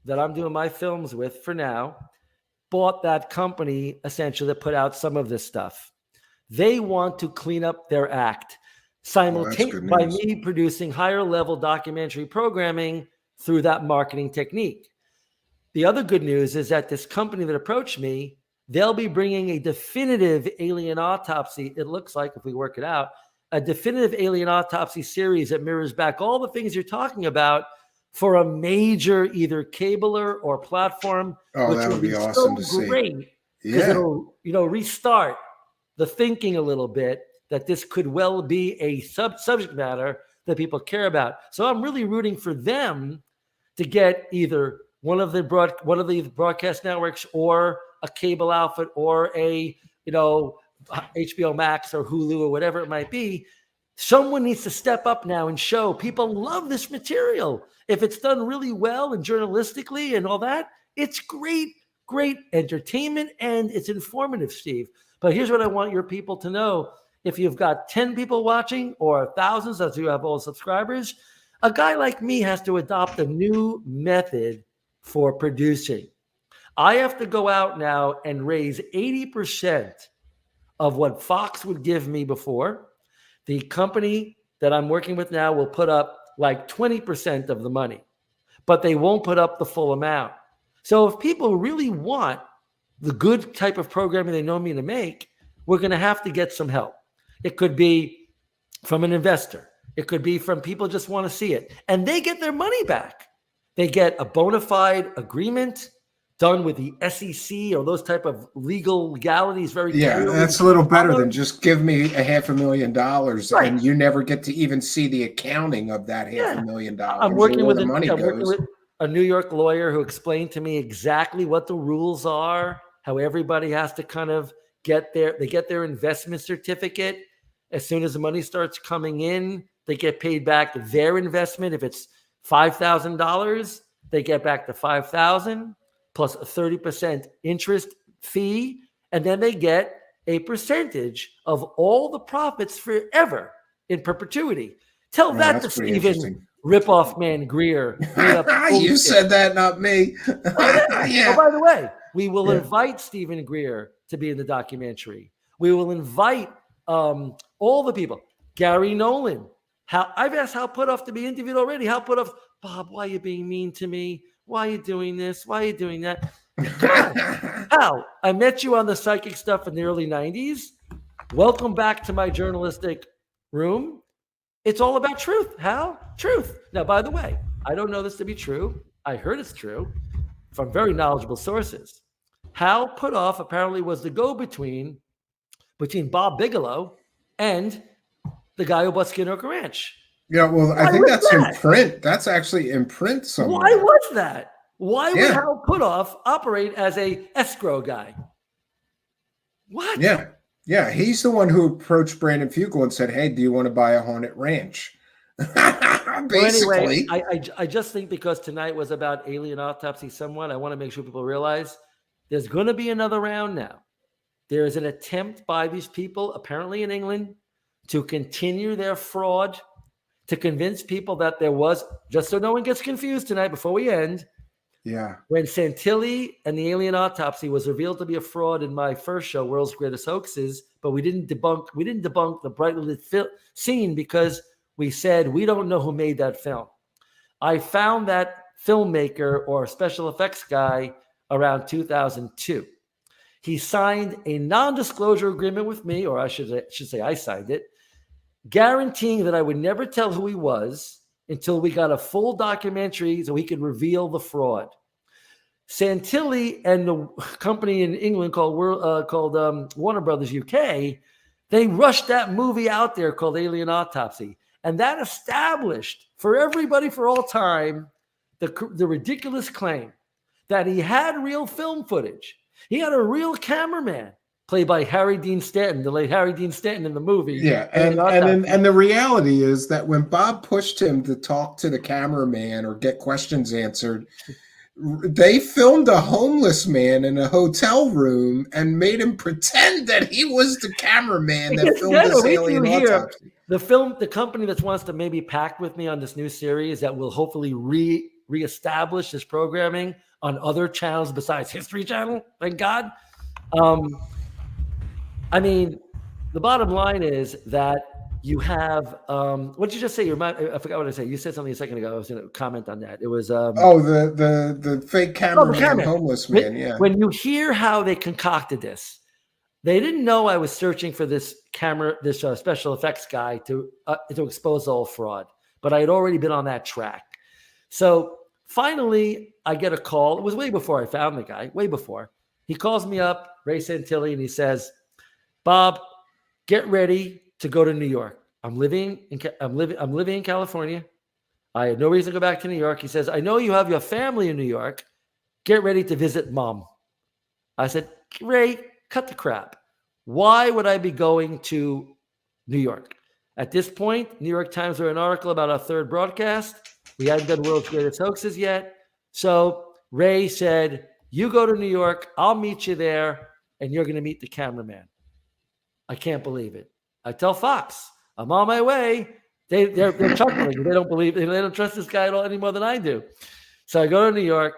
[SPEAKER 2] that I'm doing my films with for now, bought that company essentially that put out some of this stuff. They want to clean up their act simultaneously by me producing higher level documentary programming through that marketing technique. The other good news is that this company that approached me, they'll be bringing a definitive alien autopsy. It looks like, if we work it out, a definitive alien autopsy series that mirrors back all the things you're talking about for a major either cabler or platform.
[SPEAKER 6] Oh, that would be awesome to see.
[SPEAKER 2] Because it'll, restart the thinking a little bit that this could well be a subject matter that people care about. So I'm really rooting for them to get either one of the broadcast networks or a cable outfit or a HBO Max or Hulu or whatever it might be. Someone needs to step up now and show people love this material. If it's done really well and journalistically and all that, it's great entertainment and it's informative, Steve. But here's what I want your people to know. If you've got 10 people watching or thousands, as you have all subscribers, a guy like me has to adopt a new method for producing. I have to go out now and raise 80% of what Fox would give me before. The company that I'm working with now will put up like 20% of the money, but they won't put up the full amount. So if people really want the good type of programming they know me to make, we're going to have to get some help. It could be from an investor. It could be from people who just want to see it. And they get their money back. They get a bona fide agreement done with the SEC or those type of legalities.
[SPEAKER 6] That's a little better than just give me $500,000
[SPEAKER 2] Right.
[SPEAKER 6] and you never get to even see the accounting of that $500,000.
[SPEAKER 2] I'm working with
[SPEAKER 6] I'm working
[SPEAKER 2] with a New York lawyer who explained to me exactly what the rules are, how everybody has to kind of get their investment certificate. As soon as the money starts coming in, they get paid back their investment. If it's $5,000, they get back the $5,000 plus a 30% interest fee, and then they get a percentage of all the profits forever in perpetuity. Tell that to Stephen Ripoff Man Greer.
[SPEAKER 6] You said that, not me.
[SPEAKER 2] Oh, by the way, we will invite Stephen Greer to be in the documentary. We will invite all the people. Gary Nolan. I've asked Hal Puthoff to be interviewed already. Hal Puthoff, Bob, why are you being mean to me? Why are you doing this? Why are you doing that? Hal, I met you on the psychic stuff in the early 90s. Welcome back to my journalistic room, it's all about truth. How? Truth. Now, by the way, I don't know this to be true. I heard it's true from very knowledgeable sources. Hal Puthoff apparently was the go-between between Bob Bigelow and the guy who bought Skin Oak Ranch.
[SPEAKER 6] Yeah, well, I
[SPEAKER 2] Why
[SPEAKER 6] think
[SPEAKER 2] was
[SPEAKER 6] that's
[SPEAKER 2] that?
[SPEAKER 6] in print. That's actually in print somewhere.
[SPEAKER 2] Why was that? Why would
[SPEAKER 6] Yeah.
[SPEAKER 2] Hal Puthoff operate as a escrow guy? What?
[SPEAKER 6] Yeah. Yeah. He's the one who approached Brandon Fugal and said, "Hey, do you want to buy a haunted ranch?" Basically.
[SPEAKER 2] So anyway, I just think because tonight was about alien autopsy somewhat, I want to make sure people realize there's going to be another round now. There is an attempt by these people, apparently in England, to continue their fraud, to convince people that there was, just so no one gets confused tonight before we end,
[SPEAKER 6] Yeah.
[SPEAKER 2] when Santilli and the alien autopsy was revealed to be a fraud in my first show, World's Greatest Hoaxes, but we didn't debunk the brightly lit scene because we said we don't know who made that film. I found that filmmaker or special effects guy around 2002. He signed a non-disclosure agreement with me, or I should say I signed it, guaranteeing that I would never tell who he was until we got a full documentary so he could reveal the fraud. Santilli and the company in England called Warner Brothers UK, they rushed that movie out there called Alien Autopsy. And that established for everybody for all time the ridiculous claim that he had real film footage. He had a real cameraman played by Harry Dean Stanton, the late Harry Dean Stanton in the movie.
[SPEAKER 6] Yeah, and the reality is that when Bob pushed him to talk to the cameraman or get questions answered, they filmed a homeless man in a hotel room and made him pretend that he was the cameraman that filmed this alien autopsy.
[SPEAKER 2] The company that wants to maybe pact with me on this new series that will hopefully reestablish this programming on other channels besides History Channel, thank God. I mean, the bottom line is that you have what did you just say? I forgot what I said. You said something a second ago. I was going to comment on that. It was
[SPEAKER 6] the fake cameraman, homeless man. Yeah.
[SPEAKER 2] When you hear how they concocted this, they didn't know I was searching for this special effects guy to expose the whole fraud, but I had already been on that track. So finally, I get a call. It was way before I found the guy. Way before. He calls me up, Ray Santilli, and he says, "Bob, get ready to go to New York. I'm living in California. I have no reason to go back to New York." He says, "I know you have your family in New York. Get ready to visit Mom." I said, "Ray, cut the crap. Why would I be going to New York?" At this point, New York Times wrote an article about our third broadcast. We hadn't done World's Greatest Hoaxes yet. So Ray said, "You go to New York. I'll meet you there, and you're going to meet the cameraman." I can't believe it. I tell Fox, I'm on my way. They're chuckling. They don't trust this guy at all any more than I do. So I go to New York,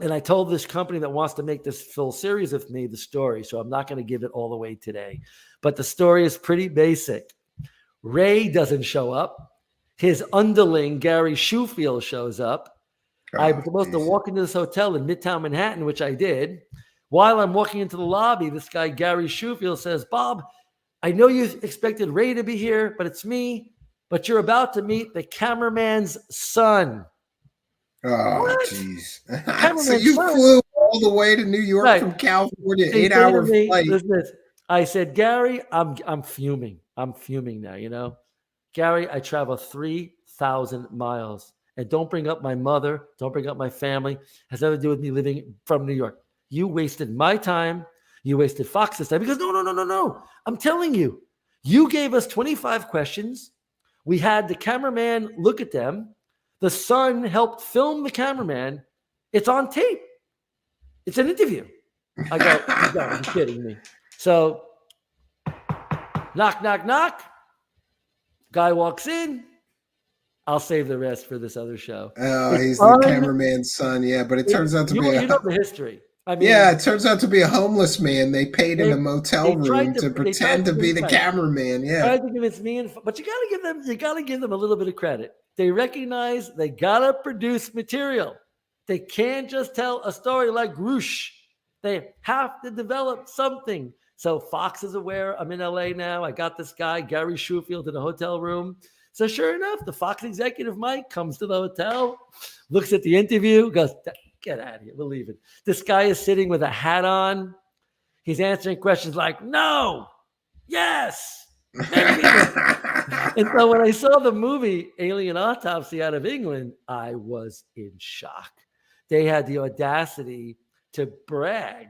[SPEAKER 2] and I told this company that wants to make this full series of me the story. So I'm not going to give it all away today. But the story is pretty basic. Ray doesn't show up. His underling, Gary Shoefield, shows up. I'm supposed to walk into this hotel in Midtown Manhattan, which I did. While I'm walking into the lobby, this guy, Gary Shoefield, says, "Bob, I know you expected Ray to be here, but it's me. But you're about to meet the cameraman's son."
[SPEAKER 6] Oh, jeez. So you flew all the way to New York from California, 8-hour flight.
[SPEAKER 2] Listen, I said, "Gary, I'm fuming. I'm fuming now, you know. Gary, I travel 3,000 miles. And don't bring up my mother. Don't bring up my family. It has nothing to do with me living from New York. You wasted my time. You wasted Fox's time." Because no. I'm telling you, you gave us 25 questions. We had the cameraman look at them. The son helped film the cameraman. It's on tape. It's an interview. I go, "You gotta be kidding me." So, knock, knock, knock. Guy walks in. I'll save the rest for this other show.
[SPEAKER 6] Oh, he's the cameraman's son. Yeah, but it turns out to be
[SPEAKER 2] you know the history. I mean,
[SPEAKER 6] yeah, it turns out to be a homeless man. They paid in a motel room to pretend to be the cameraman. Yeah,
[SPEAKER 2] tried to convince me, but you gotta give them a little bit of credit. They recognize they gotta produce material. They can't just tell a story like Grusch. They have to develop something. So Fox is aware I'm in LA now. I got this guy, Gary Shufield, in a hotel room. So sure enough, the Fox executive, Mike, comes to the hotel, looks at the interview, goes, get out of here, we're leaving. This guy is sitting with a hat on. He's answering questions like, no, yes, maybe. And so when I saw the movie Alien Autopsy out of England, I was in shock. They had the audacity to brag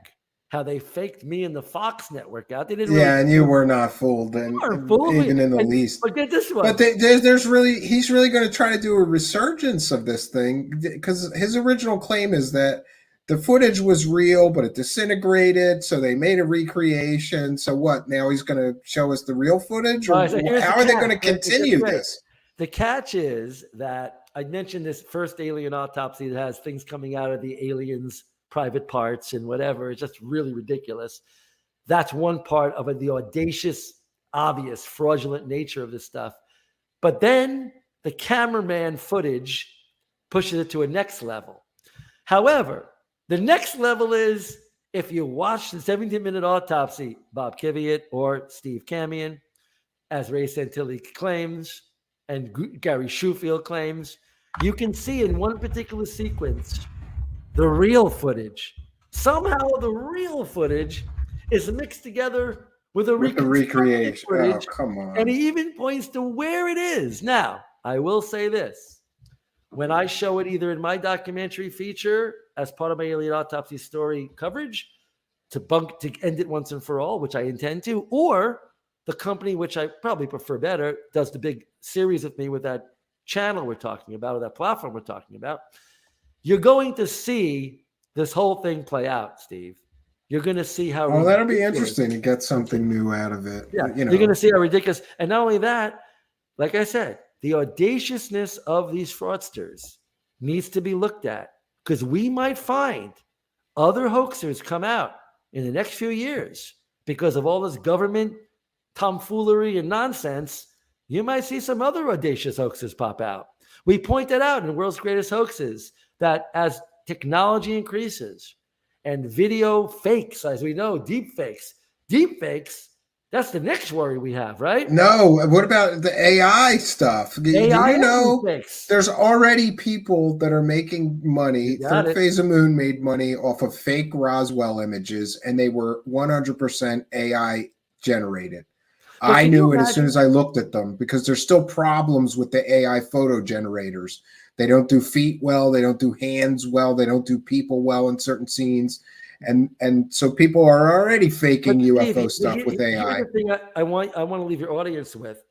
[SPEAKER 2] how they faked me and the Fox network out. They didn't
[SPEAKER 6] Yeah, and you were not fooled, and even in the least.
[SPEAKER 2] But get this one.
[SPEAKER 6] But he's really going to try to do a resurgence of this thing, because his original claim is that the footage was real, but it disintegrated, so they made a recreation. So what? Now he's going to show us the real footage? Or
[SPEAKER 2] So
[SPEAKER 6] how are they going to continue this?
[SPEAKER 2] The catch is that I mentioned this first alien autopsy that has things coming out of the aliens' private parts and whatever. It's just really ridiculous. That's one part of the audacious, obvious, fraudulent nature of this stuff. But then the cameraman footage pushes it to a next level. However, the next level is if you watch the 17-minute autopsy, Bob Kiviat or Steve Camion, as Ray Santilli claims, and Gary Shufield claims, you can see in one particular sequence the real footage. Somehow the real footage is mixed together with the recreation footage.
[SPEAKER 6] Oh, come on.
[SPEAKER 2] And he even points to where it is. Now, I will say this. When I show it either in my documentary feature as part of my alien autopsy story coverage to end it once and for all, which I intend to, or the company, which I probably prefer better, does the big series with me with that channel we're talking about, or that platform we're talking about, you're going to see this whole thing play out, Steve. You're going to see how.
[SPEAKER 6] Oh, that'll be interesting to get something new out of it.
[SPEAKER 2] Yeah,
[SPEAKER 6] you know.
[SPEAKER 2] You're going to see how ridiculous. And not only that, like I said, the audaciousness of these fraudsters needs to be looked at, because we might find other hoaxers come out in the next few years because of all this government tomfoolery and nonsense. You might see some other audacious hoaxes pop out. We pointed out in World's Greatest Hoaxes that as technology increases and video fakes, as we know, deep fakes, that's the next worry we have, right?
[SPEAKER 6] No, what about the AI stuff? Do you know there's already people that are making money? Third Phase of Moon made money off of fake Roswell images, and they were 100% AI generated. I knew it as soon as I looked at them, because there's still problems with the AI photo generators. They don't do feet well, they don't do hands well, they don't do people well in certain scenes. And so people are already faking UFO stuff with AI.
[SPEAKER 2] Here's the thing I want to leave your audience with.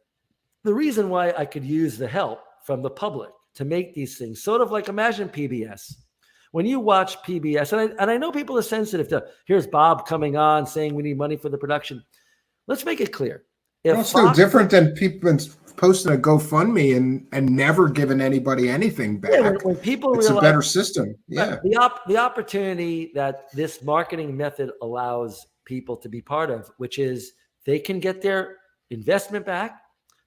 [SPEAKER 2] The reason why I could use the help from the public to make these things, sort of like, imagine PBS. When you watch PBS, and I know people are sensitive to, here's Bob coming on saying we need money for the production. Let's make it clear.
[SPEAKER 6] It's no different than people posting a GoFundMe and never giving anybody anything back.
[SPEAKER 2] Yeah, when people
[SPEAKER 6] it's
[SPEAKER 2] realize,
[SPEAKER 6] a better system. Yeah.
[SPEAKER 2] The opportunity that this marketing method allows people to be part of, which is they can get their investment back,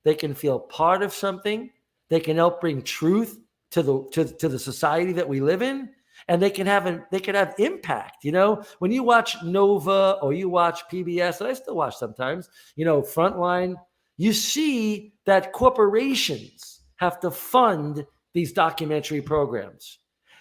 [SPEAKER 2] they can feel part of something, they can help bring truth to the society that we live in, and they can have impact. You know, when you watch Nova or you watch PBS, and I still watch sometimes, you know, Frontline, you see that corporations have to fund these documentary programs.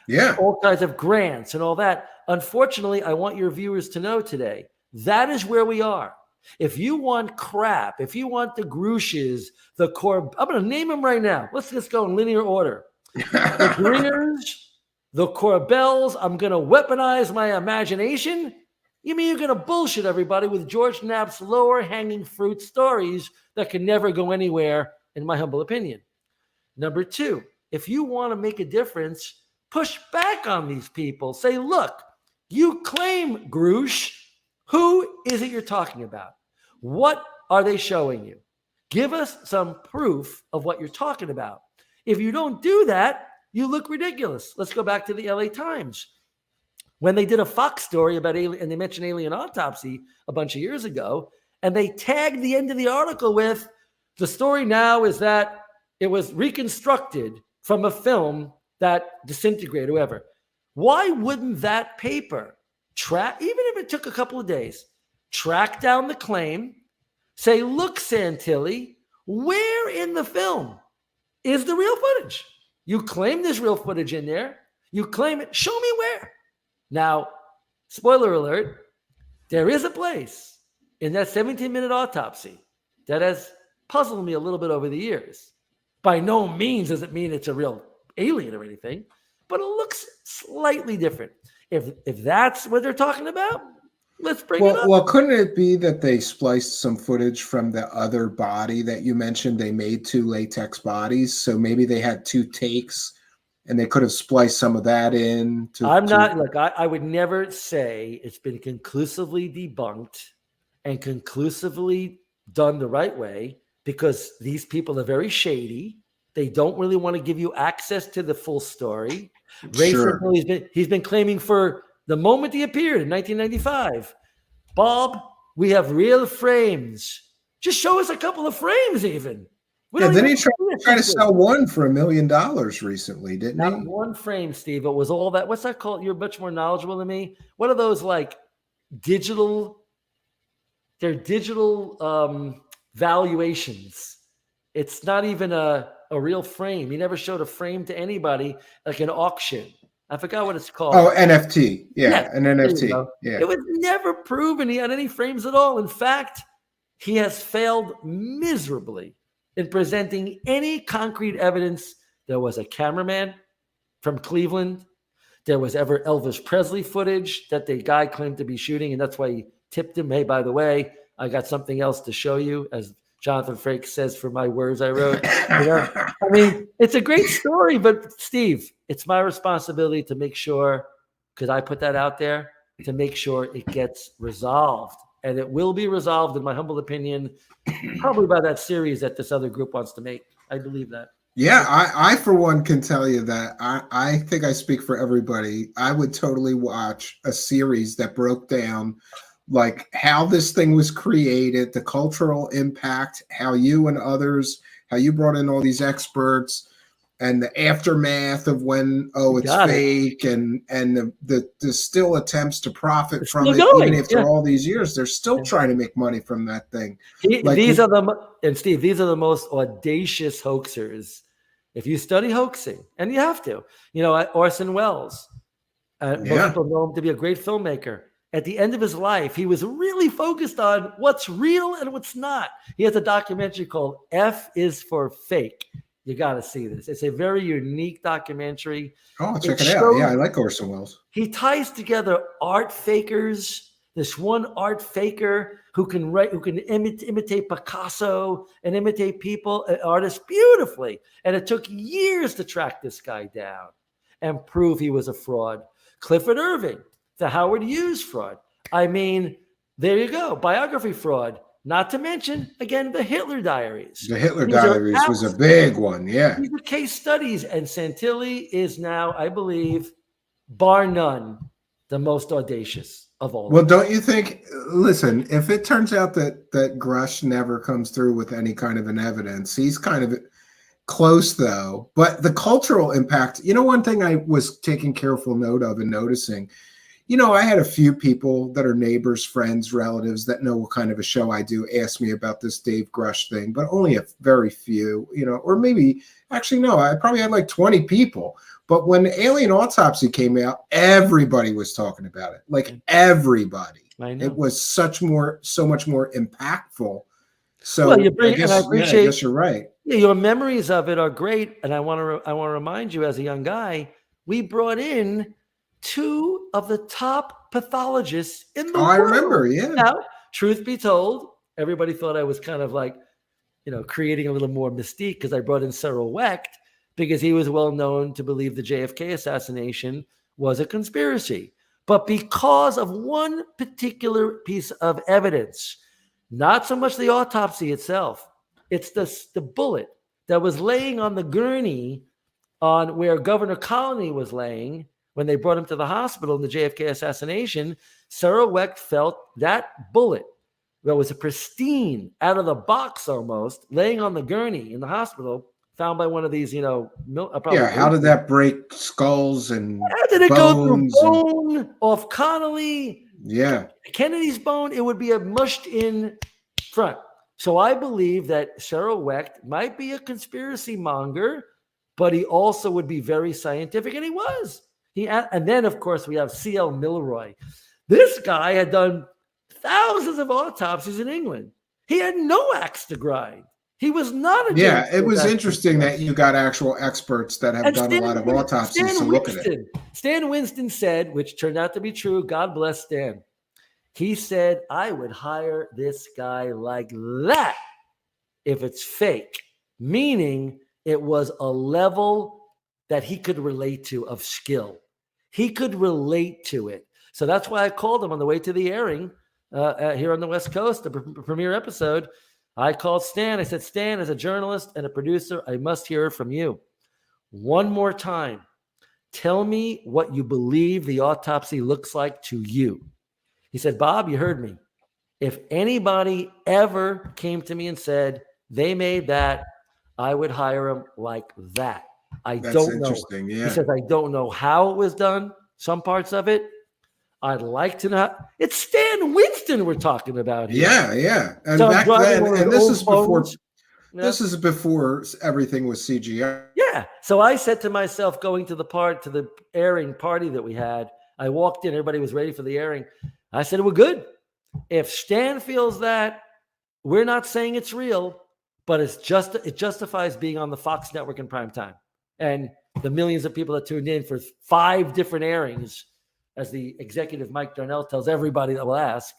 [SPEAKER 6] Yeah.
[SPEAKER 2] All kinds of grants and all that. Unfortunately, I want your viewers to know today, that is where we are. If you want crap, if you want the Grusches, I'm going to name them right now. Let's just go in linear order. The Gringers, the Corbells, I'm going to weaponize my imagination. You mean you're going to bullshit everybody with George Knapp's lower hanging fruit stories that can never go anywhere, in my humble opinion. Number two, if you want to make a difference, push back on these people. Say, look, you claim Grusch. Who is it you're talking about? What are they showing you? Give us some proof of what you're talking about. If you don't do that, you look ridiculous. Let's go back to the LA Times. When they did a Fox story about alien, and they mentioned alien autopsy a bunch of years ago, and they tagged the end of the article with, the story now is that it was reconstructed from a film that disintegrated, whoever. Why wouldn't that paper even if it took a couple of days, track down the claim, say, look, Santilli, where in the film is the real footage? You claim there's real footage in there. You claim it. Show me where. Now, spoiler alert, there is a place in that 17-minute autopsy that has puzzled me a little bit over the years. By no means does it mean it's a real alien or anything, but it looks slightly different. If that's what they're talking about, let's bring it up.
[SPEAKER 6] Well, couldn't it be that they spliced some footage from the other body that you mentioned? They made 2 latex bodies, so maybe they had 2 takes, and they could have spliced some of that in.
[SPEAKER 2] I would never say it's been conclusively debunked and conclusively done the right way, because these people are very shady. They don't really want to give you access to the full story. Ray
[SPEAKER 6] Sure.
[SPEAKER 2] he's been claiming for the moment he appeared in 1995. Bob, we have real frames. Just show us a couple of frames, even.
[SPEAKER 6] Then he tried to sell one for $1 million recently, didn't he?
[SPEAKER 2] Not one frame, Steve. It was all that. What's that called? You're much more knowledgeable than me. What are those like digital? They're digital valuations. It's not even a real frame. He never showed a frame to anybody, like an auction. I forgot what it's called.
[SPEAKER 6] Oh, NFT. Yeah, an NFT. Yeah.
[SPEAKER 2] It was never proven he had any frames at all. In fact, he has failed miserably in presenting any concrete evidence. There was a cameraman from Cleveland. There was ever Elvis Presley footage that the guy claimed to be shooting, and that's why he tipped him. Hey, by the way, I got something else to show you, as Jonathan Frakes says for my words I wrote. I mean, it's a great story, but Steve, it's my responsibility to make sure, because I put that out there, to make sure it gets resolved. And it will be resolved, in my humble opinion, probably by that series that this other group wants to make. I believe that.
[SPEAKER 6] Yeah, I for one can tell you that I think I speak for everybody. I would totally watch a series that broke down like how this thing was created, the cultural impact, how you and others, how you brought in all these experts, and the aftermath of when it's fake, and the still attempts to profit from it, even after all these years. They're still trying to make money from that thing.
[SPEAKER 2] These are the most audacious hoaxers. If you study hoaxing, and you have to, Orson Welles, most people know him to be a great filmmaker. At the end of his life, he was really focused on what's real and what's not. He has a documentary called F is for Fake. You got to see this. It's a very unique documentary.
[SPEAKER 6] Oh, check it out. Yeah, I like Orson Welles.
[SPEAKER 2] He ties together art fakers. This one art faker who can imitate Picasso and imitate people, artists beautifully. And it took years to track this guy down and prove he was a fraud. Clifford Irving, the Howard Hughes fraud. I mean, there you go. Biography fraud. Not to mention, again, the Hitler Diaries.
[SPEAKER 6] The Hitler Diaries was a big one, yeah.
[SPEAKER 2] These are case studies, and Santilli is now, I believe, bar none, the most audacious of all.
[SPEAKER 6] Well, don't you think, listen, if it turns out that Grusch never comes through with any kind of an evidence, he's kind of close, though. But the cultural impact, one thing I was taking careful note of and noticing, I had a few people that are neighbors, friends, relatives that know what kind of a show I do ask me about this Dave Grusch thing, but only a very few, or maybe, actually, no, I probably had like 20 people. But when the Alien Autopsy came out, everybody was talking about it. Like everybody.
[SPEAKER 2] I know.
[SPEAKER 6] It was so much more impactful. So
[SPEAKER 2] well,
[SPEAKER 6] I guess you're right.
[SPEAKER 2] Yeah, your memories of it are great. And I want to remind you, as a young guy, we brought in 2 of the top pathologists in the world.
[SPEAKER 6] I remember, yeah.
[SPEAKER 2] Now, truth be told, everybody thought I was kind of like, creating a little more mystique because I brought in Cyril Wecht, because he was well known to believe the JFK assassination was a conspiracy. But because of one particular piece of evidence, not so much the autopsy itself, it's the bullet that was laying on the gurney on where Governor Connolly was laying when they brought him to the hospital in the JFK assassination. Cyril Wecht felt that bullet that was a pristine, out of the box almost, laying on the gurney in the hospital, found by one of these, how
[SPEAKER 6] did that break skulls and
[SPEAKER 2] how did it
[SPEAKER 6] bones
[SPEAKER 2] go through bone off Connolly,
[SPEAKER 6] Yeah.
[SPEAKER 2] Kennedy's bone, it would be a mushed in front. So I believe that Cyril Wecht might be a conspiracy monger, but he also would be very scientific, and he was. And then, of course, we have C.L. Milroy. This guy had done thousands of autopsies in England. He had no axe to grind. He was not a
[SPEAKER 6] Yeah, it was interesting that you got actual experts that have done a lot of autopsies to look at it.
[SPEAKER 2] Stan Winston said, which turned out to be true, God bless Stan. He said, I would hire this guy like that if it's fake, meaning it was a level that he could relate to of skill. He could relate to it. So that's why I called him on the way to the airing here on the West Coast, the premiere episode. I called Stan. I said, Stan, as a journalist and a producer, I must hear from you. One more time. Tell me what you believe the autopsy looks like to you. He said, Bob, you heard me. If anybody ever came to me and said they made that, I would hire him like that.
[SPEAKER 6] That's
[SPEAKER 2] don't know.
[SPEAKER 6] interesting. Yeah.
[SPEAKER 2] He says, I don't know how it was done, some parts of it. I'd like to know. It's Stan Winston we're talking about here.
[SPEAKER 6] Yeah, yeah. And
[SPEAKER 2] So
[SPEAKER 6] back then, and this is before
[SPEAKER 2] This
[SPEAKER 6] is before everything was CGI.
[SPEAKER 2] Yeah. So I said to myself, going to the airing party that we had, I walked in, everybody was ready for the airing. I said, we're good. If Stan feels that, we're not saying it's real, but it justifies being on the Fox network in prime time. And the millions of people that tuned in for 5 different airings, as the executive Mike Darnell tells everybody that will ask,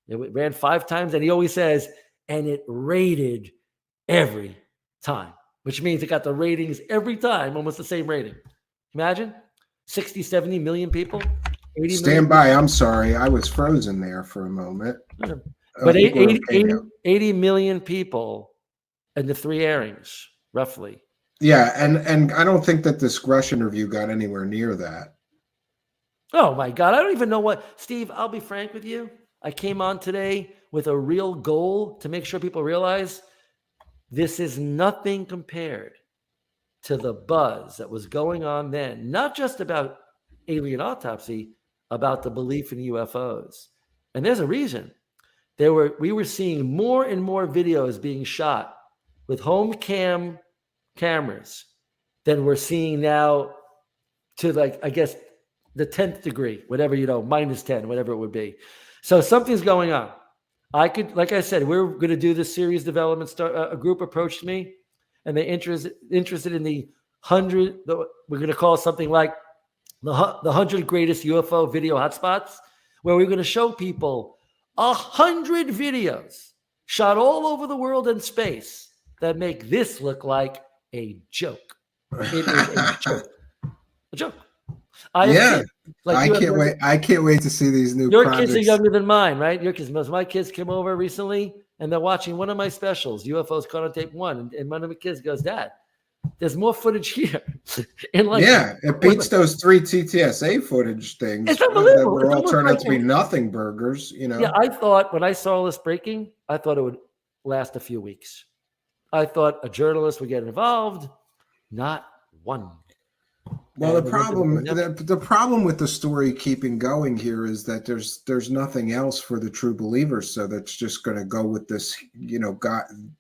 [SPEAKER 2] it ran 5 times, and he always says, and it rated every time, which means it got the ratings every time, almost the same rating. Imagine 60, 70 million people. 80
[SPEAKER 6] Stand
[SPEAKER 2] million
[SPEAKER 6] by. I'm sorry. I was frozen there for a moment.
[SPEAKER 2] But 80 million people in the 3 airings, roughly.
[SPEAKER 6] Yeah, and I don't think that this Grusch interview got anywhere near that.
[SPEAKER 2] Oh my God. I don't even know what, Steve, I'll be frank with you. I came on today with a real goal to make sure people realize this is nothing compared to the buzz that was going on then, not just about alien autopsy, about the belief in UFOs. And there's a reason. We were seeing more and more videos being shot with home cameras than we're seeing now to, like, I guess, the 10th degree, whatever, minus 10, whatever it would be. So something's going on. Like I said, we're going to do this series development. A group approached me, and they interested in the 100. We're going to call something like the 100 greatest UFO video hotspots, where we're going to show people 100 videos shot all over the world and space that make this look like a joke. It is a joke. A joke.
[SPEAKER 6] I can't wait. I can't wait to see these new
[SPEAKER 2] Your
[SPEAKER 6] projects.
[SPEAKER 2] kids are younger than mine, right? Your kids. My kids came over recently, and they're watching one of my specials, UFOs Caught on Tape 1. And one of the kids goes, Dad, there's more footage here. And
[SPEAKER 6] it beats those 3 TTSA footage things.
[SPEAKER 2] It's unbelievable.
[SPEAKER 6] That were all turned out to be nothing burgers.
[SPEAKER 2] Yeah, I thought when I saw this breaking, I thought it would last a few weeks. I thought a journalist would get involved. Not one.
[SPEAKER 6] Well, the problem with the story keeping going here is that there's nothing else for the true believers. So that's just going to go with this,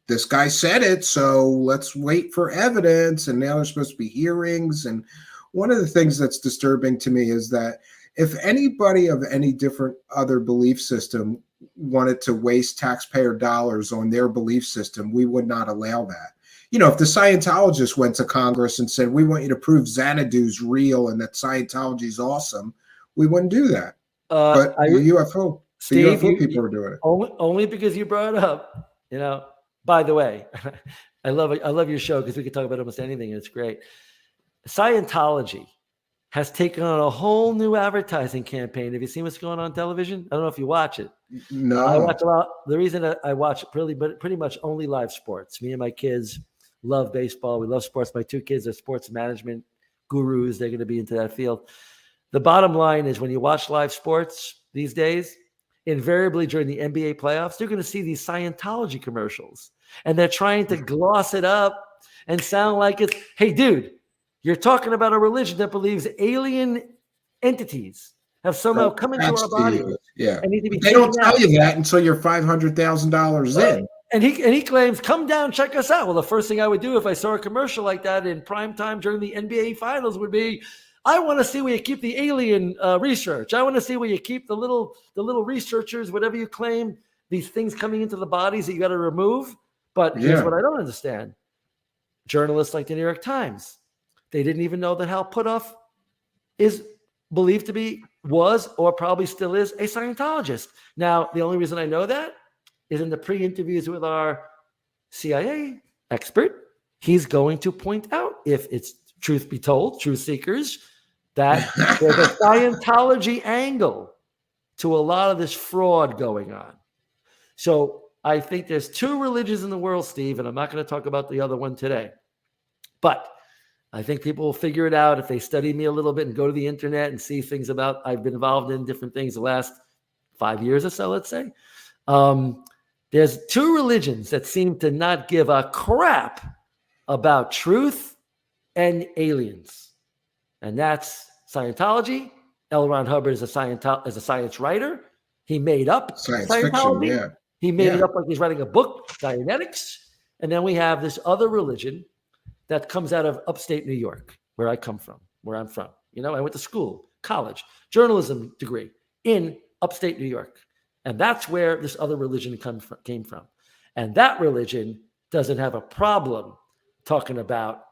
[SPEAKER 6] this guy said it, so let's wait for evidence. And now there's supposed to be hearings. And one of the things that's disturbing to me is that if anybody of any different other belief system wanted to waste taxpayer dollars on their belief system, we would not allow that. If the Scientologists went to Congress and said, we want you to prove Xanadu's real and that Scientology is awesome, we wouldn't do that. But the UFO people are doing it.
[SPEAKER 2] Only because you brought it up. By the way, I love your show because we can talk about almost anything, and it's great. Scientology has taken on a whole new advertising campaign. Have you seen what's going on television? I don't know if you watch it.
[SPEAKER 6] No.
[SPEAKER 2] I watch a lot. The reason I watch pretty much only live sports. Me and my kids love baseball. We love sports. My 2 kids are sports management gurus. They're going to be into that field. The bottom line is when you watch live sports these days, invariably during the NBA playoffs, you're going to see these Scientology commercials. And they're trying to gloss it up and sound like it's, hey, dude, you're talking about a religion that believes alien entities have somehow come into our bodies.
[SPEAKER 6] Yeah,
[SPEAKER 2] and need to be
[SPEAKER 6] they don't
[SPEAKER 2] taken
[SPEAKER 6] tell
[SPEAKER 2] out.
[SPEAKER 6] you that until you're $500,000 in.
[SPEAKER 2] And he claims, come down, check us out. Well, the first thing I would do if I saw a commercial like that in prime time during the NBA finals would be, I want to see where you keep the alien research. I want to see where you keep the little researchers, whatever you claim, these things coming into the bodies that you got to remove. But here's what I don't understand. Journalists like the New York Times, they didn't even know that Hal Puthoff is believed to be, was, or probably still is a Scientologist. Now, the only reason I know that is in the pre-interviews with our CIA expert, he's going to point out, if it's truth be told, truth seekers, that there's a Scientology angle to a lot of this fraud going on. So I think there's two religions in the world, Steve, and I'm not going to talk about the other one today. But I think people will figure it out if they study me a little bit and go to the internet and see things about, I've been involved in different things the last 5 years or so, let's say. There's two religions that seem to not give a crap about truth and aliens. And that's Scientology. L. Ron Hubbard is a science writer. He made up
[SPEAKER 6] Science
[SPEAKER 2] Scientology.
[SPEAKER 6] fiction, yeah.
[SPEAKER 2] He made it up like he's writing a book, Dianetics. And then we have this other religion that comes out of upstate New York, where I come from, where I'm from. You know, I went to school, college, journalism degree in upstate New York. And that's where this other religion came from. And that religion doesn't have a problem talking about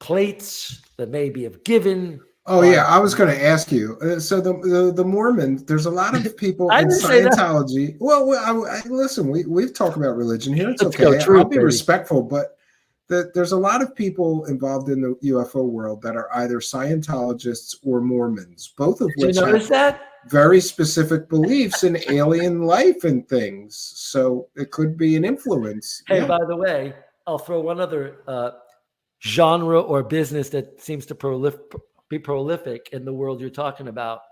[SPEAKER 2] plates that maybe have given.
[SPEAKER 6] Oh yeah, I was going to ask you. So the Mormons, there's a lot of people in Scientology. Well, listen, we've talked about religion here. It's okay. I'll be respectful, but there's a lot of people involved in the UFO world that are either Scientologists or Mormons, both of which have very specific beliefs in alien life and things. So it could be an influence.
[SPEAKER 2] Hey, by the way, I'll throw one other genre or business that seems to be prolific in the world you're talking about,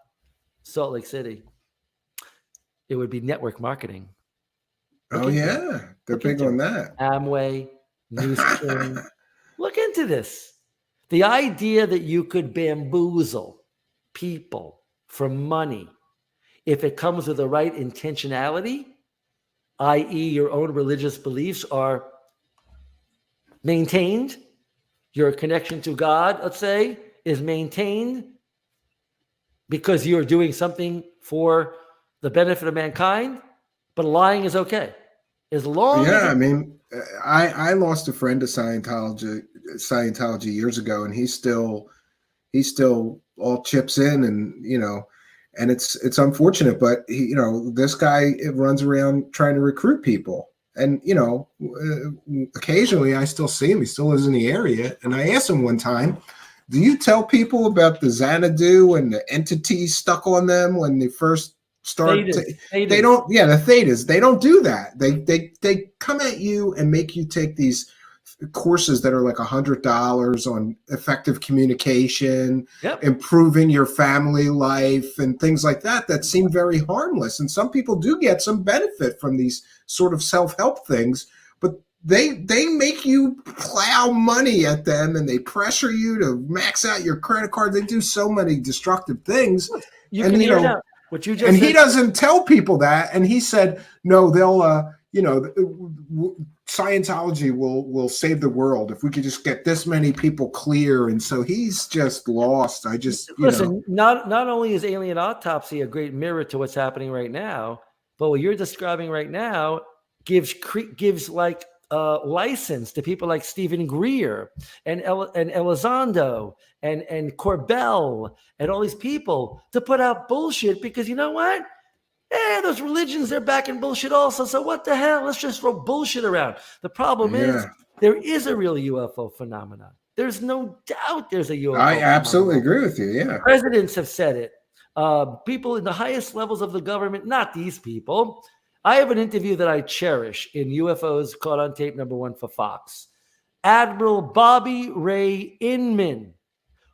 [SPEAKER 2] Salt Lake City. It would be network marketing.
[SPEAKER 6] Oh yeah, they're big on that.
[SPEAKER 2] Amway, Newskin. Look into this. The idea that you could bamboozle people for money if it comes with the right intentionality, i.e. your own religious beliefs are maintained, your connection to God, let's say, is maintained because you're doing something for the benefit of mankind, but lying is okay. As long as
[SPEAKER 6] I mean, I lost a friend to Scientology years ago, and he still all chips in, and and it's unfortunate, but this guy runs around trying to recruit people, and occasionally I still see him. He still lives in the area, and I asked him one time, do you tell people about the Xanadu and the entities stuck on them when they first start? They don't. Yeah, the Thetas. They don't do that. They come at you and make you take these courses that are like $100 on effective communication, improving your family life, and things like that. That seem very harmless. And some people do get some benefit from these sort of self-help things, but they make you plow money at them, and they pressure you to max out your credit card. They do so many destructive things.
[SPEAKER 2] You can hear now what you just
[SPEAKER 6] and
[SPEAKER 2] said.
[SPEAKER 6] he doesn't tell people that. And he said, no, they'll, Scientology will save the world if we could just get this many people clear. And so he's just lost.
[SPEAKER 2] Listen, not only is alien autopsy a great mirror to what's happening right now, but what you're describing right now gives like license to people like Stephen Greer and Elizondo and Corbell and all these people to put out bullshit, because you know what? Those religions, they're backing bullshit also. So what the hell? Let's just throw bullshit around. The problem is there is a real UFO phenomenon. There's no doubt there's a UFO
[SPEAKER 6] I absolutely agree with you. Yeah.
[SPEAKER 2] Presidents have said it. People in the highest levels of the government, not these people. I have an interview that I cherish in UFOs Caught on Tape #1 for Fox. Admiral Bobby Ray Inman,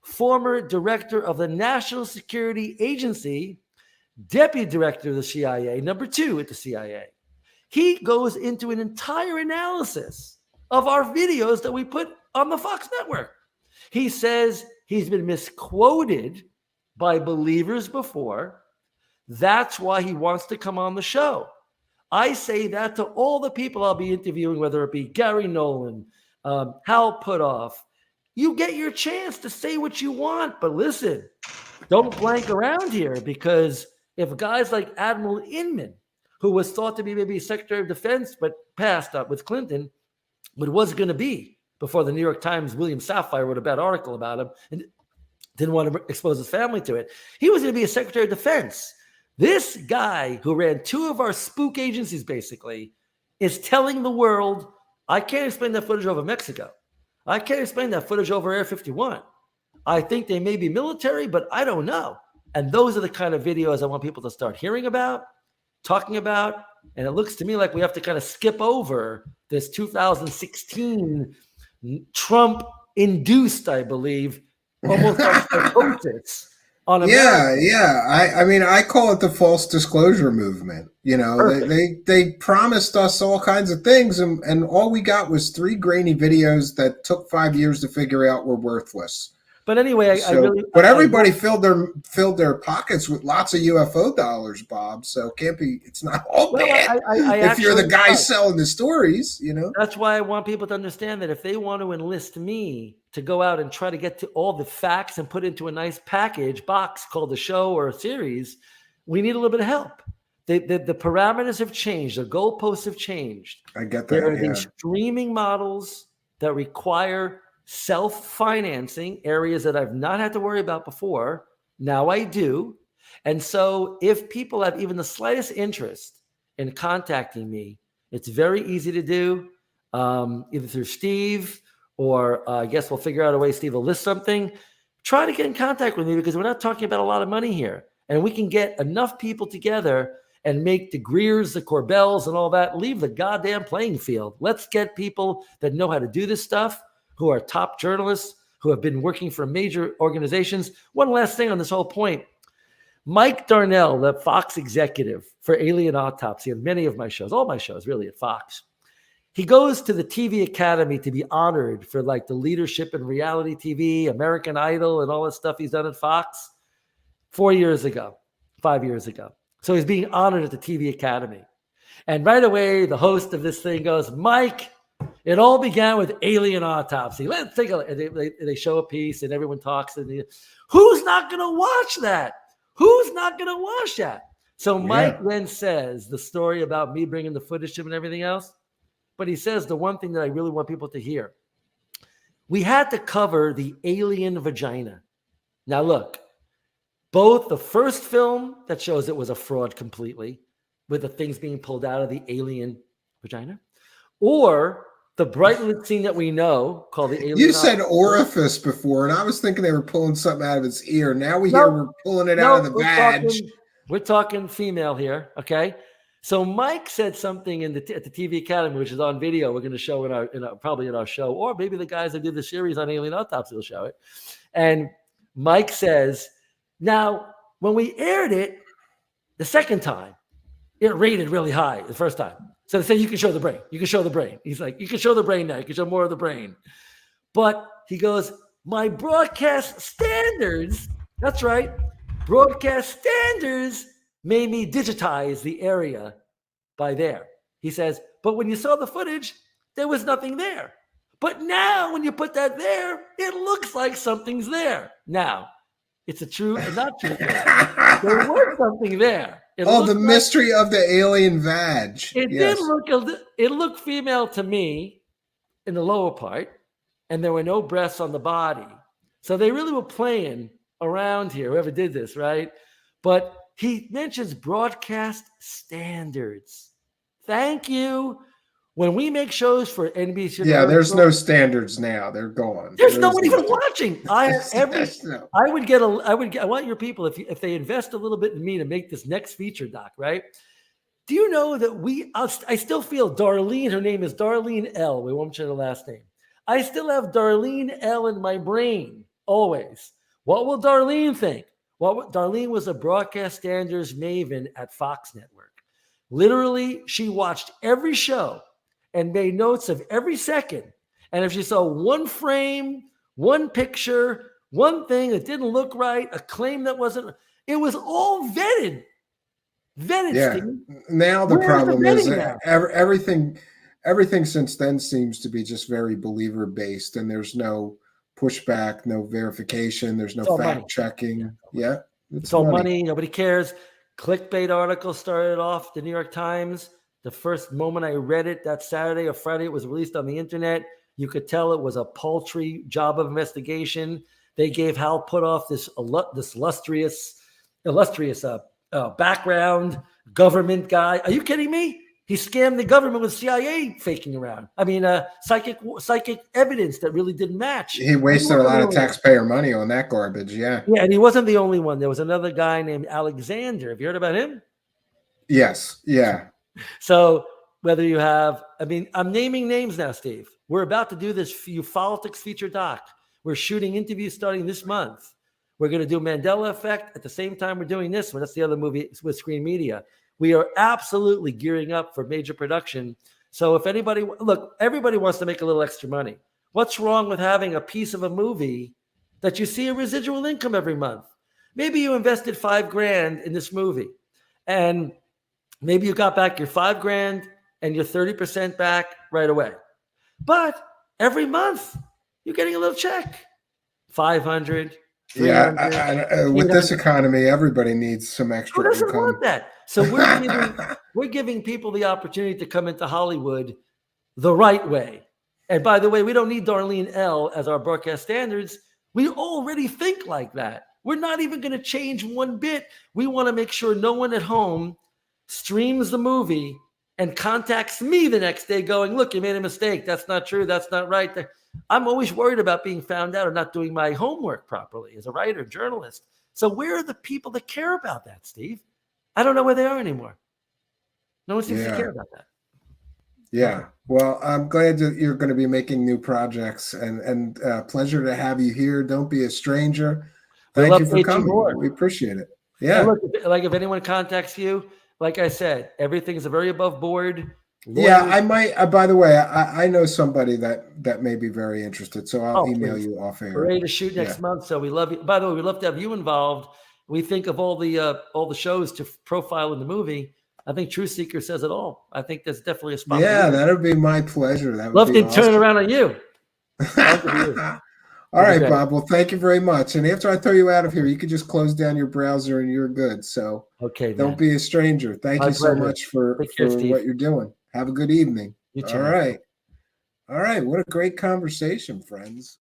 [SPEAKER 2] former director of the National Security Agency, deputy director of the CIA, #2 at the CIA. He goes into an entire analysis of our videos that we put on the Fox network. He says he's been misquoted by believers before. That's why he wants to come on the show. I say that to all the people I'll be interviewing, whether it be Gary Nolan, Hal Puthoff. You get your chance to say what you want, but listen, don't blank around here, because if guys like Admiral Inman, who was thought to be maybe Secretary of Defense, but passed up with Clinton, but was going to be before the New York Times, William Safire wrote a bad article about him and didn't want to expose his family to it. He was going to be a Secretary of Defense. This guy who ran 2 of our spook agencies basically is telling the world, I can't explain that footage over Mexico. I can't explain that footage over Air 51. I think they may be military, but I don't know. And those are the kind of videos I want people to start hearing about, talking about. And it looks to me like we have to kind of skip over this 2016 Trump-induced, I believe, almost like psychosis on America.
[SPEAKER 3] I mean, I call it the false disclosure movement. You know, they promised us all kinds of things, and all we got was 3 grainy videos that took 5 years to figure out were worthless.
[SPEAKER 2] But anyway,
[SPEAKER 3] everybody filled their pockets with lots of UFO dollars, Bob. So it can't be. It's not all bad if you're the guy selling the stories. You know.
[SPEAKER 2] That's why I want people to understand that if they want to enlist me to go out and try to get to all the facts and put into a nice package box called a show or a series, we need a little bit of help. The parameters have changed. The goalposts have changed.
[SPEAKER 3] I get that.
[SPEAKER 2] There are these streaming models that require self-financing, areas that I've not had to worry about before. Now I do. And so if people have even the slightest interest in contacting me, it's very easy to do, either through Steve or I guess we'll figure out a way Steve will list something. Try to get in contact with me, because we're not talking about a lot of money here. And we can get enough people together and make the Greers, the Corbells, and all that leave the goddamn playing field. Let's get people that know how to do this stuff, who are top journalists, who have been working for major organizations. One last thing on this whole point. Mike Darnell, the Fox executive for Alien Autopsy, and many of my shows, all my shows really at Fox, he goes to the TV Academy to be honored for like the leadership in reality TV, American Idol, and all this stuff he's done at Fox 5 years ago. So he's being honored at the TV Academy. And right away, the host of this thing goes, Mike, it all began with Alien Autopsy. Let's take a look. And they show a piece and everyone talks. And who's not going to watch that? Who's not going to watch that? So Mike then says the story about me bringing the footage to him and everything else. But he says the one thing that I really want people to hear. We had to cover the alien vagina. Now look, both the first film that shows it was a fraud completely, with the things being pulled out of the alien vagina, or the bright lit scene that we know called the alien.
[SPEAKER 3] You said orifice before, and I was thinking they were pulling something out of its ear. Now we're pulling it out of the vag.
[SPEAKER 2] We're talking female here, okay? So Mike said something at the TV Academy, which is on video. We're going to show probably in our show, or maybe the guys that did the series on Alien Autopsy will show it. And Mike says, now when we aired it the second time, it rated really high the first time. So they said, you can show the brain. You can show the brain. He's like, you can show the brain now. You can show more of the brain. But he goes, my broadcast standards, that's right, broadcast standards made me digitize the area by there. He says, but when you saw the footage, there was nothing there. But now when you put that there, it looks like something's there. Now, it's a true and not true thing. There was something there.
[SPEAKER 3] The mystery of the alien vag.
[SPEAKER 2] It looked female to me in the lower part, and there were no breasts on the body. So they really were playing around here, whoever did this, right? But he mentions broadcast standards. Thank you. When we make shows for NBC,
[SPEAKER 3] there's no standards now. They're gone.
[SPEAKER 2] There's no one even watching. I want your people, if they invest a little bit in me to make this next feature doc, right? Do you know that I still feel Darlene, her name is Darlene L. We won't mention her last name. I still have Darlene L in my brain, always. What will Darlene think? Darlene was a broadcast standards maven at Fox Network. Literally, she watched every show and made notes of every second. And if she saw one frame, one picture, one thing that didn't look right, a claim that wasn't. It was all vetted.
[SPEAKER 6] Yeah.
[SPEAKER 2] Steve.
[SPEAKER 6] Now the
[SPEAKER 2] Where's
[SPEAKER 6] problem is
[SPEAKER 2] vetting now?
[SPEAKER 6] everything since then seems to be just very believer based, and there's no pushback, no verification, there's no
[SPEAKER 2] It's all
[SPEAKER 6] fact
[SPEAKER 2] money.
[SPEAKER 6] checking. Yeah,
[SPEAKER 2] It's all money. Nobody cares. Clickbait article started off the New York Times. The first moment I read it that Saturday or Friday, it was released on the internet. You could tell it was a paltry job of investigation. They gave Hal Puthoff this illustrious background government guy. Are you kidding me? He scammed the government with CIA faking around. I mean, psychic evidence that really didn't match.
[SPEAKER 6] He wasted a lot of taxpayer money on that garbage. Yeah.
[SPEAKER 2] Yeah, and he wasn't the only one. There was another guy named Alexander. Have you heard about him?
[SPEAKER 6] Yes. Yeah.
[SPEAKER 2] So whether you have, I mean, I'm naming names now, Steve. We're about to do this Politics feature doc. We're shooting interviews starting this month. We're going to do Mandela Effect at the same time we're doing this one. That's the other movie with Screen Media. We are absolutely gearing up for major production. So if anybody, look, everybody wants to make a little extra money. What's wrong with having a piece of a movie that you see a residual income every month? Maybe you invested $5,000 in this movie, and maybe you got back your $5,000 and your 30% back right away. But every month you're getting a little check, $500.
[SPEAKER 6] Yeah, with this economy, everybody needs some extra
[SPEAKER 2] Who doesn't
[SPEAKER 6] income.
[SPEAKER 2] want that? So we're giving people the opportunity to come into Hollywood the right way. And by the way, we don't need Darlene L as our broadcast standards. We already think like that. We're not even going to change one bit. We want to make sure no one at home streams the movie and contacts me the next day going, look, you made a mistake. That's not true. That's not right. I'm always worried about being found out or not doing my homework properly as a writer, journalist. So where are the people that care about that, Steve? I don't know where they are anymore. No one seems to care about that.
[SPEAKER 6] Yeah. Well, I'm glad that you're going to be making new projects, and pleasure to have you here. Don't be a stranger. Thank you for coming. We appreciate it. Yeah.
[SPEAKER 2] Look, like if anyone contacts you, like I said, everything is very above board.
[SPEAKER 6] Yeah, I might. By the way, I know somebody that may be very interested, so I'll email you off air.
[SPEAKER 2] We're ready to shoot next month, so we love you. By the way, we love to have you involved. We think of all the shows to profile in the movie. I think Truth Seeker says it all. I think there's definitely a spot.
[SPEAKER 6] Yeah, that would be my pleasure. That would
[SPEAKER 2] love
[SPEAKER 6] be
[SPEAKER 2] to turn it around on you.
[SPEAKER 6] All right, Bob. Well, thank you very much. And after I throw you out of here, you can just close down your browser and you're good. So don't be a stranger. Thank you so much for what you're doing. Have a good evening.
[SPEAKER 2] You too.
[SPEAKER 6] All right. All right. What a great conversation, friends.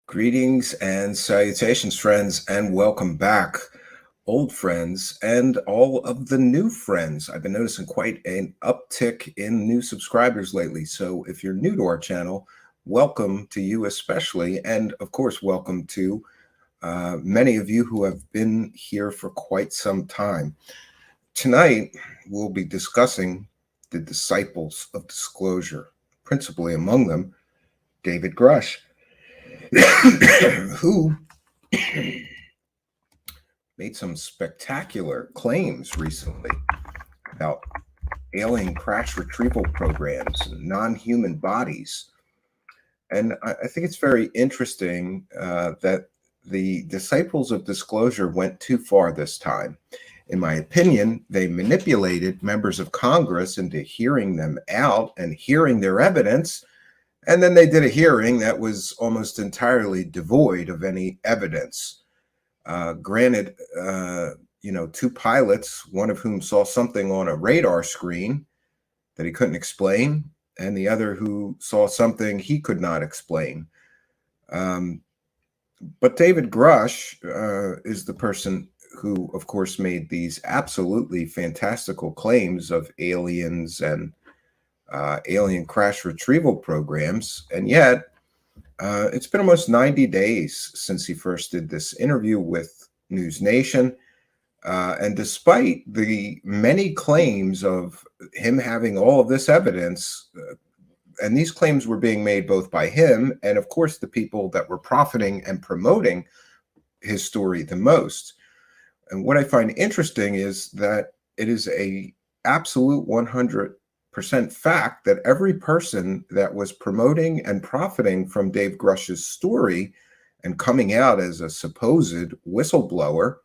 [SPEAKER 3] Greetings and salutations, friends, and welcome back, old friends and all of the new friends. I've been noticing quite an uptick in new subscribers lately. So if you're new to our channel, welcome to you especially. And of course, welcome to many of you who have been here for quite some time. Tonight, we'll be discussing the disciples of disclosure, principally among them, David Grusch, who made some spectacular claims recently about alien crash retrieval programs and non-human bodies. And I think it's very interesting that the disciples of disclosure went too far this time. In my opinion, they manipulated members of Congress into hearing them out and hearing their evidence. And then they did a hearing that was almost entirely devoid of any evidence. Granted, two pilots, one of whom saw something on a radar screen that he couldn't explain, and the other who saw something he could not explain. But David Grusch is the person who, of course, made these absolutely fantastical claims of aliens and alien crash retrieval programs. And yet, it's been almost 90 days since he first did this interview with News Nation. And despite the many claims of him having all of this evidence, and these claims were being made both by him and, of course, the people that were profiting and promoting his story the most. And what I find interesting is that it is a absolute 100% fact that every person that was promoting and profiting from Dave Grusch's story and coming out as a supposed whistleblower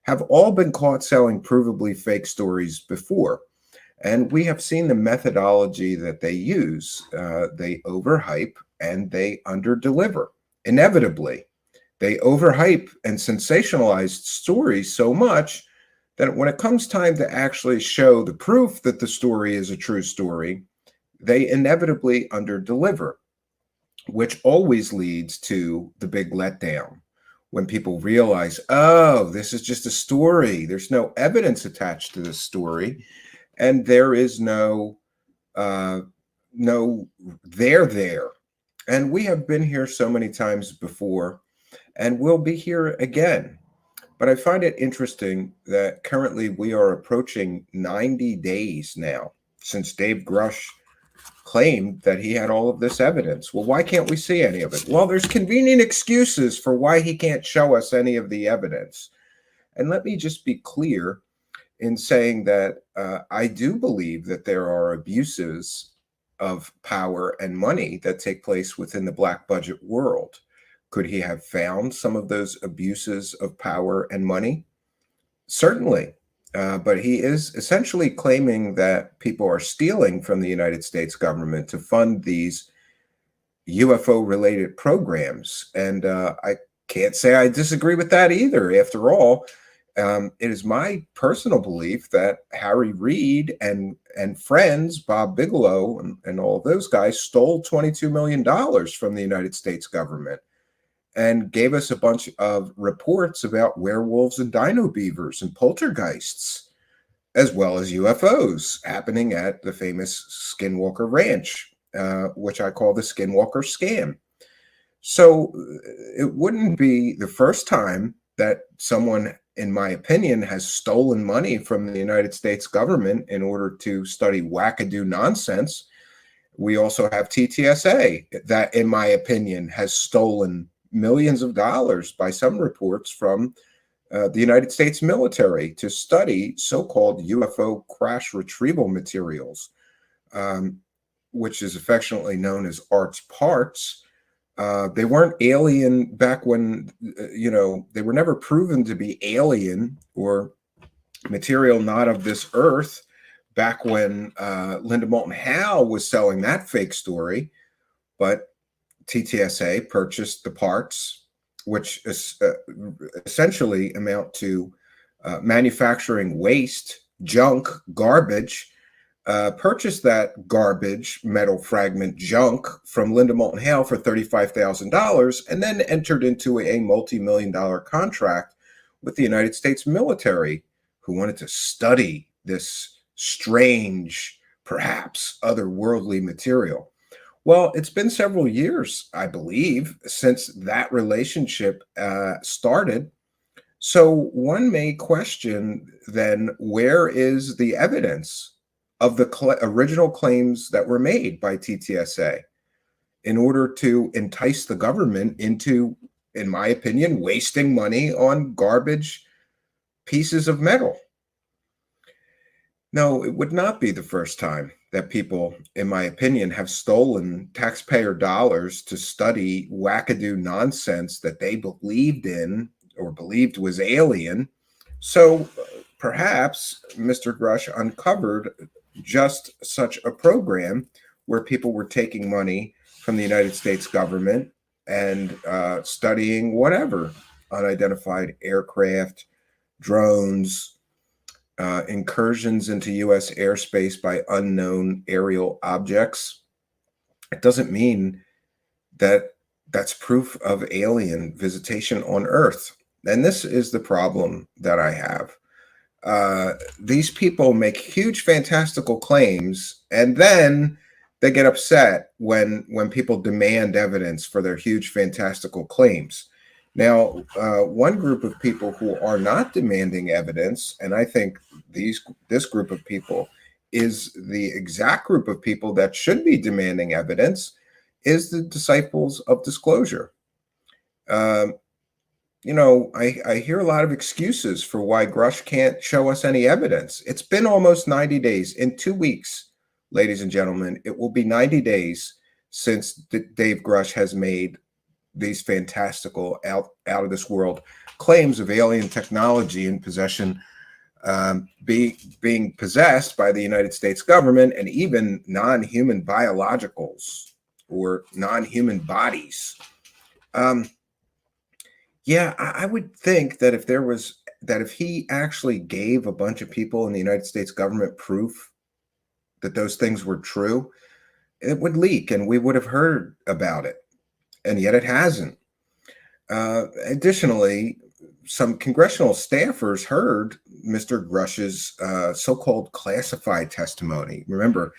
[SPEAKER 3] have all been caught selling provably fake stories before. And we have seen the methodology that they use. They overhype and they underdeliver. Inevitably, they overhype and sensationalize stories so much that when it comes time to actually show the proof that the story is a true story, they inevitably underdeliver, which always leads to the big letdown. When people realize, oh, this is just a story. There's no evidence attached to this story. And there is no there. And we have been here so many times before, and we'll be here again. But I find it interesting that currently we are approaching 90 days now since Dave Grusch claimed that he had all of this evidence. Well, why can't we see any of it? Well, there's convenient excuses for why he can't show us any of the evidence. And let me just be clear in saying that I do believe that there are abuses of power and money that take place within the black budget world. Could he have found some of those abuses of power and money? Certainly. But he is essentially claiming that people are stealing from the United States government to fund these UFO-related programs. And I can't say I disagree with that either. After all, it is my personal belief that Harry Reid and friends, Bob Bigelow and all of those guys, stole $22 million from the United States government and gave us a bunch of reports about werewolves and dino beavers and poltergeists, as well as UFOs happening at the famous Skinwalker Ranch, which I call the Skinwalker scam. So it wouldn't be the first time that someone, in my opinion, has stolen money from the United States government in order to study wackadoo nonsense. We also have TTSA that, in my opinion, has stolen millions of dollars by some reports from the United States military to study so-called UFO crash retrieval materials, which is affectionately known as ARTS parts. They weren't alien back when, they were never proven to be alien or material not of this earth back when Linda Moulton Howe was selling that fake story. But TTSA purchased the parts, which essentially amount to manufacturing waste, junk, garbage, purchased that garbage metal fragment junk from Linda Moulton Hale for $35,000 and then entered into a multi-million-dollar contract with the United States military, who wanted to study this strange, perhaps otherworldly material. Well, it's been several years, I believe, since that relationship started. So one may question then, where is the evidence of the original claims that were made by TTSA in order to entice the government into, in my opinion, wasting money on garbage pieces of metal? No, it would not be the first time that people, in my opinion, have stolen taxpayer dollars to study wackadoo nonsense that they believed in or believed was alien. So perhaps Mr. Grusch uncovered just such a program where people were taking money from the United States government and studying whatever, unidentified aircraft, drones, incursions into U.S. airspace by unknown aerial objects. It doesn't mean that that's proof of alien visitation on Earth. And this is the problem that I have. These people make huge fantastical claims, and then they get upset when people demand evidence for their huge fantastical claims. Now, one group of people who are not demanding evidence, and I think this group of people is the exact group of people that should be demanding evidence, is the disciples of disclosure. You know, I hear a lot of excuses for why Grusch can't show us any evidence. It's been almost 90 days. In 2 weeks, ladies and gentlemen, it will be 90 days since Dave Grusch has made these fantastical, out of this world claims of alien technology in possession, being possessed by the United States government, and even non-human biologicals or non-human bodies. Yeah, I would think that if he actually gave a bunch of people in the United States government proof that those things were true, it would leak and we would have heard about it. And yet it hasn't. Additionally, some congressional staffers heard Mr. Grusch's so-called classified testimony. Remember,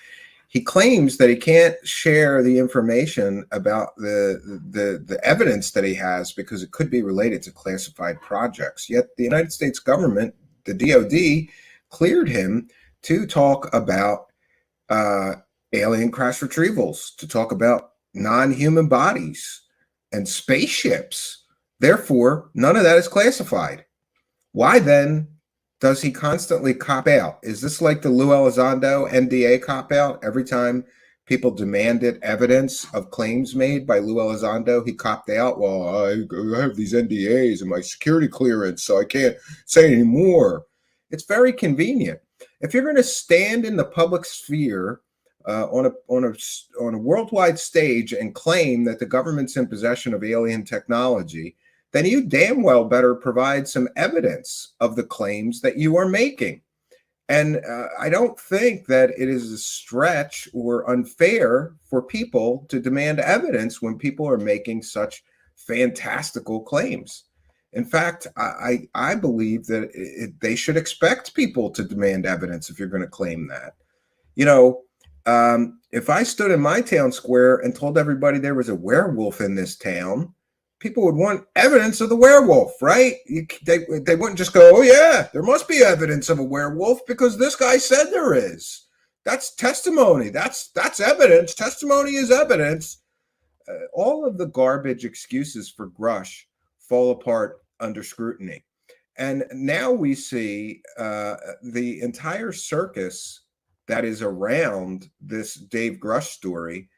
[SPEAKER 3] he claims that he can't share the information about the evidence that he has because it could be related to classified projects. Yet the United States government, the DOD, cleared him to talk about alien crash retrievals, to talk about non-human bodies and spaceships. Therefore, none of that is classified. Why then does he constantly cop out? Is this like the Lou Elizondo NDA cop out? Every time people demanded evidence of claims made by Lou Elizondo, he copped out. Well, I have these NDAs and my security clearance, so I can't say any more. It's very convenient. If you're going to stand in the public sphere on a worldwide stage and claim that the government's in possession of alien technology, then you damn well better provide some evidence of the claims that you are making. And I don't think that it is a stretch or unfair for people to demand evidence when people are making such fantastical claims. In fact, I believe that they should expect people to demand evidence if you're going to claim that. You know, if I stood in my town square and told everybody there was a werewolf in this town, people would want evidence of the werewolf, right? They wouldn't just go, oh yeah, there must be evidence of a werewolf because this guy said there is. That's testimony. That's evidence. Testimony is evidence. All of the garbage excuses for Grusch fall apart under scrutiny. And now we see the entire circus that is around this Dave Grusch story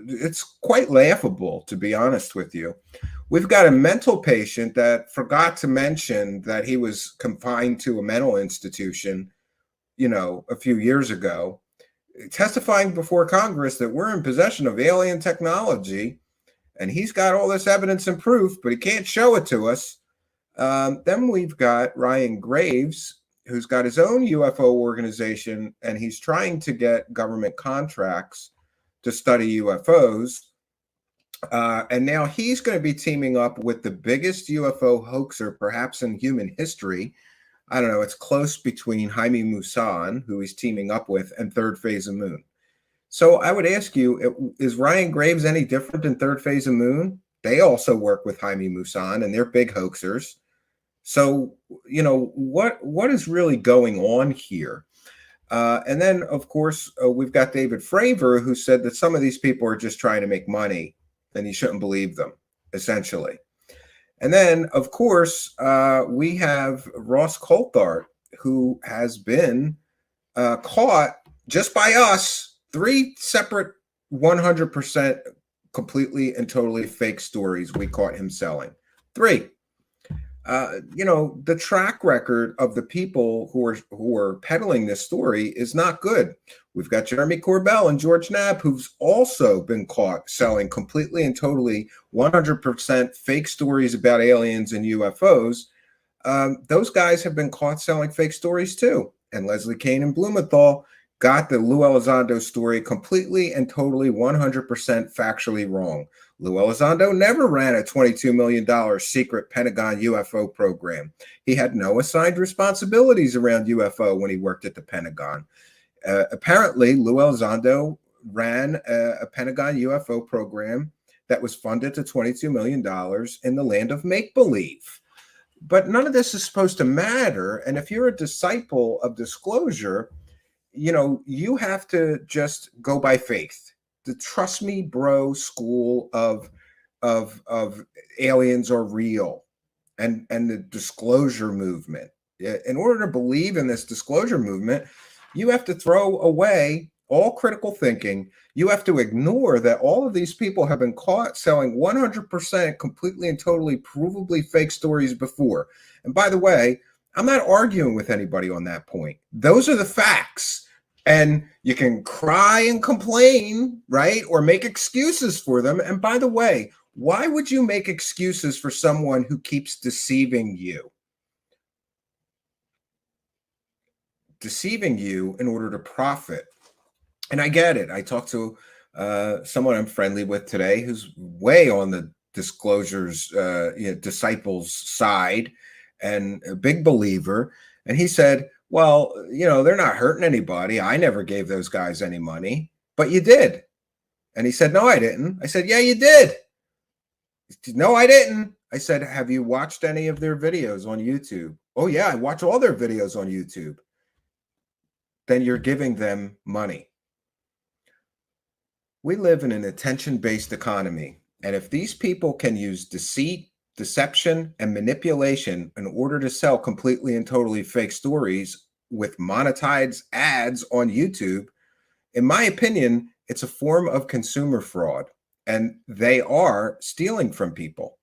[SPEAKER 3] it's quite laughable, to be honest with you. We've got a mental patient that forgot to mention that he was confined to a mental institution, you know, a few years ago, testifying before Congress that we're in possession of alien technology, and he's got all this evidence and proof, but he can't show it to us. Then we've got Ryan Graves, who's got his own UFO organization, and he's trying to get government contracts to study UFOs. And now he's going to be teaming up with the biggest UFO hoaxer, perhaps in human history. I don't know. It's close between Jaime Maussan, who he's teaming up with, and Third Phase of Moon. So I would ask you, is Ryan Graves any different than Third Phase of Moon? They also work with Jaime Maussan, and they're big hoaxers. So, you know, what is really going on here? And then, of course, we've got David Fravor, who said that some of these people are just trying to make money, and you shouldn't believe them, essentially. And then, of course, we have Ross Coulthart, who has been caught just by us, 3 separate 100% completely and totally fake stories we caught him selling. 3. You know, the track record of the people who are peddling this story is not good. We've got Jeremy Corbell and George Knapp, who's also been caught selling completely and totally 100% fake stories about aliens and UFOs. Those guys have been caught selling fake stories too. And Leslie Kane and Blumenthal got the Lou Elizondo story completely and totally 100% factually wrong. Lou Elizondo never ran a $22 million secret Pentagon UFO program. He had no assigned responsibilities around UFO when he worked at the Pentagon. Apparently, Lou Elizondo ran a Pentagon UFO program that was funded to $22 million in the land of make-believe. But none of this is supposed to matter. And if you're a disciple of disclosure, you know, you have to just go by faith. The trust me, bro school of aliens are real, and the disclosure movement. In order to believe in this disclosure movement, you have to throw away all critical thinking. You have to ignore that all of these people have been caught selling 100% completely and totally provably fake stories before. And by the way, I'm not arguing with anybody on that point. Those are the facts. And you can cry and complain, right? Or make excuses for them. And by the way, why would you make excuses for someone who keeps deceiving you? Deceiving you in order to profit. And I get it. I talked to someone I'm friendly with today who's way on the disclosures, disciples side and a big believer. And he said, well, you know, they're not hurting anybody. I never gave those guys any money, but you did. And he said, no, I didn't. I said, yeah, you did. No, I didn't. I said, have you watched any of their videos on YouTube? Oh, yeah, I watch all their videos on YouTube. Then you're giving them money. We live in an attention-based economy. And if these people can use deceit, deception, and manipulation in order to sell completely and totally fake stories with monetized ads on YouTube, in my opinion, it's a form of consumer fraud. And they are stealing from people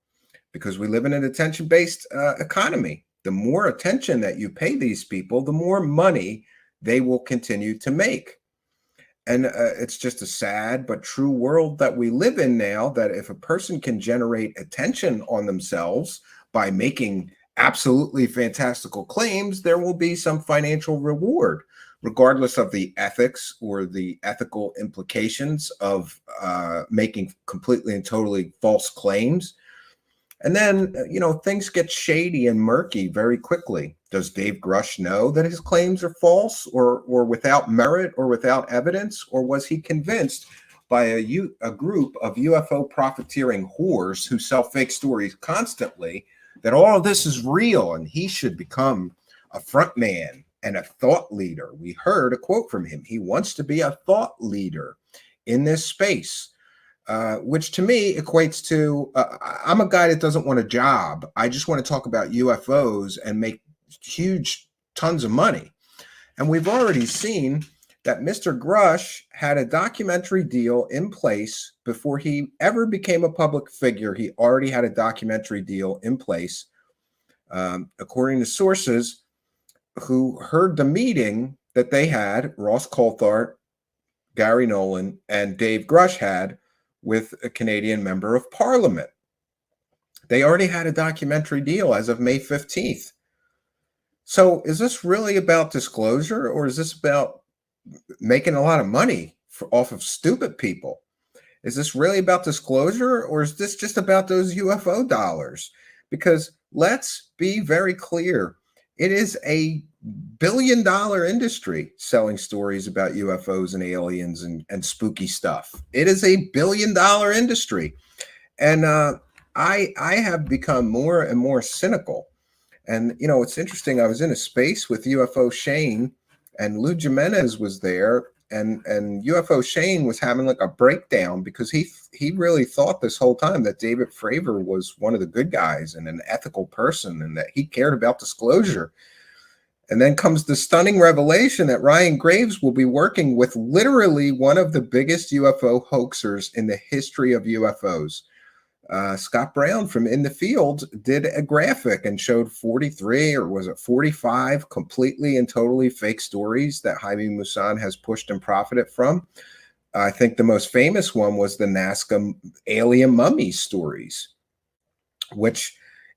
[SPEAKER 3] because we live in an attention-based economy. The more attention that you pay these people, the more money they will continue to make. And it's just a sad but true world that we live in now, that if a person can generate attention on themselves by making absolutely fantastical claims, there will be some financial reward, regardless of the ethics or the ethical implications of making completely and totally false claims. And then, you know, things get shady and murky very quickly. Does Dave Grusch know that his claims are false or without merit or without evidence? Or was he convinced by a group of UFO profiteering whores who sell fake stories constantly that all of this is real and he should become a front man and a thought leader? We heard a quote from him. He wants to be a thought leader in this space. Which to me equates to, I'm a guy that doesn't want a job. I just want to talk about UFOs and make huge tons of money. And we've already seen that Mr. Grusch had a documentary deal in place before he ever became a public figure. He already had a documentary deal in place. According to sources who heard the meeting that they had, Ross Coulthart, Gary Nolan, and Dave Grusch had with a Canadian member of parliament. They already had a documentary deal as of May 15th. So is this really about disclosure, or is this about making a lot of money off of stupid people? Is this really about disclosure, or is this just about those UFO dollars? Because let's be very clear, it is a billion-dollar industry selling stories about UFOs and aliens and spooky stuff. It is a billion-dollar industry. And I have become more and more cynical. And, you know, it's interesting. I was in a space with UFO Shane, and Lou Jimenez was there, and UFO Shane was having like a breakdown because he really thought this whole time that David Fravor was one of the good guys and an ethical person, and that he cared about disclosure. And then comes the stunning revelation that Ryan Graves will be working with literally one of the biggest UFO hoaxers in the history of UFOs. Scott Brown from In the Field did a graphic and showed 43, or was it 45, completely and totally fake stories that Jaime Maussan has pushed and profited from. I think the most famous one was the Nazca alien mummy stories,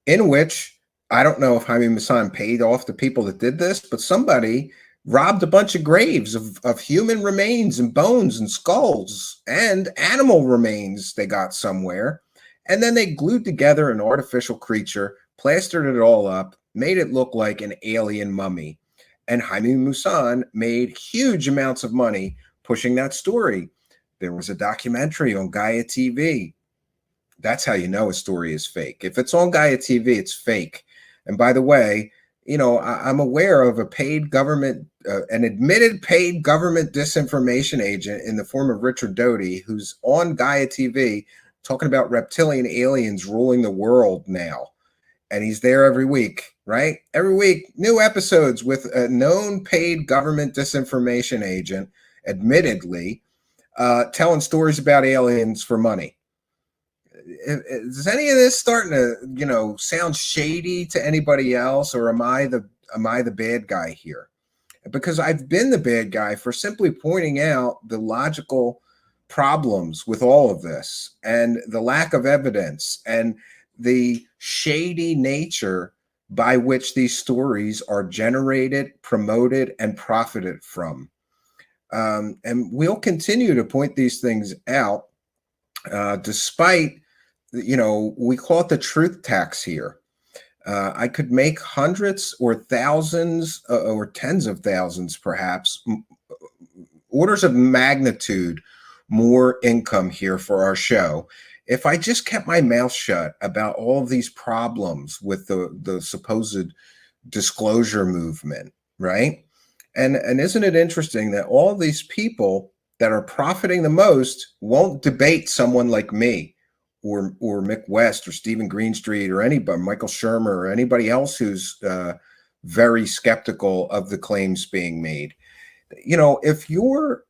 [SPEAKER 3] in which I don't know if Jaime Maussan paid off the people that did this, but somebody robbed a bunch of graves of human remains and bones and skulls and animal remains they got somewhere. And then they glued together an artificial creature, plastered it all up, made it look like an alien mummy. And Jaime Maussan made huge amounts of money pushing that story. There was a documentary on Gaia TV. That's how you know a story is fake. If it's on Gaia TV, it's fake. And by the way, you know, I'm aware of a paid government, an admitted paid government disinformation agent in the form of Richard Doty, who's on Gaia TV talking about reptilian aliens ruling the world now. And he's there every week, right? Every week, new episodes with a known paid government disinformation agent, admittedly, telling stories about aliens for money. Is any of this starting to, you know, sound shady to anybody else, or am I the bad guy here? Because I've been the bad guy for simply pointing out the logical problems with all of this, and the lack of evidence, and the shady nature by which these stories are generated, promoted, and profited from. And we'll continue to point these things out, despite, you know, we call it the truth tax here. I could make hundreds or thousands or tens of thousands, perhaps, orders of magnitude more income here for our show if I just kept my mouth shut about all of these problems with the supposed disclosure movement, right? And isn't it interesting that all of these people that are profiting the most won't debate someone like me or Mick West or Stephen Greenstreet or anybody, Michael Shermer or anybody else who's very skeptical of the claims being made. You know, if your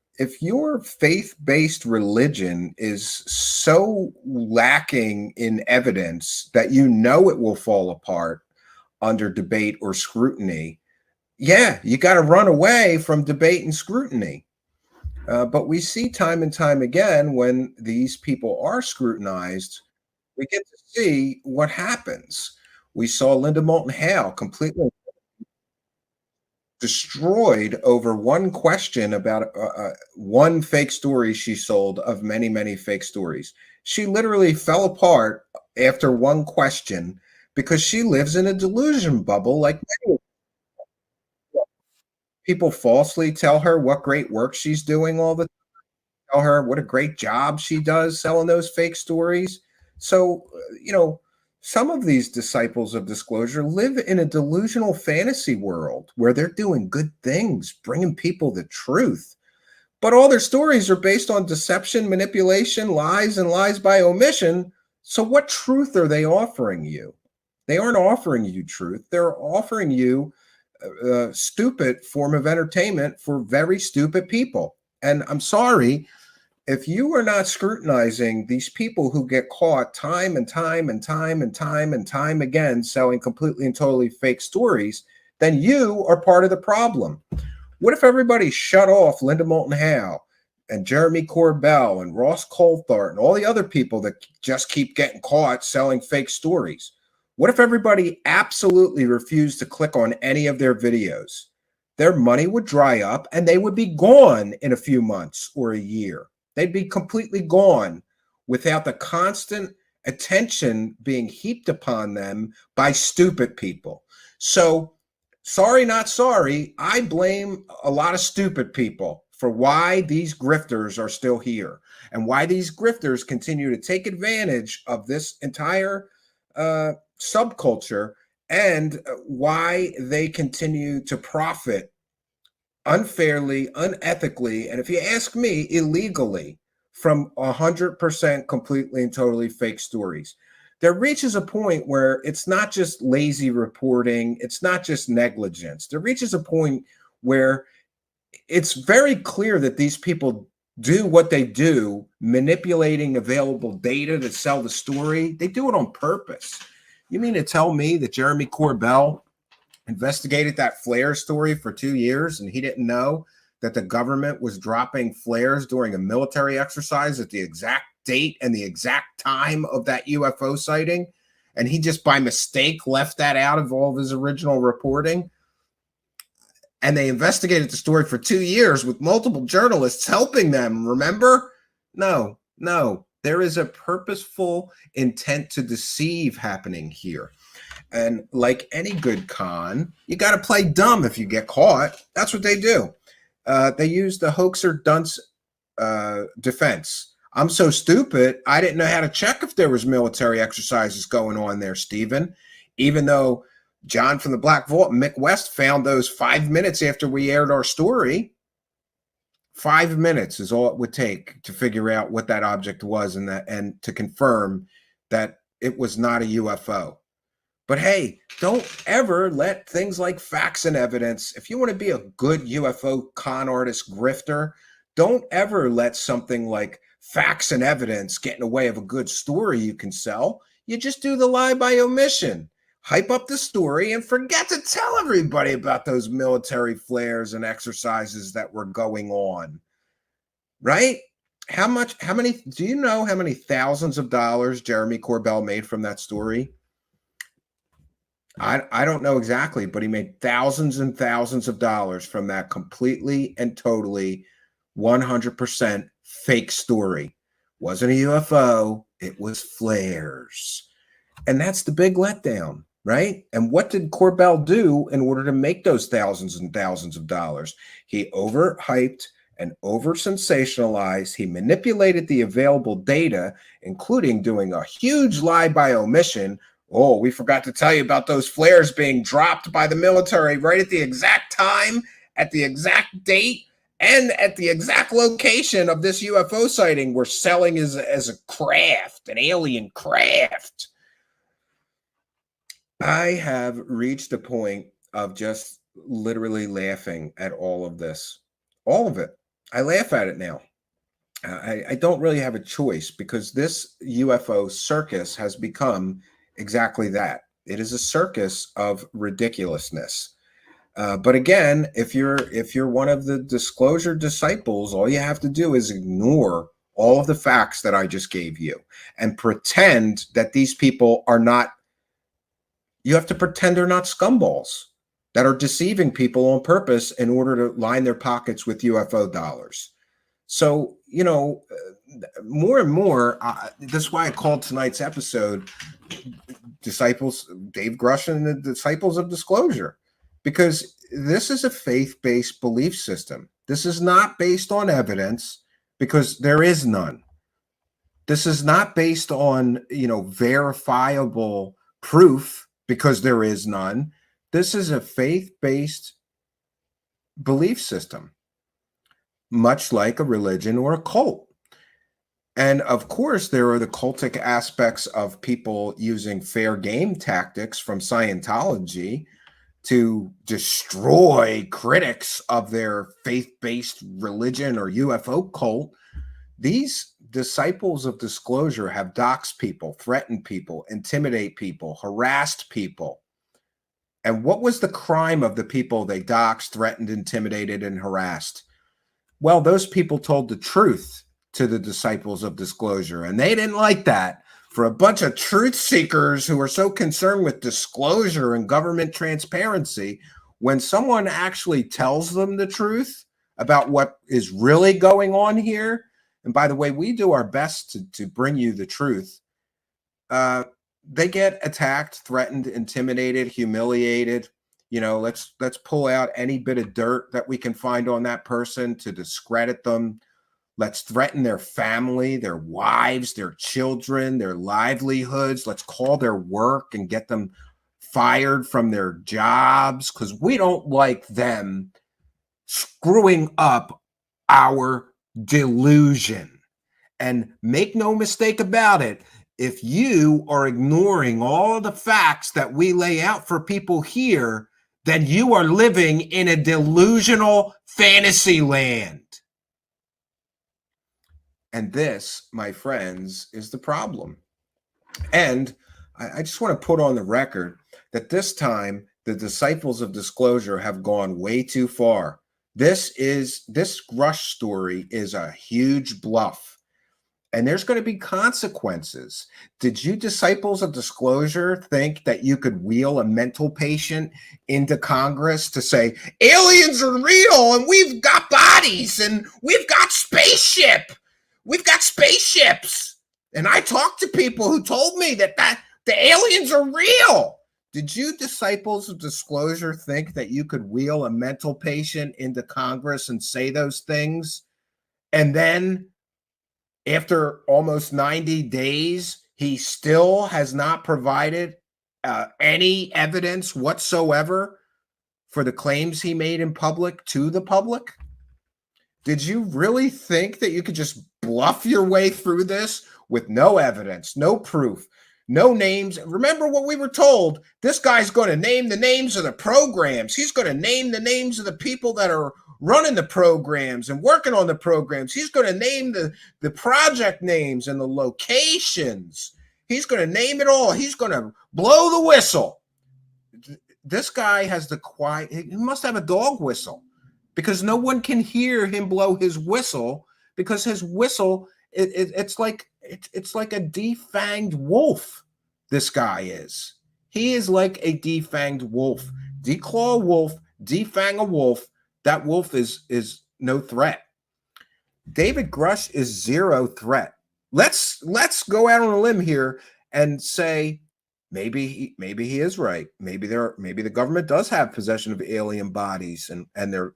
[SPEAKER 3] faith-based religion is so lacking in evidence that you know it will fall apart under debate or scrutiny, yeah, you got to run away from debate and scrutiny. But we see time and time again when these people are scrutinized, we get to see what happens. We saw Linda Moulton Howe completely destroyed over one question about one fake story she sold of many, many fake stories. She literally fell apart after one question because she lives in a delusion bubble like many people falsely tell her what great work she's doing all the time, tell her what a great job she does selling those fake stories. So, you know, some of these disciples of disclosure live in a delusional fantasy world where they're doing good things, bringing people the truth. But all their stories are based on deception, manipulation, lies, and lies by omission. So what truth are they offering you? They aren't offering you truth. They're offering you a stupid form of entertainment for very stupid people. And I'm sorry, if you are not scrutinizing these people who get caught time and time and time and time and time again selling completely and totally fake stories, then you are part of the problem. What if everybody shut off Linda Moulton Howe and Jeremy Corbell and Ross Coulthart and all the other people that just keep getting caught selling fake stories?
[SPEAKER 6] What if everybody absolutely refused to click on any of their videos? Their money would dry up and they would be gone in a few months or a year. They'd be completely gone without the constant attention being heaped upon them by stupid people. So, sorry, not sorry, I blame a lot of stupid people for why these grifters are still here and why these grifters continue to take advantage of this entire subculture, and why they continue to profit unfairly, unethically, and if you ask me, illegally from 100% completely and totally fake stories. There reaches a point where it's not just lazy reporting, it's not just negligence. There reaches a point where it's very clear that these people do what they do, manipulating available data to sell the story. They do it on purpose. You mean to tell me that Jeremy Corbell investigated that flare story for 2 years and he didn't know that the government was dropping flares during a military exercise at the exact date and the exact time of that UFO sighting? And he just by mistake left that out of all of his original reporting? And they investigated the story for 2 years with multiple journalists helping them, remember? No. There is a purposeful intent to deceive happening here. And like any good con, you got to play dumb if you get caught. That's what they do. They use the hoaxer dunce defense. I'm so stupid, I didn't know how to check if there was military exercises going on there, Stephen. Even though John from the Black Vault and Mick West found those 5 minutes after we aired our story. 5 minutes is all it would take to figure out what that object was and to confirm that it was not a UFO. But hey, don't ever let things like facts and evidence, if you want to be a good UFO con artist grifter, don't ever let something like facts and evidence get in the way of a good story you can sell. You just do the lie by omission. Hype up the story and forget to tell everybody about those military flares and exercises that were going on. Right? Do you know how many thousands of dollars Jeremy Corbell made from that story? I don't know exactly, but he made thousands and thousands of dollars from that completely and totally 100% fake story. Wasn't a UFO, it was flares. And that's the big letdown, right? And what did Corbell do in order to make those thousands and thousands of dollars? He overhyped and over-sensationalized. He manipulated the available data, including doing a huge lie by omission. Oh, we forgot to tell you about those flares being dropped by the military right at the exact time, at the exact date, and at the exact location of this UFO sighting we're selling as a craft, an alien craft. I have reached a point of just literally laughing at all of this. All of it. I laugh at it now. I don't really have a choice because this UFO circus has become exactly that. It is a circus of ridiculousness. But again, if you're one of the disclosure disciples, all you have to do is ignore all of the facts that I just gave you and pretend that these people are not. You have to pretend they're not scumballs that are deceiving people on purpose in order to line their pockets with UFO dollars. So, more and more, that's why I called tonight's episode Disciples, Dave Grusch and the Disciples of Disclosure, because this is a faith-based belief system. This is not based on evidence because there is none. This is not based on, verifiable proof because there is none. This is a faith-based belief system, much like a religion or a cult. And of course, there are the cultic aspects of people using fair game tactics from Scientology to destroy critics of their faith-based religion or UFO cult. These disciples of disclosure have doxed people, threatened people, intimidate people, harassed people. And what was the crime of the people they doxed, threatened, intimidated, and harassed? Well, those people told the truth to the disciples of disclosure, and they didn't like that
[SPEAKER 3] for a bunch of truth seekers who are so concerned with disclosure and government transparency, when someone actually tells them the truth about what is really going on here, and by the way, we do our best to bring you the truth, they get attacked, threatened, intimidated, humiliated. You know, let's pull out any bit of dirt that we can find on that person to discredit them. Let's threaten their family, their wives, their children, their livelihoods. Let's call their work and get them fired from their jobs because we don't like them screwing up our delusion. And make no mistake about it, if you are ignoring all the facts that we lay out for people here, then you are living in a delusional fantasy land. And this, my friends, is the problem. And I just want to put on the record that this time the disciples of disclosure have gone way too far. This Grusch story is a huge bluff, and there's going to be consequences. Did you disciples of disclosure think that you could wheel a mental patient into Congress to say aliens are real and we've got bodies and we've got spaceships? And I talked to people who told me that the aliens are real. Did you disciples of disclosure think that you could wheel a mental patient into Congress and say those things? And then after almost 90 days, he still has not provided any evidence whatsoever for the claims he made in public to the public? Did you really think that you could just bluff your way through this with no evidence, no proof, no names? Remember what we were told. This guy's going to name the names of the programs. He's going to name the names of the people that are running the programs and working on the programs. He's going to name the project names and the locations. He's going to name it all. He's going to blow the whistle. This guy has the quiet. He must have a dog whistle because no one can hear him blow his whistle because his whistle, it's like a defanged wolf. This guy is. He is like a defanged wolf. Declaw a wolf, defang a wolf. That wolf is no threat. David Grusch is zero threat. Let's go out on a limb here and say maybe he is right. Maybe the government does have possession of alien bodies and they're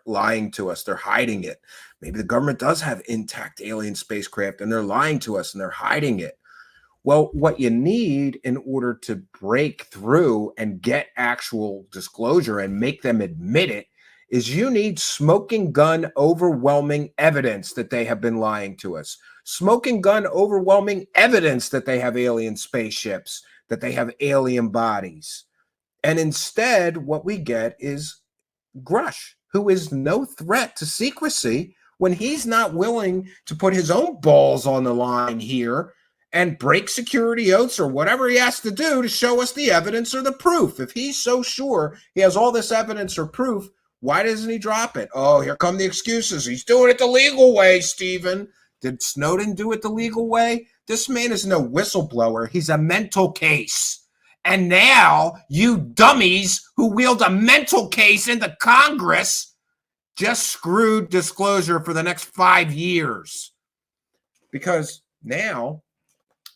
[SPEAKER 3] lying to us. They're hiding it. Maybe the government does have intact alien spacecraft and they're lying to us and they're hiding it. Well, what you need in order to break through and get actual disclosure and make them admit it is you need smoking gun overwhelming evidence that they have been lying to us. Smoking gun overwhelming evidence that they have alien spaceships, that they have alien bodies. And instead, what we get is Grusch, who is no threat to secrecy when he's not willing to put his own balls on the line here and break security oaths or whatever he has to do to show us the evidence or the proof. If he's so sure he has all this evidence or proof, why doesn't he drop it? Oh, here come the excuses. He's doing it the legal way, Stephen. Did Snowden do it the legal way? This man is no whistleblower. He's a mental case. And now you dummies who wheeled a mental case into Congress just screwed disclosure for the next 5 years. Because now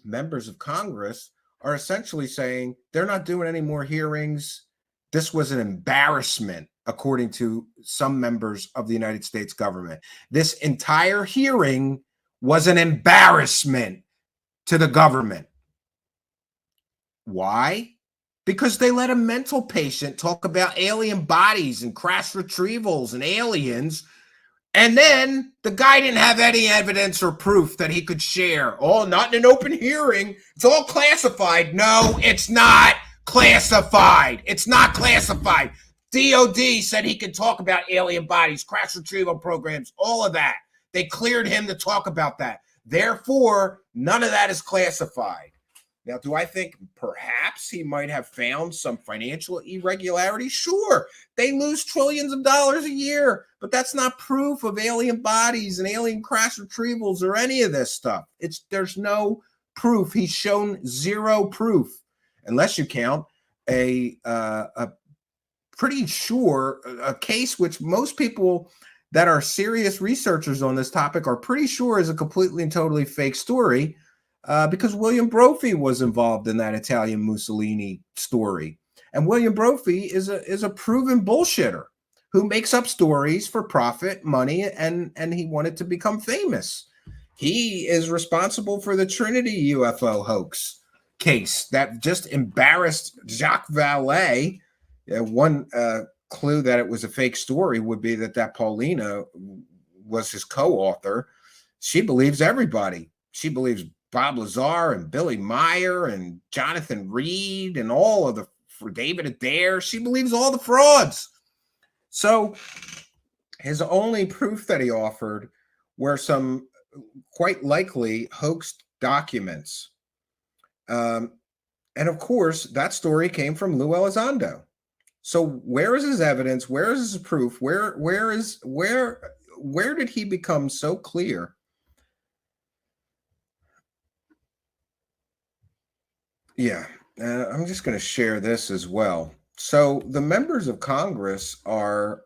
[SPEAKER 3] members of Congress are essentially saying they're not doing any more hearings. This was an embarrassment, according to some members of the United States government. This entire hearing was an embarrassment to the government. Why? Because they let a mental patient talk about alien bodies and crash retrievals and aliens, and then the guy didn't have any evidence or proof that he could share. Oh, not in an open hearing. It's all classified. No, it's not classified. It's not classified. DOD said he could talk about alien bodies, crash retrieval programs, all of that. They cleared him to talk about that. Therefore, none of that is classified. Now, do I think perhaps he might have found some financial irregularity? Sure. They lose trillions of dollars a year, but that's not proof of alien bodies and alien crash retrievals or any of this stuff. There's no proof. He's shown zero proof, unless you count a pretty sure a case which most people that are serious researchers on this topic are pretty sure is a completely and totally fake story, because William Brophy was involved in that Italian Mussolini story. And William Brophy is a proven bullshitter who makes up stories for profit, money, and he wanted to become famous. He is responsible for the Trinity UFO hoax case that just embarrassed Jacques Vallée. One clue that it was a fake story would be that Paulina was his co-author. She believes everybody. She believes Bob Lazar and Billy Meyer and Jonathan Reed and all of for David Adair. She believes all the frauds. So his only proof that he offered were some quite likely hoaxed documents. And of course, that story came from Lou Elizondo. So where is his evidence? Where is his proof? Where did he become so clear? Yeah, I'm just going to share this as well. So the members of Congress are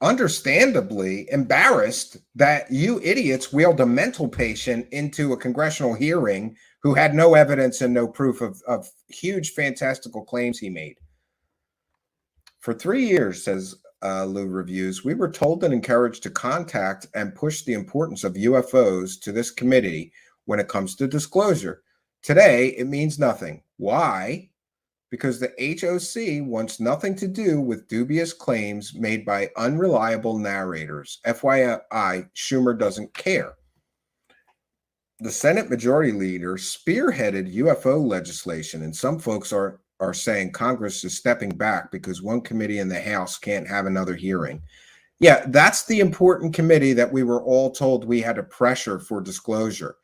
[SPEAKER 3] understandably embarrassed that you idiots wheeled a mental patient into a congressional hearing who had no evidence and no proof of huge fantastical claims he made. For 3 years, says Lou Reviews, we were told and encouraged to contact and push the importance of UFOs to this committee when it comes to disclosure. Today, it means nothing. Why? Because the HOC wants nothing to do with dubious claims made by unreliable narrators. FYI, Schumer doesn't care. The Senate Majority Leader spearheaded UFO legislation, and some folks are saying Congress is stepping back because one committee in the House can't have another hearing. Yeah, that's the important committee that we were all told we had to pressure for disclosure.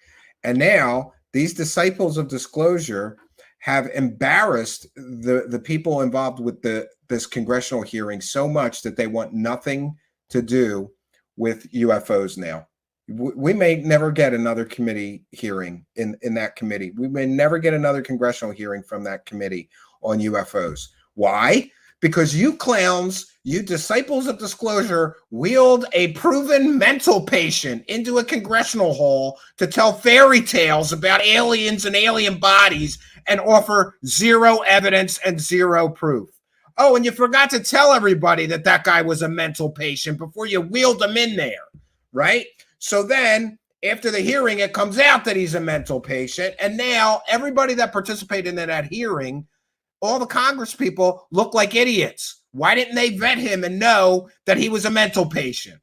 [SPEAKER 3] And now these disciples of disclosure have embarrassed the people involved with this congressional hearing so much that they want nothing to do with UFOs now. We may never get another committee hearing in that committee. We may never get another congressional hearing from that committee on UFOs. Why? Because you clowns, you disciples of disclosure, wheeled a proven mental patient into a congressional hall to tell fairy tales about aliens and alien bodies and offer zero evidence and zero proof. Oh, and you forgot to tell everybody that guy was a mental patient before you wheeled him in there, right? So then after the hearing, it comes out that he's a mental patient. And now everybody that participated in that hearing, all the Congress people look like idiots. Why didn't they vet him and know that he was a mental patient?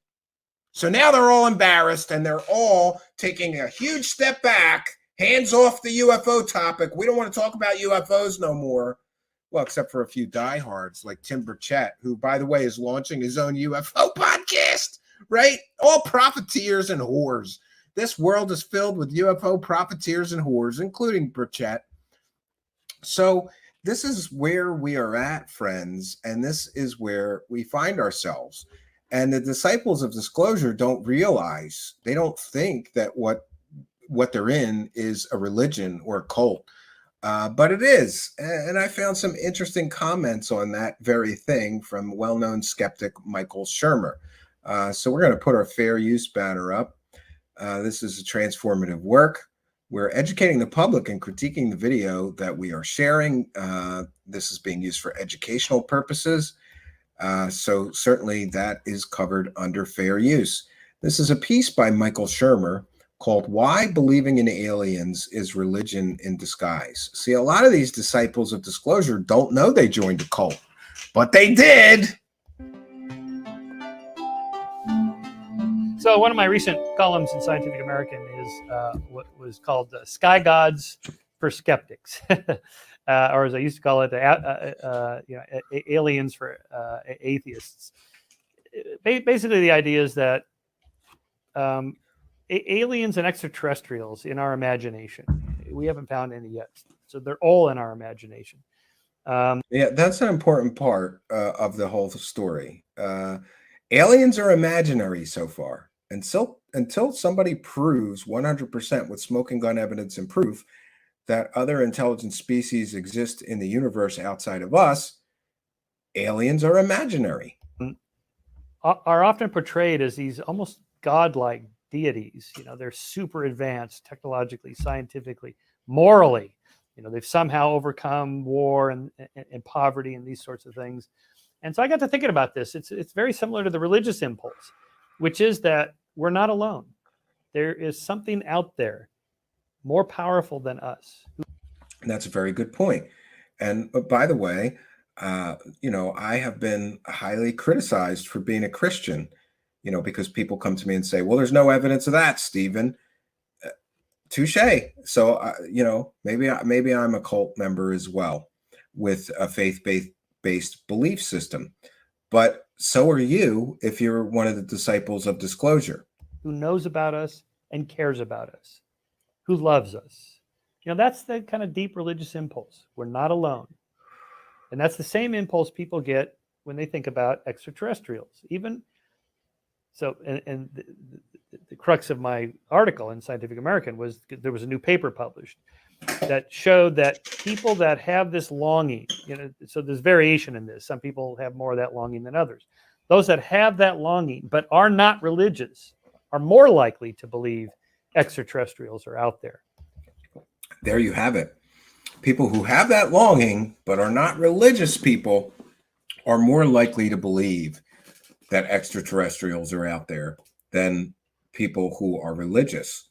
[SPEAKER 3] So now they're all embarrassed and they're all taking a huge step back, hands off the UFO topic. We don't want to talk about UFOs no more. Well, except for a few diehards like Tim Burchett, who, by the way, is launching his own UFO podcast, right? All profiteers and whores. This world is filled with UFO profiteers and whores, including Burchett. So this is where we are at, friends, and this is where we find ourselves. And the disciples of disclosure don't realize, they don't think that what they're in is a religion or a cult, but it is. And I found some interesting comments on that very thing from well-known skeptic Michael Shermer. So we're going to put our fair use banner up. This is a transformative work. We're educating the public and critiquing the video that we are sharing. This is being used for educational purposes. So certainly that is covered under fair use. This is a piece by Michael Shermer called Why Believing in Aliens is Religion in Disguise. See, a lot of these disciples of disclosure don't know they joined a cult, but they did.
[SPEAKER 12] So one of my recent columns in Scientific American is what was called Sky Gods for Skeptics, or as I used to call it, aliens for atheists. Basically, the idea is that aliens and extraterrestrials in our imagination, we haven't found any yet. So they're all in our imagination.
[SPEAKER 3] Yeah, that's an important part of the whole story. Aliens are imaginary so far. until somebody proves 100% with smoking gun evidence and proof that other intelligent species exist in the universe outside of us, aliens are imaginary.
[SPEAKER 12] Are often portrayed as these almost godlike deities. You know, they're super advanced technologically, scientifically, morally. You know, they've somehow overcome war and poverty and these sorts of things. And so I got to thinking about this. It's very similar to the religious impulse, which is that we're not alone. There is something out there more powerful than us.
[SPEAKER 3] And that's a very good point. And by the way, you know, I have been highly criticized for being a Christian, you know, because people come to me and say, well, there's no evidence of that, Stephen. Touche. So, you know, maybe I'm a cult member as well with a faith-based belief system. But so are you if you're one of the disciples of disclosure.
[SPEAKER 12] Who knows about us and cares about us, who loves us. You know, that's the kind of deep religious impulse. We're not alone. And that's the same impulse people get when they think about extraterrestrials. Even so, and the crux of my article in Scientific American was there was a new paper published that showed that people that have this longing, you know, so there's variation in this. Some people have more of that longing than others. Those that have that longing but are not religious are more likely to believe extraterrestrials are out there.
[SPEAKER 3] There you have it. People who have that longing but are not religious people are more likely to believe that extraterrestrials are out there than people who are religious.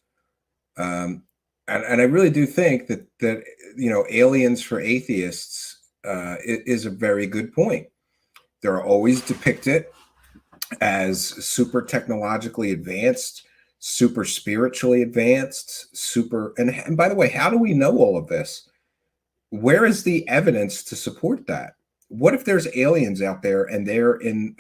[SPEAKER 3] And I really do think that you know, aliens for atheists is a very good point. They're always depicted as super technologically advanced, super spiritually advanced, super. And by the way, how do we know all of this? Where is the evidence to support that? What if there's aliens out there and they're in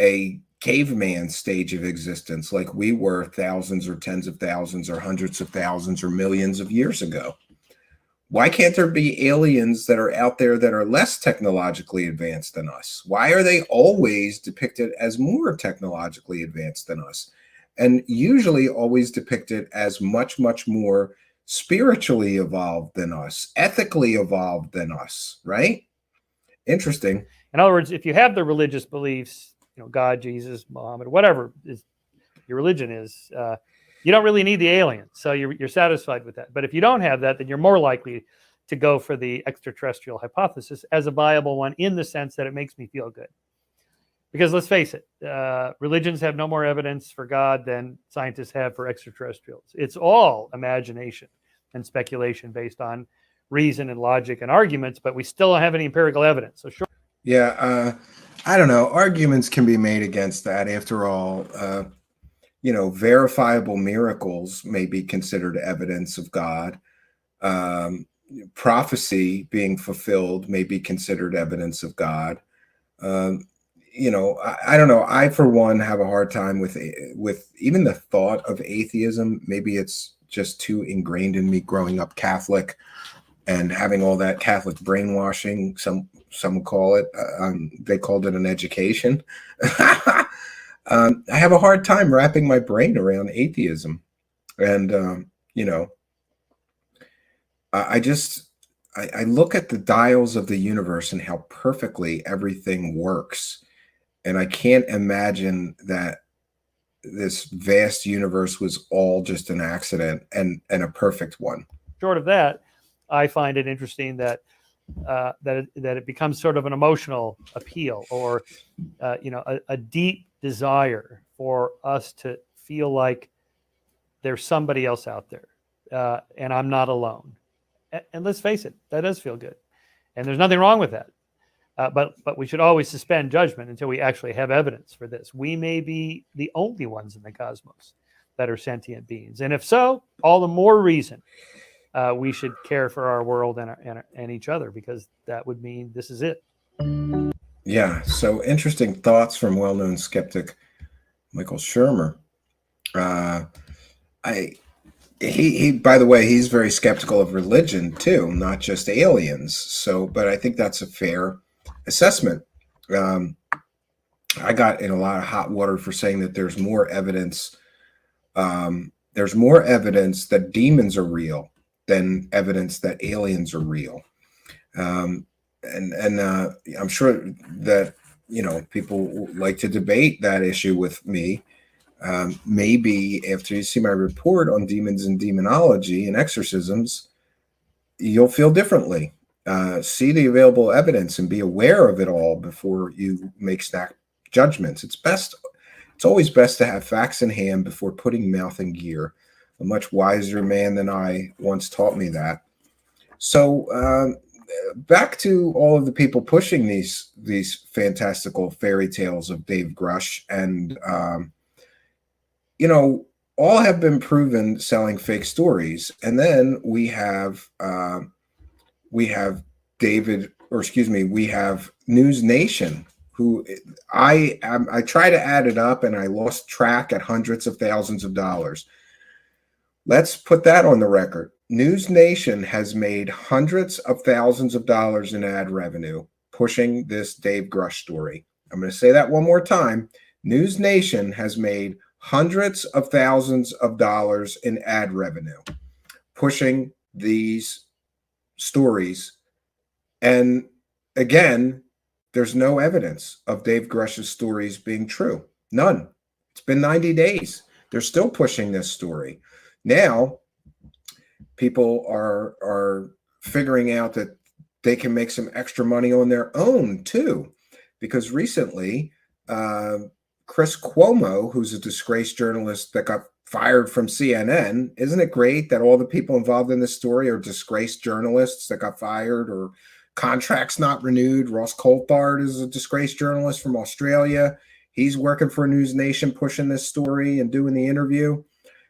[SPEAKER 3] a caveman stage of existence like we were thousands or tens of thousands or hundreds of thousands or millions of years ago? Why can't there be aliens that are out there that are less technologically advanced than us? Why are they always depicted as more technologically advanced than us? And usually always depicted as much, much more spiritually evolved than us, ethically evolved than us, right? Interesting.
[SPEAKER 12] In other words, if you have the religious beliefs, you know, God, Jesus, Muhammad, whatever is your religion is, you don't really need the aliens. So you're satisfied with that. But if you don't have that, then you're more likely to go for the extraterrestrial hypothesis as a viable one in the sense that it makes me feel good. Because let's face it, religions have no more evidence for God than scientists have for extraterrestrials. It's all imagination and speculation based on reason and logic and arguments, but we still don't have any empirical evidence. So sure.
[SPEAKER 3] Yeah, I don't know. Arguments can be made against that. After all, you know, verifiable miracles may be considered evidence of God. Prophecy being fulfilled may be considered evidence of God. You know, I don't know. I, for one, have a hard time with even the thought of atheism. Maybe it's just too ingrained in me growing up Catholic and having all that Catholic brainwashing. Some call it. They called it an education. I have a hard time wrapping my brain around atheism, and you know, I look at the dials of the universe and how perfectly everything works. And I can't imagine that this vast universe was all just an accident and a perfect one.
[SPEAKER 12] Short of that, I find it interesting that it becomes sort of an emotional appeal, or you know, a deep desire for us to feel like there's somebody else out there, and I'm not alone. And let's face it, that does feel good, and there's nothing wrong with that. But we should always suspend judgment until we actually have evidence for this. We may be the only ones in the cosmos that are sentient beings, and if so, all the more reason we should care for our world and each other, because that would mean this is it.
[SPEAKER 3] Yeah. So interesting thoughts from well-known skeptic Michael Shermer. He, by the way, he's very skeptical of religion too, not just aliens. So, but I think that's a fair assessment. I got in a lot of hot water for saying that there's more evidence. There's more evidence that demons are real than evidence that aliens are real. And I'm sure that, people like to debate that issue with me. Maybe after you see my report on demons and demonology and exorcisms, you'll feel differently. See the available evidence and be aware of it all before you make snap judgments. It's always best to have facts in hand before putting mouth in gear. A much wiser man than I once taught me that. So back to all of the people pushing these fantastical fairy tales of Dave Grusch, and all have been proven selling fake stories. And then we have we have News Nation, who I try to add it up and I lost track at hundreds of thousands of dollars. Let's put that on the record. News Nation has made hundreds of thousands of dollars in ad revenue pushing this Dave Grusch story. I'm going to say that one more time. News Nation has made hundreds of thousands of dollars in ad revenue pushing these stories. And again, there's no evidence of Dave Grusch's stories being true. None. It's been 90 days. They're still pushing this story. Now, people are figuring out that they can make some extra money on their own too, because recently, Chris Cuomo, who's a disgraced journalist that got fired from CNN, isn't it great that all the people involved in this story are disgraced journalists that got fired or contracts not renewed? Ross Coulthard is a disgraced journalist from Australia. He's working for News Nation, pushing this story and doing the interview.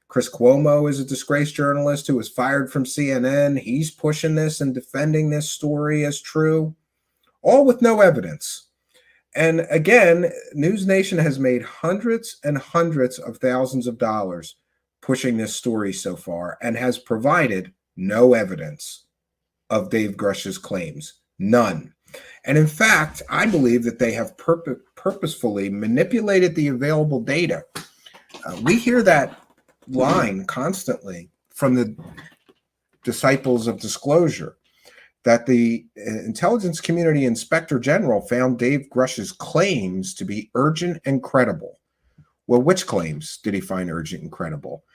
[SPEAKER 3] Chris Cuomo is a disgraced journalist who was fired from CNN. He's pushing this and defending this story as true, all with no evidence. And again, News Nation has made hundreds and hundreds of thousands of dollars pushing this story so far and has provided no evidence of Dave Grusch's claims. None. And in fact, I believe that they have purposefully manipulated the available data. We hear that line constantly from the disciples of disclosure, that the intelligence community inspector general found Dave Grusch's claims to be urgent and credible. Well, which claims did he find urgent and credible?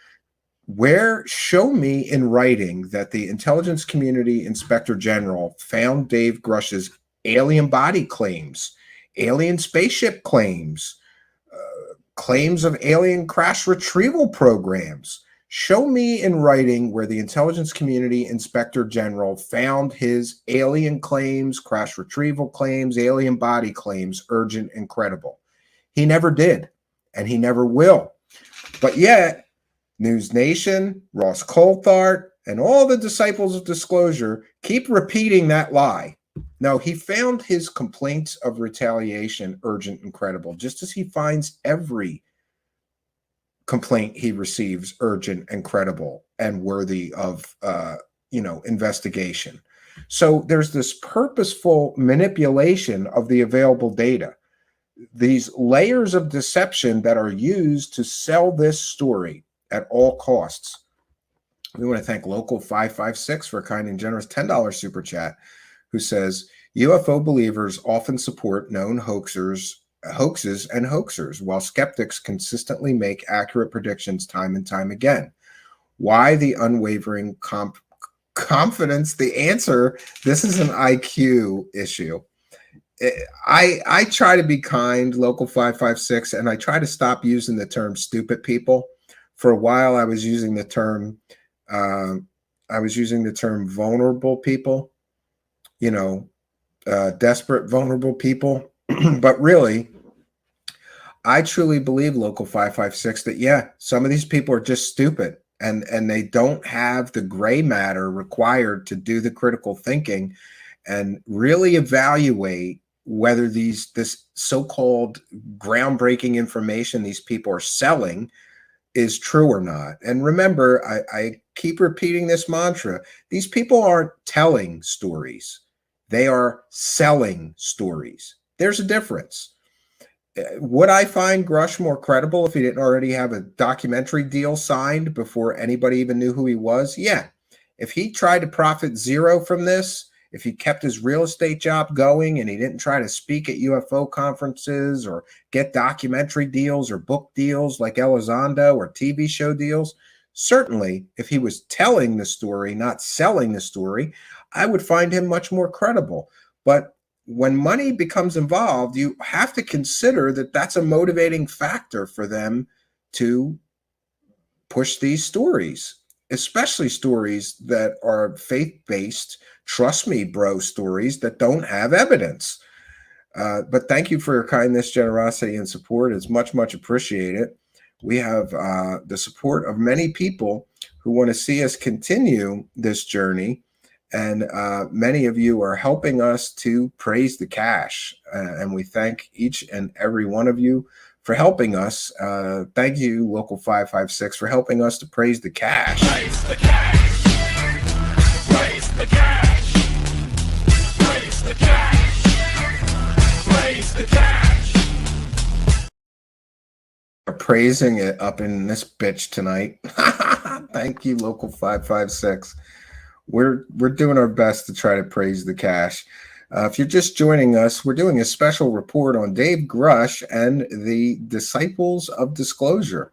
[SPEAKER 3] Show me in writing that the intelligence community inspector general found Dave Grusch's alien body claims, alien spaceship claims, claims of alien crash retrieval programs. Show me in writing where the intelligence community inspector general found his alien claims, crash retrieval claims, alien body claims urgent and credible. He never did, and he never will. But yet, News Nation, Ross Coulthard, and all the disciples of disclosure keep repeating that lie. No, he found his complaints of retaliation urgent and credible, just as he finds every complaint he receives urgent and credible and worthy of investigation. So there's this purposeful manipulation of the available data, these layers of deception that are used to sell this story at all costs. We want to thank Local 556 for a kind and generous $10 super chat, who says, UFO believers often support known hoaxes and hoaxers, while skeptics consistently make accurate predictions time and time again. Why the unwavering confidence? The answer, this is an IQ issue. I try to be kind, Local 556, and I try to stop using the term stupid people. For a while, I was using the term vulnerable people, desperate, vulnerable people. But really, I truly believe, Local 556, that, some of these people are just stupid and they don't have the gray matter required to do the critical thinking and really evaluate whether this so-called groundbreaking information these people are selling is true or not. And remember, I keep repeating this mantra. These people aren't telling stories. They are selling stories. There's a difference. Would I find Grusch more credible if he didn't already have a documentary deal signed before anybody even knew who he was? Yeah. If he tried to profit zero from this, if he kept his real estate job going and he didn't try to speak at UFO conferences or get documentary deals or book deals like Elizondo or TV show deals, certainly if he was telling the story, not selling the story, I would find him much more credible. But when money becomes involved, you have to consider that that's a motivating factor for them to push these stories, especially stories that are faith-based, trust me, bro, stories that don't have evidence. But thank you for your kindness, generosity, and support. It's much, much appreciated. We have the support of many people who want to see us continue this journey. And many of you are helping us to praise the cash. And we thank each and every one of you for helping us. Thank you, Local 556, for helping us to praise the cash.
[SPEAKER 8] Praise the cash. Praise the cash. Praise the cash. Praise the cash.
[SPEAKER 3] We're praising it up in this bitch tonight. Thank you, Local 556. We're doing our best to try to praise the cash. If you're just joining us, we're doing a special report on Dave Grusch and the Disciples of Disclosure.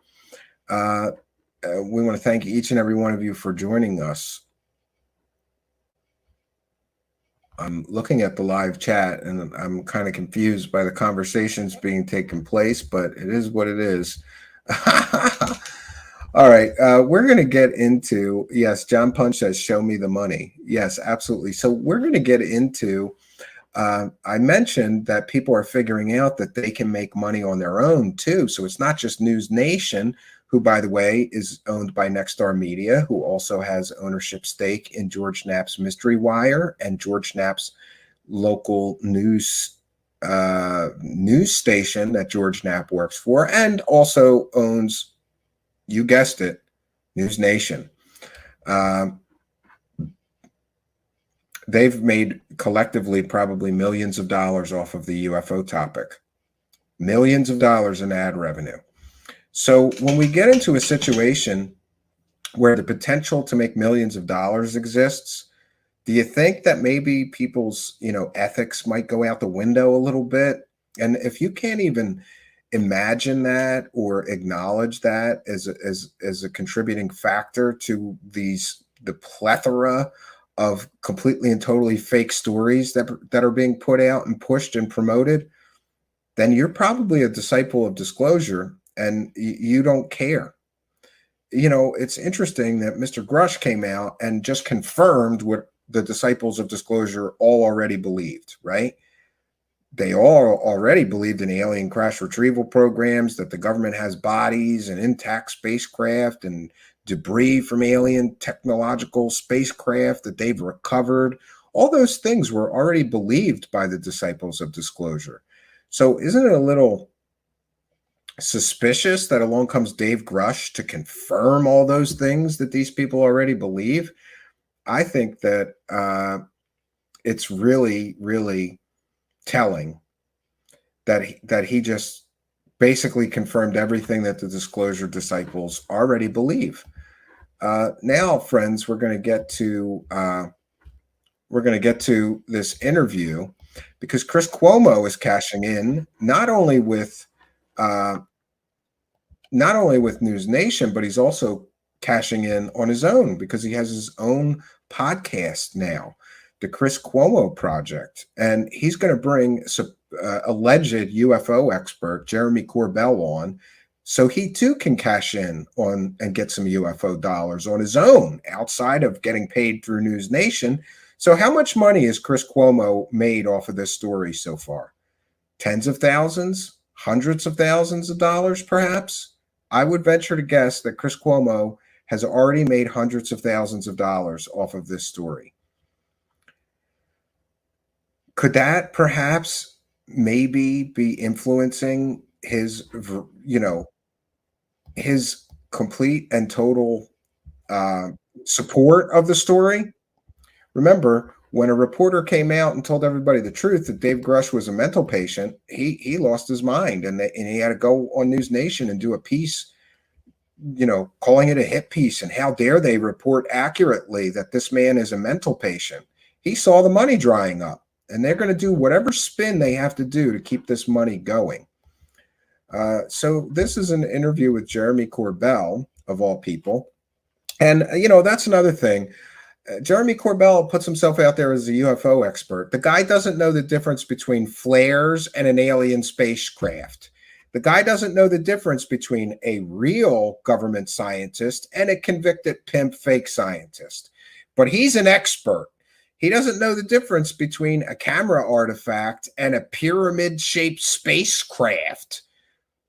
[SPEAKER 3] We want to thank each and every one of you for joining us. I'm looking at the live chat and I'm kind of confused by the conversations being taken place, but it is what it is. All right, we're going to get into, yes, John Punch says, show me the money. Yes, absolutely. So we're going to get into, I mentioned that people are figuring out that they can make money on their own too. So it's not just News Nation, who, by the way, is owned by Nexstar Media, who also has ownership stake in George Knapp's Mystery Wire and George Knapp's local news station that George Knapp works for, and also owns, you guessed it, News Nation. They've made collectively probably millions of dollars off of the UFO topic. Millions of dollars in ad revenue. So when we get into a situation where the potential to make millions of dollars exists, do you think that maybe people's, ethics might go out the window a little bit? And if you can't even imagine that or acknowledge that as a contributing factor to the plethora of completely and totally fake stories that are being put out and pushed and promoted, then you're probably a disciple of disclosure and you don't care. It's interesting that Mr. Grusch came out and just confirmed what the disciples of disclosure all already believed, right? They all already believed in alien crash retrieval programs, that the government has bodies and intact spacecraft and debris from alien technological spacecraft that they've recovered. All those things were already believed by the disciples of disclosure. So isn't it a little suspicious that along comes Dave Grusch to confirm all those things that these people already believe? I think that it's really, really telling that he just basically confirmed everything that the disclosure disciples already believe. Now, friends, we're going to get to this interview because Chris Cuomo is cashing in not only with News Nation, but he's also cashing in on his own because he has his own podcast now, the Chris Cuomo Project, and he's going to bring alleged UFO expert Jeremy Corbell on, so he too can cash in on and get some UFO dollars on his own outside of getting paid through News Nation. So how much money has Chris Cuomo made off of this story so far? Tens of thousands, hundreds of thousands of dollars, perhaps? I would venture to guess that Chris Cuomo has already made hundreds of thousands of dollars off of this story. Could that perhaps maybe be influencing his complete and total support of the story? Remember, When a reporter came out and told everybody the truth that Dave Grusch was a mental patient, he lost his mind, and he had to go on News Nation and do a piece, calling it a hit piece, and how dare they report accurately that this man is a mental patient. He saw the money drying up, and they're going to do whatever spin they have to do to keep this money going. So this is an interview with Jeremy Corbell, of all people. And, that's another thing. Jeremy Corbell puts himself out there as a UFO expert. The guy doesn't know the difference between flares and an alien spacecraft. The guy doesn't know the difference between a real government scientist and a convicted pimp fake scientist. But he's an expert. He doesn't know the difference between a camera artifact and a pyramid-shaped spacecraft.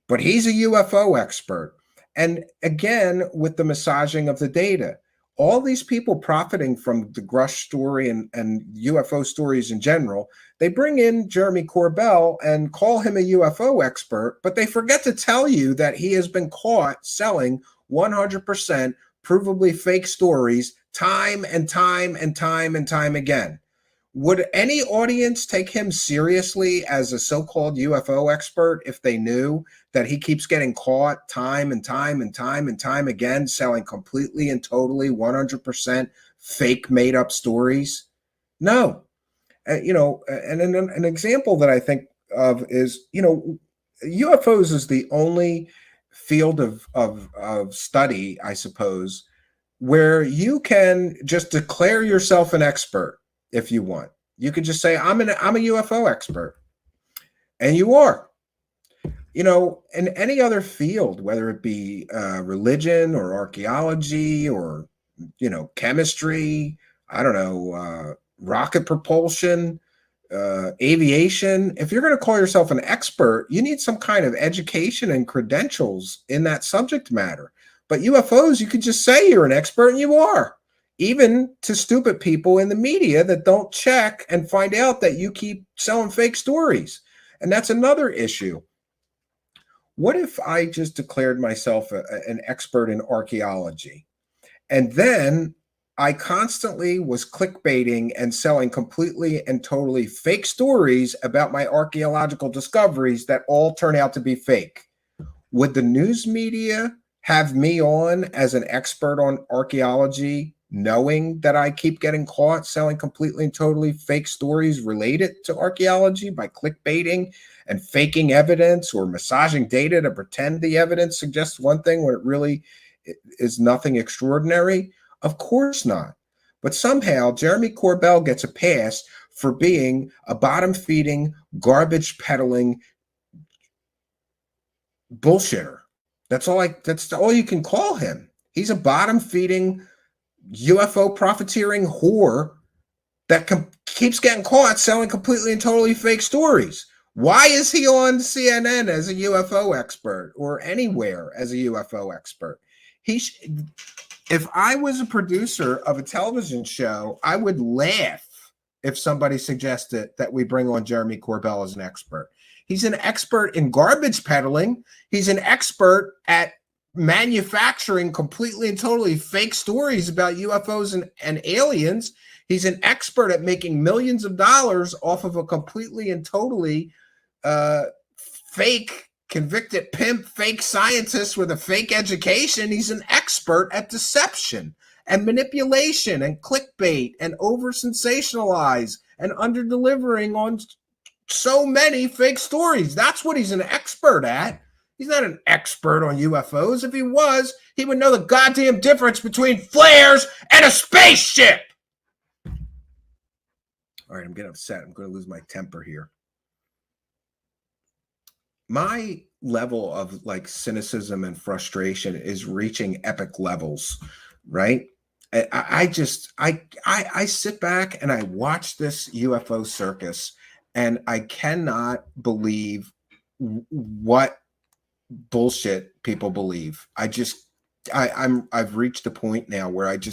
[SPEAKER 3] But he's a UFO expert. And again, with the massaging of the data, all these people profiting from the Grusch story and UFO stories in general, they bring in Jeremy Corbell and call him a UFO expert, but they forget to tell you that he has been caught selling 100% provably fake stories time and time and time and time again. Would any audience take him seriously as a so-called UFO expert if they knew that he keeps getting caught time and time and time and time again selling completely and totally 100% fake made-up stories? No. And an example that I think of is, UFOs is the only field of study, I suppose, where you can just declare yourself an expert. If you want, you could just say, I'm a UFO expert. And you are. In any other field, whether it be religion or archaeology or, chemistry, I don't know, rocket propulsion, aviation, if you're going to call yourself an expert, you need some kind of education and credentials in that subject matter. But UFOs, you could just say you're an expert, and you are. Even to stupid people in the media that don't check and find out that you keep selling fake stories. And that's another issue. What if I just declared myself an expert in archaeology, and then I constantly was clickbaiting and selling completely and totally fake stories about my archaeological discoveries that all turn out to be fake? Would the news media have me on as an expert on archaeology, knowing that I keep getting caught selling completely and totally fake stories related to archaeology by clickbaiting and faking evidence or massaging data to pretend the evidence suggests one thing when it really is nothing extraordinary? Of course not. But somehow Jeremy Corbell gets a pass for being a bottom-feeding, garbage-peddling bullshitter. That's all you can call him. He's a bottom-feeding, UFO profiteering whore that keeps getting caught selling completely and totally fake stories. Why is he on CNN as a UFO expert or anywhere as a UFO expert? If I was a producer of a television show, I would laugh if somebody suggested that we bring on Jeremy Corbell as an expert. He's an expert in garbage peddling. He's an expert at manufacturing completely and totally fake stories about UFOs and aliens. He's an expert at making millions of dollars off of a completely and totally fake convicted pimp, fake scientist with a fake education. He's an expert at deception and manipulation and clickbait and over sensationalize and under delivering on so many fake stories. That's what he's an expert at. He's not an expert on UFOs. If he was, he would know the goddamn difference between flares and a spaceship. All right, I'm getting upset. I'm going to lose my temper here. My level of cynicism and frustration is reaching epic levels, right? I sit back and I watch this UFO circus, and I cannot believe what bullshit people believe. I've reached a point now where it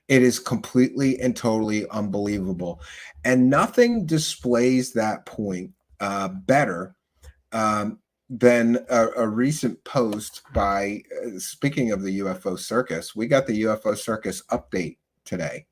[SPEAKER 3] is completely and totally unbelievable, and nothing displays that point better than a recent post by, speaking of the UFO circus, we got the UFO circus update today.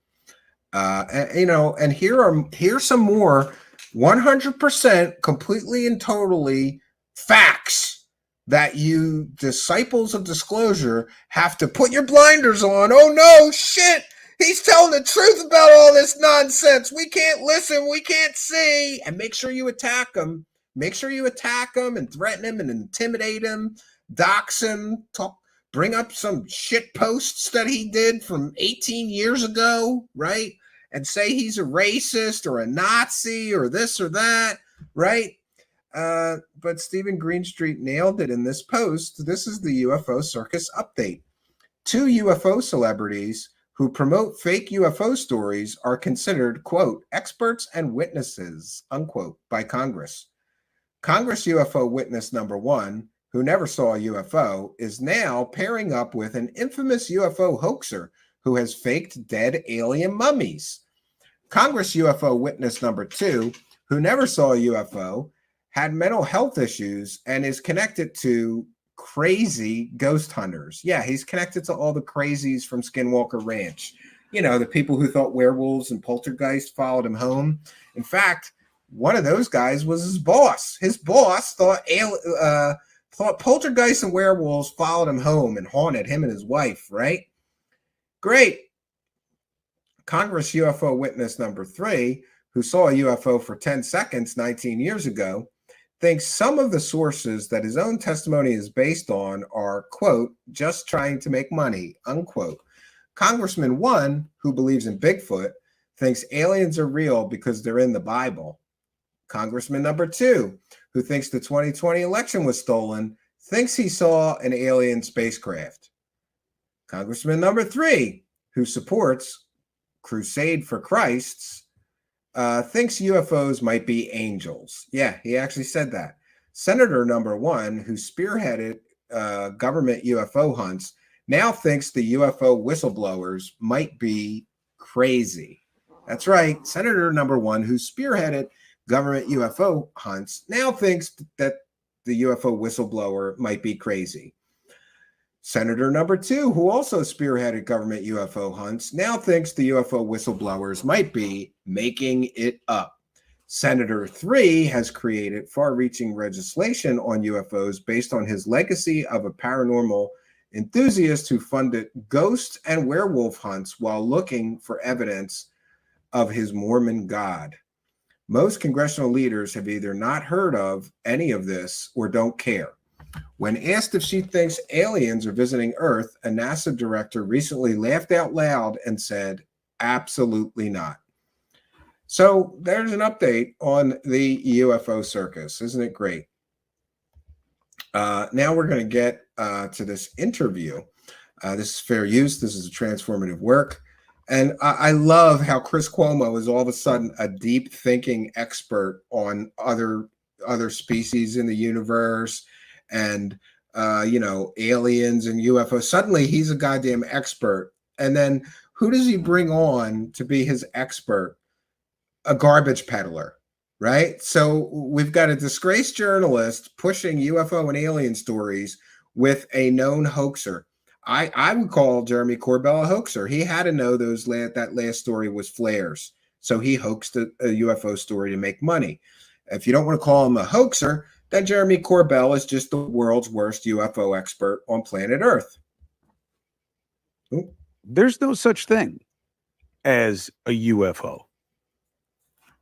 [SPEAKER 3] And here's some more 100% completely and totally facts that you disciples of disclosure have to put your blinders on. Oh no, shit! He's telling the truth about all this nonsense. We can't listen. We can't see. And make sure you attack him. Make sure you attack him and threaten him and intimidate him, dox him, bring up some shit posts that he did from 18 years ago, right? And say he's a racist or a Nazi or this or that, right? But Stephen Greenstreet nailed it in this post. This is the UFO circus update. 2 UFO celebrities who promote fake UFO stories are considered, quote, experts and witnesses, unquote, by Congress. Congress UFO witness number 1, who never saw a UFO, is now pairing up with an infamous UFO hoaxer who has faked dead alien mummies. Congress UFO witness number 2, who never saw a UFO, had mental health issues and is connected to crazy ghost hunters. Yeah, he's connected to all the crazies from Skinwalker Ranch. You know, the people who thought werewolves and poltergeists followed him home. In fact, one of those guys was his boss. His boss thought poltergeists and werewolves followed him home and haunted him and his wife, right? Great. Congress UFO witness number 3, who saw a UFO for 10 seconds 19 years ago, thinks some of the sources that his own testimony is based on are, quote, just trying to make money, unquote. Congressman 1, who believes in Bigfoot, thinks aliens are real because they're in the Bible. Congressman number 2, who thinks the 2020 election was stolen, thinks he saw an alien spacecraft. Congressman number 3, who supports Crusade for Christ's, thinks UFOs might be angels. Yeah, he actually said that. Senator number 1, who spearheaded government UFO hunts, now thinks the UFO whistleblowers might be crazy. That's right. Senator number 1, who spearheaded government UFO hunts, now thinks that the UFO whistleblower might be crazy. Senator number 2, who also spearheaded government UFO hunts, now thinks the UFO whistleblowers might be making it up. Senator 3 has created far-reaching legislation on UFOs based on his legacy of a paranormal enthusiast who funded ghost and werewolf hunts while looking for evidence of his Mormon God. Most congressional leaders have either not heard of any of this or don't care. When asked if she thinks aliens are visiting Earth, a NASA director recently laughed out loud and said, absolutely not. So there's an update on the UFO circus. Isn't it great? Now we're going to get to this interview. This is fair use. This is a transformative work. And I love how Chris Cuomo is all of a sudden a deep thinking expert on other species in the universe and aliens and UFOs. Suddenly he's a goddamn expert. And then who does he bring on to be his expert? A garbage peddler, right? So we've got a disgraced journalist pushing UFO and alien stories with a known hoaxer. I would call Jeremy Corbell a hoaxer. He had to know that last story was flares. So he hoaxed a UFO story to make money. If you don't want to call him a hoaxer, then Jeremy Corbell is just the world's worst UFO expert on planet Earth.
[SPEAKER 16] Ooh. There's no such thing as a UFO.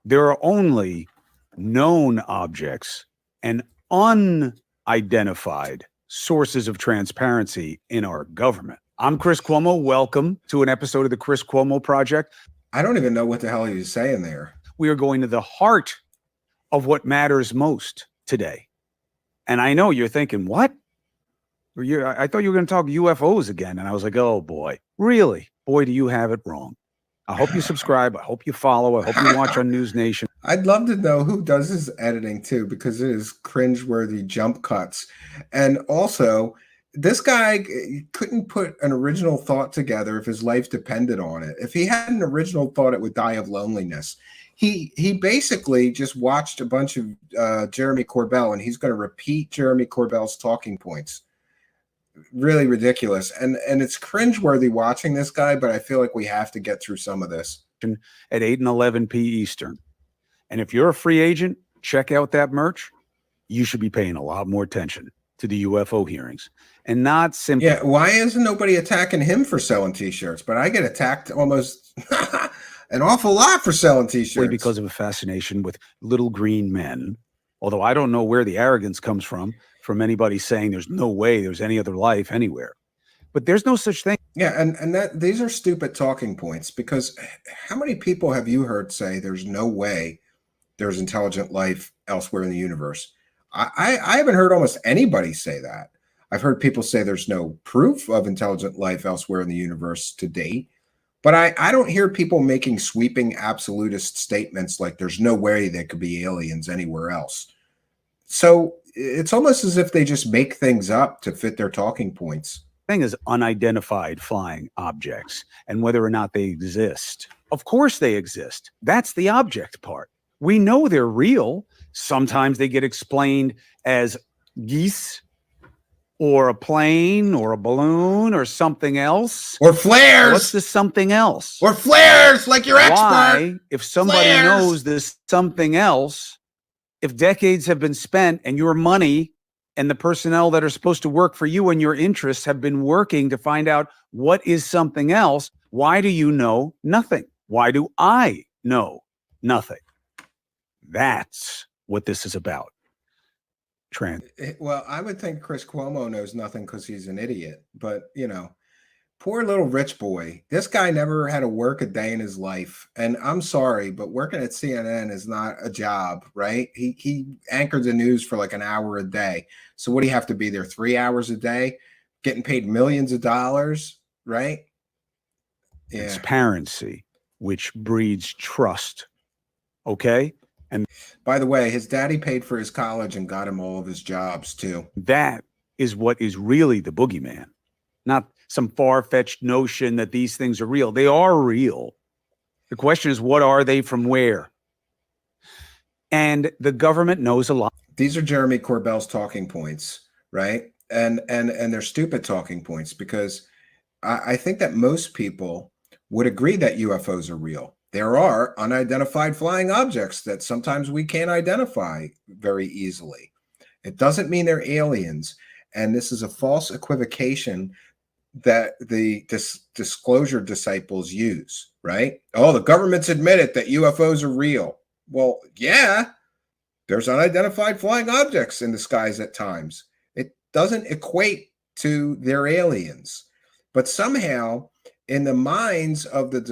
[SPEAKER 16] There are only known objects and unidentified sources of transparency in our government. I'm Chris Cuomo. Welcome to an episode of the Chris Cuomo Project.
[SPEAKER 3] I don't even know what the hell he was saying there.
[SPEAKER 16] We are going to the heart of what matters most today. And I know you're thinking, what? I thought you were going to talk UFOs again. And I was like, oh boy, really? Boy, do you have it wrong. I hope you subscribe. I hope you follow. I hope you watch on News Nation.
[SPEAKER 3] I'd love to know who does his editing too, because it is cringeworthy jump cuts. And also, this guy couldn't put an original thought together if his life depended on it. If he had an original thought, it would die of loneliness. He basically just watched a bunch of Jeremy Corbell, and he's going to repeat Jeremy Corbell's talking points. Really ridiculous. And it's cringeworthy watching this guy, but I feel like we have to get through some of this.
[SPEAKER 16] at 8 and 11 p. Eastern. And if you're a free agent, check out that merch. You should be paying a lot more attention to the UFO hearings and not simply.
[SPEAKER 3] Yeah, why isn't nobody attacking him for selling T-shirts? But I get attacked almost an awful lot for selling T-shirts.
[SPEAKER 16] Because of a fascination with little green men. Although I don't know where the arrogance comes from anybody saying there's no way there's any other life anywhere. But there's no such thing.
[SPEAKER 3] Yeah, and that these are stupid talking points, because how many people have you heard say there's no way there's intelligent life elsewhere in the universe? I haven't heard almost anybody say that. I've heard people say there's no proof of intelligent life elsewhere in the universe to date. But I don't hear people making sweeping absolutist statements like there's no way there could be aliens anywhere else. So it's almost as if they just make things up to fit their talking points.
[SPEAKER 16] Thing is unidentified flying objects and whether or not they exist. Of course they exist. That's the object part. We know they're real. Sometimes they get explained as geese or a plane or a balloon or something else.
[SPEAKER 3] Or flares.
[SPEAKER 16] What's the something else?
[SPEAKER 3] Or flares, like your
[SPEAKER 16] Why,
[SPEAKER 3] expert.
[SPEAKER 16] if somebody knows this something else, if decades have been spent and your money and the personnel that are supposed to work for you and your interests have been working to find out what is something else, why do you know nothing? Why do I know nothing? That's what this is about.
[SPEAKER 3] Well, I would think Chris Cuomo knows nothing because he's an idiot. But, you know, poor little rich boy. This guy never had to work a day in his life. And I'm sorry, but working at CNN is not a job, right? He anchored the news for like an hour a day. So what do you have to be there 3 hours a day, getting paid millions of dollars, right? Yeah.
[SPEAKER 16] Transparency, which breeds trust. Okay? And
[SPEAKER 3] by the way, his daddy paid for his college and got him all of his jobs too.
[SPEAKER 16] That is what is really the boogeyman, not some far-fetched notion that these things are real. They are real. The question is, what are they from where? And the government knows a lot.
[SPEAKER 3] These are Jeremy Corbell's talking points, right? And they're stupid talking points, because I think that most people would agree that UFOs are real. There are unidentified flying objects that sometimes we can't identify very easily. It doesn't mean they're aliens. And this is a false equivocation that the disclosure disciples use, right? Oh, the government's admitted that UFOs are real. Well, yeah, there's unidentified flying objects in the skies at times. It doesn't equate to they're aliens. But somehow, in the minds of the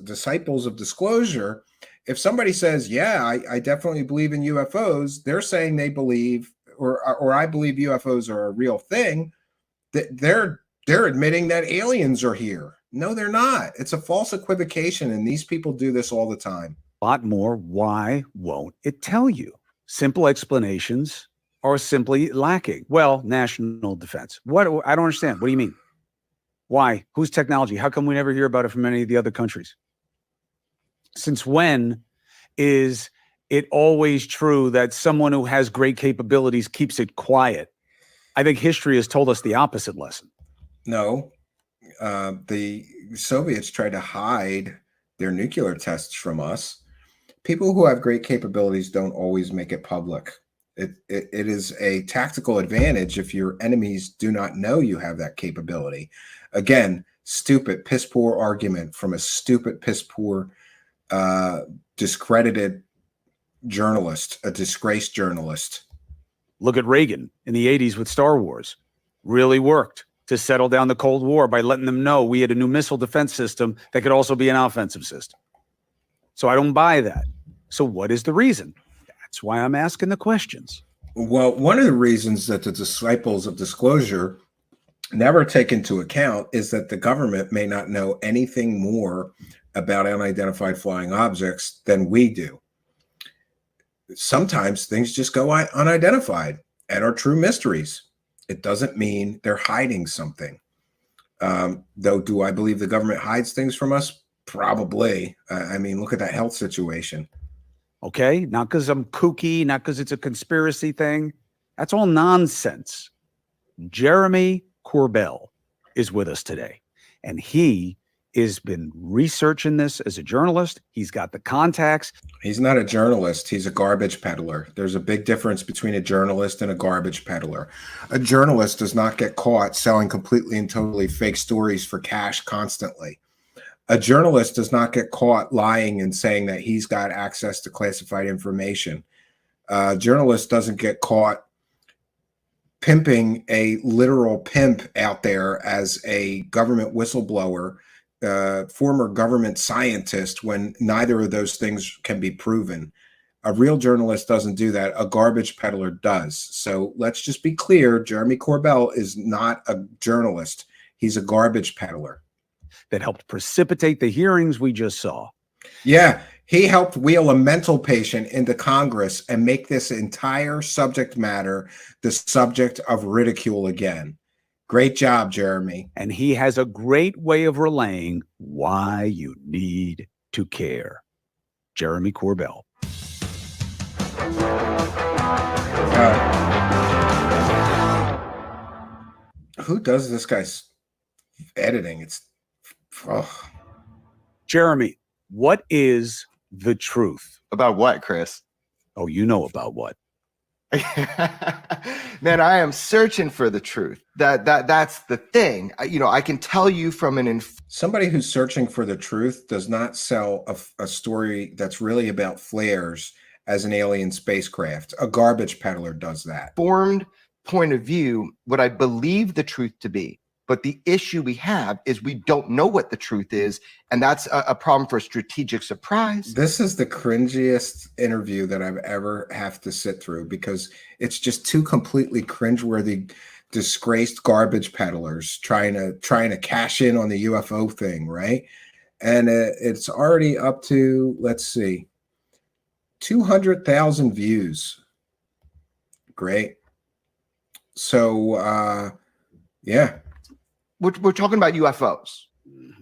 [SPEAKER 3] disciples of disclosure, if somebody says, yeah, I definitely believe in UFOs, they're saying they believe, or I believe UFOs are a real thing, that they're admitting that aliens are here. No, they're not. It's a false equivocation, and these people do this all the time.
[SPEAKER 16] A lot more. Why won't it tell you? Simple explanations are simply lacking. Well, national defense. What? I don't understand. What do you mean? Why? Whose technology? How come we never hear about it from any of the other countries? Since when is it always true that someone who has great capabilities keeps it quiet? I think history has told us the opposite lesson.
[SPEAKER 3] No, the Soviets tried to hide their nuclear tests from us. People who have great capabilities don't always make it public. It is a tactical advantage if your enemies do not know you have that capability. Again, stupid, piss poor argument from a stupid, piss poor, discredited journalist, a disgraced journalist.
[SPEAKER 16] Look at Reagan in the 80s with Star Wars. Really worked to settle down the Cold War by letting them know we had a new missile defense system that could also be an offensive system. So I don't buy that. So what is the reason? That's why I'm asking the questions.
[SPEAKER 3] Well, one of the reasons that the disciples of disclosure never take into account is that the government may not know anything more about unidentified flying objects than we do. Sometimes things just go unidentified and are true mysteries. It doesn't mean they're hiding something. Though, do I believe the government hides things from us? Probably. I mean, look at that health situation.
[SPEAKER 16] Okay, not because I'm kooky, not because it's a conspiracy thing. That's all nonsense. Jeremy Corbell is with us today, and he has been researching this as a journalist. He's got the contacts.
[SPEAKER 3] He's not a journalist. He's a garbage peddler. There's a big difference between a journalist and a garbage peddler. A journalist does not get caught selling completely and totally fake stories for cash constantly. A journalist does not get caught lying and saying that he's got access to classified information. A journalist doesn't get caught pimping a literal pimp out there as a government whistleblower, former government scientist, when neither of those things can be proven. A real journalist doesn't do that. A garbage peddler does. So let's just be clear. Jeremy Corbell is not a journalist. He's a garbage peddler.
[SPEAKER 16] That helped precipitate the hearings we just saw.
[SPEAKER 3] Yeah, he helped wheel a mental patient into Congress and make this entire subject matter the subject of ridicule again. Great job, Jeremy.
[SPEAKER 16] And he has a great way of relaying why you need to care. Jeremy Corbell.
[SPEAKER 3] Who does this guy's editing? It's
[SPEAKER 16] Jeremy, what is the truth?
[SPEAKER 11] About what, Chris?
[SPEAKER 16] Oh, you know about what?
[SPEAKER 11] Man, I am searching for the truth. That's the thing. I can tell you from
[SPEAKER 3] somebody who's searching for the truth does not sell a story that's really about flares as an alien spacecraft. A garbage peddler does that.
[SPEAKER 11] Informed point of view, what I believe the truth to be. But the issue we have is we don't know what the truth is, and that's a problem for strategic surprise.
[SPEAKER 3] This is the cringiest interview that I've ever have to sit through, because it's just two completely cringeworthy, disgraced garbage peddlers trying to cash in on the UFO thing, right? And it's already up to, let's see, 200,000 views. Great. So, yeah.
[SPEAKER 11] We're talking about UFOs.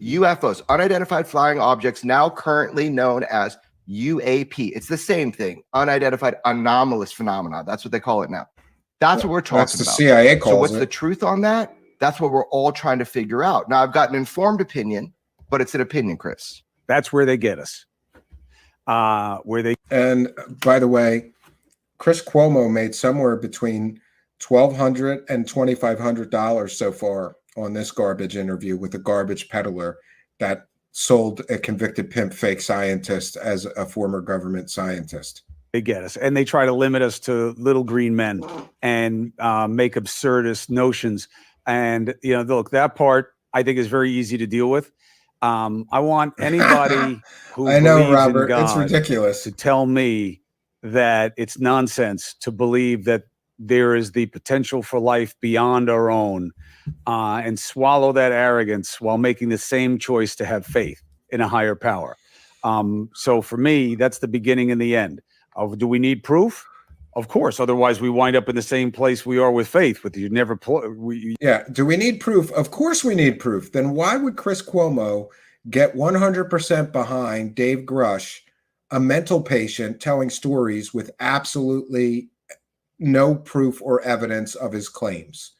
[SPEAKER 11] UFOs, unidentified flying objects, now currently known as UAP. It's the same thing, unidentified anomalous phenomena. That's what they call it now. That's what we're talking about.
[SPEAKER 3] That's the CIA calls it.
[SPEAKER 11] So what's the truth on that? That's what we're all trying to figure out. Now, I've got an informed opinion, but it's an opinion, Chris.
[SPEAKER 16] That's where they get us.
[SPEAKER 3] And by the way, Chris Cuomo made somewhere between $1,200 and $2,500 so far on this garbage interview with a garbage peddler that sold a convicted pimp fake scientist as a former government scientist.
[SPEAKER 16] They get us, and they try to limit us to little green men and make absurdist notions. And look, that part I think is very easy to deal with. I want anybody who
[SPEAKER 3] I know,
[SPEAKER 16] believes
[SPEAKER 3] Robert,
[SPEAKER 16] in God
[SPEAKER 3] it's ridiculous
[SPEAKER 16] to tell me that it's nonsense to believe that there is the potential for life beyond our own, and swallow that arrogance while making the same choice to have faith in a higher power. So for me, that's the beginning and the end. Do we need proof? Of course. Otherwise, we wind up in the same place we are with faith. With you never.
[SPEAKER 3] Yeah. Do we need proof? Of course we need proof. Then why would Chris Cuomo get 100% behind Dave Grusch, a mental patient, telling stories with absolutely no proof or evidence of his claims?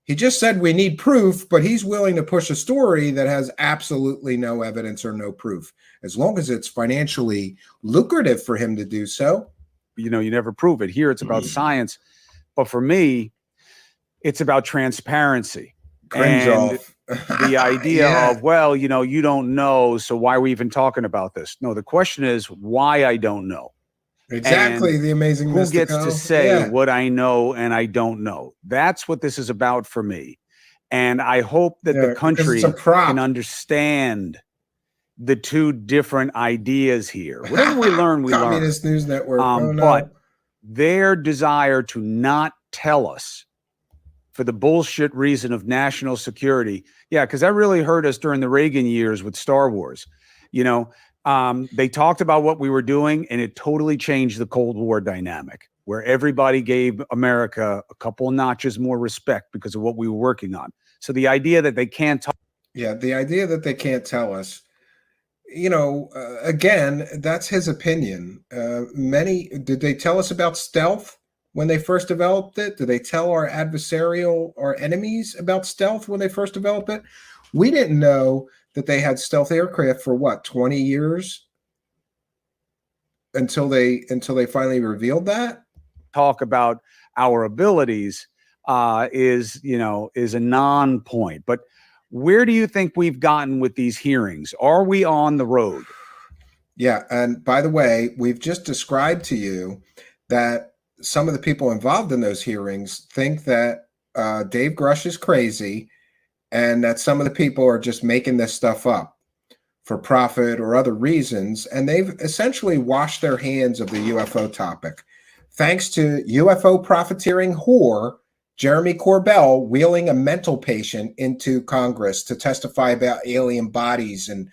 [SPEAKER 3] He just said we need proof, but he's willing to push a story that has absolutely no evidence or no proof, as long as it's financially lucrative for him to do so.
[SPEAKER 16] You never prove it. Here it's about science. But for me, it's about transparency.
[SPEAKER 3] Cringe off.
[SPEAKER 16] The idea of, well, you don't know, so why are we even talking about this? No, the question is why I don't know.
[SPEAKER 3] Exactly. And the amazing
[SPEAKER 16] who gets to say what I know and I don't know. That's what this is about for me. And I hope that the country can understand the two different ideas here. Whatever we learn, we learn.
[SPEAKER 3] Communist News Network.
[SPEAKER 16] But their desire to not tell us for the bullshit reason of national security. Yeah, because that really hurt us during the Reagan years with Star Wars. They talked about what we were doing, and it totally changed the Cold War dynamic, where everybody gave America a couple of notches more respect because of what we were working on. So the idea that they can't talk.
[SPEAKER 3] Yeah, the idea that they can't tell us, again, that's his opinion. Did they tell us about stealth when they first developed it? Did they tell our enemies about stealth when they first developed it? We didn't know
[SPEAKER 6] that they had stealth aircraft for what, 20 years until they finally revealed that?
[SPEAKER 16] Talk about our abilities is a non-point. But where do you think we've gotten with these hearings? Are we on the road?
[SPEAKER 6] Yeah, and by the way, we've just described to you that some of the people involved in those hearings think that Dave Grusch is crazy, and that some of the people are just making this stuff up for profit or other reasons, and they've essentially washed their hands of the UFO topic. Thanks to UFO profiteering whore Jeremy Corbell wheeling a mental patient into Congress to testify about alien bodies and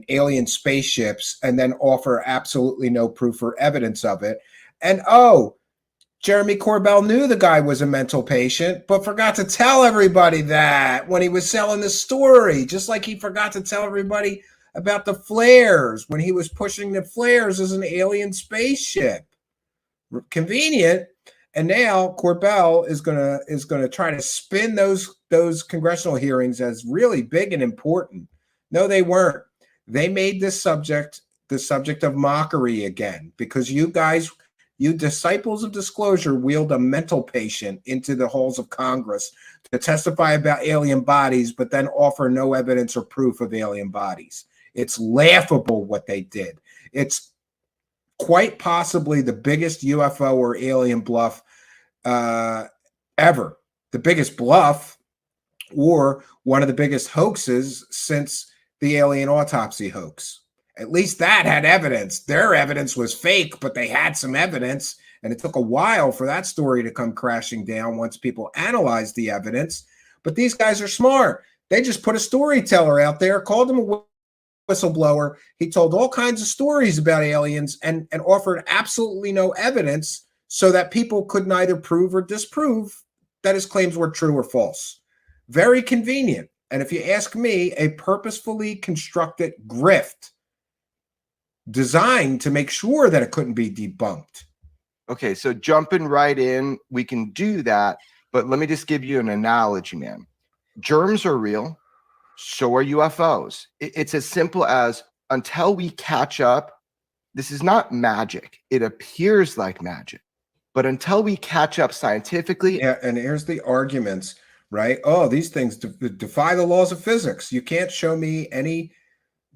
[SPEAKER 6] alien spaceships, and then offer absolutely no proof or evidence of it. And Jeremy Corbell knew the guy was a mental patient, but forgot to tell everybody that when he was selling the story, just like he forgot to tell everybody about the flares when he was pushing the flares as an alien spaceship. Convenient. And now Corbell is gonna try to spin those congressional hearings as really big and important. No, they weren't. They made this subject the subject of mockery again, because you guys, you disciples of disclosure, wheeled a mental patient into the halls of Congress to testify about alien bodies, but then offer no evidence or proof of alien bodies. It's laughable what they did. It's quite possibly the biggest UFO or alien bluff ever. The biggest bluff, or one of the biggest hoaxes since the alien autopsy hoax. At least that had evidence. Their evidence was fake, but they had some evidence, and it took a while for that story to come crashing down once people analyzed the evidence. But these guys are smart. They just put a storyteller out there, called him a whistleblower. He told all kinds of stories about aliens and offered absolutely no evidence, so that people could neither prove or disprove that his claims were true or false. Very convenient. And if you ask me, a purposefully constructed grift designed to make sure that it couldn't be debunked.
[SPEAKER 11] Okay, so jumping right in, we can do that, but let me just give you an analogy, man. Germs are real, so are UFOs. It's as simple as, until we catch up, this is not magic. It appears like magic, but until we catch up scientifically.
[SPEAKER 6] Yeah, and here's the arguments, right? Oh, these things defy the laws of physics. You can't show me any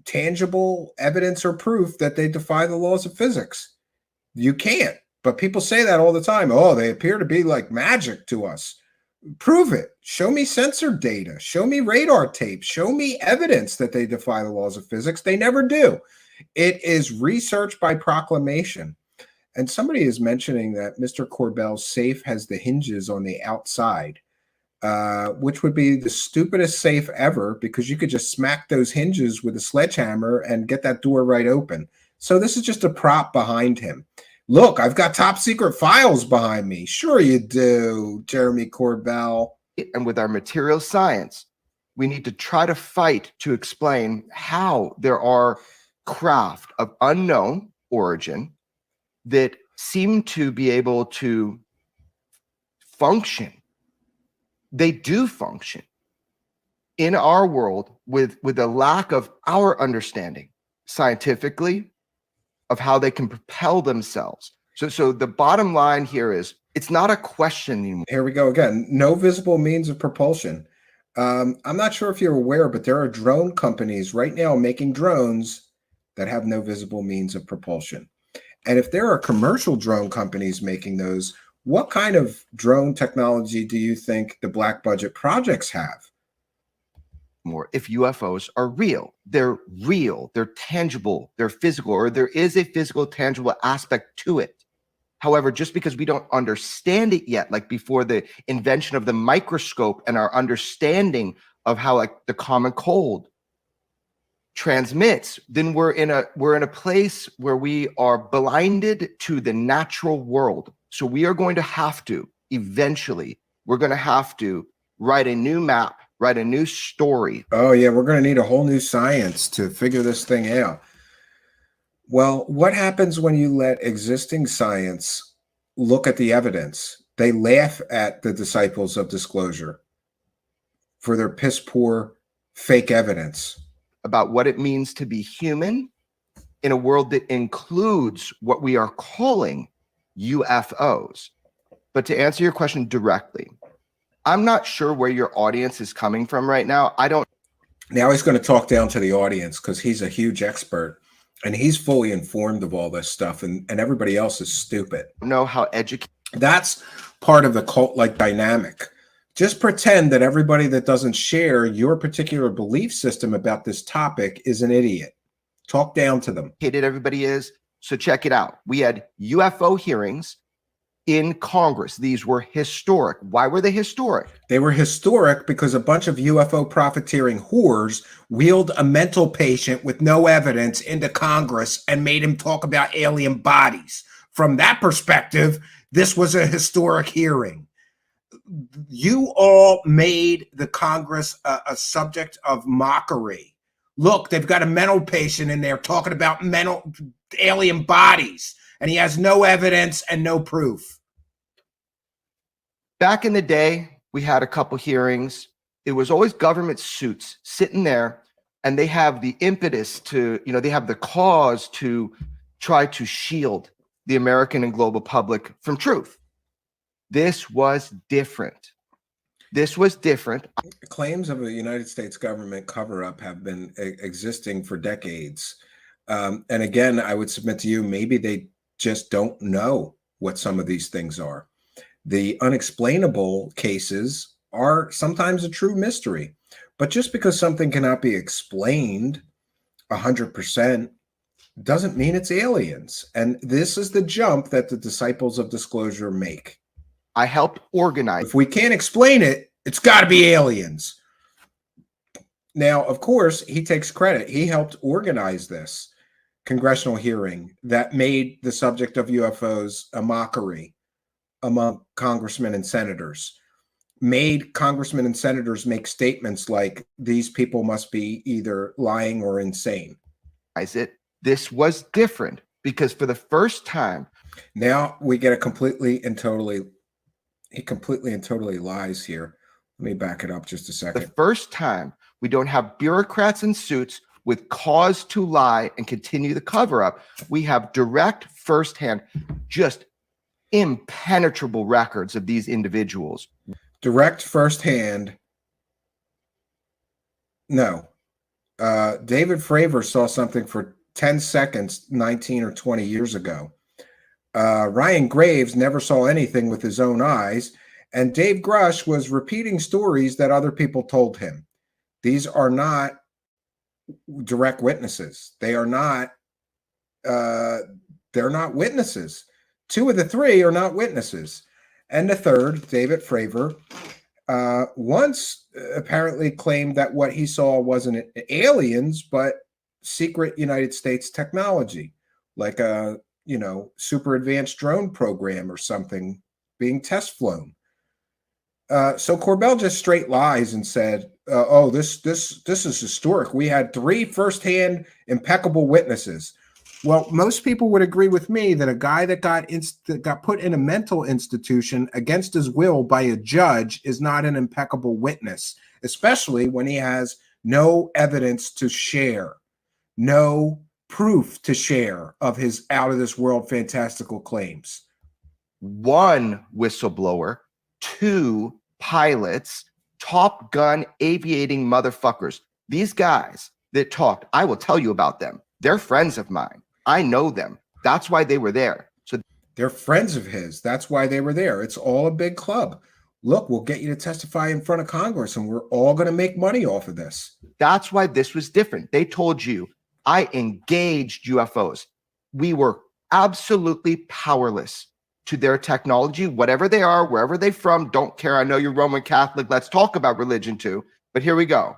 [SPEAKER 6] tangible evidence or proof that they defy the laws of physics. You can't. But people say that all the time. Oh, they appear to be like magic to us. Prove it. Show me sensor data. Show me radar tape. Show me evidence that they defy the laws of physics. They never do. It is research by proclamation. And somebody is mentioning that Mr. Corbell's safe has the hinges on the outside, which would be the stupidest safe ever, because you could just smack those hinges with a sledgehammer and get that door right open. So this is just a prop behind him. Look, I've got top secret files behind me. Sure you do, Jeremy Corbell.
[SPEAKER 11] And with our material science, we need to try to fight to explain how there are craft of unknown origin that seem to be able to function. They do function in our world with a lack of our understanding scientifically of how they can propel themselves. So the bottom line here is, it's not a question anymore.
[SPEAKER 6] Here we go again. No visible means of propulsion. I'm not sure if you're aware, but there are drone companies right now making drones that have no visible means of propulsion. And if there are commercial drone companies making those, what kind of drone technology do you think the black budget projects have?
[SPEAKER 11] More if UFOs are real, they're tangible, they're physical, or there is a physical, tangible aspect to it. However, just because we don't understand it yet, like before the invention of the microscope and our understanding of how, like, the common cold transmits, then we're in a place where we are blinded to the natural world. So we are going to have to eventually, we're going to have to write a new map, write a new story.
[SPEAKER 6] Oh yeah, we're going to need a whole new science to figure this thing out. Well, what happens when you let existing science look at the evidence? They laugh at the disciples of disclosure for their piss poor fake evidence.
[SPEAKER 11] about what it means to be human in a world that includes what we are calling UFOs. But to answer your question directly, I'm not sure where your audience is coming from right now. I don't.
[SPEAKER 6] Now he's going to talk down to the audience because he's a huge expert and he's fully informed of all this stuff, and everybody else is stupid.
[SPEAKER 11] Know how educated.
[SPEAKER 6] That's part of the cult-like dynamic. Just pretend that everybody that doesn't share your particular belief system about this topic is an idiot. Talk down to them.
[SPEAKER 11] Everybody is. So check it out. We had UFO hearings in Congress. These were historic. Why were they historic?
[SPEAKER 6] They were historic because a bunch of UFO profiteering whores wheeled a mental patient with no evidence into Congress and made him talk about alien bodies. From that perspective, this was a historic hearing. You all made the Congress a subject of mockery. Look, they've got a mental patient in there talking about mental alien bodies, and he has no evidence and no proof.
[SPEAKER 11] Back in the day, we had a couple hearings. It was always government suits sitting there, and they have the impetus to, they have the cause to try to shield the American and global public from truth. This was different. This was different.
[SPEAKER 6] Claims of a United States government cover-up have been existing for decades. And again, I would submit to you, maybe they just don't know what some of these things are. The unexplainable cases are sometimes a true mystery. But just because something cannot be explained 100% doesn't mean it's aliens. And this is the jump that the disciples of disclosure make.
[SPEAKER 11] I helped organize.
[SPEAKER 6] If we can't explain it, it's got to be aliens. Now, of course, he takes credit. He helped organize this congressional hearing that made the subject of UFOs a mockery among congressmen and senators, made congressmen and senators make statements like these people must be either lying or insane.
[SPEAKER 11] This was different because for the first time.
[SPEAKER 6] Now we get a completely and totally lies here. Let me back it up just a second.
[SPEAKER 11] The first time we don't have bureaucrats in suits with cause to lie and continue the cover up. We have direct firsthand, just impenetrable records of these individuals.
[SPEAKER 6] Direct firsthand. No. David Fravor saw something for 10 seconds 19 or 20 years ago. Ryan Graves never saw anything with his own eyes, and Dave Grusch was repeating stories that other people told him. These are not direct witnesses. They are not. They're not witnesses. Two of the three are not witnesses, and the third, David Fravor, once apparently claimed that what he saw wasn't aliens but secret United States technology, like a super advanced drone program or something being test flown. So Corbell just straight lies and said, "Oh, this is historic. We had 3 firsthand impeccable witnesses." Well, most people would agree with me that a guy that got put in a mental institution against his will by a judge is not an impeccable witness, especially when he has no evidence to share, no proof to share of his out of this world fantastical claims.
[SPEAKER 11] 1 whistleblower, 2 pilots, Top Gun aviating motherfuckers. These guys that talked, I will tell you about them. They're friends of mine. I know them. That's why they were there. So
[SPEAKER 6] they're friends of his. That's why they were there. It's all a big club. Look, we'll get you to testify in front of Congress and we're all going to make money off of this.
[SPEAKER 11] That's why this was different. They told you, I engaged UFOs. We were absolutely powerless to their technology, whatever they are, wherever they're from, don't care. I know you're Roman Catholic. Let's talk about religion too. But here we go.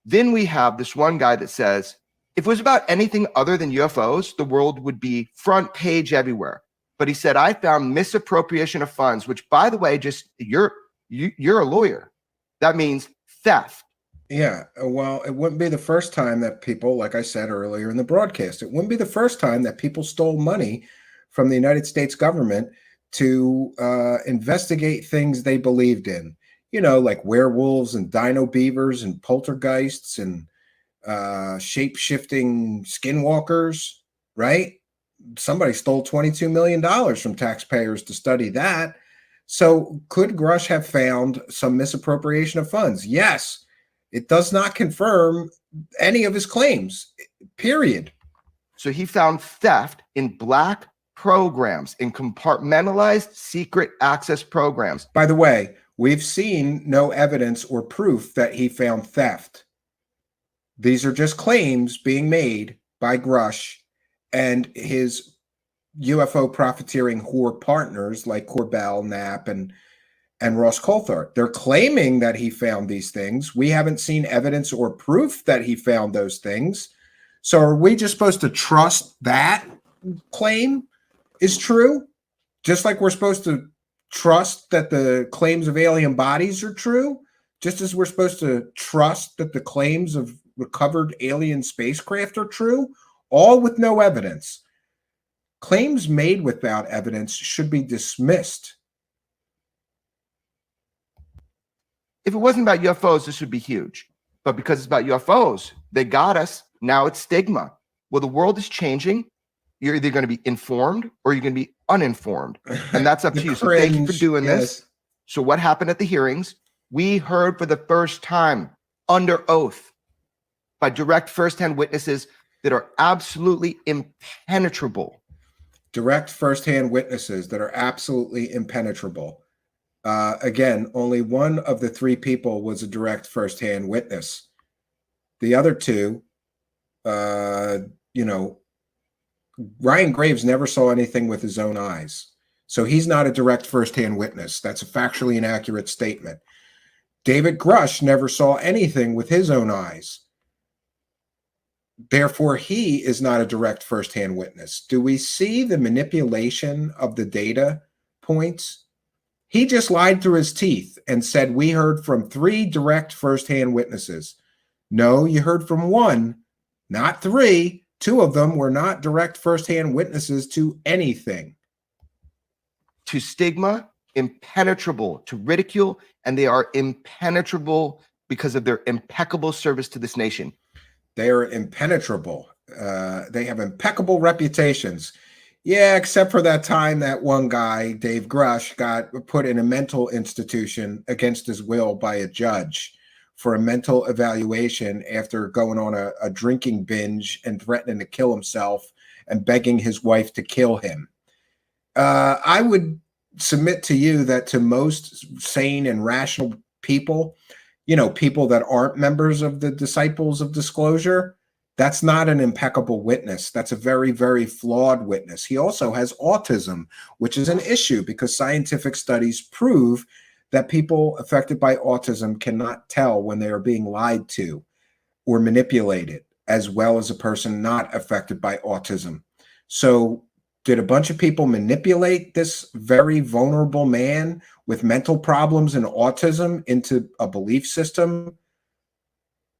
[SPEAKER 11] Then we have this one guy that says, if it was about anything other than UFOs, the world would be front page everywhere. But he said, I found misappropriation of funds, which, by the way, just you're a lawyer. That means theft.
[SPEAKER 6] Yeah, well, it wouldn't be the first time that people, like I said earlier in the broadcast, it wouldn't be the first time that people stole money from the United States government to investigate things they believed in. Like werewolves and dino beavers and poltergeists and shape-shifting skinwalkers, right? Somebody stole $22 million from taxpayers to study that. So could Grusch have found some misappropriation of funds? Yes. It does not confirm any of his claims, period.
[SPEAKER 11] So he found theft in black programs, in compartmentalized secret access programs.
[SPEAKER 6] By the way, we've seen no evidence or proof that he found theft. These are just claims being made by Grusch and his UFO profiteering whore partners like Corbell, Knapp, and Ross Coulthard. They're claiming that he found these things. We haven't seen evidence or proof that he found those things. So are we just supposed to trust that claim is true? Just like we're supposed to trust that the claims of alien bodies are true? Just as we're supposed to trust that the claims of recovered alien spacecraft are true? All with no evidence. Claims made without evidence should be dismissed.
[SPEAKER 11] If it wasn't about UFOs, this would be huge. But because it's about UFOs, they got us. Now it's stigma. Well, the world is changing. You're either going to be informed or you're going to be uninformed. And that's up to you. So thank you for doing this. So what happened at the hearings? We heard for the first time under oath by direct firsthand witnesses that are absolutely impenetrable.
[SPEAKER 6] Direct firsthand witnesses that are absolutely impenetrable. Again, only one of the three people was a direct firsthand witness. The other two, Ryan Graves never saw anything with his own eyes. So he's not a direct firsthand witness. That's a factually inaccurate statement. David Grusch never saw anything with his own eyes. Therefore, he is not a direct firsthand witness. Do we see the manipulation of the data points? He just lied through his teeth and said, we heard from 3 direct firsthand witnesses. No, you heard from 1, not 3. 2 of them were not direct firsthand witnesses to anything.
[SPEAKER 11] To stigma, impenetrable, to ridicule, and they are impenetrable because of their impeccable service to this nation.
[SPEAKER 6] They are impenetrable. They have impeccable reputations. Yeah, except for that time that one guy, Dave Grusch, got put in a mental institution against his will by a judge for a mental evaluation after going on a drinking binge and threatening to kill himself and begging his wife to kill him. I would submit to you that to most sane and rational people, people that aren't members of the Disciples of Disclosure, that's not an impeccable witness. That's a very, very flawed witness. He also has autism, which is an issue because scientific studies prove that people affected by autism cannot tell when they are being lied to or manipulated, as well as a person not affected by autism. So did a bunch of people manipulate this very vulnerable man with mental problems and autism into a belief system?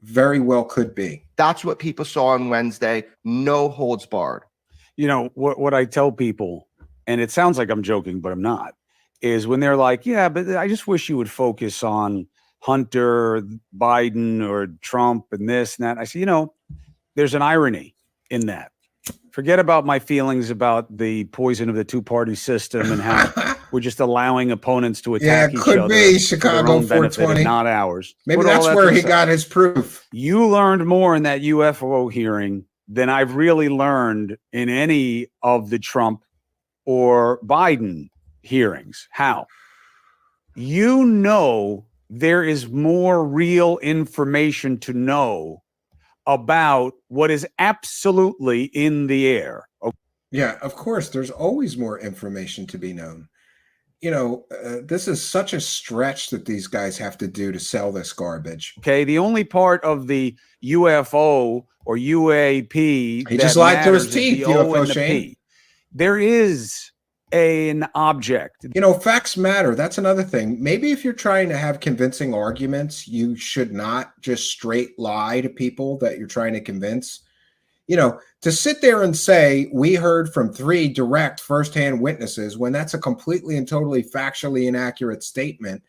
[SPEAKER 6] Very well could be.
[SPEAKER 11] That's what people saw on Wednesday. No holds barred.
[SPEAKER 16] What I tell people, and it sounds like I'm joking, but I'm not, is when they're like, yeah, but I just wish you would focus on Hunter, Biden, or Trump and this and that. I say, there's an irony in that. Forget about my feelings about the poison of the two-party system and how we're just allowing opponents to attack each other.
[SPEAKER 6] Yeah, could be Chicago 420,
[SPEAKER 16] not ours.
[SPEAKER 6] Maybe that's where he got his proof.
[SPEAKER 16] You learned more in that UFO hearing than I've really learned in any of the Trump or Biden hearings. How? There is more real information to know about what is absolutely in the air.
[SPEAKER 6] Yeah, of course, there's always more information to be known. This is such a stretch that these guys have to do to sell this garbage.
[SPEAKER 16] Okay, the only part of the UFO or UAP
[SPEAKER 6] he just lied through his teeth, UFO Shane.
[SPEAKER 16] There is an object.
[SPEAKER 6] Facts matter. That's another thing. Maybe if you're trying to have convincing arguments, you should not just straight lie to people that you're trying to convince. To sit there and say, we heard from 3 direct firsthand witnesses when that's a completely and totally factually inaccurate statement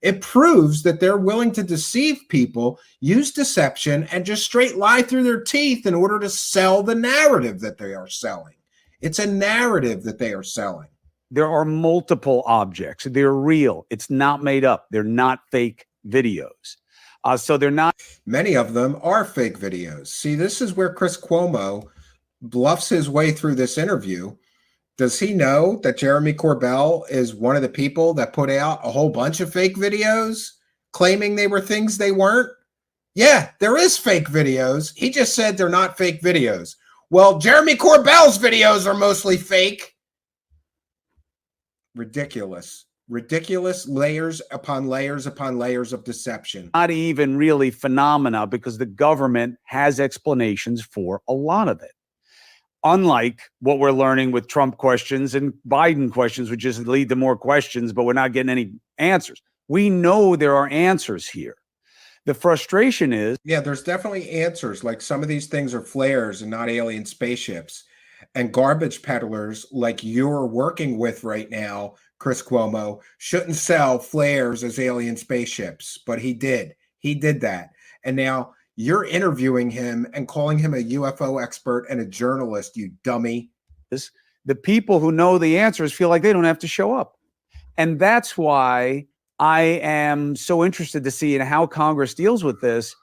[SPEAKER 6] It proves that they're willing to deceive people, use deception, and just straight lie through their teeth in order to sell the narrative that they are selling. It's a narrative that they are selling.
[SPEAKER 16] There are multiple objects. They're real. It's not made up. They're not fake videos. So they're not.
[SPEAKER 6] Many of them are fake videos. See, this is where Chris Cuomo bluffs his way through this interview. Does he know that Jeremy Corbell is one of the people that put out a whole bunch of fake videos claiming they were things they weren't? Yeah, there is fake videos. He just said they're not fake videos. Well, Jeremy Corbell's videos are mostly fake. Ridiculous. Ridiculous layers upon layers upon layers of deception.
[SPEAKER 16] Not even really phenomena because the government has explanations for a lot of it. Unlike what we're learning with Trump questions and Biden questions, which just lead to more questions, but we're not getting any answers. We know there are answers here. The frustration is...
[SPEAKER 6] Yeah, there's definitely answers. Like some of these things are flares and not alien spaceships. And garbage peddlers like you're working with right now, Chris Cuomo, shouldn't sell flares as alien spaceships. But he did. He did that. And now... you're interviewing him and calling him a UFO expert and a journalist, you dummy.
[SPEAKER 16] The people who know the answers feel like they don't have to show up. And that's why I am so interested to see in how Congress deals with this.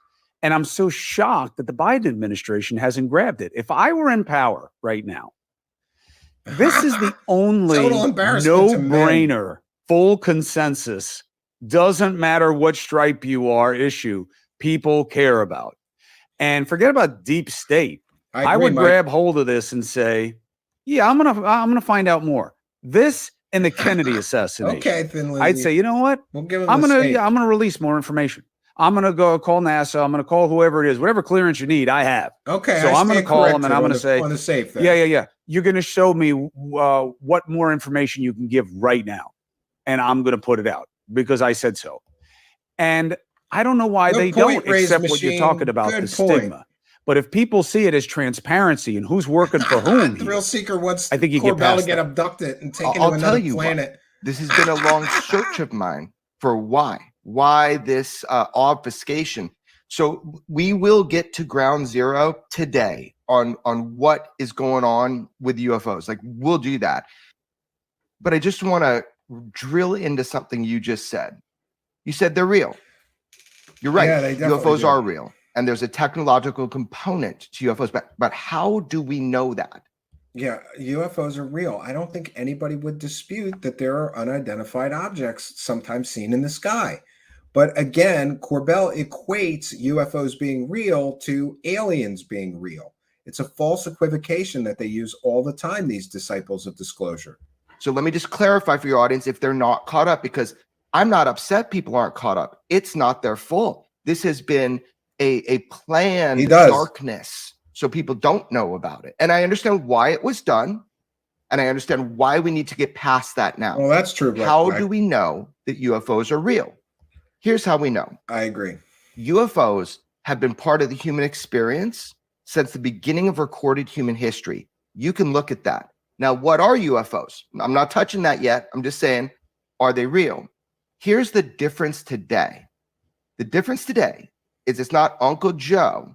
[SPEAKER 16] And I'm so shocked that the Biden administration hasn't grabbed it. If I were in power right now, this is the only no-brainer, full consensus, doesn't matter what stripe you are issue people care about. And forget about deep state. I would grab hold of this and say, yeah, I'm gonna find out more. This and the Kennedy assassination.
[SPEAKER 6] Okay, Finley.
[SPEAKER 16] I'd say, you know what?
[SPEAKER 6] We'll give him
[SPEAKER 16] I'm gonna release more information. I'm gonna go call NASA. I'm gonna call whoever it is, whatever clearance you need, I have.
[SPEAKER 6] Okay.
[SPEAKER 16] So I'm gonna call them and I'm gonna say,
[SPEAKER 6] on the safe thing.
[SPEAKER 16] yeah. You're gonna show me what more information you can give right now, and I'm gonna put it out because I said so. And I don't know why they don't accept what you're talking about, the stigma. But if people see it as transparency and who's working for whom,
[SPEAKER 6] Thrill Seeker wants
[SPEAKER 16] I think you get
[SPEAKER 6] Corbell
[SPEAKER 16] past
[SPEAKER 6] to get
[SPEAKER 16] that.
[SPEAKER 6] abducted and taken
[SPEAKER 11] I'll
[SPEAKER 6] to
[SPEAKER 11] tell
[SPEAKER 6] another
[SPEAKER 11] you
[SPEAKER 6] planet.
[SPEAKER 11] what, this has been a long search of mine for why this obfuscation. So we will get to ground zero today on what is going on with UFOs. Like we'll do that. But I just want to drill into something you just said. You said they're real. You're right.
[SPEAKER 6] Yeah, they definitely
[SPEAKER 11] UFOs
[SPEAKER 6] do.
[SPEAKER 11] are real. And there's a technological component to UFOs. But how do we know that?
[SPEAKER 6] Yeah, UFOs are real. I don't think anybody would dispute that there are unidentified objects sometimes seen in the sky. But again, Corbell equates UFOs being real to aliens being real. It's a false equivocation that they use all the time, these disciples of disclosure.
[SPEAKER 11] So let me just clarify for your audience if they're not caught up, because I'm not upset people aren't caught up. It's not their fault. This has been a planned darkness, so people don't know about it. And I understand why it was done, and I understand why we need to get past that now.
[SPEAKER 6] Well, that's true.
[SPEAKER 11] How do we know that UFOs are real? Here's how we know.
[SPEAKER 6] I agree.
[SPEAKER 11] UFOs have been part of the human experience since the beginning of recorded human history. You can look at that. Now, what are UFOs? I'm not touching that yet. I'm just saying, are they real? Here's the difference today. The difference today is it's not Uncle Joe,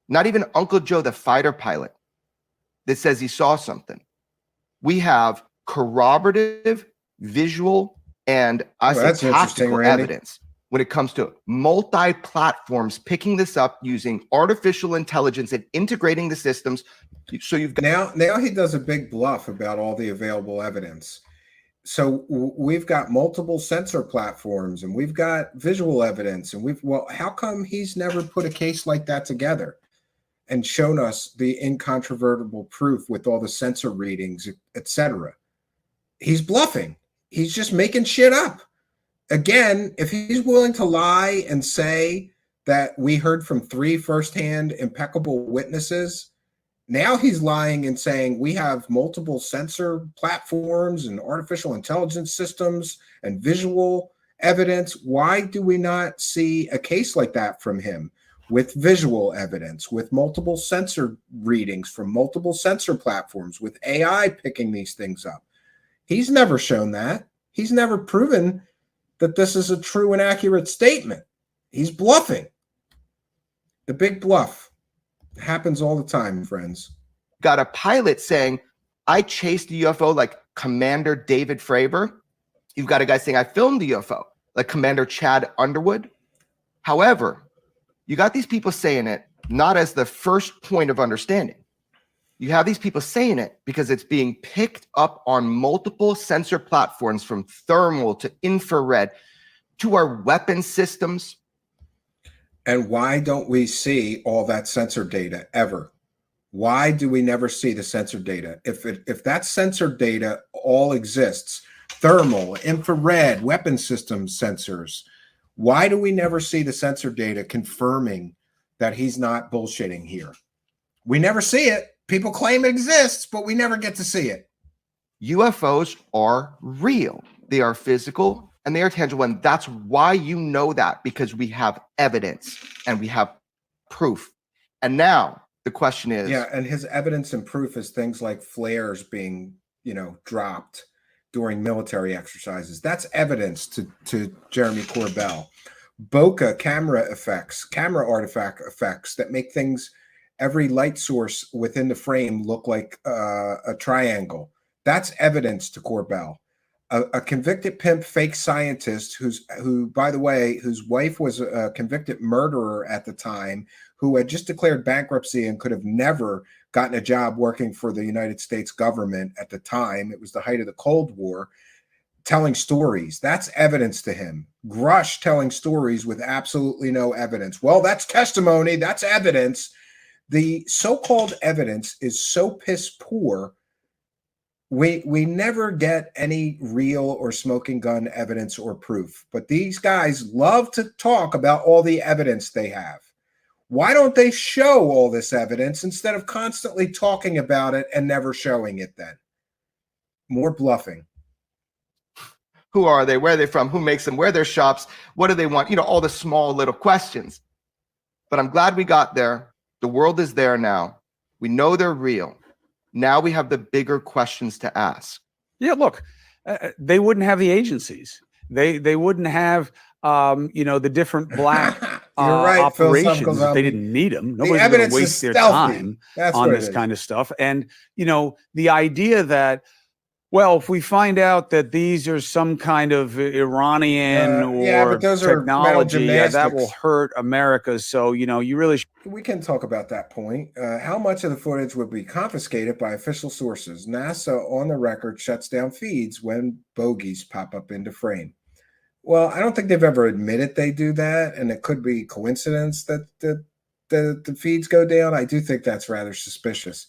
[SPEAKER 11] not even Uncle Joe, the fighter pilot, that says he saw something. We have corroborative, visual, and tactical evidence when it comes to multi-platforms picking this up using artificial intelligence and integrating the systems. So you've got
[SPEAKER 6] now he does a big bluff about all the available evidence. So we've got multiple sensor platforms and we've got visual evidence and how come he's never put a case like that together and shown us the incontrovertible proof with all the sensor readings, etc.? He's bluffing. He's just making shit up. Again, if he's willing to lie and say that we heard from 3 firsthand impeccable witnesses, now he's lying and saying we have multiple sensor platforms and artificial intelligence systems and visual evidence. Why do we not see a case like that from him with visual evidence, with multiple sensor readings from multiple sensor platforms, with AI picking these things up? He's never shown that. He's never proven that this is a true and accurate statement. He's bluffing. The big bluff happens all the time, friends.
[SPEAKER 11] Got a pilot saying, I chased the UFO like Commander David Fravor. You've got a guy saying, I filmed the UFO like Commander Chad Underwood. However, you got these people saying it not as the first point of understanding. You have these people saying it because it's being picked up on multiple sensor platforms, from thermal to infrared to our weapon systems.
[SPEAKER 6] And why don't we see all that sensor data ever? Why do we never see the sensor data? If that sensor data all exists, thermal, infrared, weapon system sensors, why do we never see the sensor data confirming that he's not bullshitting here? We never see it. People claim it exists, but we never get to see it.
[SPEAKER 11] UFOs are real. They are physical and they are tangible. And that's why you know that, because we have evidence and we have proof. And now the question is.
[SPEAKER 6] Yeah, and his evidence and proof is things like flares being, dropped during military exercises. That's evidence to Jeremy Corbell. Bokeh camera artifact effects that make things, every light source within the frame, look like a triangle. That's evidence to Corbell. A convicted pimp fake scientist who, by the way, whose wife was a convicted murderer at the time, who had just declared bankruptcy and could have never gotten a job working for the United States government at the time. It was the height of the Cold War, telling stories. That's evidence to him. Grusch telling stories with absolutely no evidence. Well, that's testimony. That's evidence. The so-called evidence is so piss poor. We never get any real or smoking gun evidence or proof. But these guys love to talk about all the evidence they have. Why don't they show all this evidence instead of constantly talking about it and never showing it then? More bluffing.
[SPEAKER 11] Who are they? Where are they from? Who makes them? Where are their shops? What do they want? All the small little questions. But I'm glad we got there. The world is there now. We know they're real. Now we have the bigger questions to ask.
[SPEAKER 16] Yeah, look, they wouldn't have the agencies. They wouldn't have the different black
[SPEAKER 6] right,
[SPEAKER 16] operations if they didn't need them. Nobody's going to waste their time on this kind of stuff. And the idea that, well, if we find out that these are some kind of Iranian or technology, that will hurt America. So, you really
[SPEAKER 6] we can talk about that point. How much of the footage would be confiscated by official sources? NASA, on the record, shuts down feeds when bogeys pop up into frame. Well, I don't think they've ever admitted they do that, and it could be coincidence that the feeds go down. I do think that's rather suspicious.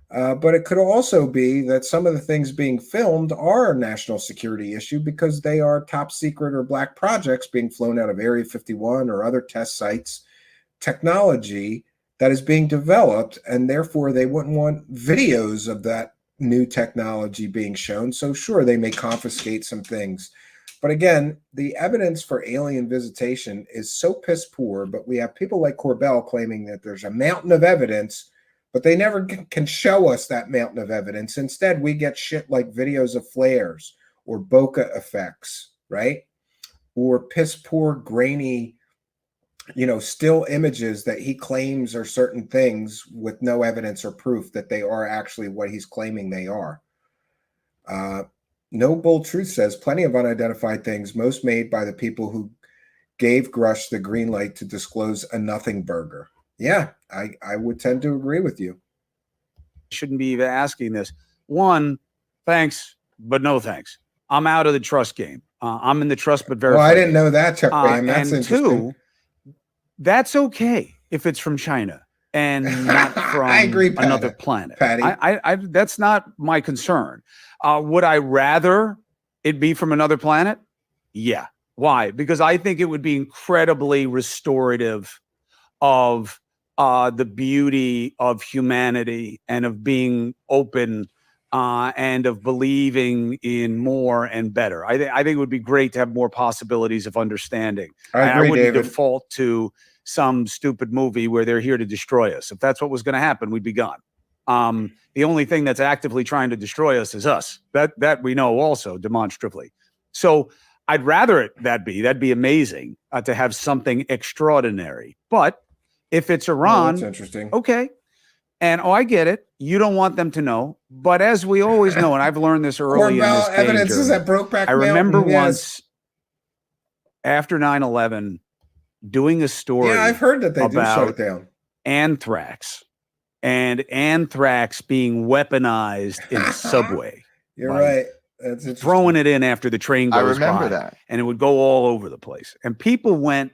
[SPEAKER 6] But it could also be that some of the things being filmed are a national security issue because they are top secret or black projects being flown out of Area 51 or other test sites, technology that is being developed, and therefore they wouldn't want videos of that new technology being shown. So sure, they may confiscate some things. But again, the evidence for alien visitation is so piss poor, but we have people like Corbell claiming that there's a mountain of evidence, but they never can show us that mountain of evidence. Instead, we get shit like videos of flares or bokeh effects, right? Or piss poor, grainy, still images that he claims are certain things with no evidence or proof that they are actually what he's claiming they are. No Bold Truth says plenty of unidentified things, most made by the people who gave Grusch the green light to disclose a nothing burger. Yeah, I would tend to agree with you.
[SPEAKER 16] Shouldn't be even asking this. One, thanks, but no thanks. I'm out of the trust game. I'm in the trust but verify.
[SPEAKER 6] Well, I didn't know that, Chuck Graham. That's
[SPEAKER 16] and
[SPEAKER 6] interesting.
[SPEAKER 16] Two, that's okay if it's from China and not from
[SPEAKER 6] I agree,
[SPEAKER 16] another planet.
[SPEAKER 6] Patty.
[SPEAKER 16] I that's not my concern. Would I rather it be from another planet? Yeah. Why? Because I think it would be incredibly restorative of the beauty of humanity and of being open and of believing in more and better. I think it would be great to have more possibilities of understanding.
[SPEAKER 6] I agree,
[SPEAKER 16] wouldn't
[SPEAKER 6] David.
[SPEAKER 16] default to some stupid movie where they're here to destroy us. If that's what was going to happen, we'd be gone. The only thing that's actively trying to destroy us is us. That we know also demonstrably. So I'd rather that'd be amazing to have something extraordinary. But if it's Iran,
[SPEAKER 6] that's interesting.
[SPEAKER 16] Okay. And I get it. You don't want them to know. But as we always know, and I've learned this early in this game
[SPEAKER 6] evidence is
[SPEAKER 16] journey,
[SPEAKER 6] that Brokeback
[SPEAKER 16] I remember
[SPEAKER 6] Mountain, yes.
[SPEAKER 16] once after 9/11 doing a story.
[SPEAKER 6] Yeah, I've heard that they do shut
[SPEAKER 16] about
[SPEAKER 6] it down.
[SPEAKER 16] anthrax and anthrax being weaponized in the subway.
[SPEAKER 6] You're
[SPEAKER 16] by
[SPEAKER 6] right. That's interesting.
[SPEAKER 16] throwing it in after the train
[SPEAKER 11] I
[SPEAKER 16] goes
[SPEAKER 11] remember
[SPEAKER 16] by,
[SPEAKER 11] that.
[SPEAKER 16] and it would go all over the place. And people went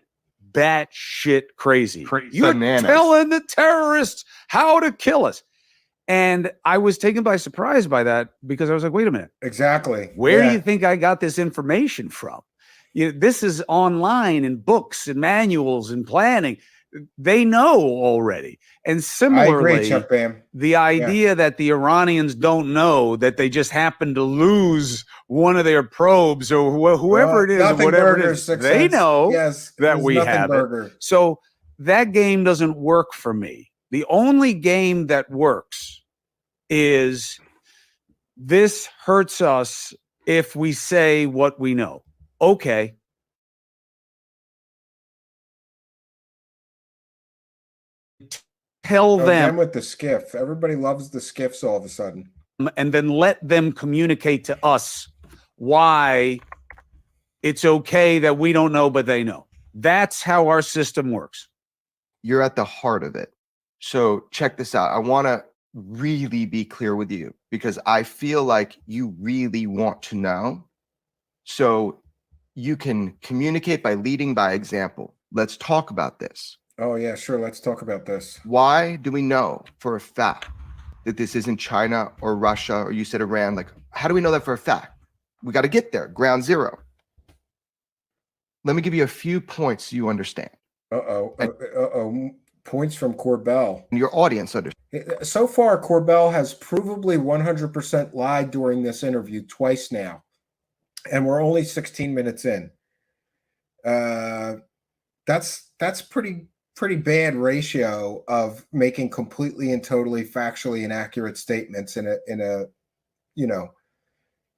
[SPEAKER 16] batshit crazy. You're
[SPEAKER 11] Bananas.
[SPEAKER 16] telling the terrorists how to kill us. And I was taken by surprise by that because I was like, wait a minute.
[SPEAKER 6] Exactly.
[SPEAKER 16] Where
[SPEAKER 6] Yeah.
[SPEAKER 16] do you think I got this information from? This is online in books and manuals and planning. They know already. And similarly,
[SPEAKER 6] I agree, Chuck Bam.
[SPEAKER 16] the idea that the Iranians don't know that they just happen to lose one of their probes or whoever it is, or
[SPEAKER 6] Nothing
[SPEAKER 16] whatever
[SPEAKER 6] burger,
[SPEAKER 16] it is,
[SPEAKER 6] 6
[SPEAKER 16] they
[SPEAKER 6] cents.
[SPEAKER 16] know
[SPEAKER 6] Yes, it
[SPEAKER 16] that
[SPEAKER 6] was
[SPEAKER 16] we
[SPEAKER 6] nothing
[SPEAKER 16] have
[SPEAKER 6] burger.
[SPEAKER 16] it. So that game doesn't work for me. The only game that works is this hurts us if we say what we know. Okay. Tell them.
[SPEAKER 6] Again with the skiff. Everybody loves the skiffs all of a sudden.
[SPEAKER 16] And then let them communicate to us why it's okay that we don't know, but they know. That's how our system works.
[SPEAKER 11] You're at the heart of it. So check this out. I want to really be clear with you because I feel like you really want to know. So you can communicate by leading by example. Let's talk about this.
[SPEAKER 6] Oh, yeah, sure. Let's talk about this.
[SPEAKER 11] Why do we know for a fact that this isn't China or Russia, or you said Iran? Like, how do we know that for a fact? We got to get there, ground zero. Let me give you a few points so you understand.
[SPEAKER 6] Uh-oh. Points from Corbell.
[SPEAKER 11] And your audience understands.
[SPEAKER 6] So far, Corbell has provably 100% lied during this interview twice now. And we're only 16 minutes in. That's pretty bad ratio of making completely and totally factually inaccurate statements in a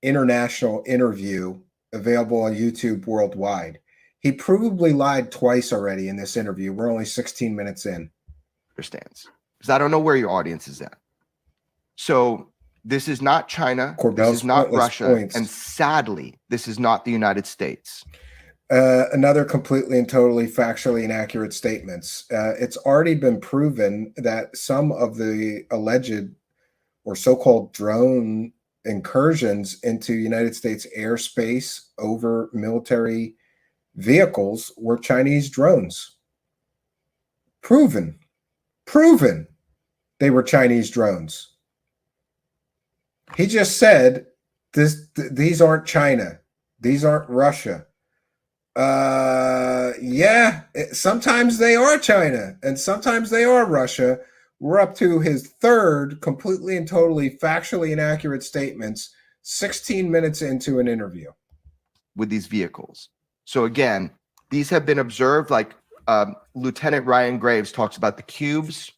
[SPEAKER 6] international interview available on YouTube worldwide. He provably lied twice already in this interview. We're only 16 minutes in.
[SPEAKER 11] Understands. Because I don't know where your audience is at. So this is not China.
[SPEAKER 6] Corbell's
[SPEAKER 11] this is not
[SPEAKER 6] pointless
[SPEAKER 11] Russia.
[SPEAKER 6] points.
[SPEAKER 11] And sadly, this is not the United States.
[SPEAKER 6] Another completely and totally factually inaccurate statements. It's already been proven that some of the alleged or so-called drone incursions into United States airspace over military vehicles were Chinese drones. Proven they were Chinese drones. He just said these aren't China. These aren't Russia. Sometimes they are China and sometimes they are Russia. We're up to his third completely and totally factually inaccurate statements 16 minutes into an interview.
[SPEAKER 11] With these vehicles. So again, these have been observed, like Lieutenant Ryan Graves talks about the cubes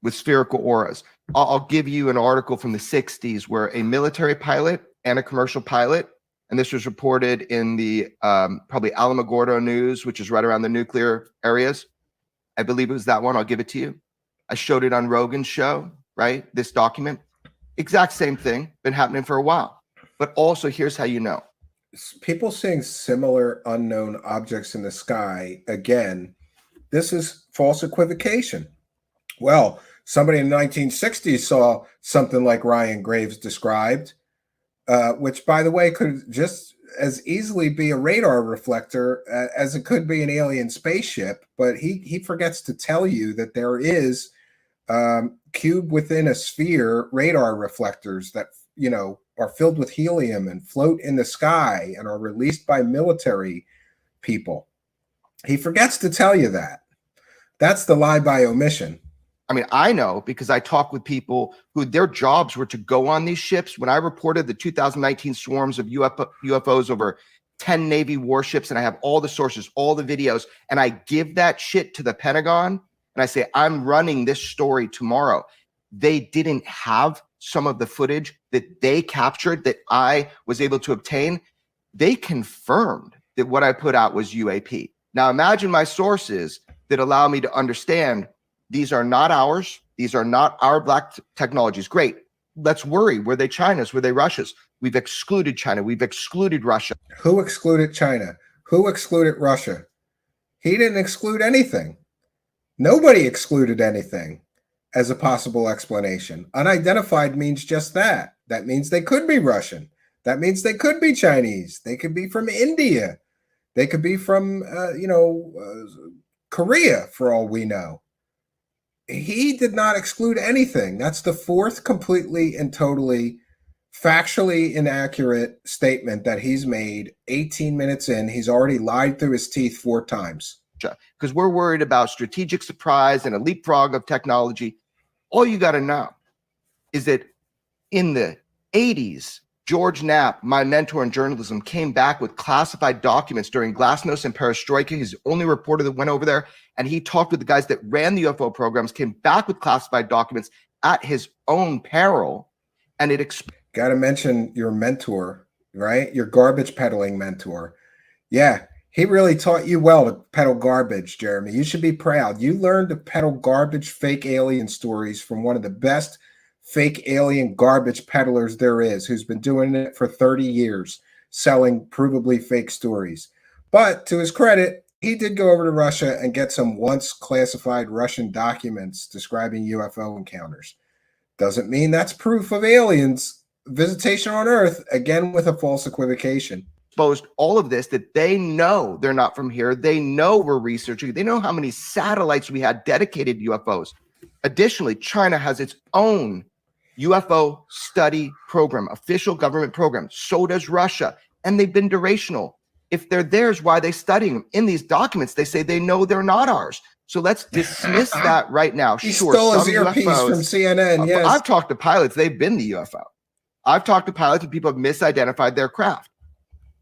[SPEAKER 11] with spherical auras. I'll give you an article from the 60s where a military pilot and a commercial pilot, and this was reported in the probably Alamogordo News, which is right around the nuclear areas. I believe it was that one. I'll give it to you. I showed it on Rogan's show, right? This document. Exact same thing. Been happening for a while. But also, here's how you know.
[SPEAKER 6] People seeing similar unknown objects in the sky, again, this is false equivocation. Well, somebody in the 1960s saw something like Ryan Graves described, which, by the way, could just as easily be a radar reflector as it could be an alien spaceship. But he forgets to tell you that there is cube within a sphere radar reflectors that, are filled with helium and float in the sky and are released by military people. He forgets to tell you that. That's the lie by omission.
[SPEAKER 11] I mean, I know because I talk with people who their jobs were to go on these ships. When I reported the 2019 swarms of UFOs over 10 Navy warships, and I have all the sources, all the videos, and I give that shit to the Pentagon, and I say, I'm running this story tomorrow. They didn't have some of the footage that they captured that I was able to obtain. They confirmed that what I put out was UAP. Now imagine my sources that allow me to understand these are not ours. These are not our black technologies. Great. Let's worry. Were they China's? Were they Russia's? We've excluded China. We've excluded Russia.
[SPEAKER 6] Who excluded China? Who excluded Russia? He didn't exclude anything. Nobody excluded anything as a possible explanation. Unidentified means just that. That means they could be Russian. That means they could be Chinese. They could be from India. They could be from, Korea, for all we know. He did not exclude anything. That's the fourth completely and totally factually inaccurate statement that he's made 18 minutes in. He's already lied through his teeth 4 times.
[SPEAKER 11] Because we're worried about strategic surprise and a leapfrog of technology. All you got to know is that in the 80s, George Knapp, my mentor in journalism, came back with classified documents during Glasnost and Perestroika. He's the only reporter that went over there, and he talked with the guys that ran the UFO programs, came back with classified documents at his own peril, and it
[SPEAKER 6] got to mention your mentor, right? Your garbage peddling mentor. Yeah, he really taught you well to peddle garbage, Jeremy. You should be proud. You learned to peddle garbage, fake alien stories from one of the best fake alien garbage peddlers there is, who's been doing it for 30 years, selling provably fake stories. But to his credit, he did go over to Russia and get some once classified Russian documents describing UFO encounters. Doesn't mean that's proof of aliens visitation on Earth, again with a false equivocation.
[SPEAKER 11] Exposed all of this, that they know they're not from here. They know we're researching. They know how many satellites we had dedicated to UFOs. Additionally, China has its own UFO study program, official government program. So does Russia. And they've been durational. If they're theirs, why are they studying them? In these documents, they say they know they're not ours. So let's dismiss that right now.
[SPEAKER 6] He stole his earpiece from CNN, yes.
[SPEAKER 11] I've talked to pilots. They've been the UFO. I've talked to pilots and people have misidentified their craft.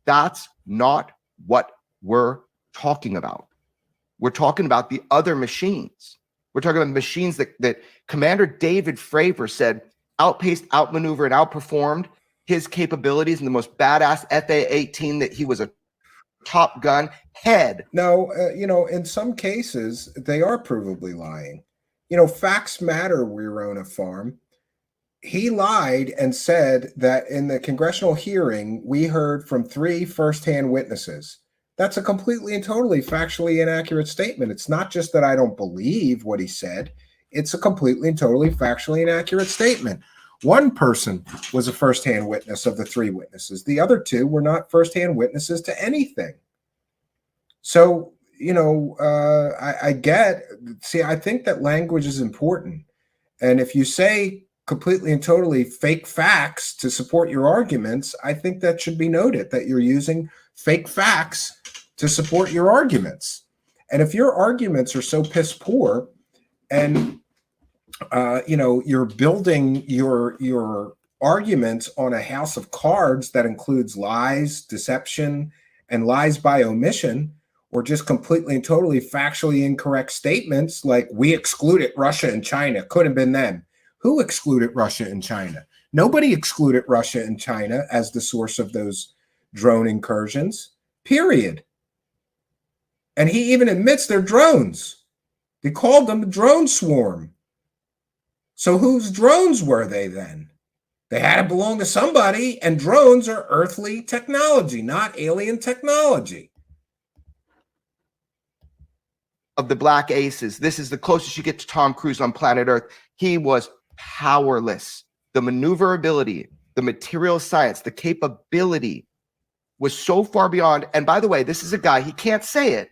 [SPEAKER 11] That's not what we're talking about. We're talking about the other machines. We're talking about machines that Commander David Fravor said outpaced, outmaneuvered, and outperformed his capabilities in the most badass FA-18, that he was a Top Gun head.
[SPEAKER 6] No, in some cases, they are provably lying. Facts matter, we're on a farm. He lied and said that in the congressional hearing, we heard from 3 firsthand witnesses. That's a completely and totally factually inaccurate statement. It's not just that I don't believe what he said. It's a completely and totally factually inaccurate statement. One person was a firsthand witness of the 3 witnesses. The other 2 were not firsthand witnesses to anything. So, I think that language is important. And if you say completely and totally fake facts to support your arguments, I think that should be noted, that you're using fake facts to support your arguments. And if your arguments are so piss poor and you're building your arguments on a house of cards that includes lies, deception, and lies by omission, or just completely and totally factually incorrect statements like we excluded Russia and China, could have been them. Who excluded Russia and China? Nobody excluded Russia and China as the source of those drone incursions, period. And he even admits they're drones. They called them a drone swarm. So whose drones were they then? They had to belong to somebody, and drones are earthly technology, not alien technology.
[SPEAKER 11] Of the Black Aces, this is the closest you get to Tom Cruise on planet Earth. He was powerless. The maneuverability, the material science, the capability was so far beyond. And by the way, this is a guy, he can't say it,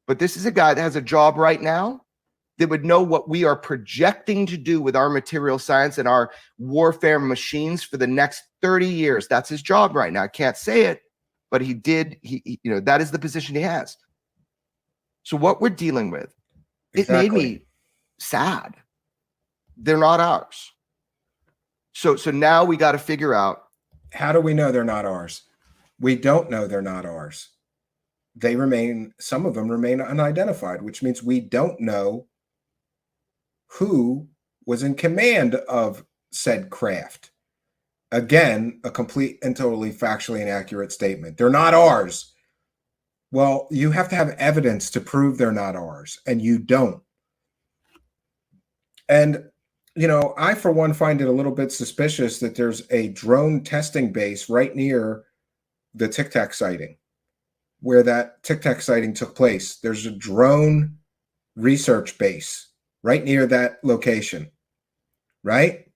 [SPEAKER 11] but this is a guy that has a job right now that would know what we are projecting to do with our material science and our warfare machines for the next 30 years. That's his job right now. I can't say it, but he did. That is the position he has. So what we're dealing with, it made me sad. They're not ours. So now we got to figure out.
[SPEAKER 6] How do we know they're not ours? We don't know they're not ours. Some of them remain unidentified, which means we don't know who was in command of said craft. Again, a complete and totally factually inaccurate statement. They're not ours. Well, you have to have evidence to prove they're not ours, and you don't. And, you know, I, for one, find it a little bit suspicious that there's a drone testing base right near the Tic Tac sighting, where that Tic Tac sighting took place. There's a drone research base right near that location, right?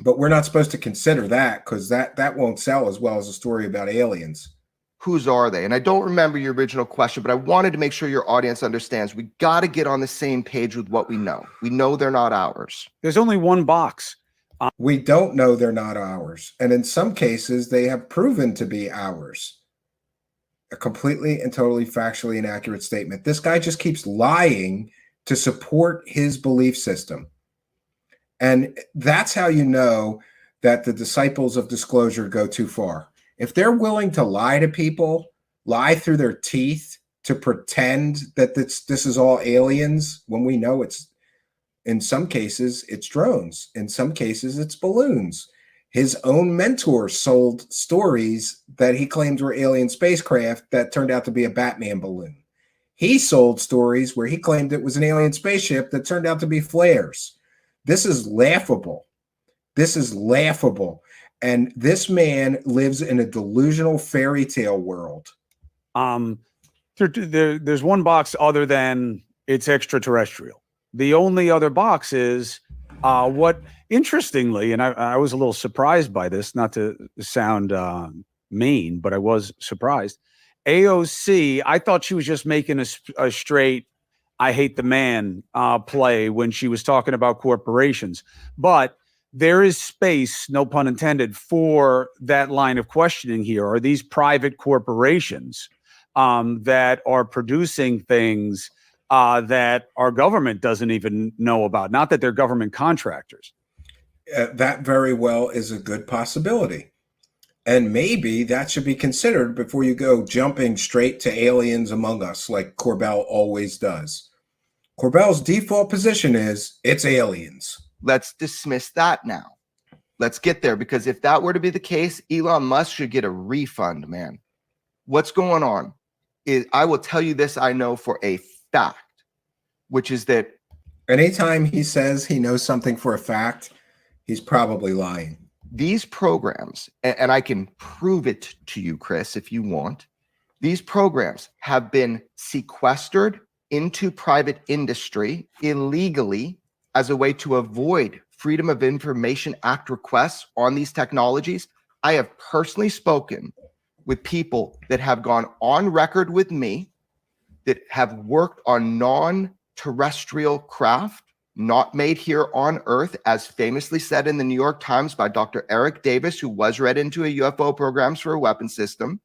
[SPEAKER 6] But we're not supposed to consider that because that won't sell as well as a story about aliens.
[SPEAKER 11] Whose are they? And I don't remember your original question, but I wanted to make sure your audience understands we got to get on the same page with what we know. We know they're not ours.
[SPEAKER 16] There's only one box.
[SPEAKER 6] We don't know they're not ours. And in some cases, they have proven to be ours. A completely and totally factually inaccurate statement. This guy just keeps lying to support his belief system. And that's how you know that the disciples of disclosure go too far. If they're willing to lie to people, lie through their teeth to pretend that this is all aliens, when we know it's, in some cases, it's drones. In some cases, it's balloons. His own mentor sold stories that he claimed were alien spacecraft that turned out to be a Batman balloon. He sold stories where he claimed it was an alien spaceship that turned out to be flares. This is laughable. This is laughable. And this man lives in a delusional fairy tale world.
[SPEAKER 16] There's one box other than it's extraterrestrial. The only other box is what, interestingly, and I was a little surprised by this, not to sound mean, but I was surprised. AOC, I thought she was just making a straight I hate the man play when she was talking about corporations. But there is space, no pun intended, for that line of questioning here. Are these private corporations that are producing things that our government doesn't even know about? Not that they're government contractors.
[SPEAKER 6] That very well is a good possibility. And maybe that should be considered before you go jumping straight to aliens among us like Corbell always does. Corbell's default position is it's aliens.
[SPEAKER 11] Let's dismiss that now. Let's get there, because if that were to be the case, Elon Musk should get a refund, man. What's going on is, I will tell you this, I know for a fact, which is that
[SPEAKER 6] anytime he says he knows something for a fact, he's probably lying.
[SPEAKER 11] These programs, and I can prove it to you, Chris, if you want, these programs have been sequestered into private industry illegally as a way to avoid Freedom of Information Act requests on these technologies. I have personally spoken with people that have gone on record with me that have worked on non-terrestrial craft, not made here on Earth, as famously said in the New York Times by Dr. Eric Davis, who was read into a UFO programs for a weapon system.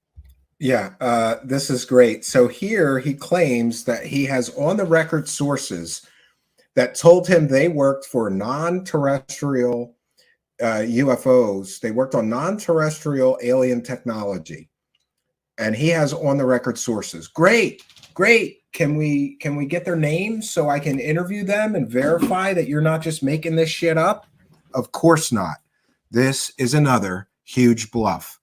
[SPEAKER 6] Yeah, this is great. So here he claims that he has on the record sources that told him they worked for non-terrestrial UFOs. They worked on non-terrestrial alien technology. And he has on the record sources. Great, great. Can we get their names so I can interview them and verify that you're not just making this shit up? Of course not. This is another huge bluff.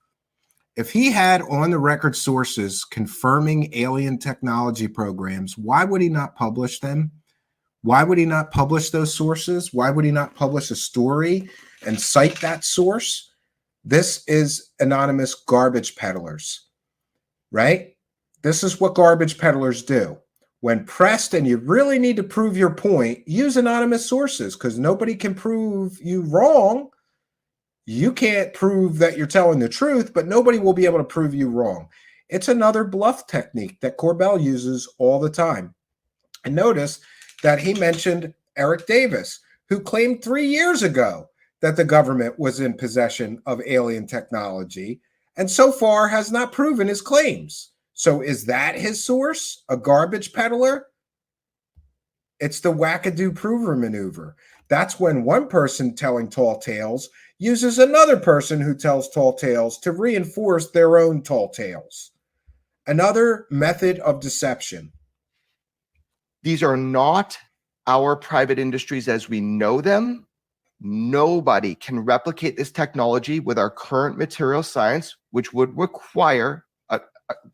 [SPEAKER 6] If he had on the record sources confirming alien technology programs, why would he not publish them? Why would he not publish those sources? Why would he not publish a story and cite that source? This is anonymous garbage peddlers, right? This is what garbage peddlers do. When pressed and you really need to prove your point, use anonymous sources because nobody can prove you wrong. You can't prove that you're telling the truth, but nobody will be able to prove you wrong. It's another bluff technique that Corbell uses all the time. And notice that he mentioned Eric Davis, who claimed 3 years ago that the government was in possession of alien technology, and so far has not proven his claims. So is that his source, a garbage peddler? It's the wackadoo prover maneuver. That's when one person telling tall tales uses another person who tells tall tales to reinforce their own tall tales. Another method of deception.
[SPEAKER 11] These are not our private industries as we know them. Nobody can replicate this technology with our current material science, which would require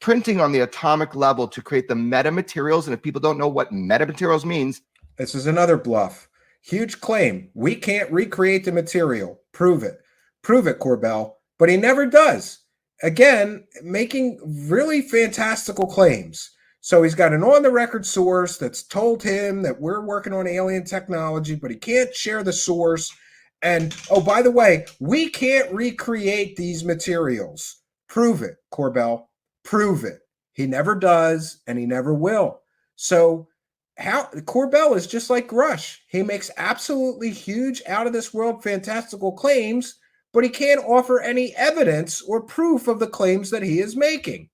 [SPEAKER 11] printing on the atomic level to create the metamaterials. And if people don't know what metamaterials means,
[SPEAKER 6] this is another bluff. Huge claim. We can't recreate the material. Prove it. Prove it, Corbell. But he never does. Again, making really fantastical claims. So he's got an on-the-record source that's told him that we're working on alien technology, but he can't share the source. And, oh, by the way, we can't recreate these materials. Prove it, Corbell. Prove it. He never does, and he never will. So Corbell is just like Grusch. He makes absolutely huge, out-of-this-world, fantastical claims, but he can't offer any evidence or proof of the claims that he is making.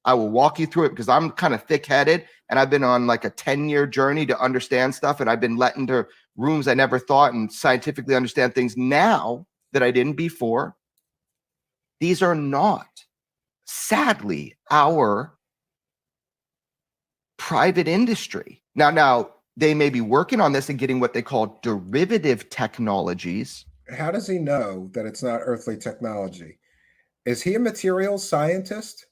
[SPEAKER 11] I will walk you through it because I'm kind of thick-headed, and I've been on like a 10-year journey to understand stuff, and I've been let into rooms I never thought and scientifically understand things now that I didn't before. These are not, sadly, our private industry. Now they may be working on this and getting what they call derivative technologies.
[SPEAKER 6] How does he know that it's not earthly technology? Is he a materials scientist?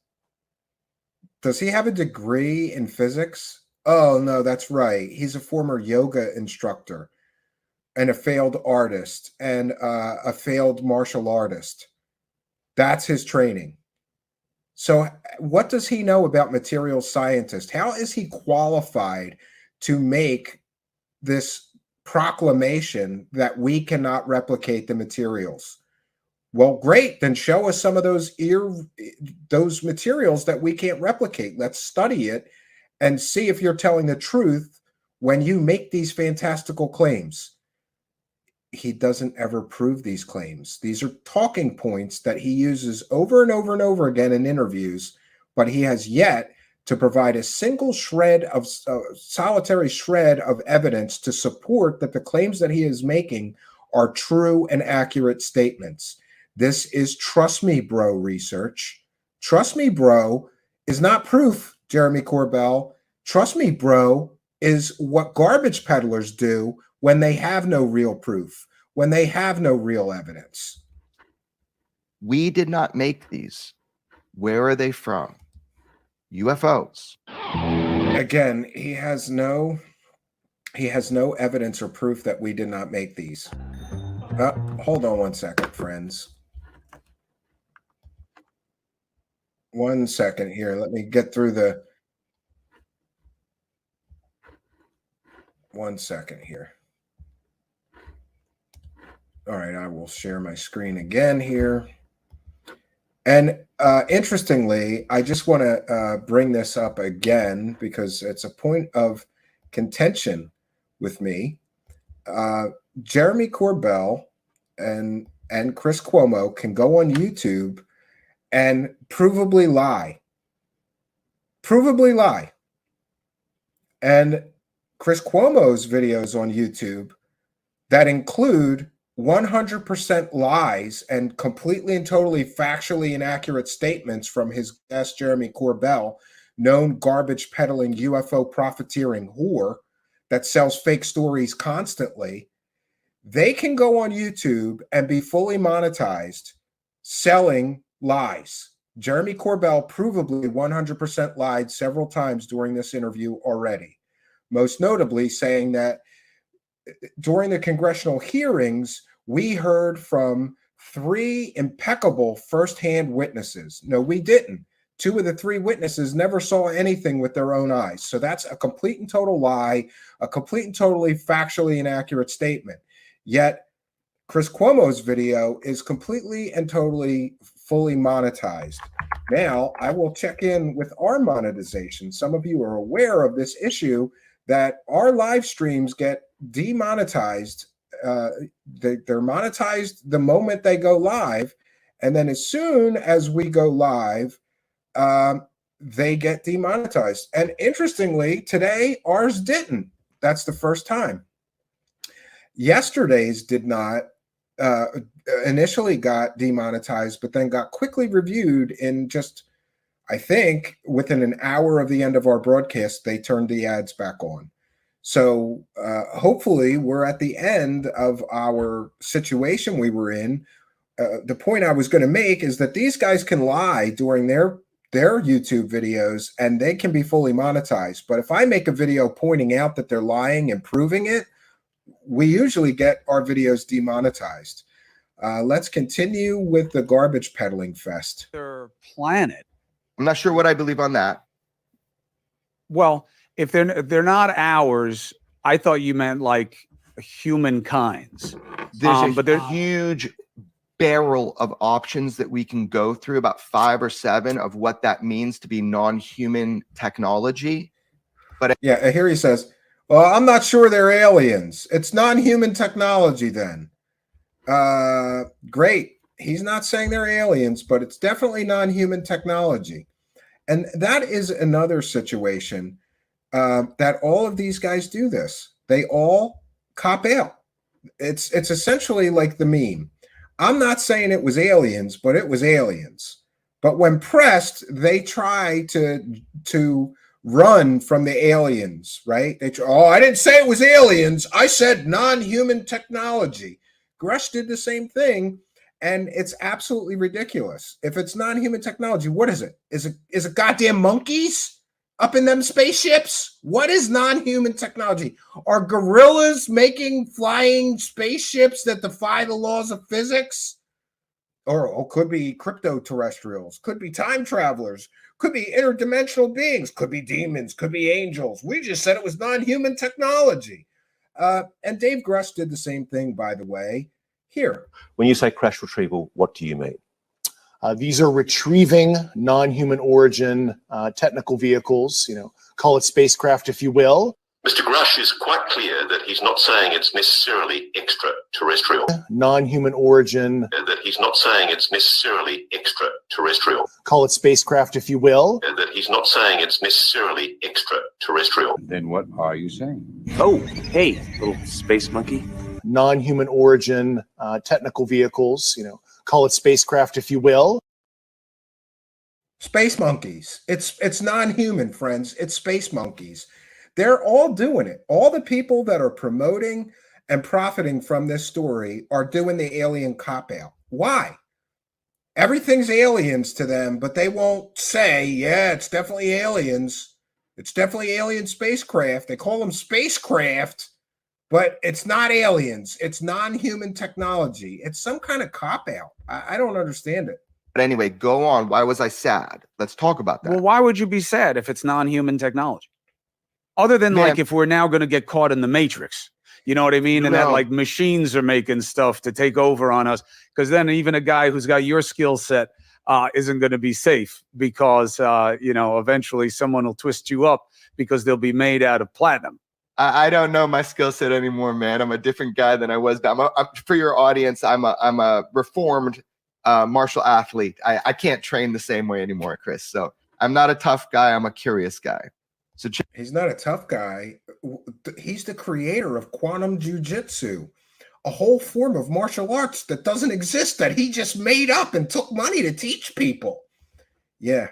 [SPEAKER 6] Does he have a degree in physics? Oh, no, that's right. He's a former yoga instructor and a failed artist and a failed martial artist. That's his training. So what does he know about materials scientist? How is he qualified to make this proclamation that we cannot replicate the materials? Well, great. Then show us some of those materials that we can't replicate. Let's study it and see if you're telling the truth when you make these fantastical claims. He doesn't ever prove these claims. These are talking points that he uses over and over and over again in interviews, but he has yet to provide a single solitary shred of evidence to support that the claims that he is making are true and accurate statements. This is trust me, bro research. Trust me, bro is not proof, Jeremy Corbell. Trust me, bro is what garbage peddlers do when they have no real proof, when they have no real evidence.
[SPEAKER 11] We did not make these. Where are they from? UFOs.
[SPEAKER 6] Again, he has no evidence or proof that we did not make these. Hold on one second, friends. 1 second here. Let me get through the 1 second here. All right, I will share my screen again here. And interestingly, I just want to bring this up again because it's a point of contention with me. Jeremy Corbell and Chris Cuomo can go on YouTube and provably lie. And Chris Cuomo's videos on YouTube that include 100% lies and completely and totally factually inaccurate statements from his guest, Jeremy Corbell, known garbage peddling UFO profiteering whore that sells fake stories constantly. They can go on YouTube and be fully monetized selling lies. Jeremy Corbell provably 100% lied several times during this interview already, most notably saying that during the congressional hearings, we heard from 3 impeccable firsthand witnesses. No, we didn't. 2 of the 3 witnesses never saw anything with their own eyes. So that's a complete and total lie, a complete and totally factually inaccurate statement. Yet Chris Cuomo's video is completely and totally fully monetized. Now, I will check in with our monetization. Some of you are aware of this issue that our live streams get demonetized. They're monetized the moment they go live. And then as soon as we go live, they get demonetized. And interestingly, today, ours didn't. That's the first time. Yesterday's did not. Initially got demonetized, but then got quickly reviewed in just, I think, within an hour of the end of our broadcast, they turned the ads back on. So hopefully we're at the end of our situation we were in. The point I was going to make is that these guys can lie during their their YouTube videos and they can be fully monetized. But if I make a video pointing out that they're lying and proving it, we usually get our videos demonetized. Let's continue with the garbage peddling fest.
[SPEAKER 16] Their planet.
[SPEAKER 11] I'm not sure what I believe on that.
[SPEAKER 16] Well, if they're not ours, I thought you meant like humankind's.
[SPEAKER 11] There's a huge barrel of options that we can go through, about 5 or 7 of what that means to be non-human technology. But
[SPEAKER 6] yeah, here he says, well, I'm not sure they're aliens. It's non-human technology then. Great. He's not saying they're aliens, but it's definitely non-human technology. And that is another situation that all of these guys do this. They all cop out. It's essentially like the meme. I'm not saying it was aliens, but it was aliens. But when pressed, they try to run from the aliens, right? I didn't say it was aliens. I said non-human technology. Grusch did the same thing, and it's absolutely ridiculous. If it's non-human technology, what is it? Is it goddamn monkeys up in them spaceships? What is non-human technology? Are gorillas making flying spaceships that defy the laws of physics? Or could be crypto-terrestrials, could be time travelers, could be interdimensional beings, could be demons, could be angels. We just said it was non-human technology. And Dave Grusch did the same thing, by the way, here.
[SPEAKER 9] When you say crash retrieval, what do you mean? These are retrieving non-human origin technical vehicles, call it spacecraft if you will.
[SPEAKER 19] Mr. Grusch is quite clear that he's not saying it's necessarily extraterrestrial.
[SPEAKER 9] Non-human origin.
[SPEAKER 19] That he's not saying it's necessarily extraterrestrial.
[SPEAKER 9] Call it spacecraft if you will.
[SPEAKER 19] That he's not saying it's necessarily extraterrestrial.
[SPEAKER 23] Then what are you saying?
[SPEAKER 9] Oh, hey, little space monkey. Non-human origin technical vehicles, call it spacecraft if you will.
[SPEAKER 6] Space monkeys. It's non-human, friends. It's space monkeys. They're all doing it. All the people that are promoting and profiting from this story are doing the alien cop-out. Why? Everything's aliens to them, but they won't say, yeah, it's definitely aliens. It's definitely alien spacecraft. They call them spacecraft, but it's not aliens. It's non-human technology. It's some kind of cop-out. I don't understand it.
[SPEAKER 11] But anyway, go on. Why was I sad? Let's talk about that.
[SPEAKER 16] Well, why would you be sad if it's non-human technology? Other than like if we're now going to get caught in the Matrix, you know what I mean? And that like machines are making stuff to take over on us, because then even a guy who's got your skill set isn't going to be safe because, eventually someone will twist you up because they'll be made out of platinum.
[SPEAKER 11] I don't know my skill set anymore, man. I'm a different guy than I was. For your audience, I'm a reformed martial athlete. I can't train the same way anymore, Chris. So I'm not a tough guy. I'm a curious guy. So
[SPEAKER 6] he's not a tough guy. He's the creator of quantum jujitsu, a whole form of martial arts that doesn't exist, that he just made up and took money to teach people. Yeah.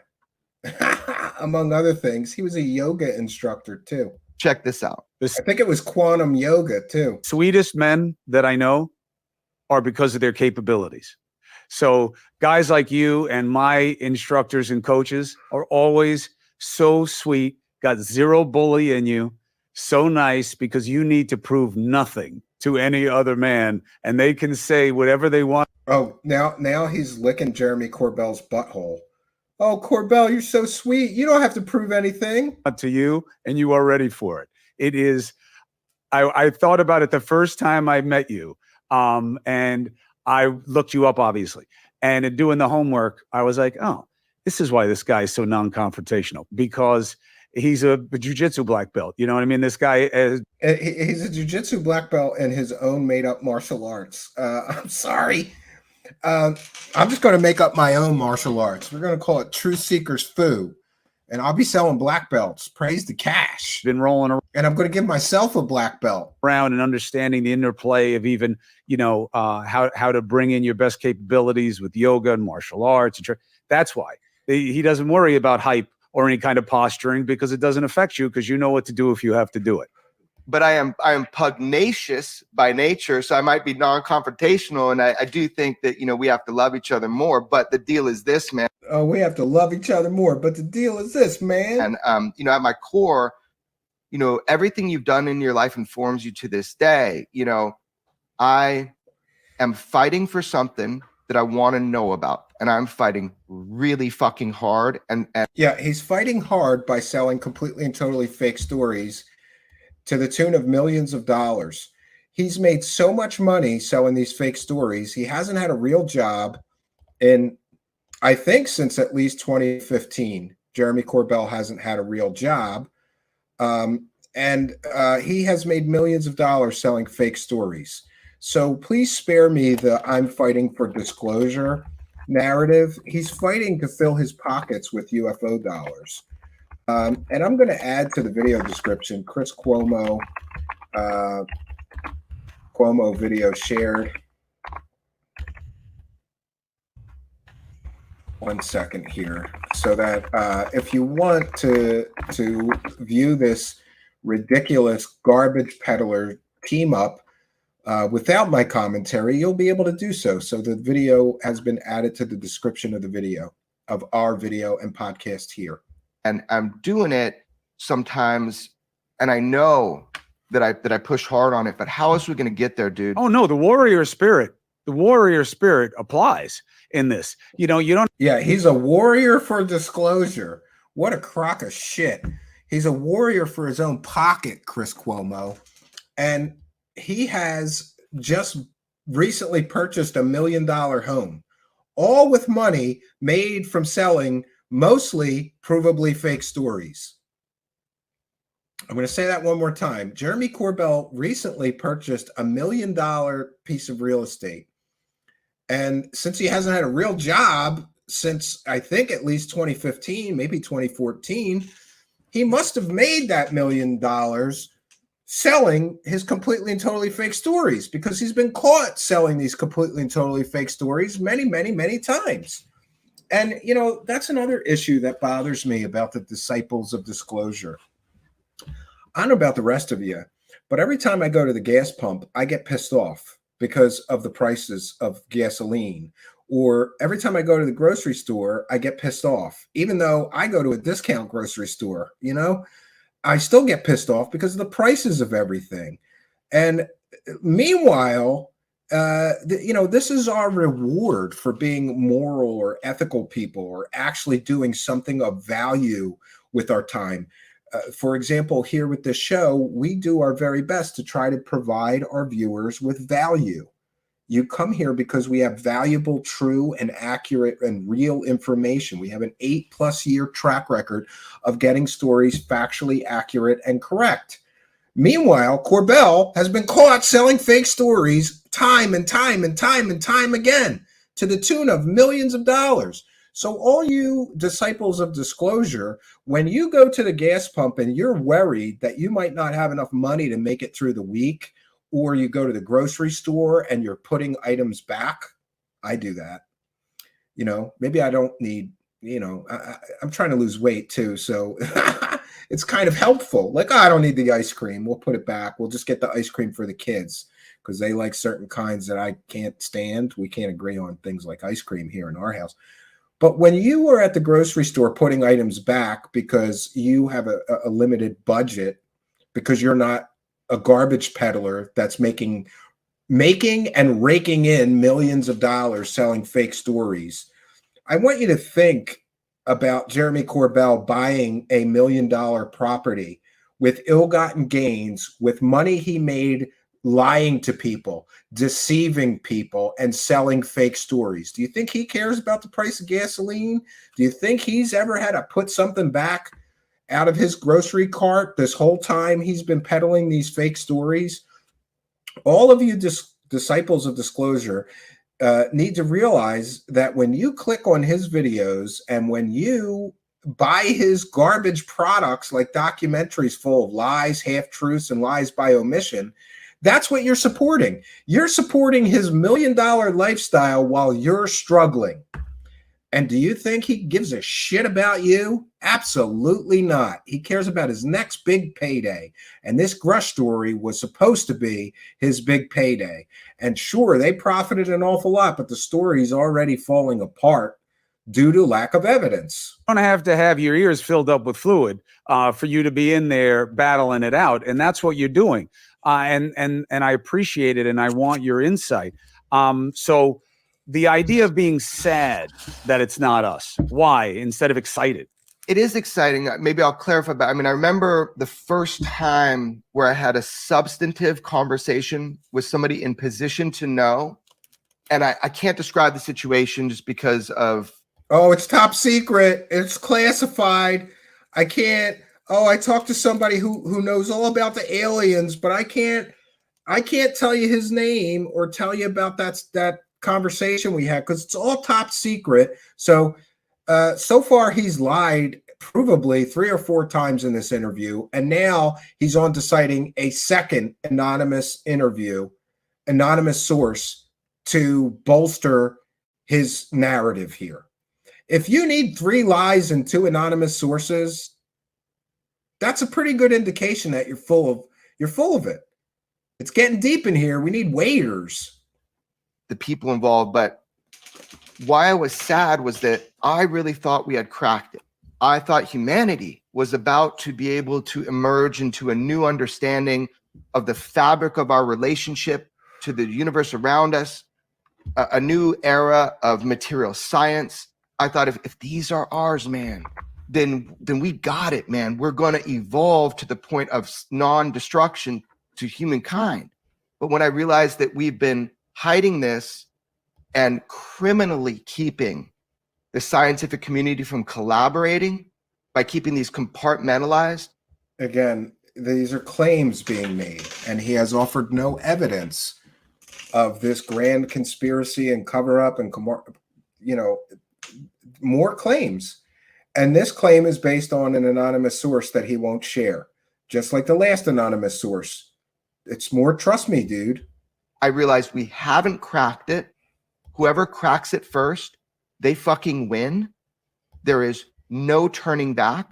[SPEAKER 6] Among other things, he was a yoga instructor too.
[SPEAKER 11] Check this out.
[SPEAKER 6] I think it was quantum yoga too.
[SPEAKER 16] Sweetest men that I know are because of their capabilities. So guys like you and my instructors and coaches are always so sweet, got zero bully in you, so nice, because you need to prove nothing to any other man, and they can say whatever they want.
[SPEAKER 6] Oh, now he's licking Jeremy Corbell's butthole. Oh, Corbell, you're so sweet. You don't have to prove anything.
[SPEAKER 16] To you, and you are ready for it. It is, I thought about it the first time I met you, and I looked you up, obviously. And in doing the homework, I was like, oh, this is why this guy is so non-confrontational, because he's a jiu-jitsu black belt. You know what I mean? This guy is...
[SPEAKER 6] He's a jiu-jitsu black belt in his own made-up martial arts. I'm sorry. I'm just going to make up my own martial arts. We're going to call it Truth Seekers Fu. And I'll be selling black belts. Praise the cash.
[SPEAKER 16] Been rolling around.
[SPEAKER 6] And I'm going to give myself a black belt.
[SPEAKER 16] Around and understanding the interplay of even, how to bring in your best capabilities with yoga and martial arts. That's why. He doesn't worry about hype or any kind of posturing, because it doesn't affect you, because you know what to do if you have to do it.
[SPEAKER 11] but I am pugnacious by nature, so I might be non-confrontational, and I do think that we have to love each other more. But the deal is this, man.
[SPEAKER 6] Oh, we have to love each other more, but the deal is this, man.
[SPEAKER 11] And at my core, everything you've done in your life informs you to this day. I am fighting for something that I want to know about, and I'm fighting really fucking hard. And
[SPEAKER 6] yeah, he's fighting hard by selling completely and totally fake stories to the tune of millions of dollars. He's made so much money selling these fake stories. He hasn't had a real job in, I think, since at least 2015. Jeremy Corbell hasn't had a real job. And he has made millions of dollars selling fake stories. So please spare me the I'm fighting for disclosure narrative. He's fighting to fill his pockets with UFO dollars. And I'm going to add to the video description, Chris Cuomo video shared. 1 second here, so that if you want to view this ridiculous garbage peddler team up without my commentary, you'll be able to do so. So the video has been added to the description of the video, of our video and podcast here.
[SPEAKER 11] And I'm doing it sometimes, and I know that I push hard on it, but how else are we going to get there, dude?
[SPEAKER 16] Oh no, the warrior spirit applies in this. You don't.
[SPEAKER 6] Yeah, he's a warrior for disclosure. What a crock of shit. He's a warrior for his own pocket, Chris Cuomo. And he has just recently purchased $1 million home, all with money made from selling mostly provably fake stories. I'm going to say that one more time. Jeremy Corbell recently purchased $1 million piece of real estate. And since he hasn't had a real job since, I think, at least 2015, maybe 2014, he must have made that $1 million selling his completely and totally fake stories, because he's been caught selling these completely and totally fake stories many, many, many times. And, that's another issue that bothers me about the disciples of disclosure. I don't know about the rest of you, but every time I go to the gas pump, I get pissed off because of the prices of gasoline. Or every time I go to the grocery store, I get pissed off. Even though I go to a discount grocery store, I still get pissed off because of the prices of everything. And meanwhile, this is our reward for being moral or ethical people, or actually doing something of value with our time. For example, here with this show, we do our very best to try to provide our viewers with value. You come here because we have valuable, true, and accurate and real information. We have an 8+ year track record of getting stories factually accurate and correct. Meanwhile, Corbell has been caught selling fake stories time and time and time and time again to the tune of millions of dollars. So all you disciples of disclosure, when you go to the gas pump and you're worried that you might not have enough money to make it through the week, or you go to the grocery store and you're putting items back, I do that. Maybe I don't need, I'm trying to lose weight too. So it's kind of helpful. Like, I don't need the ice cream. We'll put it back. We'll just get the ice cream for the kids because they like certain kinds that I can't stand. We can't agree on things like ice cream here in our house. But when you are at the grocery store putting items back because you have a limited budget, because you're not a garbage peddler that's making and raking in millions of dollars selling fake stories, I want you to think about Jeremy Corbell buying a $1 million property with ill-gotten gains, with money he made lying to people, deceiving people, and selling fake stories. Do you think he cares about the price of gasoline? Do you think he's ever had to put something back out of his grocery cart this whole time he's been peddling these fake stories? All of you disciples of disclosure need to realize that when you click on his videos and when you buy his garbage products like documentaries full of lies, half-truths, and lies by omission, that's what you're supporting. You're supporting his $1 million lifestyle while you're struggling. And do you think he gives a shit about you? Absolutely not. He cares about his next big payday. And this Grusch story was supposed to be his big payday. And sure, they profited an awful lot, but the story is already falling apart due to lack of evidence.
[SPEAKER 16] You don't have your ears filled up with fluid for you to be in there battling it out. And that's what you're doing. And I appreciate it. And I want your insight. So the idea of being sad that it's not us, why instead of excited?
[SPEAKER 11] It is exciting. Maybe I'll clarify. But I mean, I remember the first time where I had a substantive conversation with somebody in position to know. And I can't describe the situation just because of.
[SPEAKER 6] Oh, it's top secret. It's classified. I can't. Oh, I talked to somebody who knows all about the aliens, but I can't tell you his name or tell you about that conversation we had because it's all top secret. So so far he's lied provably 3 or 4 times in this interview, and now he's on to citing a second anonymous source to bolster his narrative here. If you need 3 lies and 2 anonymous sources, that's a pretty good indication that you're full of it. It's getting deep in here. We need waiters.
[SPEAKER 11] The people involved, but why I was sad was that I really thought we had cracked it. I thought humanity was about to be able to emerge into a new understanding of the fabric of our relationship to the universe around us, a new era of material science. I thought if these are ours, man, then we got it, man. We're going to evolve to the point of non-destruction to humankind. But when I realized that we've been hiding this and criminally keeping the scientific community from collaborating by keeping these compartmentalized.
[SPEAKER 6] Again, these are claims being made, and he has offered no evidence of this grand conspiracy and cover up and, more claims. And this claim is based on an anonymous source that he won't share, just like the last anonymous source. It's more, trust me, dude.
[SPEAKER 11] I realized we haven't cracked it. Whoever cracks it first, they fucking win. There is no turning back.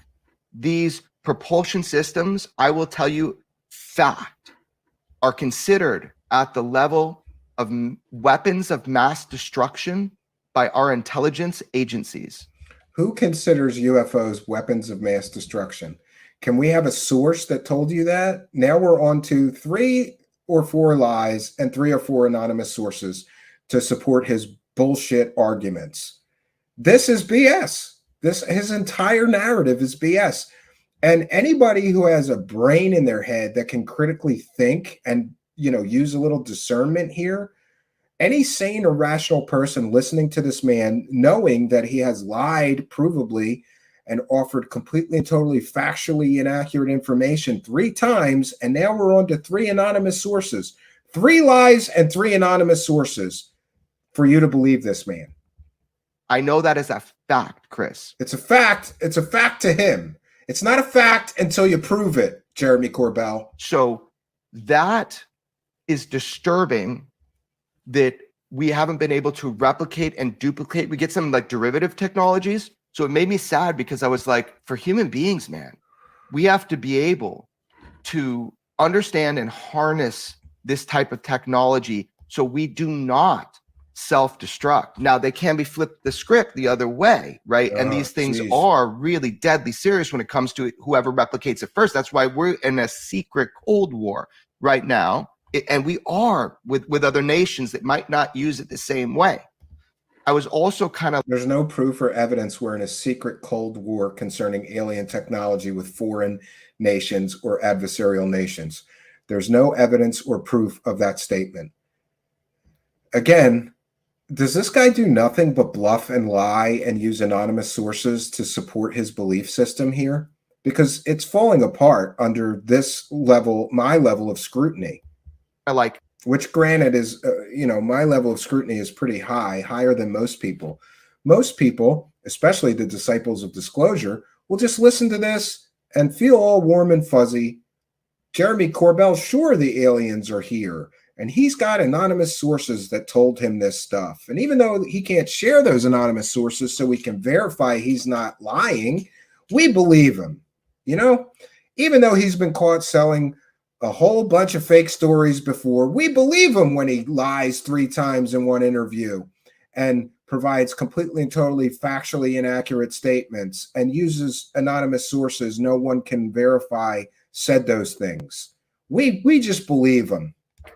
[SPEAKER 11] These propulsion systems, I will tell you, fact, are considered at the level of weapons of mass destruction by our intelligence agencies.
[SPEAKER 6] Who considers UFOs weapons of mass destruction? Can we have a source that told you that? Now we're on to 3 or 4 lies and 3 or 4 anonymous sources to support his bullshit arguments. This is BS. His entire narrative is BS. And anybody who has a brain in their head that can critically think and, use a little discernment here, any sane or rational person listening to this man, knowing that he has lied provably and offered completely and totally factually inaccurate information 3 times, and now we're on to 3 anonymous sources. 3 lies and 3 anonymous sources for you to believe this man.
[SPEAKER 11] I know that is a fact, Chris.
[SPEAKER 6] It's a fact. It's a fact to him. It's not a fact until you prove it, Jeremy Corbell.
[SPEAKER 11] So that is disturbing that we haven't been able to replicate and duplicate. We get some like derivative technologies. So it made me sad because I was like, for human beings, man, we have to be able to understand and harness this type of technology so we do not self-destruct. Now, they can be flipped the script the other way, right? And these things are really deadly serious when it comes to whoever replicates it first. That's why we're in a secret Cold War right now. And we are with other nations that might not use it the same way. I was also
[SPEAKER 6] There's no proof or evidence we're in a secret Cold War concerning alien technology with foreign nations or adversarial nations. There's no evidence or proof of that statement. Again, does this guy do nothing but bluff and lie and use anonymous sources to support his belief system here? Because it's falling apart under this level, my level of scrutiny. Which granted is, my level of scrutiny is pretty high, higher than most people. Most people, especially the disciples of disclosure, will just listen to this and feel all warm and fuzzy. Jeremy Corbell, sure, the aliens are here And he's got anonymous sources that told him this stuff. And even though he can't share those anonymous sources so we can verify he's not lying, we believe him. You know, even though he's been caught selling a whole bunch of fake stories before, we believe him when he lies 3 times in one interview and provides completely and totally factually inaccurate statements and uses anonymous sources no one can verify said those things. We just believe him.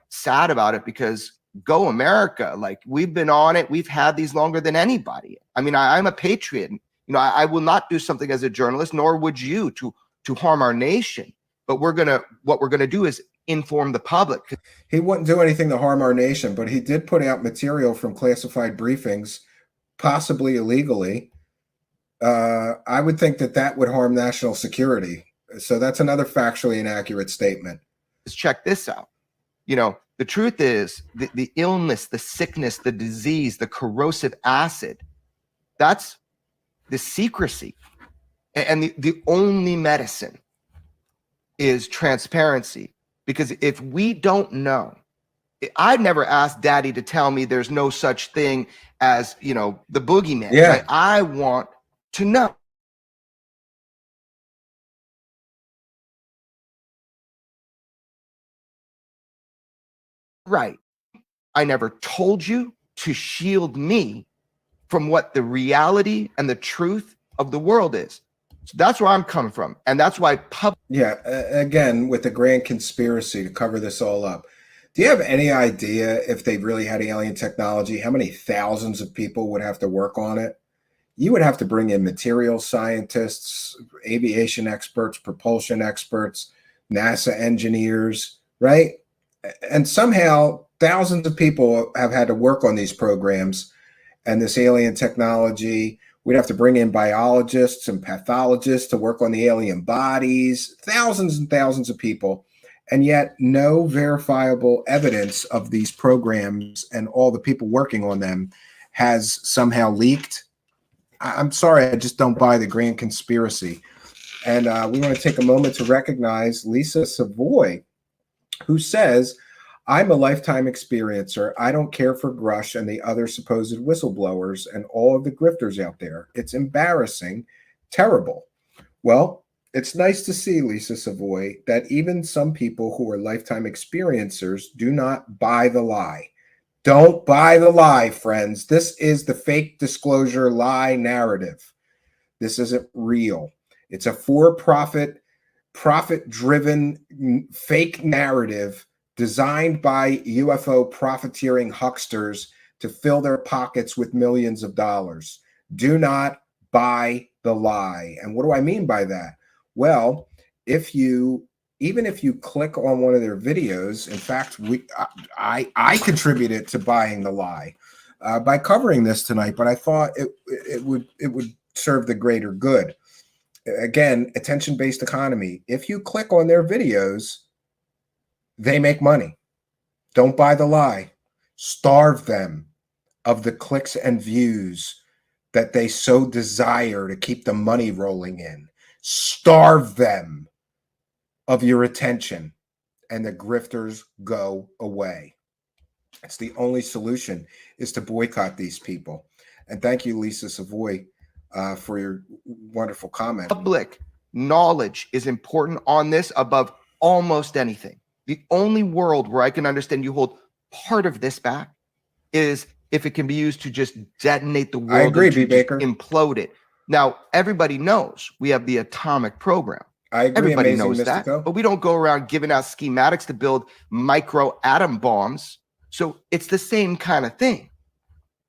[SPEAKER 11] Sad about it because go America, like we've been on it. We've had these longer than anybody. I mean, I'm a patriot. You know, I will not do something as a journalist, nor would you to harm our nation. But what we're gonna do is inform the public.
[SPEAKER 6] He wouldn't do anything to harm our nation, but he did put out material from classified briefings, possibly illegally. I would think that would harm national security. So that's another factually inaccurate statement.
[SPEAKER 11] Let's check this out. You know, the truth is the illness, the sickness, the disease, the corrosive acid, that's the secrecy. And the only medicine is transparency. Because if we don't know, I'd never asked Daddy to tell me there's no such thing as, you know, the boogeyman.
[SPEAKER 6] Yeah.
[SPEAKER 11] Right? I want to know. Right. I never told you to shield me from what the reality and the truth of the world is. So that's where I'm coming from. And that's why
[SPEAKER 6] again, with the grand conspiracy to cover this all up. Do you have any idea if they really had alien technology, how many thousands of people would have to work on it? You would have to bring in material scientists, aviation experts, propulsion experts, NASA engineers, right? And somehow thousands of people have had to work on these programs and this alien technology. We'd have to bring in biologists and pathologists to work on the alien bodies, thousands and thousands of people. And yet no verifiable evidence of these programs and all the people working on them has somehow leaked. I'm sorry, I just don't buy the grand conspiracy. And we want to take a moment to recognize Lisa Savoy, who says, I'm a lifetime experiencer. I don't care for Grusch and the other supposed whistleblowers and all of the grifters out there. It's embarrassing, terrible. Well, it's nice to see, Lisa Savoy, that even some people who are lifetime experiencers do not buy the lie. Don't buy the lie, friends. This is the fake disclosure lie narrative. This isn't real. It's a for-profit, profit-driven fake narrative designed by UFO profiteering hucksters to fill their pockets with millions of dollars. Do not buy the lie. And what do I mean by that? Well, even if you click on one of their videos, in fact, I contributed to buying the lie by covering this tonight, but I thought it would serve the greater good. Again, attention-based economy. If you click on their videos, they make money. Don't buy the lie. Starve them of the clicks and views that they so desire to keep the money rolling in. Starve them of your attention, and the grifters go away. It's the only solution is to boycott these people. And thank you, Lisa Savoy, for your wonderful comment.
[SPEAKER 11] Public knowledge is important on this above almost anything. The only world where I can understand you hold part of this back is if it can be used to just detonate the world.
[SPEAKER 6] I agree,
[SPEAKER 11] and to
[SPEAKER 6] B. Baker.
[SPEAKER 11] Implode it. Now, everybody knows we have the atomic program.
[SPEAKER 6] I agree.
[SPEAKER 11] Everybody
[SPEAKER 6] Amazing
[SPEAKER 11] knows that,
[SPEAKER 6] Mystico.
[SPEAKER 11] but we don't go around giving out schematics to build micro atom bombs. So it's the same kind of thing.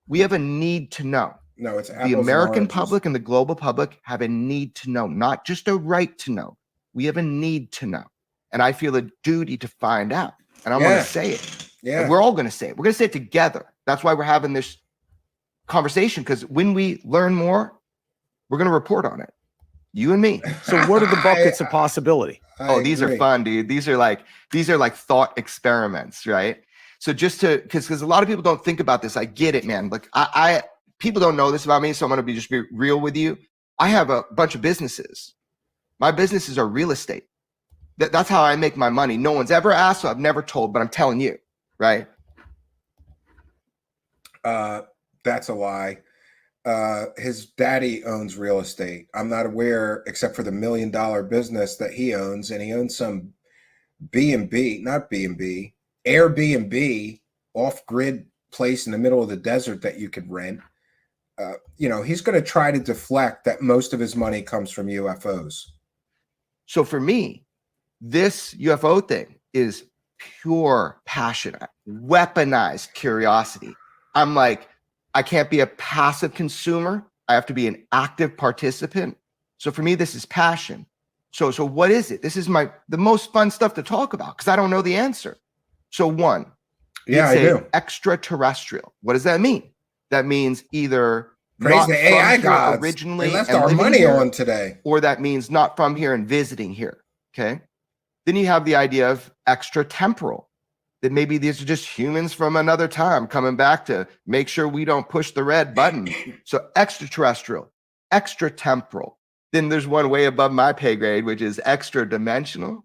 [SPEAKER 11] We have a need to know.
[SPEAKER 6] No, it's
[SPEAKER 11] the American public and the global public have a need to know, not just a right to know. We have a need to know. And I feel a duty to find out. And I'm going to say it.
[SPEAKER 6] Yeah.
[SPEAKER 11] And we're all going to say it. We're going to say it together. That's why we're having this conversation, because when we learn more, we're going to report on it. You and me.
[SPEAKER 16] So what are the buckets of possibility?
[SPEAKER 11] These are fun, dude. These are like thought experiments, right? So just to, because a lot of people don't think about this. I get it, man. Like people don't know this about me, so I'm going to just be real with you. I have a bunch of businesses. My businesses are real estate. That's how I make my money. No one's ever asked, so I've never told, but I'm telling you. right?
[SPEAKER 6] That's a lie. His daddy owns real estate. I'm not aware, except for the $1 million business that he owns, and he owns some B&B, not B&B, Airbnb, off-grid place in the middle of the desert that you could rent. He's going to try to deflect that most of his money comes from UFOs.
[SPEAKER 11] So for me, this UFO thing is pure passion, weaponized curiosity. I'm like, I can't be a passive consumer. I have to be an active participant. So for me, this is passion. So what is it? This is the most fun stuff to talk about because I don't know the answer. So one,
[SPEAKER 6] yeah, I do.
[SPEAKER 11] Extraterrestrial. What does that mean? That means either
[SPEAKER 6] praise
[SPEAKER 11] not
[SPEAKER 6] the
[SPEAKER 11] from
[SPEAKER 6] AI
[SPEAKER 11] here
[SPEAKER 6] gods.
[SPEAKER 11] originally
[SPEAKER 6] They left
[SPEAKER 11] and
[SPEAKER 6] our
[SPEAKER 11] living
[SPEAKER 6] money
[SPEAKER 11] here,
[SPEAKER 6] on today,
[SPEAKER 11] or that means not from here and visiting here. Okay. Then you have the idea of extratemporal, that maybe these are just humans from another time coming back to make sure we don't push the red button. So extraterrestrial, extratemporal. Then there's one way above my pay grade, which is extra dimensional.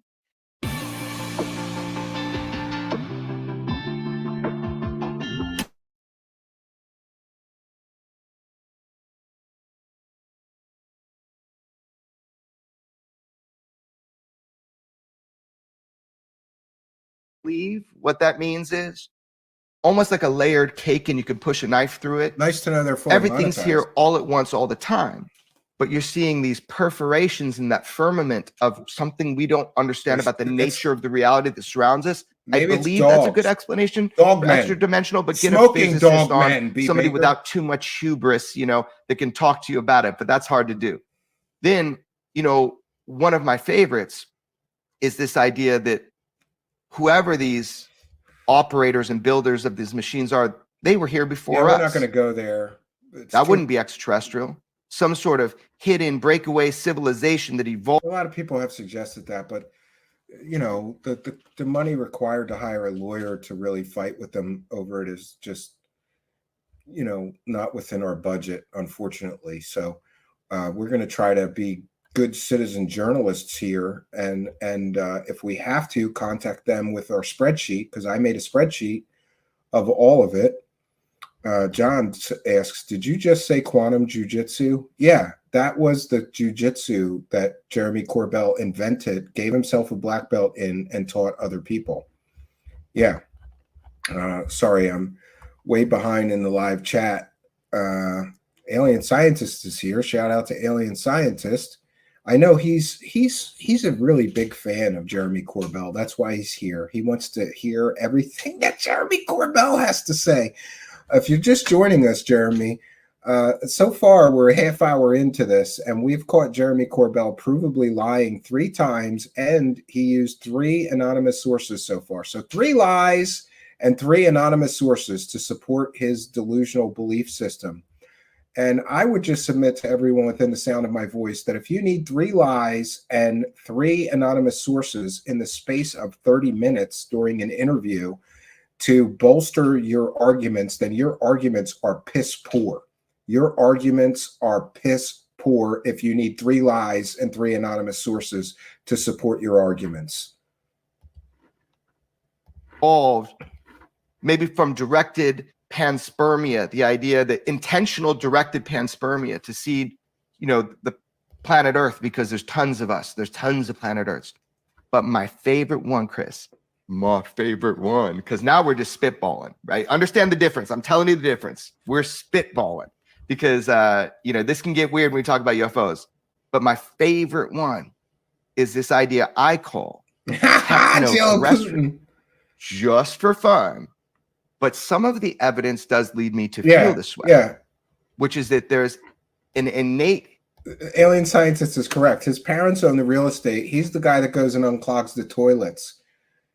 [SPEAKER 11] What that means is almost like a layered cake and you can push a knife through it.
[SPEAKER 6] Nice to know they're fully
[SPEAKER 11] Everything's
[SPEAKER 6] monetized.
[SPEAKER 11] here all at once, all the time. But you're seeing these perforations in that firmament of something we don't understand about the nature of the reality that surrounds us. I
[SPEAKER 6] Maybe it's
[SPEAKER 11] believe that's a
[SPEAKER 6] dogs.
[SPEAKER 11] good explanation.
[SPEAKER 6] Dog
[SPEAKER 11] for
[SPEAKER 6] men.
[SPEAKER 11] extra dimensional, but get a
[SPEAKER 6] Smoking
[SPEAKER 11] physicist
[SPEAKER 6] dog
[SPEAKER 11] on,
[SPEAKER 6] men, B.
[SPEAKER 11] somebody
[SPEAKER 6] Baker.
[SPEAKER 11] without too much hubris, that can talk to you about it. But that's hard to do. Then, one of my favorites is this idea that whoever these operators and builders of these machines are, they were here before us.
[SPEAKER 6] We're not going to go there.
[SPEAKER 11] That wouldn't be extraterrestrial. Some sort of hidden breakaway civilization that evolved.
[SPEAKER 6] A lot of people have suggested that, but the money required to hire a lawyer to really fight with them over it is just not within our budget, unfortunately. So we're going to try to be good citizen journalists here, and if we have to, contact them with our spreadsheet, because I made a spreadsheet of all of it. John asks, did you just say quantum jujitsu? Yeah, that was the jujitsu that Jeremy Corbell invented, gave himself a black belt in, and taught other people. Yeah. Sorry, I'm way behind in the live chat. Alien Scientist is here. Shout out to Alien Scientist. I know he's a really big fan of Jeremy Corbell. That's why he's here. He wants to hear everything that Jeremy Corbell has to say. If you're just joining us, Jeremy, so far we're a half hour into this, and we've caught Jeremy Corbell provably lying 3 times, and he used 3 anonymous sources so far. So 3 lies and 3 anonymous sources to support his delusional belief system. And I would just submit to everyone within the sound of my voice that if you need 3 lies and 3 anonymous sources in the space of 30 minutes during an interview to bolster your arguments, then your arguments are piss poor. Your arguments are piss poor if you need 3 lies and 3 anonymous sources to support your arguments.
[SPEAKER 11] All maybe from directed panspermia, the idea that intentional directed panspermia to seed, the planet Earth, because there's tons of us. There's tons of planet Earths. But my favorite one, Chris, because now we're just spitballing, right? Understand the difference. I'm telling you the difference. We're spitballing because, this can get weird when we talk about UFOs. But my favorite one is this idea I call techno-terrestrial, just for fun. But some of the evidence does lead me to feel this way, which is that there's an innate.
[SPEAKER 6] Alien Scientist is correct. His parents own the real estate. He's the guy that goes and unclogs the toilets.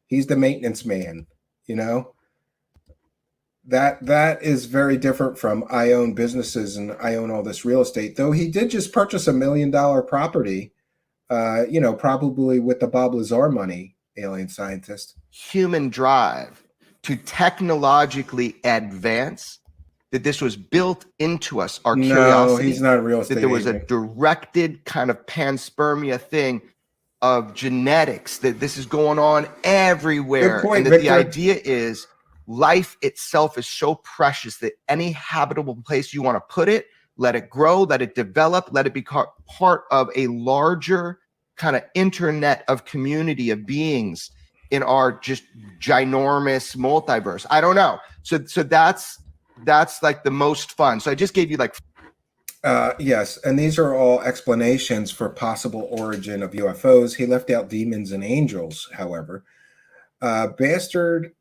[SPEAKER 6] He's the maintenance man, That is very different from I own businesses and I own all this real estate. Though he did just purchase $1 million property, probably with the Bob Lazar money, Alien Scientist.
[SPEAKER 11] Human drive to technologically advance, that this was built into us, our curiosity.
[SPEAKER 6] No, he's not a real estate
[SPEAKER 11] that there was
[SPEAKER 6] agent.
[SPEAKER 11] a directed kind of panspermia thing of genetics, that this is going on everywhere.
[SPEAKER 6] Good point,
[SPEAKER 11] and that
[SPEAKER 6] Victor.
[SPEAKER 11] the idea is life itself is so precious that any habitable place you want to put it, let it grow, let it develop, let it be part of a larger kind of internet of community of beings in our just ginormous multiverse. I don't know. So that's like the most fun. So I just gave you like
[SPEAKER 6] yes, and these are all explanations for possible origin of UFOs. He left out demons and angels, however. Bastard,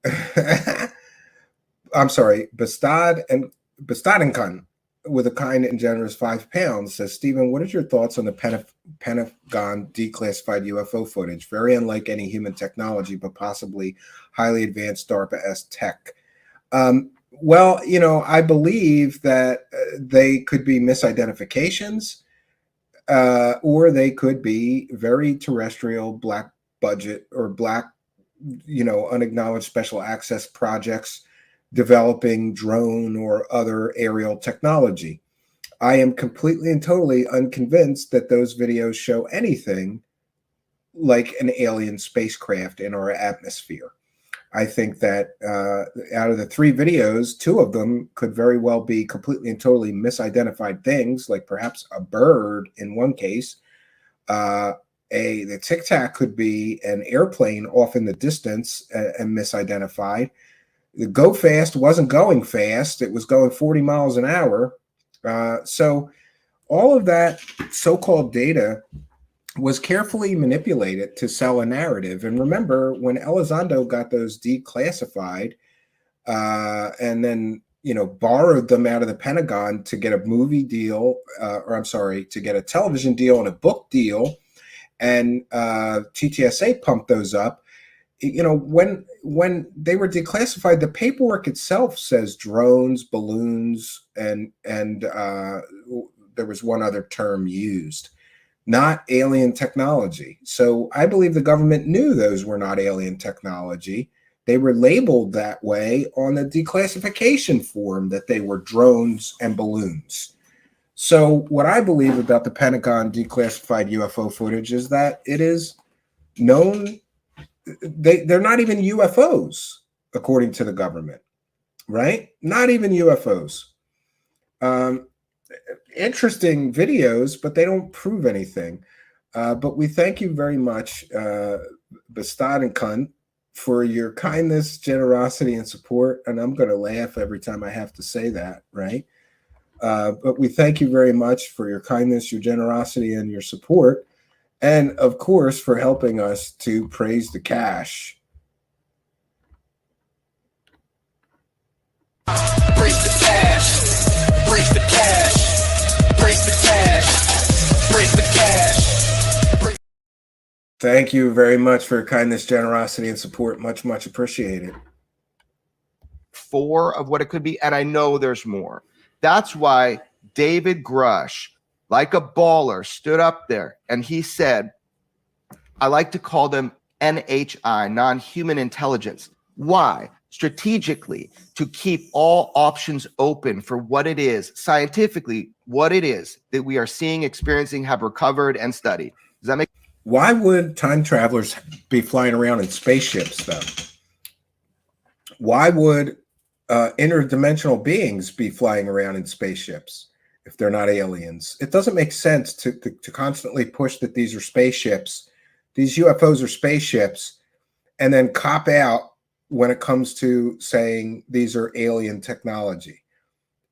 [SPEAKER 6] I'm sorry, Bestad and Bestadenkan with a kind and generous £5 says, Stephen, what is your thoughts on the Pentagon declassified UFO footage? Very unlike any human technology, but possibly highly advanced DARPA-esque tech. Well, you know, I believe that they could be misidentifications, or they could be very terrestrial, black budget or black, you know, unacknowledged special access projects developing drone or other aerial technology. I am completely and totally unconvinced that those videos show anything like an alien spacecraft in our atmosphere. I think that out of the 3 videos, 2 of them could very well be completely and totally misidentified things, like perhaps a bird in one case. The Tic Tac could be an airplane off in the distance and misidentified. The Go Fast wasn't going fast. It was going 40 miles an hour. So all of that so-called data was carefully manipulated to sell a narrative. And remember, when Elizondo got those declassified and then, you know, borrowed them out of the Pentagon to get a movie deal, to get a television deal and a book deal, and TTSA pumped those up. You know, when they were declassified, the paperwork itself says drones, balloons, and there was one other term used, not alien technology. So I believe the government knew those were not alien technology. They were labeled that way on the declassification form, that they were drones and balloons. So what I believe about the Pentagon declassified UFO footage is that it is known they're not even UFOs, according to the government, right? Not even UFOs. Interesting videos, but they don't prove anything. But we thank you very much, Bestad and Kunt, for your kindness, generosity, and support. And I'm going to laugh every time I have to say that, right? But we thank you very much for your kindness, your generosity, and your support. And of course, for helping us to praise the cash.
[SPEAKER 8] Praise the cash. Praise the cash. Praise the cash. Praise the cash.
[SPEAKER 6] Thank you very much for your kindness, generosity, and support. Much, much appreciated.
[SPEAKER 11] 4 of what it could be, and I know there's more. That's why David Grusch, like a baller, stood up there and he said, I like to call them NHI, non-human intelligence. Why? Strategically, to keep all options open for what it is, scientifically, what it is that we are seeing, experiencing, have recovered, and studied. Does that make sense?
[SPEAKER 6] Why would time travelers be flying around in spaceships, though? Why would interdimensional beings be flying around in spaceships if they're not aliens? It doesn't make sense to constantly push that these are spaceships, these UFOs are spaceships, and then cop out when it comes to saying these are alien technology,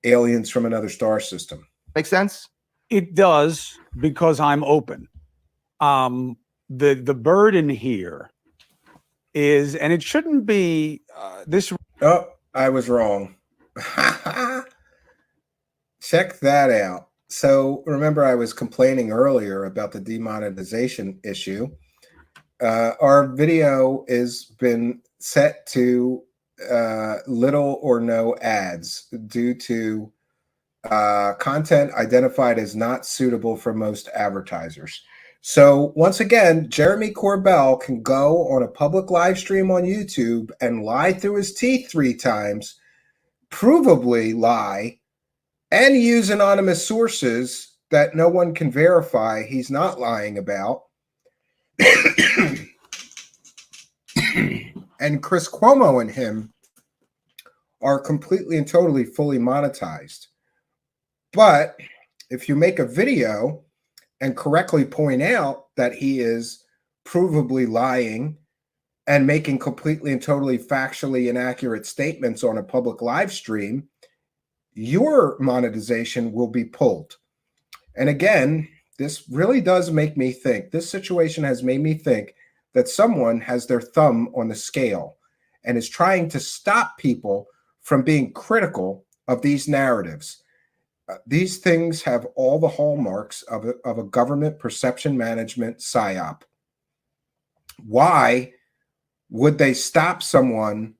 [SPEAKER 6] aliens from another star system.
[SPEAKER 11] Make sense?
[SPEAKER 16] It does, because I'm open. The burden here is, and it shouldn't be this.
[SPEAKER 6] Oh, I was wrong. Check that out. So remember, I was complaining earlier about the demonetization issue. Our video has been set to little or no ads due to content identified as not suitable for most advertisers. So once again, Jeremy Corbell can go on a public live stream on YouTube and lie through his teeth 3 times, provably lie, and use anonymous sources that no one can verify he's not lying about. And Chris Cuomo and him are completely and totally fully monetized. But if you make a video and correctly point out that he is provably lying and making completely and totally factually inaccurate statements on a public live stream, your monetization will be pulled. And again, this really does make me think, this situation has made me think that someone has their thumb on the scale and is trying to stop people from being critical of these narratives. These things have all the hallmarks of a government perception management psyop. Why would they stop someone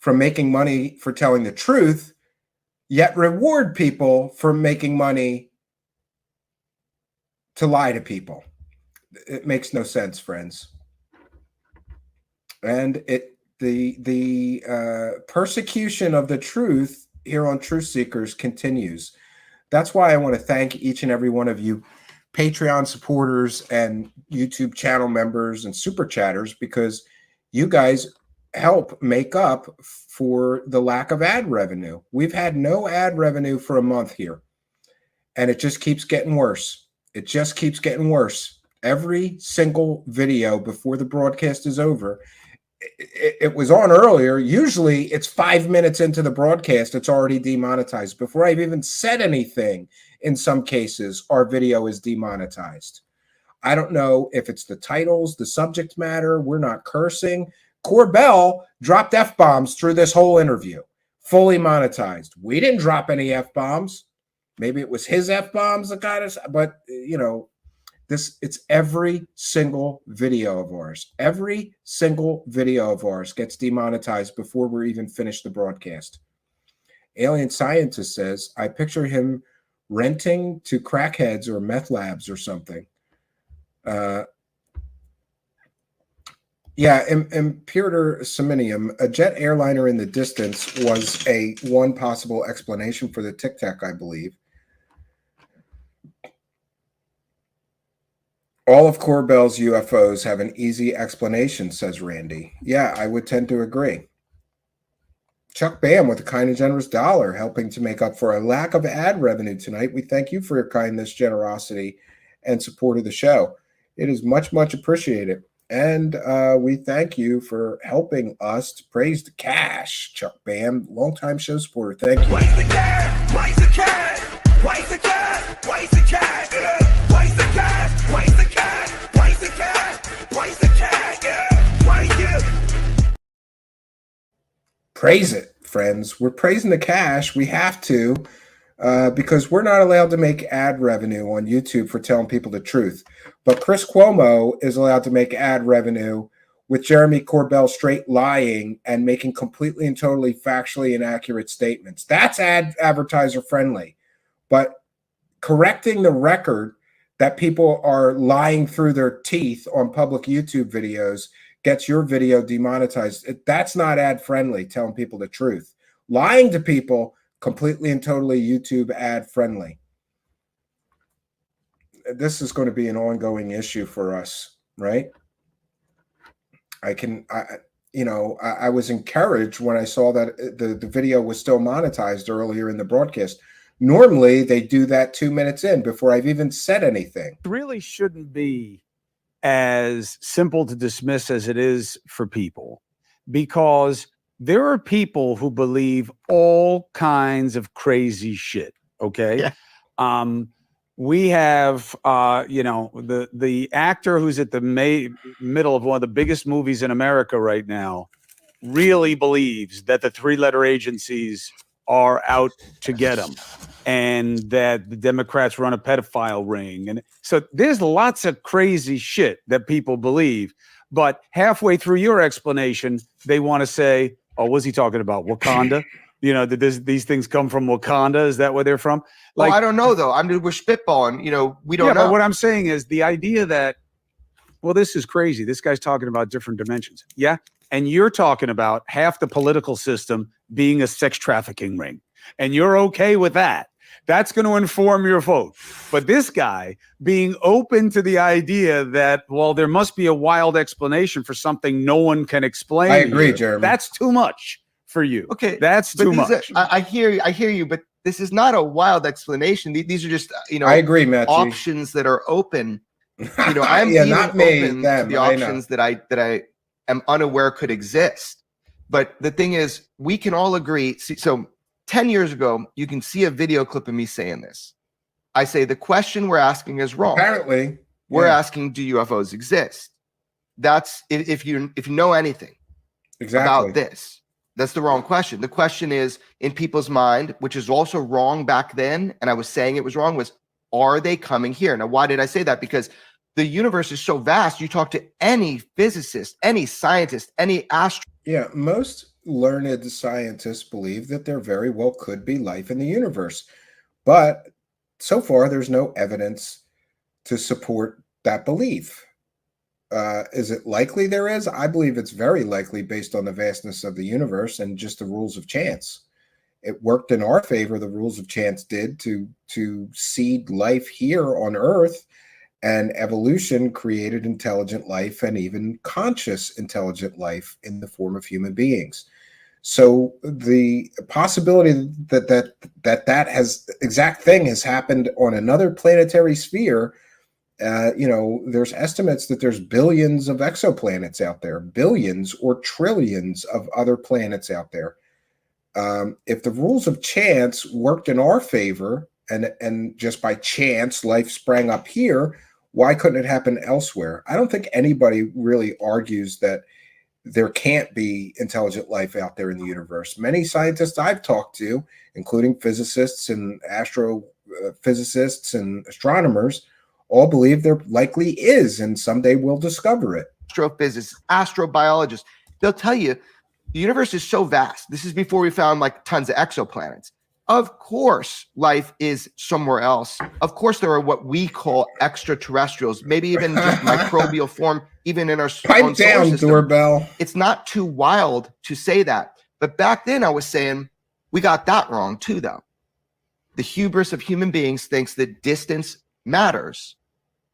[SPEAKER 6] from making money for telling the truth, yet reward people for making money to lie to people? It makes no sense, friends. And the persecution of the truth here on Truth Seekers continues. That's why I want to thank each and every one of you Patreon supporters and YouTube channel members and super chatters, because you guys help make up for the lack of ad revenue. We've had no ad revenue for a month here, and it just keeps getting worse. It just keeps getting worse. Every single video before the broadcast is over, it was on earlier. Usually it's 5 minutes into the broadcast, it's already demonetized. Before I've even said anything, in some cases, our video is demonetized. I don't know if it's the titles, the subject matter. We're not cursing. Corbell dropped F-bombs through this whole interview, fully monetized. We didn't drop any F-bombs. Maybe it was his F-bombs that got us, but you know, it's every single video of ours. Every single video of ours gets demonetized before we're even finished the broadcast. Alien Scientist says, I picture him renting to crackheads or meth labs or something. Yeah, Imperator Seminium, a jet airliner in the distance was one possible explanation for the Tic Tac, I believe. All of Corbell's UFOs have an easy explanation, says Randy. Yeah, I would tend to agree. Chuck Bam with a kind and generous $1, helping to make up for a lack of ad revenue tonight. We thank you for your kindness, generosity, and support of the show. It is much, much appreciated. And we thank you for helping us to praise the cash, Chuck Bam, longtime show supporter. Thank you.
[SPEAKER 8] Where's the cash? Where's the cash? Where's the cash? Where's the cash? Where's the cash? Where's the cash? Where's the cash? Where's the cash? Where's you?
[SPEAKER 6] Praise it, friends. We're praising the cash. We have to, because we're not allowed to make ad revenue on YouTube for telling people the truth. But Chris Cuomo is allowed to make ad revenue with Jeremy Corbell straight lying and making completely and totally factually inaccurate statements. That's advertiser friendly. But correcting the record that people are lying through their teeth on public YouTube videos gets your video demonetized. That's not ad friendly, telling people the truth. Lying to people, completely and totally YouTube ad friendly. This is going to be an ongoing issue for us, right? I was encouraged when I saw that the video was still monetized earlier in the broadcast. Normally, they do that 2 minutes in before I've even said anything.
[SPEAKER 16] It really shouldn't be as simple to dismiss as it is for people, because there are people who believe all kinds of crazy shit. Okay. Yeah. We have, the actor who's at the middle of one of the biggest movies in America right now really believes that the three-letter agencies are out to get him and that the Democrats run a pedophile ring. And so there's lots of crazy shit that people believe. But halfway through your explanation, they want to say, oh, what's he talking about? Wakanda? Did these things come from Wakanda? Is that where they're from?
[SPEAKER 11] Like, I don't know, though. We're spitballing. We don't know.
[SPEAKER 16] But what I'm saying is the idea that, well, this is crazy. This guy's talking about different dimensions. Yeah. And you're talking about half the political system being a sex trafficking ring. And you're okay with that. That's going to inform your vote. But this guy being open to the idea that, well, there must be a wild explanation for something no one can explain.
[SPEAKER 6] I agree, Jeremy.
[SPEAKER 16] That's too much for you.
[SPEAKER 11] Okay,
[SPEAKER 16] that's
[SPEAKER 11] but
[SPEAKER 16] too
[SPEAKER 11] these
[SPEAKER 16] much.
[SPEAKER 11] I hear you, but this is not a wild explanation. These are just
[SPEAKER 6] I agree, Matthew.
[SPEAKER 11] options that are open. I'm
[SPEAKER 6] Yeah,
[SPEAKER 11] being
[SPEAKER 6] not me,
[SPEAKER 11] open to
[SPEAKER 6] them,
[SPEAKER 11] the
[SPEAKER 6] I know.
[SPEAKER 11] options that I am unaware could exist. But the thing is, we can all agree. So 10 years ago, you can see a video clip of me saying this. I say the question we're asking is wrong.
[SPEAKER 6] Apparently,
[SPEAKER 11] we're
[SPEAKER 6] yeah.
[SPEAKER 11] asking, do UFOs exist? That's if you know anything
[SPEAKER 6] Exactly.
[SPEAKER 11] about this. That's the wrong question. The question is in people's mind, which is also wrong back then, and I was saying it was wrong, was are they coming here? Now, why did I say that? Because the universe is so vast. You talk to any physicist, any scientist, any astronaut.
[SPEAKER 6] Yeah, most learned scientists believe that there very well could be life in the universe. But so far, there's no evidence to support that belief. Is it likely there is? I believe it's very likely based on the vastness of the universe and just the rules of chance. It worked in our favor, the rules of chance did, to seed life here on Earth, and evolution created intelligent life and even conscious intelligent life in the form of human beings. So the possibility that has exact thing has happened on another planetary sphere, there's estimates that there's billions of exoplanets out there, billions or trillions of other planets out there. If the rules of chance worked in our favor and just by chance life sprang up here, why couldn't it happen elsewhere? I don't think anybody really argues that there can't be intelligent life out there in the universe. Many scientists I've talked to, including physicists and astrophysicists and astronomers, all believe there likely is, and someday we'll discover it.
[SPEAKER 11] Astrophysicists, astrobiologists, they'll tell you the universe is so vast. This is before we found like tons of exoplanets. Of course, life is somewhere else. Of course, there are what we call extraterrestrials, maybe even just microbial form, even in our
[SPEAKER 6] Pipe down, doorbell.
[SPEAKER 11] It's not too wild to say that. But back then I was saying we got that wrong too, though. The hubris of human beings thinks that distance matters,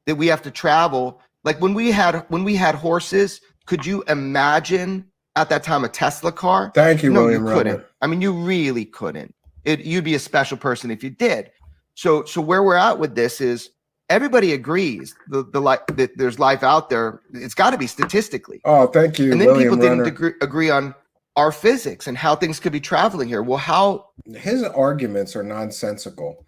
[SPEAKER 11] that we have to travel. Like when we had horses, could you imagine at that time a Tesla car?
[SPEAKER 6] Thank you,
[SPEAKER 11] No,
[SPEAKER 6] William
[SPEAKER 11] you couldn't.
[SPEAKER 6] Rubber.
[SPEAKER 11] I mean, you really couldn't. You'd be a special person if you did. So where we're at with this is everybody agrees that there's life out there. It's got to be statistically.
[SPEAKER 6] Oh, thank you,
[SPEAKER 11] And then
[SPEAKER 6] William
[SPEAKER 11] people
[SPEAKER 6] Runner.
[SPEAKER 11] didn't agree on our physics and how things could be traveling here. Well, how?
[SPEAKER 6] His arguments are nonsensical.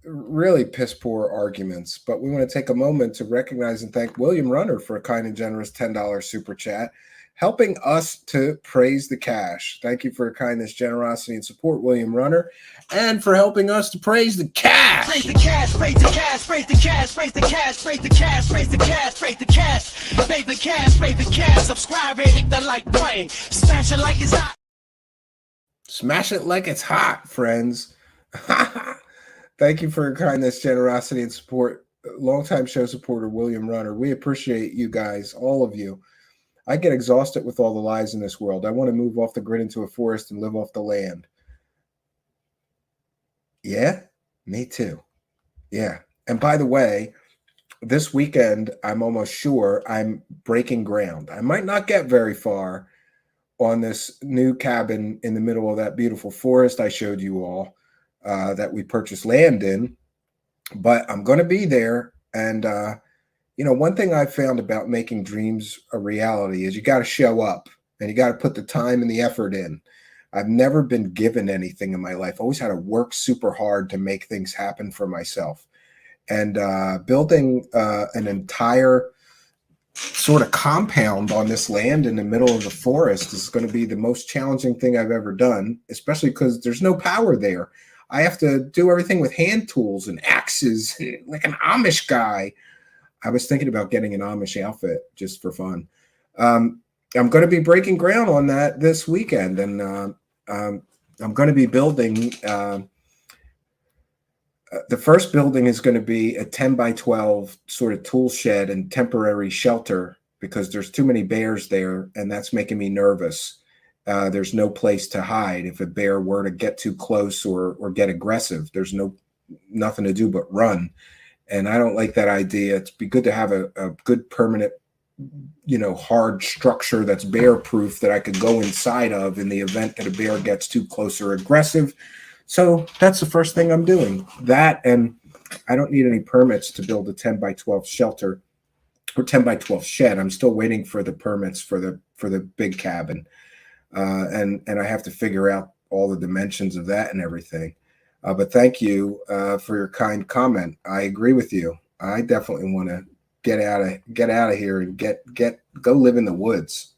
[SPEAKER 6] Really piss poor arguments. But we want to take a moment to recognize and thank William Runner for a kind and generous $10 super chat, helping us to praise the cash. Thank you for your kindness, generosity, and support, William Runner, and for helping us to praise the cash.
[SPEAKER 8] Praise the cash, praise the cash, praise the cash, praise the cash, praise the cash, praise the cash, praise the cash, praise the cash, praise the cash. Subscribe and hit the like button. Smash it like it's hot.
[SPEAKER 6] Smash it like it's hot, friends. Thank you for your kindness, generosity, and support. Longtime show supporter, William Runner. We appreciate you guys, all of you. I get exhausted with all the lies in this world. I want to move off the grid into a forest and live off the land. Yeah, me too. Yeah. And by the way, this weekend, I'm almost sure I'm breaking ground. I might not get very far on this new cabin in the middle of that beautiful forest I showed you all that we purchased land in, but I'm going to be there. And, one thing I found about making dreams a reality is you got to show up and you got to put the time and the effort in. I've never been given anything in my life. I always had to work super hard to make things happen for myself. And building an entire sort of compound on this land in the middle of the forest is going to be the most challenging thing I've ever done, especially because there's no power there. I have to do everything with hand tools and axes, like an Amish guy. I was thinking about getting an Amish outfit just for fun. I'm going to be breaking ground on that this weekend, and I'm going to be building. The first building is going to be a 10 by 12 sort of tool shed and temporary shelter because there's too many bears there, and that's making me nervous. There's no place to hide. If a bear were to get too close or get aggressive, there's nothing to do but run. And I don't like that idea. It'd be good to have a good permanent hard structure that's bear proof that I could go inside of in the event that a bear gets too close or aggressive. So that's the first thing I'm doing. That, and I don't need any permits to build a 10 by 12 shelter or 10 by 12 shed. I'm still waiting for the permits for the big cabin. And I have to figure out all the dimensions of that and everything. But thank you for your kind comment. I agree with you. I definitely want to get out of here and go live in the woods.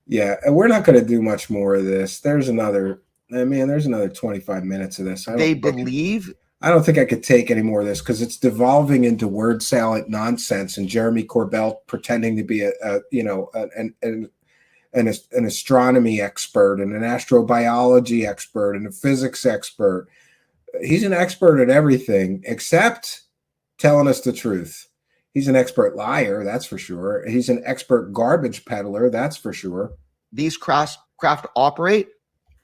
[SPEAKER 6] Yeah, and we're not going to do much more of this. There's another 25 minutes of this. I don't think I could take any more of this because it's devolving into word salad nonsense and Jeremy Corbell pretending to be an astronomy expert and an astrobiology expert and a physics expert. He's an expert at everything except telling us the truth. He's an expert liar, that's for sure. He's an expert garbage peddler, that's for sure.
[SPEAKER 11] These craft operate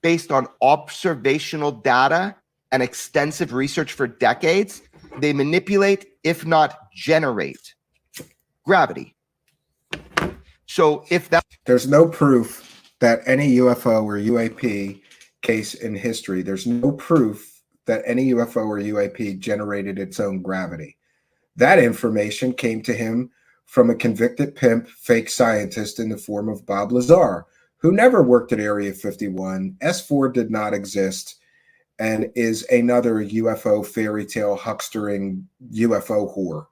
[SPEAKER 11] based on observational data and extensive research for decades. They manipulate, if not generate, gravity. So
[SPEAKER 6] there's no proof that any UFO or UAP case in history, there's no proof that any UFO or UAP generated its own gravity. That information came to him from a convicted pimp, fake scientist in the form of Bob Lazar, who never worked at Area 51. S4 did not exist and is another UFO fairy tale huckstering UFO whore.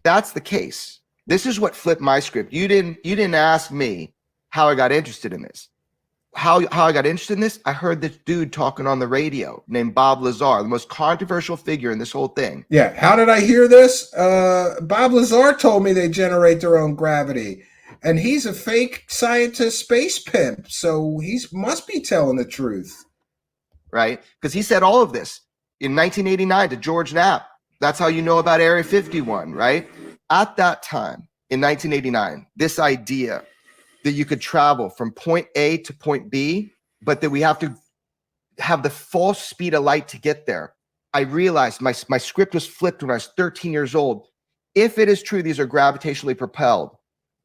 [SPEAKER 11] That's the case. This is what flipped my script. You didn't ask me how I got interested in this. How I got interested in this, I heard this dude talking on the radio named Bob Lazar, the most controversial figure in this whole thing.
[SPEAKER 6] Yeah, how did I hear this? Bob Lazar told me they generate their own gravity. And he's a fake scientist space pimp, so he must be telling the truth.
[SPEAKER 11] Right? Because he said all of this in 1989 to George Knapp. That's how you know about Area 51, right? At that time, in 1989, this idea that you could travel from point A to point B, but that we have to have the full speed of light to get there. I realized my script was flipped when I was 13 years old. If it is true these are gravitationally propelled,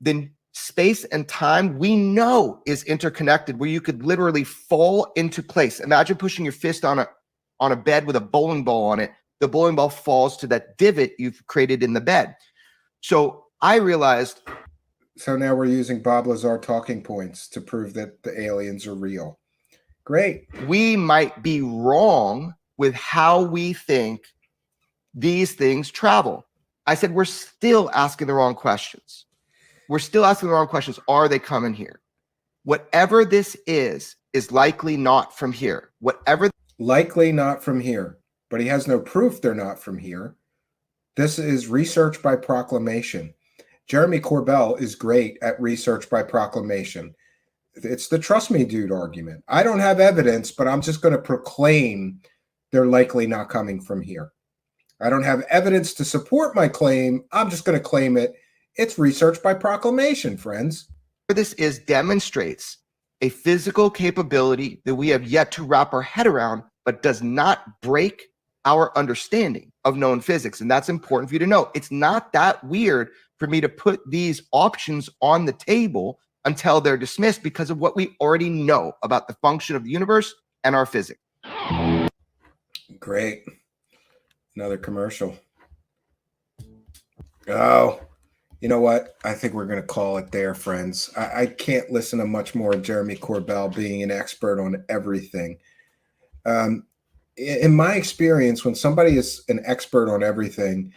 [SPEAKER 11] then space and time we know is interconnected, where you could literally fall into place. Imagine pushing your fist on a bed with a bowling ball on it. The bowling ball falls to that divot you've created in the bed. So I realized.
[SPEAKER 6] So now we're using Bob Lazar talking points to prove that the aliens are real. Great.
[SPEAKER 11] We might be wrong with how we think these things travel. I said, we're still asking the wrong questions. We're still asking the wrong questions. Are they coming here? Whatever this is likely not from here.
[SPEAKER 6] Likely not from here. But he has no proof they're not from here. This is research by proclamation. Jeremy Corbell is great at research by proclamation. It's the trust me dude argument. I don't have evidence, but I'm just going to proclaim they're likely not coming from here. I don't have evidence to support my claim. I'm just going to claim it. It's research by proclamation, friends.
[SPEAKER 11] This demonstrates a physical capability that we have yet to wrap our head around, but does not break our understanding of known physics. And that's important for you to know. It's not that weird for me to put these options on the table until they're dismissed because of what we already know about the function of the universe and our physics.
[SPEAKER 6] Great. Another commercial. Oh, you know what? I think we're going to call it there, friends. I can't listen to much more of Jeremy Corbell being an expert on everything. In my experience, when somebody is an expert on everything,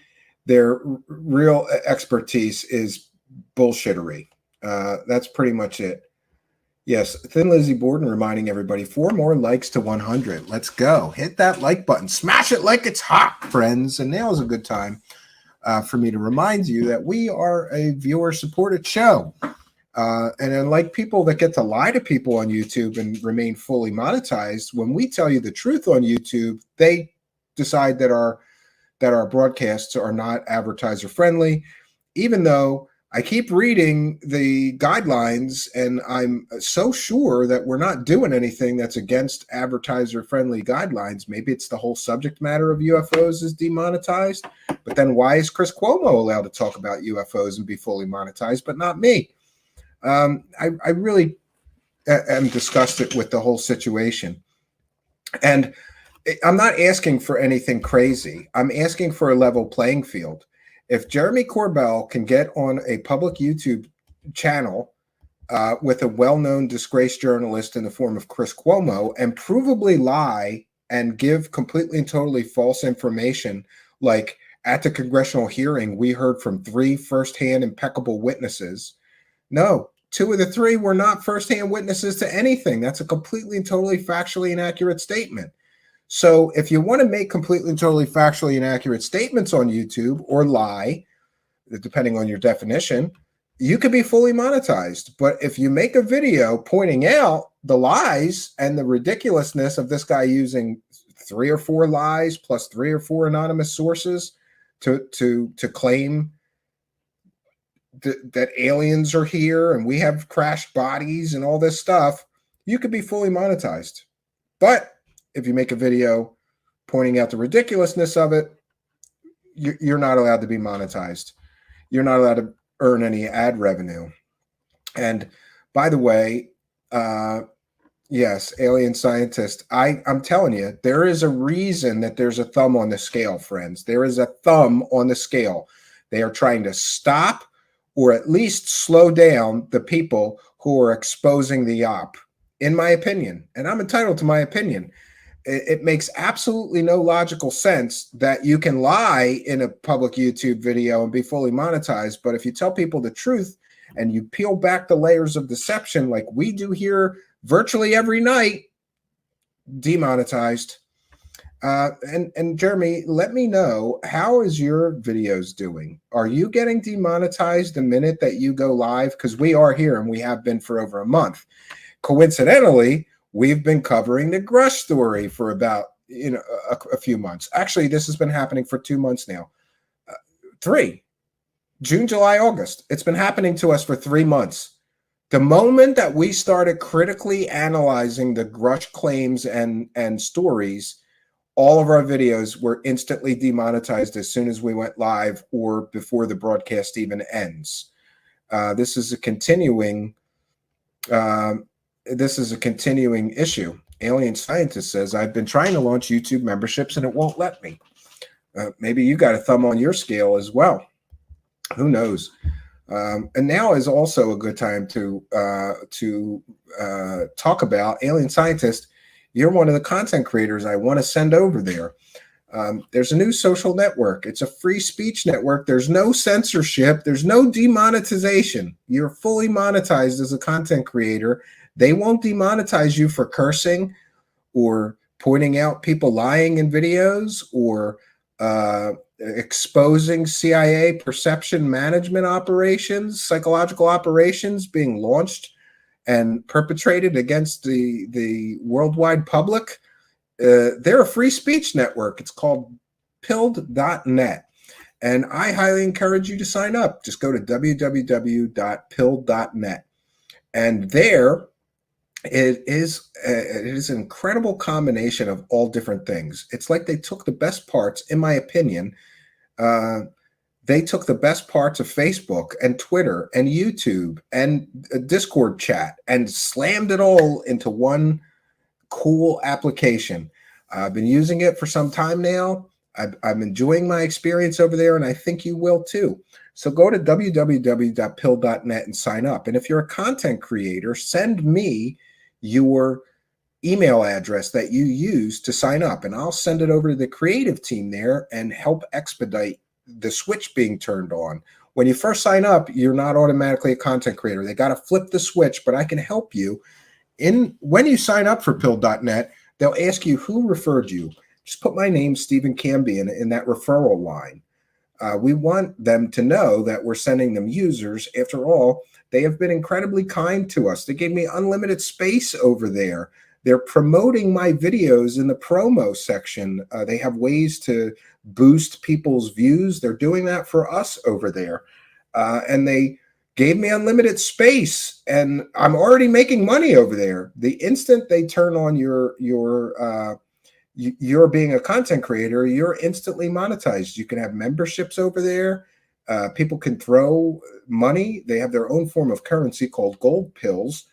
[SPEAKER 6] their real expertise is bullshittery. That's pretty much it. Yes, Thin Lizzy Borden reminding everybody 4 more likes to 100. Let's go. Hit that like button. Smash it like it's hot, friends. And now is a good time for me to remind you that we are a viewer-supported show. And unlike people that get to lie to people on YouTube and remain fully monetized, when we tell you the truth on YouTube, they decide that our broadcasts are not advertiser friendly, even though I keep reading the guidelines, and I'm so sure that we're not doing anything that's against advertiser-friendly guidelines. Maybe it's the whole subject matter of UFOs is demonetized, but then why is Chris Cuomo allowed to talk about UFOs and be fully monetized, but not me? I really am disgusted with the whole situation. And I'm not asking for anything crazy. I'm asking for a level playing field. If Jeremy Corbell can get on a public YouTube channel with a well-known disgraced journalist in the form of Chris Cuomo and provably lie and give completely and totally false information, like at the congressional hearing, we heard from 3 firsthand impeccable witnesses. No, 2 of the 3 were not firsthand witnesses to anything. That's a completely and totally factually inaccurate statement. So if you want to make completely and totally factually inaccurate statements on YouTube or lie, depending on your definition, you could be fully monetized. But if you make a video pointing out the lies and the ridiculousness of this guy using 3 or 4 lies plus 3 or 4 anonymous sources to claim that aliens are here and we have crashed bodies and all this stuff, you could be fully monetized. But if you make a video pointing out the ridiculousness of it, you're not allowed to be monetized. You're not allowed to earn any ad revenue. And by the way, yes, alien scientist, I'm telling you, there is a reason that there's a thumb on the scale, friends. There is a thumb on the scale. They are trying to stop or at least slow down the people who are exposing the op, in my opinion. And I'm entitled to my opinion. It makes absolutely no logical sense that you can lie in a public YouTube video and be fully monetized. But if you tell people the truth and you peel back the layers of deception like we do here virtually every night, demonetized. And Jeremy, let me know, how is your videos doing? Are you getting demonetized the minute that you go live? Because we are here and we have been for over a month. Coincidentally, we've been covering the Grusch story for about a few months. Actually, this has been happening for 2 months now. 3. June, July, August. It's been happening to us for 3 months. The moment that we started critically analyzing the Grusch claims and stories, all of our videos were instantly demonetized as soon as we went live or before the broadcast even ends. This is a continuing issue. Alien Scientist says, I've been trying to launch YouTube memberships and it won't let me. Maybe you got a thumb on your scale as well. Who knows? And now is also a good time to talk about Alien Scientist. You're one of the content creators I want to send over there. There's a new social network. It's a free speech network. There's no censorship. There's no demonetization. You're fully monetized as a content creator. They won't demonetize you for cursing or pointing out people lying in videos or exposing CIA perception management operations, psychological operations being launched and perpetrated against the worldwide public. They're a free speech network. It's called pilled.net. And I highly encourage you to sign up. Just go to www.pilled.net. And there it is an incredible combination of all different things. It's like they took the best parts, in my opinion, they took the best parts of Facebook and Twitter and YouTube and Discord chat and slammed it all into one cool application. I've been using it for some time now. I'm enjoying my experience over there, and I think you will too. So go to www.pill.net and sign up. And if you're a content creator, send me your email address that you use to sign up, and I'll send it over to the creative team there and help expedite the switch being turned on. When you first sign up, you're not automatically a content creator. They got to flip the switch, but I can help you. When you sign up for pill.net, they'll ask you who referred you. Just put my name, Stephen Canby, in that referral line. We want them to know that we're sending them users. After all, they have been incredibly kind to us. They gave me unlimited space over there. They're promoting my videos in the promo section. They have ways to boost people's views. They're doing that for us over there. and they gave me unlimited space, and I'm already making money over there. The instant they turn on you're being a content creator, you're instantly monetized. You can have memberships over there. People can throw money. They have their own form of currency called gold pills,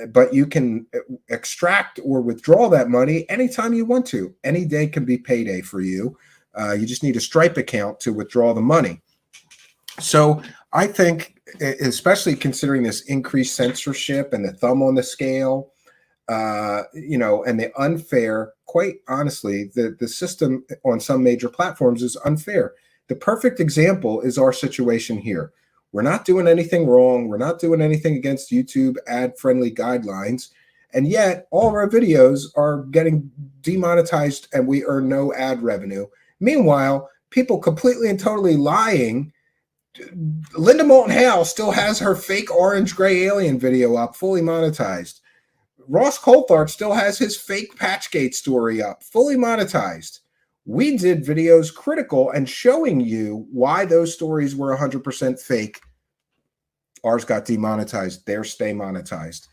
[SPEAKER 6] but you can extract or withdraw that money anytime you want to. Any day can be payday for you. You just need a Stripe account to withdraw the money. So I think, especially considering this increased censorship and the thumb on the scale, and the unfair, quite honestly, the system on some major platforms is unfair. The perfect example is our situation here. We're not doing anything wrong. We're not doing anything against YouTube ad-friendly guidelines. And yet all of our videos are getting demonetized and we earn no ad revenue. Meanwhile, people completely and totally lying. Linda Moulton Hale still has her fake orange gray alien video up, fully monetized. Ross Coulthard still has his fake Patchgate story up, fully monetized. We did videos critical and showing you why those stories were 100% fake. Ours got demonetized. Theirs stay monetized.